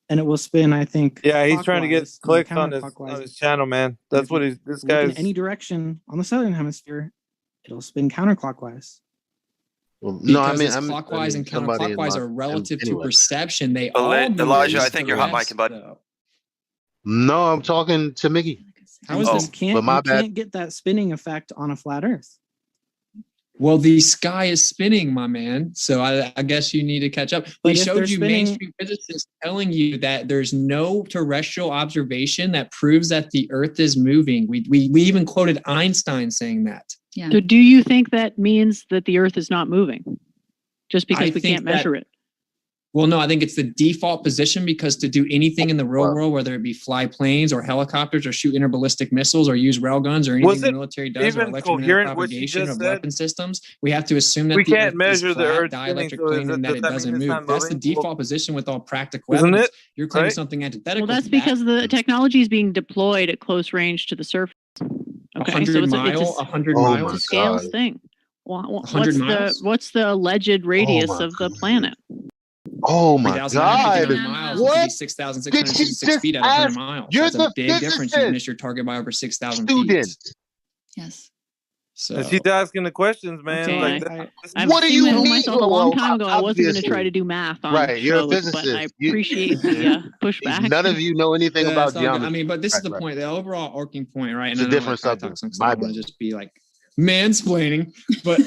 Speaker 20: and it will spin. I think.
Speaker 9: Yeah, he's trying to get
Speaker 20: clockwise,
Speaker 9: clicks on his channel, man. That's what he's. This
Speaker 20: look in
Speaker 9: guy's.
Speaker 20: any direction on the southern hemisphere, it'll spin counterclockwise.
Speaker 10: Well,
Speaker 15: Because clockwise and counterclockwise are relative to perception. They all do
Speaker 3: Elijah,
Speaker 15: this,
Speaker 3: I think
Speaker 15: the
Speaker 3: you're hot
Speaker 15: rest,
Speaker 3: micing, bud.
Speaker 15: though.
Speaker 10: No, I'm talking to Mickey.
Speaker 15: How is this?
Speaker 20: You can't get that spinning effect on a flat Earth.
Speaker 15: Well, the sky is spinning, my man. So I guess you need to catch up.
Speaker 20: But
Speaker 15: We
Speaker 20: if
Speaker 15: showed
Speaker 20: they're
Speaker 15: you
Speaker 20: spinning-
Speaker 15: mainstream physicists telling you that there's no terrestrial observation that proves that the Earth is moving. We even quoted Einstein saying that.
Speaker 6: Yeah.
Speaker 17: So do you think that means that the Earth is not moving? Just because
Speaker 15: I
Speaker 17: we
Speaker 15: think
Speaker 17: can't measure it?
Speaker 15: Well, no, I think it's the default position because to do anything in the real world, whether it be fly planes or helicopters or shoot interballistic missiles or use railguns or anything
Speaker 9: Was
Speaker 15: the
Speaker 9: it
Speaker 15: military does or
Speaker 9: even coherent what you
Speaker 15: electropropagation
Speaker 9: just
Speaker 15: of
Speaker 9: said?
Speaker 15: weapon systems, we have to assume that
Speaker 9: We
Speaker 15: the
Speaker 9: can't
Speaker 15: Earth
Speaker 9: measure
Speaker 15: is
Speaker 9: the
Speaker 15: flat,
Speaker 9: Earth spinning,
Speaker 15: dielectric
Speaker 9: so
Speaker 15: plane, and that
Speaker 9: does
Speaker 15: it
Speaker 9: that mean
Speaker 15: doesn't
Speaker 9: it's
Speaker 15: move.
Speaker 9: not
Speaker 15: That's the
Speaker 9: moving?
Speaker 15: default position with all practical
Speaker 9: Isn't
Speaker 15: evidence.
Speaker 9: it?
Speaker 15: You're claiming
Speaker 9: Right?
Speaker 15: something antithetical.
Speaker 17: Well, that's
Speaker 15: to that.
Speaker 17: because the technology is being deployed at close range to the surface. Okay,
Speaker 15: 100
Speaker 17: it's
Speaker 15: miles.
Speaker 17: a scales thing. Well,
Speaker 15: 100 miles?
Speaker 17: what's the alleged radius of the planet?
Speaker 10: Oh my
Speaker 15: 3,959
Speaker 10: God!
Speaker 15: miles, which would be
Speaker 10: What?
Speaker 15: 6,666 feet at 100 miles.
Speaker 10: You're
Speaker 15: That's a
Speaker 10: the
Speaker 15: big difference. You
Speaker 10: physicist.
Speaker 15: miss your target by over 6,000
Speaker 10: Student.
Speaker 15: feet.
Speaker 6: Yes.
Speaker 15: So
Speaker 9: And she's asking the questions, man.
Speaker 17: Okay,
Speaker 9: like
Speaker 17: I've
Speaker 10: What do you
Speaker 17: told
Speaker 10: mean?
Speaker 17: myself a long time ago I wasn't going to
Speaker 10: Obviously.
Speaker 17: try to do math on
Speaker 10: Right, you're a
Speaker 17: shows, but
Speaker 10: physicist.
Speaker 17: I appreciate the pushback.
Speaker 10: None of you know anything
Speaker 15: Yeah,
Speaker 10: about
Speaker 15: it's all good.
Speaker 10: geometry.
Speaker 15: I mean, but this is
Speaker 10: Right,
Speaker 15: the
Speaker 10: right.
Speaker 15: point, the overall arcing point, right?
Speaker 10: It's
Speaker 15: And
Speaker 10: a
Speaker 15: I
Speaker 10: different
Speaker 15: don't like
Speaker 10: subject.
Speaker 15: talk, so
Speaker 10: My
Speaker 15: I don't want to
Speaker 10: bad.
Speaker 15: just be like mansplaining. But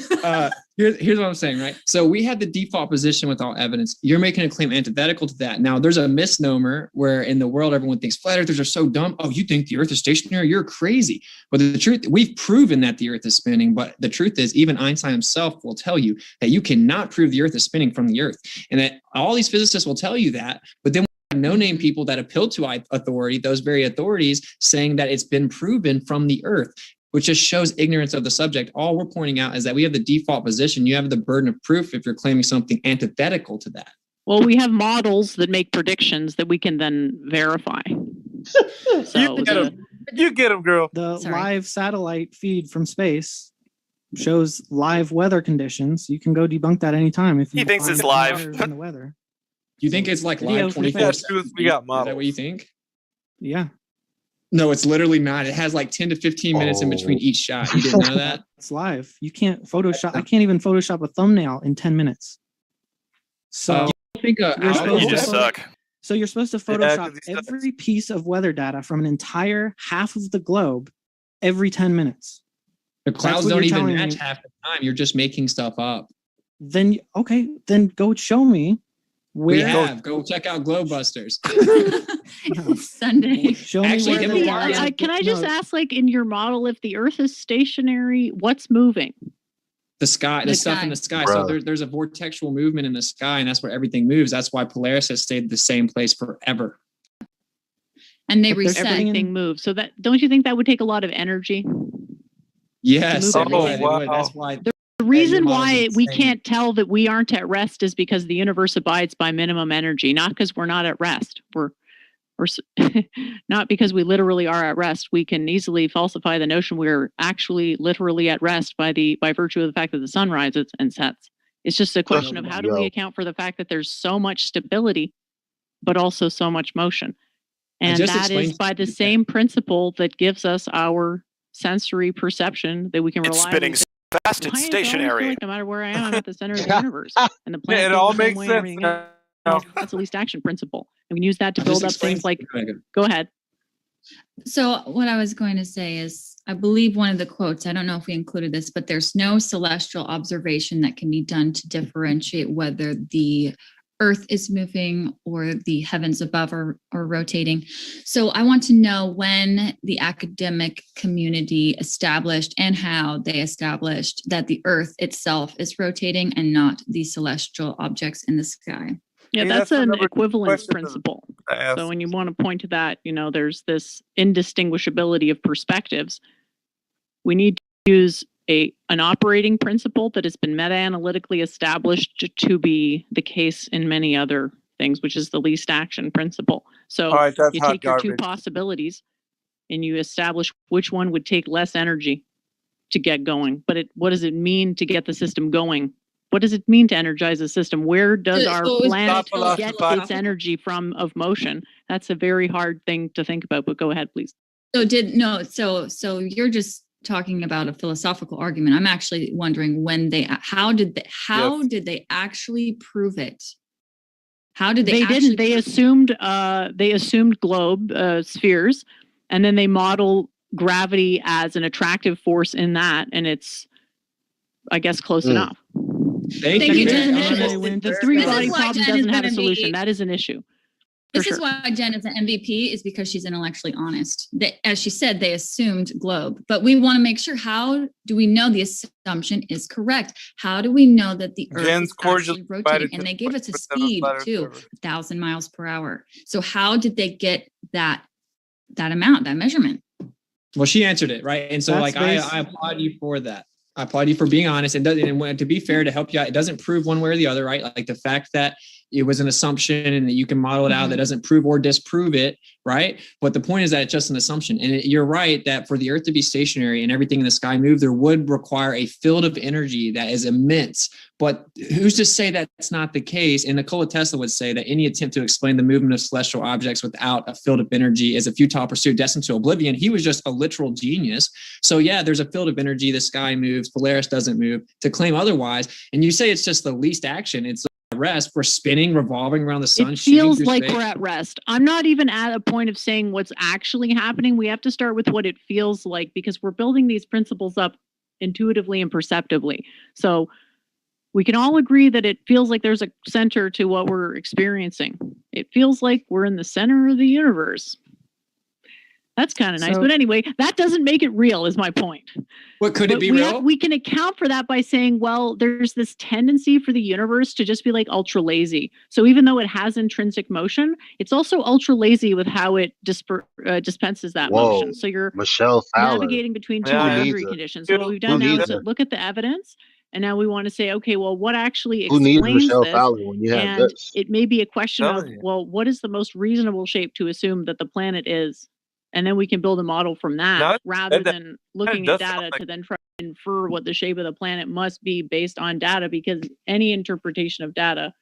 Speaker 15: here's what I'm saying, right? So we had the default position with all evidence. You're making a claim antithetical to that. Now, there's a misnomer where in the world everyone thinks flat earthers are so dumb. Oh, you think the Earth is stationary? You're crazy. But the truth, we've proven that the Earth is spinning. But the truth is, even Einstein himself will tell you that you cannot prove the Earth is spinning from the Earth, and that all these physicists will tell you that. But then no-name people that appeal to authority, those very authorities, saying that it's been proven from the Earth, which just shows ignorance of the subject. All we're pointing out is that we have the default position. You have the burden of proof if you're claiming something antithetical to that.
Speaker 17: Well, we have models that make predictions that we can then verify.
Speaker 9: You get him, girl.
Speaker 20: The live satellite feed from space shows live weather conditions. You can go debunk that anytime if you
Speaker 3: He thinks
Speaker 20: find
Speaker 3: it's live.
Speaker 20: errors in the weather.
Speaker 15: You think it's like
Speaker 20: Video
Speaker 15: live
Speaker 20: from
Speaker 15: 24
Speaker 20: space.
Speaker 9: We got
Speaker 15: Is
Speaker 9: models.
Speaker 15: that what you think?
Speaker 20: Yeah.
Speaker 15: No, it's literally not. It has like 10 to 15 minutes in between each shot. You didn't know that?
Speaker 20: It's live. You can't Photoshop. I can't even Photoshop a thumbnail in 10 minutes. So
Speaker 15: I think
Speaker 20: you're supposed
Speaker 3: You
Speaker 20: to
Speaker 3: just suck.
Speaker 20: So you're supposed to Photoshop every piece of weather data from an entire half of the globe every 10 minutes.
Speaker 15: The
Speaker 20: That's
Speaker 15: clouds
Speaker 20: what
Speaker 15: don't
Speaker 20: you're
Speaker 15: even
Speaker 20: telling
Speaker 15: match
Speaker 20: me.
Speaker 15: half the time. You're just making stuff up.
Speaker 20: Then then go show me
Speaker 15: We
Speaker 20: where.
Speaker 15: have. Go check out Globebusters.
Speaker 6: Sunday.
Speaker 20: Show me
Speaker 15: Actually,
Speaker 20: where
Speaker 15: in
Speaker 20: the
Speaker 15: the
Speaker 17: Can I just
Speaker 20: no,
Speaker 17: ask, like, in your model, if the Earth is stationary, what's moving?
Speaker 15: The sky, the stuff in the sky. So there's a vortexual movement in the sky, and that's where everything moves. That's why Polaris has stayed the same place forever.
Speaker 6: And they reset.
Speaker 17: Everything moves. So that, don't you think that would take a lot of energy?
Speaker 15: Yes,
Speaker 17: To
Speaker 15: it
Speaker 17: move
Speaker 15: would.
Speaker 17: it?
Speaker 15: It would. That's why.
Speaker 17: The reason
Speaker 15: models
Speaker 17: why
Speaker 15: are
Speaker 17: we
Speaker 15: insane.
Speaker 17: can't tell that we aren't at rest is because the universe abides by minimum energy, not because we're not at rest. We're not because we literally are at rest. We can easily falsify the notion we're actually literally at rest by virtue of the fact that the sun rises and sets. It's just a question of how do we account for the fact that there's so much stability, but also so much motion. And that is by the same principle that gives us our sensory perception that we can
Speaker 3: It's
Speaker 17: rely
Speaker 3: spinning
Speaker 17: on.
Speaker 3: fast and stationary.
Speaker 17: Like no matter where I am, I'm at the center of the universe. And the planet
Speaker 9: it
Speaker 17: feels
Speaker 9: all
Speaker 17: the same
Speaker 9: makes
Speaker 17: way,
Speaker 9: sense
Speaker 17: everything
Speaker 9: now.
Speaker 17: else. That's the least action principle. And we can use that to build up things like, go ahead.
Speaker 6: So what I was going to say is, I believe one of the quotes, I don't know if we included this, but there's no celestial observation that can be done to differentiate whether the Earth is moving or the heavens above are rotating. So I want to know when the academic community established and how they established that the Earth itself is rotating and not the celestial objects in the sky.
Speaker 17: Yeah, that's an equivalence principle. So when you want to point to that, there's this indistinguishability of perspectives. We need to use an operating principle that has been meta-analytically established to be the case in many other things, which is the least action principle. So
Speaker 9: All right, that's
Speaker 17: you
Speaker 9: hot
Speaker 17: take your two
Speaker 9: garbage.
Speaker 17: possibilities and you establish which one would take less energy to get going. But what does it mean to get the system going? What does it mean to energize a system? Where does our planet get its energy from of motion? That's a very hard thing to think about, but go ahead, please.
Speaker 6: So you're just talking about a philosophical argument. I'm actually wondering how did they actually prove it? How did they
Speaker 17: didn't. They assumed globe spheres, and then they model gravity as an attractive force in that, and it's, I guess, close enough.
Speaker 6: Thank you, Jen.
Speaker 17: The three-body problem doesn't have a solution. That is an issue.
Speaker 6: This is why Jen is an MVP, is because she's intellectually honest. As she said, they assumed globe, but we want to make sure, how do we know the assumption is correct? How do we know that the Earth is actually rotating? And they gave us a speed too, 1,000 miles per hour. So how did they get that amount, that measurement?
Speaker 15: Well, she answered it, right? And so I applaud you for that. I applaud you for being honest. And to be fair, to help you out, it doesn't prove one way or the other, right? Like the fact that it was an assumption and that you can model it out, that doesn't prove or disprove it, right? But the point is that it's just an assumption. And you're right that for the Earth to be stationary and everything in the sky move, there would require a field of energy that is immense. But who's to say that's not the case? And Nikola Tesla would say that any attempt to explain the movement of celestial objects without a field of energy is a futile pursuit destined to oblivion. He was just a literal genius. So yeah, there's a field of energy. The sky moves. Polaris doesn't move. To claim otherwise, and you say it's just the least action, it's rest. We're spinning, revolving around the sun.
Speaker 17: It feels like we're at rest. I'm not even at a point of saying what's actually happening. We have to start with what it feels like, because we're building these principles up intuitively and perceptively. So we can all agree that it feels like there's a center to what we're experiencing. It feels like we're in the center of the universe. That's kind of nice. But anyway, that doesn't make it real, is my point.
Speaker 15: What could it be real?
Speaker 17: We can account for that by saying, well, there's this tendency for the universe to just be like ultra lazy. So even though it has intrinsic motion, it's also ultra lazy with how it dispenses that motion. So you're navigating between two boundary conditions. So what we've done now is look at the evidence. And now we want to say, okay, well, what actually explains this? And it may be a question of, well, what is the most reasonable shape to assume that the planet is? And then we can build a model from that, rather than looking at data to then try to infer what the shape of the planet must be based on data, because any interpretation of data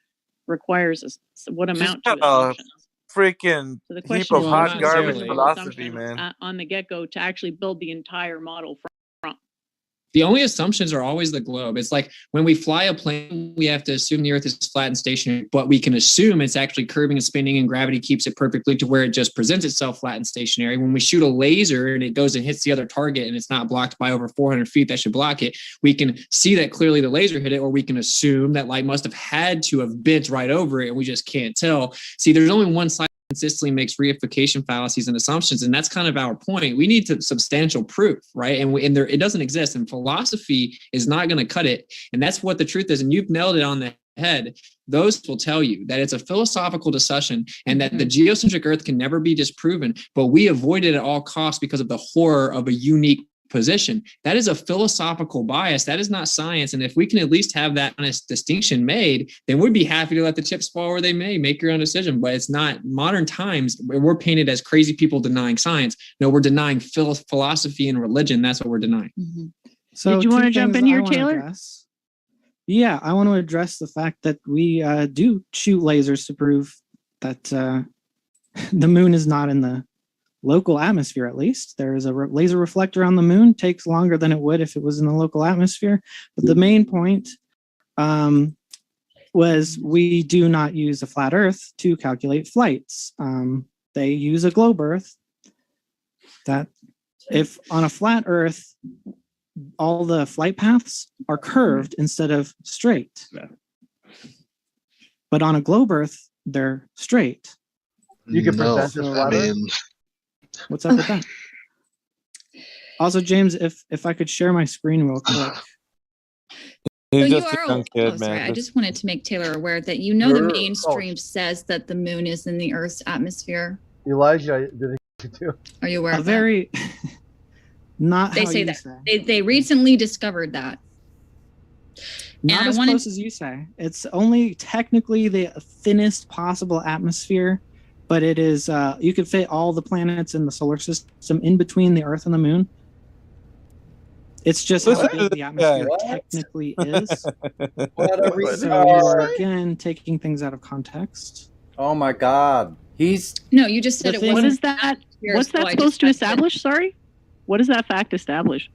Speaker 17: requires what amount to assumptions.
Speaker 9: Freaking heap of hot garbage philosophy, man.
Speaker 17: On the get-go, to actually build the entire model from.
Speaker 15: The only assumptions are always the globe. It's like when we fly a plane, we have to assume the Earth is flat and stationary, but we can assume it's actually curving and spinning, and gravity keeps it perfectly to where it just presents itself flat and stationary. When we shoot a laser and it goes and hits the other target and it's not blocked by over 400 feet that should block it, we can see that clearly the laser hit it, or we can assume that light must have had to have bent right over it and we just can't tell. See, there's only one side consistently makes reification fallacies and assumptions, and that's kind of our point. We need substantial proof, right? And it doesn't exist, and philosophy is not going to cut it. And that's what the truth is. And you've nailed it on the head. Those will tell you that it's a philosophical discussion, and that the geocentric Earth can never be disproven, but we avoid it at all costs because of the horror of a unique position. That is a philosophical bias. That is not science. And if we can at least have that honest distinction made, then we'd be happy to let the chips fall where they may. Make your own decision. But it's not modern times where we're painted as crazy people denying science. No, we're denying philosophy and religion. That's what we're denying.
Speaker 20: So
Speaker 17: did you want to jump in here, Taylor?
Speaker 20: Yeah, I want to address the fact that we do shoot lasers to prove that the moon is not in the local atmosphere. At least there is a laser reflector on the moon. Takes longer than it would if it was in the local atmosphere. But the main point was we do not use a flat Earth to calculate flights. They use a globe Earth. That if on a flat Earth, all the flight paths are curved instead of straight. But on a globe Earth, they're straight.
Speaker 10: You can present this flat Earth.
Speaker 20: What's up with that? Also, James, if I could share my screen real quick.
Speaker 9: He's just a young kid, man.
Speaker 6: I just wanted to make Taylor aware that the mainstream says that the moon is in the Earth's atmosphere.
Speaker 8: Elijah, did he too?
Speaker 6: Are you aware of
Speaker 20: that? Not
Speaker 6: they
Speaker 20: how
Speaker 6: say
Speaker 20: you
Speaker 6: that.
Speaker 20: say.
Speaker 6: They recently discovered that.
Speaker 20: Not as close as you say. It's only technically the thinnest possible atmosphere, but it is. You could fit all the planets in the solar system in between the Earth and the Moon. It's just how big the atmosphere technically is.
Speaker 11: What are we
Speaker 20: So you are again taking things out of context.
Speaker 11: Oh my God.
Speaker 6: No, you just said it
Speaker 17: What
Speaker 6: wasn't.
Speaker 17: is that? What's that supposed to establish? Sorry, what does that fact establish?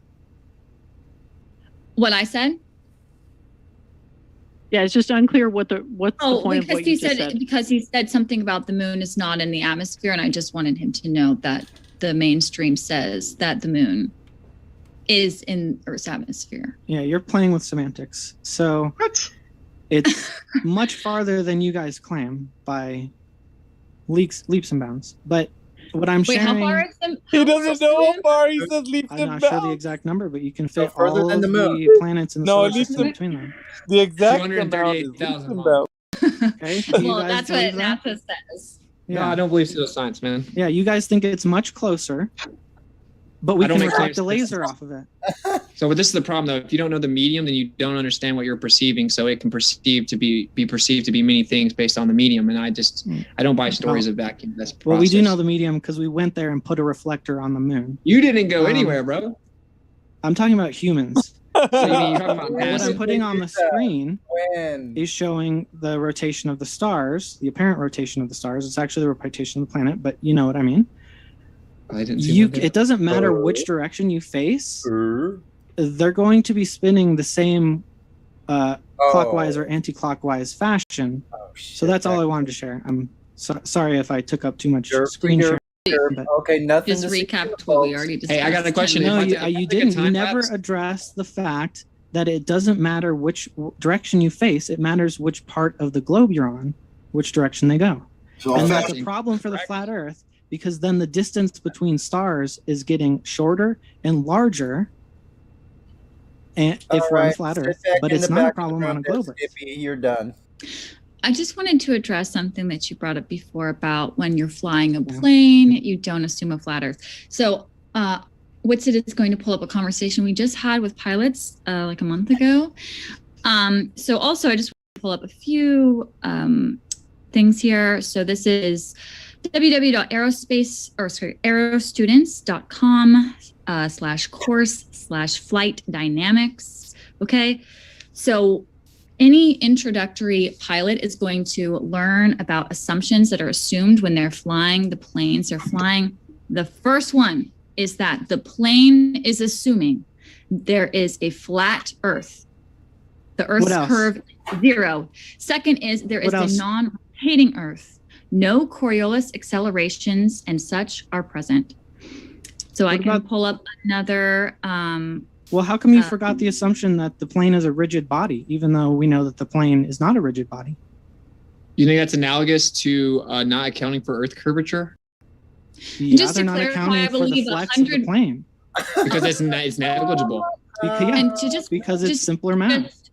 Speaker 6: What I said?
Speaker 17: Yeah, it's just unclear what's the point of what you just said.
Speaker 6: Because he said something about the moon is not in the atmosphere, and I just wanted him to know that the mainstream says that the moon is in Earth's atmosphere.
Speaker 20: Yeah, you're playing with semantics. So it's much farther than you guys claim by leaps and bounds. But what I'm sharing...
Speaker 6: How far is the...
Speaker 9: He doesn't know how far. He says leaps and bounds.
Speaker 20: I'm not sure the exact number, but you can fit
Speaker 11: further
Speaker 20: all
Speaker 11: than
Speaker 20: of
Speaker 11: the moon.
Speaker 20: the planets in the solar system between them.
Speaker 9: The exact amount is leaps
Speaker 15: 238,000
Speaker 9: and bounds.
Speaker 20: Okay?
Speaker 6: Well, that's what NASA says.
Speaker 15: No, I don't believe pseudoscience, man.
Speaker 20: Yeah, you guys think it's much closer, but we
Speaker 15: I don't
Speaker 20: can
Speaker 15: make
Speaker 20: reflect a
Speaker 15: claims.
Speaker 20: laser off of it.
Speaker 15: So, but this is the problem, though. If you don't know the medium, then you don't understand what you're perceiving. So it can be perceived to be many things based on the medium. And I don't buy stories of vacuum. That's
Speaker 20: Well, we do know the medium because we went there and put a reflector on the moon.
Speaker 15: You didn't go anywhere, bro.
Speaker 20: I'm talking about humans.
Speaker 15: So you mean you're talking about
Speaker 20: What
Speaker 15: NASA?
Speaker 20: I'm putting on the screen is showing the rotation of the stars, the apparent rotation of the stars. It's actually the rotation of the planet, but you know what I mean.
Speaker 15: I didn't see
Speaker 20: It doesn't matter which direction you face. They're going to be spinning the same clockwise or anti-clockwise fashion. So that's all I wanted to share. I'm sorry if I took up too much screen sharing. But
Speaker 11: Okay, nothing
Speaker 6: Just
Speaker 11: to see
Speaker 6: recapped what we already discussed.
Speaker 15: Hey, I got a question.
Speaker 20: no,
Speaker 15: If I
Speaker 20: you
Speaker 15: take a
Speaker 20: didn't. You
Speaker 15: time
Speaker 20: never
Speaker 15: lapse-
Speaker 20: addressed the fact that it doesn't matter which direction you face. It matters which part of the globe you're on, which direction they go.
Speaker 19: So
Speaker 20: And
Speaker 19: fast-
Speaker 20: that's a problem for the flat Earth because then the distance between stars is getting shorter and larger. And if we're on flat Earth, but it's not a problem on a globe Earth.
Speaker 11: Skippy, you're done.
Speaker 6: I just wanted to address something that you brought up before about when you're flying a plane, you don't assume a flat Earth. So, Witsit is going to pull up a conversation we just had with pilots like a month ago. So also, I just want to pull up a few things here. So this is aerostudents.com/course/flight dynamics. Okay, so any introductory pilot is going to learn about assumptions that are assumed when they're flying the planes they're flying. The first one is that the plane is assuming there is a flat Earth. The Earth's curve 0. Second is there is a non-rotating Earth. No Coriolis accelerations and such are present. So I can pull up another...
Speaker 20: well, how come you forgot the assumption that the plane is a rigid body, even though we know that the plane is not a rigid body?
Speaker 15: You think that's analogous to not accounting for Earth curvature?
Speaker 20: Yeah,
Speaker 6: just to clarify, I believe
Speaker 20: the flex of the plane.
Speaker 15: Because it's negligible.
Speaker 20: Because it's simpler math.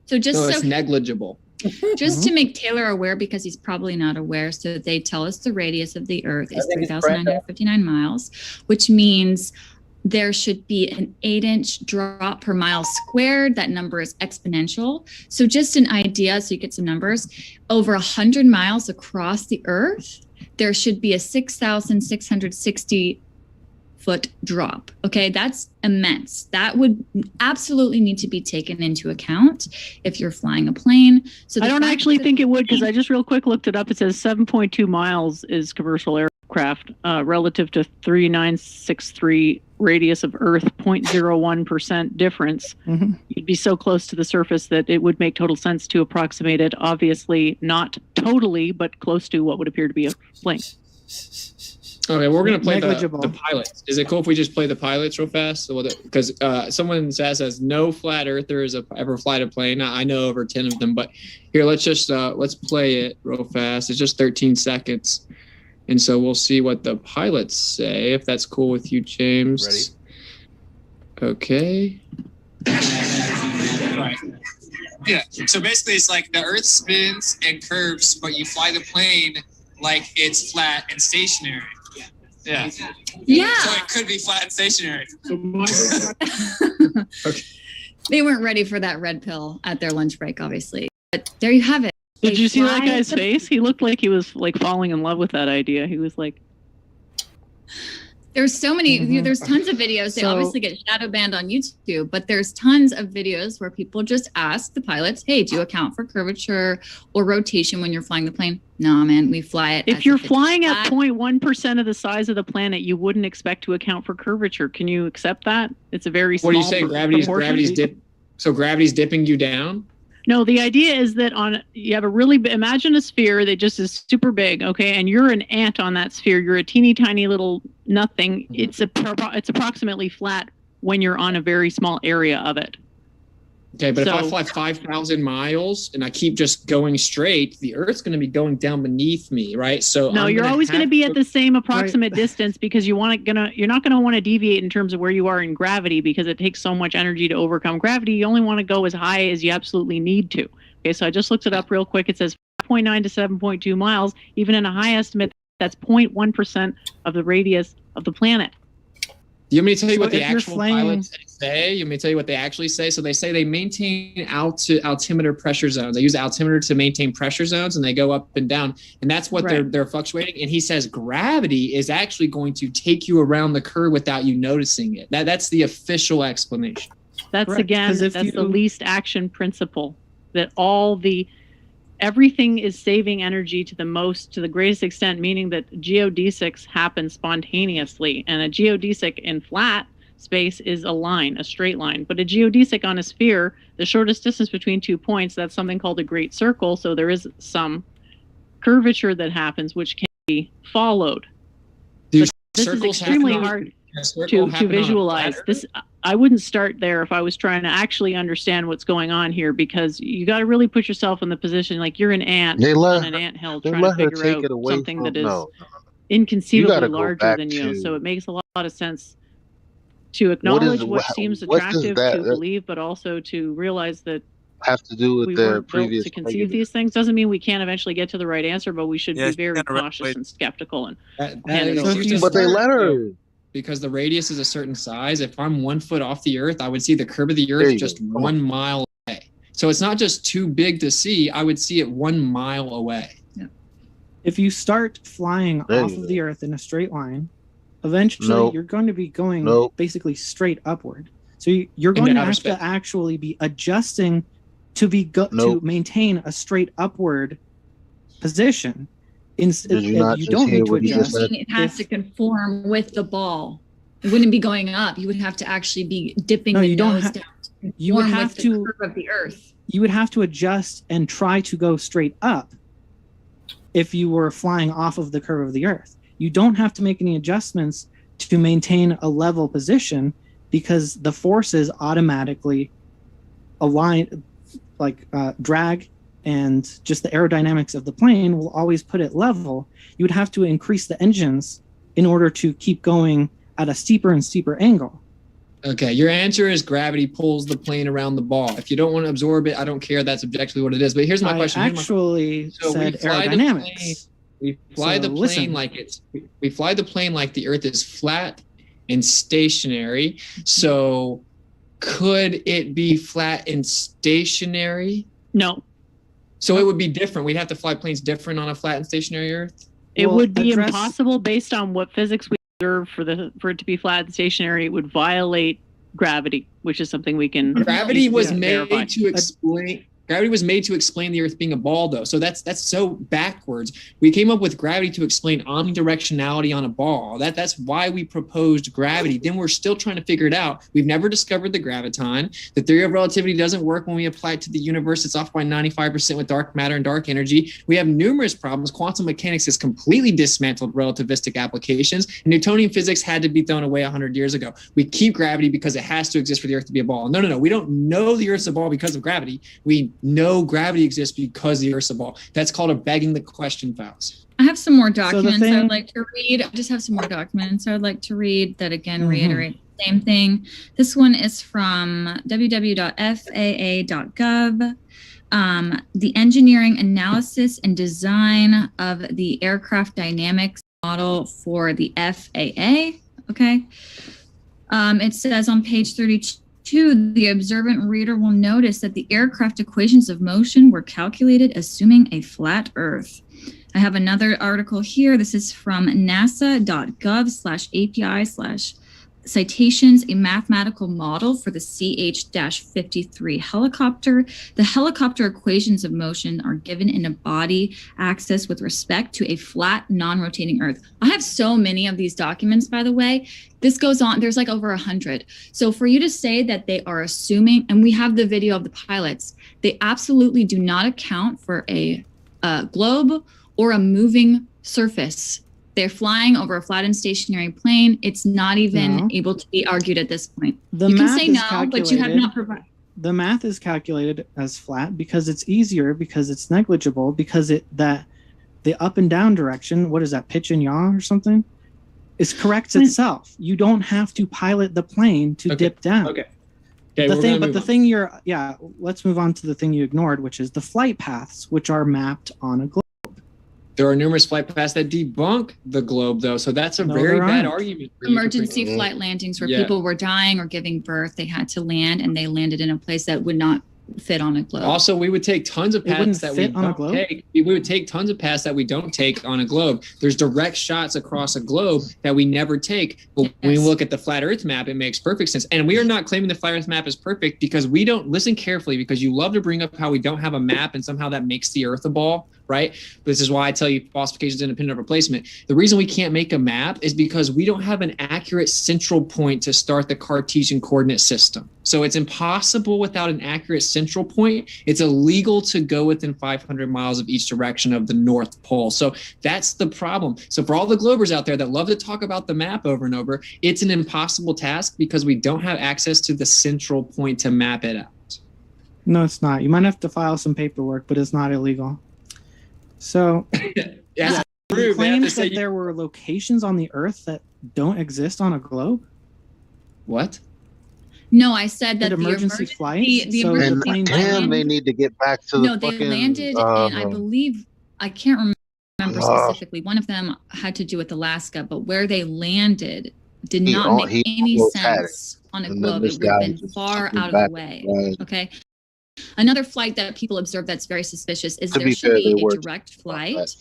Speaker 6: So
Speaker 15: it's negligible.
Speaker 6: Just to make Taylor aware, because he's probably not aware, so they tell us the radius of the Earth is 3,959 miles, which means there should be an 8-inch drop per mile squared. That number is exponential. So just an idea, so you get some numbers, over 100 miles across the Earth, there should be a 6,660 foot drop. Okay, that's immense. That would absolutely need to be taken into account if you're flying a plane. So
Speaker 17: I don't actually think it would, because I just real quick looked it up. It says 7.2 miles is commercial aircraft relative to 3,963 radius of Earth, 0.01% difference. You'd be so close to the surface that it would make total sense to approximate it. Obviously not totally, but close to what would appear to be a plane.
Speaker 15: Okay, we're going to play the pilots. Is it cool if we just play the pilots real fast? Because someone says no flat earthers ever fly a plane. I know over 10 of them, but here, let's just let's play it real fast. It's just 13 seconds. And so we'll see what the pilots say, if that's cool with you, James. Ready? Okay.
Speaker 4: Right. Yeah, so basically it's like the Earth spins and curves, but you fly the plane like it's flat and stationary. Yeah.
Speaker 6: Yeah.
Speaker 4: So it could be flat and stationary.
Speaker 15: Okay.
Speaker 6: They weren't ready for that red pill at their lunch break, obviously. But there you have it.
Speaker 17: Did
Speaker 6: They
Speaker 17: you see that
Speaker 6: fly
Speaker 17: guy's
Speaker 6: the-
Speaker 17: face? He looked like he was like falling in love with that idea. He was like,
Speaker 6: There's so many, there's tons of videos. They
Speaker 17: So-
Speaker 6: obviously get shadow banned on YouTube, but there's tons of videos where people just ask the pilots, hey, do you account for curvature or rotation when you're flying the plane? No, man, we fly it.
Speaker 17: if
Speaker 6: as
Speaker 17: you're
Speaker 6: it's
Speaker 17: flying at
Speaker 6: flat.
Speaker 17: 0.1% of the size of the planet, you wouldn't expect to account for curvature. Can you accept that? It's a very small
Speaker 15: What do you say? Gravity's dip. So gravity's dipping you down.
Speaker 17: No, the idea is that you have a really imagine a sphere that just is super big, okay, and you're an ant on that sphere. You're a teeny tiny little nothing. It's approximately flat when you're on a very small area of it.
Speaker 15: Okay, but if I
Speaker 17: So-
Speaker 15: fly 5,000 miles and I keep just going straight, the Earth's going to be going down beneath me, right? So
Speaker 17: No,
Speaker 15: I'm
Speaker 17: you're
Speaker 15: gonna
Speaker 17: always going to
Speaker 15: have
Speaker 17: be at the same approximate distance because you're not going to want to deviate in terms of where you are in gravity because it takes so much energy to overcome gravity. You only want to go as high as you absolutely need to. Okay, so I just looked it up real quick. It says 5.9 to 7.2 miles. Even in a high estimate, that's 0.1% of the radius of the planet.
Speaker 15: Do you want me to tell you
Speaker 17: So
Speaker 15: what the
Speaker 17: if you're
Speaker 15: actual
Speaker 17: flying-
Speaker 15: pilots say? You want me to tell you what they actually say? So they say they maintain altimeter pressure zones. They use altimeter to maintain pressure zones, and they go up and down, and that's what
Speaker 17: Right.
Speaker 15: they're fluctuating. And he says gravity is actually going to take you around the curve without you noticing it. That's the official explanation.
Speaker 17: That's
Speaker 20: Correct,
Speaker 17: again,
Speaker 20: 'cause if
Speaker 17: that's the
Speaker 20: you-
Speaker 17: least action principle. That everything is saving energy to the greatest extent, meaning that geodesics happen spontaneously, and a geodesic in flat space is a line, a straight line. But a geodesic on a sphere, the shortest distance between 2 points, that's something called a great circle. So there is some curvature that happens, which can be followed.
Speaker 15: Do
Speaker 17: But this is
Speaker 15: circles
Speaker 17: extremely
Speaker 15: happen on-
Speaker 17: hard
Speaker 15: a circle
Speaker 17: to
Speaker 15: happen on a
Speaker 17: visualize.
Speaker 15: flat
Speaker 17: This I wouldn't start there if I was trying to actually understand what's going on here, because you got to really put yourself in the position like you're an ant
Speaker 10: They let
Speaker 17: on an
Speaker 10: her-
Speaker 17: anthill
Speaker 10: they
Speaker 17: trying to
Speaker 10: let her
Speaker 17: figure
Speaker 10: take
Speaker 17: out
Speaker 10: it away
Speaker 17: something
Speaker 10: from-
Speaker 17: that is
Speaker 10: no.
Speaker 17: inconceivably
Speaker 10: gotta go
Speaker 17: larger
Speaker 10: back
Speaker 17: than you.
Speaker 10: to-
Speaker 17: So it makes a lot of sense to acknowledge what seems
Speaker 10: what does
Speaker 17: attractive
Speaker 10: that-
Speaker 17: to believe, but also to realize that
Speaker 10: Have to do with
Speaker 17: we
Speaker 10: their
Speaker 17: weren't built
Speaker 10: previous
Speaker 17: to conceive
Speaker 10: argument.
Speaker 17: these things. Doesn't mean we can't eventually get to the right answer, but we should
Speaker 15: Yeah,
Speaker 17: be
Speaker 15: she
Speaker 17: very
Speaker 15: kinda
Speaker 17: cautious
Speaker 15: wait-
Speaker 17: and skeptical and
Speaker 15: That
Speaker 17: hand it
Speaker 15: is
Speaker 17: over.
Speaker 15: just
Speaker 10: But they
Speaker 15: smart,
Speaker 10: let her.
Speaker 15: though, because the radius is a certain size. If I'm 1 foot off the Earth, I would see the curve of the
Speaker 10: There
Speaker 15: Earth
Speaker 10: you
Speaker 15: just
Speaker 10: go. Come
Speaker 15: 1 mile away. So it's not just too big to see. I would see it 1 mile away.
Speaker 20: If you start flying
Speaker 10: There
Speaker 20: off
Speaker 10: you
Speaker 20: of
Speaker 10: go.
Speaker 20: the Earth in a straight line, eventually
Speaker 10: Nope.
Speaker 20: you're going to be going
Speaker 10: Nope.
Speaker 20: basically straight upward. So you're
Speaker 15: Into
Speaker 20: going to
Speaker 15: outer
Speaker 20: have
Speaker 15: space.
Speaker 20: to actually be adjusting to to
Speaker 10: Nope.
Speaker 20: maintain a straight upward position.
Speaker 10: Did you not
Speaker 20: You
Speaker 10: just
Speaker 20: don't
Speaker 10: hear
Speaker 20: need to
Speaker 10: what he just
Speaker 20: adjust.
Speaker 10: said?
Speaker 6: It has to conform with the ball. It wouldn't be going up. You would have to actually be dipping
Speaker 20: No,
Speaker 6: the
Speaker 20: you don't
Speaker 6: nose
Speaker 20: ha-
Speaker 6: down to
Speaker 20: you would
Speaker 6: conform
Speaker 20: have
Speaker 6: with the
Speaker 20: to-
Speaker 6: curve of the Earth.
Speaker 20: You would have to adjust and try to go straight up if you were flying off of the curve of the Earth. You don't have to make any adjustments to maintain a level position because the forces automatically align, drag and just the aerodynamics of the plane will always put it level. You would have to increase the engines in order to keep going at a steeper and steeper angle.
Speaker 15: Okay, your answer is gravity pulls the plane around the ball. If you don't want to absorb it, I don't care. That's objectively what it is. But here's my
Speaker 20: I
Speaker 15: question. Here's my-
Speaker 20: actually
Speaker 15: So we
Speaker 20: said
Speaker 15: fly the
Speaker 20: aerodynamics.
Speaker 15: plane- We fly
Speaker 20: So
Speaker 15: the plane
Speaker 20: listen.
Speaker 15: like we fly the plane like the Earth is flat and stationary. So could it be flat and stationary?
Speaker 17: No,
Speaker 15: So it would be different. We'd have to fly planes different on a flat and stationary Earth.
Speaker 17: it
Speaker 20: Well,
Speaker 17: would be
Speaker 20: address-
Speaker 17: impossible based on what physics we observe for it to be flat and stationary. It would violate gravity, which is something we can
Speaker 15: Gravity was
Speaker 17: verify.
Speaker 15: made to explain. Gravity was made to explain the Earth being a ball, though. So that's so backwards. We came up with gravity to explain omnidirectionality on a ball. That's why we proposed gravity. Then we're still trying to figure it out. We've never discovered the graviton. The theory of relativity doesn't work when we apply it to the universe. It's off by 95% with dark matter and dark energy. We have numerous problems. Quantum mechanics has completely dismantled relativistic applications. Newtonian physics had to be thrown away 100 years ago. We keep gravity because it has to exist for the Earth to be a ball. No. We don't know the Earth's a ball because of gravity. We know gravity exists because the Earth's a ball. That's called a begging the question fallacy.
Speaker 6: I have some more documents I
Speaker 20: thing-
Speaker 6: would like to read. I just have some more documents I would like to read that again
Speaker 20: Mhm.
Speaker 6: reiterate the same thing. This one is from www.faa.gov. The engineering analysis and design of the aircraft dynamics model for the FAA. Okay. It says on page 32 2, the observant reader will notice that the aircraft equations of motion were calculated assuming a flat Earth. I have another article here. This is from nasa.gov/API/citations, a mathematical model for the CH-53 helicopter. The helicopter equations of motion are given in a body axis with respect to a flat, non-rotating Earth. I have so many of these documents, by the way. This goes on. There's like over 100. So for you to say that they are assuming, and we have the video of the pilots, they absolutely do not account for a globe or a moving surface. They're flying over a flat and stationary plane. It's not even able to be argued at this point. You can say no, but you have not provided.
Speaker 20: The math is calculated as flat because it's easier, because it's negligible, because the up and down direction, what is that, pitch and yaw or something, is corrects itself. You don't have to pilot the plane to dip down.
Speaker 15: Okay,
Speaker 20: let's move on to the thing you ignored, which is the flight paths, which are mapped on a globe.
Speaker 15: There are numerous flight paths that debunk the globe, though, so that's a very bad argument.
Speaker 6: Emergency flight landings where people were dying or giving birth, they had to land, and they landed in a place that would not fit on a globe.
Speaker 15: Also, we would take tons of paths that we don't take. We would take tons of paths that we don't take on a globe. There's direct shots across a globe that we never take. But when we look at the flat Earth map, it makes perfect sense. And we are not claiming the flat Earth map is perfect because we don't listen carefully, because you love to bring up how we don't have a map and somehow that makes the Earth a ball, right? This is why I tell you falsification is independent of replacement. The reason we can't make a map is because we don't have an accurate central point to start the Cartesian coordinate system. So it's impossible without an accurate central point. It's illegal to go within 500 miles of each direction of the North Pole. So that's the problem. So for all the Globers out there that love to talk about the map over and over, it's an impossible task because we don't have access to the central point to map it out.
Speaker 20: No, it's not. You might have to file some paperwork, but it's not illegal. So the claims that there were locations on the Earth that don't exist on a globe?
Speaker 15: What?
Speaker 6: No, I said that
Speaker 20: emergency flights.
Speaker 10: And they need to get back to the
Speaker 6: No, they landed, and I believe, I can't remember specifically. One of them had to do with Alaska, but where they landed did not make any sense on a globe. It would have been far out of the way. Okay. Another flight that people observe that's very suspicious is there should be a direct flight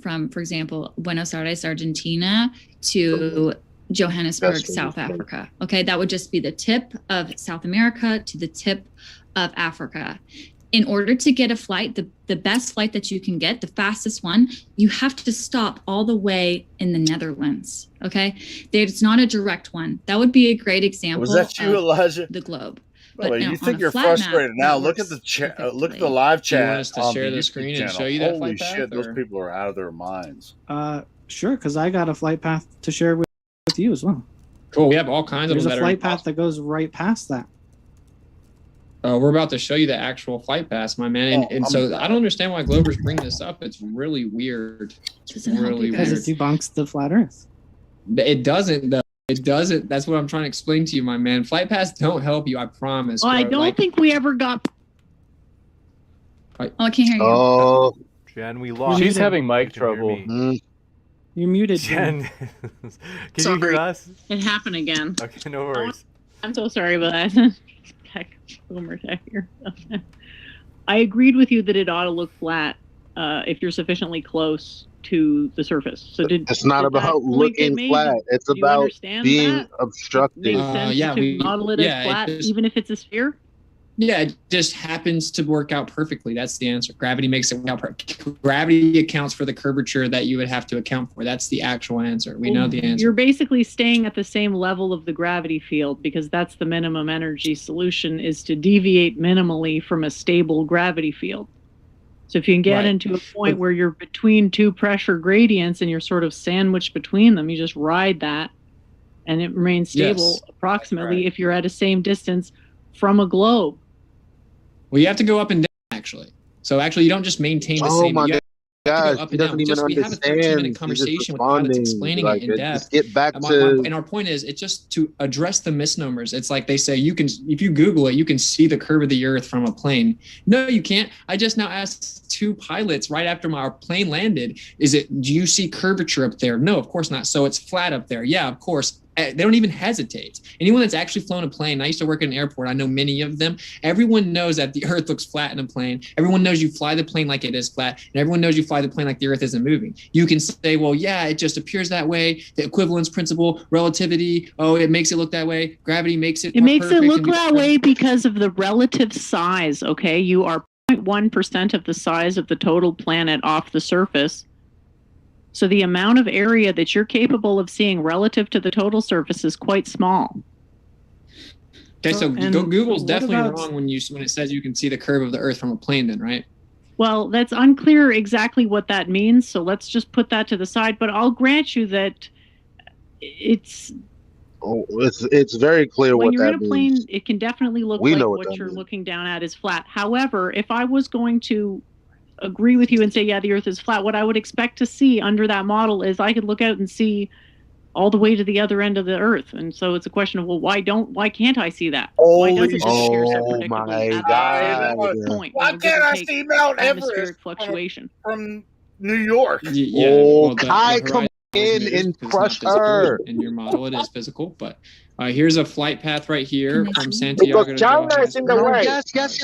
Speaker 6: from, for example, Buenos Aires, Argentina to Johannesburg, South Africa. Okay, that would just be the tip of South America to the tip of Africa. In order to get a flight, the best flight that you can get, the fastest one, you have to stop all the way in the Netherlands. Okay, it's not a direct one. That would be a great example.
Speaker 14: Was that you, Elijah?
Speaker 6: The globe.
Speaker 14: Well, you think you're frustrated now? Look at the chat. Look at the live chat.
Speaker 15: You want us to share the screen and show you that
Speaker 14: Holy
Speaker 15: flight path?
Speaker 14: shit! Those people are out of their minds.
Speaker 20: Sure, because I got a flight path to share with you as well.
Speaker 15: Cool. We have all kinds of them.
Speaker 20: There's a flight path that goes right past that.
Speaker 15: We're about to show you the actual flight path, my man. And so I don't understand why Globers bring this up. It's really weird. It's really weird.
Speaker 20: Because it debunks the flat Earth.
Speaker 15: It doesn't, though. It doesn't. That's what I'm trying to explain to you, my man. Flight paths don't help you. I promise.
Speaker 17: Well, I don't think we ever got.
Speaker 6: Oh, I can't hear you.
Speaker 10: Oh,
Speaker 2: Jen, we lost.
Speaker 1: She's having mic trouble.
Speaker 20: You're muted,
Speaker 2: Jen. Can you hear us?
Speaker 17: It happened again.
Speaker 2: Okay, no worries.
Speaker 17: I'm so sorry about that. Boomer tech here. I agreed with you that it ought to look flat if you're sufficiently close to the surface. So
Speaker 10: it's not about looking flat. It's about being obstructed.
Speaker 17: Makes sense to model it as flat, even if it's a sphere.
Speaker 15: Yeah, it just happens to work out perfectly. That's the answer. Gravity makes it work out. Gravity accounts for the curvature that you would have to account for. That's the actual answer. We know the answer.
Speaker 17: You're basically staying at the same level of the gravity field because that's the minimum energy solution, is to deviate minimally from a stable gravity field. So if you can get into a point where you're between two pressure gradients and you're sort of sandwiched between them, you just ride that and it remains stable approximately if you're at a same distance from a globe.
Speaker 15: Well, you have to go up and down, actually. So actually, you don't just maintain the same.
Speaker 10: My
Speaker 15: you have
Speaker 10: gosh,
Speaker 15: to go up
Speaker 10: he
Speaker 15: and down.
Speaker 10: doesn't even
Speaker 15: We have a
Speaker 10: understand.
Speaker 15: 13-minute conversation with pilots explaining it in depth.
Speaker 10: Just get back to.
Speaker 15: And our point is, it's just to address the misnomers. It's like they say, you can, if you Google it, you can see the curve of the Earth from a plane. No, you can't. I just now asked two pilots right after our plane landed, do you see curvature up there? No, of course not. So it's flat up there. Yeah, of course. They don't even hesitate. Anyone that's actually flown a plane, I used to work at an airport, I know many of them. Everyone knows that the Earth looks flat in a plane. Everyone knows you fly the plane like it is flat, and everyone knows you fly the plane like the Earth isn't moving. You can say, well, yeah, it just appears that way. The equivalence principle, relativity, oh, it makes it look that way. Gravity makes it.
Speaker 17: It makes it look
Speaker 15: and
Speaker 17: that way because of the relative size. Okay, you are 0.1% of the size of the total planet off the surface. So the amount of area that you're capable of seeing relative to the total surface is quite small.
Speaker 15: Okay, so Google's definitely wrong when it says you can see the curve of the Earth from a plane, then, right?
Speaker 17: Well, that's unclear exactly what that means, so let's just put that to the side. But I'll grant you that it's
Speaker 10: very clear
Speaker 17: when
Speaker 10: what
Speaker 17: you're
Speaker 10: that
Speaker 17: in a plane,
Speaker 10: means.
Speaker 17: it can definitely look
Speaker 10: We
Speaker 17: like
Speaker 10: know what
Speaker 17: what
Speaker 10: that
Speaker 17: you're
Speaker 10: means.
Speaker 17: looking down at is flat. However, if I was going to agree with you and say, yeah, the Earth is flat, what I would expect to see under that model is I could look out and see all the way to the other end of the Earth. And so it's a question of, well, why can't I see that? Why does it disappear so predictably at that point?
Speaker 14: Why can't I see Mount Everest
Speaker 17: atmospheric fluctuation
Speaker 14: from New York?
Speaker 10: Kai, come in and crush her.
Speaker 15: In your model, it is physical, but here's a flight path right here from Santiago to Johannesburg.
Speaker 10: Yes.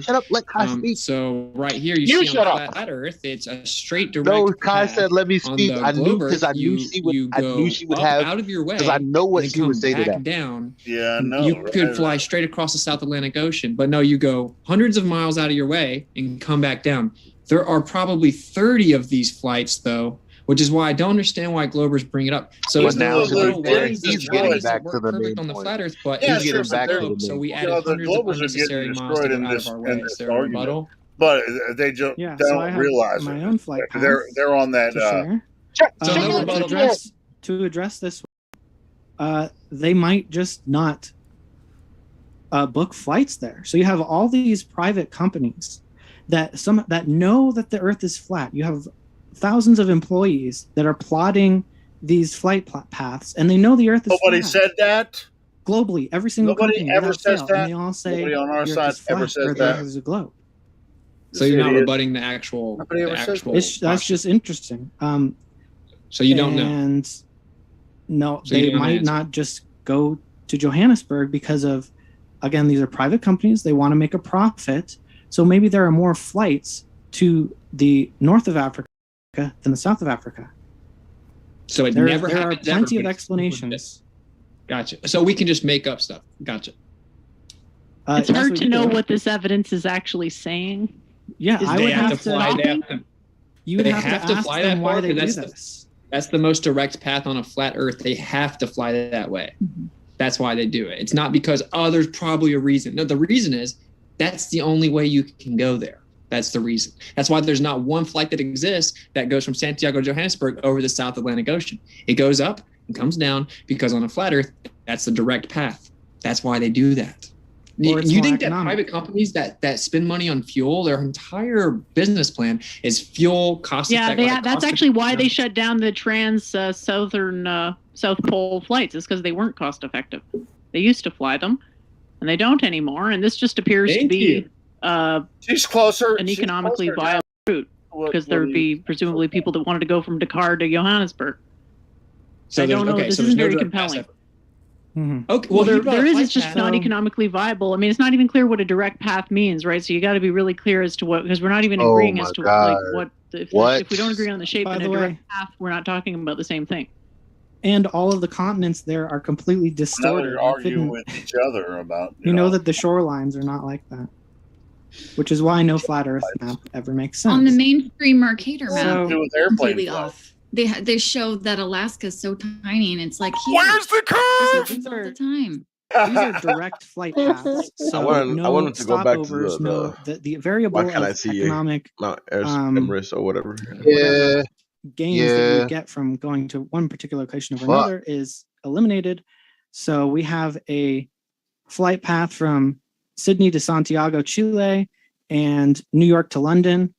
Speaker 10: Shut up. Let Kai speak.
Speaker 15: So right here, you see on flat Earth, it's a straight direct
Speaker 10: No, Kai
Speaker 15: path.
Speaker 10: said, "Let me speak." I knew because I knew she would have.
Speaker 15: Out of your way,
Speaker 10: because I know what she would say to that.
Speaker 15: Down.
Speaker 14: Yeah, I know.
Speaker 15: You could fly straight across the South Atlantic Ocean, but no, you go hundreds of miles out of your way and come back down. There are probably 30 of these flights, though, which is why I don't understand why Globers bring it up. So
Speaker 10: But now he's getting back to the main
Speaker 15: on the
Speaker 10: point.
Speaker 15: flat Earth, but
Speaker 10: he's getting back to the main
Speaker 15: so we
Speaker 10: point.
Speaker 15: added hundreds of unnecessary miles to go out of our way. Is there a rebuttal?
Speaker 14: But they don't,
Speaker 20: so I have
Speaker 14: realize
Speaker 20: my
Speaker 14: it.
Speaker 20: own flight path
Speaker 14: They're on that.
Speaker 20: to share. To address this, they might just not book flights there. So you have all these private companies that know that the Earth is flat. You have thousands of employees that are plotting these flight paths, and they know the Earth is
Speaker 14: Nobody
Speaker 20: flat.
Speaker 14: said that.
Speaker 20: Globally, every single company
Speaker 14: ever
Speaker 20: without
Speaker 14: says
Speaker 20: fail,
Speaker 14: that.
Speaker 20: and they all say
Speaker 14: Nobody on our
Speaker 20: the Earth
Speaker 14: side
Speaker 20: is flat,
Speaker 14: ever says
Speaker 20: or the
Speaker 14: that.
Speaker 20: Earth is a globe.
Speaker 15: So you're not rebutting the actual.
Speaker 20: That's just interesting.
Speaker 15: So you don't know.
Speaker 20: And no,
Speaker 15: So you
Speaker 20: they
Speaker 15: don't
Speaker 20: might
Speaker 15: answer.
Speaker 20: not just go to Johannesburg because of, again, these are private companies. They want to make a profit. So maybe there are more flights to the north of Africa than the south of Africa.
Speaker 15: So
Speaker 20: there
Speaker 15: never
Speaker 20: are
Speaker 15: happens
Speaker 20: plenty
Speaker 15: ever.
Speaker 20: of explanations.
Speaker 15: Gotcha. So we can just make up stuff. Gotcha.
Speaker 17: It's
Speaker 20: yes,
Speaker 17: hard
Speaker 20: we
Speaker 17: to
Speaker 20: do.
Speaker 17: know what this evidence is actually saying.
Speaker 20: Yeah,
Speaker 17: Is
Speaker 20: I
Speaker 17: they
Speaker 20: would have to.
Speaker 15: fly.
Speaker 20: You would
Speaker 15: They
Speaker 20: have to ask
Speaker 15: fly
Speaker 20: them
Speaker 15: that
Speaker 20: why
Speaker 15: far,
Speaker 20: they do
Speaker 15: 'cause
Speaker 20: this.
Speaker 15: That's the most direct path on a flat Earth. They have to fly that way. That's why they do it. It's not because, there's probably a reason. No, the reason is that's the only way you can go there. That's the reason. That's why there's not one flight that exists that goes from Santiago to Johannesburg over the South Atlantic Ocean. It goes up and comes down because on a flat Earth, that's the direct path. That's why they do that.
Speaker 20: Or it's
Speaker 15: You
Speaker 20: more
Speaker 15: think that
Speaker 20: economic.
Speaker 15: private companies that spend money on fuel, their entire business plan is fuel cost
Speaker 17: Yeah,
Speaker 15: effective?
Speaker 17: that's actually why they shut down the southern South Pole flights, is because they weren't cost effective. They used to fly them, and they don't anymore. And this just appears to be
Speaker 14: she's closer.
Speaker 17: an economically viable route, because there would be presumably people that wanted to go from Dakar to Johannesburg.
Speaker 15: So
Speaker 17: I don't know.
Speaker 15: okay,
Speaker 17: This
Speaker 15: so
Speaker 17: isn't
Speaker 15: there's no
Speaker 17: very
Speaker 15: direct path
Speaker 17: compelling.
Speaker 15: Okay,
Speaker 17: Well,
Speaker 15: you brought
Speaker 17: there
Speaker 15: a
Speaker 17: is.
Speaker 15: flight
Speaker 17: It's just
Speaker 15: path.
Speaker 17: not economically viable. I mean, it's not even clear what a direct path means, right? So you got to be really clear as to what, because we're not even
Speaker 10: Oh
Speaker 17: agreeing
Speaker 10: my
Speaker 17: as to
Speaker 10: God.
Speaker 17: what if we don't agree on the shape
Speaker 20: By
Speaker 17: and a
Speaker 20: the
Speaker 17: direct
Speaker 20: way-
Speaker 17: path, we're not talking about the same thing.
Speaker 20: And all of the continents there are completely
Speaker 14: Now
Speaker 20: distorted.
Speaker 14: they're arguing with each other about.
Speaker 20: You know that the shorelines are not like that, which is why no flat Earth map ever makes sense.
Speaker 6: On the mainstream Mercator
Speaker 20: So-
Speaker 6: map,
Speaker 20: Do with
Speaker 14: airplane
Speaker 6: completely
Speaker 14: flight.
Speaker 6: off. They show that Alaska is so tiny, and it's like,
Speaker 14: Where's the curve?
Speaker 6: This is all the time.
Speaker 20: These are direct flight paths. So
Speaker 8: I
Speaker 20: no
Speaker 8: wanted to go back to
Speaker 20: stopovers, no the
Speaker 8: why
Speaker 20: variable
Speaker 8: can't I
Speaker 20: of
Speaker 8: see
Speaker 20: economic
Speaker 8: Mount
Speaker 20: um,
Speaker 8: Everest or whatever?
Speaker 20: whatever gains that you
Speaker 10: Yeah.
Speaker 20: would get from going to one particular location over
Speaker 10: Fuck.
Speaker 20: another is eliminated. So we have a flight path from Sydney to Santiago, Chile, and New York to London.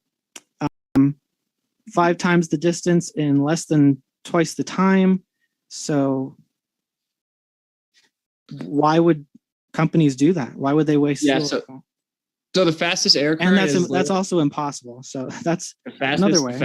Speaker 20: 5 times the distance in less than twice the time. So why would companies do that? Why would they waste
Speaker 15: Yeah,
Speaker 20: fuel?
Speaker 15: So the fastest air current
Speaker 20: And
Speaker 15: is
Speaker 20: that's also impossible. So that's
Speaker 15: the fastest,
Speaker 20: another way.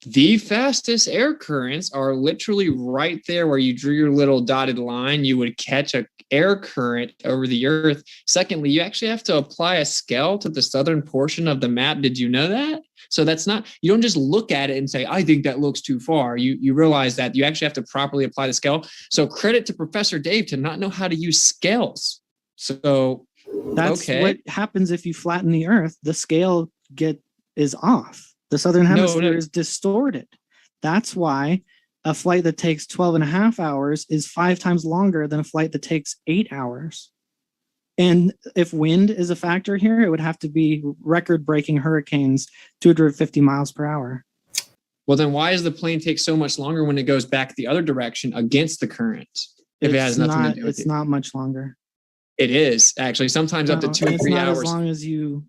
Speaker 15: the fastest air currents are literally right there where you drew your little dotted line. You would catch a air current over the Earth. Secondly, you actually have to apply a scale to the southern portion of the map. Did you know that? So that's not, you don't just look at it and say, I think that looks too far. You realize that you actually have to properly apply the scale. So credit to Professor Dave to not know how to use scales. So
Speaker 20: that's what happens if you flatten the Earth. The scale is off. The southern hemisphere is distorted. That's why a flight that takes 12.5 hours is 5 times longer than a flight that takes 8 hours. And if wind is a factor here, it would have to be record-breaking hurricanes, 250 miles per hour.
Speaker 15: Well, then why does the plane take so much longer when it goes back the other direction against the current? If it has nothing to do with it.
Speaker 20: It's not much longer.
Speaker 15: It is, actually. Sometimes up to 2 to 3 hours.
Speaker 20: As long as you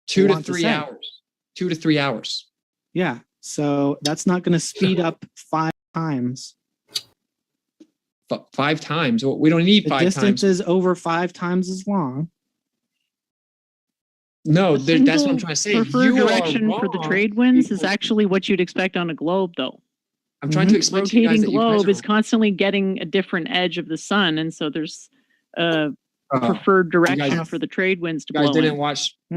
Speaker 15: 2 to 3 hours. 2 to 3 hours.
Speaker 20: Yeah. So that's not going to speed up 5 times.
Speaker 15: 5 times? Well, we don't need 5 times.
Speaker 20: The distance is over 5 times as long.
Speaker 15: No, that's what I'm trying to say.
Speaker 17: Preferred direction for the trade winds is actually what you'd expect on a globe, though.
Speaker 15: I'm trying to explain to you guys that
Speaker 17: globe is constantly getting a different edge of the sun, and so there's preferred direction for the trade winds to blow.
Speaker 15: You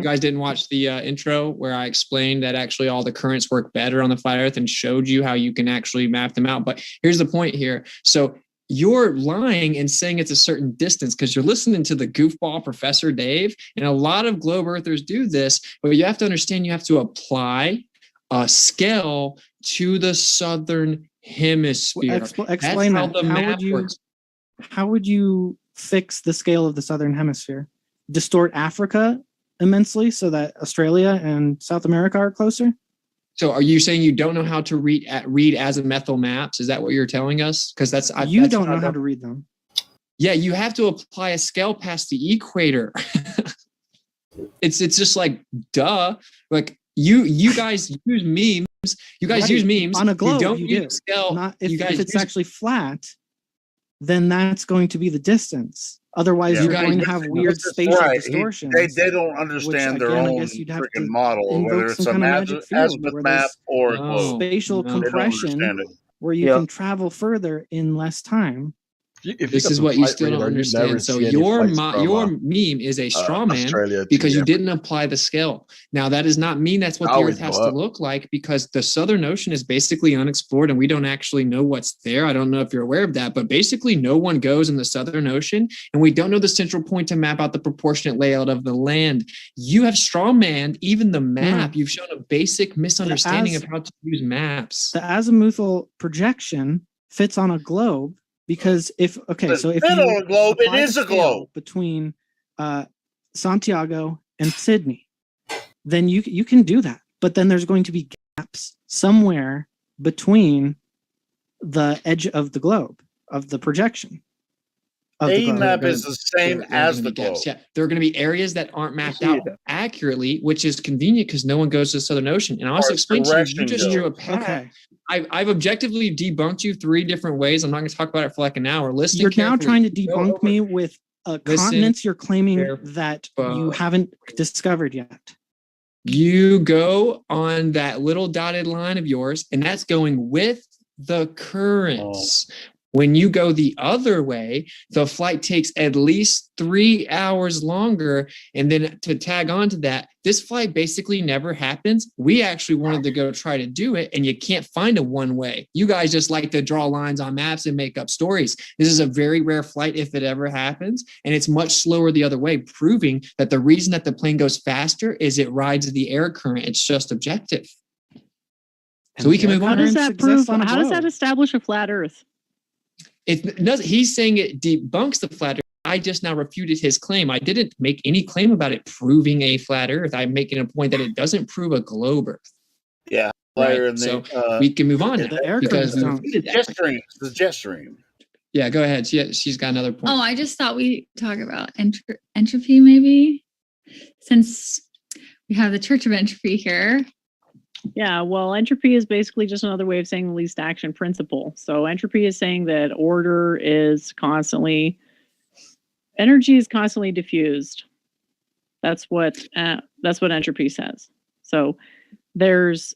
Speaker 15: guys didn't watch the intro where I explained that actually all the currents work better on the flat Earth and showed you how you can actually map them out. But here's the point here. So you're lying and saying it's a certain distance because you're listening to the goofball Professor Dave, and a lot of globe earthers do this, but you have to understand you have to apply a scale to the southern hemisphere.
Speaker 20: Explain that. How would you fix the scale of the southern hemisphere? Distort Africa immensely so that Australia and South America are closer?
Speaker 15: So are you saying you don't know how to read azimuthal maps? Is that what you're telling us? Because
Speaker 20: you don't know how to read them.
Speaker 15: Yeah, you have to apply a scale past the equator. It's just like duh. Like you guys use memes. You guys use memes
Speaker 20: on a globe.
Speaker 15: You don't
Speaker 20: you
Speaker 15: use scale.
Speaker 20: If it's actually flat, then that's going to be the distance. Otherwise, you're going to have weird spatial distortions.
Speaker 14: They don't understand their own freaking model, whether it's an azimuth map or a globe.
Speaker 20: Spatial compression, where you can travel further in less time.
Speaker 15: This is what you still don't understand. So your meme is a straw man because you didn't apply the scale. Now, that does not mean that's what the Earth has to look like, because the Southern Ocean is basically unexplored and we don't actually know what's there. I don't know if you're aware of that, but basically no one goes in the Southern Ocean, and we don't know the central point to map out the proportionate layout of the land. You have straw manned even the map. You've shown a basic misunderstanding of how to use maps.
Speaker 20: The azimuthal projection fits on a globe. Because if you
Speaker 14: on a globe, it is a globe
Speaker 20: between Santiago and Sydney, then you can do that. But then there's going to be gaps somewhere between the edge of the globe, of the projection.
Speaker 14: A map is the same as the globe.
Speaker 15: Yeah, there are going to be areas that aren't mapped out accurately, which is convenient because no one goes to the Southern Ocean. And I also explained to you just drew a path. Okay. I've objectively debunked you 3 different ways. I'm not going to talk about it for like an hour.
Speaker 20: You're now trying to debunk me with continents you're claiming that you haven't discovered yet.
Speaker 15: You go on that little dotted line of yours, and that's going with the currents. When you go the other way, the flight takes at least 3 hours longer. And then to tag on to that, this flight basically never happens. We actually wanted to go try to do it, and you can't find a one-way. You guys just like to draw lines on maps and make up stories. This is a very rare flight if it ever happens, and it's much slower the other way, proving that the reason that the plane goes faster is it rides the air current. It's just objective. So we can move on.
Speaker 17: How does that prove? How does that establish a flat Earth?
Speaker 15: He's saying it debunks the flat Earth. I just now refuted his claim. I didn't make any claim about it proving a flat Earth. I'm making a point that it doesn't prove a globe Earth.
Speaker 14: Yeah.
Speaker 15: Right? So we can move on
Speaker 14: because the jet stream.
Speaker 15: Yeah, go ahead. She's got another point.
Speaker 6: Oh, I just thought we'd talk about entropy maybe, since we have the Church of Entropy here.
Speaker 17: Yeah, well, entropy is basically just another way of saying the least action principle. So entropy is saying that energy is constantly diffused. That's what entropy says. So there's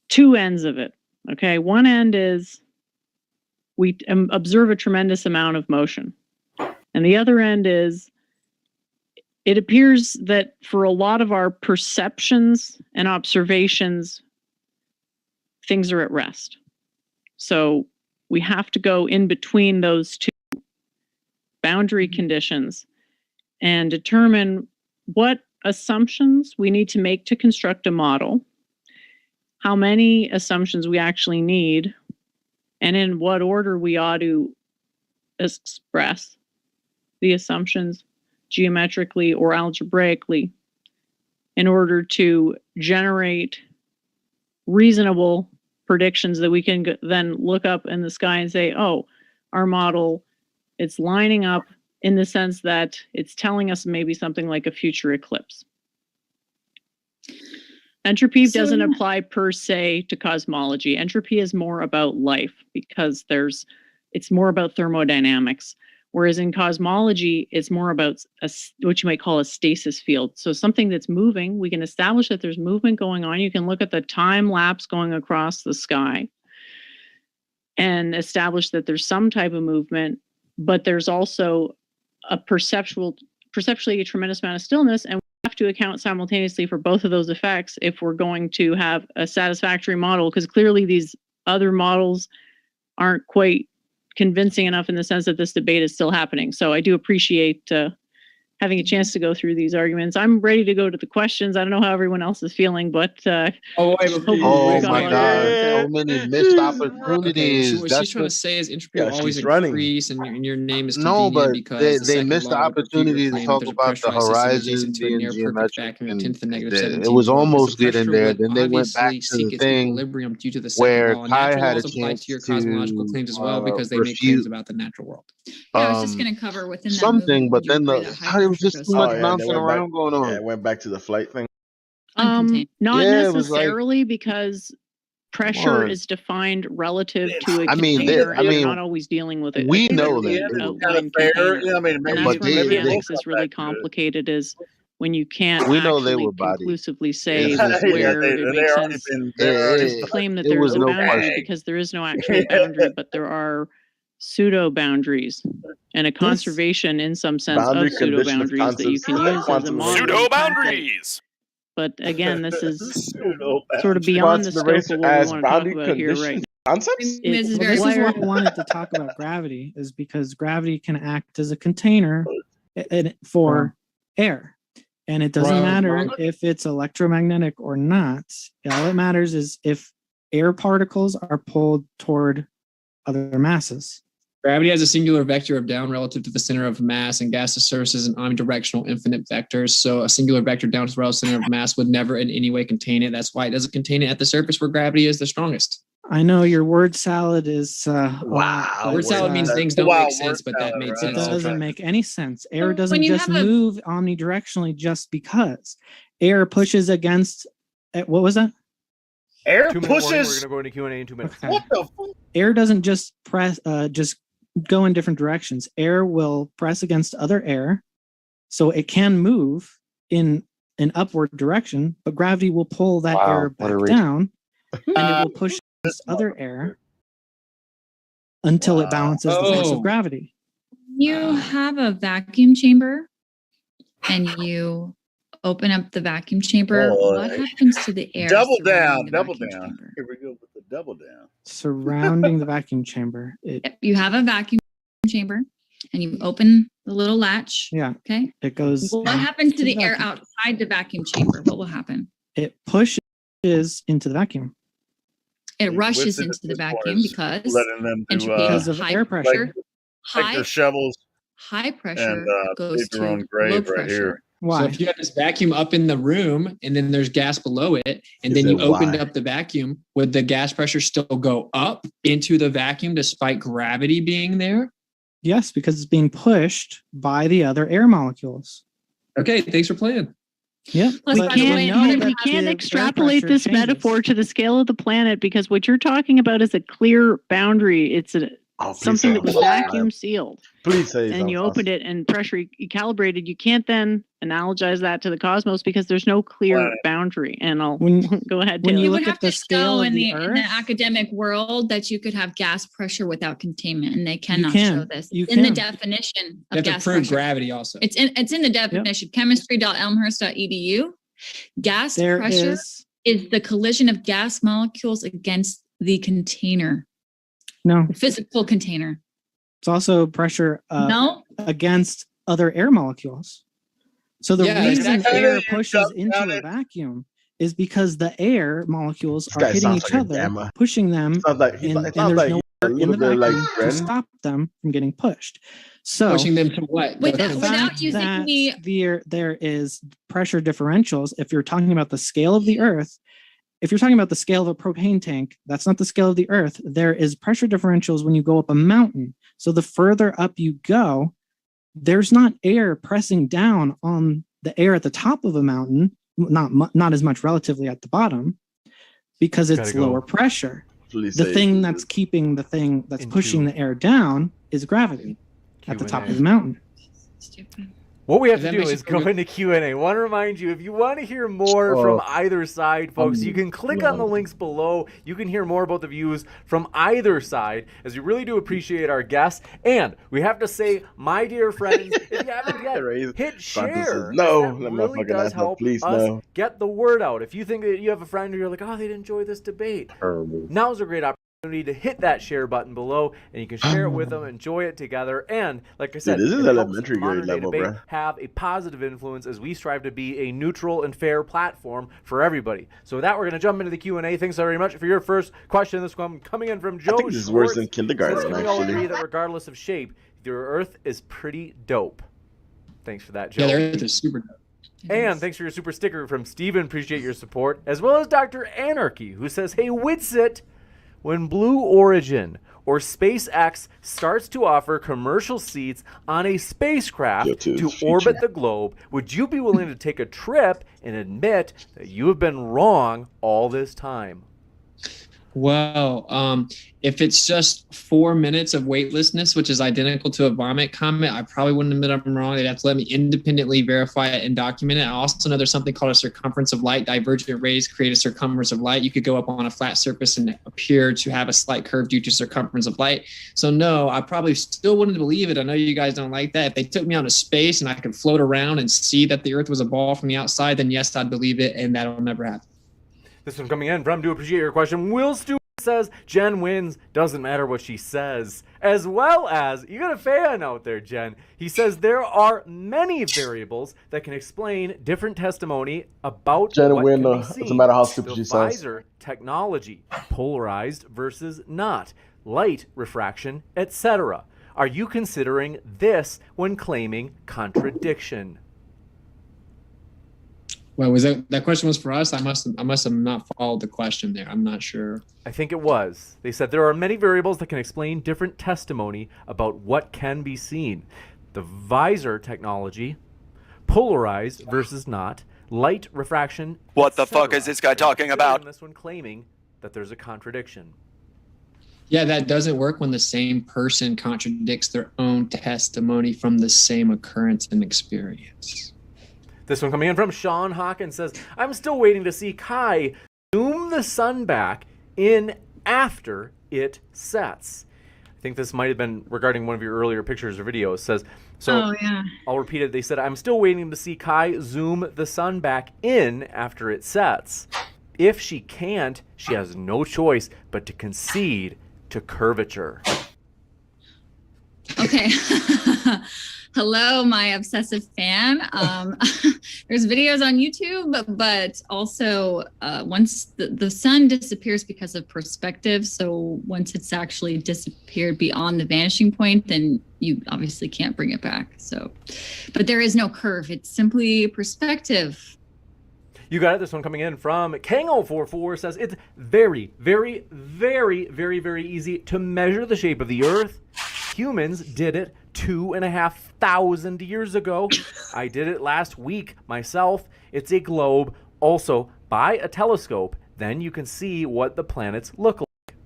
Speaker 17: two ends of it. Okay, one end is we observe a tremendous amount of motion, and the other end is it appears that for a lot of our perceptions and observations, things are at rest. So we have to go in between those two boundary conditions and determine what assumptions we need to make to construct a model, how many assumptions we actually need, and in what order we ought to express the assumptions geometrically or algebraically in order to generate reasonable predictions that we can then look up in the sky and say, oh, our model, it's lining up in the sense that it's telling us maybe something like a future eclipse. Entropy doesn't apply per se to cosmology. Entropy is more about life because it's more about thermodynamics. Whereas in cosmology, it's more about what you might call a stasis field. So something that's moving, we can establish that there's movement going on. You can look at the time lapse going across the sky and establish that there's some type of movement, but there's also a perceptually a tremendous amount of stillness, and we have to account simultaneously for both of those effects if we're going to have a satisfactory model, because clearly these other models aren't quite convincing enough in the sense that this debate is still happening. So I do appreciate having a chance to go through these arguments. I'm ready to go to the questions. I don't know how everyone else is feeling, but
Speaker 10: oh my God, so many missed opportunities.
Speaker 15: What she's trying to say is entropy will always
Speaker 8: running.
Speaker 15: increase, and your name is
Speaker 10: No,
Speaker 15: convenient
Speaker 10: but
Speaker 15: because
Speaker 10: they missed the opportunity to talk about the horizon being geometric, and it was almost getting there. Then they went back to the thing
Speaker 15: due to the
Speaker 10: where
Speaker 15: law.
Speaker 10: Kai
Speaker 15: Natural
Speaker 10: had a
Speaker 15: laws apply
Speaker 10: chance
Speaker 15: to your cosmological
Speaker 10: to
Speaker 15: claims as well because they make claims about the natural world.
Speaker 6: Yeah, I was just going to cover within that
Speaker 10: something,
Speaker 6: movement,
Speaker 10: but
Speaker 6: would you
Speaker 10: then
Speaker 6: agree
Speaker 10: the
Speaker 6: that high
Speaker 10: it was just too much
Speaker 8: Oh, yeah,
Speaker 10: bouncing around going on.
Speaker 8: Yeah, it went back to the flight thing.
Speaker 17: not
Speaker 10: Yeah, it was like,
Speaker 17: necessarily because pressure
Speaker 10: on.
Speaker 17: is defined relative to a
Speaker 10: I mean,
Speaker 17: container, and
Speaker 10: I
Speaker 17: you're
Speaker 10: mean,
Speaker 17: not always dealing with it.
Speaker 10: we
Speaker 17: A
Speaker 10: know
Speaker 17: clearly
Speaker 10: that.
Speaker 17: outlined
Speaker 14: fair.
Speaker 17: container.
Speaker 14: Yeah, I mean,
Speaker 17: And
Speaker 14: maybe,
Speaker 17: that's where
Speaker 14: maybe
Speaker 17: mechanics
Speaker 14: we'll
Speaker 17: is really complicated, is when you can't
Speaker 10: We know they
Speaker 17: actually
Speaker 10: were bodied.
Speaker 17: conclusively say
Speaker 10: It's just
Speaker 17: where
Speaker 14: they
Speaker 17: it makes
Speaker 14: already
Speaker 17: sense
Speaker 14: been.
Speaker 17: to claim that
Speaker 10: it
Speaker 17: there's
Speaker 10: was
Speaker 17: a
Speaker 10: no
Speaker 17: boundary,
Speaker 10: question.
Speaker 17: because there is no actual boundary, but there are pseudo boundaries and a conservation in some sense
Speaker 8: Boundary
Speaker 17: of pseudo
Speaker 8: condition of
Speaker 17: boundaries that you can
Speaker 8: constants,
Speaker 17: use as a
Speaker 8: quantum
Speaker 17: model.
Speaker 3: Pseudo boundaries.
Speaker 17: But again, this is
Speaker 14: Pseudo
Speaker 17: sort of beyond the
Speaker 8: Quantum
Speaker 17: scope of
Speaker 8: eraser
Speaker 17: what we
Speaker 8: as
Speaker 17: want to talk
Speaker 8: boundary
Speaker 17: about here, right?
Speaker 8: conditions concepts.
Speaker 6: This is
Speaker 20: Well,
Speaker 6: very
Speaker 20: this is why I
Speaker 17: clear.
Speaker 20: wanted to talk about gravity, is because gravity can act as a container for air. And it doesn't matter if it's electromagnetic or not. All that matters is if air particles are pulled toward other masses.
Speaker 15: Gravity has a singular vector of down relative to the center of mass, and gaseous surfaces and omnidirectional infinite vectors. So a singular vector down to the center of mass would never in any way contain it. That's why it doesn't contain it at the surface where gravity is the strongest.
Speaker 20: I know your word salad is
Speaker 15: Wow. Word salad means things don't make sense, but that made sense.
Speaker 20: It doesn't make any sense. Air
Speaker 6: When
Speaker 20: doesn't
Speaker 6: you
Speaker 20: just
Speaker 6: have a-
Speaker 20: move omnidirectionally just because. Air pushes against, what was that?
Speaker 14: Air
Speaker 2: 2 minute warning. We're
Speaker 14: pushes.
Speaker 2: going to go into Q&A in 2 minutes.
Speaker 20: Okay.
Speaker 14: What the fuck?
Speaker 20: Air doesn't just just go in different directions. Air will press against other air, so it can move in an upward direction, but gravity will pull that air back down, and it will push against other air until it balances the force of gravity.
Speaker 6: You have a vacuum chamber and you open up the vacuum chamber. What happens to the air?
Speaker 14: Double
Speaker 6: surrounding
Speaker 14: down,
Speaker 6: the
Speaker 14: double
Speaker 6: vacuum
Speaker 14: down.
Speaker 6: chamber?
Speaker 14: Here we go with the double down.
Speaker 20: Surrounding the vacuum chamber.
Speaker 6: You have a vacuum chamber and you open the little latch.
Speaker 20: Yeah.
Speaker 6: Okay.
Speaker 20: It goes.
Speaker 6: What happens to the air outside the vacuum chamber? What will happen?
Speaker 20: It pushes into the vacuum.
Speaker 6: It rushes into the vacuum because
Speaker 14: letting them do,
Speaker 6: entropy,
Speaker 20: because of
Speaker 6: high
Speaker 20: air pressure.
Speaker 14: Take their shovels
Speaker 6: high pressure
Speaker 14: and
Speaker 6: goes
Speaker 14: dig their own
Speaker 6: to
Speaker 14: grave
Speaker 6: low
Speaker 14: right
Speaker 6: pressure.
Speaker 14: here.
Speaker 20: Why?
Speaker 15: So if you have this vacuum up in the room and then there's gas below it, and then you opened up the vacuum, would the gas pressure still go up into the vacuum despite gravity being there?
Speaker 20: Yes, because it's being pushed by the other air molecules.
Speaker 15: Okay, thanks for playing.
Speaker 20: Yeah,
Speaker 17: We can't extrapolate this metaphor to the scale of the planet, because what you're talking about is a clear boundary. It's something that was vacuum sealed.
Speaker 8: Please say
Speaker 17: and you opened it and pressure you calibrated, you can't then analogize that to the cosmos because there's no clear boundary. And I'll go ahead.
Speaker 6: When
Speaker 17: Taylor.
Speaker 6: you look at the scale in the academic world that you could have gas pressure without containment, and they cannot show this.
Speaker 15: You
Speaker 6: in the
Speaker 15: can.
Speaker 6: definition
Speaker 15: You
Speaker 6: of
Speaker 15: have to
Speaker 6: gas
Speaker 15: prove
Speaker 6: pressure.
Speaker 15: gravity also.
Speaker 6: It's in the definition, chemistry.elmhurst.edu. Gas
Speaker 20: There
Speaker 6: pressure is the collision of gas molecules against the container.
Speaker 20: No.
Speaker 6: The physical container.
Speaker 20: It's also pressure against other air molecules. So the reason air pushes into a vacuum is because the air molecules are hitting each other, pushing them, and there's nowhere in the vacuum to stop them from getting pushed. So
Speaker 15: pushing them to what?
Speaker 6: Without using
Speaker 20: there is pressure differentials. If you're talking about the scale of the Earth, if you're talking about the scale of a propane tank, that's not the scale of the Earth. There is pressure differentials when you go up a mountain. So the further up you go, there's not air pressing down on the air at the top of a mountain, not as much relatively at the bottom, because it's lower pressure. The thing that's keeping the thing that's pushing the air down is gravity at the top of the mountain.
Speaker 2: What we have to do is go into Q&A. I want to remind you, if you want to hear more from either side, folks, you can click on the links below. You can hear more about the views from either side, as we really do appreciate our guests. And we have to say, my dear friends, if you haven't yet, hit share.
Speaker 8: No,
Speaker 2: that really does help us get the word out. If you think that you have a friend who you're like, oh, they'd enjoy this debate, now's a great opportunity to hit that share button below, and you can share it with them, enjoy it together, and like I said,
Speaker 8: this is
Speaker 2: it helps
Speaker 8: elementary grade
Speaker 2: Modern Day
Speaker 8: level,
Speaker 2: Debate
Speaker 8: bro.
Speaker 2: have a positive influence as we strive to be a neutral and fair platform for everybody. So with that, we're going to jump into the Q&A. Thanks so very much for your first question. This one coming in from Joe.
Speaker 8: I think this is worse than kindergarten,
Speaker 2: Can we all
Speaker 8: actually.
Speaker 2: agree that regardless of shape, your Earth is pretty dope? Thanks for that, Joe.
Speaker 15: Yeah, the Earth is super dope.
Speaker 2: And thanks for your super sticker from Steven. Appreciate your support. As well as Dr. Anarchy, who says, hey, Witsit, when Blue Origin or SpaceX starts to offer commercial seats on a spacecraft to orbit the globe, would you be willing to take a trip and admit that you have been wrong all this time?
Speaker 15: Well, if it's just 4 minutes of weightlessness, which is identical to a vomit comment, I probably wouldn't admit I'm wrong. They'd have to let me independently verify it and document it. I also know there's something called a circumference of light. Divergent rays create a circumference of light. You could go up on a flat surface and appear to have a slight curve due to circumference of light. So no, I probably still wouldn't believe it. I know you guys don't like that. If they took me out of space and I could float around and see that the Earth was a ball from the outside, then yes, I'd believe it, and that'll never happen.
Speaker 2: This one coming in from, do appreciate your question. Will Stewart says, Jen wins, doesn't matter what she says. As well as, you got a fan out there, Jen. He says there are many variables that can explain different testimony about
Speaker 8: Jen
Speaker 2: what
Speaker 8: win,
Speaker 2: can be seen.
Speaker 8: doesn't matter how stupid she says.
Speaker 2: Visor technology, polarized versus not, light refraction, etc. Are you considering this when claiming contradiction?
Speaker 15: Well, was that question was for us? I must have not followed the question there. I'm not sure.
Speaker 2: I think it was. They said there are many variables that can explain different testimony about what can be seen. The visor technology, polarized versus not, light refraction.
Speaker 3: What the fuck is this guy talking about?
Speaker 2: This one claiming that there's a contradiction.
Speaker 15: Yeah, that doesn't work when the same person contradicts their own testimony from the same occurrence and experience.
Speaker 2: This one coming in from Sean Hawkins says, I'm still waiting to see Kai zoom the sun back in after it sets. I think this might have been regarding one of your earlier pictures or videos. Says, so I'll repeat it. They said, I'm still waiting to see Kai zoom the sun back in after it sets. If she can't, she has no choice but to concede to curvature.
Speaker 6: Okay. Hello, my obsessive fan. There's videos on YouTube, but also once the sun disappears because of perspective, so once it's actually disappeared beyond the vanishing point, then you obviously can't bring it back. So, but there is no curve. It's simply perspective.
Speaker 2: You got it. This one coming in from Kango44 says, it's very, very, very, very, very easy to measure the shape of the Earth. Humans did it 2,500 years ago. I did it last week myself. It's a globe. Also, buy a telescope. Then you can see what the planets look like.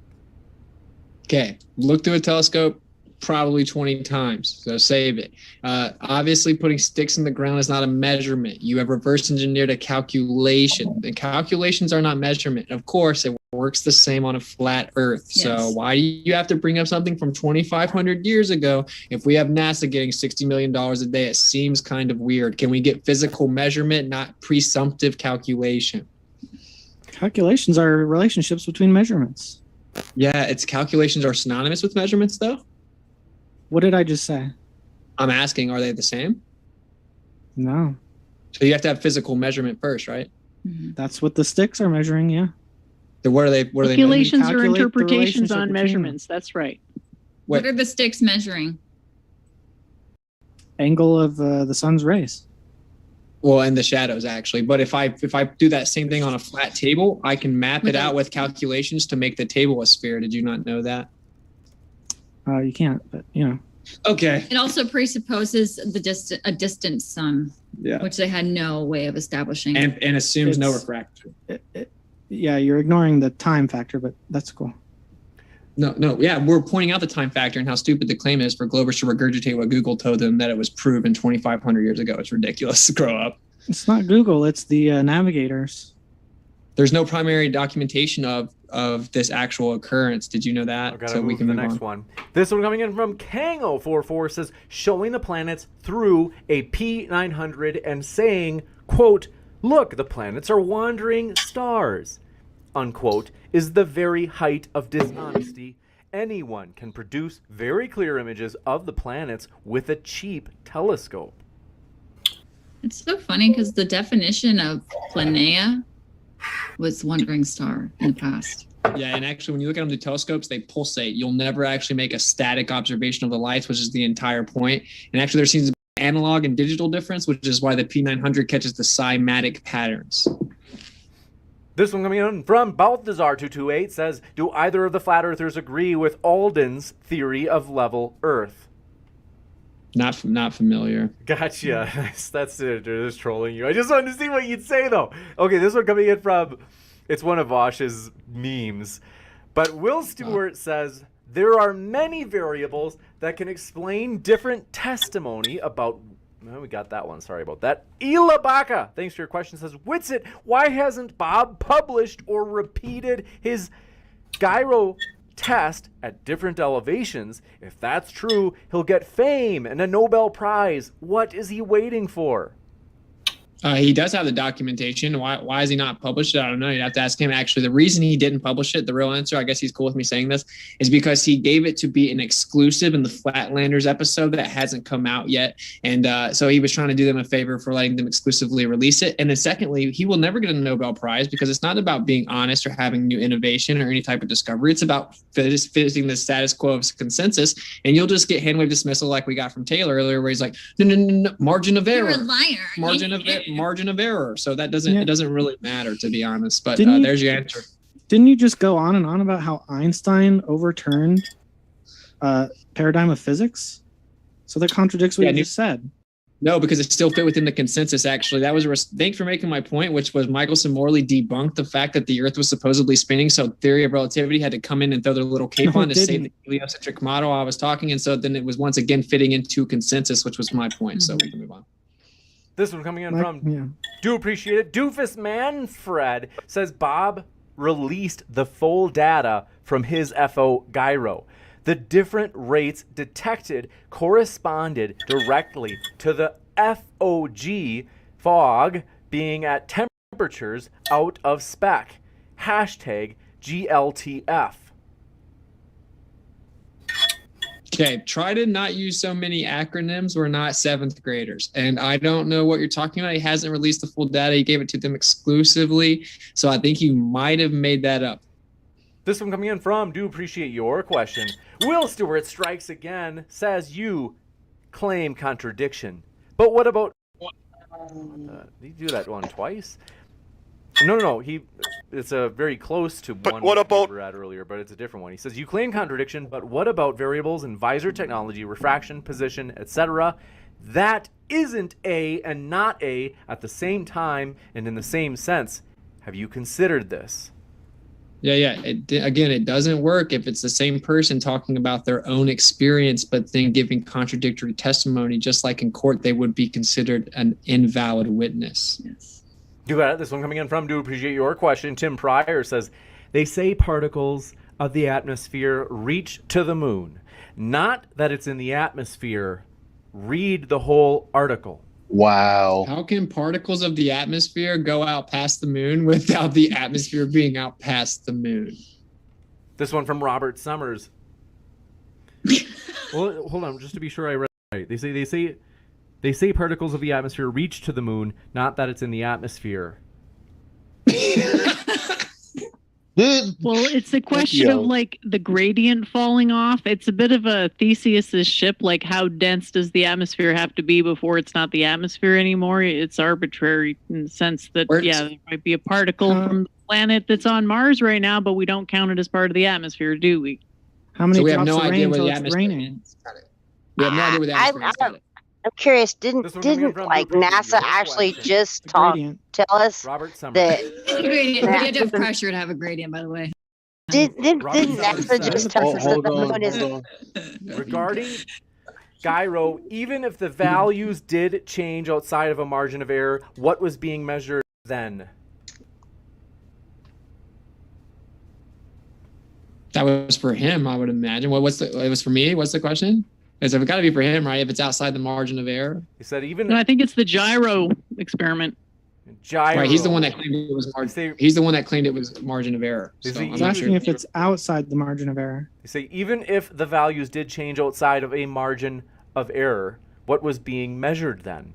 Speaker 15: Okay, look through a telescope probably 20 times, so save it. Obviously, putting sticks in the ground is not a measurement. You have reverse engineered a calculation. The calculations are not measurement. Of course, it works the same on a flat Earth.
Speaker 6: Yes.
Speaker 15: So why do you have to bring up something from 2,500 years ago if we have NASA getting $60 million a day? It seems kind of weird. Can we get physical measurement, not presumptive calculation?
Speaker 20: Calculations are relationships between measurements.
Speaker 15: Yeah, its calculations are synonymous with measurements, though.
Speaker 20: What did I just say?
Speaker 15: I'm asking, are they the same?
Speaker 20: No.
Speaker 15: So you have to have physical measurement first, right?
Speaker 20: That's what the sticks are measuring, yeah.
Speaker 15: Then what are they? What are they?
Speaker 17: Calculations or
Speaker 20: Calculate the
Speaker 17: interpretations
Speaker 20: relationship
Speaker 17: on
Speaker 20: between
Speaker 17: measurements. That's right.
Speaker 6: What are the sticks measuring?
Speaker 20: Angle of the sun's rays.
Speaker 15: Well, and the shadows actually. But if I do that same thing on a flat table, I can map it out with calculations to make the table a sphere. Did you not know that?
Speaker 20: You can't, but you know.
Speaker 15: Okay.
Speaker 6: It also presupposes a distant sun,
Speaker 15: Yeah.
Speaker 6: which they had no way of establishing.
Speaker 15: And assumes no
Speaker 20: It's-
Speaker 15: refraction.
Speaker 20: Yeah, you're ignoring the time factor, but that's cool.
Speaker 15: No, yeah, we're pointing out the time factor and how stupid the claim is for Globers to regurgitate what Google told them that it was proven 2,500 years ago. It's ridiculous to grow up.
Speaker 20: It's not Google, it's the navigators.
Speaker 15: There's no primary documentation of this actual occurrence. Did you know that?
Speaker 2: I've got to move to the next one. This one coming in from Kango44 says, showing the planets through a P900 and saying, quote, look, the planets are wandering stars, unquote, is the very height of dishonesty. Anyone can produce very clear images of the planets with a cheap telescope.
Speaker 6: It's so funny because the definition of planea was wandering star in the past.
Speaker 15: Yeah, and actually, when you look at them through telescopes, they pulsate. You'll never actually make a static observation of the lights, which is the entire point. And actually, there seems to be an analog and digital difference, which is why the P900 catches the cymatic patterns.
Speaker 2: This one coming in from Balthazar228 says, do either of the flat earthers agree with Alden's theory of level Earth?
Speaker 15: Not familiar.
Speaker 2: Gotcha. That's it. They're just trolling you. I just wanted to see what you'd say, though. Okay, this one coming in from, it's one of Vosh's memes. But Will Stewart says, there are many variables that can explain different testimony about... Oh, we got that one. Sorry about that. Ilabaka, thanks for your question, says, Witsit, why hasn't Bob published or repeated his gyro test at different elevations? If that's true, he'll get fame and a Nobel Prize. What is he waiting for?
Speaker 15: He does have the documentation. Why has he not published it? I don't know. You'd have to ask him. Actually, the reason he didn't publish it, the real answer, I guess he's cool with me saying this, is because he gave it to be an exclusive in the Flatlanders episode that hasn't come out yet. And so he was trying to do them a favor for letting them exclusively release it. And then secondly, he will never get a Nobel Prize because it's not about being honest or having new innovation or any type of discovery. It's about fitting the status quo of consensus. And you'll just get handwave dismissal like we got from Taylor earlier, where he's like, no, margin of error.
Speaker 6: You're a liar.
Speaker 15: Margin of error. So that doesn't it doesn't really matter, to be honest. But
Speaker 20: Didn't you-
Speaker 15: there's your answer.
Speaker 20: Didn't you just go on and on about how Einstein overturned paradigm of physics? So that contradicts what you just said.
Speaker 15: No, because it still fit within the consensus. Actually, that was thanks for making my point, which was Michelson Morley debunked the fact that the Earth was supposedly spinning. So theory of relativity had to come in and throw their little cape on to save the heliocentric model I was talking. And so then it was once again fitting into consensus, which was my point. So we can move on.
Speaker 2: This one coming in from Do Appreciate It. Doofus Manfred says Bob released the full data from his FO gyro. The different rates detected corresponded directly to the FOG fog being at temperatures out of spec. Hashtag GLTF.
Speaker 15: Okay, try to not use so many acronyms. We're not seventh graders. And I don't know what you're talking about. He hasn't released the full data. He gave it to them exclusively. So I think you might have made that up.
Speaker 2: This one coming in from Do Appreciate Your Question. Will Stewart strikes again, says you claim contradiction. But what about... did he do that one twice? No. It's a very close to one
Speaker 3: what about
Speaker 2: we were at earlier, but it's a different one. He says, you claim contradiction, but what about variables in visor technology, refraction, position, etc.? That isn't A and not A at the same time and in the same sense. Have you considered this?
Speaker 15: Yeah. Again, it doesn't work if it's the same person talking about their own experience, but then giving contradictory testimony. Just like in court, they would be considered an invalid witness.
Speaker 6: Yes.
Speaker 2: You got it. This one coming in from, do appreciate your question. Tim Pryor says, they say particles of the atmosphere reach to the moon. Not that it's in the atmosphere. Read the whole article.
Speaker 10: Wow.
Speaker 15: How can particles of the atmosphere go out past the moon without the atmosphere being out past the moon?
Speaker 2: This one from Robert Summers. Well, hold on, just to be sure I read it right. They say particles of the atmosphere reach to the moon, not that it's in the atmosphere.
Speaker 17: Well, it's a question of like the gradient falling off. It's a bit of a Theseus's ship. Like, how dense does the atmosphere have to be before it's not the atmosphere anymore? It's arbitrary in the sense that, there might be a particle from the planet that's on Mars right now, but we don't count it as part of the atmosphere, do we?
Speaker 20: How many
Speaker 15: So we have
Speaker 20: drops
Speaker 15: no
Speaker 20: of rain
Speaker 15: idea where
Speaker 20: until
Speaker 15: the
Speaker 20: it's
Speaker 15: atmosphere
Speaker 20: raining?
Speaker 15: We have no idea where the atmosphere is.
Speaker 16: I'm curious. Didn't like NASA actually just tell us
Speaker 2: Robert Summers.
Speaker 16: that
Speaker 6: Gradient. You have to have pressure to have a gradient, by the way.
Speaker 16: didn't NASA just tell us that the moon is
Speaker 2: Regarding gyro, even if the values did change outside of a margin of error, what was being measured then?
Speaker 15: That was for him, I would imagine. It was for me? What's the question? It's got to be for him, right? If it's outside the margin of error.
Speaker 2: He said even.
Speaker 17: No, I think it's the gyro experiment.
Speaker 2: Gyro.
Speaker 15: Right, he's the one that claimed it was margin. He's the one that claimed it was margin of error. So I'm
Speaker 20: He's
Speaker 15: not
Speaker 20: asking
Speaker 15: sure.
Speaker 20: if it's outside the margin of error.
Speaker 2: They say even if the values did change outside of a margin of error, what was being measured then?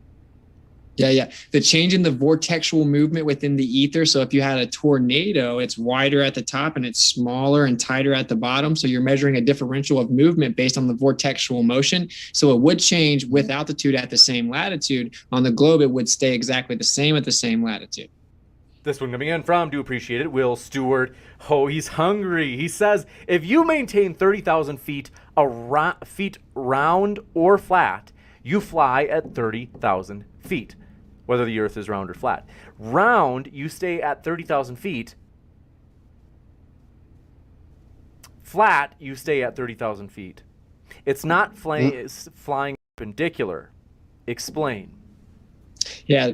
Speaker 15: Yeah. The change in the vortexual movement within the ether. So if you had a tornado, it's wider at the top and it's smaller and tighter at the bottom. So you're measuring a differential of movement based on the vortexual motion. So it would change with altitude at the same latitude. On the globe, it would stay exactly the same at the same latitude.
Speaker 2: This one coming in from, do appreciate it, Will Stewart. Oh, he's hungry. He says, if you maintain 30,000 feet round or flat, you fly at 30,000 feet. Whether the Earth is round or flat. Round, you stay at 30,000 feet. Flat, you stay at 30,000 feet. It's not flying perpendicular. Explain.
Speaker 15: Yeah.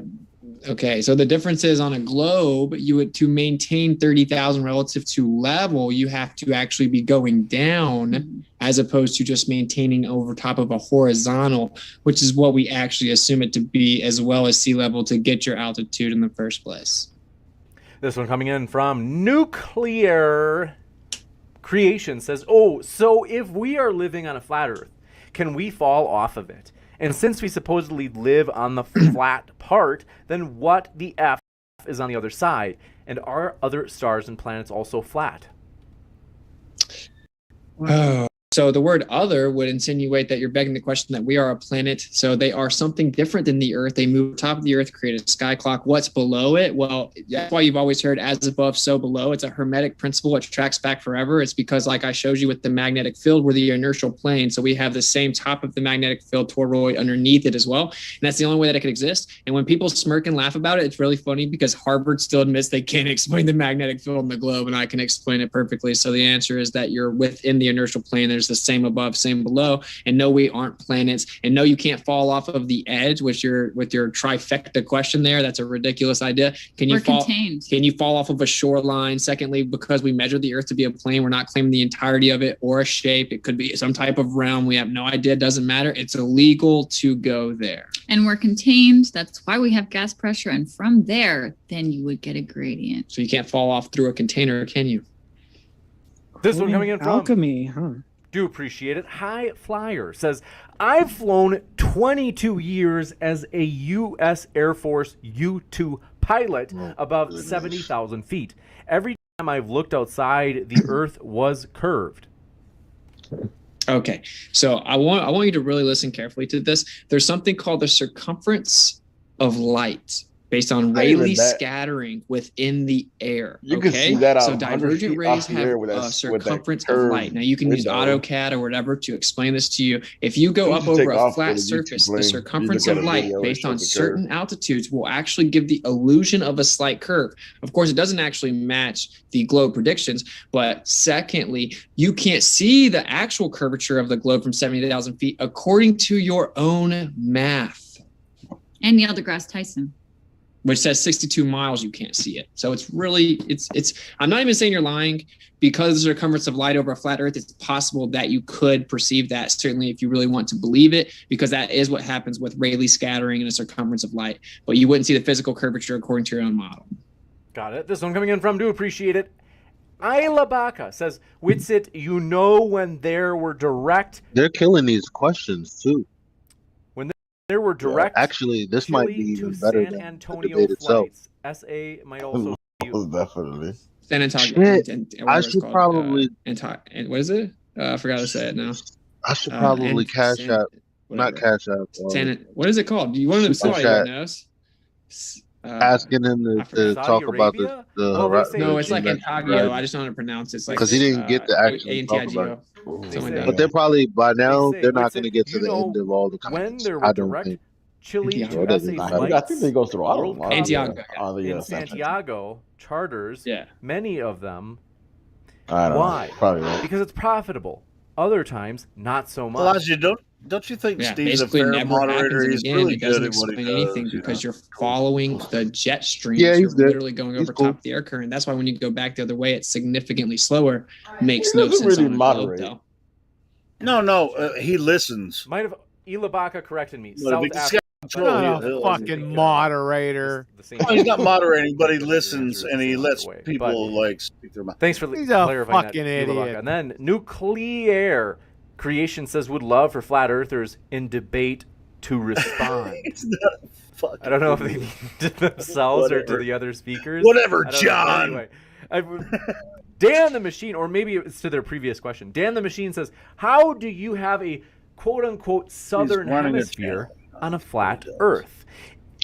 Speaker 15: Okay. So the difference is on a globe, to maintain 30,000 relative to level, you have to actually be going down as opposed to just maintaining over top of a horizontal, which is what we actually assume it to be, as well as sea level to get your altitude in the first place.
Speaker 2: This one coming in from Nuclear Creation says, so if we are living on a flat Earth, can we fall off of it? And since we supposedly live on the flat part, then what the F is on the other side? And are other stars and planets also flat?
Speaker 15: So the word other would insinuate that you're begging the question that we are a planet. So they are something different than the Earth. They move top of the Earth, create a sky clock. What's below it? Well, that's why you've always heard as above, so below. It's a hermetic principle. It tracks back forever. It's because, like I showed you with the magnetic field, we're the inertial plane. So we have the same top of the magnetic field toroid underneath it as well. And that's the only way that it could exist. And when people smirk and laugh about it, it's really funny because Harvard still admits they can't explain the magnetic field in the globe, and I can explain it perfectly. So the answer is that you're within the inertial plane. There's the same above, same below, and no, we aren't planets, and no, you can't fall off of the edge with your trifecta question there. That's a ridiculous idea. We're contained. Can you fall off of a shoreline? Secondly, because we measure the Earth to be a plane, we're not claiming the entirety of it or a shape. It could be some type of realm. We have no idea. It doesn't matter. It's illegal to go there.
Speaker 6: And we're contained. That's why we have gas pressure, and from there, then you would get a gradient.
Speaker 15: So you can't fall off through a container, can you?
Speaker 2: This one coming in from
Speaker 20: alchemy, huh?
Speaker 2: Do appreciate it. High Flyer says, I've flown 22 years as a U.S. Air Force U-2 pilot above 70,000 feet. Every time I've looked outside, the Earth was curved.
Speaker 15: Okay, so I want you to really listen carefully to this. There's something called the circumference of light. based on Rayleigh scattering within the air.
Speaker 8: You can see that
Speaker 15: so
Speaker 8: out 100
Speaker 15: divergent
Speaker 8: feet
Speaker 15: rays
Speaker 8: off the
Speaker 15: have
Speaker 8: air with
Speaker 15: a
Speaker 8: that
Speaker 15: circumference of
Speaker 8: curved
Speaker 15: light. Now you can use
Speaker 8: window.
Speaker 15: AutoCAD or whatever to explain this to you. If you go
Speaker 8: You
Speaker 15: up
Speaker 8: should take
Speaker 15: over a
Speaker 8: off
Speaker 15: flat
Speaker 8: for the YouTube
Speaker 15: surface, the
Speaker 8: link.
Speaker 15: circumference
Speaker 8: You look
Speaker 15: of
Speaker 8: at a
Speaker 15: light
Speaker 8: video, it
Speaker 15: based on
Speaker 8: shows the curve.
Speaker 15: certain altitudes will actually give the illusion of a slight curve. Of course, it doesn't actually match the globe predictions, but secondly, you can't see the actual curvature of the globe from 70,000 feet according to your own math.
Speaker 6: And Neil deGrasse Tyson,
Speaker 15: which says 62 miles, you can't see it. So it's really, it's, I'm not even saying you're lying. Because the circumference of light over a flat earth, it's possible that you could perceive that, certainly if you really want to believe it, because that is what happens with Rayleigh scattering and a circumference of light. But you wouldn't see the physical curvature according to your own model.
Speaker 2: Got it. This one coming in from, do appreciate it. Ayla Baca says, Witsit, you know when there were direct...
Speaker 10: They're killing these questions, too.
Speaker 2: When there were direct...
Speaker 10: Actually, this
Speaker 2: Chile
Speaker 10: might be even
Speaker 2: to
Speaker 10: better
Speaker 2: San
Speaker 10: than
Speaker 2: Antonio
Speaker 10: the debate itself.
Speaker 2: flights. SA might also...
Speaker 8: Definitely.
Speaker 15: San Antonio.
Speaker 10: Shit, I should probably...
Speaker 15: what is it? I forgot to say it now.
Speaker 10: I should probably cash out... Not cash out.
Speaker 15: What is it called? Do you want to somebody right knows?
Speaker 10: Asking him to talk about the
Speaker 15: no, it's like Antagio. I just don't know how to pronounce it. It's like
Speaker 10: because he didn't get to actually talk about it. But they're probably by now they're not going to get to the end of all the comments. I don't think.
Speaker 2: Chile to
Speaker 8: I think they go through all of them.
Speaker 2: In Santiago charters, many of them.
Speaker 8: I don't
Speaker 2: Why?
Speaker 8: know. Probably right.
Speaker 2: Because it's profitable. Other times, not so much.
Speaker 14: Elijah, don't you think Steve's a fair moderator? He's really good at what he does.
Speaker 15: Anything because you're following the jet stream.
Speaker 10: Yeah,
Speaker 15: you're
Speaker 10: he's good.
Speaker 15: literally going over top of the air current. That's why when you go back the other way, it's significantly slower. Makes
Speaker 8: He
Speaker 15: no
Speaker 8: doesn't
Speaker 15: sense
Speaker 8: really
Speaker 15: on a
Speaker 8: moderate.
Speaker 15: globe,
Speaker 14: No,
Speaker 15: though.
Speaker 14: he listens.
Speaker 2: Might have Ilabaka corrected me.
Speaker 14: Well,
Speaker 2: South
Speaker 14: if he's
Speaker 2: Africa.
Speaker 14: got control,
Speaker 18: Not a fucking moderator.
Speaker 14: Well, he's not moderating, but he listens and he lets people like speak their mind.
Speaker 2: Thanks for
Speaker 18: He's a
Speaker 2: clarifying
Speaker 18: fucking
Speaker 2: that, Ilabaka.
Speaker 18: idiot.
Speaker 2: And then Nuclear Creation says would love for flat earthers in debate to respond.
Speaker 14: It's not a fucking
Speaker 2: I don't know if they mean to themselves or to the other speakers.
Speaker 14: Whatever,
Speaker 2: I don't know.
Speaker 14: John.
Speaker 2: Anyway, Dan the Machine, or maybe it's to their previous question. Dan the Machine says, how do you have a quote-unquote southern hemisphere on a flat Earth?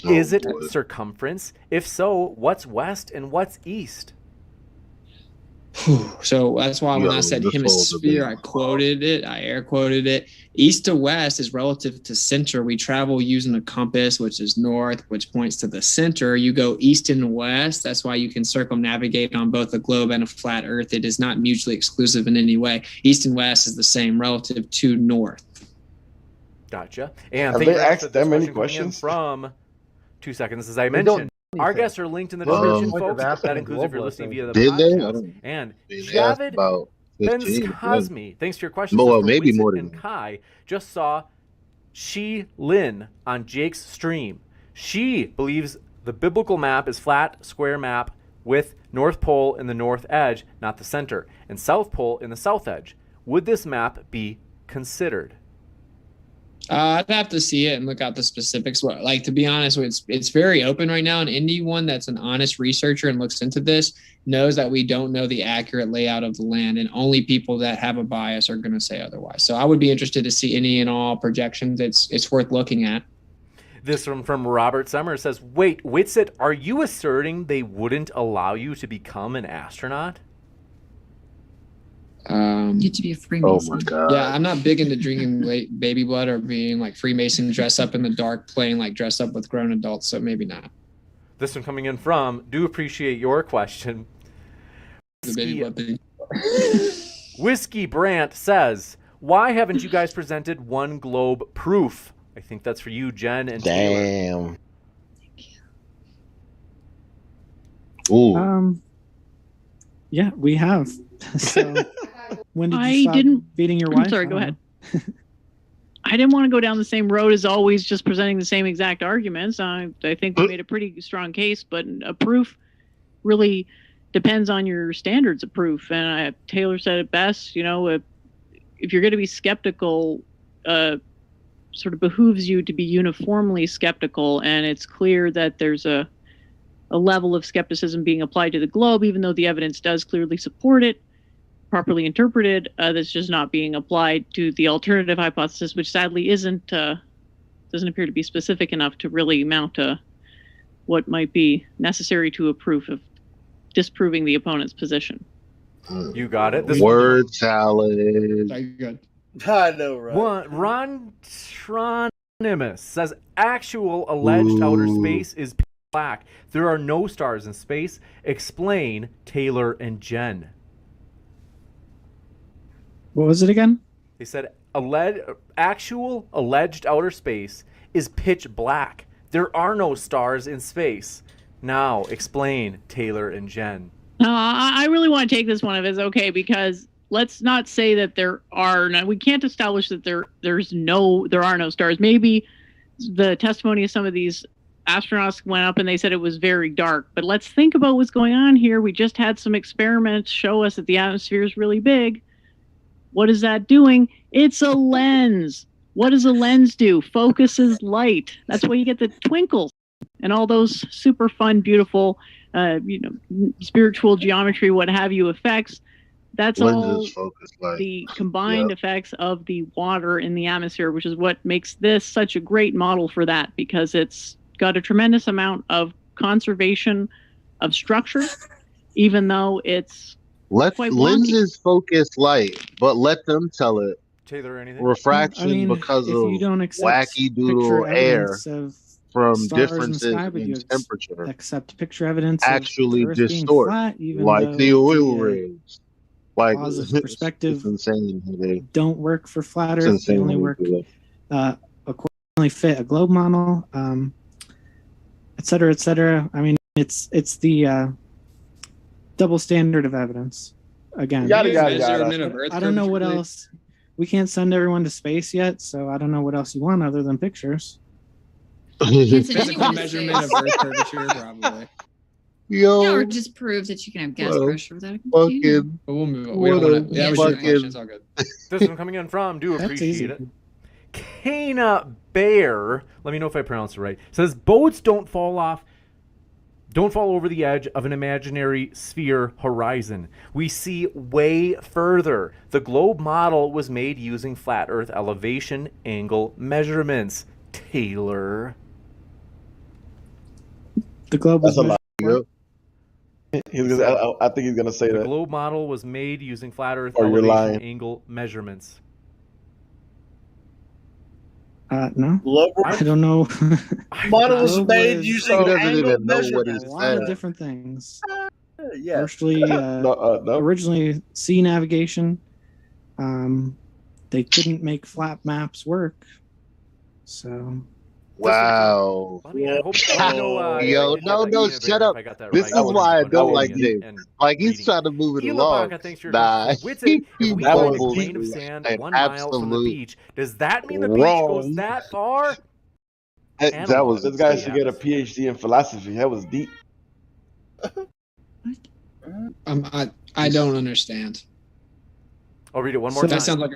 Speaker 2: Is it circumference? If so, what's west and what's east?
Speaker 15: So that's why when I said hemisphere, I quoted it. I air quoted it. East to west is relative to center. We travel using a compass, which is north, which points to the center. You go east and west. That's why you can circumnavigate on both a globe and a flat Earth. It is not mutually exclusive in any way. East and west is the same relative to north.
Speaker 2: Gotcha. And
Speaker 8: Have
Speaker 2: thank you
Speaker 8: they
Speaker 2: very much
Speaker 8: asked
Speaker 2: for
Speaker 8: that
Speaker 2: this
Speaker 8: many
Speaker 2: question coming in
Speaker 8: questions?
Speaker 2: from 2 seconds. As I
Speaker 8: They don't
Speaker 2: mentioned, our guests are linked in the
Speaker 10: Well,
Speaker 2: description,
Speaker 10: like
Speaker 2: folks.
Speaker 8: asked
Speaker 2: That
Speaker 8: them
Speaker 2: includes if you're
Speaker 8: global
Speaker 2: listening via the
Speaker 10: Did they? I
Speaker 2: podcast.
Speaker 10: don't-
Speaker 2: And
Speaker 10: They asked
Speaker 2: Javid
Speaker 10: about 15.
Speaker 2: Benzkazmi, thanks for your question.
Speaker 10: Well,
Speaker 2: says, for
Speaker 10: maybe
Speaker 2: Winston
Speaker 10: more than
Speaker 2: and Kai just saw Shi Lin on Jake's stream. She believes the biblical map is flat, square map with North Pole in the north edge, not the center, and South Pole in the south edge. Would this map be considered?
Speaker 15: I'd have to see it and look out the specifics. Like, to be honest, it's very open right now. And anyone that's an honest researcher and looks into this knows that we don't know the accurate layout of the land, and only people that have a bias are going to say otherwise. So I would be interested to see any and all projections. It's worth looking at.
Speaker 2: This one from Robert Summers says, wait, Witsit, are you asserting they wouldn't allow you to become an astronaut?
Speaker 6: you need to be a Freemason.
Speaker 10: Oh my god.
Speaker 15: Yeah, I'm not big into drinking baby blood or being like Freemason, dress up in the dark, playing like dress up with grown adults. So maybe not.
Speaker 2: This one coming in from, do appreciate your question.
Speaker 15: The baby blood thing.
Speaker 2: Whiskey Brandt says, why haven't you guys presented one globe proof? I think that's for you, Jen and Taylor.
Speaker 8: Damn.
Speaker 10: Ooh.
Speaker 20: Yeah, we have. So when did you
Speaker 17: I
Speaker 20: stop
Speaker 17: didn't-
Speaker 20: beating your
Speaker 17: I'm
Speaker 20: wife?
Speaker 17: sorry,
Speaker 20: I
Speaker 17: go
Speaker 20: don't
Speaker 17: ahead. I didn't want to go down the same road as always, just presenting the same exact arguments. I think we made a pretty strong case, but a proof really depends on your standards of proof. And Taylor said it best, you know, if you're going to be skeptical, sort of behooves you to be uniformly skeptical. And it's clear that there's a level of skepticism being applied to the globe, even though the evidence does clearly support it, properly interpreted, that's just not being applied to the alternative hypothesis, which sadly doesn't appear to be specific enough to really mount a what might be necessary to disproving the opponent's position.
Speaker 2: You got it.
Speaker 10: Word salad.
Speaker 15: Very good.
Speaker 14: I know, right?
Speaker 2: Ron Tronimus says actual alleged outer space is black. There are no stars in space. Explain, Taylor and Jen.
Speaker 20: What was it again?
Speaker 2: They said actual alleged outer space is pitch black. There are no stars in space. Now, explain, Taylor and Jen.
Speaker 17: I really want to take this one if it's okay, because let's not say that there are no, we can't establish that there are no stars. Maybe the testimony of some of these astronauts went up and they said it was very dark, but let's think about what's going on here. We just had some experiments show us that the atmosphere is really big. What is that doing? It's a lens. What does a lens do? Focuses light. That's why you get the twinkles and all those super fun, beautiful, spiritual geometry, what have you, effects. That's
Speaker 10: Lenses
Speaker 17: all
Speaker 10: focus light.
Speaker 17: the combined effects of the water in the atmosphere, which is what makes this such a great model for that, because it's got a tremendous amount of conservation of structure, even though it's quite wonky.
Speaker 10: Lenses focus light, but let them tell it.
Speaker 2: Taylor, anything?
Speaker 10: Refraction because
Speaker 20: if
Speaker 10: of
Speaker 20: you don't accept
Speaker 10: wacky doodle
Speaker 20: picture
Speaker 10: air
Speaker 20: evidence of
Speaker 10: from
Speaker 20: stars in the
Speaker 10: differences
Speaker 20: sky, but
Speaker 10: in
Speaker 20: you
Speaker 10: temperature
Speaker 20: accept picture evidence
Speaker 10: actually
Speaker 20: of the Earth being
Speaker 10: distort,
Speaker 20: flat, even
Speaker 10: like
Speaker 20: though
Speaker 10: the oil rigs. Like
Speaker 20: laws of perspective
Speaker 10: it's insane. They
Speaker 20: don't work for flat
Speaker 10: it's
Speaker 20: Earth. They
Speaker 10: insane
Speaker 20: only
Speaker 10: how they
Speaker 20: work
Speaker 10: do it.
Speaker 20: accordingly fit a globe model, et cetera, et cetera. I mean, it's the double standard of evidence. Again,
Speaker 8: Yada, yada, yada.
Speaker 15: Measurement of Earth
Speaker 20: I don't know what
Speaker 15: curvature,
Speaker 20: else. We can't send everyone to space yet, so I don't know what else you want other than pictures.
Speaker 15: physical measurement of Earth curvature, probably.
Speaker 6: Yeah, or just prove that you can have gas pressure without a computer.
Speaker 15: But we'll move on. We don't wanna, that was your question. It's all good.
Speaker 2: This one coming in from, do
Speaker 20: That's
Speaker 2: appreciate
Speaker 20: easy.
Speaker 2: it. Kana Bear, let me know if I pronounced it right, says boats don't fall over the edge of an imaginary sphere horizon. We see way further. The globe model was made using flat Earth elevation angle measurements. Taylor.
Speaker 20: The globe
Speaker 8: That's
Speaker 20: was
Speaker 8: a lot.
Speaker 20: measured.
Speaker 8: I think he's gonna say
Speaker 2: The
Speaker 8: that.
Speaker 2: globe model was made using flat Earth
Speaker 8: Or you're
Speaker 2: elevation
Speaker 8: lying.
Speaker 2: angle measurements.
Speaker 20: No,
Speaker 14: Global
Speaker 20: I don't know.
Speaker 14: model was
Speaker 20: Globe
Speaker 14: made
Speaker 20: was-
Speaker 14: using
Speaker 10: He doesn't
Speaker 14: angle
Speaker 10: even know what
Speaker 14: measurements.
Speaker 10: he
Speaker 20: a lot of
Speaker 10: said.
Speaker 20: different things.
Speaker 14: Yeah.
Speaker 20: Partially,
Speaker 8: No.
Speaker 20: originally sea navigation. They couldn't make flat maps work, so
Speaker 10: Wow.
Speaker 2: Let me, I hope,
Speaker 10: Yo, no, shut up. This is why I don't like James. Like, he's trying to move it along. Nah,
Speaker 2: Witsit, if we
Speaker 10: that
Speaker 2: find a
Speaker 10: was
Speaker 2: grain of sand
Speaker 10: an
Speaker 2: 1 mile from the
Speaker 10: absolute
Speaker 2: beach, does that mean the beach goes
Speaker 10: wrong.
Speaker 2: that far?
Speaker 8: That was this guy
Speaker 2: Analog
Speaker 8: should get a PhD in philosophy. That was deep.
Speaker 15: I don't understand.
Speaker 2: I'll read it one more
Speaker 20: So-
Speaker 2: time.
Speaker 15: That sounds like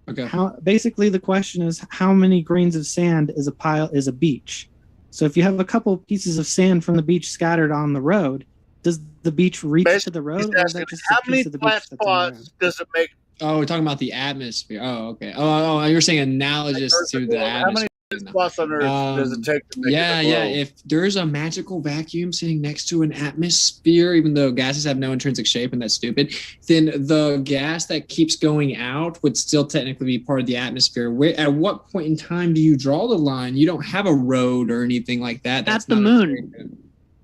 Speaker 15: okay.
Speaker 20: basically the question is how many grains of sand is a beach? So if you have a couple pieces of sand from the beach scattered on the road, does the beach reach to the road, or is that just
Speaker 14: How
Speaker 20: a
Speaker 14: many
Speaker 20: piece of the
Speaker 14: flat
Speaker 20: beach that's on the road?
Speaker 14: spots does it make?
Speaker 15: Oh, we're talking about the atmosphere. Oh, okay. Oh, you're saying analogous to the
Speaker 14: How many
Speaker 15: atmosphere.
Speaker 14: spots on Earth does it take to make
Speaker 15: Yeah,
Speaker 14: it a
Speaker 15: yeah.
Speaker 14: globe?
Speaker 15: If there's a magical vacuum sitting next to an atmosphere, even though gases have no intrinsic shape and that's stupid, then the gas that keeps going out would still technically be part of the atmosphere. At what point in time do you draw the line? You don't have a road or anything like that. That's
Speaker 17: At the
Speaker 15: not
Speaker 17: moon.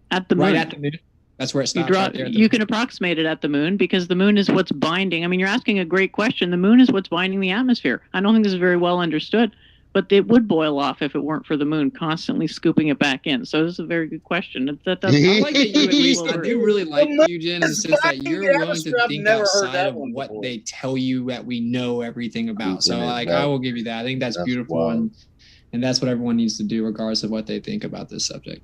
Speaker 17: At the moon.
Speaker 15: Right at the moon. That's where it
Speaker 17: You
Speaker 15: stops. right there at the
Speaker 17: you can approximate it at the moon, because the moon is what's binding. I mean, you're asking a great question. The moon is what's binding the atmosphere. I don't think this is very well understood, but it would boil off if it weren't for the moon constantly scooping it back in. So this is a very good question.
Speaker 15: I like that you at least. I do really like you, Jen, in the sense that you're willing to think outside of what they tell you that we know everything about. So, like, I will give you that. I think that's beautiful, and that's what everyone needs to do, regardless of what they think about this subject.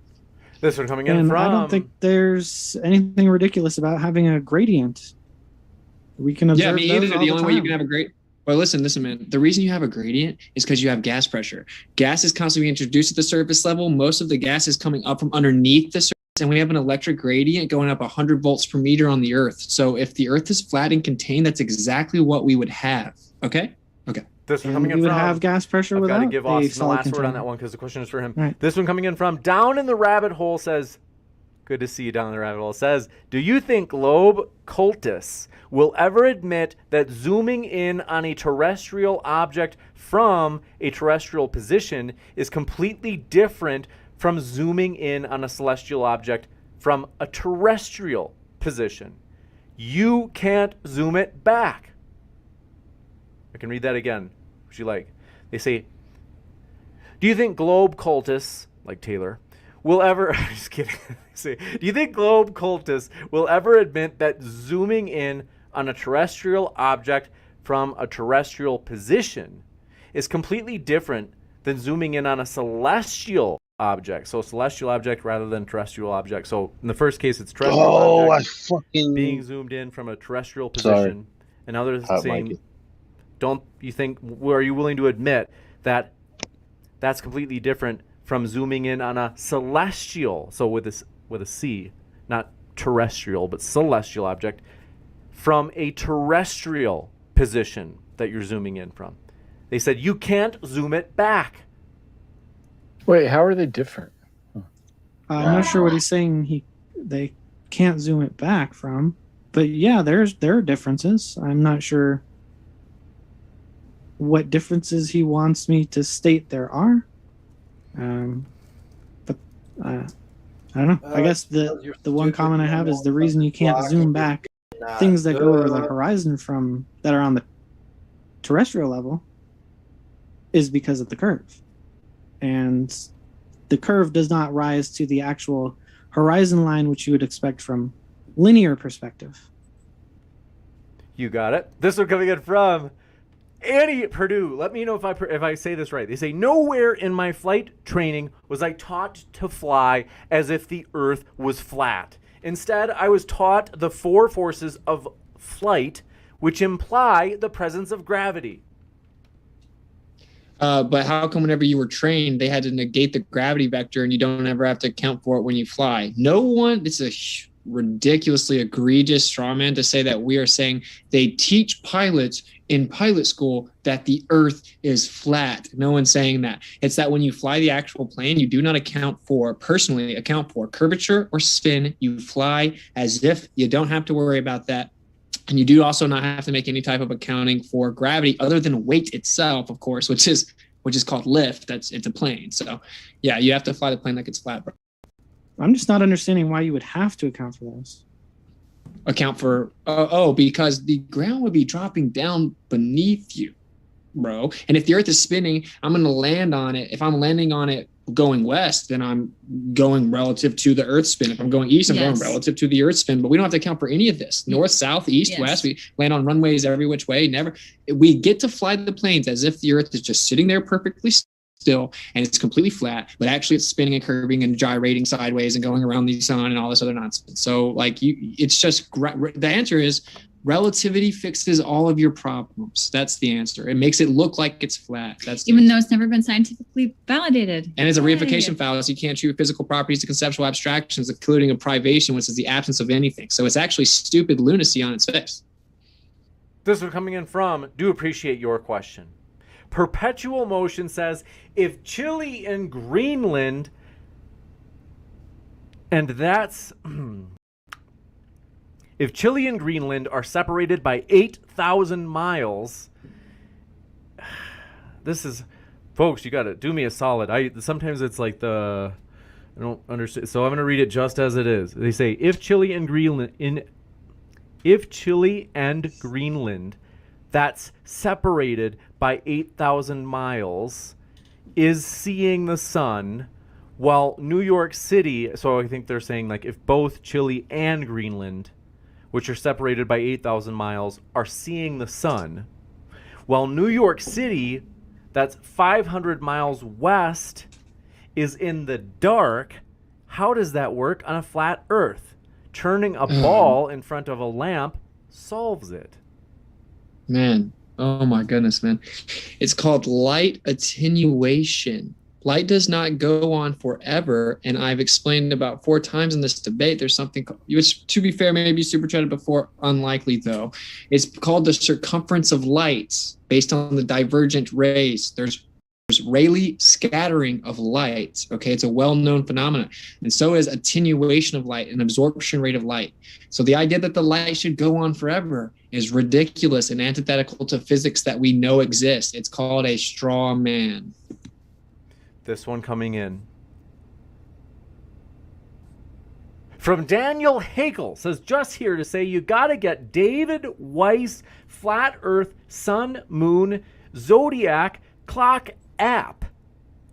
Speaker 2: This one coming in
Speaker 20: And
Speaker 2: from.
Speaker 20: I don't think there's anything ridiculous about having a gradient. We can observe
Speaker 15: Yeah, me either.
Speaker 20: those all
Speaker 15: The only way you
Speaker 20: time.
Speaker 15: can have a great. Well, listen, man. The reason you have a gradient is because you have gas pressure. Gas is constantly introduced at the surface level. Most of the gas is coming up from underneath the surface, and we have an electric gradient going up 100 volts per meter on the Earth. So if the Earth is flat and contained, that's exactly what we would have. Okay? Okay.
Speaker 2: This one
Speaker 20: And
Speaker 2: coming in
Speaker 20: you would
Speaker 2: from,
Speaker 20: have gas pressure
Speaker 2: I've got
Speaker 20: without
Speaker 2: to give
Speaker 20: a
Speaker 2: Austin the
Speaker 20: solid
Speaker 2: last word on
Speaker 20: container.
Speaker 2: that one because the question is for him.
Speaker 20: Right.
Speaker 2: This one coming in from Down in the Rabbit Hole says, good to see you down in the rabbit hole, says, do you think globe cultists will ever admit that zooming in on a terrestrial object from a terrestrial position is completely different from zooming in on a celestial object from a terrestrial position? You can't zoom it back. I can read that again. Would you like? They say, do you think globe cultists, like Taylor, will ever, I'm just kidding. Say, do you think globe cultists will ever admit that zooming in on a terrestrial object from a terrestrial position is completely different than zooming in on a celestial object? So celestial object rather than terrestrial object. So in the first case, it's terrestrial object being zoomed in from a terrestrial position. And now they're saying, don't you think, are you willing to admit that that's completely different from zooming in on a celestial, so with a C, not terrestrial, but celestial object, from a terrestrial position that you're zooming in from? They said you can't zoom it back.
Speaker 1: Wait, how are they different?
Speaker 20: I'm not sure what he's saying. They can't zoom it back from, but yeah, there are differences. I'm not sure what differences he wants me to state there are. But I don't know. I guess the one comment I have is the reason you can't zoom back things that go over the horizon from that are on the terrestrial level is because of the curve. And the curve does not rise to the actual horizon line, which you would expect from linear perspective.
Speaker 2: You got it. This one coming in from Annie Purdue. Let me know if I say this right. They say, nowhere in my flight training was I taught to fly as if the earth was flat. Instead, I was taught the four forces of flight, which imply the presence of gravity.
Speaker 15: But how come whenever you were trained, they had to negate the gravity vector and you don't ever have to account for it when you fly? No one, it's a ridiculously egregious straw man to say that we are saying they teach pilots in pilot school that the earth is flat. No one's saying that. It's that when you fly the actual plane, you do not personally account for curvature or spin. You fly as if you don't have to worry about that. And you do also not have to make any type of accounting for gravity other than weight itself, of course, which is called lift. It's a plane. So yeah, you have to fly the plane like it's flat, bro.
Speaker 20: I'm just not understanding why you would have to account for those.
Speaker 15: Account for because the ground would be dropping down beneath you, bro. And if the earth is spinning, I'm going to land on it. If I'm landing on it going west, then I'm going relative to the earth spin. If I'm going east, I'm going relative to the earth spin. But we don't have to account for any of this. North, south, east, west. We land on runways every which way. We get to fly the planes as if the earth is just sitting there perfectly still and it's completely flat, but actually it's spinning and curving and gyrating sideways and going around the sun and all this other nonsense. So it's just, the answer is relativity fixes all of your problems. That's the answer. It makes it look like it's flat. That's
Speaker 6: even though it's never been scientifically validated.
Speaker 15: And it's a reification fallacy. You can't attribute physical properties to conceptual abstractions, including a privation, which is the absence of anything. So it's actually stupid lunacy on its face.
Speaker 2: This one coming in from, do appreciate your question. Perpetual Motion says, if Chile and Greenland, and that's, if Chile and Greenland are separated by 8,000 miles, this is, folks, you got to do me a solid. Sometimes it's like I don't understand. So I'm going to read it just as it is. They say, if Chile and Greenland, that's separated by 8,000 miles, is seeing the sun, while New York City, so I think they're saying like if both Chile and Greenland, which are separated by 8,000 miles, are seeing the sun, while New York City, that's 500 miles west, is in the dark. How does that work on a flat Earth? Turning a ball in front of a lamp solves it.
Speaker 15: Man, oh my goodness, man. It's called light attenuation. light does not go on forever. And I've explained about 4 times in this debate, there's something, which to be fair, maybe super chatted before, unlikely though. It's called the circumference of light based on the divergent rays. There's Rayleigh scattering of light. Okay, it's a well-known phenomenon. And so is attenuation of light and absorption rate of light. So the idea that the light should go on forever is ridiculous and antithetical to physics that we know exists. It's called a straw man.
Speaker 2: This one coming in from Daniel Hagel says, just here to say you got to get David Weiss Flat Earth Sun Moon Zodiac Clock app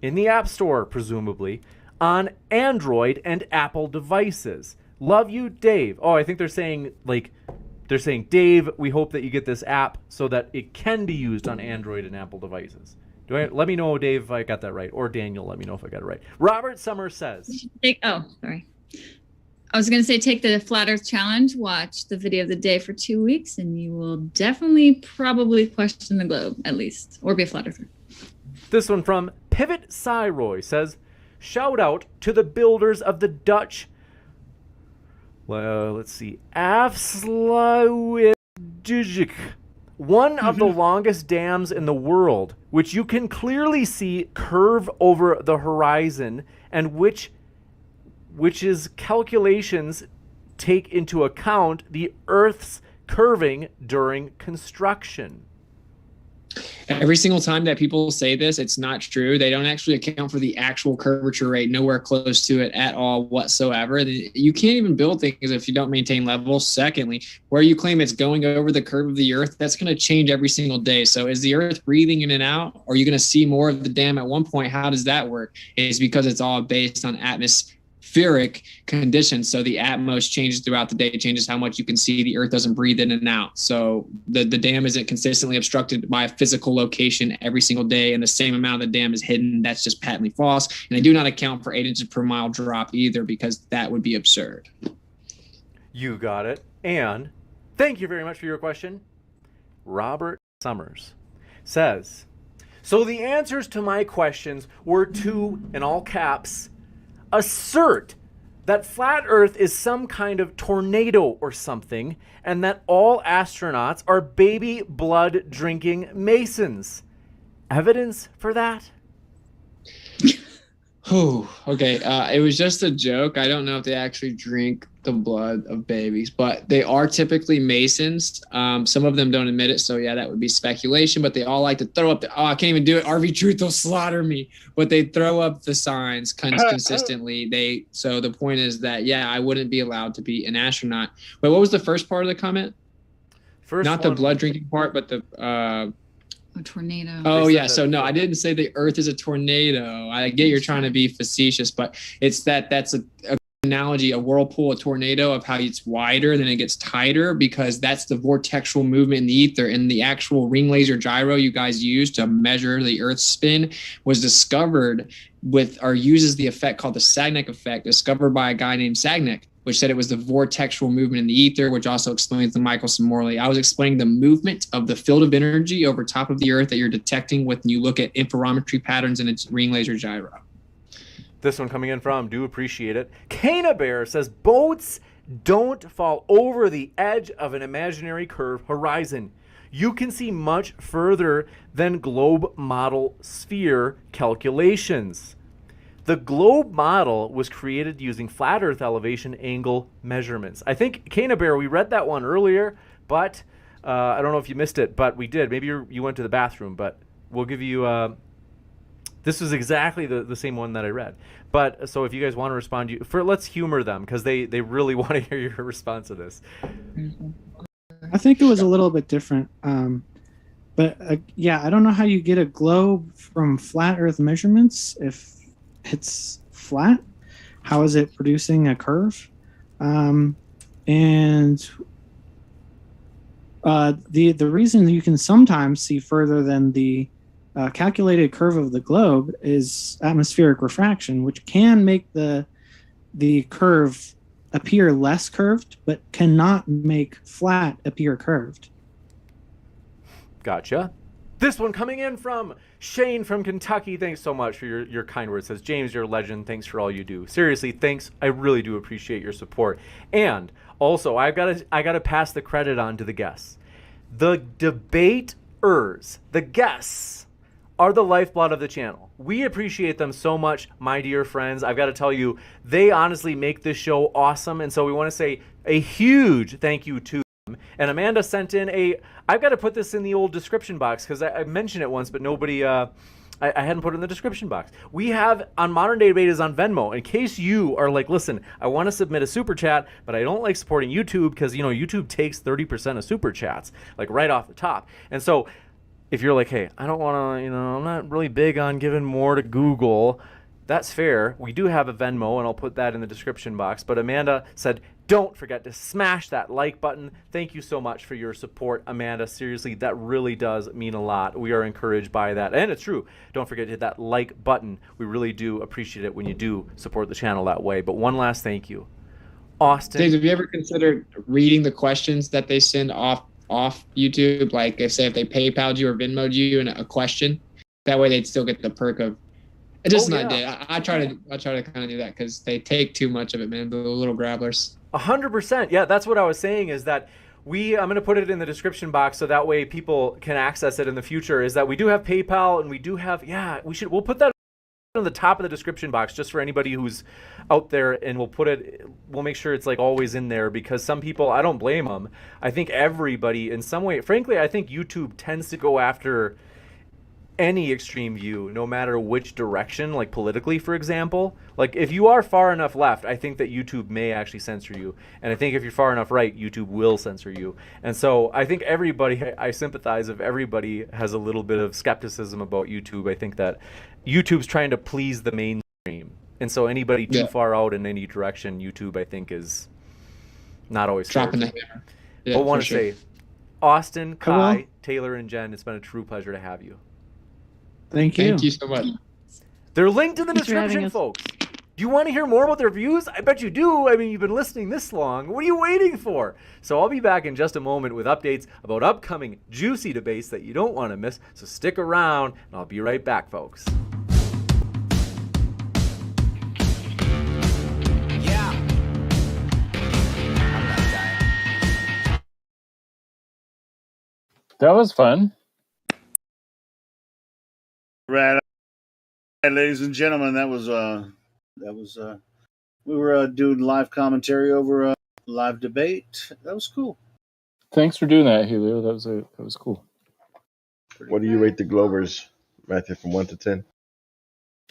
Speaker 2: in the App Store, presumably, on Android and Apple devices. Love you, Dave. Oh, I think they're saying, Dave, we hope that you get this app so that it can be used on Android and Apple devices. Let me know, Dave, if I got that right. Or Daniel, let me know if I got it right. Robert Summers says.
Speaker 6: Sorry. I was going to say, take the Flat Earth Challenge, watch the video of the day for 2 weeks, and you will definitely probably question the globe, at least, or be a flat earther.
Speaker 2: This one from Pivot Cyroy says, shout out to the builders of the Dutch, let's see, Afsluitdijk, one of the longest dams in the world, which you can clearly see curve over the horizon, and which is calculations take into account the Earth's curving during construction.
Speaker 15: Every single time that people say this, it's not true. They don't actually account for the actual curvature rate, nowhere close to it at all whatsoever. You can't even build things if you don't maintain levels. Secondly, where you claim it's going over the curve of the Earth, that's going to change every single day. So is the Earth breathing in and out? Or are you going to see more of the dam at one point? How does that work? It's because it's all based on atmospheric conditions. So the atmos changes throughout the day. It changes how much you can see. The Earth doesn't breathe in and out. So the dam isn't consistently obstructed by a physical location every single day, and the same amount of the dam is hidden. That's just patently false. And they do not account for 8 inches per mile drop either, because that would be absurd.
Speaker 2: You got it. And thank you very much for your question. Robert Summers says, so the answers to my questions were to, in all caps, assert that flat Earth is some kind of tornado or something, and that all astronauts are baby blood drinking Masons. Evidence for that?
Speaker 15: Okay. It was just a joke. I don't know if they actually drink the blood of babies, but they are typically Masons. Some of them don't admit it, so yeah, that would be speculation, but they all like to throw up I can't even do it. RV Truth will slaughter me. But they throw up the signs consistently. So the point is that, yeah, I wouldn't be allowed to be an astronaut. But what was the first part of the comment? Not the blood drinking part, but the
Speaker 6: a tornado.
Speaker 15: Oh yeah, so no, I didn't say the Earth is a tornado. I get you're trying to be facetious, but it's that's a analogy, a whirlpool, a tornado, of how it's wider, then it gets tighter, because that's the vortexual movement in the ether. And the actual ring laser gyro you guys use to measure the Earth's spin was discovered uses the effect called the Sagnac effect, discovered by a guy named Sagnac, which said it was the vortexual movement in the ether, which also explains the Michelson-Morley. I was explaining the movement of the field of energy over top of the Earth that you're detecting when you look at interferometry patterns in its ring laser gyro.
Speaker 2: This one coming in from, do appreciate it. Cana Bear says, boats don't fall over the edge of an imaginary curve horizon. You can see much further than globe model sphere calculations. The globe model was created using flat Earth elevation angle measurements. I think, Cana Bear, we read that one earlier, but I don't know if you missed it, but we did. Maybe you went to the bathroom, but we'll give you... this was exactly the same one that I read. But so if you guys want to respond, let's humor them, because they really want to hear your response to this.
Speaker 20: I think it was a little bit different. But yeah, I don't know how you get a globe from flat Earth measurements if it's flat. How is it producing a curve? And the reason you can sometimes see further than the calculated curve of the globe is atmospheric refraction, which can make the curve appear less curved, but cannot make flat appear curved.
Speaker 2: Gotcha. This one coming in from Shane from Kentucky. Thanks so much for your kind words. It says, James, you're a legend. Thanks for all you do. Seriously, thanks. I really do appreciate your support. And also, I gotta pass the credit on to the guests. The debaters, the guests, are the lifeblood of the channel. We appreciate them so much, my dear friends. I've got to tell you, they honestly make this show awesome. And so we want to say a huge thank you to them. And Amanda sent in I've got to put this in the old description box because I mentioned it once, but nobody, I hadn't put it in the description box. We have on Modern Day Debate is on Venmo. In case you are like, listen, I want to submit a super chat, but I don't like supporting YouTube because, YouTube takes 30% of super chats, like right off the top. And so if you're like, hey, I don't want to, I'm not really big on giving more to Google, that's fair. We do have a Venmo, and I'll put that in the description box. But Amanda said, don't forget to smash that like button. Thank you so much for your support, Amanda. Seriously, that really does mean a lot. We are encouraged by that. And it's true. Don't forget to hit that like button. We really do appreciate it when you do support the channel that way. But one last thank you. Austin.
Speaker 15: Dave, have you ever considered reading the questions that they send off YouTube? Like if they PayPal'd you or Venmo'd you in a question, that way they'd still get the perk of. It's just an idea. I try to kind of do that because they take too much of it, man. The little grabblers. 100%.
Speaker 2: Yeah, that's what I was saying. Is that I'm going to put it in the description box so that way people can access it in the future. Is that we do have PayPal and we do have we'll put that on the top of the description box just for anybody who's out there, and we'll make sure it's like always in there because some people, I don't blame them. I think everybody in some way, frankly, I think YouTube tends to go after any extreme view, no matter which direction, like politically, for example. Like if you are far enough left, I think that YouTube may actually censor you. And I think if you're far enough right, YouTube will censor you. And so I think I sympathize if everybody has a little bit of skepticism about YouTube. I think that YouTube's trying to please the mainstream. And so anybody too far out in any direction, YouTube, I think, is not always
Speaker 15: dropping the hammer.
Speaker 2: Yeah, but I want to say, Austin, Kai, Taylor, and Jen, it's been a true pleasure to have you.
Speaker 20: Thank you.
Speaker 15: Thank you so much.
Speaker 2: They're linked in the description, folks. Do you want to hear more about their views? I bet you do. I mean, you've been listening this long. What are you waiting for? So I'll be back in just a moment with updates about upcoming juicy debates that you don't want to miss. So stick around, and I'll be right back, folks.
Speaker 1: That was fun.
Speaker 14: Right, ladies and gentlemen, that was we were doing live commentary over live debate. That was cool.
Speaker 1: Thanks for doing that, Helio. That was cool.
Speaker 8: What do you rate the Globers, Matthew, from 1 to 10?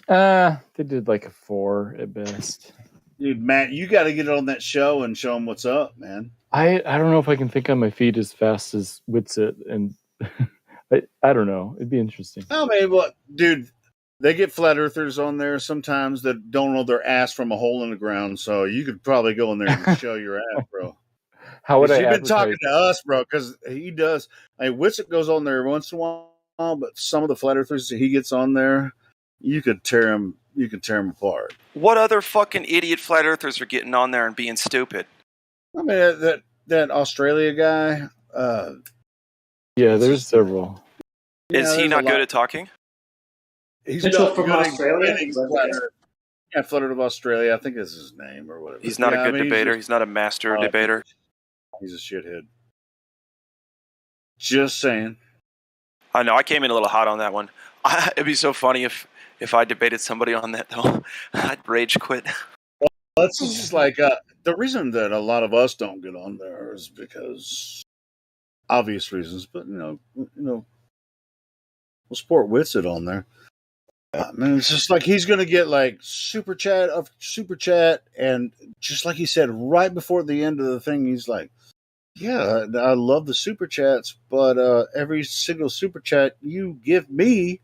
Speaker 1: They did like a 4 at best.
Speaker 14: Dude, Matt, you got to get on that show and show them what's up, man.
Speaker 1: I don't know if I can think on my feet as fast as Witsit, and I don't know. It'd be interesting.
Speaker 14: I mean, what, dude? They get flat earthers on there sometimes that don't know their ass from a hole in the ground. So you could probably go in there and show your ass, bro.
Speaker 1: How would I?
Speaker 14: You've been talking to us, bro, because he does. I mean, Witsit goes on there once in a while, but some of the flat earthers that he gets on there, you could tear him. You could tear him apart.
Speaker 3: What other fucking idiot flat earthers are getting on there and being stupid?
Speaker 14: I mean, that Australia guy.
Speaker 1: Yeah, there's several.
Speaker 3: Is he not good at talking?
Speaker 14: He's
Speaker 19: Mitchell
Speaker 14: not
Speaker 19: from
Speaker 14: good at
Speaker 19: Australia?
Speaker 14: getting flat earth. Yeah, Flat Earth of Australia. I think that's his name or whatever.
Speaker 3: He's not a good debater. He's not a master debater.
Speaker 14: He's a shithead. Just saying.
Speaker 3: I know. I came in a little hot on that one. It'd be so funny if I debated somebody on that, though. I'd rage quit.
Speaker 14: Well, that's just like the reason that a lot of us don't get on there is because obvious reasons, but we'll support Witsit on there. I mean, it's just like he's going to get like super chat, and just like he said right before the end of the thing, he's like, "Yeah, I love the super chats, but every single super chat you give me,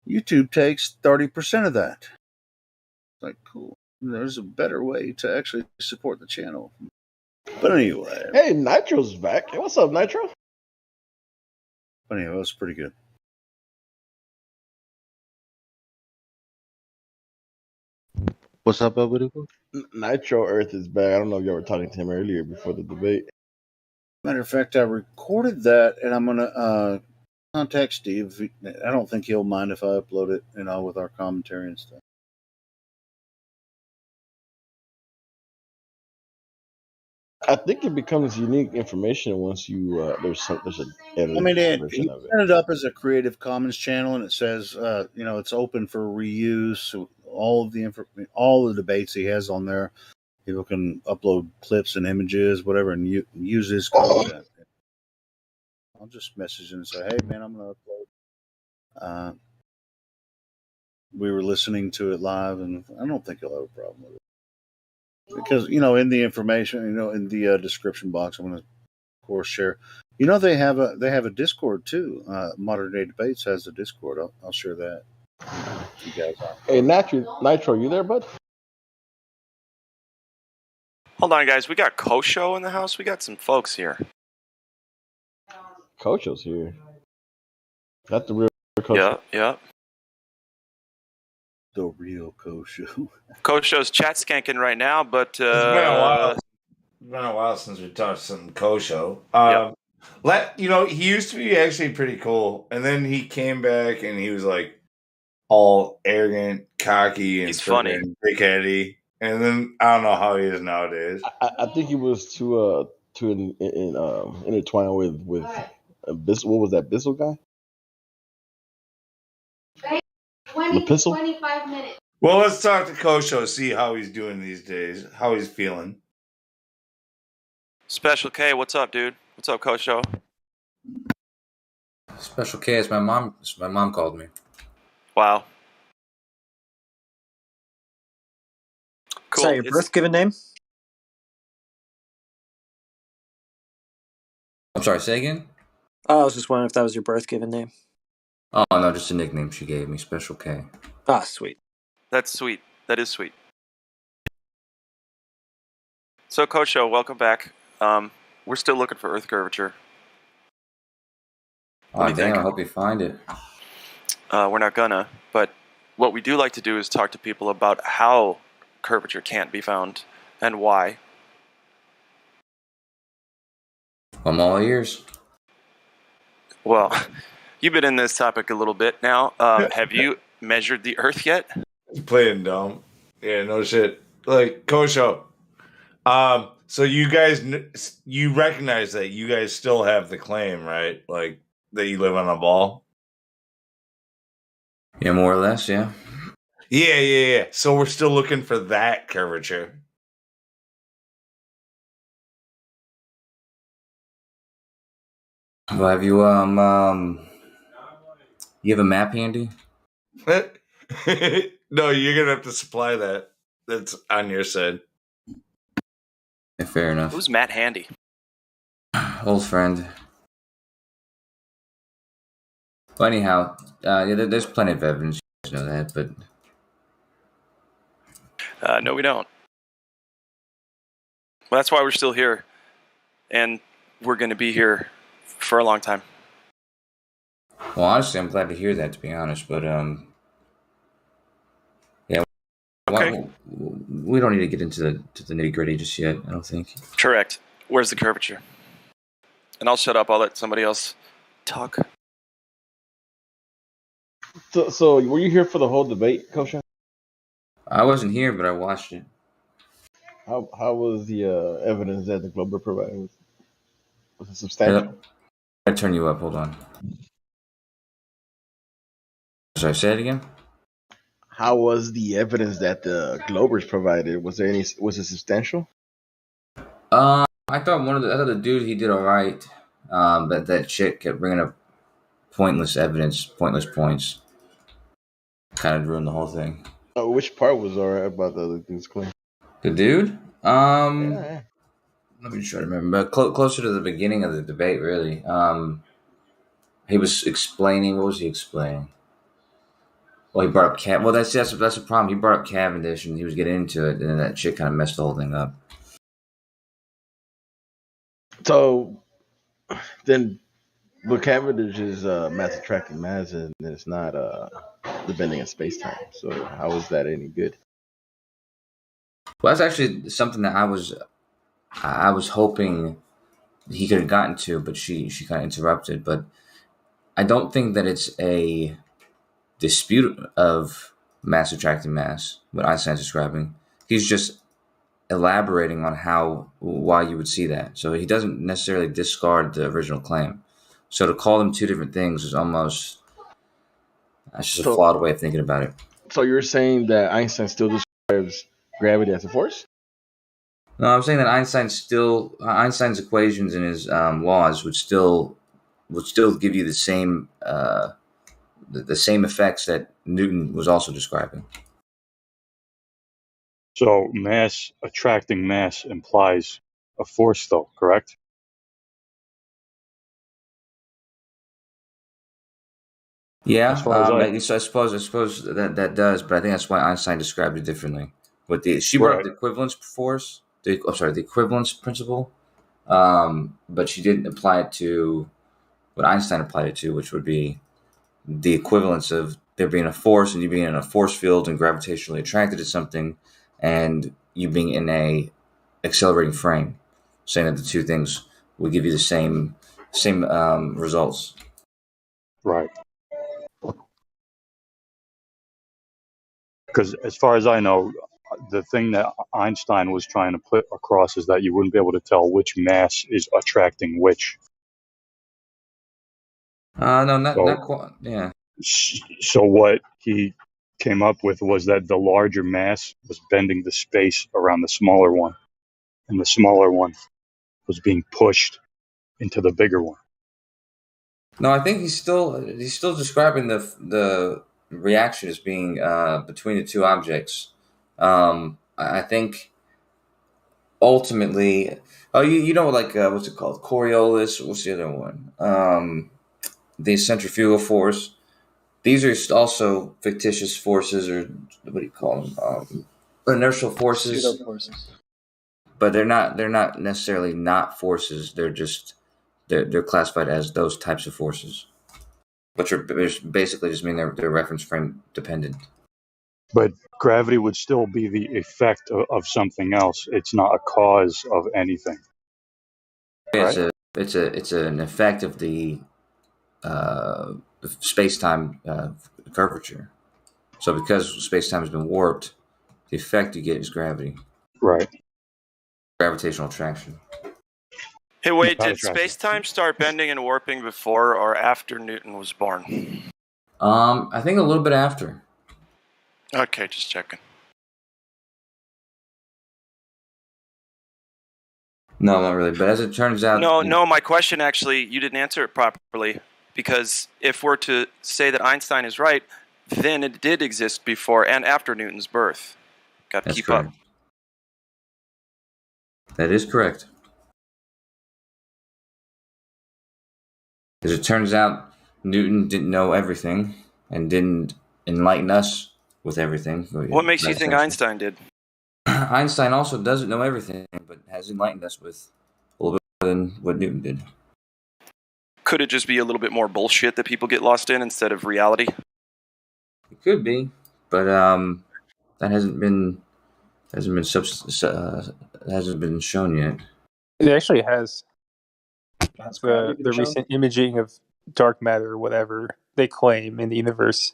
Speaker 14: YouTube takes 30% of that." It's like, cool. There's a better way to actually support the channel. But anyway,
Speaker 8: hey, Nitro's back. Hey, what's up, Nitro?
Speaker 14: But anyway, it was pretty good.
Speaker 10: What's up, Alberto?
Speaker 8: Nitro Earth is back. I don't know if y'all were talking to him earlier before the debate.
Speaker 14: Matter of fact, I recorded that, and I'm gonna Contact Steve. I don't think he'll mind if I upload it, with our commentary and stuff.
Speaker 8: I think it becomes unique information once you there's an edited version of it.
Speaker 14: Set it up as a Creative Commons channel, and it says it's open for reuse. So all of the debates he has on there, people can upload clips and images, whatever, and use his content. I'll just message him and say, "Hey, man, I'm going to upload." We were listening to it live, and I don't think he'll have a problem with it. Because, in the information, in the description box, I'm going to, of course, share. They have a Discord, too. Modern Day Debates has a Discord. I'll share that. You guys are.
Speaker 8: Hey, Nitro, you there, bud?
Speaker 3: Hold on, guys. We got Kosho in the house. We got some folks here.
Speaker 8: Kosho's here. That's the real Kosho.
Speaker 3: Yeah.
Speaker 14: The real Kosho.
Speaker 3: Kosho's chat skanking right now, but
Speaker 12: It's been a while. It's been a while since we talked some Kosho. He used to be actually pretty cool, and then he came back and he was like all arrogant, cocky, and
Speaker 3: funny,
Speaker 12: big-heady. And then I don't know how he is nowadays.
Speaker 8: I think he was too intertwined with Bissell. What was that Bissell guy?
Speaker 12: 25 minutes. Well, let's talk to Kosho, see how he's doing these days, how he's feeling.
Speaker 3: Special K, what's up, dude? What's up, Kosho?
Speaker 21: Special K, it's my mom. My mom called me.
Speaker 3: Wow.
Speaker 11: Cool. Is that your birth given name?
Speaker 21: I'm sorry, say again?
Speaker 11: Oh, I was just wondering if that was your birth given name.
Speaker 21: Oh, no, just a nickname she gave me, Special K.
Speaker 11: Ah, sweet.
Speaker 3: That's sweet. That is sweet. So, Kosho, welcome back. We're still looking for Earth curvature.
Speaker 21: Oh, damn, I hope you find it.
Speaker 3: We're not gonna, but what we do like to do is talk to people about how curvature can't be found and why.
Speaker 21: I'm all ears.
Speaker 3: Well, you've been in this topic a little bit now. Have you measured the Earth yet?
Speaker 12: Playing dumb. Yeah, no shit. Like, Kosho. So you guys, you recognize that you guys still have the claim, right? Like, that you live on a ball?
Speaker 21: Yeah, more or less, yeah.
Speaker 12: Yeah. So we're still looking for that curvature.
Speaker 21: Well, have you, you have a map handy?
Speaker 12: No, you're gonna have to supply that. That's on your side.
Speaker 21: Yeah, fair enough.
Speaker 3: Who's Matt Handy?
Speaker 21: Old friend. Well, anyhow, there's plenty of evidence. You guys know that, but
Speaker 3: no, we don't. Well, that's why we're still here, and we're going to be here for a long time.
Speaker 21: Well, honestly, I'm glad to hear that. To be honest, but yeah.
Speaker 3: Okay.
Speaker 21: We don't need to get into the nitty gritty just yet. I don't think.
Speaker 3: Correct. Where's the curvature? And I'll shut up. I'll let somebody else talk.
Speaker 8: So were you here for the whole debate, Kosho?
Speaker 21: I wasn't here, but I watched it.
Speaker 8: How was the evidence that the Glober provided? Was it substantial?
Speaker 21: I turn you up. Hold on. Sorry, say it again.
Speaker 8: How was the evidence that the Globers provided? Was it substantial?
Speaker 21: I thought the dude, he did all right. But that chick kept bringing up pointless evidence, pointless points. Kind of ruined the whole thing.
Speaker 8: Which part was all right about the other dude's claim?
Speaker 21: The dude?
Speaker 8: Yeah.
Speaker 21: Let me try to remember. But closer to the beginning of the debate, really. He was explaining. What was he explaining? Well, he brought up Well, that's the problem. He brought up Cavendish, and he was getting into it, and then that chick kind of messed the whole thing up.
Speaker 8: So then, but Cavendish is mass attracting mass, and it's not the bending of space time. So how is that any good?
Speaker 21: Well, that's actually something that I was hoping he could have gotten to, but she kind of interrupted. But I don't think that it's a dispute of mass attracting mass, what Einstein's describing. He's just elaborating on why you would see that. So he doesn't necessarily discard the original claim. So to call them two different things is almost, that's just a flawed way of thinking about it.
Speaker 8: So you're saying that Einstein still describes gravity as a force?
Speaker 21: No, I'm saying that Einstein's equations and his laws would still give you the same effects that Newton was also describing.
Speaker 7: So mass attracting mass implies a force, though, correct?
Speaker 21: Yeah, I suppose that does, but I think that's why Einstein described it differently. She brought up the equivalence force, the equivalence principle, but she didn't apply it to what Einstein applied it to, which would be the equivalence of there being a force and you being in a force field and gravitationally attracted to something, and you being in a accelerating frame, saying that the two things will give you the same results.
Speaker 7: Right. Because as far as I know, the thing that Einstein was trying to put across is that you wouldn't be able to tell which mass is attracting which.
Speaker 21: Not quite. Yeah.
Speaker 7: So what he came up with was that the larger mass was bending the space around the smaller one, and the smaller one was being pushed into the bigger one.
Speaker 21: No, I think he's still describing the reaction as being between the two objects. I think ultimately, you know, like what's it called? Coriolis. What's the other one? The centrifugal force. These are also fictitious forces, or what do you call them? Inertial forces.
Speaker 1: Pseudo forces.
Speaker 21: But they're not necessarily not forces. They're just they're classified as those types of forces, which are basically just mean they're reference frame dependent.
Speaker 7: But gravity would still be the effect of something else. It's not a cause of anything. Right?
Speaker 21: It's an effect of the space-time curvature. So because space-time has been warped, the effect you get is gravity.
Speaker 7: Right.
Speaker 21: Gravitational attraction.
Speaker 3: Hey, wait, did space-time start bending and warping before or after Newton was born?
Speaker 21: I think a little bit after.
Speaker 3: Okay, just checking.
Speaker 21: No, not really. But as it turns out...
Speaker 3: No, my question actually, you didn't answer it properly. Because if we're to say that Einstein is right, then it did exist before and after Newton's birth. Got to keep up.
Speaker 21: That is correct. As it turns out, Newton didn't know everything and didn't enlighten us with everything.
Speaker 3: What makes you think Einstein did?
Speaker 21: Einstein also doesn't know everything, but has enlightened us with a little bit more than what Newton did.
Speaker 3: Could it just be a little bit more bullshit that people get lost in instead of reality?
Speaker 21: It could be, but that hasn't been shown yet.
Speaker 5: It actually has. The recent imaging of dark matter, or whatever they claim in the universe,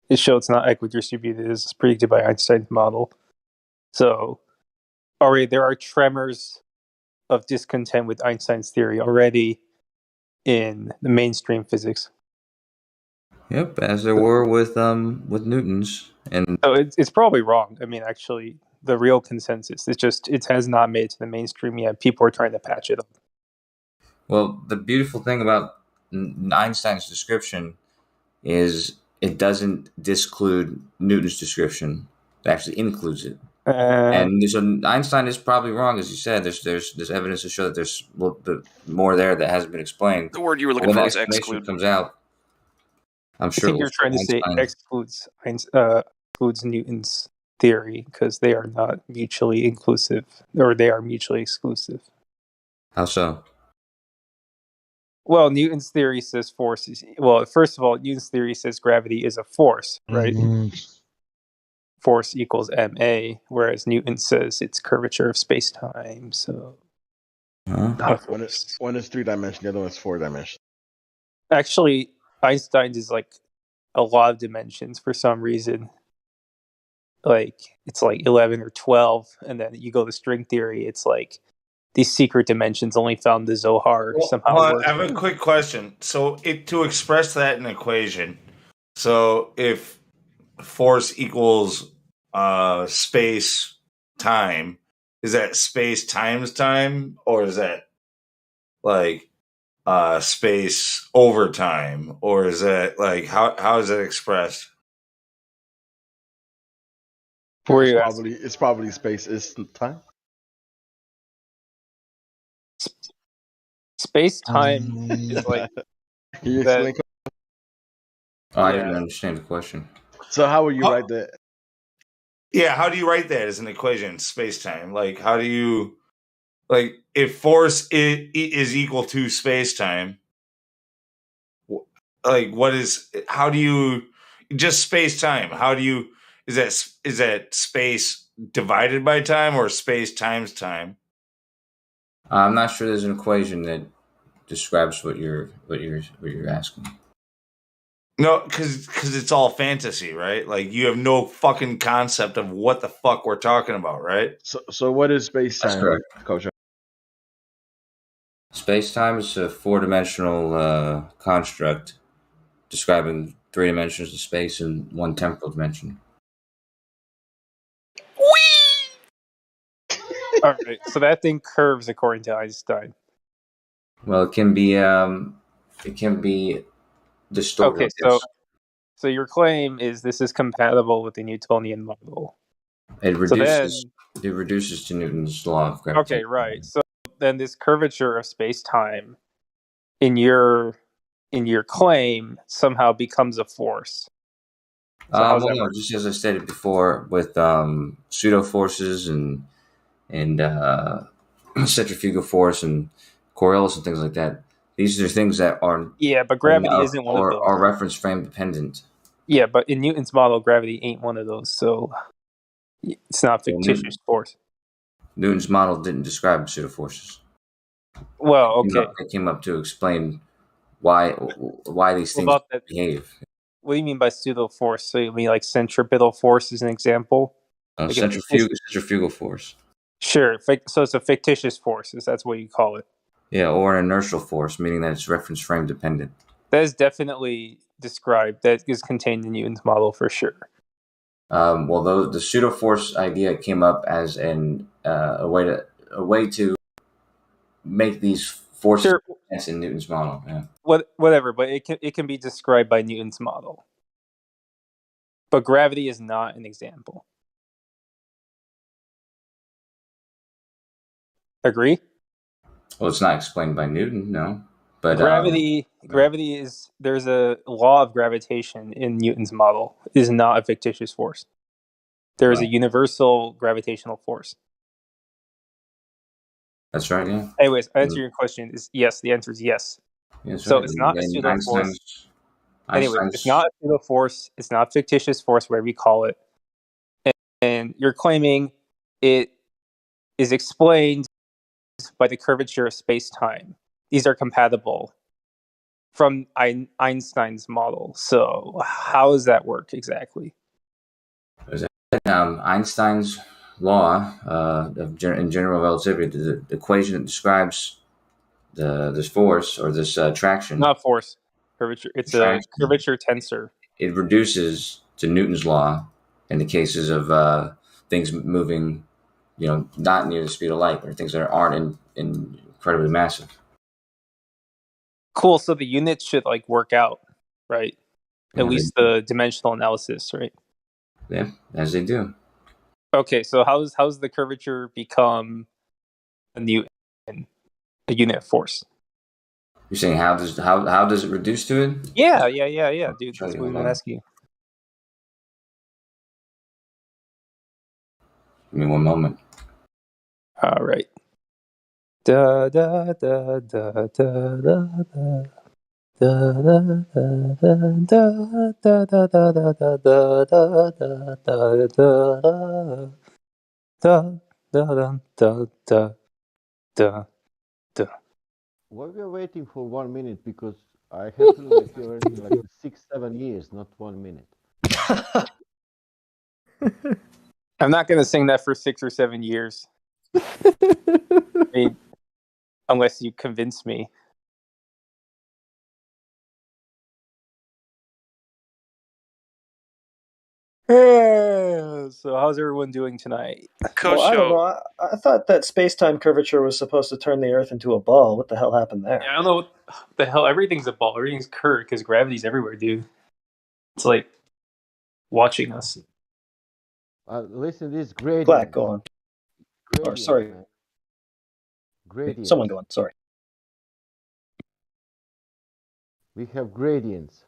Speaker 5: it shows it's not equidistributed as predicted by Einstein's model. So, already there are tremors of discontent with Einstein's theory already in the mainstream physics.
Speaker 21: Yep, as there were with Newton's, and
Speaker 5: so it's probably wrong. I mean, actually, the real consensus it has not made it to the mainstream yet. People are trying to patch it up.
Speaker 21: Well, the beautiful thing about Einstein's description is it doesn't disclude Newton's description. It actually includes it. And so Einstein is probably wrong, as you said. There's evidence to show that there's a little bit more there that hasn't been explained.
Speaker 3: The word you were looking for was exclude.
Speaker 21: Comes out, I'm sure.
Speaker 5: I think you're trying to say excludes Newton's theory because they are not mutually inclusive, or they are mutually exclusive.
Speaker 21: How so?
Speaker 5: Well, Newton's theory says force is... Well, first of all, Newton's theory says gravity is a force, right? Mm-hmm. Force equals ma, whereas Newton says it's curvature of space-time, so...
Speaker 8: One is 3-dimensional, the other one is 4-dimensional.
Speaker 5: Actually, Einstein's is like a lot of dimensions for some reason. Like it's like 11 or 12, and then you go to string theory, it's like these secret dimensions only found in the Zohar somehow
Speaker 12: Hold on,
Speaker 5: work.
Speaker 12: I have a quick question. So, to express that in an equation, so if force equals space time, is that space times time, or is that like space over time, or is that like how is that expressed?
Speaker 8: It's probably space is time.
Speaker 5: Space time is like.
Speaker 8: Can you explain?
Speaker 21: I didn't understand the question.
Speaker 8: So how would you write that?
Speaker 12: Yeah, how do you write that as an equation, space time? Like, how do you, like, if force is equal to space time, like, how do you, just space time? How do you, is that space divided by time or space times time?
Speaker 21: I'm not sure there's an equation that describes what you're asking.
Speaker 12: No, because it's all fantasy, right? Like, you have no fucking concept of what the fuck we're talking about, right?
Speaker 8: So what is space time, Coach?
Speaker 21: Space-time is a four-dimensional construct describing 3 dimensions of space and 1 temporal dimension.
Speaker 5: All right, so that thing curves according to Einstein.
Speaker 21: Well, it can be distorted.
Speaker 5: Okay, so your claim is this is compatible with the Newtonian model.
Speaker 21: It reduces to Newton's law of gravity.
Speaker 5: Okay, right. So then this curvature of space-time in your claim somehow becomes a force. So how's that work?
Speaker 21: Just as I stated before, with pseudo forces and centrifugal force and Coriolis and things like that. These are things that are
Speaker 5: but gravity isn't one of those.
Speaker 21: Are reference frame dependent.
Speaker 5: Yeah, but in Newton's model, gravity ain't one of those, so it's not fictitious force.
Speaker 21: Newton's model didn't describe pseudo forces.
Speaker 5: Well, okay.
Speaker 21: It came up to explain why these things behave.
Speaker 5: What do you mean by pseudo force? So you mean like centripetal force is an example?
Speaker 21: Centrifugal force.
Speaker 5: Sure. So it's a fictitious force. That's what you call it.
Speaker 21: Yeah, or an inertial force, meaning that it's reference frame dependent.
Speaker 5: That is definitely described. That is contained in Newton's model for sure.
Speaker 21: Well, the pseudo force idea came up as a way to make these forces in Newton's model. Yeah.
Speaker 5: Whatever, but it can be described by Newton's model. But gravity is not an example. Agree?
Speaker 21: Well, it's not explained by Newton, no. But
Speaker 5: gravity is, there's a law of gravitation in Newton's model. It is not a fictitious force. There is a universal gravitational force.
Speaker 21: That's right, yeah.
Speaker 5: Anyways, answer your question is yes. The answer is yes. So it's not a pseudo force. Anyway, it's not a pseudo force. It's not fictitious force, whatever you call it. And you're claiming it is explained by the curvature of space-time. These are compatible from Einstein's model. So how does that work exactly?
Speaker 21: Einstein's law in general relativity, the equation that describes this force or this traction.
Speaker 5: Not force, curvature. It's a curvature tensor.
Speaker 21: It reduces to Newton's law in the cases of things moving, not near the speed of light, or things that aren't incredibly massive.
Speaker 5: Cool. So the units should work out, right? At least the dimensional analysis, right?
Speaker 21: Yeah, as they do.
Speaker 5: Okay, so how's the curvature become a Newton, a unit of force?
Speaker 21: You're saying how does it reduce to it?
Speaker 5: Yeah, dude. That's what I'm asking you.
Speaker 21: Give me one moment.
Speaker 5: All right. Da da da da da da da. Da da da da da da da da da da da da da da.
Speaker 13: Why we are waiting for 1 minute? Because I have to live here in like 6-7 years, not 1 minute.
Speaker 5: I'm not going to sing that for 6 or 7 years. I mean, unless you convince me. So how's everyone doing tonight?
Speaker 11: Well, I don't know. I thought that space-time curvature was supposed to turn the Earth into a ball. What the hell happened there?
Speaker 5: Yeah, I don't know what the hell. Everything's a ball. Everything's curved because gravity's everywhere, dude. It's like watching us.
Speaker 13: Listen, this gradient.
Speaker 11: Black, go on.
Speaker 13: Gradient,
Speaker 11: sorry.
Speaker 13: man. Gradient.
Speaker 11: Someone go on. Sorry.
Speaker 13: We have gradients.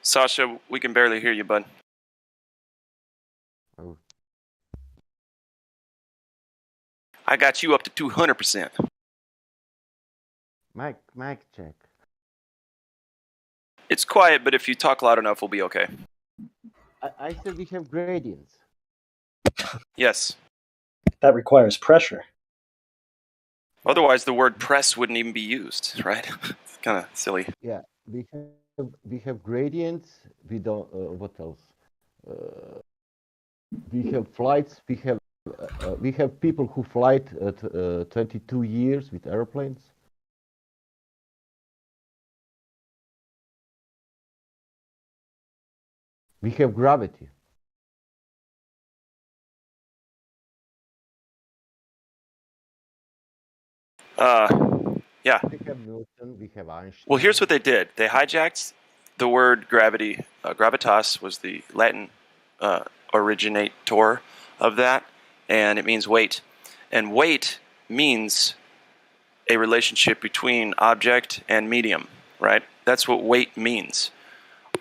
Speaker 3: Sasha, we can barely hear you, bud.
Speaker 13: Oh.
Speaker 3: I got you up to 200%.
Speaker 13: Mic check.
Speaker 3: It's quiet, but if you talk loud enough, we'll be okay.
Speaker 13: I said we have gradients.
Speaker 3: Yes.
Speaker 11: That requires pressure.
Speaker 3: Otherwise, the word press wouldn't even be used, right? It's kind of silly.
Speaker 13: Yeah, we have gradients. We don't. What else? We have flights. We have people who fly 22 years with airplanes. We have gravity.
Speaker 3: Yeah.
Speaker 13: We have Newton. We have Einstein.
Speaker 3: Well, here's what they did. They hijacked the word gravity. Gravitas was the Latin originator of that, and it means weight. And weight means a relationship between object and medium, right? That's what weight means.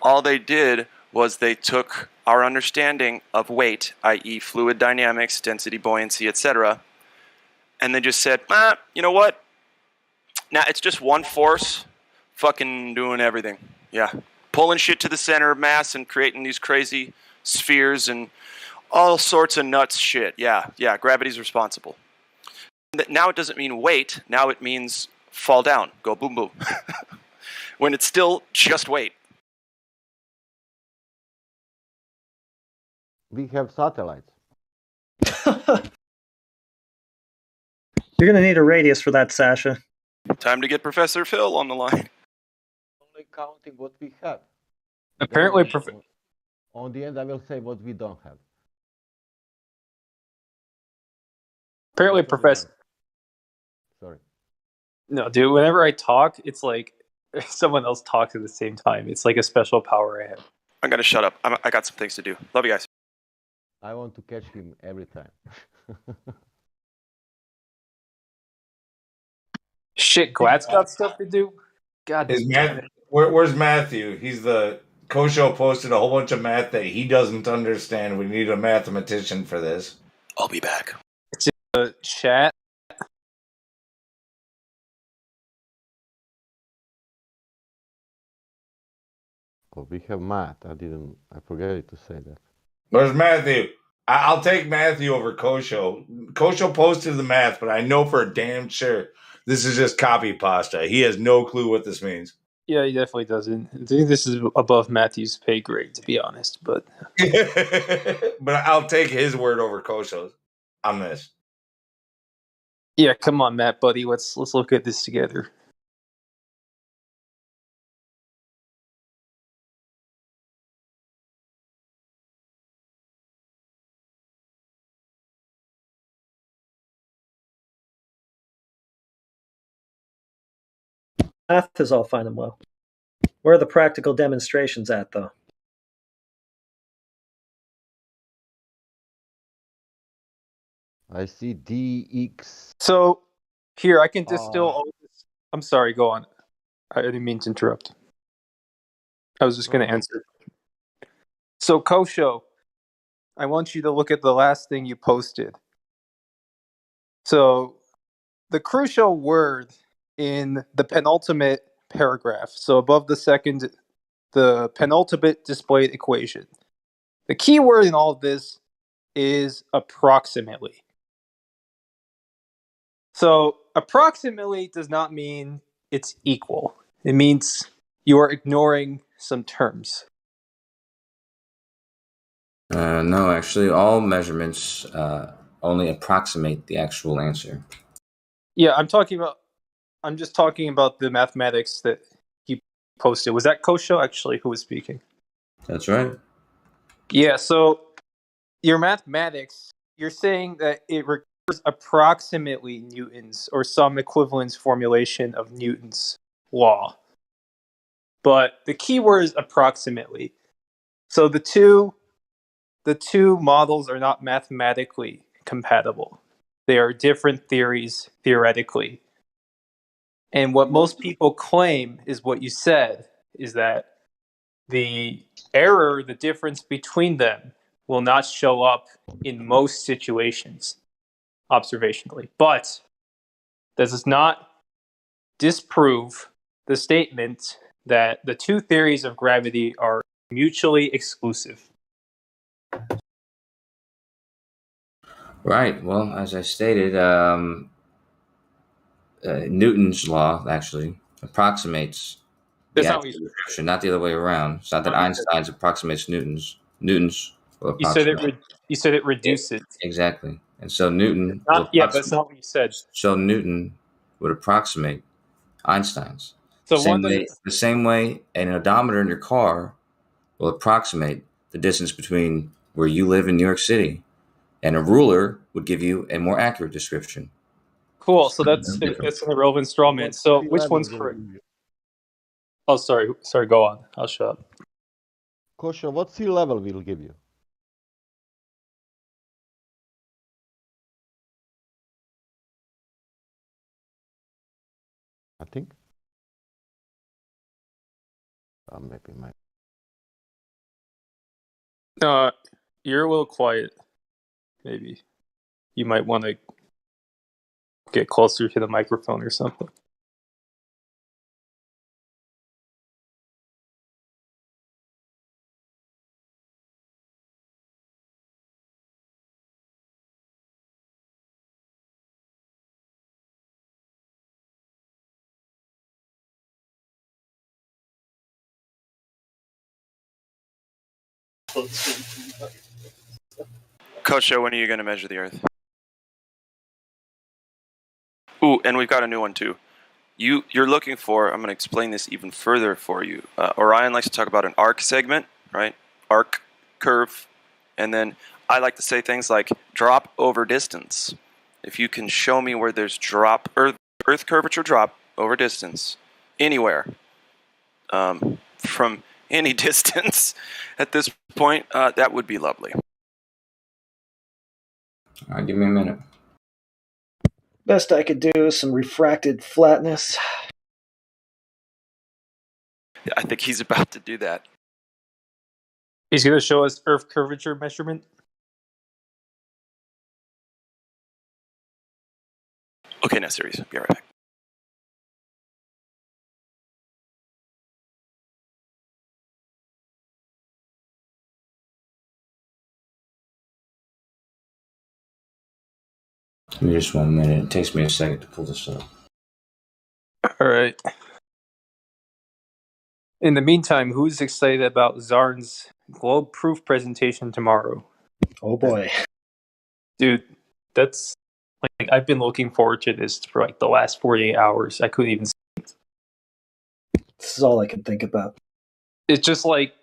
Speaker 3: All they did was they took our understanding of weight, i.e. fluid dynamics, density, buoyancy, etc., and they just said, you know what? Now it's just one force fucking doing everything. Yeah. Pulling shit to the center of mass and creating these crazy spheres and all sorts of nuts shit. Yeah, gravity's responsible. Now it doesn't mean weight. Now it means fall down, go boom boom. When it's still just weight.
Speaker 13: We have satellites.
Speaker 11: You're going to need a radius for that, Sasha.
Speaker 3: Time to get Professor Phil on the line.
Speaker 13: Only counting what we have.
Speaker 5: Apparently,
Speaker 13: on the end, I will say what we don't have.
Speaker 5: Apparently, Professor.
Speaker 13: Sorry.
Speaker 5: No, dude. Whenever I talk, it's like someone else talks at the same time. It's like a special power I have.
Speaker 3: I gotta shut up. I got some things to do. Love you guys.
Speaker 13: I want to catch him every time.
Speaker 5: Shit, Glad's got stuff to do. God damn it.
Speaker 12: Where's Matthew? He's the Kosho posted a whole bunch of math that he doesn't understand. We need a mathematician for this.
Speaker 3: I'll be back.
Speaker 5: It's in the chat.
Speaker 13: Oh, we have math. I forgot to say that.
Speaker 12: Where's Matthew? I'll take Matthew over Kosho. Kosho posted the math, but I know for a damn sure this is just copy pasta. He has no clue what this means.
Speaker 5: Yeah, he definitely doesn't. I think this is above Matthew's pay grade, to be honest. But
Speaker 12: but I'll take his word over Kosho's on this.
Speaker 5: Yeah, come on, Matt, buddy. Let's look at this together.
Speaker 11: Math is all fine and well. Where are the practical demonstrations at, though?
Speaker 13: I see dx.
Speaker 5: So, here, I can distill all this. I'm sorry, go on. I didn't mean to interrupt. I was just going to answer. So, Kosho, I want you to look at the last thing you posted. So, the crucial word in the penultimate paragraph, so above the penultimate displayed equation. The key word in all of this is approximately. So, approximately does not mean it's equal. It means
Speaker 9: You are ignoring some terms.
Speaker 21: No, actually, all measurements only approximate the actual answer.
Speaker 9: Yeah, I'm just talking about the mathematics that he posted. Was that Kosho actually who was speaking?
Speaker 21: That's right.
Speaker 9: Yeah, so your mathematics, you're saying that it requires approximately Newton's or some equivalence formulation of Newton's law. But the key word is approximately. So the two models are not mathematically compatible. They are different theories theoretically. And what most people claim is what you said, is that the error, the difference between them, will not show up in most situations observationally. But this does not disprove the statement that the two theories of gravity are mutually exclusive.
Speaker 21: Right. Well, as I stated, Newton's law actually approximates the actual description, not the other way around. It's not that Einstein's approximates Newton's. Newton's will approximate.
Speaker 9: You said it reduces.
Speaker 21: Exactly. And so Newton
Speaker 9: but that's not what you said.
Speaker 21: So Newton would approximate Einstein's.
Speaker 9: So
Speaker 21: the same way an odometer in your car will approximate the distance between where you live in New York City, and a ruler would give you a more accurate description.
Speaker 9: Cool. So that's an irrelevant straw man. So which one's correct? Oh, sorry. Go on. I'll shut up.
Speaker 13: Kosha, what sea level will give you? I think. Maybe my.
Speaker 9: You're a little quiet. Maybe you might want to get closer to the microphone or something.
Speaker 3: Coach, when are you going to measure the Earth? Ooh, and we've got a new one too. You're looking for, I'm going to explain this even further for you. Orion likes to talk about an arc segment, right? Arc, curve. And then I like to say things like drop over distance. If you can show me where there's Earth curvature drop over distance, anywhere, from any distance at this point, that would be lovely.
Speaker 21: All right, give me a minute.
Speaker 11: Best I could do is some refracted flatness.
Speaker 3: I think he's about to do that.
Speaker 9: He's going to show us Earth curvature measurement.
Speaker 3: Okay, now series. Be right back.
Speaker 21: Give me just 1 minute. It takes me a second to pull this up.
Speaker 9: All right. In the meantime, who's excited about Zarn's globe proof presentation tomorrow?
Speaker 11: Oh boy.
Speaker 9: Dude, that's like I've been looking forward to this for like the last 48 hours. I couldn't even sleep.
Speaker 11: This is all I can think about.
Speaker 9: It's just like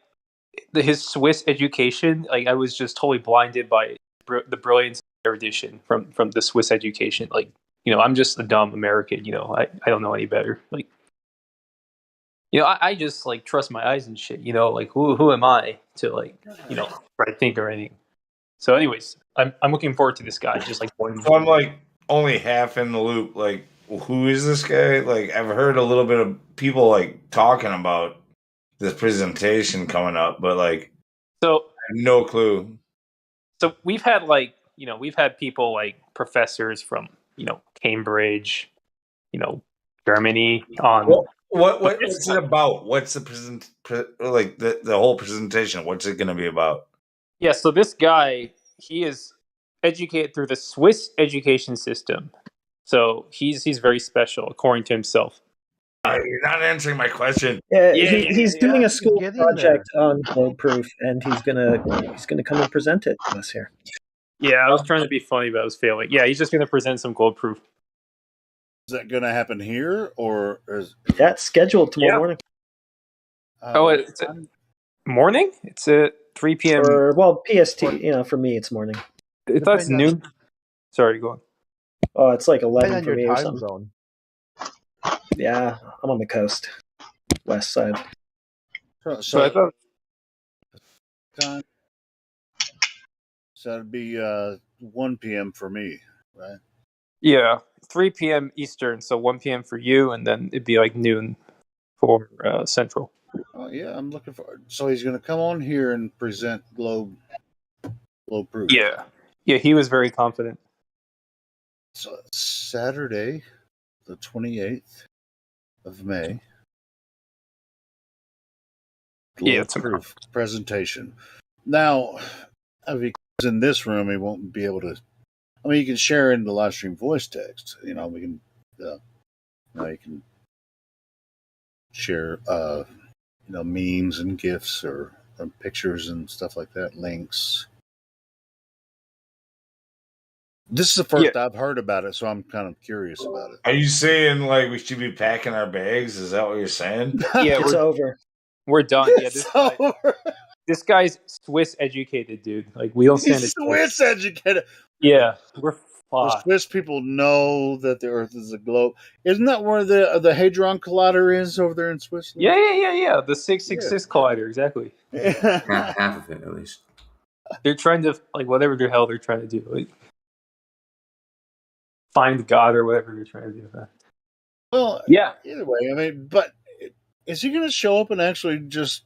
Speaker 9: his Swiss education. Like I was just totally blinded by the brilliance of erudition from the Swiss education. Like, I'm just a dumb American. I don't know any better. Like, I just like trust my eyes and shit. Like who am I to like try to think or anything. So, anyways, I'm looking forward to this guy. Just like
Speaker 12: so I'm like only half in the loop. Like, who is this guy? Like, I've heard a little bit of people like talking about this presentation coming up, but like,
Speaker 9: so
Speaker 12: I have no clue.
Speaker 9: So we've had we've had people like professors from Cambridge, Germany on.
Speaker 12: What's it about? What's the the whole presentation? What's it going to be about?
Speaker 9: Yeah, so this guy, he is educated through the Swiss education system. So he's very special according to himself.
Speaker 12: You're not answering my question.
Speaker 11: Yeah, he's doing a school project on globe proof, and he's gonna come and present it to us here.
Speaker 9: Yeah, I was trying to be funny, but I was failing. Yeah, he's just going to present some gold proof.
Speaker 14: Is that going to happen here, or is
Speaker 11: that's scheduled tomorrow morning?
Speaker 9: It's morning. It's at 3 p.m.
Speaker 11: Or PST. For me, it's morning.
Speaker 9: I thought it's noon. Sorry, go on.
Speaker 11: Oh, it's like 11
Speaker 4: on
Speaker 11: for
Speaker 4: your
Speaker 11: me or
Speaker 4: time
Speaker 11: something.
Speaker 4: zone.
Speaker 11: Yeah, I'm on the coast, west side.
Speaker 14: So
Speaker 9: I thought
Speaker 14: time. So it'd be 1 p.m. for me, right?
Speaker 9: Yeah, 3 p.m. Eastern, so 1 p.m. for you, and then it'd be like noon for Central.
Speaker 14: Oh yeah, I'm looking for. So he's going to come on here and present globe proof.
Speaker 9: Yeah, he was very confident.
Speaker 14: So Saturday, the 28th of May. Globe proof presentation. Now, if he comes in this room, he won't be able to. I mean, you can share in the live stream voice text. We can. You can share, memes and GIFs or pictures and stuff like that, links. This is the first I've heard about it, so I'm kind of curious about it.
Speaker 12: Are you saying we should be packing our bags? Is that what you're saying?
Speaker 9: Yeah,
Speaker 11: it's over.
Speaker 9: We're done. Yeah, this guy's Swiss educated, dude. We don't stand.
Speaker 14: He's Swiss educated.
Speaker 9: Yeah, we're fucked.
Speaker 14: The Swiss people know that the Earth is a globe. Isn't that where the Hadron Collider is over there in Switzerland?
Speaker 9: Yeah. The 666 collider, exactly.
Speaker 21: Half of it, at least.
Speaker 9: They're trying to whatever the hell they're trying to do, find God or whatever they're trying to do.
Speaker 14: Well, yeah. Either way, but is he going to show up and actually just?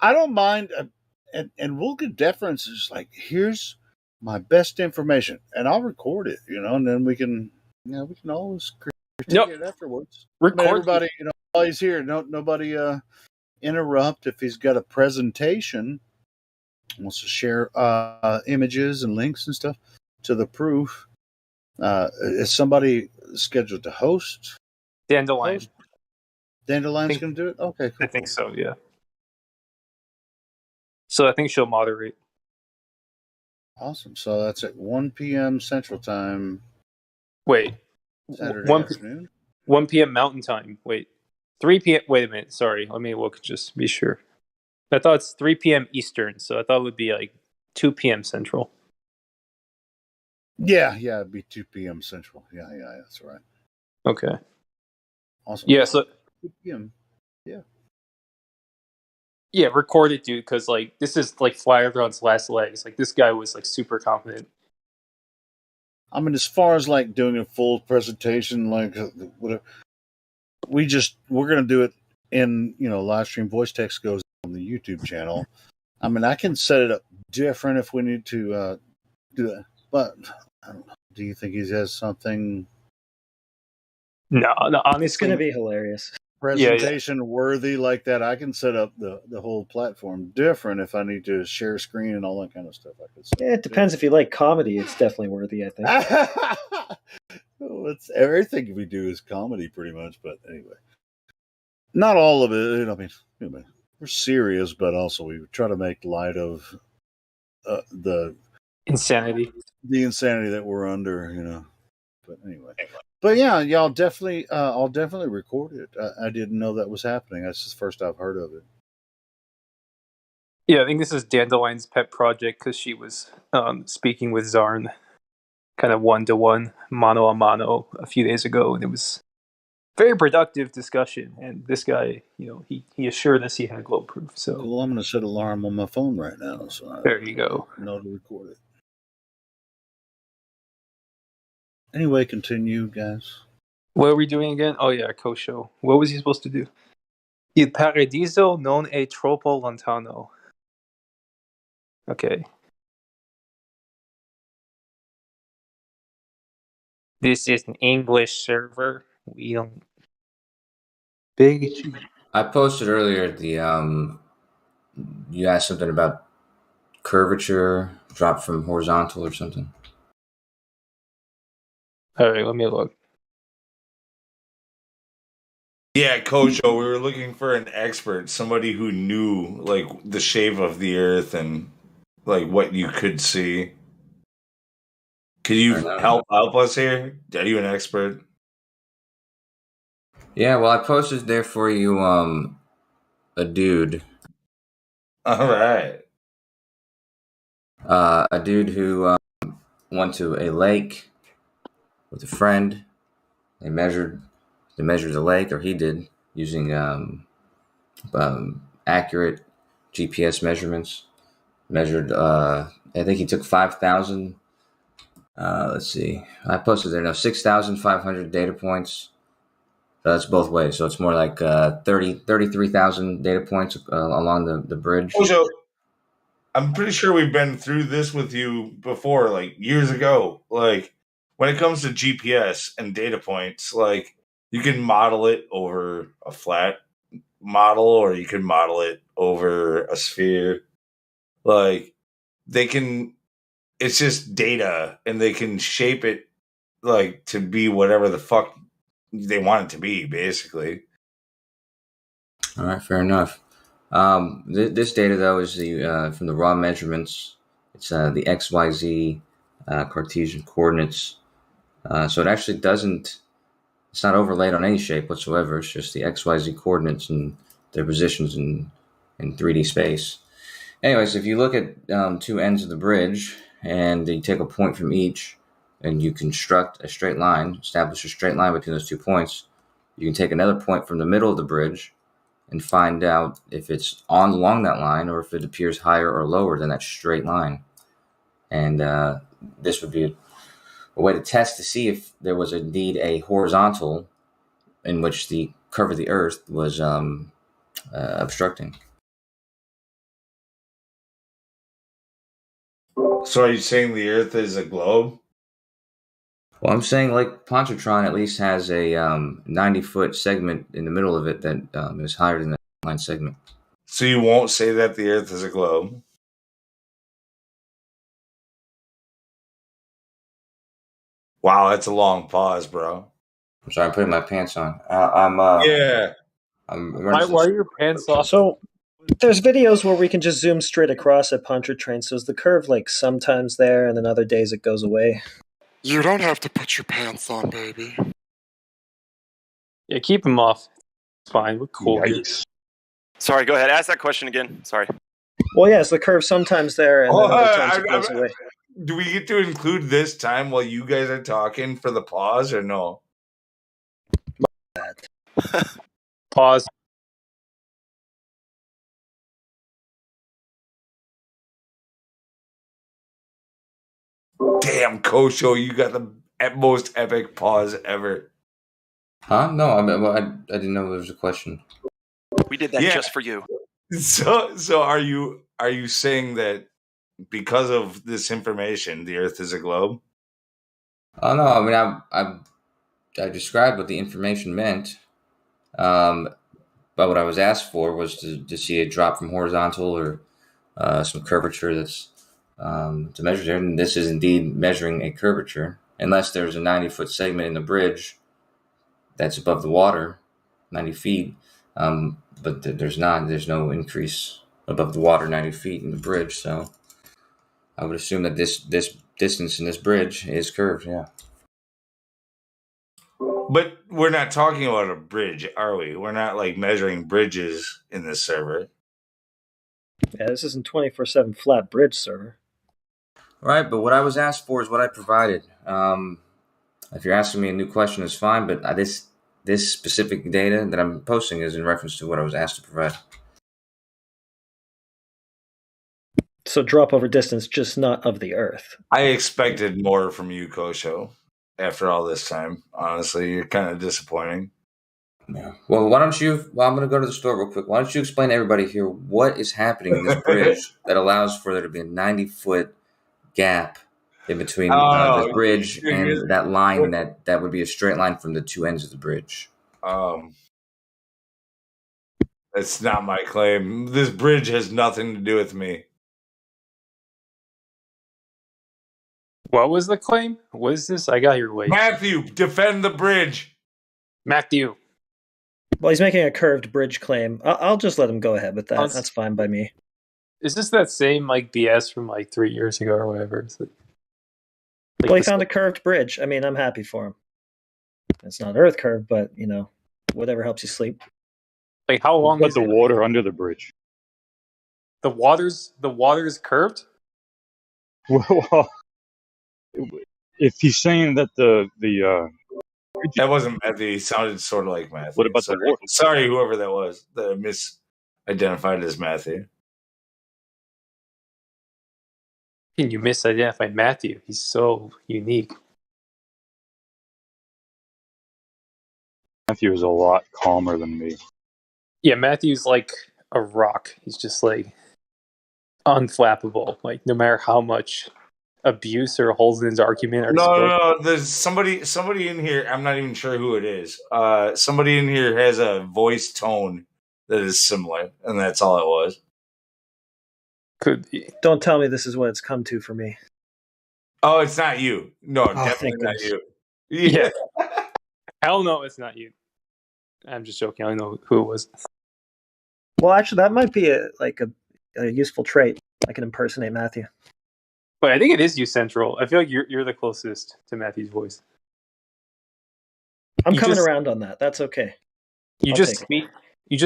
Speaker 14: I don't mind, and we'll get deference. It's here's my best information, and I'll record it, and then we can always critique it afterwards.
Speaker 9: Record
Speaker 14: everybody, while he's here, nobody interrupt if he's got a presentation, wants to share images and links and stuff to the proof. Is somebody scheduled to host?
Speaker 9: Dandelion.
Speaker 14: Dandelion's going to do it? Okay, cool.
Speaker 9: I think so, yeah. So I think she'll moderate.
Speaker 14: Awesome. So that's at 1 p.m. Central Time.
Speaker 9: Wait.
Speaker 14: Saturday afternoon?
Speaker 9: 1 p.m. Mountain Time. Wait. 3 p.m. Wait a minute. Sorry. Let me look, just be sure. I thought it's 3 p.m. Eastern, so I thought it would be 2 p.m. Central.
Speaker 14: Yeah, it'd be 2 p.m. Central. Yeah, that's right.
Speaker 9: Okay.
Speaker 14: Awesome.
Speaker 9: Yeah, so
Speaker 14: 2 p.m. Yeah.
Speaker 9: Yeah, record it, dude, because this is Fly Earth last legs. This guy was super confident.
Speaker 14: I mean, as far as doing a full presentation, whatever, we're gonna do it in live stream voice text goes on the YouTube channel. I mean, I can set it up different if we need to do that, but I don't know. Do you think he has something?
Speaker 9: No, honestly,
Speaker 11: it's gonna be hilarious.
Speaker 14: Presentation worthy like that. I can set up the whole platform different if I need to share screen and all that kind of stuff.
Speaker 11: It depends. If you like comedy, it's definitely worthy, I think.
Speaker 14: It's everything we do is comedy pretty much, but anyway, not all of it. I mean, we're serious, but also we try to make light of the
Speaker 9: insanity
Speaker 14: that we're under, but anyway. But yeah, y'all definitely. I'll definitely record it. I didn't know that was happening. That's the first I've heard of it.
Speaker 9: Yeah, I think this is Dandelion's pet project because she was speaking with Zarn, kind of 1-to-1, mano a mano, a few days ago, and it was very productive discussion. And this guy, he assured us he had globe proof. So
Speaker 14: well, I'm going to set an alarm on my phone right now. So
Speaker 9: there you go.
Speaker 14: Know to record it. Anyway, continue, guys.
Speaker 9: What are we doing again? Oh yeah, Kosho. What was he supposed to do? Il paradiso non è troppo lontano. Okay. This is an English server. We don't. Big.
Speaker 21: I posted earlier the you asked something about curvature, drop from horizontal or something.
Speaker 9: All right, let me look.
Speaker 12: Yeah, Kojo, we were looking for an expert, somebody who knew like the shape of the Earth and like what you could see. Could you help us here? Are you an expert?
Speaker 21: Yeah, well, I posted there for you a dude.
Speaker 12: All right.
Speaker 21: A dude who went to a lake with a friend. They measured the lake, or he did, using accurate GPS measurements. Measured. I think he took 5,000. Let's see. I posted there now 6,500 data points. That's both ways. So it's more like 33,000 data points along the bridge.
Speaker 12: Kojo, I'm pretty sure we've been through this with you before, like years ago. Like when it comes to GPS and data points, like you can model it over a flat model or you can model it over a sphere. Like they can, it's just data and they can shape it like to be whatever the fuck they want it to be, basically.
Speaker 21: All right, fair enough. This data though is the from the raw measurements. It's the XYZ Cartesian coordinates. So it actually doesn't. It's not overlaid on any shape whatsoever. It's just the XYZ coordinates and their positions in 3D space. Anyways, if you look at two ends of the bridge and you take a point from each and you construct a straight line, establish a straight line between those 2 points, you can take another point from the middle of the bridge and find out if it's along that line or if it appears higher or lower than that straight line. And this would be a way to test to see if there was indeed a horizontal in which the curve of the Earth was obstructing.
Speaker 12: So are you saying the Earth is a globe?
Speaker 21: Well, I'm saying like Pontchartrain at least has a 90-foot segment in the middle of it that is higher than the line segment.
Speaker 12: So you won't say that the Earth is a globe? Wow, that's a long pause, bro.
Speaker 21: I'm sorry, I'm putting my pants on.
Speaker 12: Yeah.
Speaker 9: Why are your pants off?
Speaker 11: So there's videos where we can just zoom straight across at Pontchartrain. So is the curve like sometimes there and then other days it goes away?
Speaker 4: You don't have to put your pants on, baby.
Speaker 9: Yeah, keep them off. It's fine. We're cool.
Speaker 3: Sorry, go ahead. Ask that question again. Sorry.
Speaker 11: Well, yeah, is the curve sometimes there and then other times it goes away?
Speaker 12: Do we get to include this time while you guys are talking for the pause or no?
Speaker 9: Pause.
Speaker 12: Damn, Kosho, you got the most epic pause ever.
Speaker 21: Huh? No, I didn't know there was a question.
Speaker 3: We did that just for you.
Speaker 12: So are you saying that because of this information, the Earth is a globe?
Speaker 21: Oh no, I mean I described what the information meant, but what I was asked for was to see a drop from horizontal or some curvature that's to measure there, and this is indeed measuring a curvature, unless there's a 90-foot segment in the bridge that's above the water, 90 feet, but there's no increase above the water 90 feet in the bridge, so I would assume that this distance in this bridge is curved, yeah.
Speaker 12: But we're not talking about a bridge, are we? We're not like measuring bridges in this server.
Speaker 11: Yeah, this isn't 24/7 flat bridge server.
Speaker 21: Right, but what I was asked for is what I provided. If you're asking me a new question, is fine, but this specific data that I'm posting is in reference to what I was asked to provide.
Speaker 11: So drop over distance, just not of the Earth.
Speaker 12: I expected more from you, Kosho. After all this time, honestly, you're kind of disappointing.
Speaker 21: Yeah. Well, why don't you? Well, I'm going to go to the store real quick. Why don't you explain to everybody here what is happening in this bridge that allows for there to be a 90-foot gap in between the bridge and that line that would be a straight line from the two ends of the bridge?
Speaker 12: That's not my claim. This bridge has nothing to do with me.
Speaker 9: What was the claim? What is this? I got here late.
Speaker 12: Matthew, defend the bridge.
Speaker 9: Matthew.
Speaker 11: Well, he's making a curved bridge claim. I'll just let him go ahead with that. That's fine by me.
Speaker 5: Is this that same like BS from like 3 years ago or whatever?
Speaker 11: Well, he found a curved bridge. I mean, I'm happy for him. It's not Earth curved, but whatever helps you sleep.
Speaker 5: Like how long
Speaker 7: is
Speaker 5: is
Speaker 7: the water under the bridge?
Speaker 5: The water's curved?
Speaker 7: Well, if he's saying that the
Speaker 12: that wasn't Matthew. He sounded sort of like Matthew.
Speaker 7: What about the water?
Speaker 12: Sorry, whoever that was that misidentified as Matthew.
Speaker 5: Can you misidentify Matthew? He's so unique.
Speaker 7: Matthew is a lot calmer than me.
Speaker 5: Yeah, Matthew's like a rock. He's just like unflappable. Like no matter how much abuse or holes in his argument.
Speaker 12: No. There's somebody in here. I'm not even sure who it is. Somebody in here has a voice tone that is similar, and that's all it was.
Speaker 5: Could be.
Speaker 11: Don't tell me this is what it's come to for me.
Speaker 12: Oh, it's not you. No, definitely not you.
Speaker 5: Yeah. Hell no, it's not you. I'm just joking. I don't know who it was.
Speaker 11: Well, actually, that might be a useful trait. I can impersonate Matthew.
Speaker 5: But I think it is you, Central. I feel like you're the closest to Matthew's voice.
Speaker 11: I'm coming around on that. That's okay.
Speaker 5: You just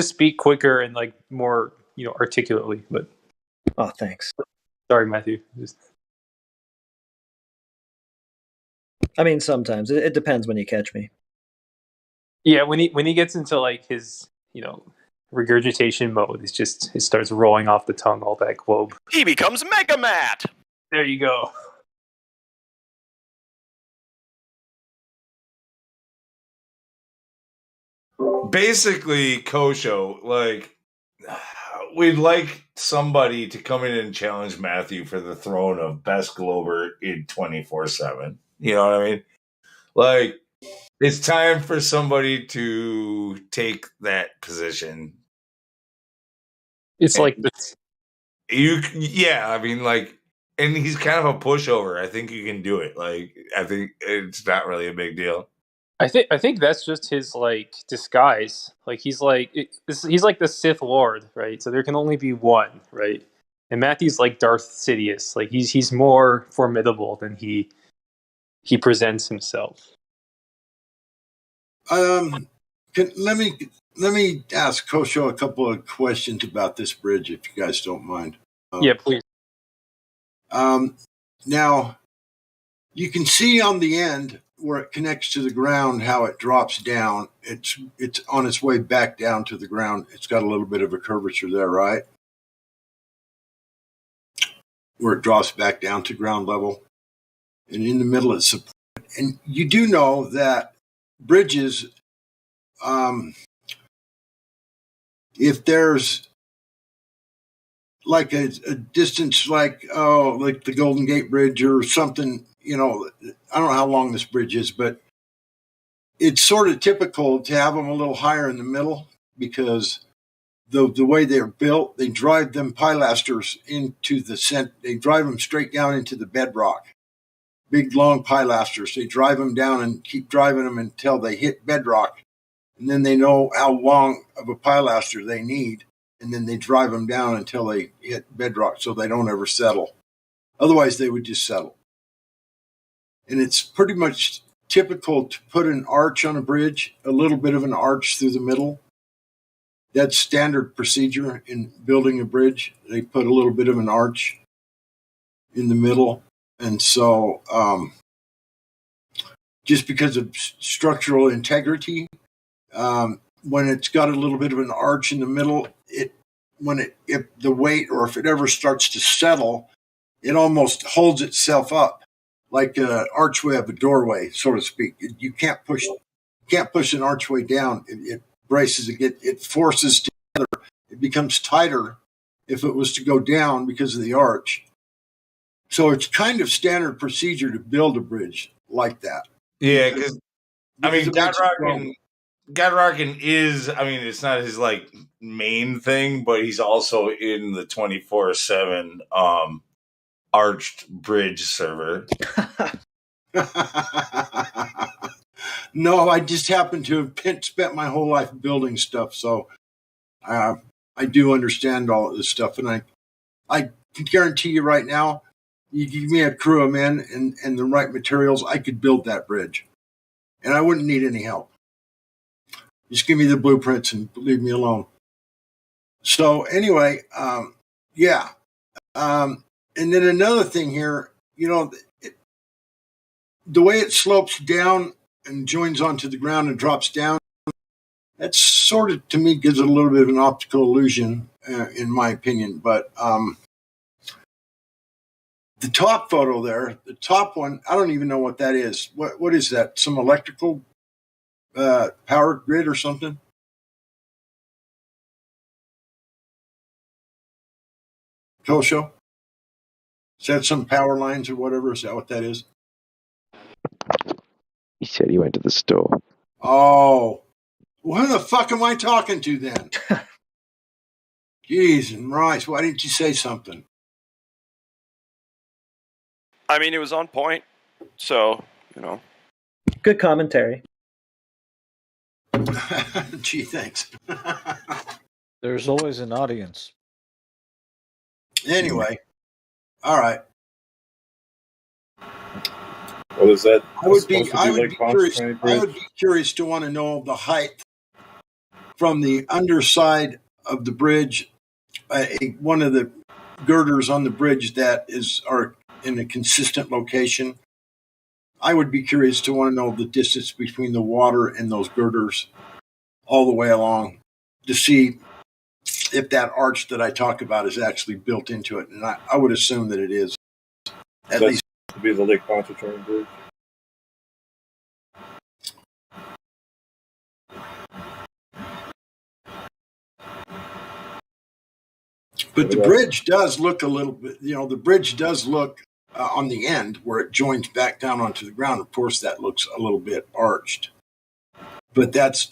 Speaker 5: speak quicker and like more, articulately. But
Speaker 11: oh, thanks.
Speaker 5: Sorry, Matthew.
Speaker 11: I mean, sometimes it depends when you catch me.
Speaker 5: Yeah, when he gets into like his regurgitation mode, it starts rolling off the tongue all that globe.
Speaker 3: He becomes Mega Matt.
Speaker 5: There you go.
Speaker 12: Basically, Kosho, like, we'd like somebody to come in and challenge Matthew for the throne of best Glober in 24/7. You know what I mean? Like, it's time for somebody to take that position.
Speaker 5: It's and like this.
Speaker 12: I mean, like, and he's kind of a pushover. I think you can do it. Like, I think it's not really a big deal.
Speaker 5: I think that's just his like disguise. Like he's like the Sith Lord, right? So there can only be one, right? And Matthew's like Darth Sidious. Like he's more formidable than he presents himself.
Speaker 19: Let me ask Kosho a couple of questions about this bridge, if you guys don't mind.
Speaker 5: Yeah, please.
Speaker 19: Now, you can see on the end where it connects to the ground how it drops down. It's on its way back down to the ground. It's got a little bit of a curvature there, right? Where it drops back down to ground level. And in the middle it's supported. And you do know that bridges, if there's like a distance like the Golden Gate Bridge or something, I don't know how long this bridge is, but it's sort of typical to have them a little higher in the middle because the way they're built, they drive them pilasters into the center. They drive them straight down into the bedrock. Big, long pilasters. They drive them down and keep driving them until they hit bedrock. And then they know how long of a pilaster they need. And then they drive them down until they hit bedrock so they don't ever settle. Otherwise, they would just settle. And it's pretty much typical to put an arch on a bridge, a little bit of an arch through the middle. That's standard procedure in building a bridge. They put a little bit of an arch in the middle. And so just because of structural integrity, when it's got a little bit of an arch in the middle, if the weight or if it ever starts to settle, it almost holds itself up like an archway of a doorway, so to speak. You can't push an archway down. It braces, it forces together. It becomes tighter if it was to go down because of the arch. So it's kind of standard procedure to build a bridge like that.
Speaker 12: Yeah, because Godrockin is, it's not his like main thing, but he's also in the 24/7 arched bridge server.
Speaker 19: No, I just happen to have spent my whole life building stuff, so I do understand all of this stuff, and I can guarantee you right now, you give me a crew of men and the right materials, I could build that bridge, and I wouldn't need any help. Just give me the blueprints and leave me alone. So anyway, yeah. And then another thing here, the way it slopes down and joins onto the ground and drops down, that sort of, to me, gives it a little bit of an optical illusion, in my opinion. But the top photo there, the top one, I don't even know what that is. What is that? Some electrical power grid or something? Kosho? Is that some power lines or whatever? Is that what that is?
Speaker 16: He said he went to the store.
Speaker 19: Oh, well, who the fuck am I talking to then? Jeez and Rice, why didn't you say something?
Speaker 3: I mean, it was on point, so,
Speaker 11: Good commentary.
Speaker 19: Gee, thanks.
Speaker 22: There's always an audience.
Speaker 19: Anyway, all right.
Speaker 23: What is that?
Speaker 19: I would be curious to want to know the height from the underside of the bridge, one of the girders on the bridge that are in a consistent location. I would be curious to want to know the distance between the water and those girders all the way along to see if that arch that I talk about is actually built into it. And I would assume that it is. At least
Speaker 23: to be the Lake Pontchartrain Bridge.
Speaker 19: But the bridge does look a little bit, the bridge does look on the end where it joins back down onto the ground. Of course, that looks a little bit arched. But that's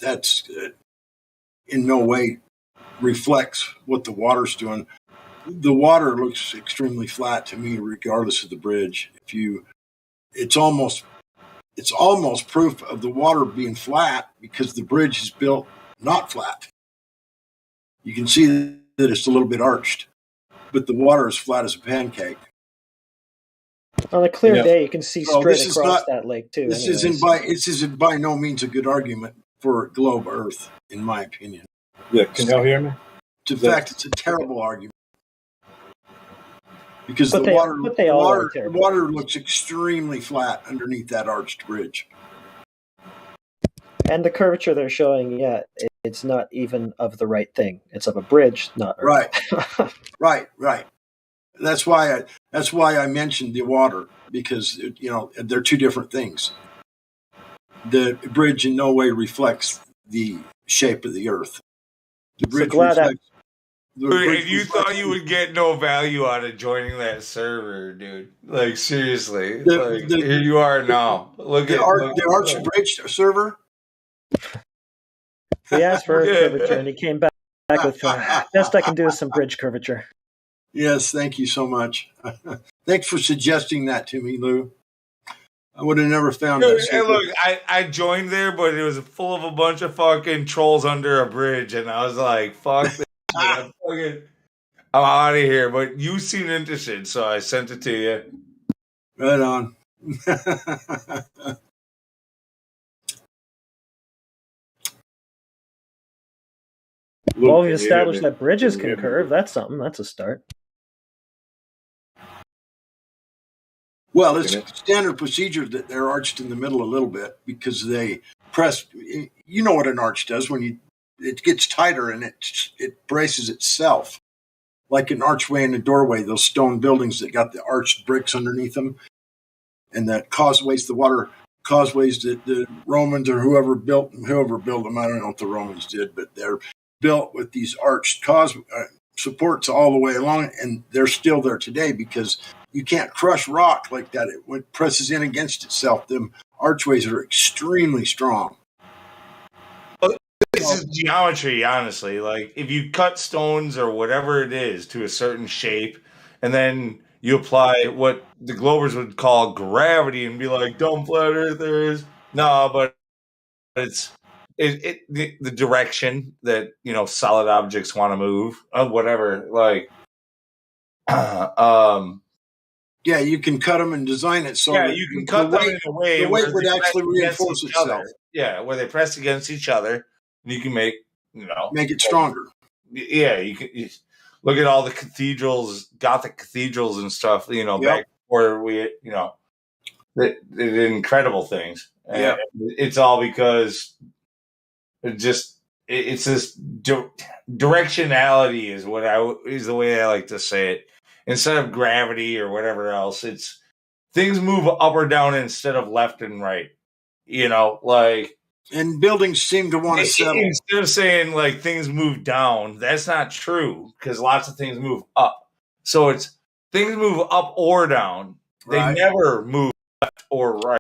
Speaker 19: in no way reflects what the water's doing. The water looks extremely flat to me, regardless of the bridge. It's almost proof of the water being flat because the bridge is built not flat. You can see that it's a little bit arched, but the water is flat as a pancake.
Speaker 11: On a clear day, you can see straight across that lake too.
Speaker 19: This isn't by no means a good argument for globe Earth, in my opinion.
Speaker 23: Yeah, can y'all hear me?
Speaker 19: In fact, it's a terrible argument because the water looks extremely flat underneath that arched bridge.
Speaker 11: And the curvature they're showing, it's not even of the right thing. It's of a bridge, not Earth.
Speaker 19: Right. That's why I mentioned the water, because they're two different things. The bridge in no way reflects the shape of the Earth. The bridge reflects.
Speaker 12: Dude, if you thought you would get no value out of joining that server, dude, like seriously, here you are now. Look at
Speaker 19: the Arch Bridge server.
Speaker 11: We asked for Earth curvature, and he came back with best I can do is some bridge curvature.
Speaker 19: Yes, thank you so much. Thanks for suggesting that to me, Lou. I would have never found that.
Speaker 12: Hey, look, I joined there, but it was full of a bunch of fucking trolls under a bridge, and I was like, fuck this. I'm out of here. But you seemed interested, so I sent it to you.
Speaker 19: Right on.
Speaker 11: Well, we've established that bridges can curve. That's something. That's a start.
Speaker 19: Well, it's standard procedure that they're arched in the middle a little bit because they press. You know what an arch does when it gets tighter and it braces itself, like an archway and a doorway. Those stone buildings that got the arched bricks underneath them, and that causeways that the Romans or whoever built them. I don't know what the Romans did, but they're built with these arched supports all the way along, and they're still there today because you can't crush rock like that. It presses in against itself. Them archways are extremely strong.
Speaker 12: Well, this is geometry, honestly. Like, if you cut stones or whatever it is to a certain shape, and then you apply what the Globers would call gravity and be like, dumb flat earthers. No, but it's the direction that solid objects want to move, whatever. Like,
Speaker 19: yeah, you can cut them and design it so that
Speaker 12: you can cut them in a way
Speaker 19: the
Speaker 12: where
Speaker 19: weight would
Speaker 12: they
Speaker 19: actually
Speaker 12: press against
Speaker 19: reinforce
Speaker 12: each
Speaker 19: itself.
Speaker 12: other. Yeah, where they press against each other, and you can make
Speaker 19: make it stronger.
Speaker 12: Yeah, you look at all the cathedrals, Gothic cathedrals and stuff.
Speaker 19: Yep.
Speaker 12: Back where we, they did incredible things.
Speaker 19: Yeah,
Speaker 12: it's all because it's this directionality is the way I like to say it. Instead of gravity or whatever else, it's things move up or down instead of left and right.
Speaker 19: And buildings seem to want to settle.
Speaker 12: Instead of saying like things move down, that's not true because lots of things move up. So it's things move up or down. They never move left or right.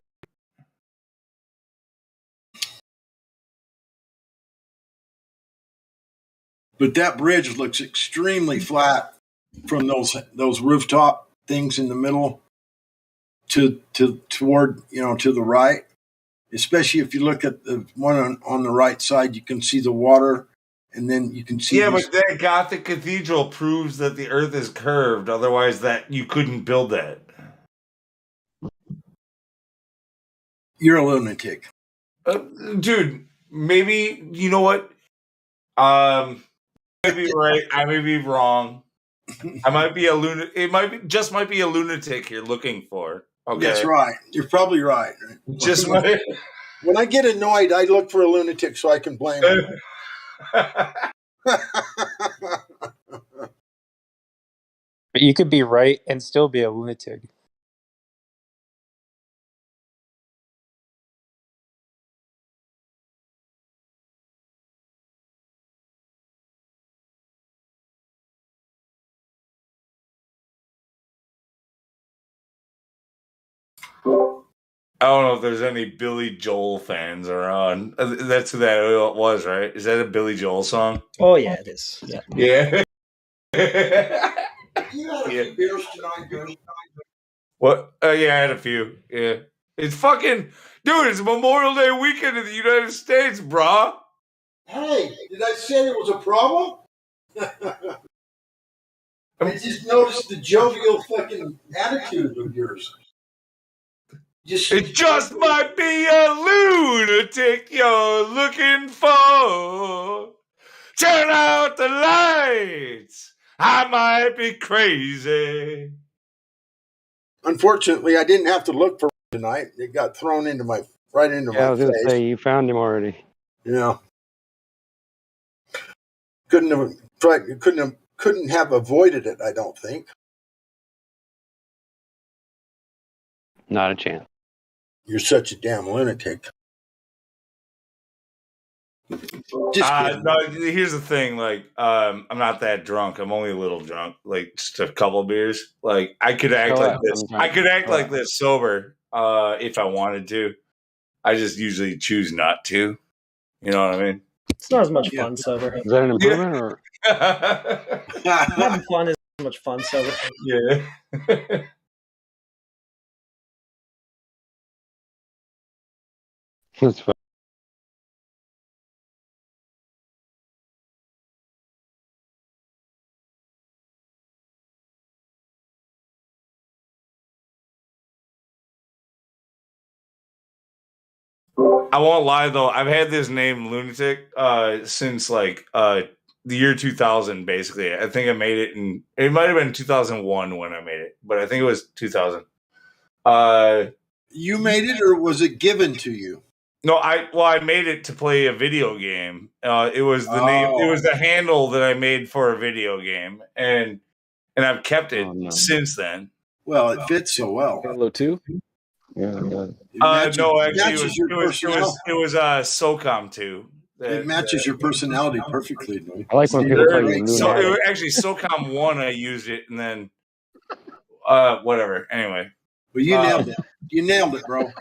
Speaker 19: But that bridge looks extremely flat from those rooftop things in the middle toward to the right. Especially if you look at the one on the right side, you can see the water, and then you can see.
Speaker 12: Yeah, but that Gothic cathedral proves that the Earth is curved. Otherwise, that you couldn't build that.
Speaker 19: You're a lunatic,
Speaker 12: dude. Maybe you know what? I may be right. I may be wrong. I might be a lunatic. It might be a lunatic you're looking for. Okay,
Speaker 19: that's right. You're probably right.
Speaker 12: Just
Speaker 19: when I get annoyed, I look for a lunatic so I can blame him.
Speaker 9: But you could be right and still be a lunatic.
Speaker 12: I don't know if there's any Billy Joel fans around. That's who that was, right? Is that a Billy Joel song?
Speaker 11: Oh yeah, it is. Yeah.
Speaker 12: Yeah.
Speaker 19: You had a few beers tonight, dude.
Speaker 12: What? Yeah, I had a few. Yeah. It's fucking dude. It's Memorial Day weekend in the United States, brah.
Speaker 19: Hey, did I say there was a problem? I just noticed the jovial fucking attitude of yours.
Speaker 12: It just might be a lunatic you're looking for. Turn out the lights. I might be crazy.
Speaker 19: Unfortunately, I didn't have to look for him tonight. It got thrown right into my face.
Speaker 6: I was going to say, you found him already.
Speaker 19: Yeah. Couldn't have avoided it, I don't think.
Speaker 6: Not a chance.
Speaker 19: You're such a damn lunatic.
Speaker 12: No, here's the thing. Like, I'm not that drunk. I'm only a little drunk. Like, just a couple of beers. Like, I could act like this. I could act like this sober if I wanted to. I just usually choose not to. You know what I mean?
Speaker 11: It's not as much fun sober.
Speaker 6: Is that an improvement or?
Speaker 11: Having fun is as much fun sober.
Speaker 12: Yeah.
Speaker 6: That's fun.
Speaker 12: I won't lie though. I've had this name lunatic since like the year 2000. Basically, I think I made it in. It might have been 2001 when I made it, but I think it was 2000.
Speaker 19: You made it, or was it given to you?
Speaker 12: No, I made it to play a video game. It was the name. It was the handle that I made for a video game, and I've kept it since then.
Speaker 19: Well, it fits so well.
Speaker 6: Halo 2? Yeah.
Speaker 12: No, actually, it was SOCOM 2.
Speaker 19: It matches your personality perfectly.
Speaker 6: I like when people tell you.
Speaker 12: Actually, SOCOM 1, I used it, and then whatever. Anyway.
Speaker 19: Well, you nailed it. You nailed it, bro.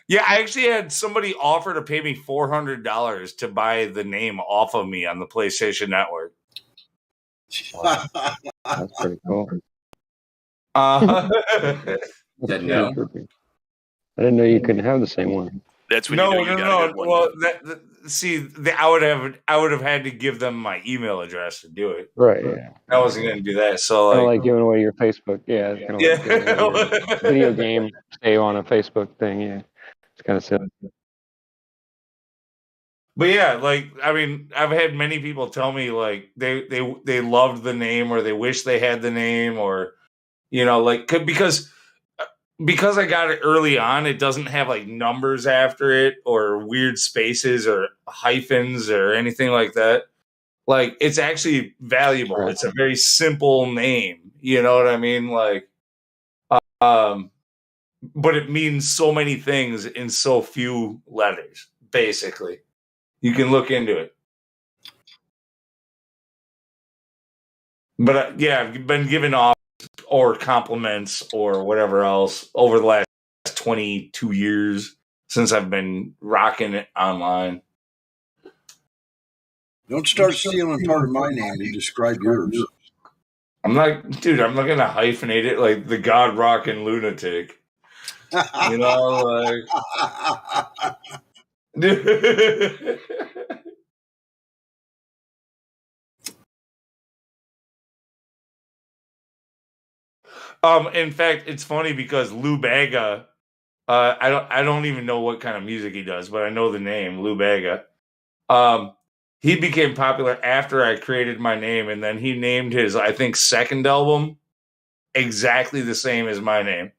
Speaker 12: Yeah, I actually had somebody offer to pay me $400 to buy the name off of me on the PlayStation Network.
Speaker 6: Wow. That's pretty cool.
Speaker 21: Didn't know.
Speaker 6: I didn't know you couldn't have the same one.
Speaker 3: That's when you know you got a good one.
Speaker 12: Well, I would have had to give them my email address to do it.
Speaker 6: Right. Yeah.
Speaker 12: I wasn't going to do that. So
Speaker 6: Kind of like giving away your Facebook. Yeah. It's kind of like giving away your video game save on a Facebook thing. Yeah. It's kind of silly.
Speaker 12: But yeah, like, I mean, I've had many people tell me like they loved the name, or they wish they had the name, or like because I got it early on, it doesn't have like numbers after it or weird spaces or hyphens or anything like that. Like, it's actually valuable.
Speaker 6: Right.
Speaker 12: It's a very simple name. You know what I mean? Like, but it means so many things in so few letters, basically. You can look into it. But yeah, I've been given off or compliments or whatever else over the last 22 years since I've been rocking it online.
Speaker 19: Don't start stealing part of my name to describe yours.
Speaker 12: I'm not going to hyphenate it like the God Rockin' Lunatic. Like. In fact, it's funny because Lou Bega, I don't even know what kind of music he does, but I know the name Lou Bega. He became popular after I created my name, and then he named his, I think, second album exactly the same as my name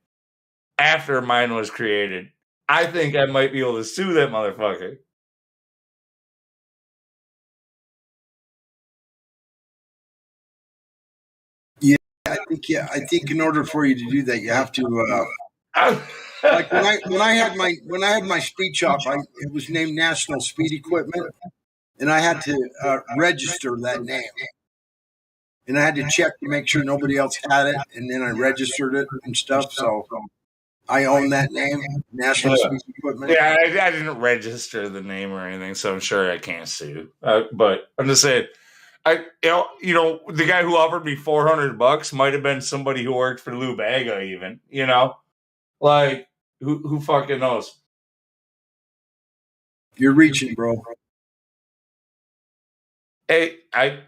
Speaker 12: after mine was created. I think I might be able to sue that motherfucker.
Speaker 19: Yeah, I think in order for you to do that, you have to like when I had my speed shop, it was named National Speed Equipment, and I had to register that name, and I had to check to make sure nobody else had it, and then I registered it and stuff. So I own that name, National Speed Equipment.
Speaker 12: Yeah, I didn't register the name or anything, so I'm sure I can't sue. But I'm just saying, the guy who offered me $400 might have been somebody who worked for Lou Bega, even. Like who fucking knows?
Speaker 19: You're reaching, bro.
Speaker 12: Hey,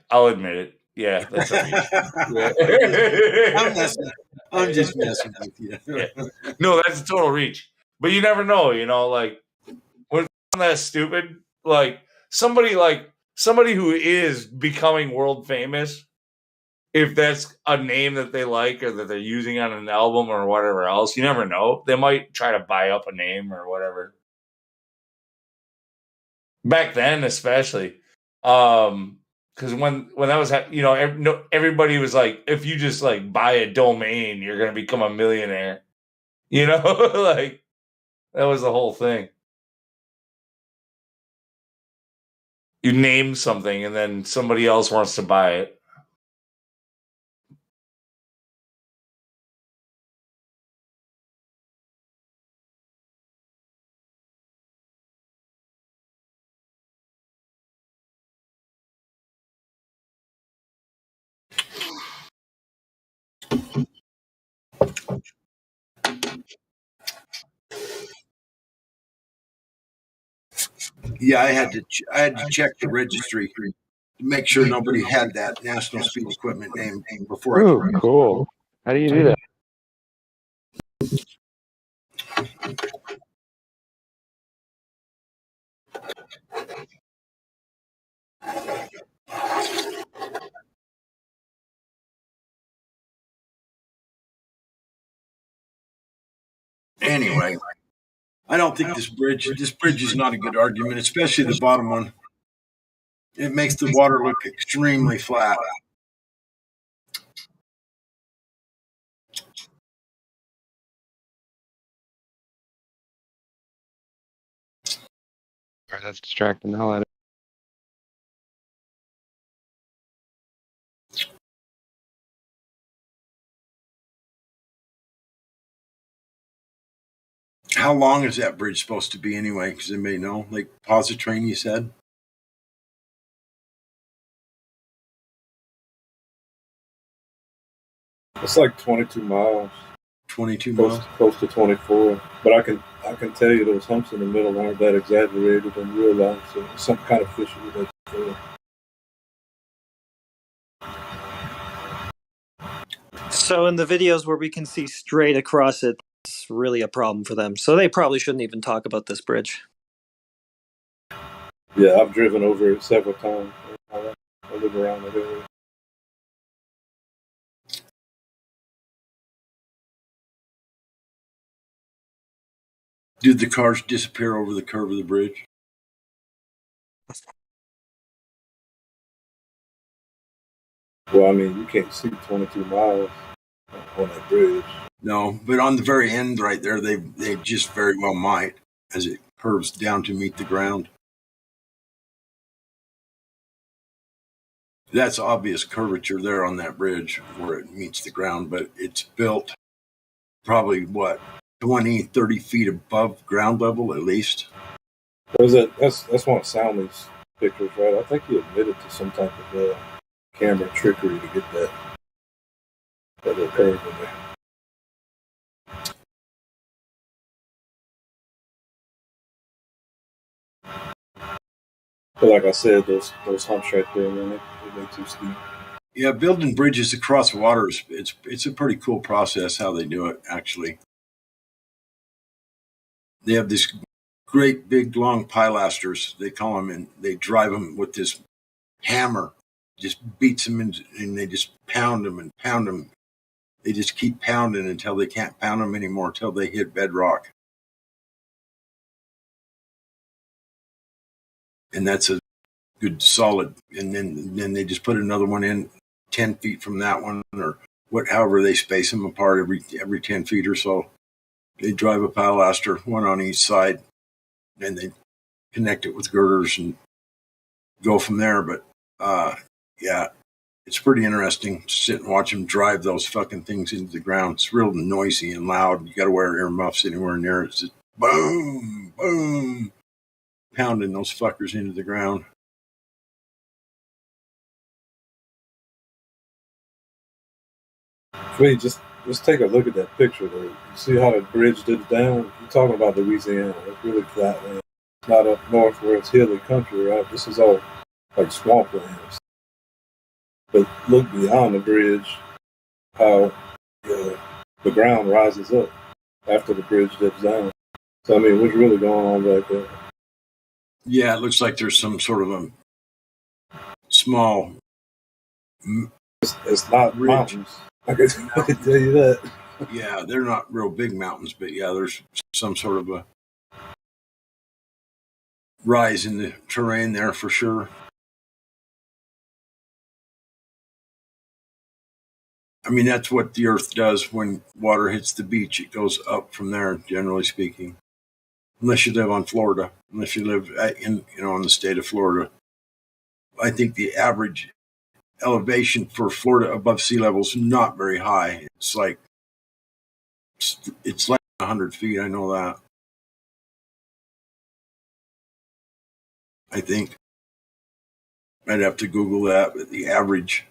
Speaker 12: I'll admit it. Yeah, that's a reach.
Speaker 19: I'm just messing with you.
Speaker 12: Yeah. No, that's a total reach. But you never know, like when that's stupid, like somebody who is becoming world famous, if that's a name that they like or that they're using on an album or whatever else, you never know. They might try to buy up a name or whatever. Back then, especially. Because when that was, everybody was like, if you just like buy a domain, you're gonna become a millionaire. Like that was the whole thing. You name something and then somebody else wants to buy it.
Speaker 19: Yeah, I had to check the registry to make sure nobody had that National Speed Equipment name before I could.
Speaker 6: Cool. How do you do that?
Speaker 19: Anyway, I don't think this bridge is not a good argument, especially the bottom one. It makes the water look extremely flat.
Speaker 6: That's distracting the hell out of
Speaker 19: How long is that bridge supposed to be anyway? Because anybody know? Like Positron, you said?
Speaker 23: It's like 22 miles.
Speaker 8: 22
Speaker 23: close,
Speaker 8: miles.
Speaker 23: close to 24. But I can tell you those humps in the middle aren't that exaggerated in real life. So it's some kind of fishery that's there.
Speaker 11: So in the videos where we can see straight across it, it's really a problem for them. So they probably shouldn't even talk about this bridge.
Speaker 23: Yeah, I've driven over it several times. I live around that area.
Speaker 19: Did the cars disappear over the curve of the bridge?
Speaker 23: Well, I mean, you can't see 22 miles on that bridge.
Speaker 19: No, but on the very end right there, they just very well might as it curves down to meet the ground. That's obvious curvature there on that bridge where it meets the ground, but it's built probably, 20, 30 feet above ground level at least.
Speaker 23: What was that? That's one of Soundly's pictures, right? I think he admitted to some type of camera trickery to get that little curve in there. But like I said, those humps right there, man, they're way too steep.
Speaker 19: Yeah, building bridges across water it's a pretty cool process how they do it. Actually, they have this great big long pilasters they call them, and they drive them with this hammer, just beats them and they just pound them and pound them. They just keep pounding until they can't pound them anymore, until they hit bedrock. And that's a good solid. And then they just put another one in 10 feet from that one, or however they space them apart every 10 feet or so. They drive a pilaster, one on each side, and they connect it with girders and go from there. But yeah, it's pretty interesting to sit and watch them drive those fucking things into the ground. It's real noisy and loud. You got to wear earmuffs anywhere near it. It's just boom, boom, pounding those fuckers into the ground.
Speaker 23: Wait, just take a look at that picture there. You see how the bridge dips down? You're talking about Louisiana. It's really flat land. It's not up north where it's hilly country, right? This is all like swamplands. But look beyond the bridge, how the ground rises up after the bridge dips down. So I mean, what's really going on back there?
Speaker 19: Yeah, it looks like there's some sort of a small.
Speaker 23: It's not
Speaker 19: ridge.
Speaker 23: Mountains. I can tell you that.
Speaker 19: Yeah, they're not real big mountains, but yeah, there's some sort of a rise in the terrain there for sure. I mean, that's what the earth does when water hits the beach. It goes up from there, generally speaking. Unless you live on Florida, unless you live in the state of Florida. I think the average elevation for Florida above sea level is not very high. It's like 100 feet. I know that. I think I'd have to Google that, but the average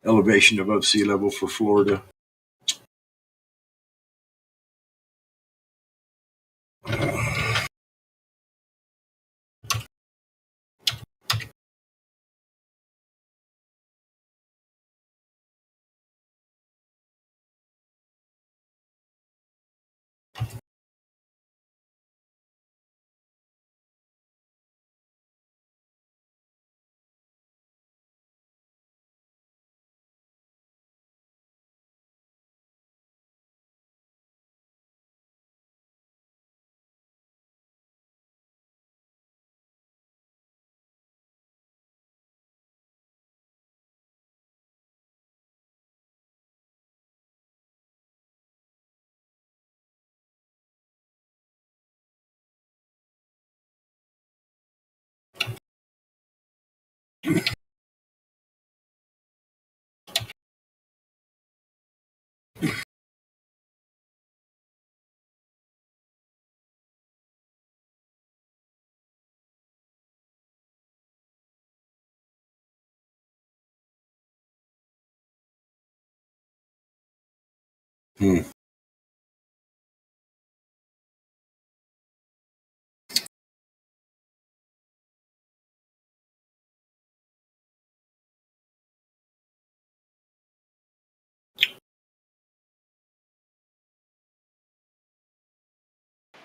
Speaker 19: elevation above sea level for Florida.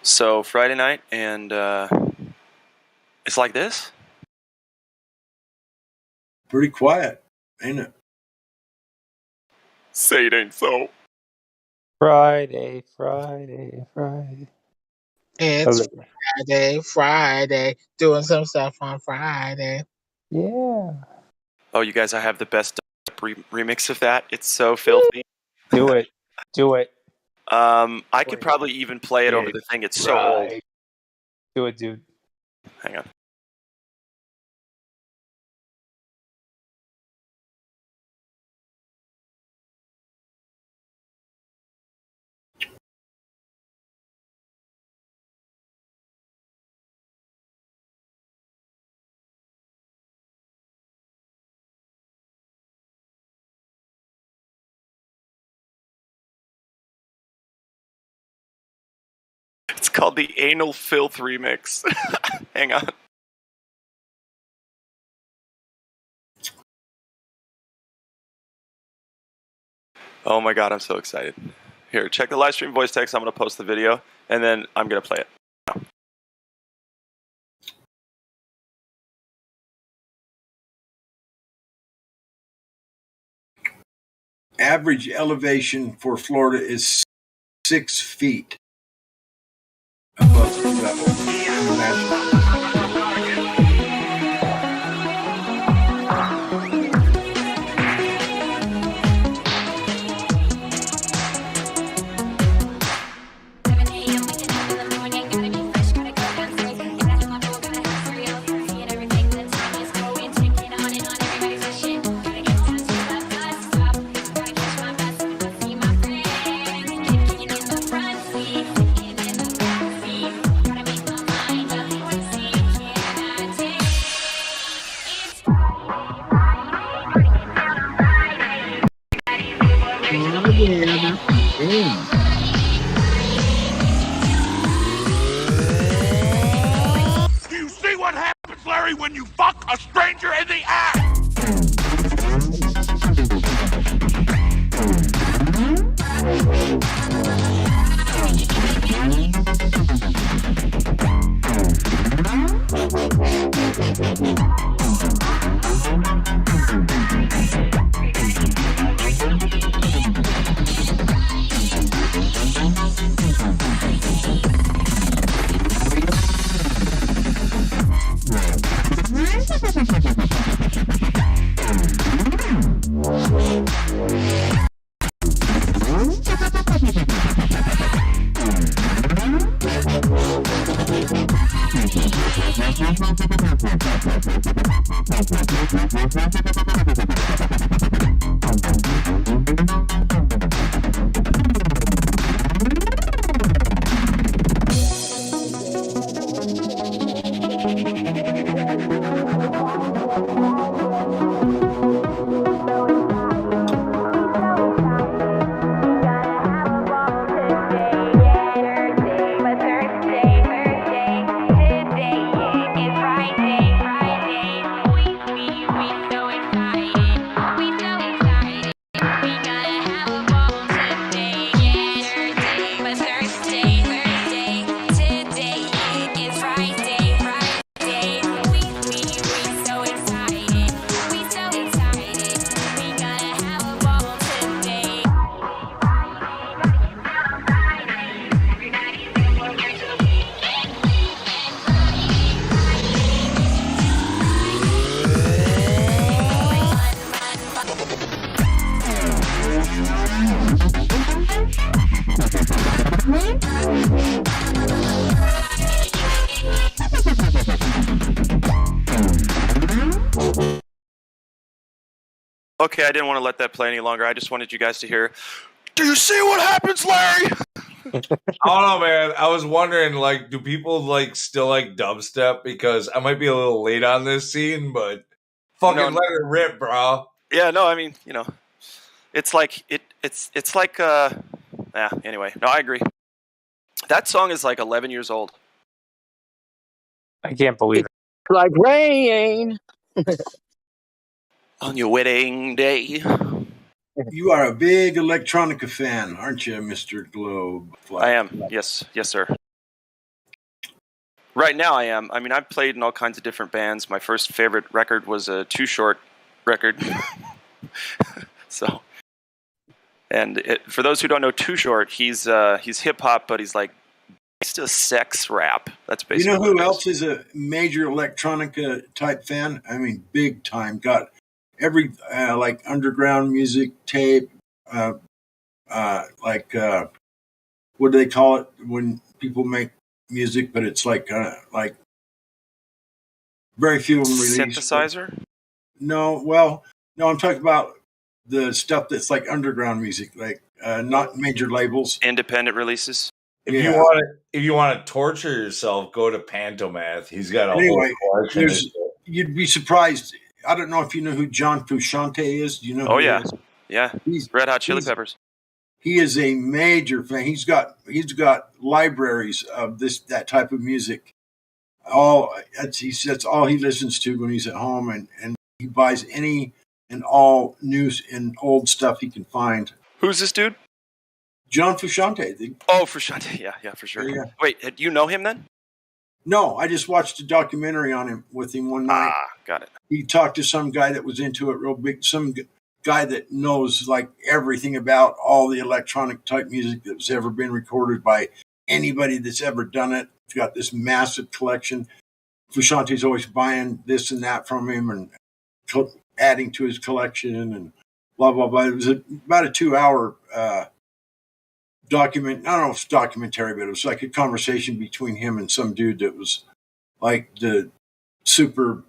Speaker 3: So Friday night, and it's like this.
Speaker 19: Pretty quiet, ain't it?
Speaker 3: Say it ain't so.
Speaker 9: Friday.
Speaker 17: It's Friday, doing some stuff on Friday.
Speaker 9: Yeah.
Speaker 3: Oh, you guys, I have the best remix of that. It's so filthy.
Speaker 9: Do it.
Speaker 3: I could probably even play it over the thing. It's so old.
Speaker 9: Do it, dude.
Speaker 3: Hang on. It's called the Anal Filth Remix. Hang on. Oh my god, I'm so excited. Here, check the live stream voice text. I'm going to post the video, and then I'm going to play it.
Speaker 19: Average elevation for Florida is 6 feet above sea level.
Speaker 18: Do you see what happens, Larry, when you fuck a stranger in the ass?
Speaker 3: Okay, I didn't want to let that play any longer. I just wanted you guys to hear. Do you see what happens, Larry?
Speaker 12: I don't know, man. I was wondering, like, do people like still like dubstep? Because I might be a little late on this scene, but fucking let it rip, bro.
Speaker 3: Yeah, no, I mean, it's like it's like I Anyway, no, I agree. That song is like 11 years old.
Speaker 5: I can't believe it.
Speaker 2: Like rain.
Speaker 3: On your wedding day.
Speaker 19: You are a big electronica fan, aren't you, Mr. Globe?
Speaker 3: I am. Yes, sir. Right now I am. I mean, I've played in all kinds of different bands. My first favorite record was a Too Short record. So, and for those who don't know Too Short, he's hip hop, but he's like to sex rap. That's basically.
Speaker 19: You know who else is a major electronica type fan? I mean, big time. Got every like underground music tape, like what do they call it when people make music, but it's like very few of them released.
Speaker 3: Synthesizer?
Speaker 19: No, well, no, I'm talking about the stuff that's like underground music, like not major labels,
Speaker 3: independent releases.
Speaker 12: If you want to torture yourself, go to Pantomath. He's got a
Speaker 19: anyway,
Speaker 12: whole collection.
Speaker 19: You'd be surprised. I don't know if you know who John Frusciante is. Do you know?
Speaker 3: Oh
Speaker 19: who
Speaker 3: yeah,
Speaker 19: he is?
Speaker 3: Yeah. He's Red Hot Chili Peppers.
Speaker 19: He is a major fan. He's got libraries of that type of music. He says all he listens to when he's at home, and he buys any and all new and old stuff he can find.
Speaker 3: Who's this dude?
Speaker 19: John Frusciante.
Speaker 3: Oh, Frusciante. Yeah, for sure.
Speaker 19: Yeah.
Speaker 3: Wait, do you know him then?
Speaker 19: No, I just watched a documentary on him with him one night.
Speaker 3: Got it.
Speaker 19: He talked to some guy that was into it real big, some guy that knows like everything about all the electronic type music that's ever been recorded by anybody that's ever done it. He's got this massive collection. Frusciante's always buying this and that from him and adding to his collection and blah, blah, blah. It was about a 2-hour I don't know if it's documentary, but it was like a conversation between him and some dude that was like the super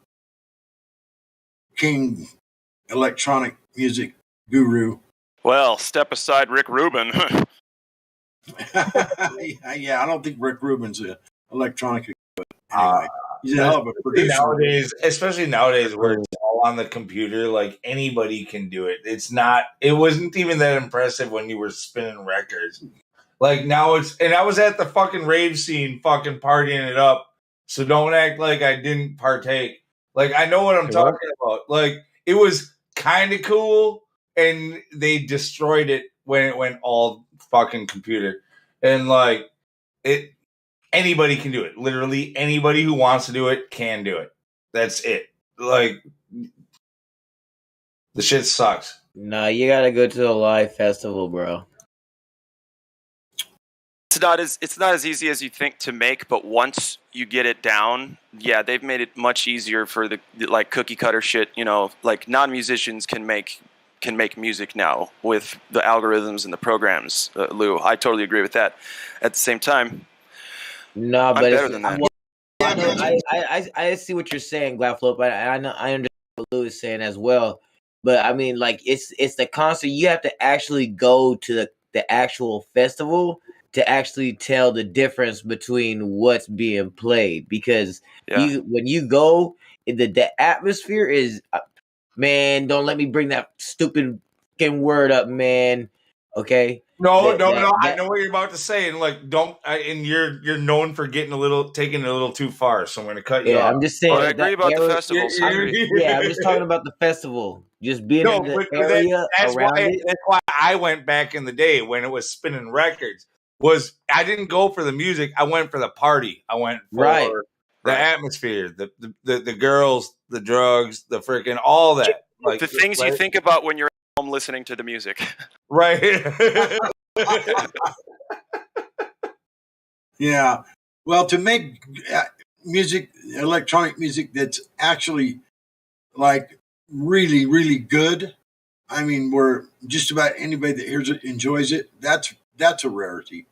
Speaker 19: king electronic music guru.
Speaker 3: Well, step aside Rick Rubin.
Speaker 19: Yeah, I don't think Rick Rubin's an electronic, but anyway, he's a hell of a producer.
Speaker 12: Especially nowadays where it's all on the computer, like anybody can do it. It wasn't even that impressive when you were spinning records. Like now and I was at the fucking rave scene fucking partying it up. So don't act like I didn't partake. Like I know what I'm talking about. Like it was kind of cool and they destroyed it when it went all fucking computer. And like anybody can do it. Literally anybody who wants to do it can do it. That's it. Like the shit sucks.
Speaker 2: Nah, you gotta go to a live festival, bro.
Speaker 3: It's not as easy as you think to make, but once you get it down, yeah, they've made it much easier for the like cookie cutter shit. You know, like non-musicians can make music now with the algorithms and the programs. Lou, I totally agree with that. At the same time,
Speaker 2: no, but
Speaker 3: I'm better than that.
Speaker 2: I see what you're saying, Glaflop. I know I understand what Lou is saying as well. But I mean, like it's the concert. You have to actually go to the actual festival to actually tell the difference between what's being played, because when you go, the atmosphere is, man, don't let me bring that stupid fucking word up, man. Okay.
Speaker 12: No. I know what you're about to say, and like, and you're known for taking it a little too far. So I'm going to cut you off.
Speaker 2: I'm just saying.
Speaker 3: I agree about the festivals.
Speaker 2: I'm just talking about the festival. Just being in the area around it.
Speaker 12: That's why I went back in the day when it was spinning records. I didn't go for the music. I went for the party. I went for the atmosphere, the girls, the drugs, the freaking all that. Like
Speaker 3: the things you think about when you're at home listening to the music.
Speaker 12: Right.
Speaker 19: Yeah. Well, to make music, electronic music that's actually like really, really good. I mean, where just about anybody that hears it enjoys it. That's a rarity,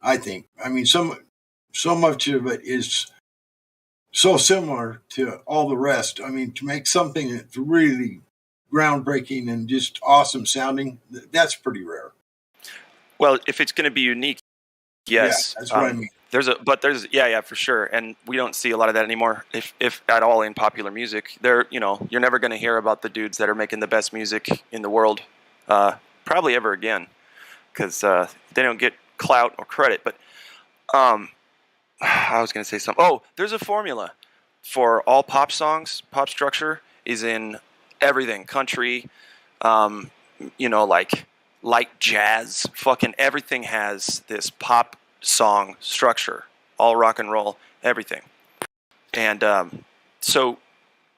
Speaker 19: I think. I mean, so much of it is so similar to all the rest. I mean, to make something that's really groundbreaking and just awesome sounding, that's pretty rare.
Speaker 3: Well, if it's going to be unique, yes.
Speaker 19: Yeah, that's what I mean.
Speaker 3: There's for sure, and we don't see a lot of that anymore, if at all, in popular music. You're never going to hear about the dudes that are making the best music in the world, probably ever again. because they don't get clout or credit. But I was going to say something. Oh, there's a formula for all pop songs. Pop structure is in everything. Country, like jazz. Fucking everything has this pop song structure. All rock and roll, everything. And so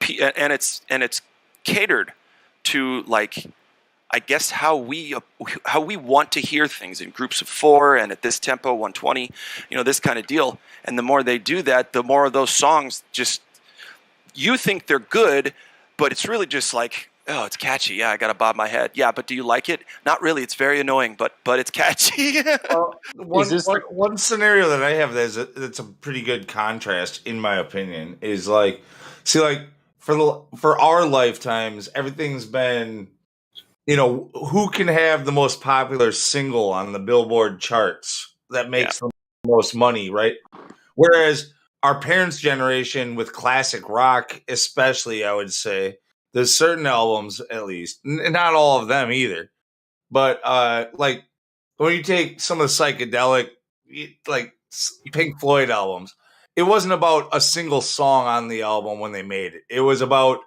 Speaker 3: it's catered to, like, I guess how we want to hear things in groups of 4 and at this tempo, 120, this kind of deal. And the more they do that, the more of those songs just, you think they're good, but it's really just like, oh, it's catchy. Yeah, I got to bob my head. Yeah, but do you like it? Not really. It's very annoying, but it's catchy.
Speaker 12: One scenario that I have that's a pretty good contrast, in my opinion, is like, see, like for our lifetimes, everything's been, who can have the most popular single on the Billboard charts that makes the most money, right? Whereas our parents' generation with classic rock, especially, I would say, there's certain albums, at least, not all of them either, but like when you take some of the psychedelic, like Pink Floyd albums, it wasn't about a single song on the album when they made it. It was about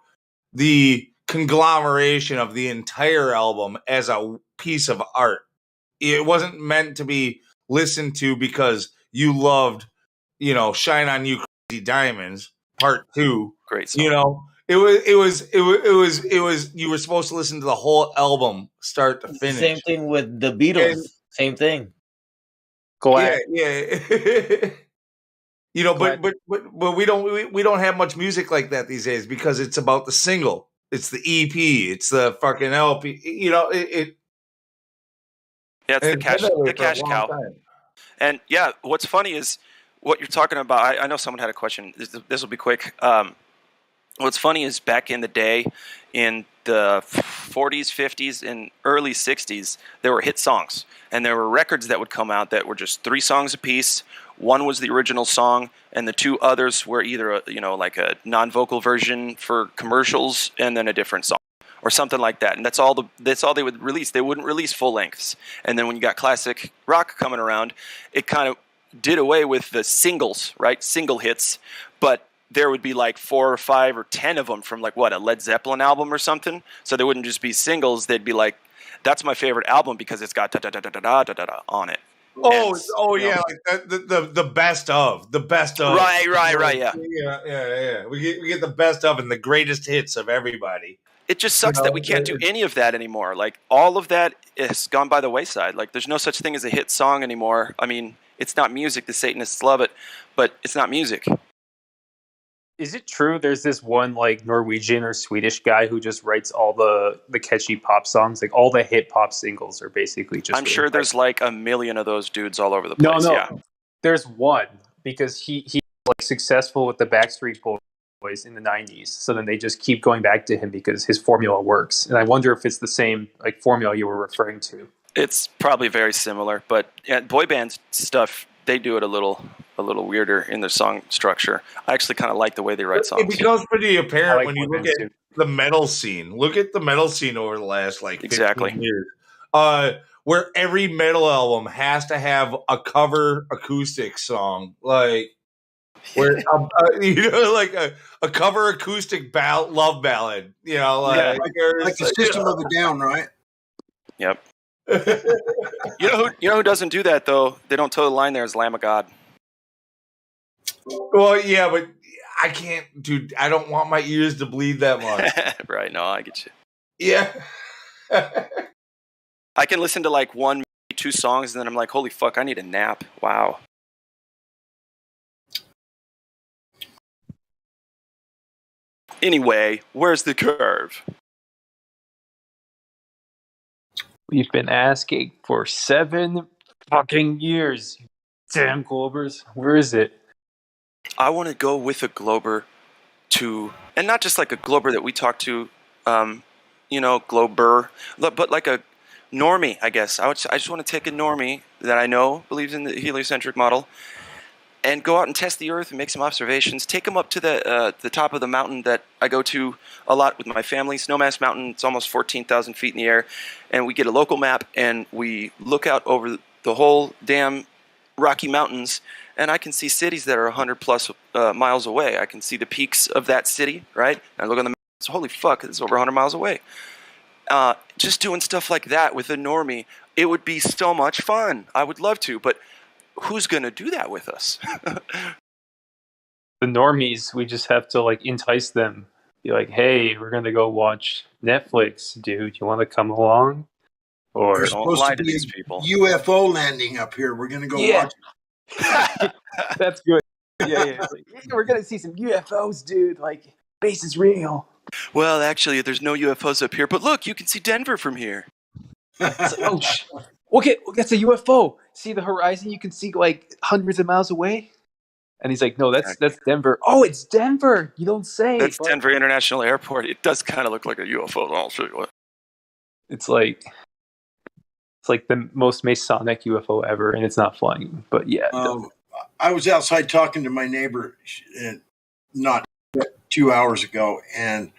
Speaker 12: the conglomeration of the entire album as a piece of art. It wasn't meant to be listened to because you loved, Shine On You Crazy Diamonds Part 2.
Speaker 3: Great song.
Speaker 12: It was you were supposed to listen to the whole album start to finish.
Speaker 2: Same thing with the Beatles. Same thing.
Speaker 12: Yeah. But we don't have much music like that these days because it's about the single. It's the EP. It's the fucking LP.
Speaker 3: Yeah, it's the cash cow.
Speaker 12: Time.
Speaker 3: And yeah, what's funny is what you're talking about. I know someone had a question. This will be quick. What's funny is back in the day, in the 40s, 50s, and early 60s, there were hit songs. And there were records that would come out that were just 3 songs apiece. One was the original song, and the 2 others were either like a non-vocal version for commercials, and then a different song, or something like that. And that's all they would release. They wouldn't release full lengths. And then when you got classic rock coming around, it kind of did away with the singles, right? Single hits, but there would be like 4 or 5 or 10 of them from like a Led Zeppelin album or something. So they wouldn't just be singles. They'd be like, that's my favorite album because it's got da da da da da da da on it.
Speaker 12: Yeah, like the best of.
Speaker 3: Right, yeah.
Speaker 12: Yeah. We get the best of and the greatest hits of everybody.
Speaker 3: It just sucks that we can't do any of that anymore. Like, all of that has gone by the wayside. Like, there's no such thing as a hit song anymore. I mean, it's not music. The Satanists love it, but it's not music.
Speaker 5: Is it true there's this one like Norwegian or Swedish guy who just writes all the catchy pop songs? Like, all the hit pop singles are basically just...
Speaker 3: I'm sure there's like a million of those dudes all over the place.
Speaker 5: No.
Speaker 3: Yeah.
Speaker 5: There's one, because he's like successful with the Backstreet Boys in the 90s. So then they just keep going back to him because his formula works. And I wonder if it's the same like formula you were referring to.
Speaker 3: It's probably very similar, but boy band stuff, they do it a little weirder in their song structure. I actually kind of like the way they write songs.
Speaker 12: It becomes pretty apparent when you look at the metal scene. Look at the metal scene over the last 15 years. Where every metal album has to have a cover acoustic song, like where like a cover acoustic love ballad. Like
Speaker 19: the System of a Down, right?
Speaker 3: Yep. You know who doesn't do that though? They don't toe the line there is Lamb of God.
Speaker 12: Well, yeah, but I can't, dude. I don't want my ears to bleed that much.
Speaker 3: Right? No, I get you.
Speaker 12: Yeah.
Speaker 3: I can listen to like 1, maybe 2 songs, and then I'm like, holy fuck, I need a nap. Wow. Anyway, where's the curve?
Speaker 5: We've been asking for 7 fucking years. Damn Globers. Where is it?
Speaker 3: I want to go with a Glober and not just like a Glober that we talk to, Glober, but like a normie, I guess. I just want to take a normie that I know believes in the heliocentric model and go out and test the Earth and make some observations. Take them up to the top of the mountain that I go to a lot with my family, Snowmass Mountain. It's almost 14,000 feet in the air, and we get a local map and we look out over the whole damn Rocky Mountains, and I can see cities that are 100 plus miles away. I can see the peaks of that city, right? And I look on the map, so holy fuck, it's over 100 miles away. Just doing stuff like that with a normie, it would be so much fun. I would love to, but who's going to do that with us?
Speaker 5: The normies, we just have to like entice them. Be like, hey, we're going to go watch Netflix, dude. You want to come along? Or
Speaker 19: There's supposed to be a UFO landing up here. We're going to go watch it.
Speaker 5: That's good. Yeah. Like, we're going to see some UFOs, dude. Like, space is real.
Speaker 3: Well, actually, there's no UFOs up here, but look, you can see Denver from here.
Speaker 5: Oh, okay, that's a UFO. See the horizon? You can see like hundreds of miles away. And he's like, no, that's Denver. Oh, it's Denver. You don't say.
Speaker 3: That's Denver International Airport. It does kind of look like a UFO. I'll show you what.
Speaker 5: It's like the most Masonic UFO ever, and it's not flying. But yeah.
Speaker 19: I was outside talking to my neighbor not 2 hours ago, and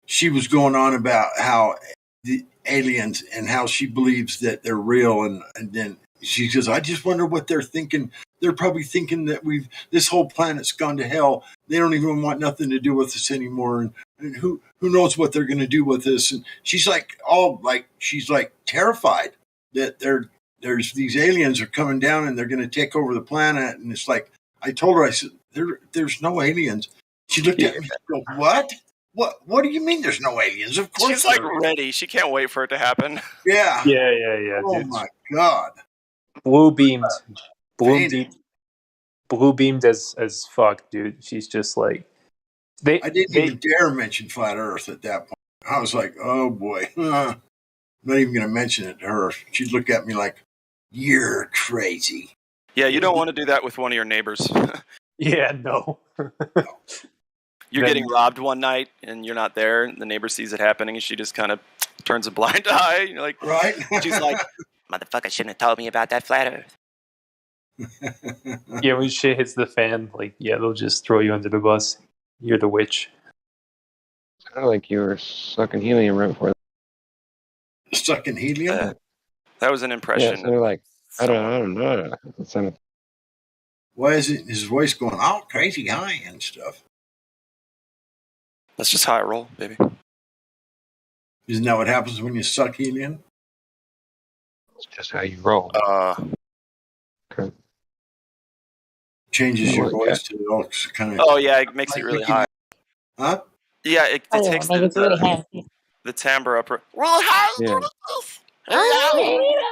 Speaker 19: she was going on about how the aliens and how she believes that they're real. And then she says, I just wonder what they're thinking. They're probably thinking that this whole planet's gone to hell. They don't even want nothing to do with us anymore. And who knows what they're going to do with us? And she's like, she's terrified that there's these aliens are coming down and they're going to take over the planet. And it's like, I told her, I said, there's no aliens. She looked at me and goes, what? What do you mean there's no aliens? Of course.
Speaker 3: She's like ready. She can't wait for it to happen.
Speaker 19: Yeah.
Speaker 5: Yeah.
Speaker 19: Oh
Speaker 5: dude.
Speaker 19: my God.
Speaker 5: Blue beamed as fuck, dude. She's just like
Speaker 19: I didn't even dare mention flat Earth at that point. I was like, oh boy. I'm not even going to mention it to her. She'd look at me like, you're crazy.
Speaker 3: Yeah, you don't want to do that with one of your neighbors.
Speaker 5: Yeah, no.
Speaker 3: You're getting robbed one night and you're not there, and the neighbor sees it happening and she just kind of turns a blind eye. You're like,
Speaker 19: right?
Speaker 3: She's like, motherfucker shouldn't have told me about that flat Earth.
Speaker 5: Yeah, when shit hits the fan, they'll just throw you under the bus. You're the witch.
Speaker 6: It's kind of like you were sucking helium right before.
Speaker 19: Sucking helium?
Speaker 3: That was an impression.
Speaker 6: Yeah, so they're like, I don't know.
Speaker 19: Why is it his voice going all crazy high and stuff?
Speaker 3: That's just how I roll, baby.
Speaker 19: Isn't that what happens when you suck helium?
Speaker 6: It's just how you roll. Okay.
Speaker 19: Changes your voice to all kind of.
Speaker 3: Oh yeah, it makes it really high.
Speaker 19: Huh?
Speaker 3: Yeah, it takes the timbre up.
Speaker 6: Yeah.
Speaker 12: I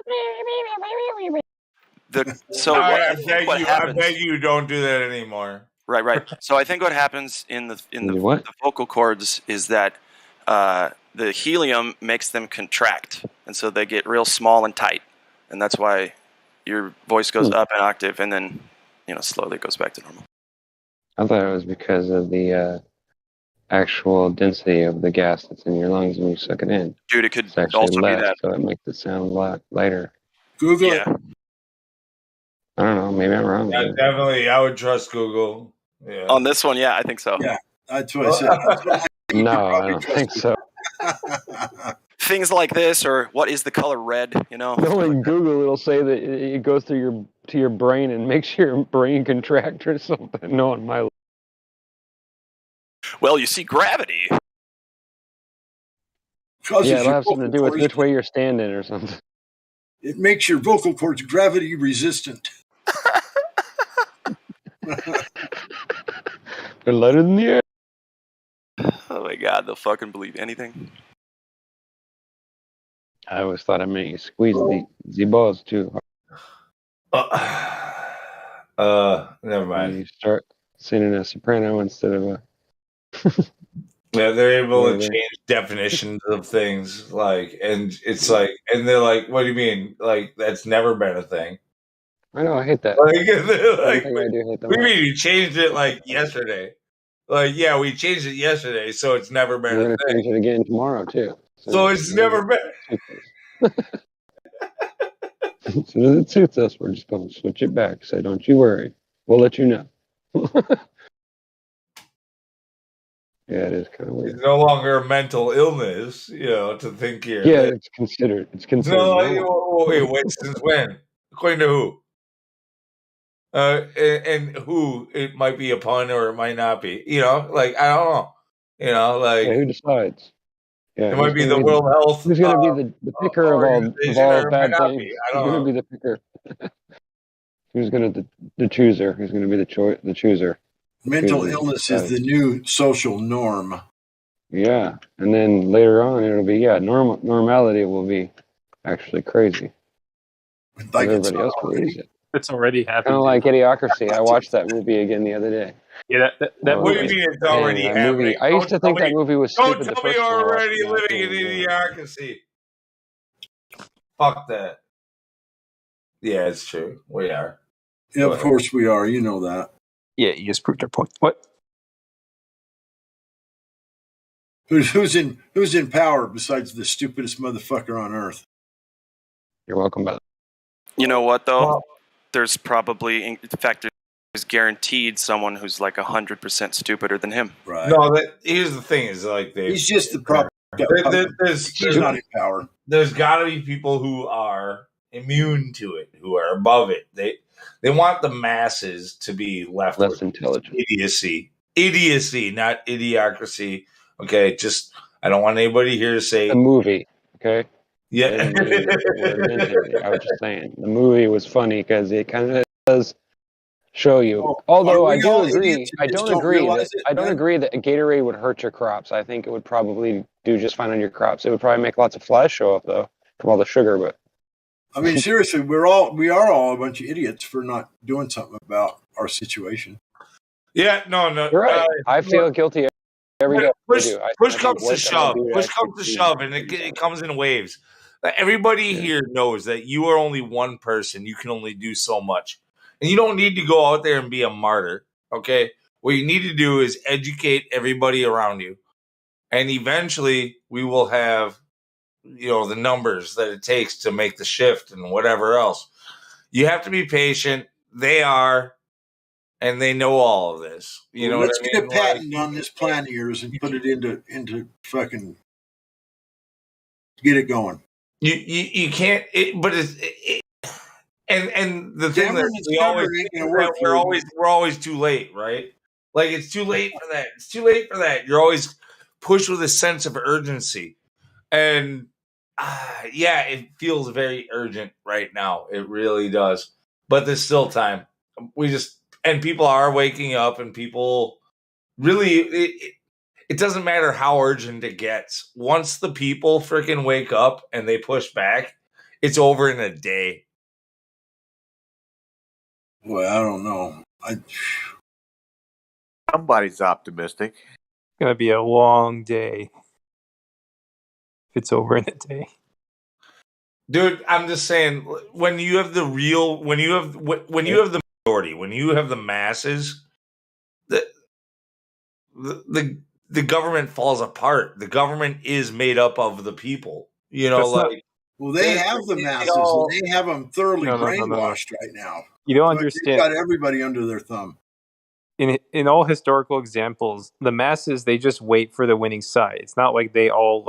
Speaker 12: beg you, don't do that anymore.
Speaker 3: Right. So I think what happens in the vocal cords is that the helium makes them contract, and so they get real small and tight, and that's why your voice goes up an octave, and then slowly goes back to normal.
Speaker 6: I thought it was because of the actual density of the gas that's in your lungs when you suck it in.
Speaker 3: Dude, it could
Speaker 6: it's
Speaker 3: also
Speaker 6: less,
Speaker 3: be that.
Speaker 6: So it makes it sound a lot lighter.
Speaker 19: Google it.
Speaker 6: I don't know. Maybe I'm wrong.
Speaker 12: Yeah, definitely, I would trust Google. Yeah.
Speaker 3: On this one, yeah, I think so.
Speaker 19: Yeah, that's what I said.
Speaker 6: No, I don't think so.
Speaker 3: Things like this, or what is the color red?
Speaker 6: No, in Google, it'll say that it goes through your brain and makes your brain contract or something. No, on my.
Speaker 3: Well, you see, gravity.
Speaker 6: Yeah, it'll have something to do with which way you're standing or something.
Speaker 19: It makes your vocal cords gravity resistant.
Speaker 6: They're lighter than the air.
Speaker 3: Oh my God, they'll fucking believe anything.
Speaker 6: I always thought I meant you squeeze the balls too
Speaker 12: hard. Never mind.
Speaker 6: You start singing a soprano instead of a.
Speaker 12: Yeah, they're able to change definitions of things, and it's and they're like, "What do you mean? That's never been a thing."
Speaker 6: I know, I hate that.
Speaker 12: What
Speaker 6: do
Speaker 12: you mean you changed it yesterday? Yeah, we changed it yesterday, so it's never been
Speaker 6: We're
Speaker 12: a
Speaker 6: gonna change
Speaker 12: thing.
Speaker 6: it again tomorrow too.
Speaker 12: So it's never been.
Speaker 6: As soon as it suits us, we're just gonna switch it back. So don't you worry. We'll let you know. Yeah, it is kind of weird.
Speaker 12: It's no longer a mental illness, to think here.
Speaker 6: Yeah, it's considered
Speaker 12: No,
Speaker 6: normal.
Speaker 12: wait, since when? According to who? And who? It might be a pun or it might not be. I don't know.
Speaker 6: Yeah, who decides? Yeah,
Speaker 12: it might be the World Health.
Speaker 6: Who's going to be the picker of all
Speaker 12: or it might
Speaker 6: bad
Speaker 12: not
Speaker 6: things?
Speaker 12: be. I
Speaker 6: Who's
Speaker 12: don't
Speaker 6: going to
Speaker 12: know.
Speaker 6: be the picker? Who's going to the chooser? Who's going to be the chooser?
Speaker 19: Mental illness is the new social norm.
Speaker 6: Yeah, and then later on it'll be normality will be actually crazy.
Speaker 19: Like
Speaker 6: everybody else believes it.
Speaker 5: It's already happening.
Speaker 6: Kind of like Idiocracy. I watched that movie again the other day.
Speaker 5: Yeah, that
Speaker 12: What do you mean it's already
Speaker 6: that
Speaker 12: happening?
Speaker 6: movie. I used to think that movie was
Speaker 12: Don't
Speaker 6: stupid the
Speaker 12: tell me
Speaker 6: first
Speaker 12: you're
Speaker 6: time I watched
Speaker 12: already
Speaker 6: it.
Speaker 12: living in Idiocracy. Fuck that. Yeah, it's true. We are.
Speaker 19: Yeah, of course we are. You know that.
Speaker 5: Yeah, you just proved your point. What?
Speaker 19: Who's in power besides the stupidest motherfucker on earth?
Speaker 6: You're welcome, brother.
Speaker 3: You know what though? There's probably, in fact, there's guaranteed someone who's like 100% stupider than him.
Speaker 19: Right.
Speaker 12: No, here's the thing: is like
Speaker 19: he's just the prop. He's not in power.
Speaker 12: There's got to be people who are immune to it, who are above it. They want the masses to be left
Speaker 6: less
Speaker 12: with
Speaker 6: intelligent
Speaker 12: idiocy, not idiocracy. Okay, I don't want anybody here to say
Speaker 6: the movie. Okay.
Speaker 12: Yeah.
Speaker 6: I didn't mean the word mentally. I was just saying the movie was funny because it kind of does show you. Although I do agree, I don't agree that a Gatorade would hurt your crops. I think it would probably do just fine on your crops. It would probably make lots of flies show up though from all the sugar. But
Speaker 19: I mean, seriously, we are all a bunch of idiots for not doing something about our situation.
Speaker 12: Yeah, no.
Speaker 6: You're right. I feel guilty every day.
Speaker 12: Push comes to shove. Push comes to shove, and it comes in waves. Everybody here knows that you are only one person. You can only do so much. And you don't need to go out there and be a martyr, okay? What you need to do is educate everybody around you. And eventually we will have, the numbers that it takes to make the shift and whatever else. You have to be patient. They are, and they know all of this.
Speaker 19: Let's get a patent on this plan of yours and put it into fucking get it going.
Speaker 12: You can't, and the thing that we're always too late, right? Like it's too late for that. It's too late for that. You're always pushed with a sense of urgency, and it feels very urgent right now. It really does. But there's still time. And people are waking up, and people really. It doesn't matter how urgent it gets. Once the people freaking wake up and they push back, it's over in a day.
Speaker 19: Well, I don't know.
Speaker 10: Somebody's optimistic.
Speaker 5: It's gonna be a long day. If it's over in a day,
Speaker 12: dude. I'm just saying, when you have the majority, when you have the masses, the government falls apart. The government is made up of the people.
Speaker 19: Well, they have the masses. They have them thoroughly brainwashed right now.
Speaker 5: You don't understand.
Speaker 19: They've got everybody under their thumb.
Speaker 5: In all historical examples, the masses, they just wait for the winning side. It's not like they all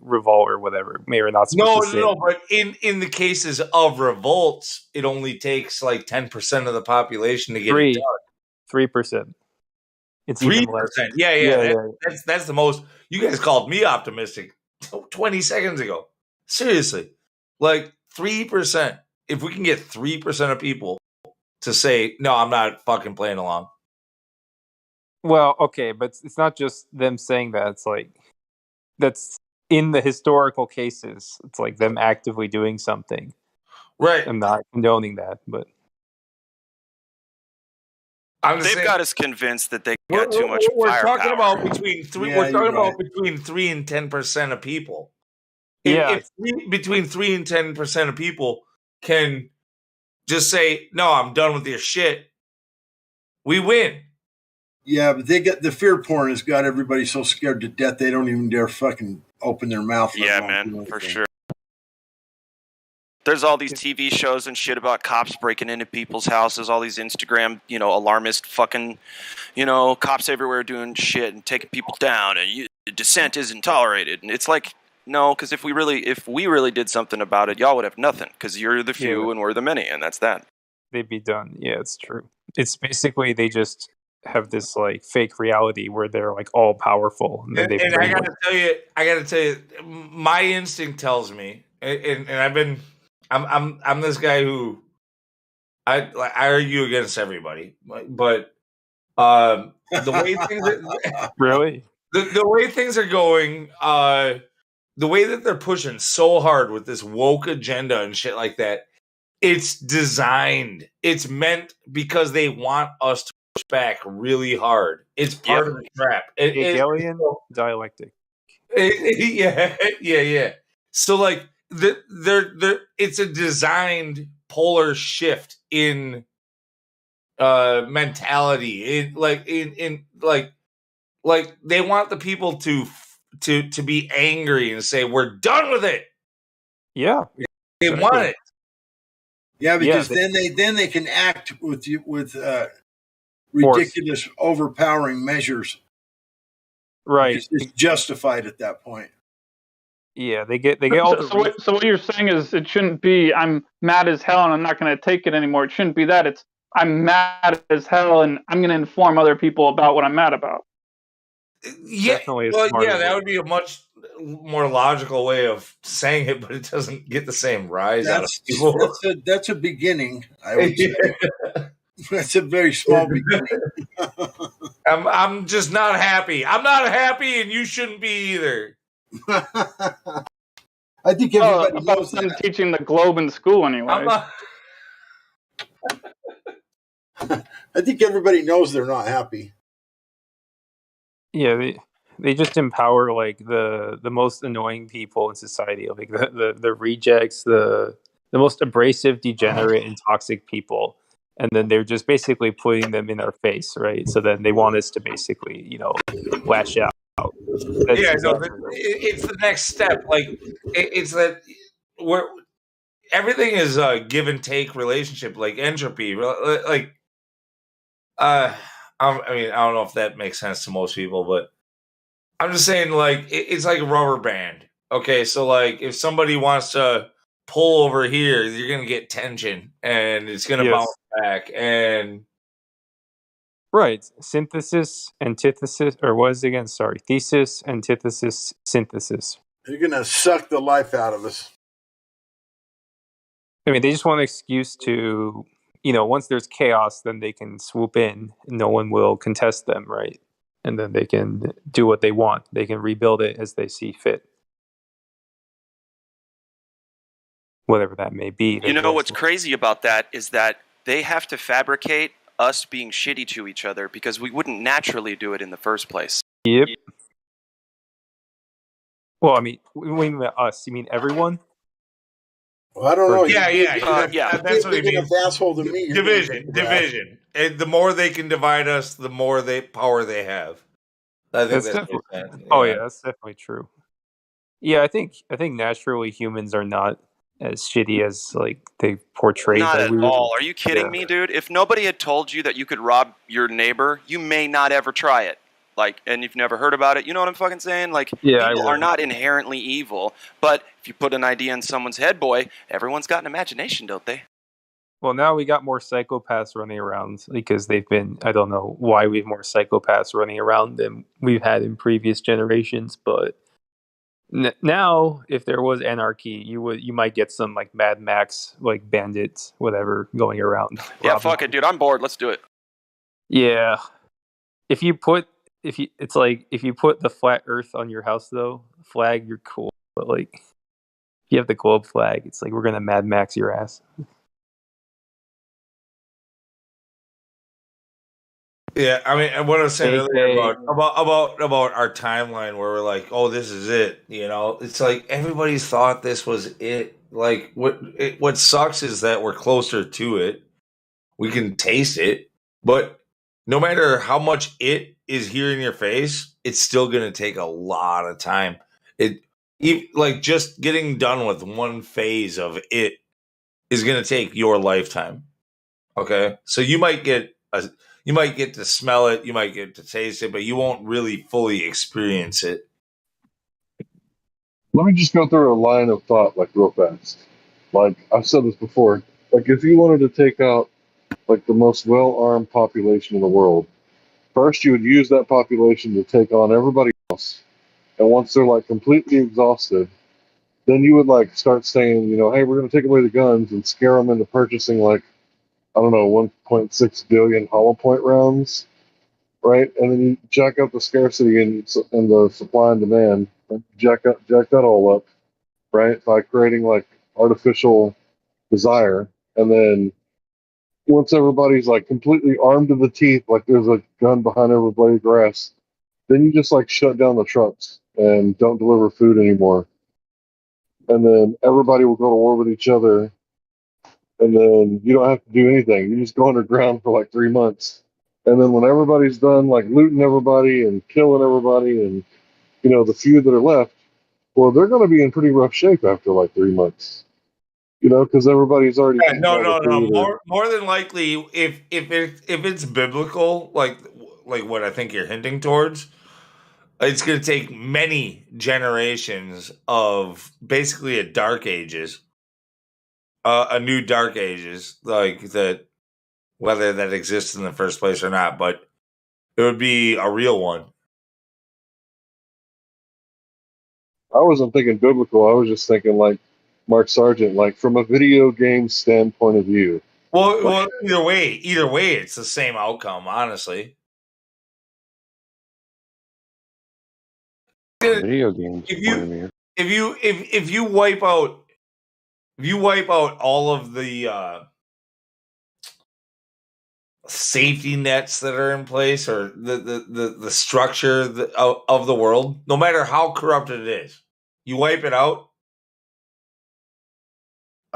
Speaker 5: revolt or whatever. May or not supposed to say.
Speaker 12: No. But in the cases of revolts, it only takes like 10% of the population to get it done.
Speaker 5: 3%. It's
Speaker 12: 3%. Yeah. That's the most. You guys called me optimistic 20 seconds ago. Seriously, like 3%. If we can get 3% of people to say, no, I'm not fucking playing along.
Speaker 5: Well, okay, but it's not just them saying that. It's like, that's in the historical cases. It's like them actively doing something.
Speaker 12: Right.
Speaker 5: I'm not condoning that, but.
Speaker 3: They've got us convinced that they got too much
Speaker 12: We're
Speaker 3: firepower.
Speaker 12: talking about between 3 and 10% of people. If between 3 and 10% of people can just say, no, I'm done with your shit, we win.
Speaker 19: Yeah, but the fear porn has got everybody so scared to death they don't even dare fucking open their mouth.
Speaker 3: Yeah, man, for sure. There's all these TV shows and shit about cops breaking into people's houses, all these Instagram, alarmist fucking, cops everywhere doing shit and taking people down, and dissent isn't tolerated. And it's like, no, because if we really did something about it, y'all would have nothing, because you're the few and we're the many, and that's that.
Speaker 5: They'd be done. Yeah, it's true. It's basically they just have this like fake reality where they're like all powerful. And
Speaker 12: I gotta tell you, my instinct tells me, and I'm this guy who I argue against everybody, but the way things are,
Speaker 5: really
Speaker 12: the way things are going, the way that they're pushing so hard with this woke agenda and shit like that, it's designed. It's meant because they want us to push back really hard. It's part of the trap.
Speaker 5: Hegelian dialectic.
Speaker 12: Yeah. So like it's a designed polar shift in mentality. Like they want the people to be angry and say we're done with it.
Speaker 5: Yeah,
Speaker 12: they want it.
Speaker 19: Yeah, because then they can act with ridiculous, overpowering measures.
Speaker 5: Right,
Speaker 19: it's justified at that point.
Speaker 5: Yeah, they get all the.
Speaker 1: So what you're saying is it shouldn't be I'm mad as hell and I'm not going to take it anymore. It shouldn't be that. It's I'm mad as hell and I'm going to inform other people about what I'm mad about.
Speaker 12: Yeah, that would be a much more logical way of saying it, but it doesn't get the same rise out of people.
Speaker 19: That's a beginning, I would say. That's a very small beginning.
Speaker 12: I'm just not happy. I'm not happy, and you shouldn't be either.
Speaker 19: I think everybody
Speaker 1: knows them teaching the globe in school anyway.
Speaker 19: I think everybody knows they're not happy.
Speaker 5: Yeah, they just empower like the most annoying people in society, like the rejects, the most abrasive, degenerate, and toxic people, and then they're just basically putting them in our face, right? So then they want us to basically, lash out.
Speaker 12: It's the next step. Like it's that where everything is a give and take relationship, like entropy. Like, I don't know if that makes sense to most people, but I'm just saying, like, it's like a rubber band. Okay, so like if somebody wants to pull over here, you're gonna get tension, and it's gonna bounce back. And
Speaker 5: right, synthesis, antithesis, or what is it again? Sorry, thesis, antithesis, synthesis.
Speaker 19: You're gonna suck the life out of us.
Speaker 5: I mean, they just want an excuse to, once there's chaos, then they can swoop in. And no one will contest them, right? And then they can do what they want. They can rebuild it as they see fit. Whatever that may be.
Speaker 3: What's crazy about that is that they have to fabricate us being shitty to each other because we wouldn't naturally do it in the first place.
Speaker 5: Yep. Well, I mean, when you mean us, you mean everyone?
Speaker 19: Well, I don't know.
Speaker 12: Yeah. That's what he means.
Speaker 19: Asshole to me.
Speaker 12: Division. And the more they can divide us, the more power they have. I think that's
Speaker 5: definitely. Oh yeah, that's definitely true. Yeah, I think naturally humans are not as shitty as like they portray.
Speaker 3: Not at all. Are you kidding me, dude? If nobody had told you that you could rob your neighbor, you may not ever try it. Like, and you've never heard about it. You know what I'm fucking saying? Like, people are not inherently evil, but if you put an idea in someone's head, boy, everyone's got an imagination, don't they?
Speaker 5: Well, now we got more psychopaths running around because they've been, I don't know why we have more psychopaths running around than we've had in previous generations, but now if there was anarchy, you might get some like Mad Max, like bandits, whatever, going around.
Speaker 3: Yeah, fuck it, dude. I'm bored. Let's do it.
Speaker 5: Yeah. If you put the flat earth on your house though, flag, you're cool. But like if you have the globe flag, it's like we're gonna Mad Max your ass.
Speaker 12: Yeah, I mean, what I was saying earlier about our timeline, where we're like, "Oh, this is it," it's like everybody's thought this was it. Like, what sucks is that we're closer to it. We can taste it, but no matter how much it is here in your face, it's still going to take a lot of time. Like just getting done with one phase of it is going to take your lifetime. Okay, so you might get to smell it, you might get to taste it, but you won't really fully experience it.
Speaker 13: Let me just go through a line of thought, like, real fast. Like, I've said this before. Like, if you wanted to take out, like, the most well-armed population in the world, first you would use that population to take on everybody else. And once they're, like, completely exhausted, then you would, like, start saying, you know, hey, we're going to take away the guns and scare them into purchasing, like, I don't know, 1.6 billion hollow point rounds, right? And then you jack up the scarcity and the supply and demand, jack that all up, right? By creating like artificial desire, and then once everybody's like completely armed to the teeth, like there's a gun behind every blade of grass, then you just like shut down the trucks and don't deliver food anymore, and then everybody will go to war with each other, and then you don't have to do anything. You just go underground for like 3 months. And then when everybody's done like looting everybody and killing everybody and you know the few that are left, well they're going to be in pretty rough shape after like 3 months. You know, because everybody's already eaten all the food.
Speaker 12: More than likely, if it's biblical, like what I think you're hinting towards, it's going to take many generations of basically a dark ages, a new dark ages, like that, whether that exists in the first place or not, but it would be a real one.
Speaker 13: I wasn't thinking biblical. I was just thinking like Mark Sargent, like from a video game standpoint of view.
Speaker 12: Well, either way, it's the same outcome. Honestly,
Speaker 6: Video games.
Speaker 12: if you wipe out all of the safety nets that are in place, or the structure of the world, no matter how corrupted it is, you wipe it out,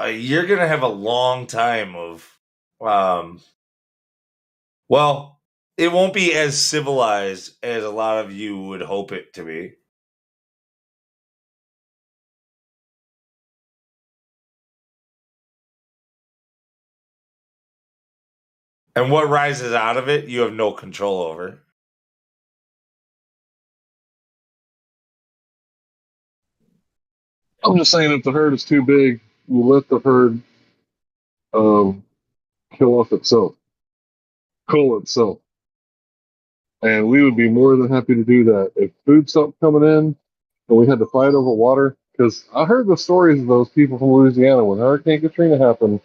Speaker 12: you're gonna have a long time of well, it won't be as civilized as a lot of you would hope it to be. And what rises out of it, you have no control over.
Speaker 13: I'm just saying, if the herd is too big, we'll let the herd kill off itself, cull itself. And we would be more than happy to do that. If food stopped coming in and we had to fight over water, because I heard the stories of those people from Louisiana when Hurricane Katrina happened.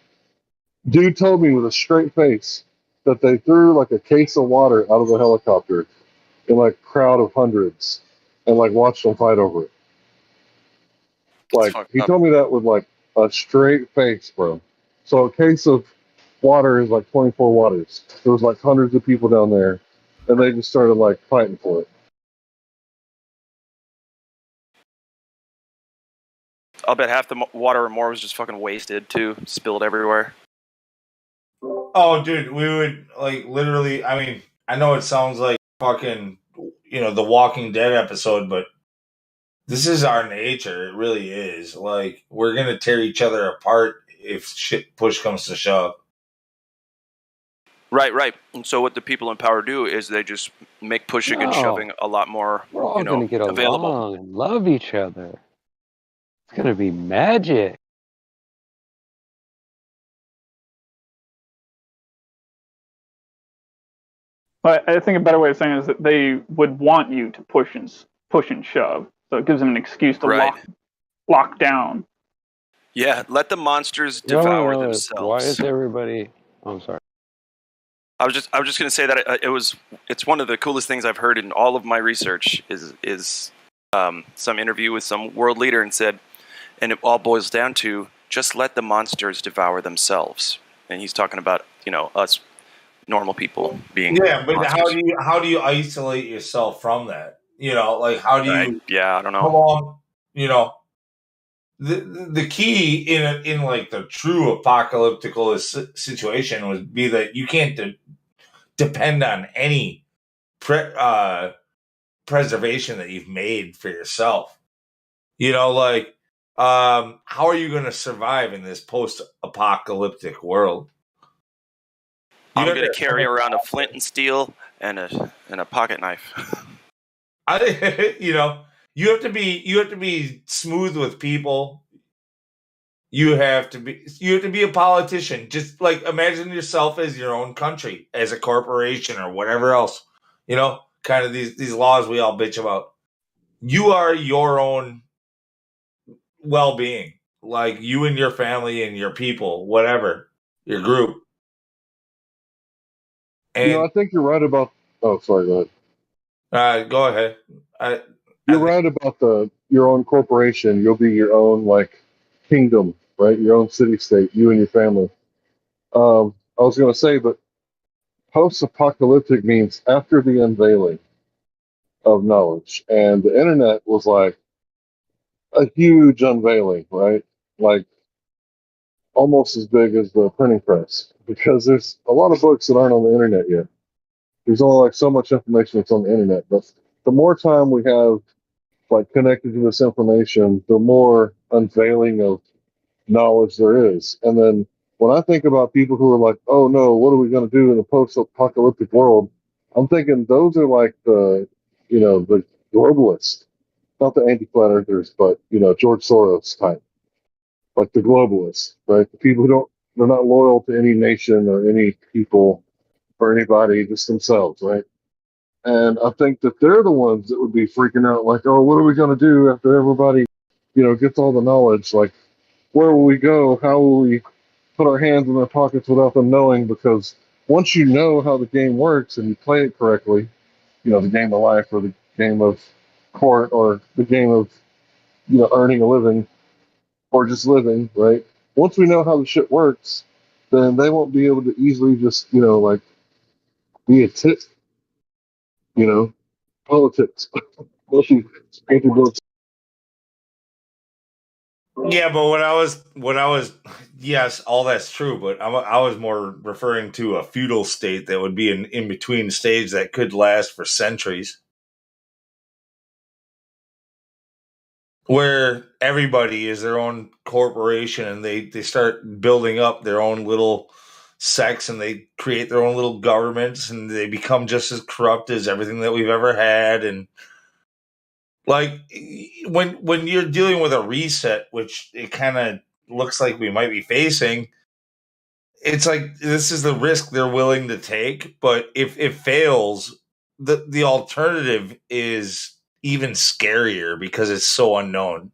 Speaker 13: Dude told me with a straight face that they threw like a case of water out of the helicopter in like a crowd of hundreds and like watched them fight over it. Like he told me that with like a straight face, bro. So a case of water is like 24 waters. There was like hundreds of people down there, and they just started like fighting for it.
Speaker 3: I'll bet half the water or more was just fucking wasted too, spilled everywhere.
Speaker 12: Oh, dude, we would like literally. I mean, I know it sounds like fucking, the Walking Dead episode, but this is our nature. It really is. Like, we're gonna tear each other apart if shit push comes to shove.
Speaker 3: Right. And so what the people in power do is they just make pushing and shoving a lot more,
Speaker 6: We're all going to get
Speaker 3: available.
Speaker 6: along and love each other. It's going to be magic.
Speaker 1: But I think a better way of saying it is that they would want you to push and shove, so it gives them an excuse to lock down.
Speaker 3: Yeah, let the monsters devour themselves.
Speaker 6: Why is everybody? Oh, I'm sorry.
Speaker 3: I was just going to say that it's one of the coolest things I've heard in all of my research is some interview with some world leader and said, and it all boils down to just let the monsters devour themselves. And he's talking about us normal people being
Speaker 12: but
Speaker 3: monsters.
Speaker 12: how do you isolate yourself from that? Like how do you?
Speaker 3: Yeah, I don't know.
Speaker 12: How long? The key in like the true apocalyptic situation would be that you can't depend on any preservation that you've made for yourself. Like how are you going to survive in this post-apocalyptic world?
Speaker 3: I'm going to carry around a flint and steel and a pocket knife.
Speaker 12: You have to be smooth with people. You have to be a politician. Just like imagine yourself as your own country, as a corporation or whatever else. Kind of these laws we all bitch about. You are your own well-being, like you and your family and your people, whatever, your group. And
Speaker 13: I think you're right about. Oh, sorry. Go ahead.
Speaker 12: Go ahead.
Speaker 13: You're right about your own corporation. You'll be your own kingdom, right? Your own city-state. You and your family. I was going to say, but post-apocalyptic means after the unveiling of knowledge, and the internet was like a huge unveiling, right? Like almost as big as the printing press, because there's a lot of books that aren't on the internet yet. There's only so much information that's on the internet, but the more time we have connected to this information, the more unveiling of knowledge there is. And then when I think about people who are like, oh no, what are we going to do in a post-apocalyptic world? I'm thinking those are like the globalists, not the anti-flat earthers, but George Soros type, like the globalists, right? The people who they're not loyal to any nation or any people or anybody, just themselves, right? And I think that they're the ones that would be freaking out, like, oh, what are we going to do after everybody, gets all the knowledge? Like, where will we go? How will we put our hands in their pockets without them knowing? Because once you know how the game works and you play it correctly, the game of life or the game of court or the game of, earning a living or just living, right? Once we know how the shit works, then they won't be able to easily just, be a tit, politics.
Speaker 12: Yeah, but when I was, yes, all that's true. But I was more referring to a feudal state that would be an in between stage that could last for centuries, where everybody is their own corporation and they start building up their own little sects and they create their own little governments and they become just as corrupt as everything that we've ever had. And like when you're dealing with a reset, which it kind of looks like we might be facing, it's like this is the risk they're willing to take. But if it fails, the alternative is even scarier because it's so unknown.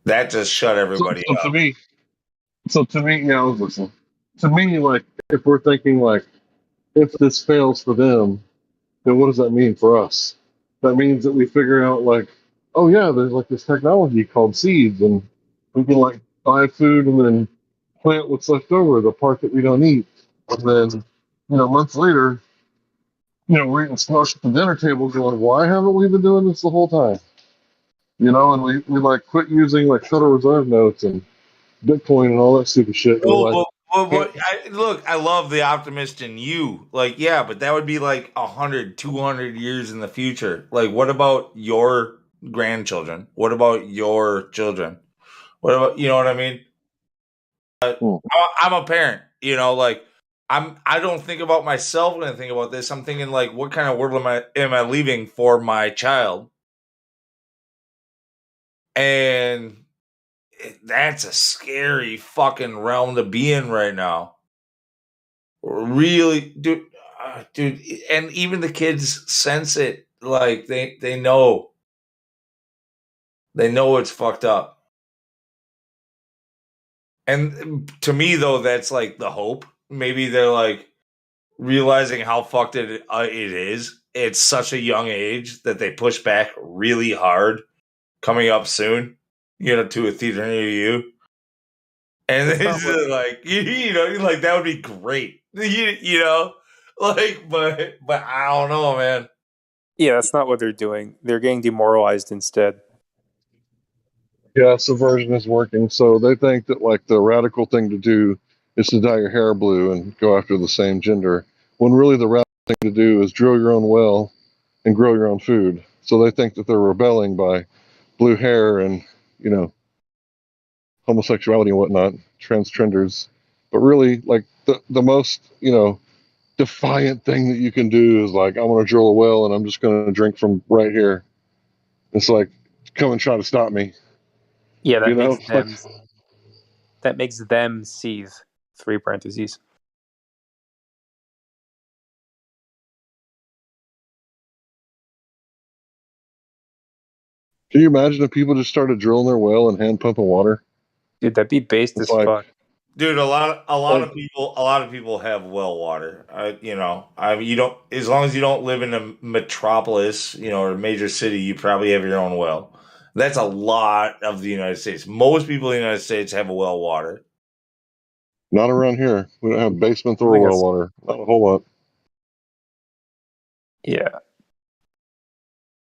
Speaker 12: That just shut everybody up.
Speaker 13: To me, yeah, I was listening. To me, if we're thinking if this fails for them, then what does that mean for us? That means that we figure out oh yeah, there's this technology called seeds, and we can buy food and then plant what's left over, the part that we don't eat, and then months later, we're eating squash at the dinner table, going, why haven't we been doing this the whole time? And we quit using Federal Reserve notes and Bitcoin and all that stupid shit.
Speaker 12: Look, I love the optimist in you. Yeah, but that would be 100, 200 years in the future. What about your grandchildren? What about your children? What about, you know what I mean? I'm a parent, I don't think about myself when I think about this. I'm thinking what kind of world am I leaving for my child? And that's a scary fucking realm to be in right now. Really, dude, and even the kids sense it. They know it's fucked up. And to me, though, that's the hope. Maybe they're realizing how fucked it is. It's such a young age that they push back really hard. Coming up soon, to a theater near you. And it's that would be great. But I don't know, man.
Speaker 5: Yeah, that's not what they're doing. They're getting demoralized instead.
Speaker 13: Yeah, subversion is working. So they think that the radical thing to do is to dye your hair blue and go after the same gender, when really the right thing to do is drill your own well and grow your own food. So they think that they're rebelling by blue hair and, you know, homosexuality and whatnot, transgenders. But really, like, the most, you know, defiant thing that you can do is like, I want to drill a well and I'm just going to drink from right here. It's like, come and try to stop me.
Speaker 9: Yeah, that
Speaker 13: You know,
Speaker 9: makes them seethe. 3 parentheses.
Speaker 13: Can you imagine if people just started drilling their well and hand pumping water?
Speaker 9: Dude, that'd be based as fuck.
Speaker 12: Dude, a lot of people have well water. You know, I mean, you don't, as long as you don't live in a metropolis, you know, or a major city, you probably have your own well. That's a lot of the United States. Most people in the United States have a well water.
Speaker 13: Not around here. We don't have basements or well water. Not a whole lot.
Speaker 9: Yeah.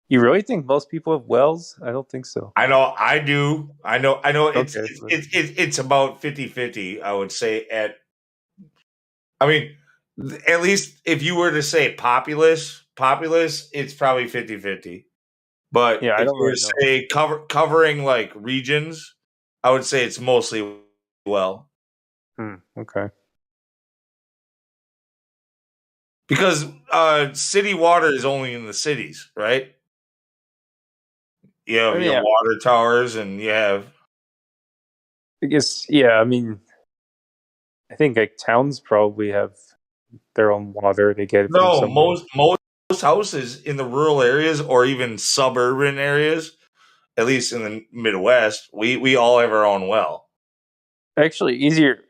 Speaker 9: You really think most people have wells? I don't think so.
Speaker 12: I know, I do. I know. It's
Speaker 9: Okay.
Speaker 12: it's about 50-50, I would say. I mean, at least if you were to say populace, it's probably 50-50. But
Speaker 9: Yeah, I
Speaker 12: if
Speaker 9: don't
Speaker 12: you were
Speaker 9: really
Speaker 12: to
Speaker 9: know.
Speaker 12: say covering like regions, I would say it's mostly well.
Speaker 9: Okay.
Speaker 12: Because city water is only in the cities, right? You have your
Speaker 9: Yeah.
Speaker 12: water towers, and you have.
Speaker 9: I guess, yeah, I mean, I think like towns probably have their own water. They get it from
Speaker 12: No,
Speaker 9: somewhere.
Speaker 12: most houses in the rural areas or even suburban areas, at least in the Midwest, we all have our own well.
Speaker 9: Actually, easier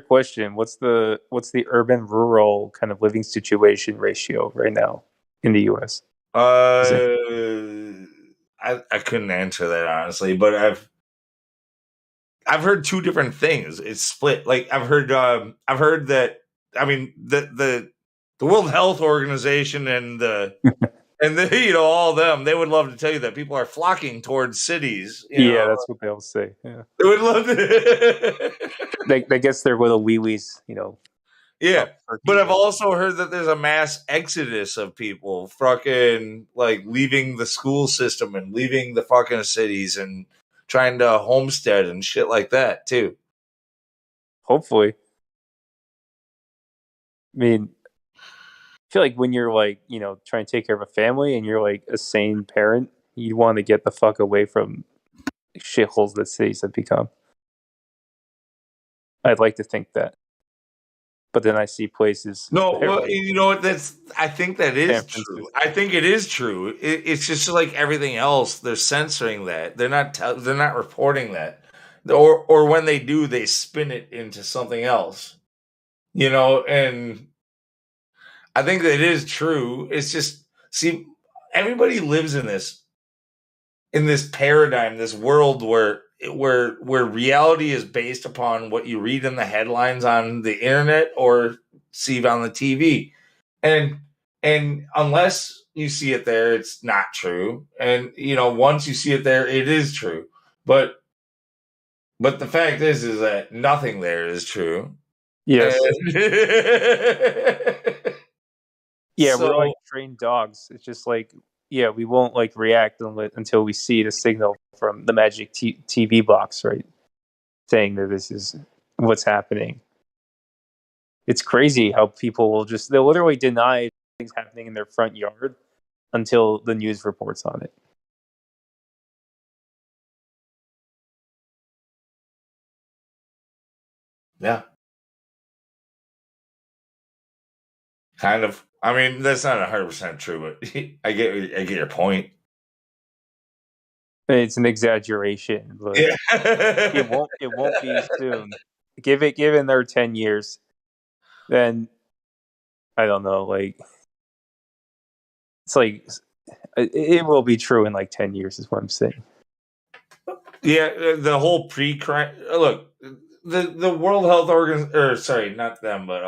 Speaker 9: question. What's the urban rural kind of living situation ratio right now in the US?
Speaker 12: I couldn't answer that honestly, but I've heard two different things. It's split. Like I've heard that. I mean the World Health Organization and the you know, all of them, they would love to tell you that people are flocking towards cities. You know,
Speaker 9: that's what they'll say. Yeah.
Speaker 12: they would love to.
Speaker 9: They guess their little wee-wees, you know.
Speaker 12: Yeah, but I've also heard that there's a mass exodus of people fucking like leaving the school system and leaving the fucking cities and trying to homestead and shit like that too.
Speaker 9: Hopefully. I mean, I feel like when you're like, you know, trying to take care of a family and you're like a sane parent, you want to get the fuck away from shitholes that cities have become. I'd like to think that. But then I see places.
Speaker 12: No, well,
Speaker 9: like,
Speaker 12: you know what? I think that is true. I think it is true. It's just like everything else. They're censoring that. They're not reporting that, or when they do, they spin it into something else. You know, and I think that it is true. It's just everybody lives in this paradigm, this world where reality is based upon what you read in the headlines on the internet or see on the TV. And unless you see it there, it's not true. And you know, once you see it there, it is true. But the fact is that nothing there is true.
Speaker 9: Yes. Yeah,
Speaker 12: So,
Speaker 9: we're like trained dogs. It's just like, yeah, we won't like react until we see the signal from the magic TV box, right? Saying that this is what's happening. It's crazy how people they'll literally deny things happening in their front yard until the news reports on it.
Speaker 12: yeah. Kind of. I mean, that's not 100% true, but I get your point.
Speaker 9: It's an exaggeration, but it won't be soon. Give it another 10 years, then I don't know. Like it's like it will be true in like 10 years, is what I'm saying.
Speaker 12: Yeah, the whole pre-crime. Look, the World Health Organization, or sorry, not them, but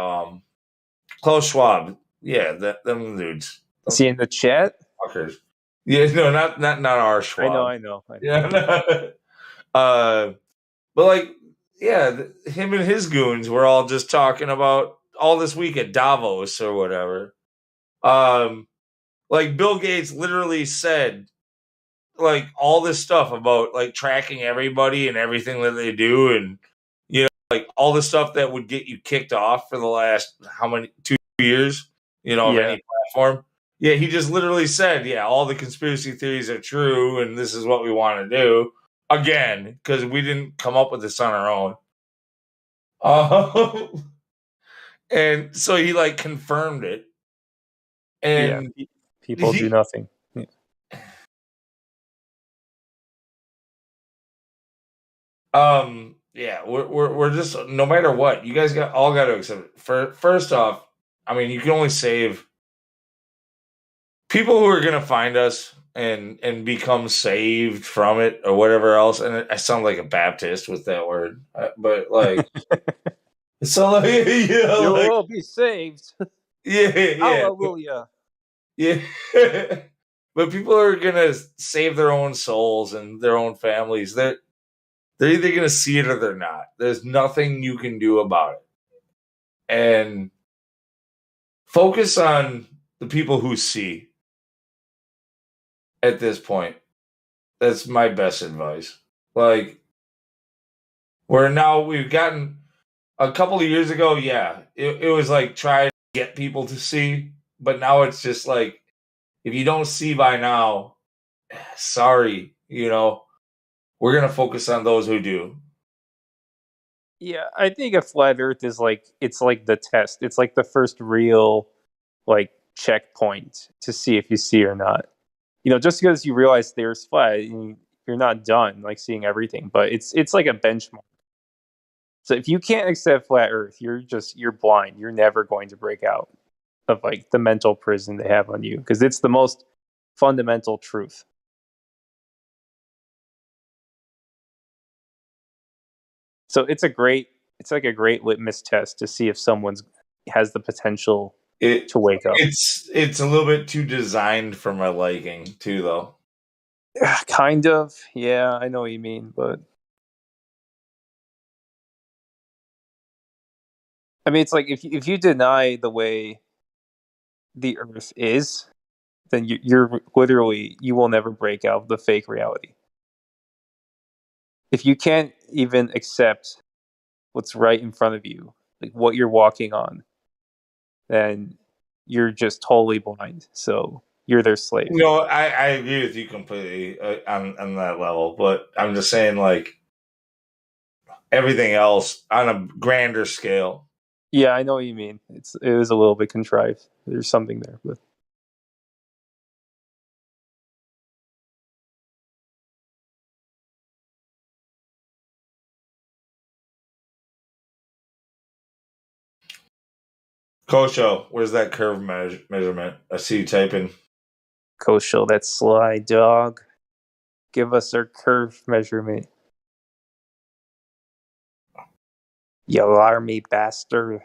Speaker 12: Klaus Schwab. Yeah, them dudes.
Speaker 9: Is he in the chat?
Speaker 12: Fuckers. Yeah, no, not our Schwab.
Speaker 9: I know.
Speaker 12: Yeah, but like, him and his goons were all just talking about all this week at Davos or whatever. Like Bill Gates literally said, like all this stuff about like tracking everybody and everything that they do, and like all the stuff that would get you kicked off for the last 2 years, of any platform. Yeah, he just literally said, yeah, all the conspiracy theories are true, and this is what we want to do. Again, because we didn't come up with this on our own. And so he like confirmed it. And
Speaker 9: people do nothing. Yeah.
Speaker 12: Yeah, we're just, no matter what, you guys all got to accept it. First off, I mean, you can only save people who are gonna find us and become saved from it or whatever else. And I sound like a Baptist with that word, but like, so like,
Speaker 9: You will be saved.
Speaker 12: Yeah.
Speaker 9: Hallelujah.
Speaker 12: Yeah. But people are gonna save their own souls and their own families. They're either gonna see it or they're not. There's nothing you can do about it. And focus on the people who see at this point. That's my best advice. Like, we've gotten a couple of years ago, yeah, it was like try to get people to see, but now it's just like, if you don't see by now, sorry, we're gonna focus on those who do.
Speaker 9: Yeah, I think a flat Earth is like, it's like the test. It's like the first real like checkpoint to see if you see or not. Just because you realize there's flat, you're not done like seeing everything, but it's like a benchmark. So if you can't accept flat Earth, you're blind. You're never going to break out of like the mental prison they have on you, because it's the most fundamental truth. So it's like a great litmus test to see if someone's has the potential to wake up.
Speaker 12: It's a little bit too designed for my liking too, though.
Speaker 9: Kind of, yeah, I know what you mean, but I mean, it's like if you deny the way the Earth is, then you're literally, you will never break out of the fake reality. If you can't even accept what's right in front of you, like what you're walking on, then you're just totally blind. So you're their slave.
Speaker 12: I agree with you completely on that level, but I'm just saying, like, everything else on a grander scale.
Speaker 9: Yeah, I know what you mean. It was a little bit contrived. There's something there, but
Speaker 12: Kosho, where's that curve measurement? I see you typing.
Speaker 9: Kosho, that sly dog. Give us our curve measurement. You alarmy bastard.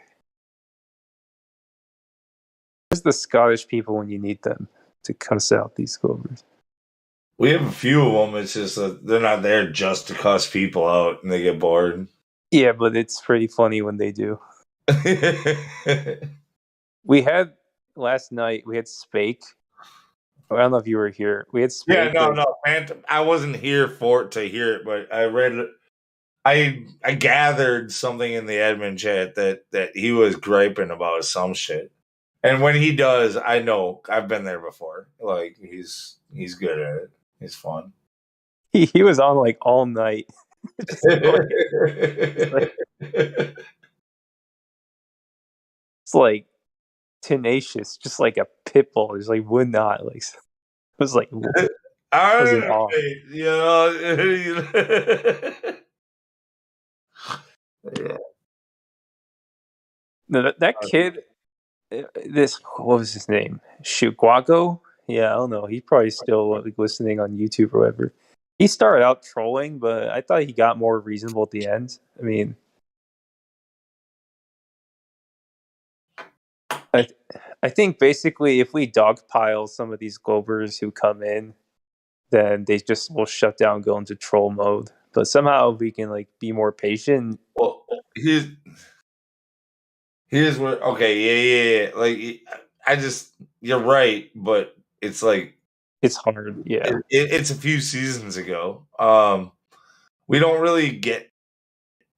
Speaker 9: Where's the Scottish people when you need them to cuss out these clovers?
Speaker 12: We have a few of them. It's just that they're not there just to cuss people out and they get bored.
Speaker 9: Yeah, but it's pretty funny when they do. We had last night, we had Spake. I don't know if you were here. We had Spake.
Speaker 12: Yeah, no, Phantom. I wasn't here to hear it, but I read. I gathered something in the admin chat that he was griping about some shit. And when he does, I know I've been there before. Like, he's good at it. He's fun.
Speaker 9: He was on like all night. It's like tenacious, just like a pit bull. He's like would not like. It was like.
Speaker 12: I was in awe. Yeah.
Speaker 9: No, that kid. What was his name? Shoot, Guaco? Yeah, I don't know. He's probably still like listening on YouTube or whatever. He started out trolling, but I thought he got more reasonable at the end. I mean, I think basically if we dogpile some of these Globers who come in, then they just will shut down, go into troll mode.
Speaker 5: but somehow we can like be more patient.
Speaker 12: Well, here's what. Okay, yeah. Like, you're right, but it's like
Speaker 5: it's hard. Yeah,
Speaker 12: it's a few seasons ago. We don't really get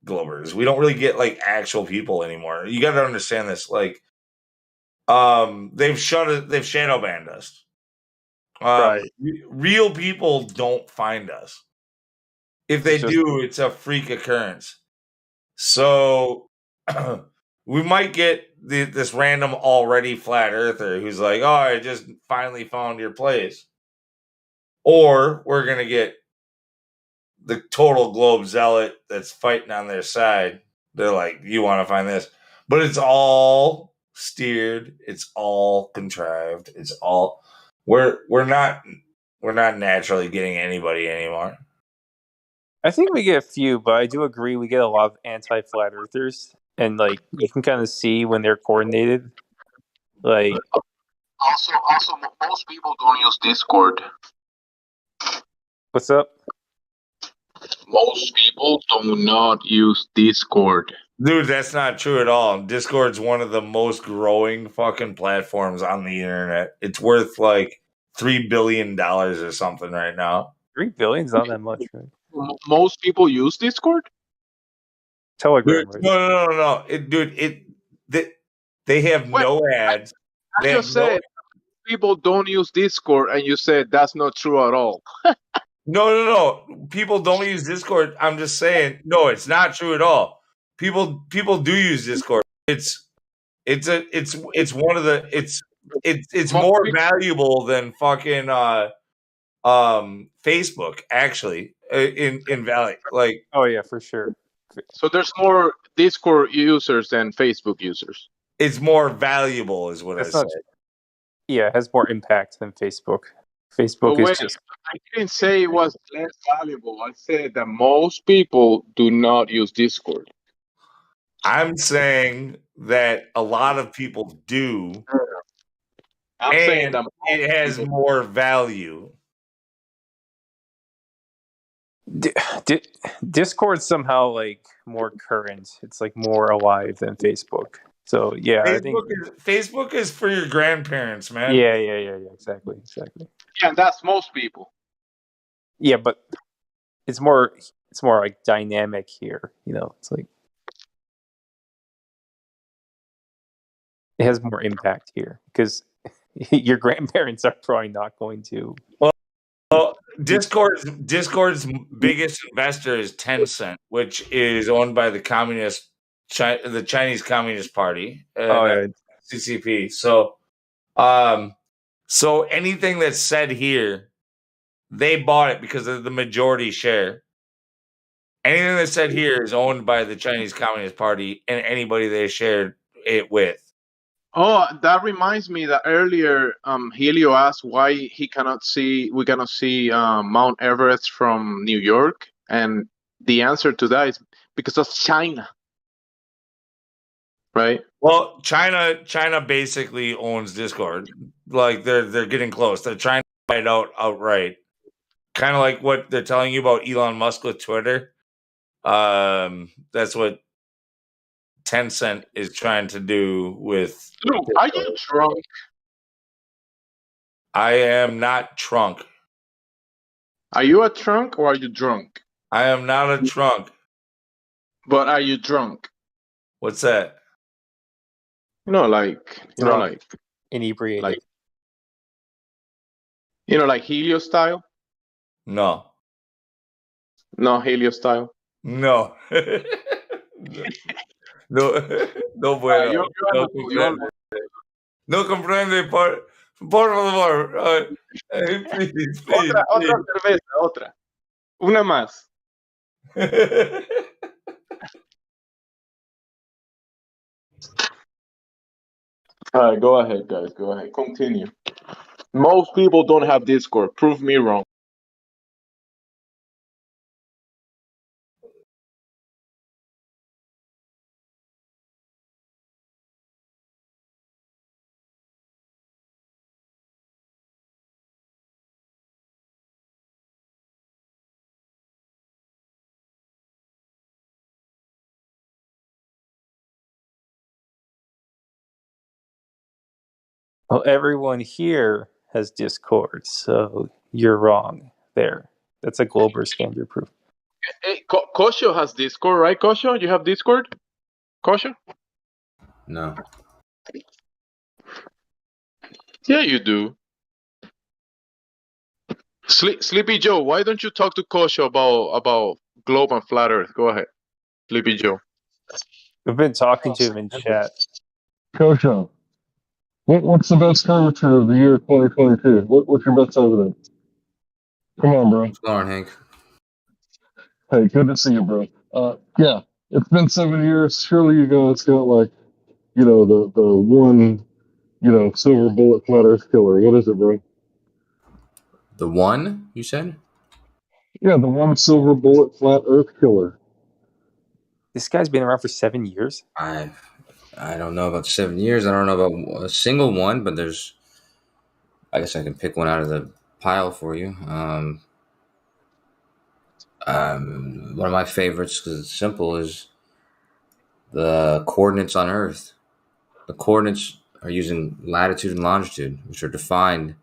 Speaker 12: Globers. We don't really get like actual people anymore. You got to understand this. Like, they've shadow banned us.
Speaker 5: right.
Speaker 12: Real people don't find us. If they do, it's a freak occurrence. So we might get this random already flat earther who's like, "Oh, I just finally found your place," or we're gonna get the total globe zealot that's fighting on their side. They're like, "You want to find this," but it's all steered. It's all contrived. It's all we're not naturally getting anybody anymore.
Speaker 5: I think we get a few, but I do agree we get a lot of anti-flat earthers, and like you can kind of see when they're coordinated. Like
Speaker 14: also, most people don't use Discord.
Speaker 5: what's up?
Speaker 14: Most people do not use Discord.
Speaker 12: Dude, that's not true at all. Discord's one of the most growing fucking platforms on the internet. It's worth like $3 billion or something right now.
Speaker 5: 3 billion's not that much, right?
Speaker 14: Most people use Discord?
Speaker 5: Telegram,
Speaker 12: Dude,
Speaker 5: right?
Speaker 12: no. They have no ads.
Speaker 14: I just said people don't use Discord, and you said that's not true at all.
Speaker 12: No. People don't use Discord. I'm just saying, no, it's not true at all. People do use Discord. It's one of the it's more valuable than fucking Facebook actually in value. Like,
Speaker 5: oh yeah, for sure.
Speaker 14: So there's more Discord users than Facebook users.
Speaker 12: It's more valuable, is what
Speaker 5: That's
Speaker 12: I
Speaker 5: not
Speaker 12: said.
Speaker 5: Yeah, it has more impact than Facebook. Facebook is just.
Speaker 14: I didn't say it was less valuable. I said that most people do not use Discord.
Speaker 12: I'm saying that a lot of people do.
Speaker 14: I'm saying that
Speaker 12: it has more value.
Speaker 5: Discord's somehow like more current. It's like more alive than Facebook. So yeah, I think
Speaker 12: Facebook is for your grandparents, man.
Speaker 5: Yeah, exactly.
Speaker 14: Yeah, that's most people.
Speaker 5: Yeah, but it's more like dynamic here. You know, it's like it has more impact here because your grandparents are probably not going to.
Speaker 12: Well, Discord's biggest investor is Tencent, which is owned by the the Chinese Communist Party, and CCP. So, so anything that's said here, they bought it because of the majority share. Anything that's said here is owned by the Chinese Communist Party and anybody they shared it with.
Speaker 14: Oh, that reminds me that earlier Helio asked why we cannot see Mount Everest from New York, and the answer to that is because of China. Right?
Speaker 12: Well, China basically owns Discord. Like they're getting close. They're trying to buy it out outright. Kind of like what they're telling you about Elon Musk with Twitter. That's what Tencent is trying to do with.
Speaker 14: Dude, are you drunk?
Speaker 12: I am not drunk.
Speaker 14: Are you a trunk or are you drunk?
Speaker 12: I am not a trunk.
Speaker 14: But are you drunk?
Speaker 12: What's that?
Speaker 14: Like
Speaker 5: inebriated.
Speaker 14: Like Helio style?
Speaker 12: No.
Speaker 14: No, Helio style?
Speaker 12: No. No bueno. No comprende, por favor. Please.
Speaker 14: Otra cerveza, otra. Una más. All right, go ahead, guys. Go ahead. Continue. Most people don't have Discord. Prove me wrong.
Speaker 9: Well, everyone here has Discord, so you're wrong there. That's a Glober standard proof.
Speaker 14: Hey, Kosho has Discord, right? Kosho, you have Discord? Kosho?
Speaker 21: No.
Speaker 14: Yeah, you do. Sleepy Joe, why don't you talk to Kosho about globe and flat Earth? Go ahead, Sleepy Joe.
Speaker 9: We've been talking to him in chat.
Speaker 13: Kosho, what's the best curvature of the year 2022? What's your best evidence? Come on, bro.
Speaker 21: What's going on, Hank?
Speaker 13: Hey, good to see you, bro. Yeah, it's been 7 years. Surely you guys got like, the one, silver bullet flat Earth killer. What is it, bro?
Speaker 21: The one you said?
Speaker 13: Yeah, the one silver bullet flat Earth killer.
Speaker 9: This guy's been around for 7 years.
Speaker 21: I don't know about 7 years. I don't know about a single one, but there's. I guess I can pick one out of the pile for you. One of my favorites, because it's simple, is the coordinates on Earth. The coordinates are using latitude and longitude, which are defined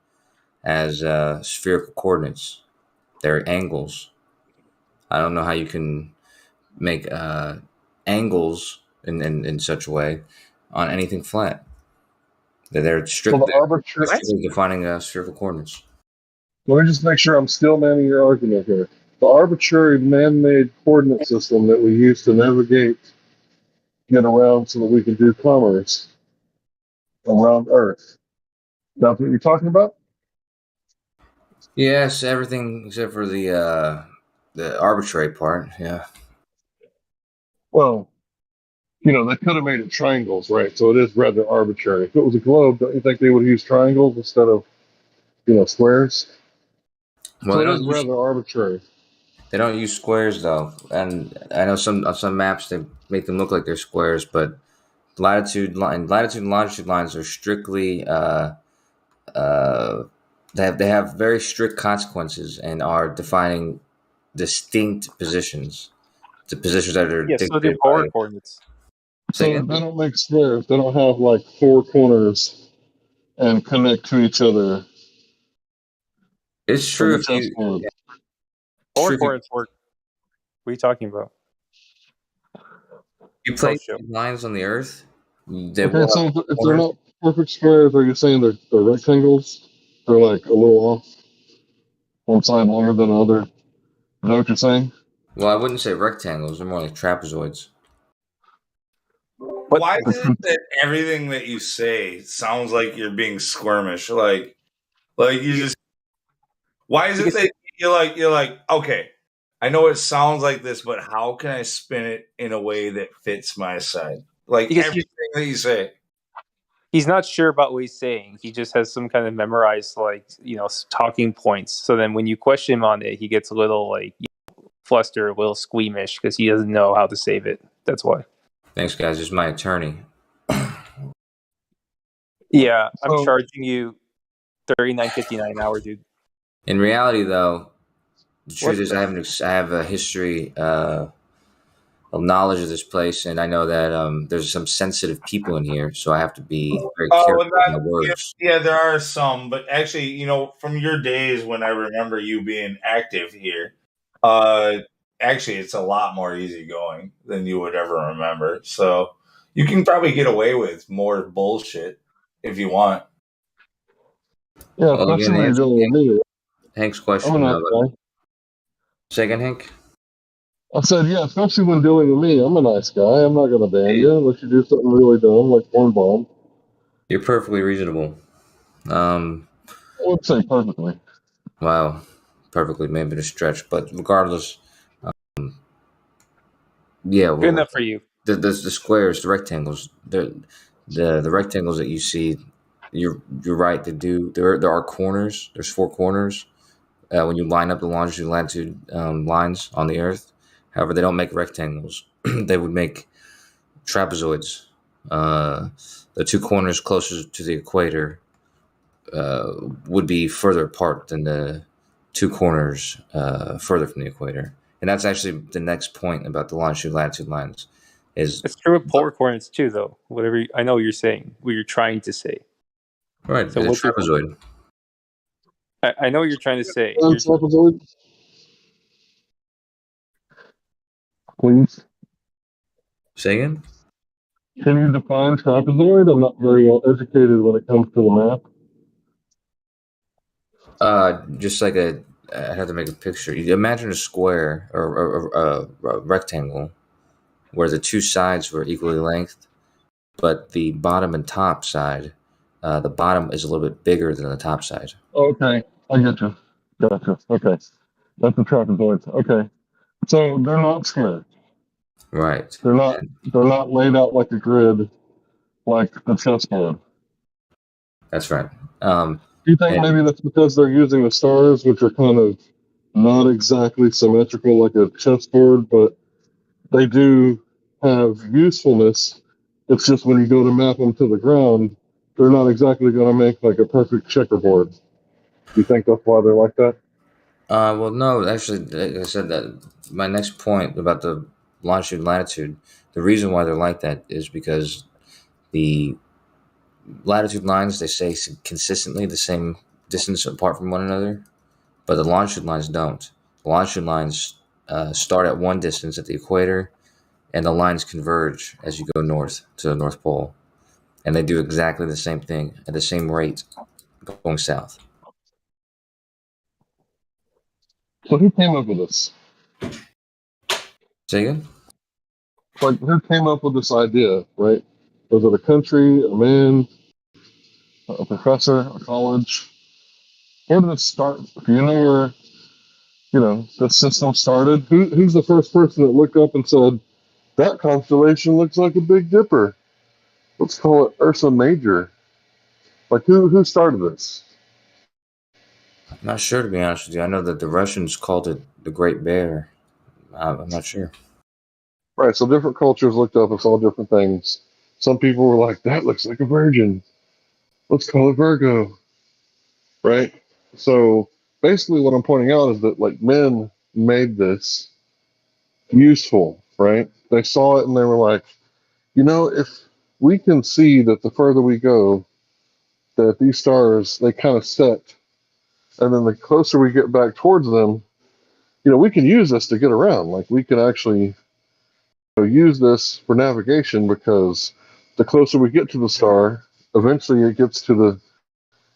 Speaker 21: as spherical coordinates. They're angles. I don't know how you can make angles in such a way on anything flat. They're strictly defining spherical coordinates.
Speaker 13: Let me just make sure I'm still manning your argument here. The arbitrary man-made coordinate system that we use to navigate, get around so that we can do commerce around Earth. That's what you're talking about?
Speaker 21: Yes, everything except for the arbitrary part. Yeah.
Speaker 13: Well, they could have made it triangles, right? So it is rather arbitrary. If it was a globe, don't you think they would use triangles instead of, squares?
Speaker 21: Well,
Speaker 13: So it is rather arbitrary.
Speaker 21: They don't use squares though, and I know on some maps they make them look like they're squares, but latitude and longitude lines are strictly they have very strict consequences and are defining distinct positions. The positions that are
Speaker 9: so the polar coordinates.
Speaker 13: So they don't make squares. They don't have like four corners and connect to each other.
Speaker 21: It's true.
Speaker 9: Polar coordinates work. What are you talking about?
Speaker 21: You place lines on the Earth.
Speaker 13: Okay, so if they're not perfect squares, are you saying they're rectangles? They're like a little off, one side longer than the other. Is that what you're saying?
Speaker 21: Well, I wouldn't say rectangles. They're more like trapezoids.
Speaker 12: Why is it that everything that you say sounds like you're being squirmish? Like you just. Why is it that you're like, okay, I know it sounds like this, but how can I spin it in a way that fits my side? Like everything that you say.
Speaker 9: He's not sure about what he's saying. He just has some kind of memorized, talking points. So then when you question him on it, he gets a little, flustered, a little squeamish because he doesn't know how to save it. That's why.
Speaker 21: Thanks, guys. This is my attorney.
Speaker 9: Yeah, I'm charging you $39.59 an hour, dude.
Speaker 21: In reality, though, the truth is I have a history of knowledge of this place, and I know that there's some sensitive people in here, so I have to be very careful with my words.
Speaker 12: Yeah, there are some, but actually, from your days when I remember you being active here, actually, it's a lot more easygoing than you would ever remember. So you can probably get away with more bullshit if you want.
Speaker 13: Yeah, especially when you're dealing with me.
Speaker 21: Hank's question.
Speaker 13: I'm a nice guy.
Speaker 21: Say again, Hank?
Speaker 13: I said, yeah, especially when dealing with me. I'm a nice guy. I'm not going to ban you unless you do something really dumb, like corn bomb.
Speaker 21: You're perfectly reasonable.
Speaker 13: I would say perfectly.
Speaker 21: Wow. Perfectly, maybe a stretch, but regardless, yeah. Well,
Speaker 9: good enough for you.
Speaker 21: The squares, the rectangles, the rectangles that you see, you're right. There are corners. There's four corners when you line up the longitude and latitude lines on the Earth. However, they don't make rectangles. They would make trapezoids. The two corners closest to the equator would be further apart than the two corners further from the equator. And that's actually the next point about the longitude latitude lines.
Speaker 9: It's true with polar coordinates too, though. I know what you're saying, what you're trying to say.
Speaker 21: Right,
Speaker 5: So
Speaker 21: it's a
Speaker 5: what's your?
Speaker 21: trapezoid.
Speaker 5: I know what you're trying to say.
Speaker 13: Trapezoid, please.
Speaker 21: Say again?
Speaker 13: Can you define trapezoid? I'm not very well educated when it comes to the map.
Speaker 21: Just like I have to make a picture. You imagine a square or a rectangle where the two sides were equally length, but the bottom and top side, the bottom is a little bit bigger than the top side.
Speaker 13: Okay, I get you. Gotcha. Okay, that's a trapezoid. Okay, so they're not square.
Speaker 21: Right.
Speaker 13: They're not. They're not laid out like a grid, like the chessboard.
Speaker 21: That's right.
Speaker 13: Do you think
Speaker 21: And
Speaker 13: maybe that's because they're using the stars, which are kind of not exactly symmetrical like a chessboard, but they do have usefulness. It's just when you go to map them to the ground, they're not exactly going to make like a perfect checkerboard. Do you think that's why they're like that?
Speaker 21: well, no, actually, like I said that my next point about the longitude and latitude, the reason why they're like that is because the latitude lines they say consistently the same distance apart from one another, but the longitude lines don't. The longitude lines start at one distance at the equator, and the lines converge as you go north to the North Pole, and they do exactly the same thing at the same rate going south.
Speaker 13: So who came up with this?
Speaker 21: Say again?
Speaker 13: Like who came up with this idea, right? Was it a country, a man, a professor, a college? Where did it start? Do you know where the system started? Who's the first person that looked up and said, that constellation looks like a Big Dipper? Let's call it Ursa Major. Like who started this?
Speaker 21: I'm not sure, to be honest with you. I know that the Russians called it the Great Bear. I'm not sure.
Speaker 13: Right, so different cultures looked up and saw different things. Some people were like, that looks like a virgin. Let's call it Virgo. Right? So basically what I'm pointing out is that like men made this useful, right? They saw it and they were like, if we can see that the further we go, that these stars they kind of set, and then the closer we get back towards them, we can use this to get around. Like we can actually use this for navigation because the closer we get to the star, eventually it gets to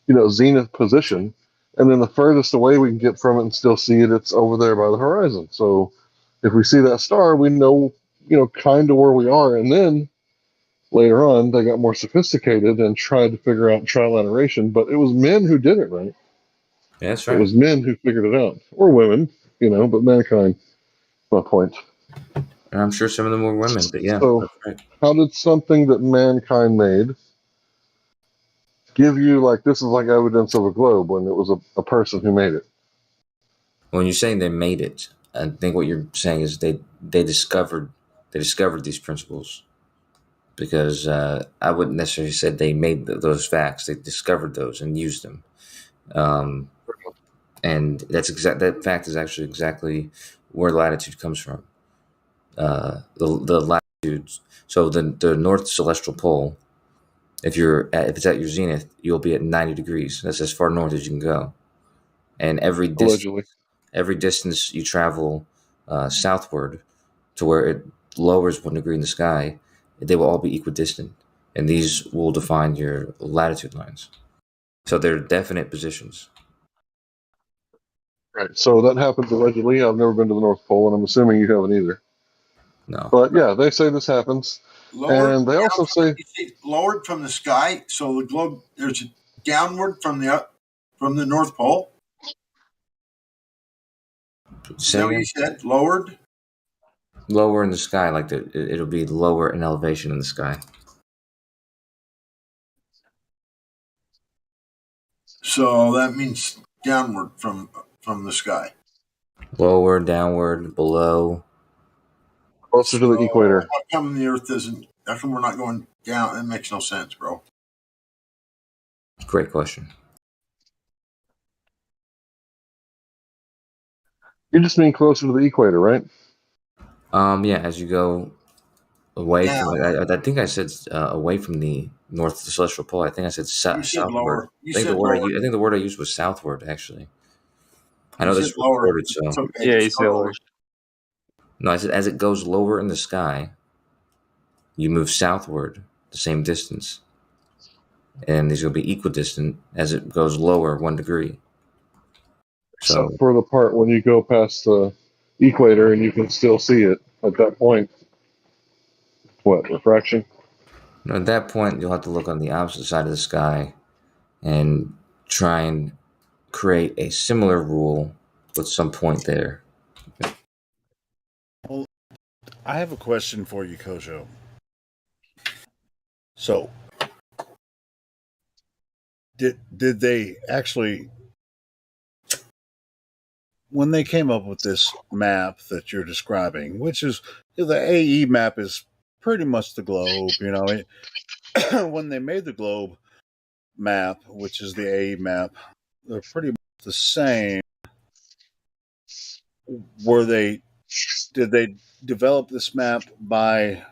Speaker 13: the zenith position, and then the furthest away we can get from it and still see it, it's over there by the horizon. So if we see that star, we know kind of where we are, and then later on they got more sophisticated and tried to figure out trilateration, but it was men who did it, right?
Speaker 21: Yeah, that's
Speaker 13: It
Speaker 21: right.
Speaker 13: was men who figured it out, or women, but mankind. My point.
Speaker 21: And I'm sure some of them were women, but yeah,
Speaker 13: So
Speaker 21: that's right.
Speaker 13: how did something that mankind made give you like this is like evidence of a globe when it was a person who made it?
Speaker 21: When you're saying they made it, I think what you're saying is they discovered these principles, because I wouldn't necessarily say they made those facts. They discovered those and used them, and that fact is actually exactly where latitude comes from. The latitudes. So the North Celestial Pole, if it's at your zenith, you'll be at 90 degrees. That's as far north as you can go, and
Speaker 13: Allegedly.
Speaker 21: every distance you travel southward to where it lowers 1 degree in the sky, they will all be equidistant, and these will define your latitude lines. So they're definite positions.
Speaker 13: Right. So that happens allegedly. I've never been to the North Pole, and I'm assuming you haven't either.
Speaker 21: No.
Speaker 13: But yeah, they say this happens, and they also say
Speaker 19: lowered from the sky. So the globe there's a downward from the North Pole. Is that what you said? Lowered.
Speaker 21: Lower in the sky, like it'll be lower in elevation in the sky.
Speaker 19: So that means downward from the sky.
Speaker 21: Lower, downward, below.
Speaker 13: Closer to the equator.
Speaker 19: How come the Earth isn't? How come we're not going down? It makes no sense, bro.
Speaker 21: Great question.
Speaker 13: You just mean closer to the equator, right?
Speaker 21: Yeah, as you go away from. I think I said away from the North Celestial Pole. I think I said southward.
Speaker 19: lower.
Speaker 21: I think the word I used was southward. Actually, I know
Speaker 19: You
Speaker 21: this
Speaker 19: said
Speaker 21: is
Speaker 19: lower.
Speaker 21: recorded, so
Speaker 19: It's okay. Yeah,
Speaker 5: he's lower.
Speaker 21: no, I said as it goes lower in the sky, you move southward the same distance, and these will be equidistant as it goes lower 1 degree. So
Speaker 13: Except for the part when you go past the equator and you can still see it at that point. What, refraction?
Speaker 21: at that point, you'll have to look on the opposite side of the sky and try and create a similar rule with some point there.
Speaker 4: Well, I have a question for you, Kojo. So, did they actually, when they came up with this map that you're describing, which is the AE map, is pretty much the globe, when they made the globe map, which is the AE map, they're pretty much the same. Did they develop this map by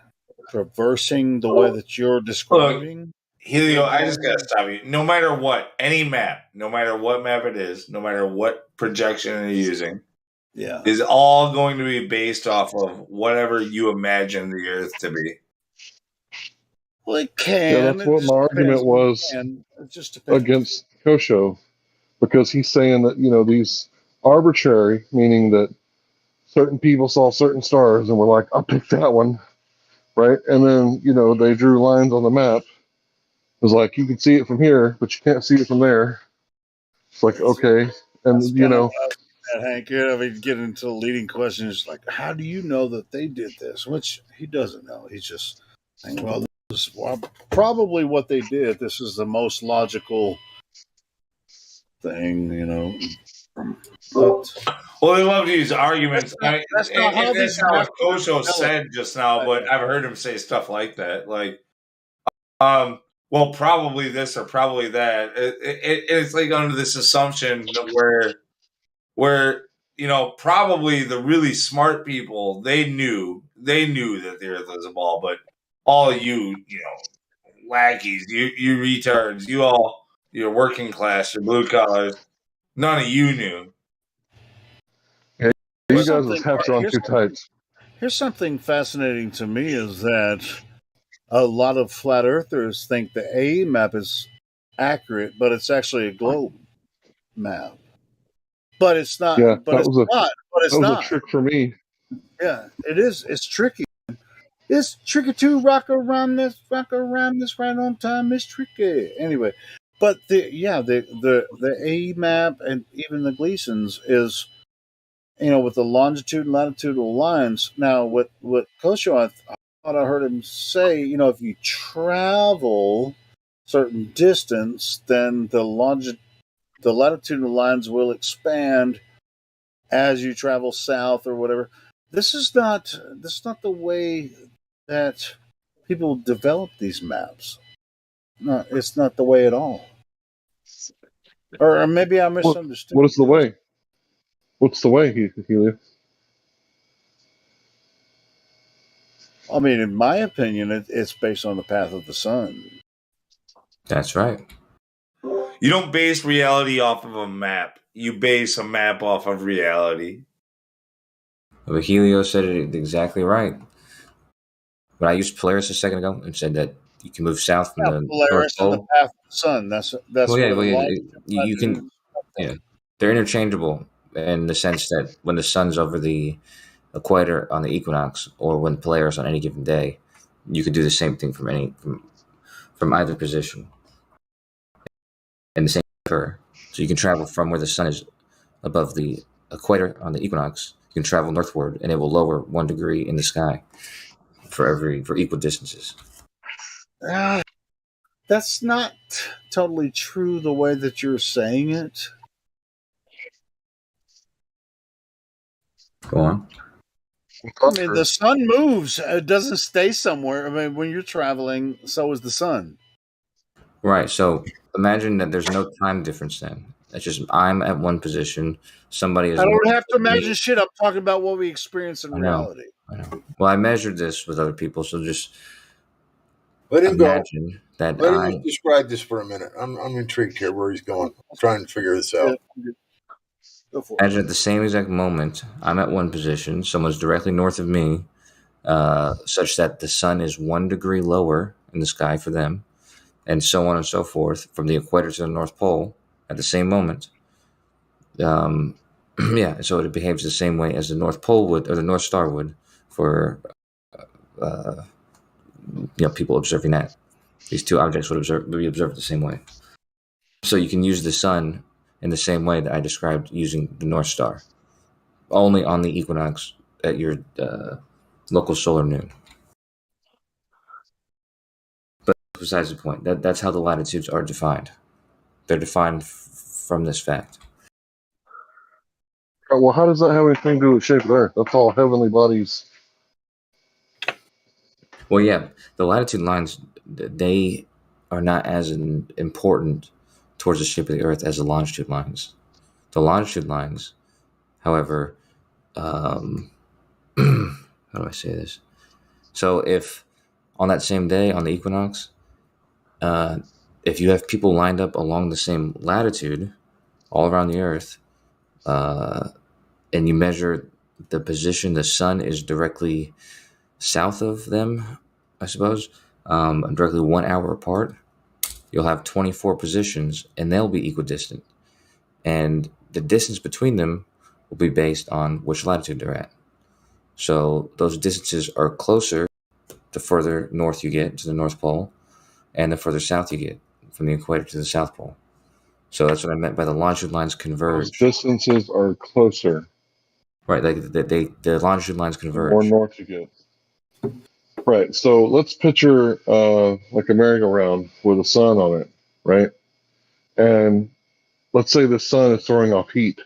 Speaker 4: traversing the way that you're describing?
Speaker 12: Helio, I just gotta stop you. No matter what, any map, no matter what map it is, no matter what projection they're using, is all going to be based off of whatever you imagine the Earth to be.
Speaker 4: Well, it can.
Speaker 13: Yeah, that's what my argument was against Kosho, because he's saying that, these arbitrary, meaning that certain people saw certain stars and were like, I'll pick that one, right? And then, they drew lines on the map. It was like, you can see it from here, but you can't see it from there. It's like, okay. And,
Speaker 4: Hank, get into the leading question is like, how do you know that they did this? Which he doesn't know. He's just saying, well, this is probably what they did. This is the most logical thing, But,
Speaker 12: well, they love to use arguments.
Speaker 4: That's not how
Speaker 12: that's not what Kosho said just now, but I've heard him say stuff like that. Like, well, probably this or probably that. It's like under this assumption where probably the really smart people, they knew that the Earth was a ball, but all you lackeys, you retards, you're working class, you're blue collars, none of you knew.
Speaker 13: Hey, you guys' hats are on too tight.
Speaker 4: Here's something fascinating to me is that a lot of flat earthers think the AE map is accurate, but it's actually a globe map. But it's not.
Speaker 13: Yeah,
Speaker 4: but it's not. But it's
Speaker 13: that was
Speaker 4: not.
Speaker 13: a trick for me.
Speaker 4: Yeah, it is. It's tricky. It's tricky to rock around this right on time. It's tricky. Anyway, but the AE map and even the Gleason's is, with the longitude and latitudinal lines. Now, what Kosho, I thought I heard him say, if you travel certain distance, then the latitudinal lines will expand as you travel south or whatever. This is not the way that people develop these maps. No, it's not the way at all. Or maybe I misunderstood.
Speaker 13: What is the way? What's the way, Helio?
Speaker 4: I mean, in my opinion, it's based on the path of the sun.
Speaker 21: That's right.
Speaker 12: You don't base reality off of a map. You base a map off of reality.
Speaker 21: But Helio said it exactly right. But I used Polaris a second ago and said that you can move south from the
Speaker 4: Polaris
Speaker 21: North Pole.
Speaker 4: and the path of the sun. That's
Speaker 21: you can. Yeah, they're interchangeable in the sense that when the sun's over the equator on the equinox, or when Polaris on any given day, you could do the same thing from either position, and the same occur. So you can travel from where the sun is above the equator on the equinox. You can travel northward, and it will lower 1 degree in the sky for equal distances.
Speaker 4: That's not totally true the way that you're saying it.
Speaker 21: Go on.
Speaker 4: I mean, the sun moves. It doesn't stay somewhere. I mean, when you're traveling, so is the sun.
Speaker 21: Right. So imagine that there's no time difference then. It's just I'm at one position. Somebody is.
Speaker 4: I don't have to
Speaker 21: north of me.
Speaker 4: imagine shit. I'm talking about what we experience in
Speaker 21: I know.
Speaker 4: reality.
Speaker 21: I know. Well, I measured this with other people, so just
Speaker 19: Let him go.
Speaker 21: imagine that
Speaker 19: Let him describe this for a minute. I'm intrigued here where he's going. I'm trying to figure this out.
Speaker 21: Imagine at the same exact moment, I'm at one position, someone's directly north of me, such that the sun is 1 degree lower in the sky for them, and so on and so forth, from the equator to the North Pole at the same moment. Yeah, so it behaves the same way as the North Pole would, or the North Star would, for people observing that. These two objects would be observed the same way. So you can use the sun in the same way that I described using the North Star, only on the equinox at your local solar noon. But besides the point, that's how the latitudes are defined. They're defined from this fact.
Speaker 13: Well, how does that have anything to do with shape of the Earth? That's all heavenly bodies.
Speaker 21: Well, yeah, the latitude lines, they are not as important towards the shape of the Earth as the longitude lines. The longitude lines, however, how do I say this? So if on that same day, on the equinox, if you have people lined up along the same latitude all around the Earth, and you measure the position the sun is directly south of them, I suppose, directly 1 hour apart, you'll have 24 positions, and they'll be equidistant. And the distance between them will be based on which latitude they're at. So those distances are closer the further north you get to the North Pole, and the further south you get from the equator to the South Pole. So that's what I meant by the longitude lines converge.
Speaker 13: Those distances are closer.
Speaker 21: Right, like the longitude lines converge.
Speaker 13: The more north you get. Right. So let's picture like a merry-go-round with a sun on it, right? And let's say the sun is throwing off heat.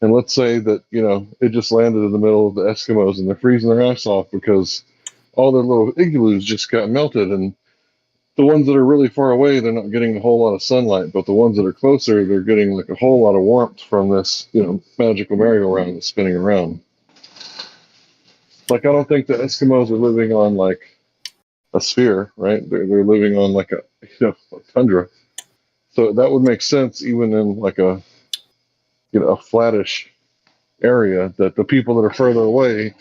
Speaker 13: And let's say that, it just landed in the middle of the Eskimos and they're freezing their ass off because all their little igloos just got melted. And the ones that are really far away, they're not getting a whole lot of sunlight. But the ones that are closer, they're getting like a whole lot of warmth from this, magical merry-go-round that's spinning around. Like, I don't think the Eskimos are living on like a sphere, right? They're living on like a tundra. So that would make sense even in like a flattish area, that the people that are further away,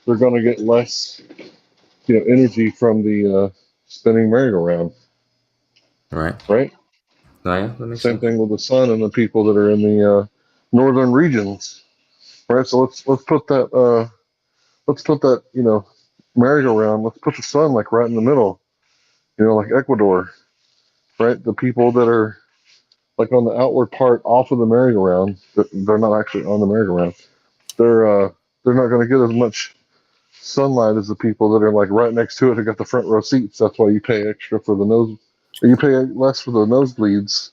Speaker 13: they're going to get less energy from the spinning merry-go-round.
Speaker 21: Right.
Speaker 13: Oh, yeah,
Speaker 21: that makes
Speaker 13: Same
Speaker 21: sense.
Speaker 13: thing with the sun and the people that are in the northern regions, right? So let's put that merry-go-round. Let's put the sun like right in the middle, like Ecuador, right? The people that are like on the outward part off of the merry-go-round, they're not actually on the merry-go-round. They're not going to get as much sunlight as the people that are like right next to it who got the front row seats. That's why you pay extra for the nose, or you pay less for the nosebleeds,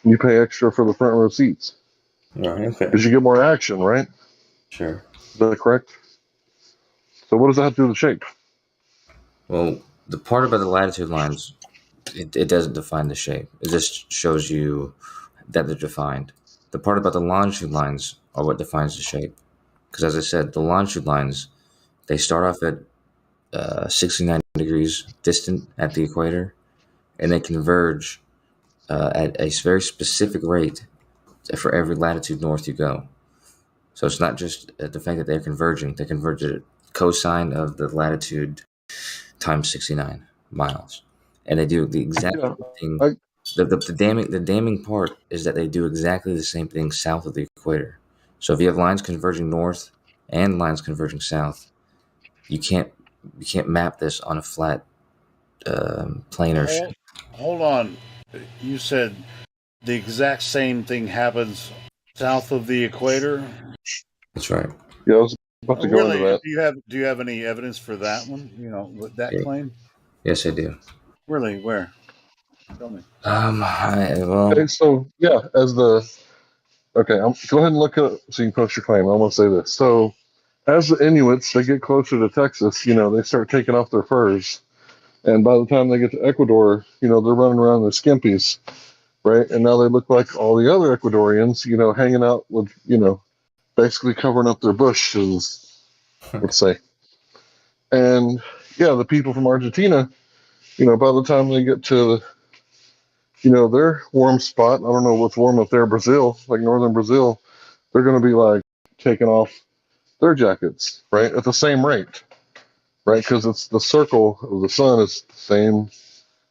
Speaker 13: and you pay extra for the front row seats.
Speaker 21: Right. Okay.
Speaker 13: Because you get more action, right?
Speaker 21: Sure.
Speaker 13: Is that correct? So what does that have to do with the shape?
Speaker 21: Well, the part about the latitude lines, it doesn't define the shape. It just shows you that they're defined. The part about the longitude lines are what defines the shape. Because as I said, the longitude lines, they start off at 69 degrees distant at the equator, and they converge at a very specific rate for every latitude north you go. So it's not just the fact that they're converging; they converge at cosine of the latitude times 69 miles, and they do the exact same thing. The damning part is that they do exactly the same thing south of the equator. So if you have lines converging north and lines converging south, you can't map this on a flat planar shape.
Speaker 4: Hold on. You said the exact same thing happens south of the equator?
Speaker 21: That's right.
Speaker 13: Yeah, I was about to go into that.
Speaker 4: Do you have any evidence for that one? With that claim?
Speaker 21: Yes, I do.
Speaker 4: Really? Where? Tell me.
Speaker 13: Okay, so yeah, go ahead and look up so you can post your claim. I'm gonna say this. So as the Inuits, they get closer to Texas, they start taking off their furs. And by the time they get to Ecuador, they're running around in their skimpies. right? And now they look like all the other Ecuadorians, hanging out with, basically covering up their bushes, let's say. And yeah, the people from Argentina, by the time they get to, their warm spot, I don't know what's warm up there, Brazil, like northern Brazil, they're going to be like taking off their jackets, right, at the same rate, right? Because it's the circle of the sun is the same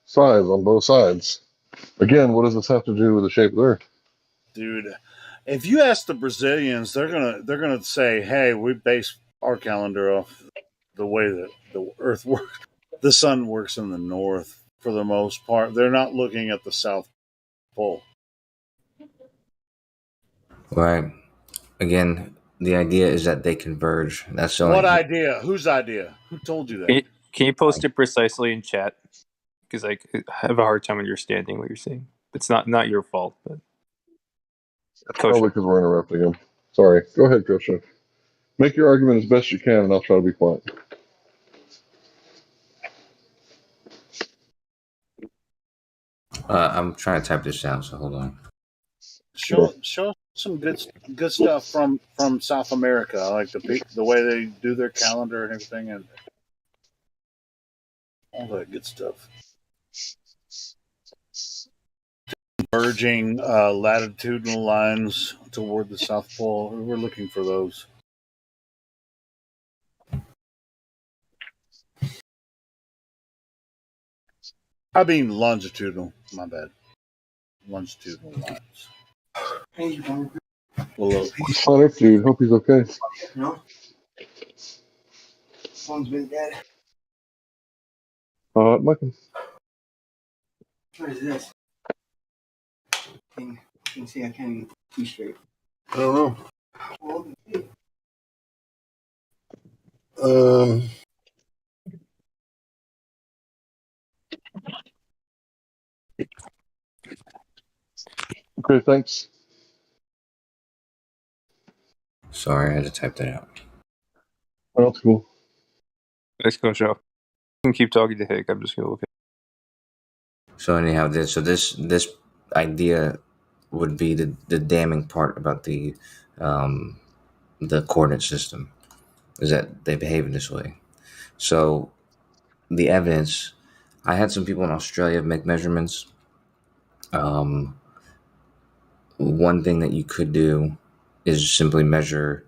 Speaker 13: size on both sides. Again, what does this have to do with the shape of the Earth?
Speaker 4: Dude, if you ask the Brazilians, they're gonna say, "Hey, we base our calendar off the way that the Earth works. The sun works in the north for the most part. They're not looking at the South Pole."
Speaker 21: Right. Again, the idea is that they converge. That's the
Speaker 4: What
Speaker 21: only.
Speaker 4: idea? Whose idea? Who told you that?
Speaker 5: Can you post it precisely in chat? Because I have a hard time understanding what you're saying. It's not your fault, but
Speaker 13: Probably because we're interrupting him. Sorry. Go ahead, Kosha. Make your argument as best you can, and I'll try to be quiet.
Speaker 21: I'm trying to type this down, so hold on.
Speaker 4: Show some good stuff from South America, like the way they do their calendar and everything, and all that good stuff. Merging latitudinal lines toward the South Pole. We're looking for those. I mean longitudinal. My bad. Longitudinal lines. Well,
Speaker 13: Hunter, dude, hope he's okay.
Speaker 19: No. Phone's been dead.
Speaker 13: Michael.
Speaker 19: What is this? You can see I can't even see straight. I don't know.
Speaker 13: Okay, thanks.
Speaker 21: Sorry, I had to type that out.
Speaker 13: Oh, that's cool.
Speaker 5: Let's go, show. You can keep talking to Hick. I'm just gonna look at.
Speaker 21: So anyhow, this idea would be the damning part about the coordinate system is that they behave in this way. So the evidence, I had some people in Australia make measurements. One thing that you could do is simply measure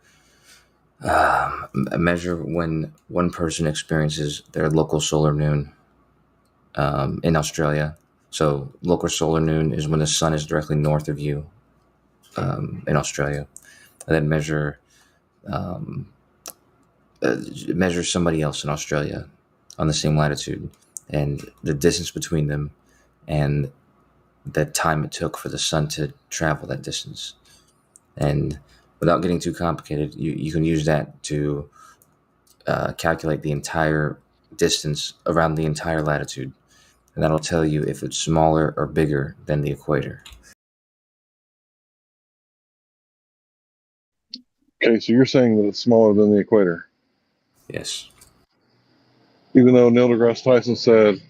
Speaker 21: when one person experiences their local solar noon in Australia. So local solar noon is when the sun is directly north of you in Australia. And then measure somebody else in Australia on the same latitude and the distance between them and the time it took for the sun to travel that distance. And without getting too complicated, you can use that to calculate the entire distance around the entire latitude. And that'll tell you if it's smaller or bigger than the equator.
Speaker 13: Okay, so you're saying that it's smaller than the equator?
Speaker 21: Yes.
Speaker 13: Even though Neil deGrasse Tyson said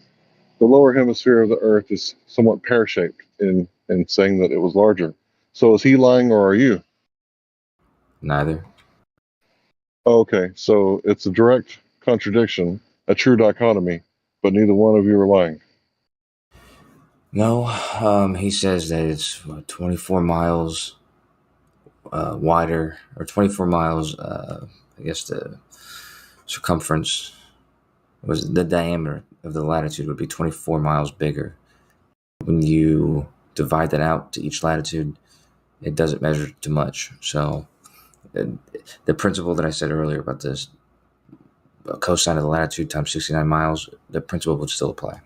Speaker 13: the lower hemisphere of the Earth is somewhat pear-shaped in saying that it was larger. So is he lying or are you?
Speaker 21: Neither.
Speaker 13: Okay, so it's a direct contradiction, a true dichotomy, but neither one of you are lying.
Speaker 21: No, he says that it's 24 miles wider, or 24 miles, I guess the circumference was the diameter of the latitude would be 24 miles bigger. When you divide that out to each latitude, it doesn't measure too much. So the principle that I said earlier about this cosine of the latitude times 69 miles, the principle would still apply.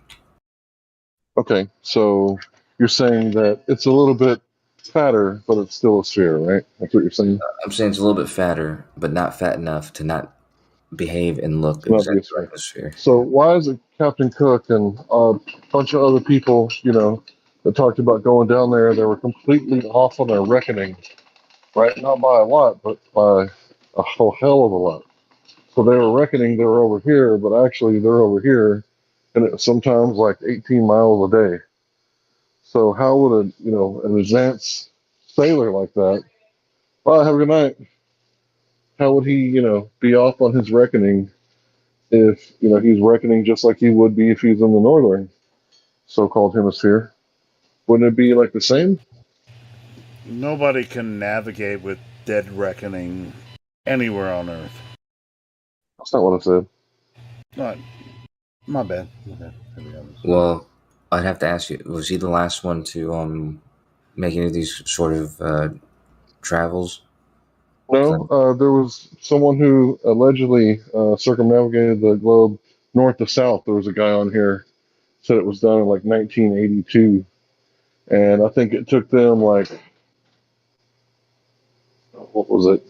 Speaker 13: Okay, so you're saying that it's a little bit fatter, but it's still a sphere, right? That's what you're saying?
Speaker 21: I'm saying it's a little bit fatter, but not fat enough to not behave and look exactly like a sphere.
Speaker 13: So why is it Captain Cook and a bunch of other people, that talked about going down there, they were completely off on their reckoning, right? Not by a lot, but by a whole hell of a lot. So they were reckoning they were over here, but actually they're over here, and it was sometimes like 18 miles a day. So how would an advanced sailor like that? Well, have a good night. How would he, be off on his reckoning if he's reckoning just like he would be if he's in the northern so-called hemisphere? Wouldn't it be like the same?
Speaker 4: Nobody can navigate with dead reckoning anywhere on Earth.
Speaker 13: That's not what I said.
Speaker 4: Not, my bad.
Speaker 21: Well, I'd have to ask you: was he the last one to make any of these sort of travels?
Speaker 13: No, there was someone who allegedly circumnavigated the globe north to south. There was a guy on here said it was done in like 1982, and I think it took them like, what was it?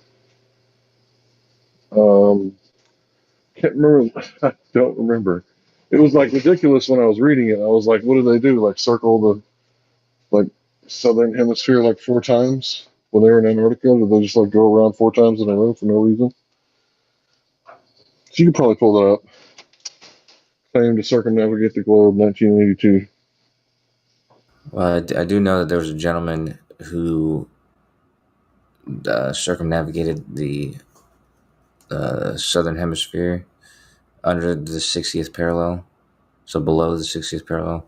Speaker 13: Can't remember. I don't remember. It was like ridiculous when I was reading it. I was like, what do they do? Like circle the like southern hemisphere like 4 times when they were in Antarctica? Did they just like go around 4 times in a row for no reason? So you could probably pull that up. Claim to circumnavigate the globe, 1982.
Speaker 21: Well, I do know that there was a gentleman who circumnavigated the southern hemisphere under the 60th parallel, so below the 60th parallel.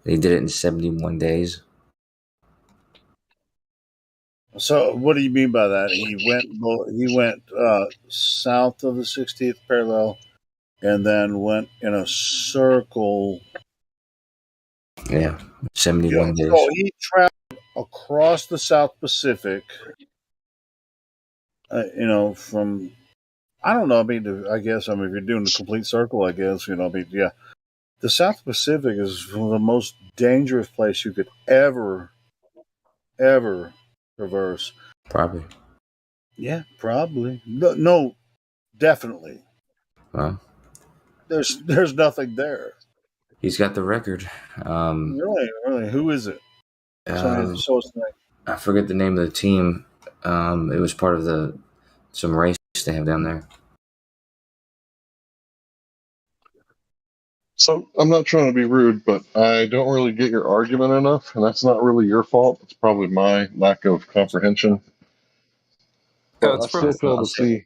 Speaker 21: He did it in 71 days.
Speaker 4: So, what do you mean by that? He went south of the 60th parallel, and then went in a circle.
Speaker 21: Yeah, 71 days.
Speaker 4: So he traveled across the South Pacific. From I don't know. I mean, I guess if you're doing a complete circle, I guess yeah. The South Pacific is one of the most dangerous place you could ever traverse.
Speaker 21: Probably.
Speaker 4: Yeah, probably. No, definitely.
Speaker 21: Well,
Speaker 4: There's nothing there.
Speaker 21: he's got the record.
Speaker 4: Really. Who is it? Somebody show us the name.
Speaker 21: I forget the name of the team. It was part of some race they have down there.
Speaker 13: So I'm not trying to be rude, but I don't really get your argument enough, and that's not really your fault. It's probably my lack of comprehension.
Speaker 5: No,
Speaker 13: But I still fail to see.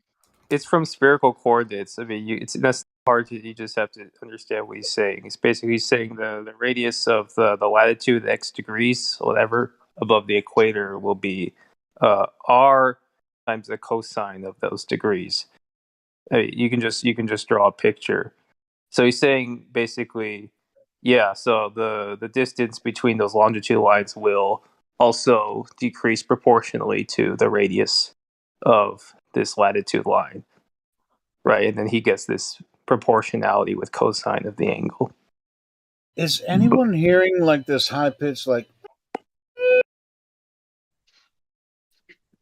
Speaker 5: It's from spherical coordinates. I mean, that's hard to. You just have to understand what he's saying. He's basically saying the radius of the latitude, x degrees, whatever, above the equator will be r times the cosine of those degrees. I mean, you can just draw a picture. So he's saying basically, yeah. So the distance between those longitude lines will also decrease proportionally to the radius of this latitude line, right? And then he gets this proportionality with cosine of the angle.
Speaker 4: Is anyone hearing like this high pitch, like?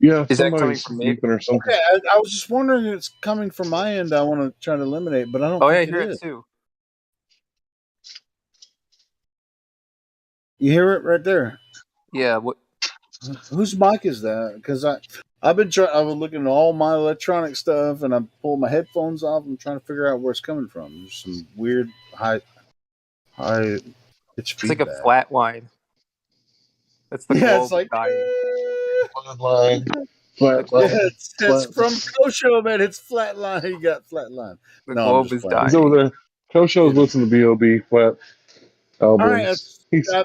Speaker 13: Yeah,
Speaker 5: is that coming from me?
Speaker 13: beeping or something.
Speaker 4: Okay, I was just wondering if it's coming from my end. I want to try to eliminate, but I don't.
Speaker 5: Oh yeah, I
Speaker 4: think
Speaker 5: hear
Speaker 4: it
Speaker 5: it
Speaker 4: is.
Speaker 5: too.
Speaker 4: You hear it right there.
Speaker 5: Yeah. What?
Speaker 4: Whose mic is that? Because I've been trying. I was looking at all my electronic stuff, and I'm pulling my headphones off. I'm trying to figure out where it's coming from. There's some weird high pitch feedback.
Speaker 5: It's like a flat line. That's the
Speaker 4: Yeah,
Speaker 5: globe
Speaker 4: it's like
Speaker 5: dying.
Speaker 13: Flat line. Flat line.
Speaker 4: Yeah, it's from Kosho, man. It's flat line. You got flat line.
Speaker 5: The
Speaker 4: No,
Speaker 5: globe
Speaker 4: I'm just
Speaker 5: is
Speaker 4: playing.
Speaker 5: dying.
Speaker 13: He's over there. Kosho's listening to B.O.B. flat albums.
Speaker 4: All right,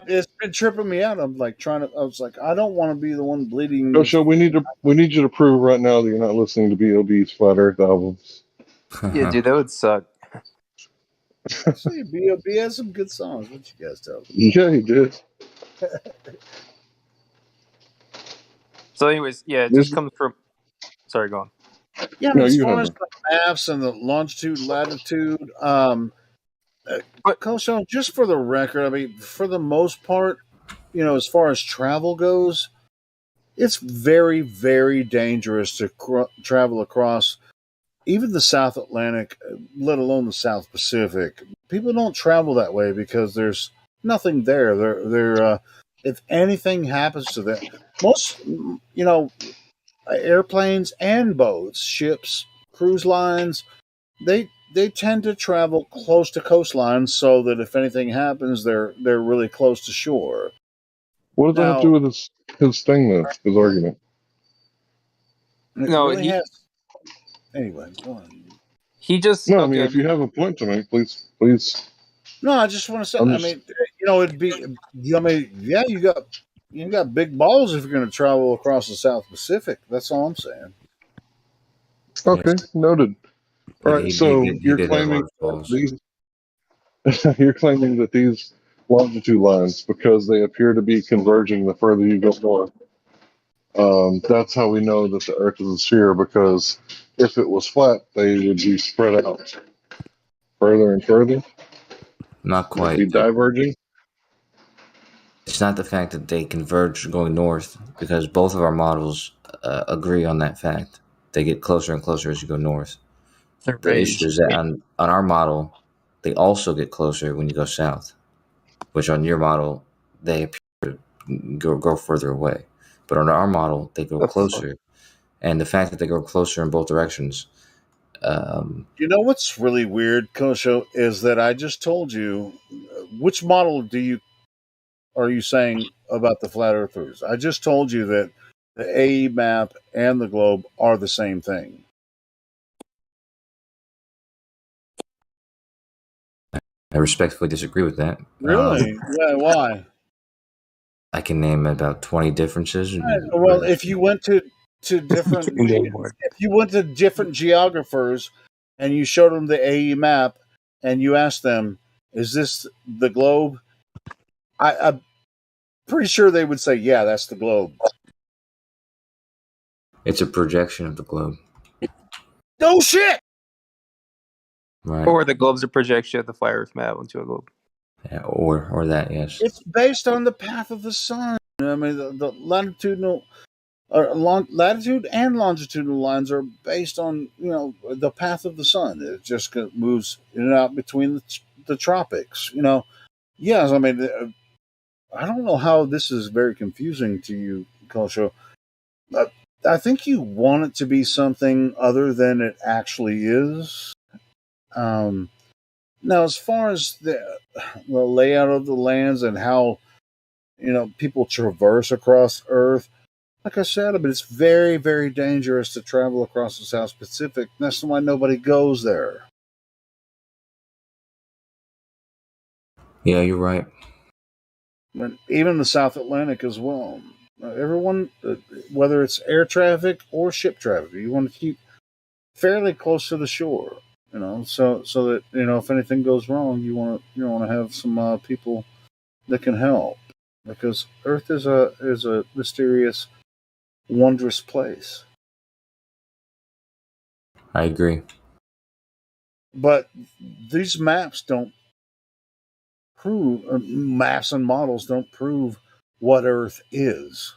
Speaker 4: it's been tripping me out. I'm like I was like, I don't want to be the one bleeding.
Speaker 13: Kosho, we need you to prove right now that you're not listening to B.O.B.'s Flat Earth albums.
Speaker 5: Yeah, dude, that would suck.
Speaker 4: Actually, B.O.B. has some good songs. What you guys tell me?
Speaker 13: Yeah, he did.
Speaker 5: So, anyways, yeah, it just comes from. Sorry, go on.
Speaker 4: Yeah, I mean, as far as the maps and the longitude, latitude, Kosho, just for the record, I mean, for the most part, as far as travel goes, it's very, very dangerous to travel across even the South Atlantic, let alone the South Pacific. People don't travel that way because there's nothing there. They're if anything happens to them, most airplanes and boats, ships, cruise lines, they tend to travel close to coastlines so that if anything happens, they're really close to shore.
Speaker 13: What does that have to do with his thing, though? His argument?
Speaker 4: It
Speaker 9: No,
Speaker 4: really has. Anyway, go on.
Speaker 9: He just
Speaker 13: no. I mean, if you have a point to make, please.
Speaker 4: No, I just want to say. I mean, it'd be. I mean, yeah, you got big balls if you're going to travel across the South Pacific. That's all I'm saying.
Speaker 13: Okay, noted. All right, so
Speaker 21: He
Speaker 13: you're
Speaker 21: did have
Speaker 13: claiming
Speaker 21: large balls.
Speaker 13: you're claiming that these longitude lines, because they appear to be converging the further you go north. That's how we know that the Earth is a sphere, because if it was flat, they would be spread out further and further.
Speaker 21: Not
Speaker 13: They'd
Speaker 21: quite.
Speaker 13: be diverging.
Speaker 21: It's not the fact that they converge going north, because both of our models agree on that fact. They get closer and closer as you go north. The issue is that on our model, they also get closer when you go south, which on your model, they appear to go further away. But on our model, they go closer. And the fact that they go closer in both directions.
Speaker 4: You know what's really weird, Kosho, is that I just told you which model are you saying about the flat earthers? I just told you that the AE map and the globe are the same thing.
Speaker 21: I respectfully disagree with that.
Speaker 4: Really? Yeah. Why?
Speaker 21: I can name about 20 differences.
Speaker 4: Well, if you went to different, if you went to different geographers and you showed them the AE map and you asked them, "Is this the globe?" I'm pretty sure they would say, "Yeah, that's the globe."
Speaker 21: It's a projection of the globe.
Speaker 4: No shit.
Speaker 21: Right.
Speaker 9: Or the globe's a projection of the flat Earth map onto a globe.
Speaker 21: Yeah, or that, yes.
Speaker 4: It's based on the path of the sun. I mean, the latitudinal, latitude and longitudinal lines are based on the path of the sun. It just moves in and out between the tropics. Yes. I mean, I don't know how this is very confusing to you, Kosho. I think you want it to be something other than it actually is. Now, as far as the layout of the lands and how people traverse across Earth, like I said, I mean, it's very, very dangerous to travel across the South Pacific. That's why nobody goes there.
Speaker 21: Yeah, you're right.
Speaker 4: But even the South Atlantic as well. Everyone, whether it's air traffic or ship traffic, you want to keep fairly close to the shore. So that if anything goes wrong, you want to have some people that can help, because Earth is a mysterious, wondrous place.
Speaker 21: I agree.
Speaker 4: But these maps don't prove, maps and models don't prove what Earth is.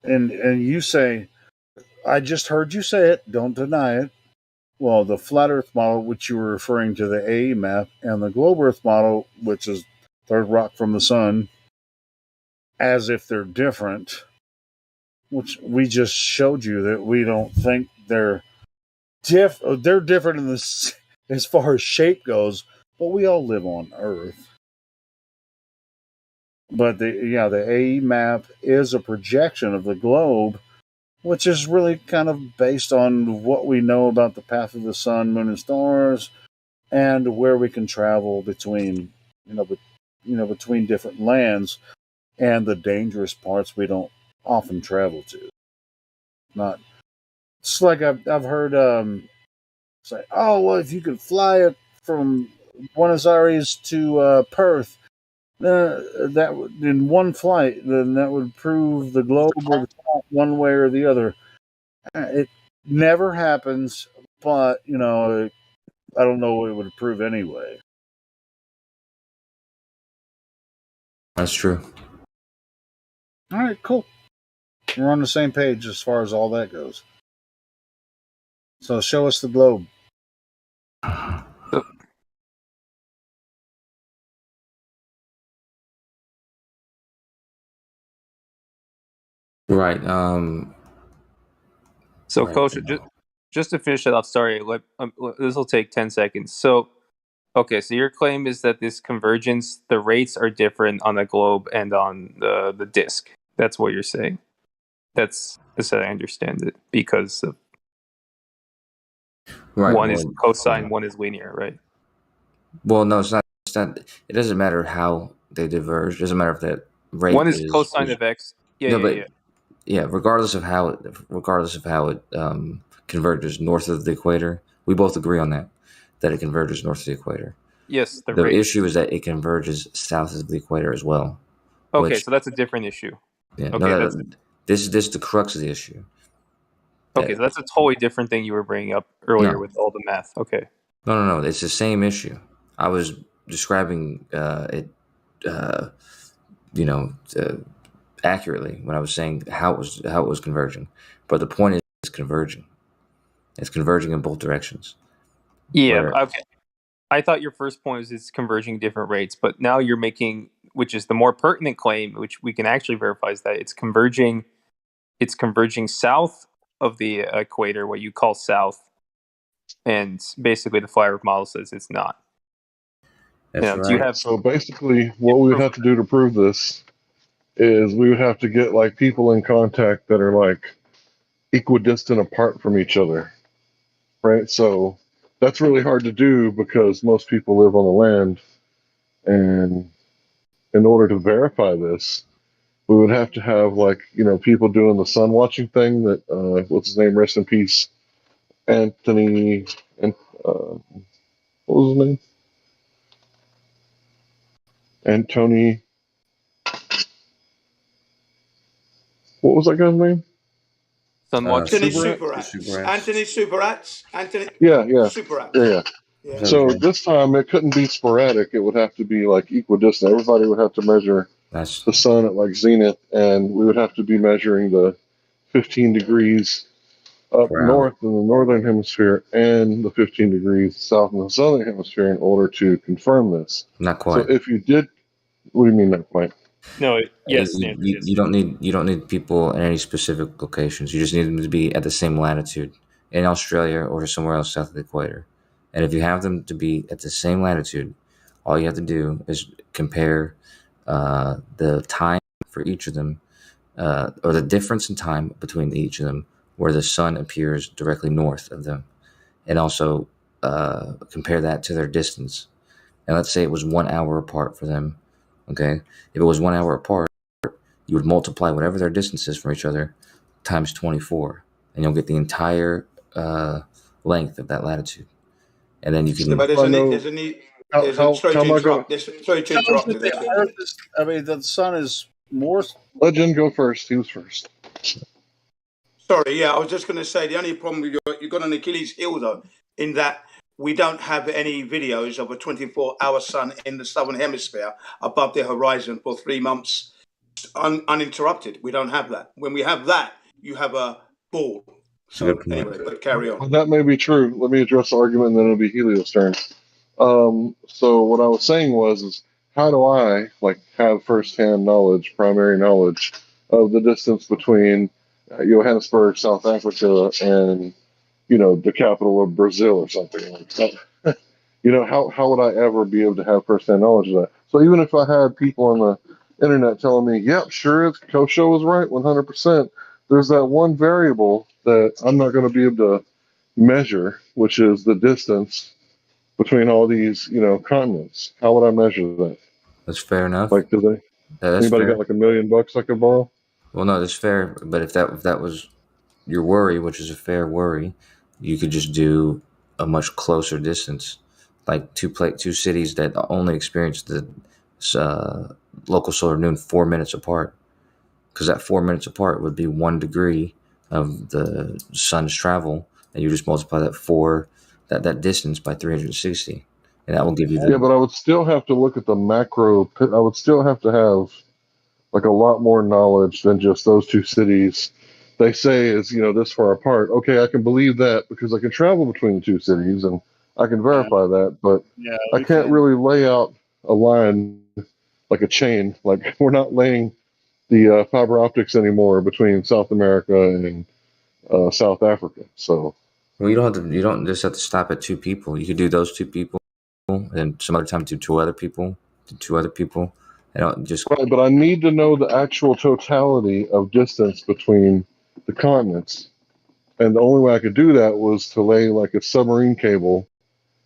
Speaker 4: And you say, I just heard you say it, don't deny it. Well, the flat Earth model, which you were referring to the AE map, and the globe Earth model, which is third rock from the sun, as if they're different, which we just showed you that we don't think they're different in this as far as shape goes, but we all live on Earth. But the AE map is a projection of the globe, which is really kind of based on what we know about the path of the sun, moon, and stars, and where we can travel between between different lands, and the dangerous parts we don't often travel to. Not it's like I've heard say, oh well, if you could fly it from Buenos Aires to Perth, that in one flight, then that would prove the globe or the top one way or the other. It never happens, but I don't know what it would prove anyway.
Speaker 21: That's true.
Speaker 4: All right, cool. We're on the same page as far as all that goes. So show us the globe.
Speaker 21: Right.
Speaker 9: So,
Speaker 21: right
Speaker 9: Coach, just to finish that off, sorry, this will take 10 seconds. So, Okay, so your claim is that this convergence, the rates are different on the globe and on the disk. That's what you're saying. That's how I understand it, because of
Speaker 21: Right.
Speaker 9: one is
Speaker 21: Well,
Speaker 9: cosine, one is linear, right?
Speaker 21: well, no, it's not. It's not. It doesn't matter how they diverge. It doesn't matter if that rate
Speaker 9: One is cosine
Speaker 21: is
Speaker 9: of x. Yeah,
Speaker 21: no,
Speaker 9: yeah,
Speaker 21: but
Speaker 9: yeah.
Speaker 21: yeah, regardless of how it converges north of the equator, we both agree on that it converges north of the equator.
Speaker 9: Yes, the
Speaker 21: The
Speaker 9: rate.
Speaker 21: issue is that it converges south of the equator as well.
Speaker 9: Okay,
Speaker 21: Which
Speaker 9: so that's a different issue.
Speaker 21: yeah,
Speaker 9: Okay,
Speaker 21: no,
Speaker 9: that's
Speaker 21: this is the crux of the issue.
Speaker 9: okay. So that's a totally different thing you were bringing up earlier
Speaker 21: No,
Speaker 9: with all the math. Okay.
Speaker 21: no. It's the same issue. I was describing it, uh, you know, accurately when I was saying how it was converging. But the point is, it's converging. It's converging in both directions.
Speaker 9: Yeah.
Speaker 21: Where
Speaker 9: Okay. I thought your first point was it's converging different rates, but now you're making, which is the more pertinent claim, which we can actually verify, is that it's converging. It's converging south of the equator, what you call south, and basically the flat Earth model says it's not.
Speaker 21: that's
Speaker 9: Do you
Speaker 21: right.
Speaker 9: have
Speaker 13: So basically, what we would have to do to prove this is we would have to get like people in contact that are like equidistant apart from each other, right? So that's really hard to do because most people live on the land, and in order to verify this, we would have to have like people doing the sun watching thing. That what's his name? Rest in peace, Anthony. And what was his name? Anthony. What was that guy's name?
Speaker 9: sun
Speaker 21: Super
Speaker 9: watching?
Speaker 19: Anthony
Speaker 21: Superats.
Speaker 19: Superats. Anthony Superats. Anthony
Speaker 13: Yeah,
Speaker 19: Superats. Yeah.
Speaker 13: So this time it couldn't be sporadic. It would have to be like equidistant. Everybody would have to measure
Speaker 21: That's
Speaker 13: the sun at like zenith, and we would have to be measuring the 15 degrees up
Speaker 21: per hour.
Speaker 13: north in the northern hemisphere and the 15 degrees south in the southern hemisphere in order to confirm this.
Speaker 21: Not
Speaker 13: So
Speaker 21: quite.
Speaker 13: if you did, what do you mean not quite?
Speaker 9: No. Yes,
Speaker 21: You,
Speaker 9: Andrew,
Speaker 21: you,
Speaker 9: yes.
Speaker 21: you don't need people in any specific locations. You just need them to be at the same latitude in Australia or somewhere else south of the equator. And if you have them to be at the same latitude, all you have to do is compare the time for each of them, or the difference in time between each of them, where the sun appears directly north of them, and also compare that to their distance. And let's say it was 1 hour apart for them. Okay, if it was 1 hour apart, you would multiply whatever their distance is from each other times 24, and you'll get the entire length of that latitude. And then you
Speaker 19: Yeah,
Speaker 21: can.
Speaker 19: but
Speaker 13: I know
Speaker 19: sorry
Speaker 13: how
Speaker 19: to
Speaker 13: am I going?
Speaker 19: interrupt. Sorry to interrupt you there.
Speaker 4: The Earth is, I mean, the sun is more.
Speaker 13: Let Jen go first. He was first.
Speaker 19: Sorry, yeah, I was just going to say the only problem with you've got an Achilles heel though, in that we don't have any videos of a 24-hour sun in the southern hemisphere above the horizon for 3 months uninterrupted. We don't have that. When we have that, you have a ball.
Speaker 21: It's a good
Speaker 19: So
Speaker 21: point.
Speaker 19: anyway, but carry on.
Speaker 13: Well, that may be true. Let me address the argument, and then it'll be Helios' turn. So what I was saying is how do I like have firsthand knowledge, primary knowledge of the distance between Johannesburg, South Africa, and the capital of Brazil or something like that? How would I ever be able to have firsthand knowledge of that? So even if I had people on the internet telling me, "Yep, sure, it's Kosho was right, 100%," there's that one variable that I'm not going to be able to measure, which is the distance between all these, continents. How would I measure that?
Speaker 21: That's fair enough.
Speaker 13: Like,
Speaker 21: That's
Speaker 13: anybody got
Speaker 21: fair.
Speaker 13: like $1 million I could borrow?
Speaker 21: Well, no, that's fair. But if that was your worry, which is a fair worry, you could just do a much closer distance, like two cities that only experience the local solar noon 4 minutes apart, because that 4 minutes apart would be 1 degree of the sun's travel, and you just multiply that distance by 360, and that will give you
Speaker 13: Yeah,
Speaker 21: the.
Speaker 13: but I would still have to look at the macro. I would still have to have like a lot more knowledge than just those two cities. They say is this far apart. Okay, I can believe that because I can travel between the two cities and I can verify that, but
Speaker 4: Yeah,
Speaker 13: I
Speaker 4: we
Speaker 13: can't
Speaker 4: can.
Speaker 13: really lay out a line like a chain. Like we're not laying the fiber optics anymore between South America and South Africa. So
Speaker 21: Well, you don't just have to stop at two people. You could do those two people and some other time to two other people, I don't just
Speaker 13: Right, but I need to know the actual totality of distance between the continents. And the only way I could do that was to lay like a submarine cable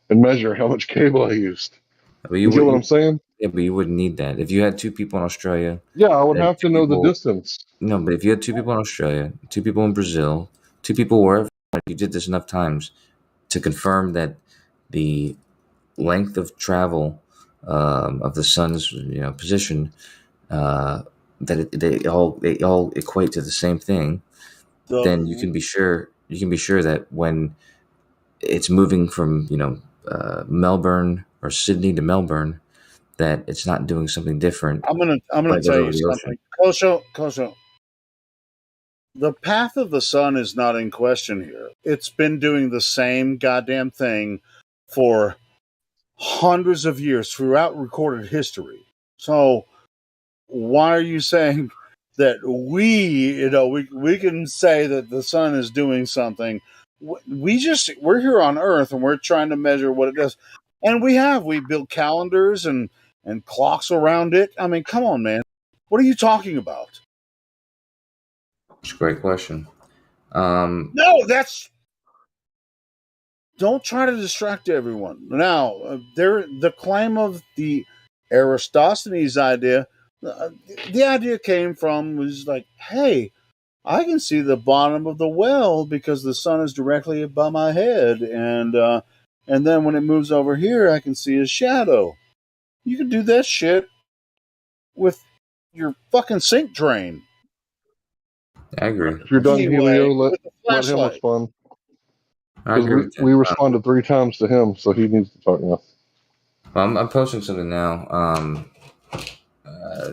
Speaker 13: and measure how much cable I used.
Speaker 21: But
Speaker 13: You get what I'm saying?
Speaker 21: Yeah, but you wouldn't need that if you had two people in Australia.
Speaker 13: Yeah, I would
Speaker 21: and
Speaker 13: have to
Speaker 21: two
Speaker 13: know the
Speaker 21: people-
Speaker 13: distance.
Speaker 21: No, but if you had two people in Australia, two people in Brazil, two people wherever, you did this enough times to confirm that the length of travel of the sun's position, that they all equate to the same thing, then you can be sure that when it's moving from Melbourne or Sydney to Melbourne, that it's not doing something different.
Speaker 4: I'm gonna
Speaker 21: when it goes
Speaker 4: tell
Speaker 21: over
Speaker 4: you
Speaker 21: the
Speaker 4: something,
Speaker 21: ocean.
Speaker 4: Kosho. The path of the sun is not in question here. It's been doing the same goddamn thing for hundreds of years throughout recorded history. So why are you saying that we can say that the sun is doing something? We're here on Earth and we're trying to measure what it does, and we built calendars and clocks around it. I mean, come on, man, what are you talking about?
Speaker 21: It's a great question.
Speaker 4: No, don't try to distract everyone. Now, the claim of the Aristophanes idea, the idea came from was like, hey, I can see the bottom of the well because the sun is directly above my head, and then when it moves over here, I can see a shadow. You can do that shit with your fucking sink drain.
Speaker 21: I agree.
Speaker 13: If you're done,
Speaker 4: Anyway,
Speaker 13: Helio,
Speaker 4: with the
Speaker 13: let him
Speaker 4: flashlight.
Speaker 13: respond.
Speaker 21: I agree
Speaker 13: Because
Speaker 21: with
Speaker 13: we
Speaker 21: you.
Speaker 13: responded 3 times to him, so he needs to talk now.
Speaker 21: I'm posting something now.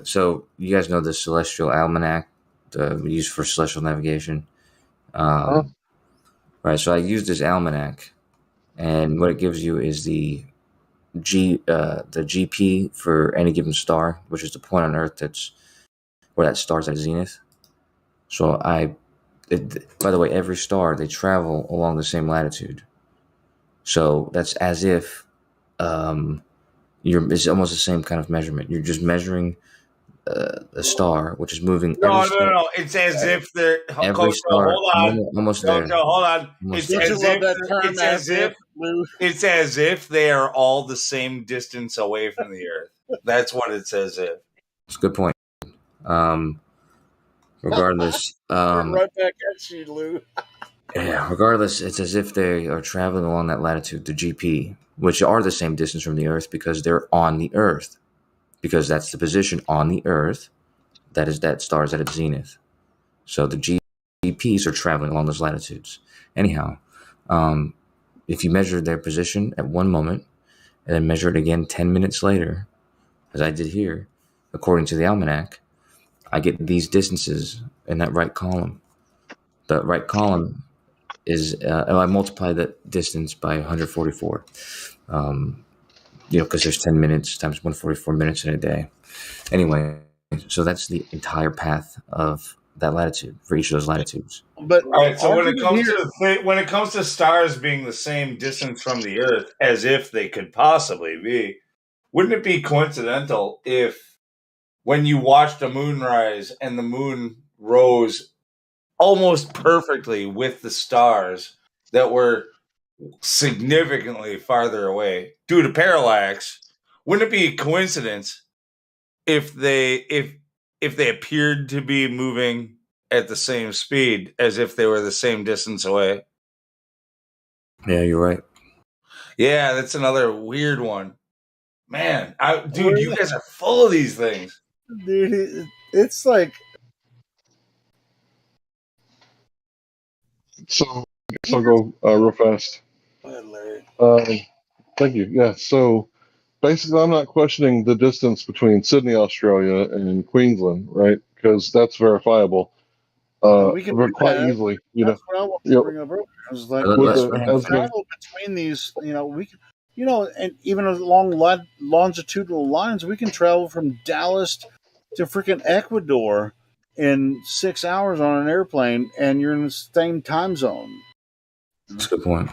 Speaker 21: So you guys know the celestial almanac we use for celestial navigation. Right. So I used this almanac, and what it gives you is the GP for any given star, which is the point on Earth that's where that star's at zenith. So by the way, every star, they travel along the same latitude. So that's as if it's almost the same kind of measurement. You're just measuring a star, which is moving.
Speaker 12: No. It's as if they're.
Speaker 21: Every star.
Speaker 12: Hold on.
Speaker 21: Almost there.
Speaker 12: Hold on.
Speaker 21: Almost
Speaker 12: It's
Speaker 21: there.
Speaker 12: as if. It's as if they are all the same distance away from the Earth. That's what it says.
Speaker 21: It's a good point. Regardless,
Speaker 4: Right back at you, Lou.
Speaker 21: yeah. Regardless, it's as if they are traveling along that latitude, the GP, which are the same distance from the Earth because they're on the Earth, because that's the position on the Earth. That star is at its zenith. So the GPs are traveling along those latitudes. Anyhow, if you measure their position at one moment and then measure it again 10 minutes later, as I did here, according to the almanac, I get these distances in that right column. The right column is, I multiply that distance by 144. Because there's 10 minutes times 144 minutes in a day. Anyway, so that's the entire path of that latitude for each of those latitudes.
Speaker 4: But
Speaker 12: all right, so when it comes to stars being the same distance from the Earth as if they could possibly be, wouldn't it be coincidental if when you watched a moonrise and the moon rose almost perfectly with the stars that were significantly farther away due to parallax, wouldn't it be a coincidence if they appeared to be moving at the same speed as if they were the same distance away?
Speaker 21: Yeah, you're right.
Speaker 12: Yeah, that's another weird one. Man, dude, you guys are full of these things.
Speaker 4: Dude, it's like.
Speaker 13: So I guess I'll go real fast.
Speaker 4: Go ahead, Larry.
Speaker 13: Thank you. Yeah, so basically I'm not questioning the distance between Sydney, Australia and Queensland, right? Because that's verifiable.
Speaker 4: We can
Speaker 13: but
Speaker 4: do
Speaker 13: quite
Speaker 4: that.
Speaker 13: easily,
Speaker 4: That's what I wanted to bring up earlier. I was like, we can travel between these, we can, and even along longitudinal lines, we can travel from Dallas to freaking Ecuador in 6 hours on an airplane, and you're in the same time zone.
Speaker 21: That's a good point.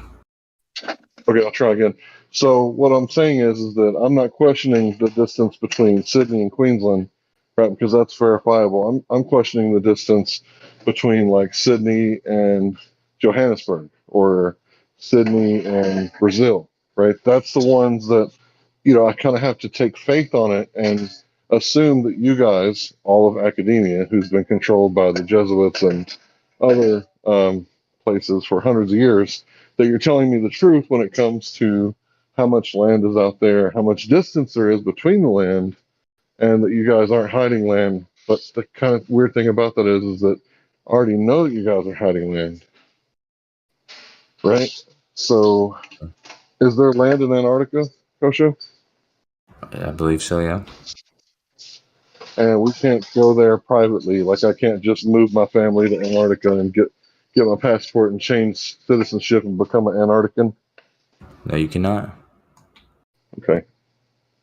Speaker 13: Okay, I'll try again. So what I'm saying is that I'm not questioning the distance between Sydney and Queensland, right? Because that's verifiable. I'm questioning the distance between like Sydney and Johannesburg or Sydney and Brazil, right? That's the ones that, I kind of have to take faith on it and assume that you guys, all of academia, who's been controlled by the Jesuits and other places for hundreds of years, that you're telling me the truth when it comes to how much land is out there, how much distance there is between the land, and that you guys aren't hiding land. But the kind of weird thing about that is that I already know that you guys are hiding land, right? So, is there land in Antarctica, Kosho?
Speaker 21: I believe so, yeah.
Speaker 13: And we can't go there privately. Like I can't just move my family to Antarctica and get my passport and change citizenship and become an Antarctican.
Speaker 21: No, you cannot.
Speaker 13: Okay.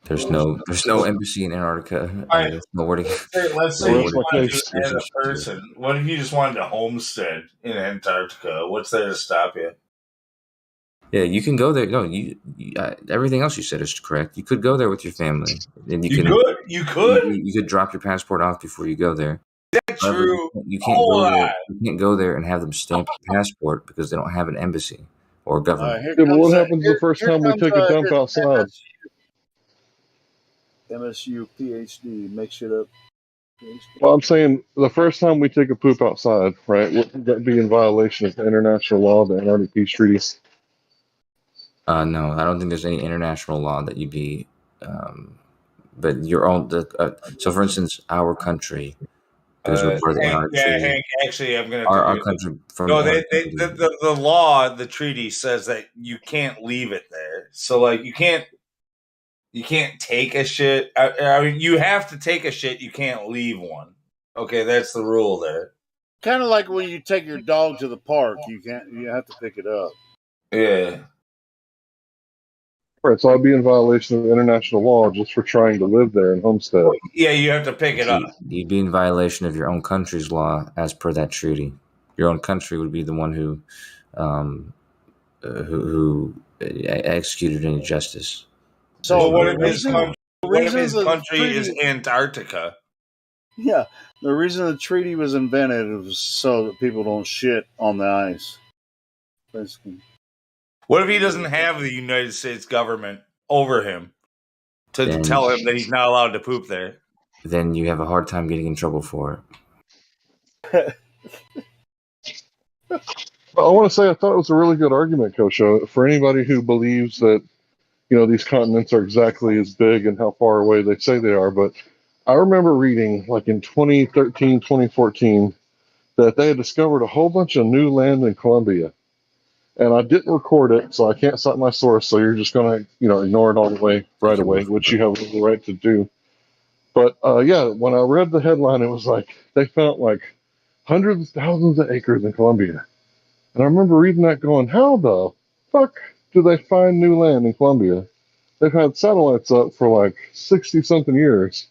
Speaker 21: There's no embassy in Antarctica.
Speaker 12: All right.
Speaker 21: There's nowhere to
Speaker 12: Let's say
Speaker 13: Well,
Speaker 12: you
Speaker 13: that's my
Speaker 12: wanted
Speaker 13: case.
Speaker 12: to as a person. What if you just wanted to homestead in Antarctica? What's there to stop you?
Speaker 21: Yeah, you can go there. No, everything else you said is correct. You could go there with your family, and you could. You could drop your passport off before you go there.
Speaker 12: That's
Speaker 21: However,
Speaker 12: true.
Speaker 21: You can't go there. You can't go there and have them stamp your passport because they don't have an embassy or a government.
Speaker 13: Yeah, but what happens the first time we take a dump outside?
Speaker 4: MSU PhD, make shit up.
Speaker 13: Well, I'm saying the first time we take a poop outside, right? Would that be in violation of international law, the Antarctic Peace Treaty?
Speaker 21: No, I don't think there's any international law that you'd be. But your own. So, for instance, our country, because we're part of the Antarctic Treaty.
Speaker 12: Hank, actually, I'm going to.
Speaker 21: Our country from
Speaker 12: the law, the treaty says that you can't leave it there. So, like, you can't take a shit. I mean, you have to take a shit. You can't leave one. Okay, that's the rule there.
Speaker 4: Kind of like when you take your dog to the park, you have to pick it up.
Speaker 12: Yeah.
Speaker 13: Right, so I'd be in violation of international law just for trying to live there and homestead.
Speaker 12: Yeah, you have to pick it up.
Speaker 21: You'd be in violation of your own country's law as per that treaty. Your own country would be the one who executed any justice.
Speaker 12: So what if his country is Antarctica?
Speaker 4: Yeah, the reason the treaty was invented was so that people don't shit on the ice. Basically.
Speaker 12: What if he doesn't have the United States government over him to tell him that he's not allowed to poop there?
Speaker 21: Then you have a hard time getting in trouble for it.
Speaker 13: Well, I want to say I thought it was a really good argument, Kosho, for anybody who believes that these continents are exactly as big and how far away they say they are. But I remember reading, like in 2013, 2014, that they had discovered a whole bunch of new land in Colombia. And I didn't record it, so I can't cite my source. So you're just going to, ignore it all the way right away, which you have the right to do. But yeah, when I read the headline, it was like they found like hundreds of thousands of acres in Colombia. And I remember reading that going, how the fuck do they find new land in Colombia? They've had satellites up for like 60-something years.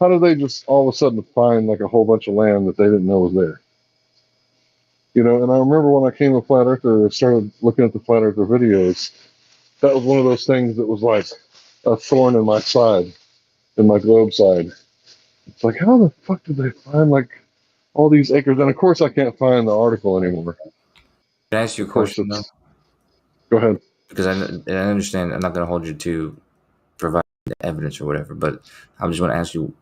Speaker 13: How do they just all of a sudden find like a whole bunch of land that they didn't know was there? And I remember when I came to Flat Earther and started looking at the Flat Earther videos, that was one of those things that was like a thorn in my side, in my globe side. It's like, how the fuck did they find like all these acres? And of course, I can't find the article anymore.
Speaker 21: Can I ask you a question, though?
Speaker 13: Go ahead.
Speaker 21: Because I understand I'm not going to hold you to provide evidence or whatever, but I'm just going to ask you,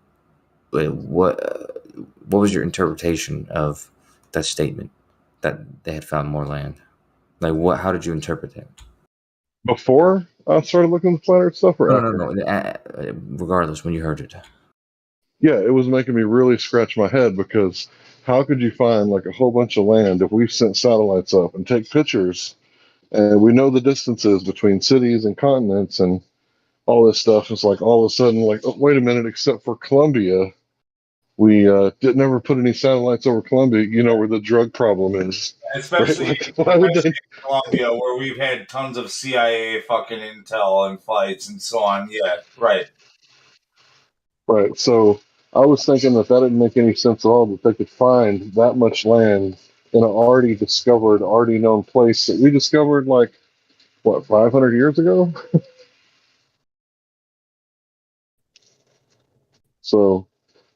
Speaker 21: what was your interpretation of that statement that they had found more land? Like, how did you interpret that?
Speaker 13: Before I started looking at the Flat Earth stuff, or
Speaker 21: no. Regardless, when you heard it.
Speaker 13: Yeah, it was making me really scratch my head because how could you find like a whole bunch of land if we sent satellites up and take pictures and we know the distances between cities and continents and all this stuff? It's like all of a sudden, like, oh, wait a minute, except for Colombia, we didn't ever put any satellites over Colombia, where the drug problem is.
Speaker 12: Especially,
Speaker 13: right?
Speaker 12: in Colombia, where we've had tons of CIA fucking intel and flights and so on. Yeah, right.
Speaker 13: Right. So I was thinking that didn't make any sense at all, that they could find that much land in an already discovered, already known place that we discovered like, what, 500 years ago? So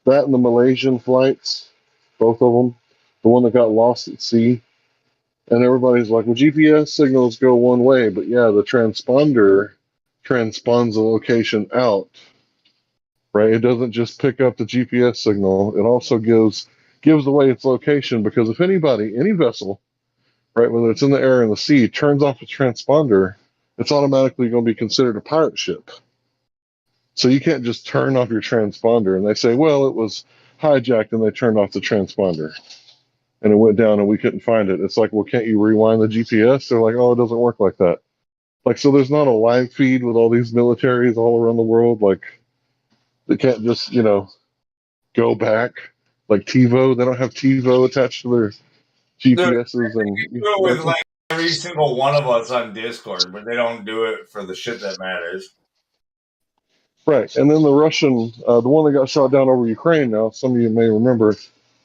Speaker 13: that and the Malaysian flights, both of them, the one that got lost at sea, and everybody's like, well, GPS signals go one way, but yeah, the transponder transpons the location out, right? It doesn't just pick up the GPS signal. It also gives away its location, because if anybody, any vessel, right, whether it's in the air or in the sea, turns off its transponder, it's automatically going to be considered a pirate ship. So you can't just turn off your transponder. And they say, well, it was hijacked and they turned off the transponder and it went down and we couldn't find it. It's like, well, can't you rewind the GPS? They're like, oh, it doesn't work like that. Like, so there's not a live feed with all these militaries all around the world. Like, they can't just, go back. Like TiVo, they don't have TiVo attached to their GPSs.
Speaker 12: They do it with like every single one of us on Discord, but they don't do it for the shit that matters.
Speaker 13: Right, and then the Russian, the one that got shot down over Ukraine. Now, some of you may remember,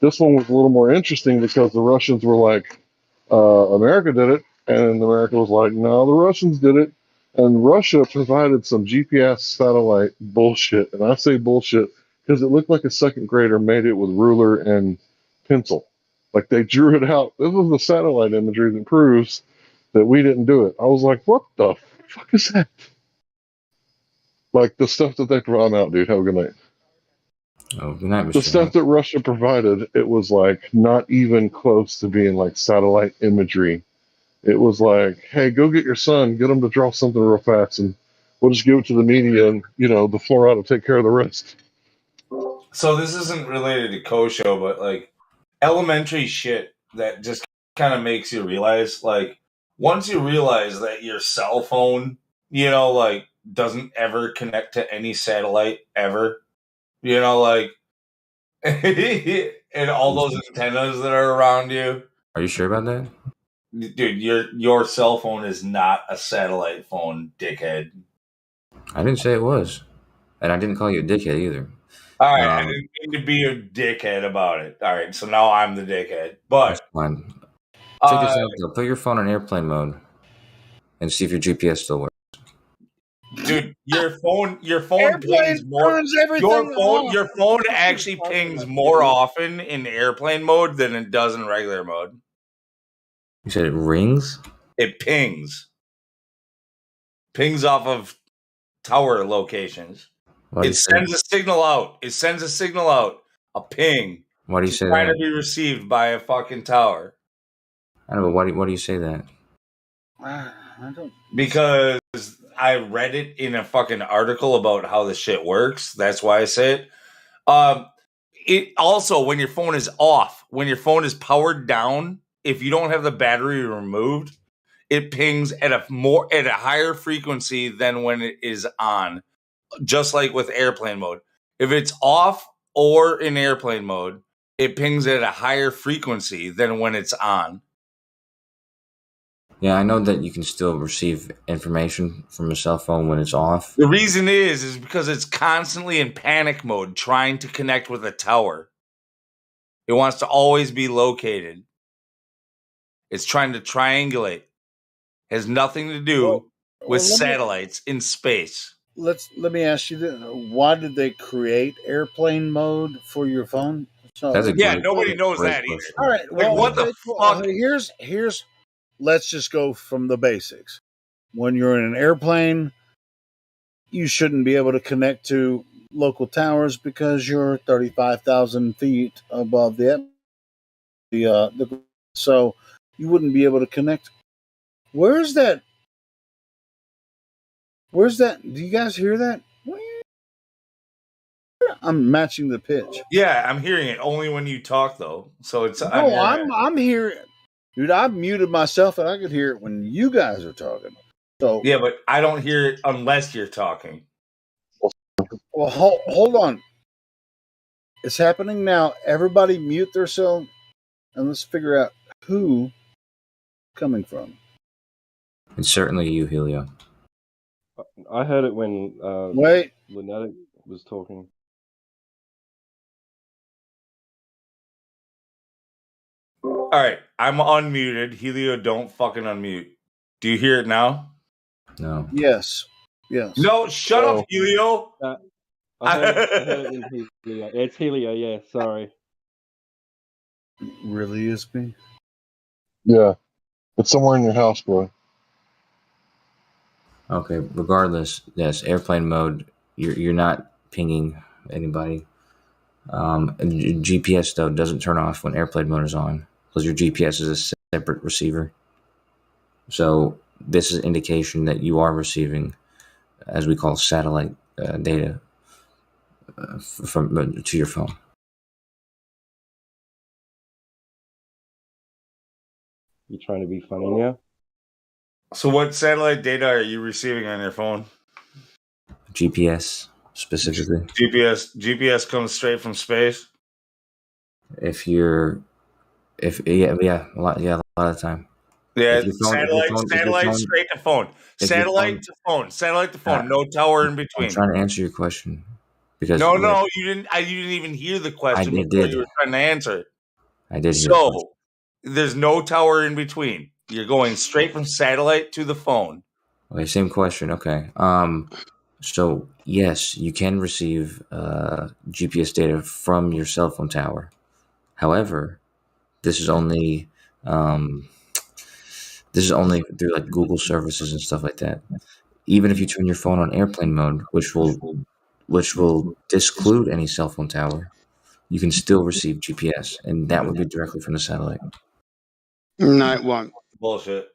Speaker 13: this one was a little more interesting because the Russians were like, America did it, and America was like, no, the Russians did it, and Russia provided some GPS satellite bullshit, and I say bullshit because it looked like a second grader made it with ruler and pencil, like they drew it out. This is the satellite imagery that proves that we didn't do it. I was like, what the fuck is that? Like the stuff that they brought out, dude. Have a good night.
Speaker 21: Oh, good night, Mr.
Speaker 13: The stuff that Russia provided, it was like not even close to being like satellite imagery. It was like, hey, go get your son, get him to draw something real fast, and we'll just give it to the media, and the Florida will take care of the rest.
Speaker 12: So this isn't related to Kosho, but like elementary shit that just kind of makes you realize, like, once you realize that your cell phone, like, doesn't ever connect to any satellite ever, like, and all those antennas that are around you.
Speaker 21: Are you sure about that?
Speaker 12: Dude, your cell phone is not a satellite phone, dickhead.
Speaker 21: I didn't say it was. And I didn't call you a dickhead either.
Speaker 12: All right, I didn't mean to be a dickhead about it. All right, so now I'm the dickhead. But
Speaker 21: fine. Check this out, though. Put your phone on airplane mode and see if your GPS still works.
Speaker 12: dude, your phone
Speaker 19: Airplane
Speaker 12: pings more.
Speaker 19: turns everything off.
Speaker 12: Your phone actually pings more often in airplane mode than it does in regular mode.
Speaker 21: You said it rings?
Speaker 12: It pings. Pings off of tower locations. It sends a signal out. It sends a signal out. A ping.
Speaker 21: Why do you say
Speaker 12: trying
Speaker 21: that?
Speaker 12: to be received by a fucking tower.
Speaker 21: I don't know, but why do you say that?
Speaker 19: I don't.
Speaker 12: Because I read it in a fucking article about how the shit works. That's why I say it. It also, when your phone is off, when your phone is powered down, if you don't have the battery removed, it pings at a higher frequency than when it is on. Just like with airplane mode. If it's off or in airplane mode, it pings at a higher frequency than when it's on.
Speaker 21: Yeah, I know that you can still receive information from a cell phone when it's off.
Speaker 12: The reason is because it's constantly in panic mode trying to connect with a tower. It wants to always be located. It's trying to triangulate. It has nothing to do with satellites in space.
Speaker 4: Let me ask you this: why did they create airplane mode for your phone? So,
Speaker 12: nobody knows that either.
Speaker 4: All right, well,
Speaker 12: what the fuck?
Speaker 4: Here's. Let's just go from the basics. When you're in an airplane, you shouldn't be able to connect to local towers because you're 35,000 feet above the so you wouldn't be able to connect. Where's that? Do you guys hear that? I'm matching the pitch.
Speaker 12: Yeah, I'm hearing it only when you talk, though. So it's
Speaker 4: No, I'm hearing. Dude, I've muted myself and I could hear it when you guys are talking. So
Speaker 12: yeah, but I don't hear it unless you're talking.
Speaker 4: Well, hold on. It's happening now. Everybody mute themselves and let's figure out who coming from.
Speaker 21: It's certainly you, Helio.
Speaker 7: I heard it when
Speaker 4: Wait.
Speaker 7: Lunatic was talking.
Speaker 12: All right, I'm unmuted. Helio, don't fucking unmute. Do you hear it now?
Speaker 3: No.
Speaker 4: Yes. Yes.
Speaker 12: No, shut up, Helio.
Speaker 7: I had it in Helio. It's Helio, yeah, sorry.
Speaker 4: Really is me?
Speaker 13: Yeah. It's somewhere in your house, bro.
Speaker 3: Okay, regardless, yes, airplane mode, you're not pinging anybody. GPS, though, doesn't turn off when airplane mode is on because your GPS is a separate receiver. So this is an indication that you are receiving, as we call satellite data from to your phone.
Speaker 7: You trying to be funny now?
Speaker 12: So what satellite data are you receiving on your phone?
Speaker 3: GPS specifically.
Speaker 12: GPS comes straight from space.
Speaker 3: Yeah, a lot of the time.
Speaker 12: Yeah,
Speaker 3: If your
Speaker 12: satellite straight to phone. Satellite to phone. No tower in between.
Speaker 3: I'm trying to answer your question because
Speaker 12: No, you didn't. You didn't even hear the question before you were trying to answer it.
Speaker 3: I did.
Speaker 12: So there's no tower in between. You're going straight from satellite to the phone.
Speaker 3: Okay, same question. Okay. So yes, you can receive GPS data from your cell phone tower. However, this is only through like Google services and stuff like that. Even if you turn your phone on airplane mode, which will disclude any cell phone tower, you can still receive GPS, and that would be directly from the satellite.
Speaker 14: No, it won't.
Speaker 12: Bullshit.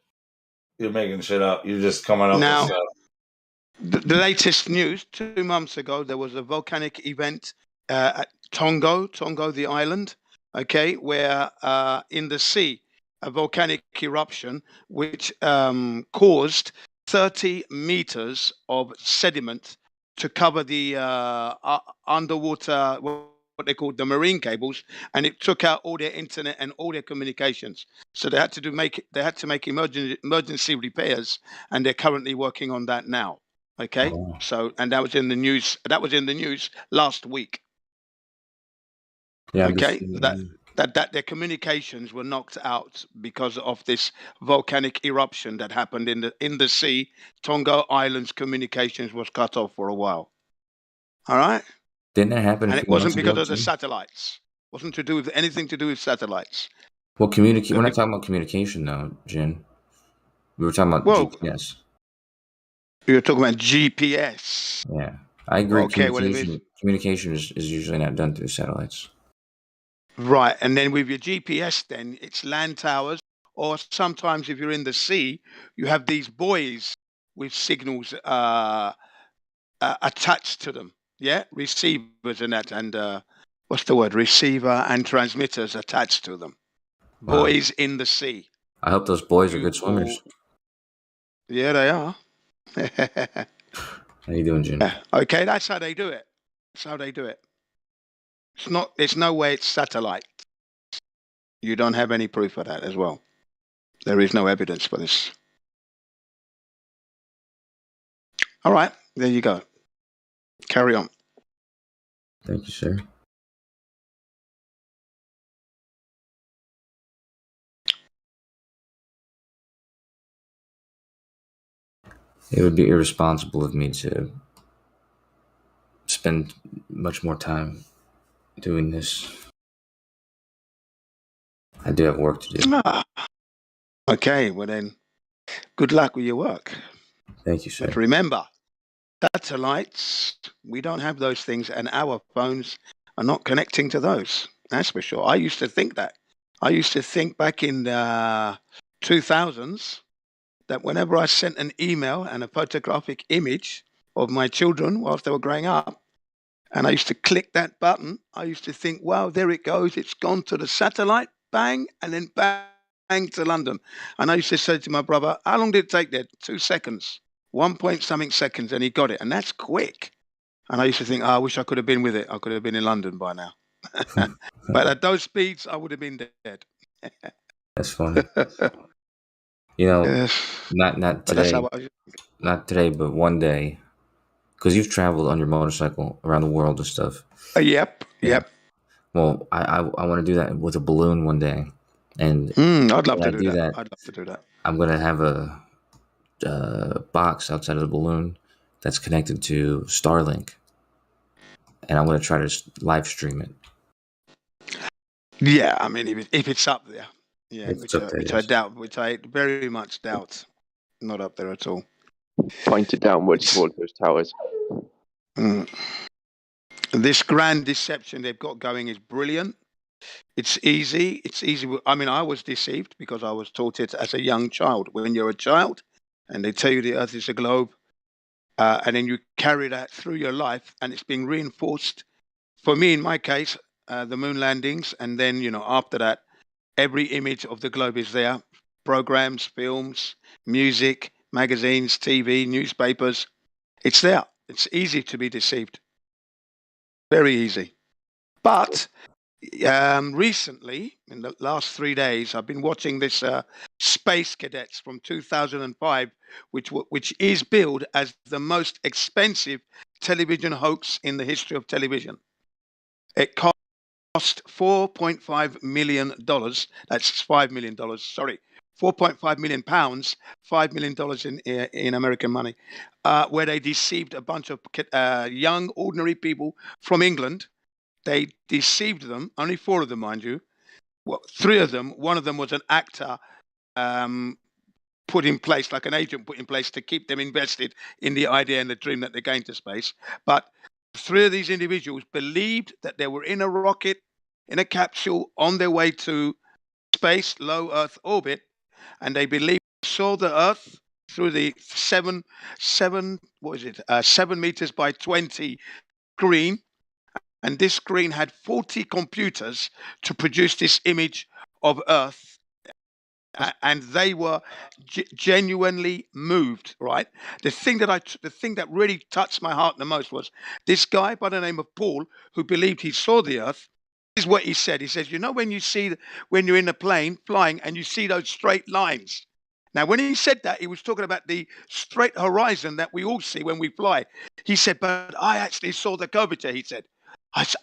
Speaker 12: You're making shit up. You're just coming up
Speaker 14: Now,
Speaker 12: with stuff.
Speaker 14: The latest news, 2 months ago, there was a volcanic event at Tonga, the island, okay, where in the sea, a volcanic eruption which caused 30 meters of sediment to cover the underwater, what they call the marine cables, and it took out all their internet and all their communications. So they had to make emergency repairs, and they're currently working on that now. Okay, so and that was in the news. That was in the news last week.
Speaker 3: Yeah.
Speaker 14: Okay, that their communications were knocked out because of this volcanic eruption that happened in the sea. Tonga Island's communications was cut off for a while. All right,
Speaker 3: Didn't that happen?
Speaker 14: and
Speaker 3: a
Speaker 14: it
Speaker 3: few
Speaker 14: wasn't
Speaker 3: months
Speaker 14: because
Speaker 3: ago,
Speaker 14: of the
Speaker 3: too?
Speaker 14: satellites. Wasn't to do with anything to do with satellites.
Speaker 3: Well, we're not talking about communication, though, Jin. We were talking about GPS.
Speaker 14: You're talking about GPS.
Speaker 3: Yeah, I agree.
Speaker 14: Okay,
Speaker 3: Communication is usually not done through satellites.
Speaker 14: Right, and then with your GPS, then it's land towers, or sometimes if you're in the sea, you have these buoys with signals attached to them. Yeah, receivers and that, and what's the word? Receiver and transmitters attached to them.
Speaker 3: Wow.
Speaker 14: Buoys in the sea.
Speaker 3: I hope those boys are good swimmers.
Speaker 14: Yeah, they are.
Speaker 3: How you doing, Jin?
Speaker 14: Yeah. Okay, that's how they do it. That's how they do it. It's not. There's no way it's satellite. You don't have any proof of that as well. There is no evidence for this. All right, there you go. Carry on.
Speaker 3: Thank you, sir. It would be irresponsible of me to spend much more time doing this. I do have work to do.
Speaker 14: Okay, well then, good luck with your work.
Speaker 3: Thank you, sir.
Speaker 14: But remember, satellites, we don't have those things, and our phones are not connecting to those. That's for sure. I used to think that. I used to think back in the 2000s that whenever I sent an email and a photographic image of my children whilst they were growing up, and I used to click that button, I used to think, wow, there it goes. It's gone to the satellite, bang, and then bang to London. And I used to say to my brother, how long did it take there? 2 seconds. 1 point something seconds, and he got it. And that's quick. And I used to think, I wish I could have been with it. I could have been in London by now. But at those speeds, I would have been dead.
Speaker 3: That's funny. You know, not today. Not today, but one day. Because you've traveled on your motorcycle around the world and stuff.
Speaker 14: Yep.
Speaker 3: Well, I want to do that with a balloon one day. And
Speaker 14: I'd love to do that. I'd love to do that.
Speaker 3: I'm going to have
Speaker 21: box outside of the balloon that's connected to Starlink, and I'm going to try to live stream it.
Speaker 18: Yeah, I mean, if it's up there, yeah,
Speaker 21: If it's up there,
Speaker 18: which I
Speaker 21: yes.
Speaker 18: doubt, which I very much doubt, not up there at all.
Speaker 15: Point it downwards towards those towers.
Speaker 18: This grand deception they've got going is brilliant. It's easy. It's easy. I mean, I was deceived because I was taught it as a young child. When you're a child, and they tell you the Earth is a globe, and then you carry that through your life, and it's being reinforced. For me, in my case, the moon landings, and then after that, every image of the globe is there. Programs, films, music, magazines, TV, newspapers. It's there. It's easy to be deceived. Very easy. But recently, in the last 3 days, I've been watching this Space Cadets from 2005, which is billed as the most expensive television hoax in the history of television. It cost $4.5 million. That's $5 million. Sorry, £4.5 million, $5 million in American money, where they deceived a bunch of young, ordinary people from England. They deceived them, only 4 of them, mind you. Well, 3 of them, one of them was an actor put in place, like an agent put in place to keep them invested in the idea and the dream that they're going to space. But 3 of these individuals believed that they were in a rocket, in a capsule, on their way to space, low Earth orbit, and they believed they saw the Earth through the 7 meters by 20 screen. And this screen had 40 computers to produce this image of Earth. And they were genuinely moved, right? The thing that really touched my heart the most was this guy by the name of Paul, who believed he saw the Earth. This is what he said. He says, when you're in a plane flying and you see those straight lines. Now, when he said that, he was talking about the straight horizon that we all see when we fly. He said, but I actually saw the curvature, he said.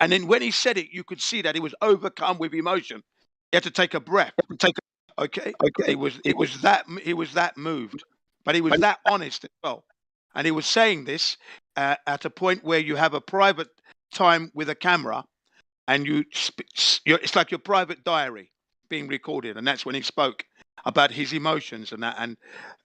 Speaker 18: And then when he said it, you could see that he was overcome with emotion. He had to take a breath. Okay. He was that moved, but he was that honest as well. And he was saying this at a point where you have a private time with a camera, and it's like your private diary being recorded, and that's when he spoke about his emotions and that, and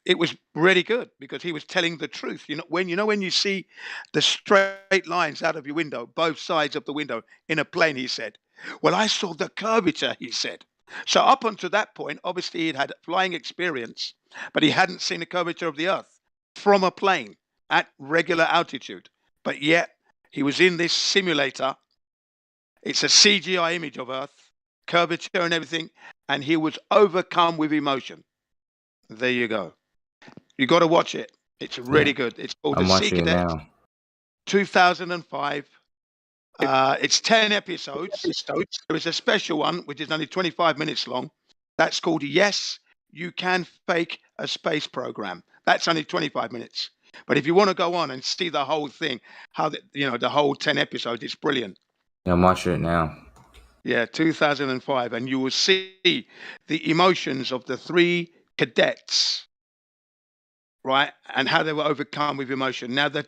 Speaker 18: it was really good because he was telling the truth. When you see the straight lines out of your window, both sides of the window in a plane, he said, well, I saw the curvature, he said. So up until that point, obviously he'd had flying experience, but he hadn't seen the curvature of the Earth from a plane at regular altitude. But yet he was in this simulator. It's a CGI image of Earth, curvature and everything, and he was overcome with emotion. There you go. You got to watch it. It's really good. It's called
Speaker 21: I'm
Speaker 18: The
Speaker 21: watching it
Speaker 18: Secret,
Speaker 21: now.
Speaker 18: 2005. It's 10 episodes. There is a special one, which is only 25 minutes long. That's called Yes, You Can Fake a Space Program. That's only 25 minutes. But if you want to go on and see the whole thing, the whole 10 episodes, it's brilliant.
Speaker 21: Yeah, I'm watching it now.
Speaker 18: Yeah, 2005. And you will see the emotions of the 3 cadets, right? And how they were overcome with emotion. Now, the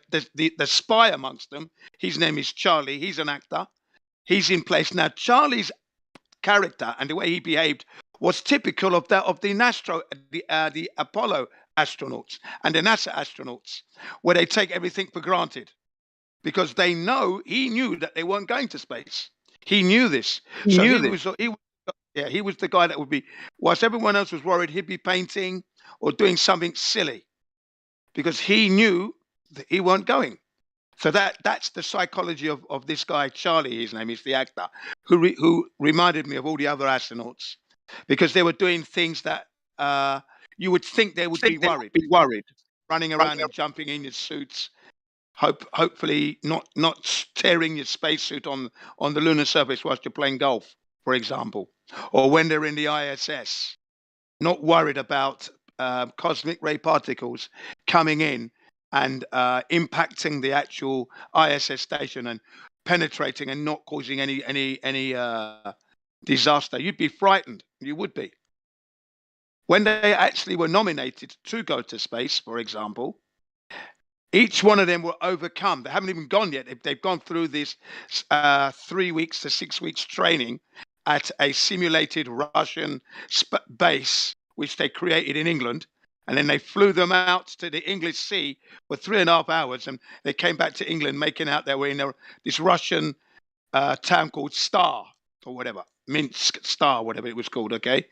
Speaker 18: spy amongst them, his name is Charlie. He's an actor. He's in place. Now, Charlie's character and the way he behaved was typical of that of the Apollo astronauts and the NASA astronauts, where they take everything for granted because he knew that they weren't going to space. He knew this. He was the guy that would be, whilst everyone else was worried, he'd be painting or doing something silly because he knew that he weren't going. So that's the psychology of this guy, Charlie, his name is, the actor, who reminded me of all the other astronauts because they were doing things that you would think they would be worried, running around and jumping in your suits, hopefully not tearing your spacesuit on the lunar surface whilst you're playing golf, for example, or when they're in the ISS, not worried about cosmic ray particles coming in and impacting the actual ISS station and penetrating and not causing any disaster. You'd be frightened. You would be. when they actually were nominated to go to space, for example, each one of them were overcome. They haven't even gone yet. They've gone through this 3 weeks to 6 weeks training at a simulated Russian base, which they created in England. And then they flew them out to the English Sea for 3.5 hours. And they came back to England, making out they were in this Russian town called Star or whatever, Minsk Star, whatever it was called, okay?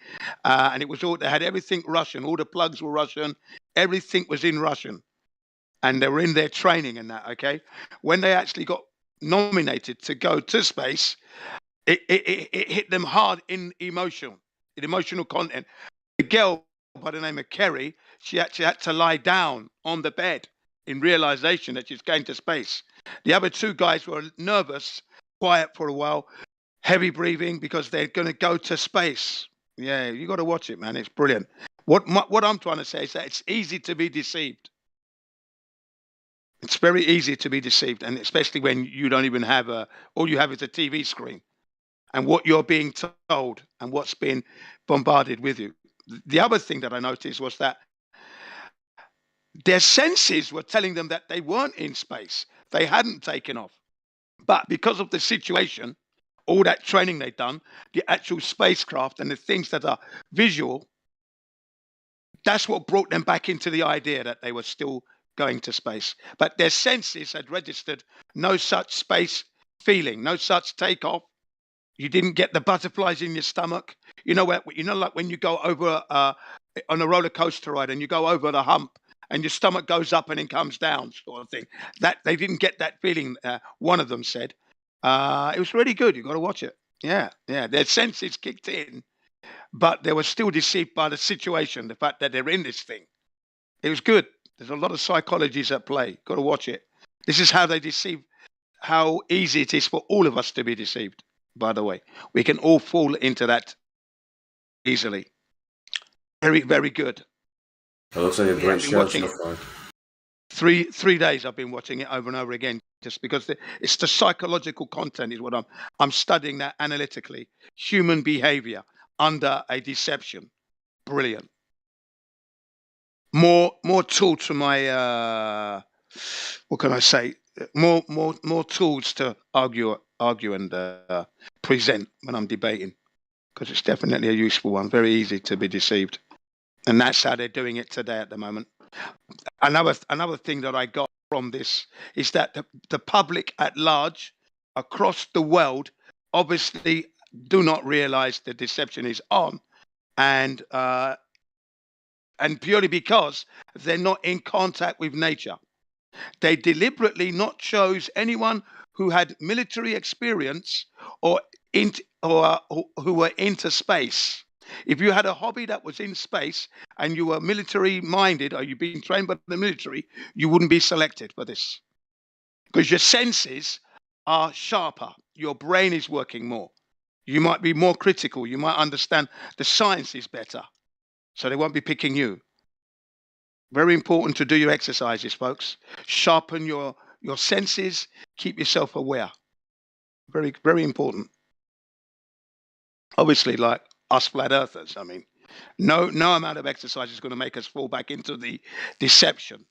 Speaker 18: And it was all, they had everything Russian. All the plugs were Russian. Everything was in Russian. And they were in their training and that, okay? When they actually got nominated to go to space, it hit them hard in emotional content. The girl by the name of Kerry, she actually had to lie down on the bed in realization that she's going to space. The other two guys were nervous, quiet for a while, heavy breathing because they're going to go to space. Yeah, you got to watch it, man. It's brilliant. What I'm trying to say is that it's easy to be deceived. It's very easy to be deceived, and especially when you don't even have all you have is a TV screen and what you're being told and what's being bombarded with you. The other thing that I noticed was that their senses were telling them that they weren't in space. They hadn't taken off. But because of the situation, all that training they'd done, the actual spacecraft and the things that are visual, that's what brought them back into the idea that they were still going to space. But their senses had registered no such space feeling, no such takeoff. You didn't get the butterflies in your stomach. You know, like when you go over on a roller coaster ride and you go over the hump and your stomach goes up and then comes down, sort of thing. That they didn't get that feeling. One of them said it was really good. You got to watch it. Yeah. Their senses kicked in, but they were still deceived by the situation, the fact that they're in this thing. It was good. There's a lot of psychologies at play. Got to watch it. This is how they deceive. How easy it is for all of us to be deceived. By the way, we can all fall into that easily. Very, very good.
Speaker 21: It looks like a great show so far.
Speaker 18: 3 days I've been watching it over and over again, just because it's the psychological content is what I'm studying that analytically. Human behavior under a deception. Brilliant. More tool to my what can I say? More tools to argue and present when I'm debating, because it's definitely a useful one. Very easy to be deceived, and that's how they're doing it today at the moment. Another thing that I got from this is that the public at large across the world obviously do not realize the deception is on, and purely because they're not in contact with nature. They deliberately not chose anyone who had military experience or who were into space. If you had a hobby that was in space and you were military minded or you've been trained by the military, you wouldn't be selected for this, because your senses are sharper. Your brain is working more. You might be more critical. You might understand the science is better. So they won't be picking you. Very important to do your exercises, folks. Sharpen your senses. Keep yourself aware. Very, very important. Obviously, like us flat earthers, I mean, no amount of exercise is going to make us fall back into the deception.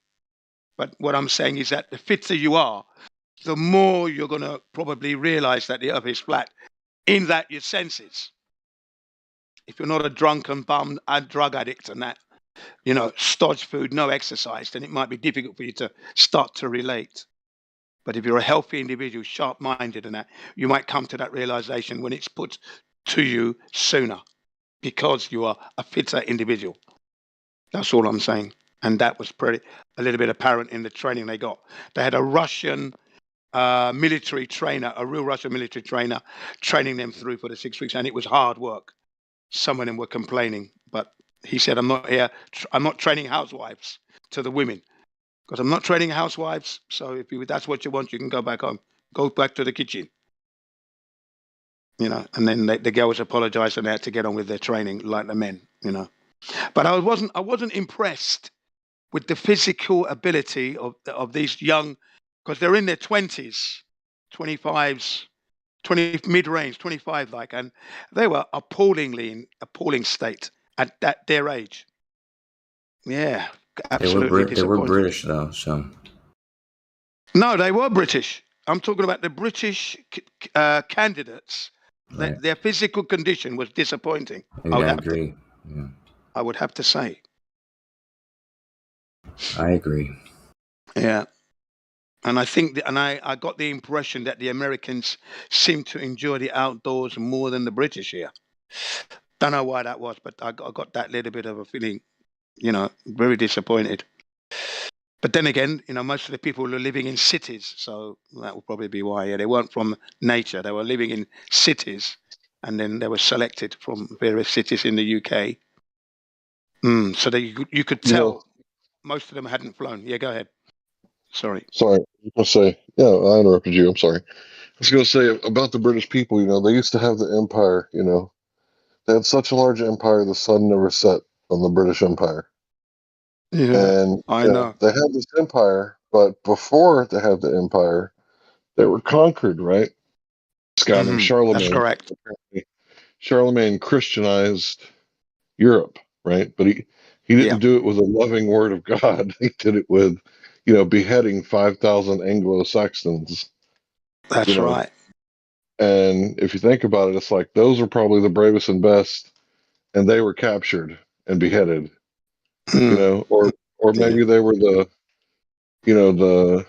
Speaker 18: But what I'm saying is that the fitter you are, the more you're going to probably realize that the earth is flat, in that your senses. If you're not a drunken bum, a drug addict and that, stodge food, no exercise, then it might be difficult for you to start to relate. But if you're a healthy individual, sharp-minded and that, you might come to that realization when it's put to you sooner, because you are a fitter individual. That's all I'm saying. And that was a little bit apparent in the training they got. They had a Russian military trainer, a real Russian military trainer, training them through for the 6 weeks, and it was hard work. Some of them were complaining, but he said, I'm not training housewives to the women, because I'm not training housewives. So if that's what you want, you can go back home, go back to the kitchen. And then the girls apologized and they had to get on with their training like the men, But I wasn't impressed with the physical ability of these young, because they're in their 20s, 25s, 20 mid-range, 25 like, and they were appalling state. at their age. Yeah,
Speaker 21: They
Speaker 18: absolutely
Speaker 21: they were
Speaker 18: disappointing.
Speaker 21: British though, so
Speaker 18: No, they were British. I'm talking about the British candidates.
Speaker 21: right.
Speaker 18: Their physical condition was disappointing.
Speaker 21: I agree. Yeah,
Speaker 18: I would have to say.
Speaker 21: I agree.
Speaker 18: Yeah. And I think, I got the impression that the Americans seem to enjoy the outdoors more than the British here. Don't know why that was, but I got that little bit of a feeling, very disappointed. But then again, most of the people were living in cities, so that would probably be why. Yeah, they weren't from nature; they were living in cities, and then they were selected from various cities in the UK. So that you could tell most of them hadn't flown. Yeah, go ahead. Sorry.
Speaker 13: Sorry, I was gonna say, yeah, I interrupted you. I'm sorry. I was going to say about the British people, they used to have the empire, they had such a large empire, the sun never set on the British Empire.
Speaker 18: Yeah,
Speaker 13: And
Speaker 18: I know.
Speaker 13: they had this empire, but before they had the empire, they were conquered, right? This guy named
Speaker 18: That's
Speaker 13: Charlemagne.
Speaker 18: correct.
Speaker 13: Charlemagne Christianized Europe, right? But he didn't do it with a loving word of God. He did it with, beheading 5,000 Anglo-Saxons.
Speaker 18: That's right.
Speaker 13: And if you think about it, it's like those were probably the bravest and best, and they were captured and beheaded, or maybe they were the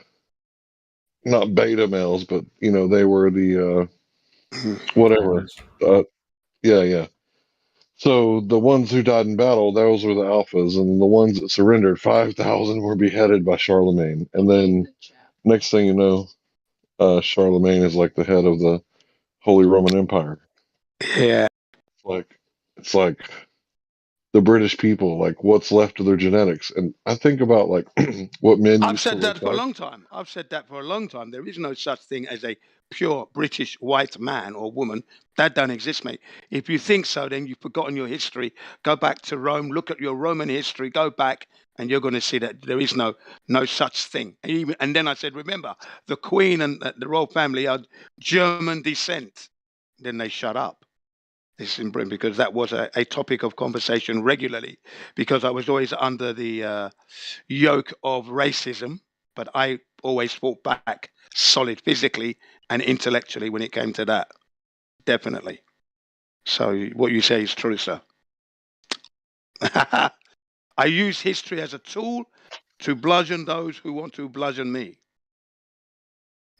Speaker 13: not beta males, but they were the whatever. Yeah. So the ones who died in battle, those were the alphas, and the ones that surrendered, 5,000 were beheaded by Charlemagne. And then next thing you know, Charlemagne is like the head of the Holy Roman Empire.
Speaker 18: Yeah.
Speaker 13: It's like the British people, like what's left of their genetics. And I think about like what men
Speaker 18: I've
Speaker 13: used to
Speaker 18: said
Speaker 13: look
Speaker 18: that for a
Speaker 13: like.
Speaker 18: long time. There is no such thing as a pure British white man or woman. That don't exist, mate. If you think so, then you've forgotten your history. Go back to Rome, look at your Roman history, go back, and you're going to see that there is no such thing. And then I said, remember, the Queen and the royal family are German descent. Then they shut up. This in Britain, because that was a topic of conversation regularly, because I was always under the yoke of racism, but I always fought back solid physically and intellectually when it came to that. Definitely. So what you say is true, sir. I use history as a tool to bludgeon those who want to bludgeon me.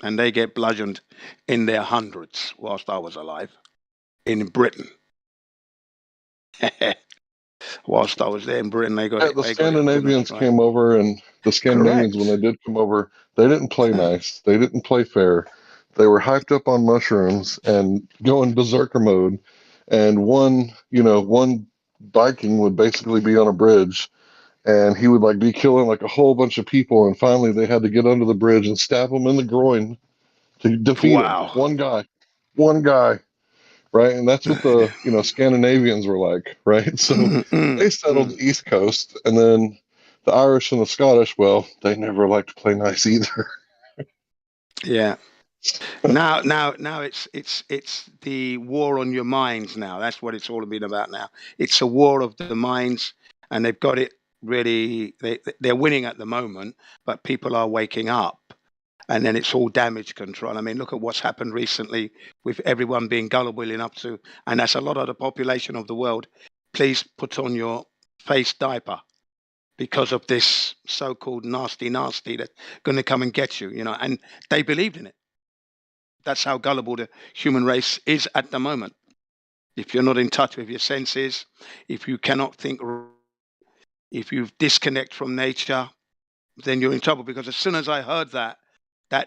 Speaker 18: And they get bludgeoned in their hundreds whilst I was alive in Britain. Whilst I was there in Britain, they got
Speaker 13: Yeah,
Speaker 18: it.
Speaker 13: the
Speaker 18: They got it. Good night,
Speaker 13: Scandinavians
Speaker 18: right?
Speaker 13: came over, and the Scandinavians, when
Speaker 18: Correct.
Speaker 13: they did come over, they didn't play nice. They didn't play fair. They were hyped up on mushrooms and going berserker mode. And one Viking would basically be on a bridge, and he would like be killing like a whole bunch of people. And finally, they had to get under the bridge and stab him in the groin to defeat him.
Speaker 18: Wow.
Speaker 13: One guy. Right, and that's what the Scandinavians were like, right? So they settled the East Coast, and then the Irish and the Scottish, well, they never liked to play nice either.
Speaker 18: Yeah. Now it's the war on your minds now. That's what it's all been about now. It's a war of the minds, and they've got it really. They're winning at the moment, but people are waking up, and then it's all damage control. I mean, look at what's happened recently with everyone being gullible enough to, and that's a lot of the population of the world. Please put on your face diaper because of this so-called nasty that's going to come and get you. And they believed in it. That's how gullible the human race is at the moment. If you're not in touch with your senses, if you cannot think, if you disconnect from nature, then you're in trouble. Because as soon as I heard that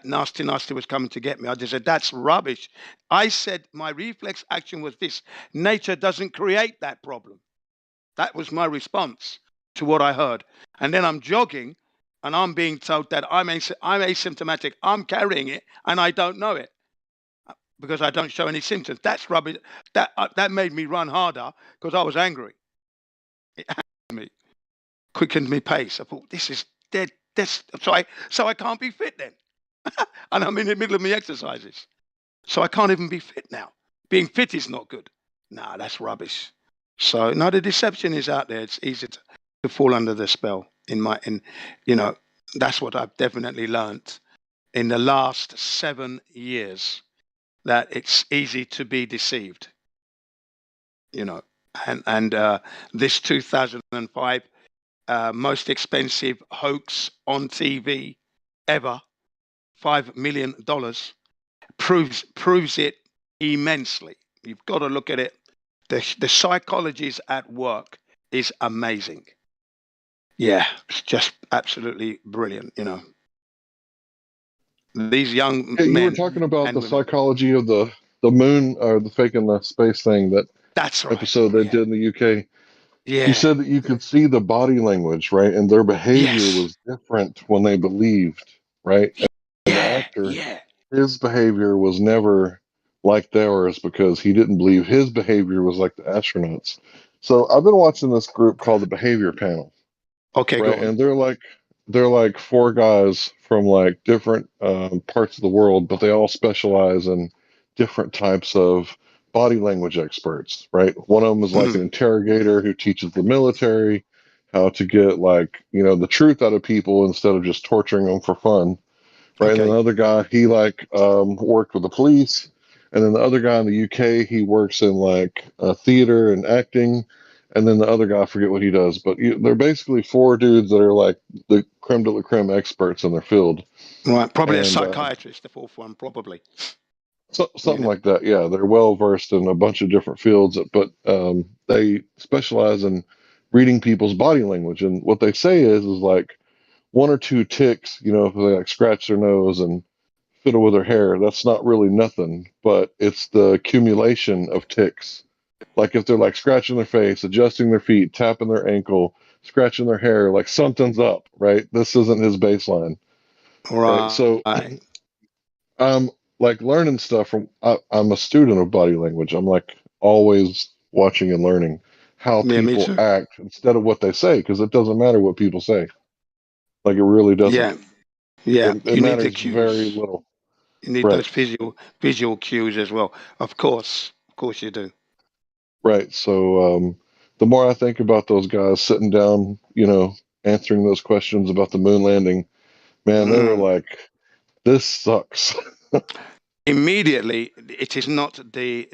Speaker 18: nasty was coming to get me, I just said, that's rubbish. I said my reflex action was this: nature doesn't create that problem. That was my response to what I heard. And then I'm jogging and I'm being told that I'm asymptomatic. I'm carrying it and I don't know it, because I don't show any symptoms. That's rubbish. That made me run harder because I was angry. It angered me, quickened me pace. I thought, this is dead. So I can't be fit then. And I'm in the middle of my exercises. So I can't even be fit now. Being fit is not good. Nah, that's rubbish. So no, the deception is out there. It's easy to fall under the spell. That's what I've definitely learned in the last 7 years, that it's easy to be deceived. And this 2005 most expensive hoax on TV ever, $5 million, proves it immensely. You've got to look at it. The psychology at work is amazing. Yeah, it's just absolutely brilliant. These young
Speaker 13: Yeah, you were
Speaker 18: men
Speaker 13: talking about
Speaker 18: and
Speaker 13: the
Speaker 18: women.
Speaker 13: psychology of the moon or the faking the space thing, that
Speaker 18: That's right.
Speaker 13: episode they did in the UK. You
Speaker 18: Yeah.
Speaker 13: said that you could see the body language, right? And their behavior
Speaker 18: Yes.
Speaker 13: was different when they believed, right? And the actor,
Speaker 18: Yeah.
Speaker 13: his behavior was never like theirs because he didn't believe his behavior was like the astronauts. So I've been watching this group called the Behavior Panel,
Speaker 18: Okay,
Speaker 13: right?
Speaker 18: go on.
Speaker 13: And they're like four guys from like different parts of the world, but they all specialize in different types of body language experts, right? One of them is like an interrogator who teaches the military how to get like the truth out of people instead of just torturing them for fun, right? And then
Speaker 18: Okay.
Speaker 13: the other guy, he like worked with the police, and then the other guy in the UK, he works in like theater and acting, and then the other guy, I forget what he does, but they're basically four dudes that are like the creme de la creme experts in their field,
Speaker 18: Right. Probably a
Speaker 13: and
Speaker 18: psychiatrist, the fourth one, probably.
Speaker 13: something like that. Yeah, they're well versed in a bunch of different fields, but they specialize in reading people's body language, and what they say is like one or two ticks, if they like scratch their nose and fiddle with their hair, that's not really nothing, but it's the accumulation of ticks. Like if they're like scratching their face, adjusting their feet, tapping their ankle, scratching their hair, like something's up, right? This isn't his baseline, right? So
Speaker 18: Right.
Speaker 13: I'm like learning stuff I'm a student of body language. I'm like always watching and learning how
Speaker 18: Yeah, me
Speaker 13: people
Speaker 18: too.
Speaker 13: act instead of what they say, because it doesn't matter what people say. Like it really doesn't.
Speaker 18: Yeah. Yeah.
Speaker 13: It
Speaker 18: You need the
Speaker 13: matters very
Speaker 18: cues.
Speaker 13: little.
Speaker 18: You need
Speaker 13: Right.
Speaker 18: those visual cues as well. Of course you do.
Speaker 13: Right. So the more I think about those guys sitting down, answering those questions about the moon landing, man, they were like, this sucks.
Speaker 18: Immediately, it is not the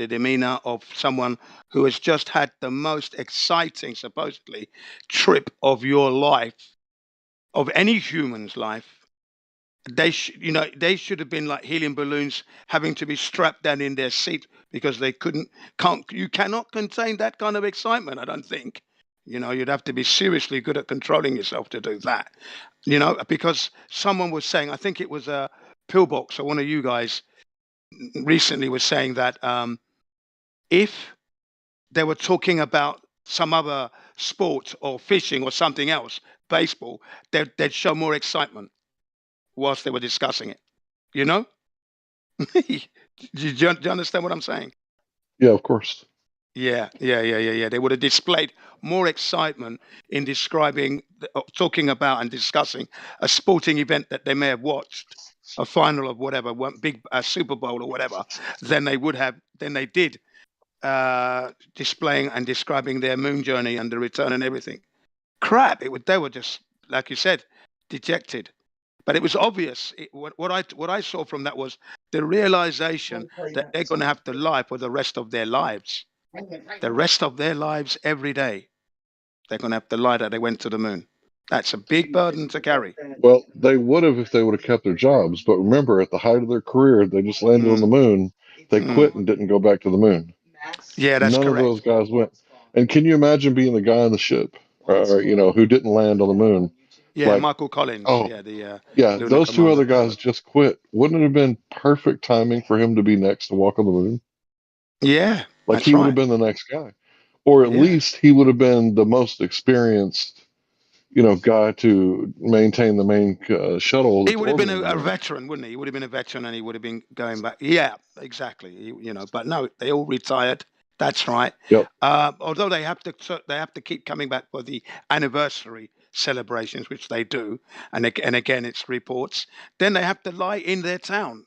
Speaker 18: demeanor of someone who has just had the most exciting, supposedly, trip of your life, of any human's life. They should have been like helium balloons, having to be strapped down in their seat because you cannot contain that kind of excitement. I don't think. You'd have to be seriously good at controlling yourself to do that. Because someone was saying, I think it was a Pillbox or one of you guys recently was saying that if they were talking about some other sport or fishing or something else, baseball, they'd show more excitement whilst they were discussing it. You know? do you understand what I'm saying?
Speaker 13: Yeah, of course.
Speaker 18: Yeah. They would have displayed more excitement in describing, talking about, and discussing a sporting event that they may have watched, a final of whatever, one big Super Bowl or whatever, than they did displaying and describing their moon journey and the return and everything. Crap! They were just, like you said, dejected. But it was obvious. What I saw from that was the realization that they're going to have to lie for the rest of their lives. The rest of their lives, every day, they're going to have to lie that they went to the moon. That's a big burden to carry.
Speaker 13: Well, they would have if they would have kept their jobs. But remember, at the height of their career, they just landed on the moon. They quit and didn't go back to the moon.
Speaker 18: Yeah, that's
Speaker 13: None of
Speaker 18: correct.
Speaker 13: those guys went. And can you imagine being the guy on the ship, or who didn't land on the moon?
Speaker 18: Yeah,
Speaker 13: Like,
Speaker 18: Michael Collins.
Speaker 13: oh,
Speaker 18: Yeah, the
Speaker 13: yeah,
Speaker 18: lunar
Speaker 13: those two
Speaker 18: commander.
Speaker 13: other guys just quit. Wouldn't it have been perfect timing for him to be next to walk on the moon?
Speaker 18: Yeah,
Speaker 13: Like
Speaker 18: that's
Speaker 13: he would have
Speaker 18: right.
Speaker 13: been the next guy, or at
Speaker 18: Yeah.
Speaker 13: least he would have been the most experienced, guy to maintain the main shuttle
Speaker 18: He
Speaker 13: that's
Speaker 18: would have been
Speaker 13: orbiting the
Speaker 18: a
Speaker 13: moon.
Speaker 18: veteran, wouldn't he? He would have been a veteran, and he would have been going back. Yeah, exactly. But no, they all retired. That's right.
Speaker 13: Yep.
Speaker 18: Although they have to keep coming back for the anniversary celebrations, which they do, and again it's reports. Then they have to lie in their town.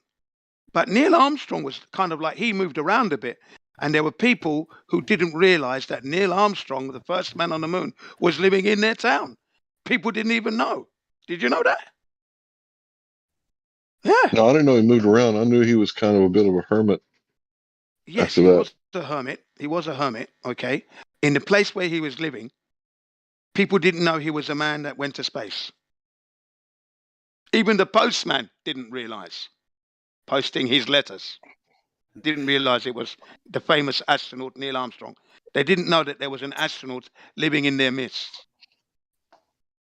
Speaker 18: But Neil Armstrong was kind of like, he moved around a bit. And there were people who didn't realize that Neil Armstrong, the first man on the moon, was living in their town. People didn't even know. Did you know that? Yeah.
Speaker 13: No, I didn't know he moved around. I knew he was kind of a bit of a hermit.
Speaker 18: Yes,
Speaker 13: after
Speaker 18: he
Speaker 13: that.
Speaker 18: was a hermit. He was a hermit, okay? In the place where he was living, people didn't know he was a man that went to space. Even the postman didn't realize, posting his letters, didn't realize it was the famous astronaut Neil Armstrong. They didn't know that there was an astronaut living in their midst.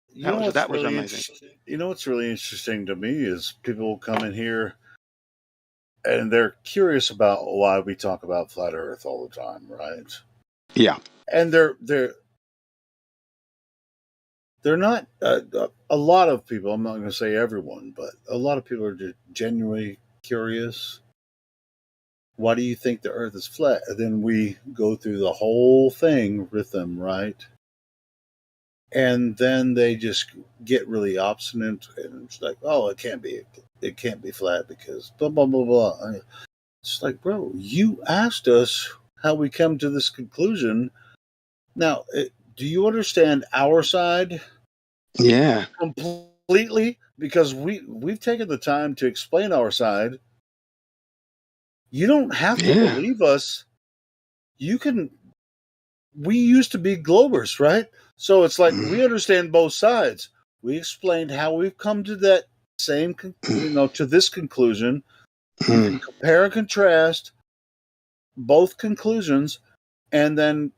Speaker 4: You know
Speaker 18: That was
Speaker 4: really
Speaker 18: amazing.
Speaker 4: You know what's really interesting to me is people come in here and they're curious about why we talk about flat Earth all the time, right?
Speaker 18: Yeah.
Speaker 4: And they're not a lot of people. I'm not going to say everyone, but a lot of people are just genuinely curious. Why do you think the Earth is flat? And then we go through the whole thing with them, right? And then they just get really obstinate and it's like, oh, it can't be flat because blah blah blah blah. It's like, bro, you asked us how we come to this conclusion. Now, do you understand our side?
Speaker 18: Yeah.
Speaker 4: Completely, because we've taken the time to explain our side. You don't have to believe us. You can. We used to be Globers, right? So it's like we understand both sides. We explained how we've come to that same, to this conclusion. You can compare and contrast both conclusions, and then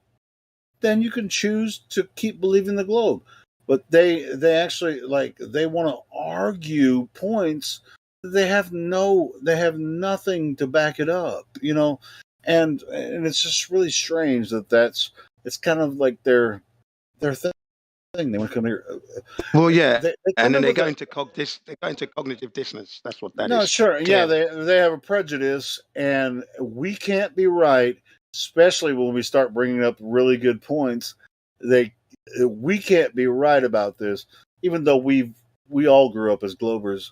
Speaker 4: you can choose to keep believing the globe. But they actually they want to argue points. They have nothing to back it up, and it's just really strange it's kind of like their thing. They want to come here.
Speaker 18: Well, yeah,
Speaker 4: They
Speaker 18: and then
Speaker 4: in
Speaker 18: they're
Speaker 4: with
Speaker 18: going to cognitive dissonance. That's what that
Speaker 4: No,
Speaker 18: is.
Speaker 4: sure. Yeah,
Speaker 18: Clearly.
Speaker 4: they have a prejudice, and we can't be right, especially when we start bringing up really good points. We can't be right about this, even though we all grew up as Globers.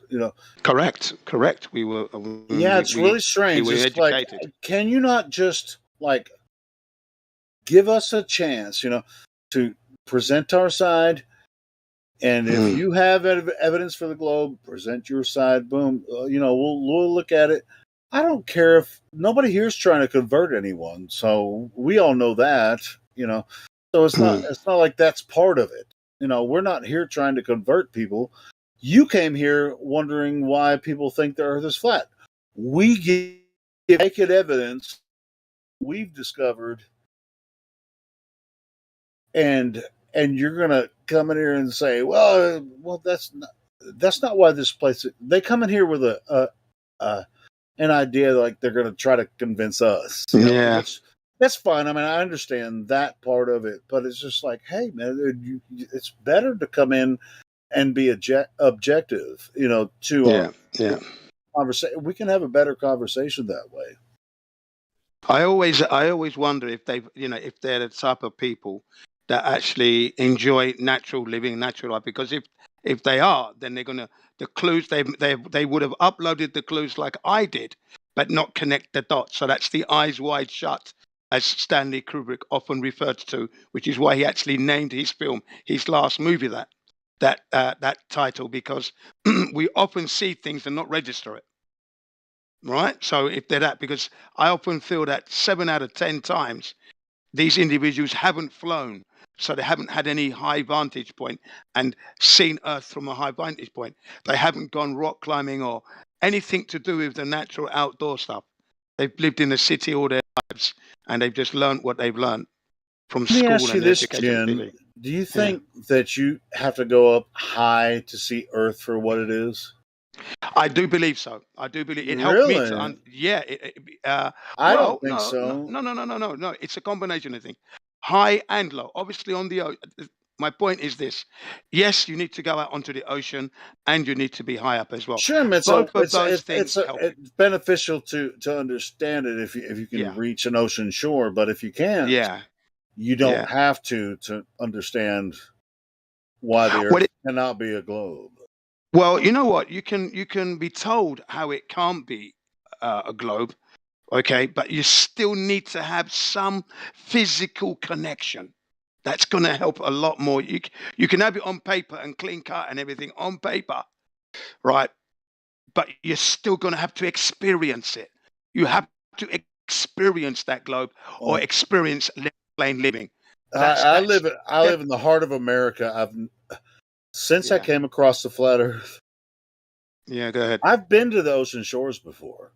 Speaker 18: Correct. We were.
Speaker 4: Yeah, it's really strange.
Speaker 18: We were
Speaker 4: It's like,
Speaker 18: educated.
Speaker 4: can you not just give us a chance, to present our side? And if you have evidence for the globe, present your side. Boom. We'll look at it. I don't care if nobody here is trying to convert anyone. So we all know that, So it's not like that's part of it. We're not here trying to convert people. You came here wondering why people think the Earth is flat. We give naked evidence we've discovered, and you're gonna come in here and say, well, that's not why this place. They come in here with an idea like they're gonna try to convince us. Which that's fine. I mean, I understand that part of it, but it's just like, hey, man, it's better to come in and be objective. To conversation. We can have a better conversation that way.
Speaker 18: I always wonder if if they're the type of people that actually enjoy natural living, natural life. Because if they are, then they're gonna the clues they would have uploaded the clues like I did, but not connect the dots. So that's the eyes wide shut, as Stanley Kubrick often referred to, which is why he actually named his film, his last movie, that title, because we often see things and not register it. Right? So if they're that, because I often feel that 7 out of 10 times these individuals haven't flown, so they haven't had any high vantage point and seen Earth from a high vantage point. They haven't gone rock climbing or anything to do with the natural outdoor stuff. They've lived in the city all their lives, and they've just learned what they've learned from
Speaker 4: Let me
Speaker 18: school
Speaker 4: ask you
Speaker 18: and
Speaker 4: this,
Speaker 18: education on
Speaker 4: Jen.
Speaker 18: TV.
Speaker 4: Do you think that you have to go up high to see Earth for what it is?
Speaker 18: I do believe so. I do believe it helped me to.
Speaker 4: I don't think so.
Speaker 18: No. It's a combination of things, high and low. Obviously, my point is this: yes, you need to go out onto the ocean, and you need to be high up as well.
Speaker 4: Sure, man.
Speaker 18: Both of those things help.
Speaker 4: It's beneficial to understand it if you can reach an ocean shore, but if you can't, you don't have to understand why the Earth cannot be a globe.
Speaker 18: Well, you know what? You can be told how it can't be a globe, Okay, but you still need to have some physical connection. That's going to help a lot more. You can have it on paper and clean cut and everything on paper, right? But you're still going to have to experience it. You have to experience that globe or experience plain living.
Speaker 4: I live in the heart of America. Since I came across the flat Earth.
Speaker 18: Yeah, go ahead.
Speaker 4: I've been to the ocean shores before,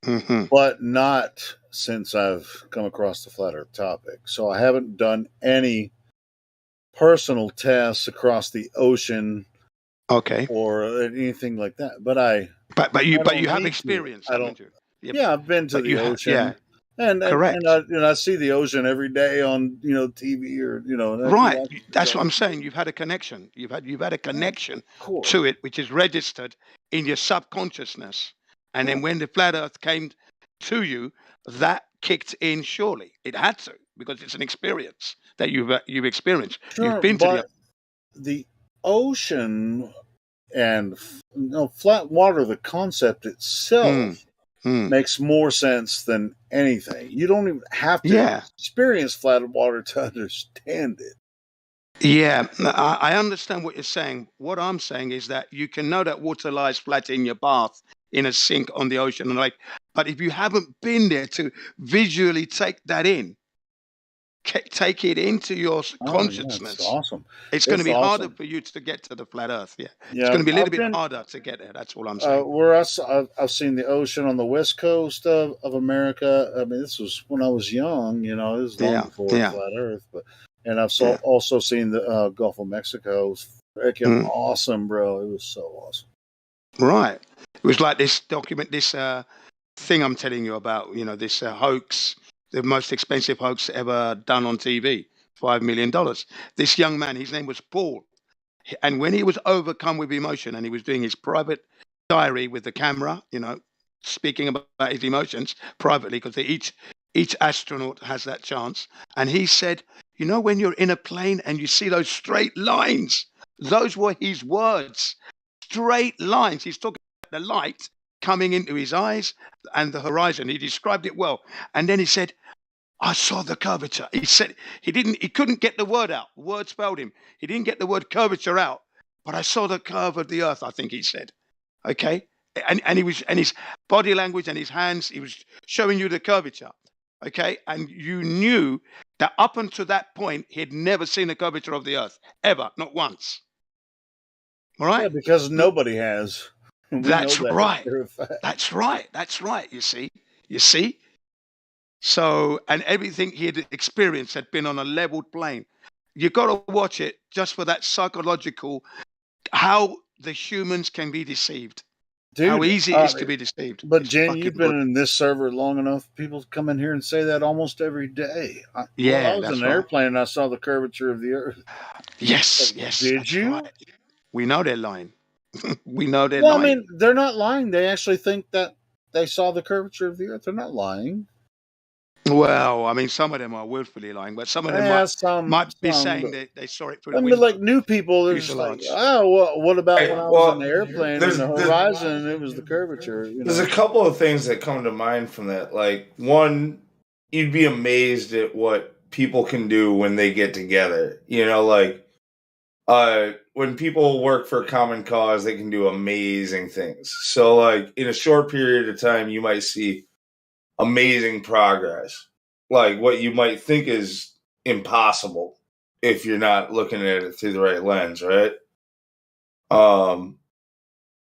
Speaker 4: but not since I've come across the flat Earth topic. So I haven't done any personal tests across the ocean, or anything like that. But
Speaker 18: you have experience, haven't you?
Speaker 4: Yeah, I've been to the ocean. And I see the ocean every day on TV or
Speaker 18: right. That's what I'm saying. You've had a connection. You've had a connection to it, which is registered in your subconsciousness. And then when the flat Earth came to you, that kicked in. Surely it had to, because it's an experience that you've experienced.
Speaker 4: Sure,
Speaker 18: you've been to
Speaker 4: the ocean and flat water. The concept itself. Makes more sense than anything. You don't even have to experience flat water to understand it.
Speaker 18: Yeah, I understand what you're saying. What I'm saying is that you can know that water lies flat in your bath in a sink on the ocean, but if you haven't been there to visually take that in, take it into your consciousness.
Speaker 4: That's awesome.
Speaker 18: It's going to be harder for you to get to the flat Earth. Yeah, it's going to be a little bit harder to get there. That's all I'm saying.
Speaker 4: Where I've seen the ocean on the west coast of America. I mean, this was when I was young. It was long before flat Earth. And I've also seen the Gulf of Mexico. It was freaking awesome, bro. It was so awesome.
Speaker 18: Right. It was like this document, this thing I'm telling you about. This hoax. The most expensive hoax ever done on TV, $5 million. This young man, his name was Paul. And when he was overcome with emotion and he was doing his private diary with the camera, speaking about his emotions privately, because each astronaut has that chance. And he said, when you're in a plane and you see those straight lines, those were his words, straight lines. He's talking about the light coming into his eyes and the horizon. He described it well. And then he said, I saw the curvature. He said he couldn't get the word out. Words failed him. He didn't get the word curvature out, but I saw the curve of the earth, I think he said. Okay? And his body language and his hands, he was showing you the curvature. Okay? And you knew that up until that point, he had never seen the curvature of the earth. Ever. Not once. All right?
Speaker 4: Yeah, because nobody has.
Speaker 18: That's right. That's right. That's right. You see? So, and everything he had experienced had been on a leveled plane. You got to watch it just for that psychological, how the humans can be deceived.
Speaker 4: Dude,
Speaker 18: how easy it is to be deceived.
Speaker 4: But Jen, you've been in this server long enough. People come in here and say that almost every day. I was in an airplane and I saw the curvature of the earth.
Speaker 18: Yes.
Speaker 4: Did you?
Speaker 18: Right. We know they're lying. We know they're
Speaker 4: lying.
Speaker 18: Well, I
Speaker 4: mean, they're not lying. They actually think that they saw the curvature of the earth. They're not lying.
Speaker 18: Well, I mean, some of them are willfully lying, but some of them might be saying they saw it through the window.
Speaker 4: Like new people, they're just like, oh, what about when I was in the airplane and the horizon, it was the curvature.
Speaker 12: There's a couple of things that come to mind from that. Like, one, you'd be amazed at what people can do when they get together. When people work for a common cause, they can do amazing things. So, like, in a short period of time, you might see amazing progress, like what you might think is impossible if you're not looking at it through the right lens, right?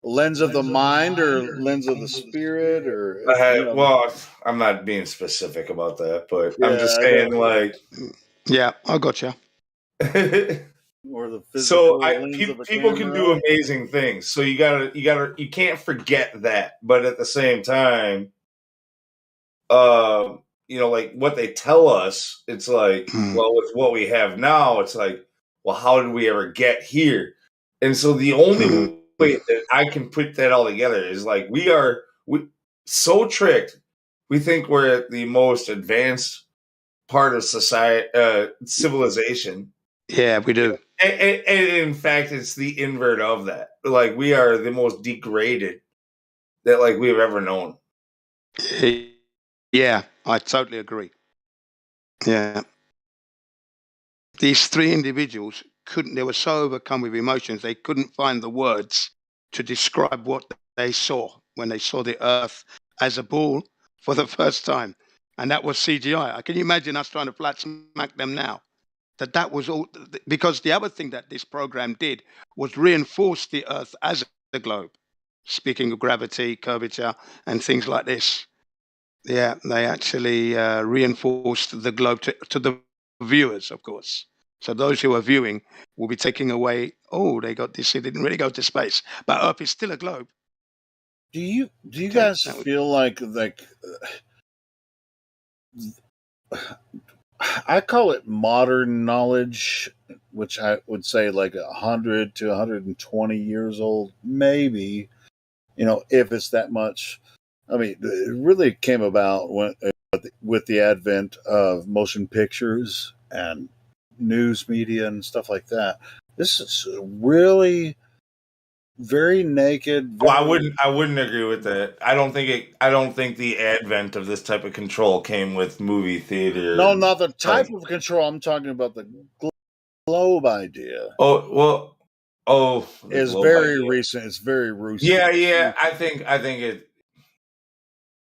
Speaker 4: Lens of the mind or lens of the spirit, or
Speaker 12: well, I'm not being specific about that, but I'm just saying,
Speaker 18: I gotcha.
Speaker 4: Or the physical
Speaker 12: people can do amazing things, so you can't forget that, but at the same time, like what they tell us, it's like, well, with what we have now, it's like, well, how did we ever get here? And so the only way that I can put that all together is like, we so tricked. We think we're at the most advanced part of society, civilization.
Speaker 18: Yeah, we do.
Speaker 12: And in fact, it's the invert of that. Like, we are the most degraded that we've ever known.
Speaker 18: Yeah, I totally agree. Yeah. These three individuals they were so overcome with emotions, they couldn't find the words to describe what they saw when they saw the Earth as a ball for the first time. And that was CGI. Can you imagine us trying to flat smack them now? That was all, because the other thing that this program did was reinforce the Earth as a globe. Speaking of gravity, curvature, and things like this. Yeah, they actually reinforced the globe to the viewers, of course. So those who are viewing will be taking away, oh, they got this, it didn't really go to space. But Earth is still a globe.
Speaker 4: Do you guys feel like I call it modern knowledge, which I would say like 100 to 120 years old, maybe, if it's that much. I mean, it really came about with the advent of motion pictures and news media and stuff like that. This is really very naked.
Speaker 12: I wouldn't agree with that. I don't think the advent of this type of control came with movie theater.
Speaker 4: No, not the type of control. I'm talking about the globe idea. It's very recent. It's very recent.
Speaker 12: Yeah.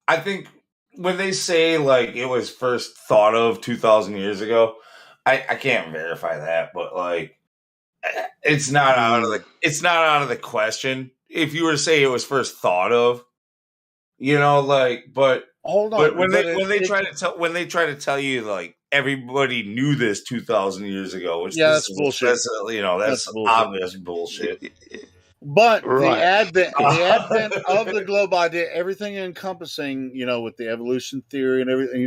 Speaker 12: I think when they say like it was first thought of 2,000 years ago, I can't verify that, but like it's not out of the question. If you were to say it was first thought of, but
Speaker 4: hold on.
Speaker 12: But when they try to tell you like everybody knew this 2,000 years ago, which
Speaker 4: that's bullshit.
Speaker 12: That's obvious bullshit.
Speaker 4: But the advent of the globe idea, everything encompassing, with the evolution theory and everything,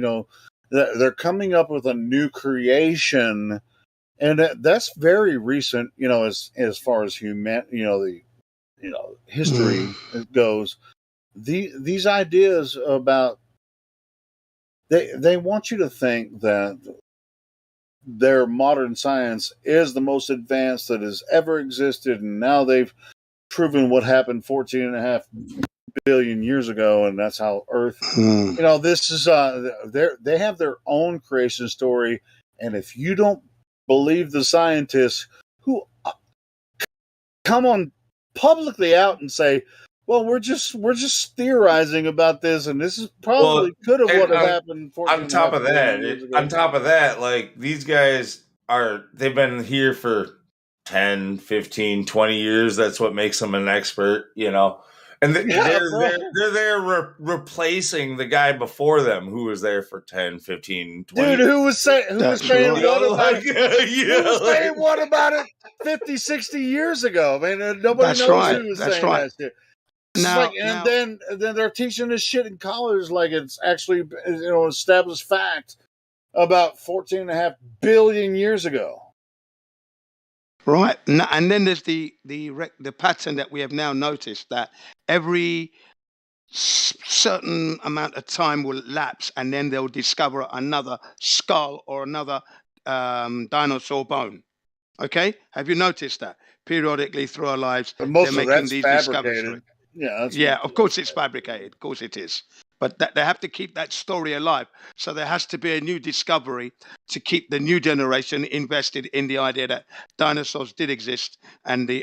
Speaker 4: they're coming up with a new creation, and that's very recent, as far as the history goes. These ideas about they want you to think that their modern science is the most advanced that has ever existed, and now they've proven what happened 14.5 billion years ago, and that's how Earth. This is they have their own creation story, and if you don't believe the scientists who come on publicly out and say, well, we're just theorizing about this, and this is probably could have what happened.
Speaker 12: On top of that, like these guys they've been here for 10, 15, 20 years. That's what makes them an expert, And they're there replacing the guy before them who was there for 10, 15, 20
Speaker 4: years. Dude, who was saying what about it 50, 60 years ago? I mean, nobody knows who was saying that shit. Then they're teaching this shit in college like it's actually established fact about 14.5 billion years ago.
Speaker 18: Right, and then there's the pattern that we have now noticed that every certain amount of time will lapse, and then they'll discover another skull or another dinosaur bone. Okay, have you noticed that periodically through our lives
Speaker 4: they're making these discoveries?
Speaker 18: Yeah, of course it's fabricated. Of course it is. But they have to keep that story alive. So there has to be a new discovery to keep the new generation invested in the idea that dinosaurs did exist and the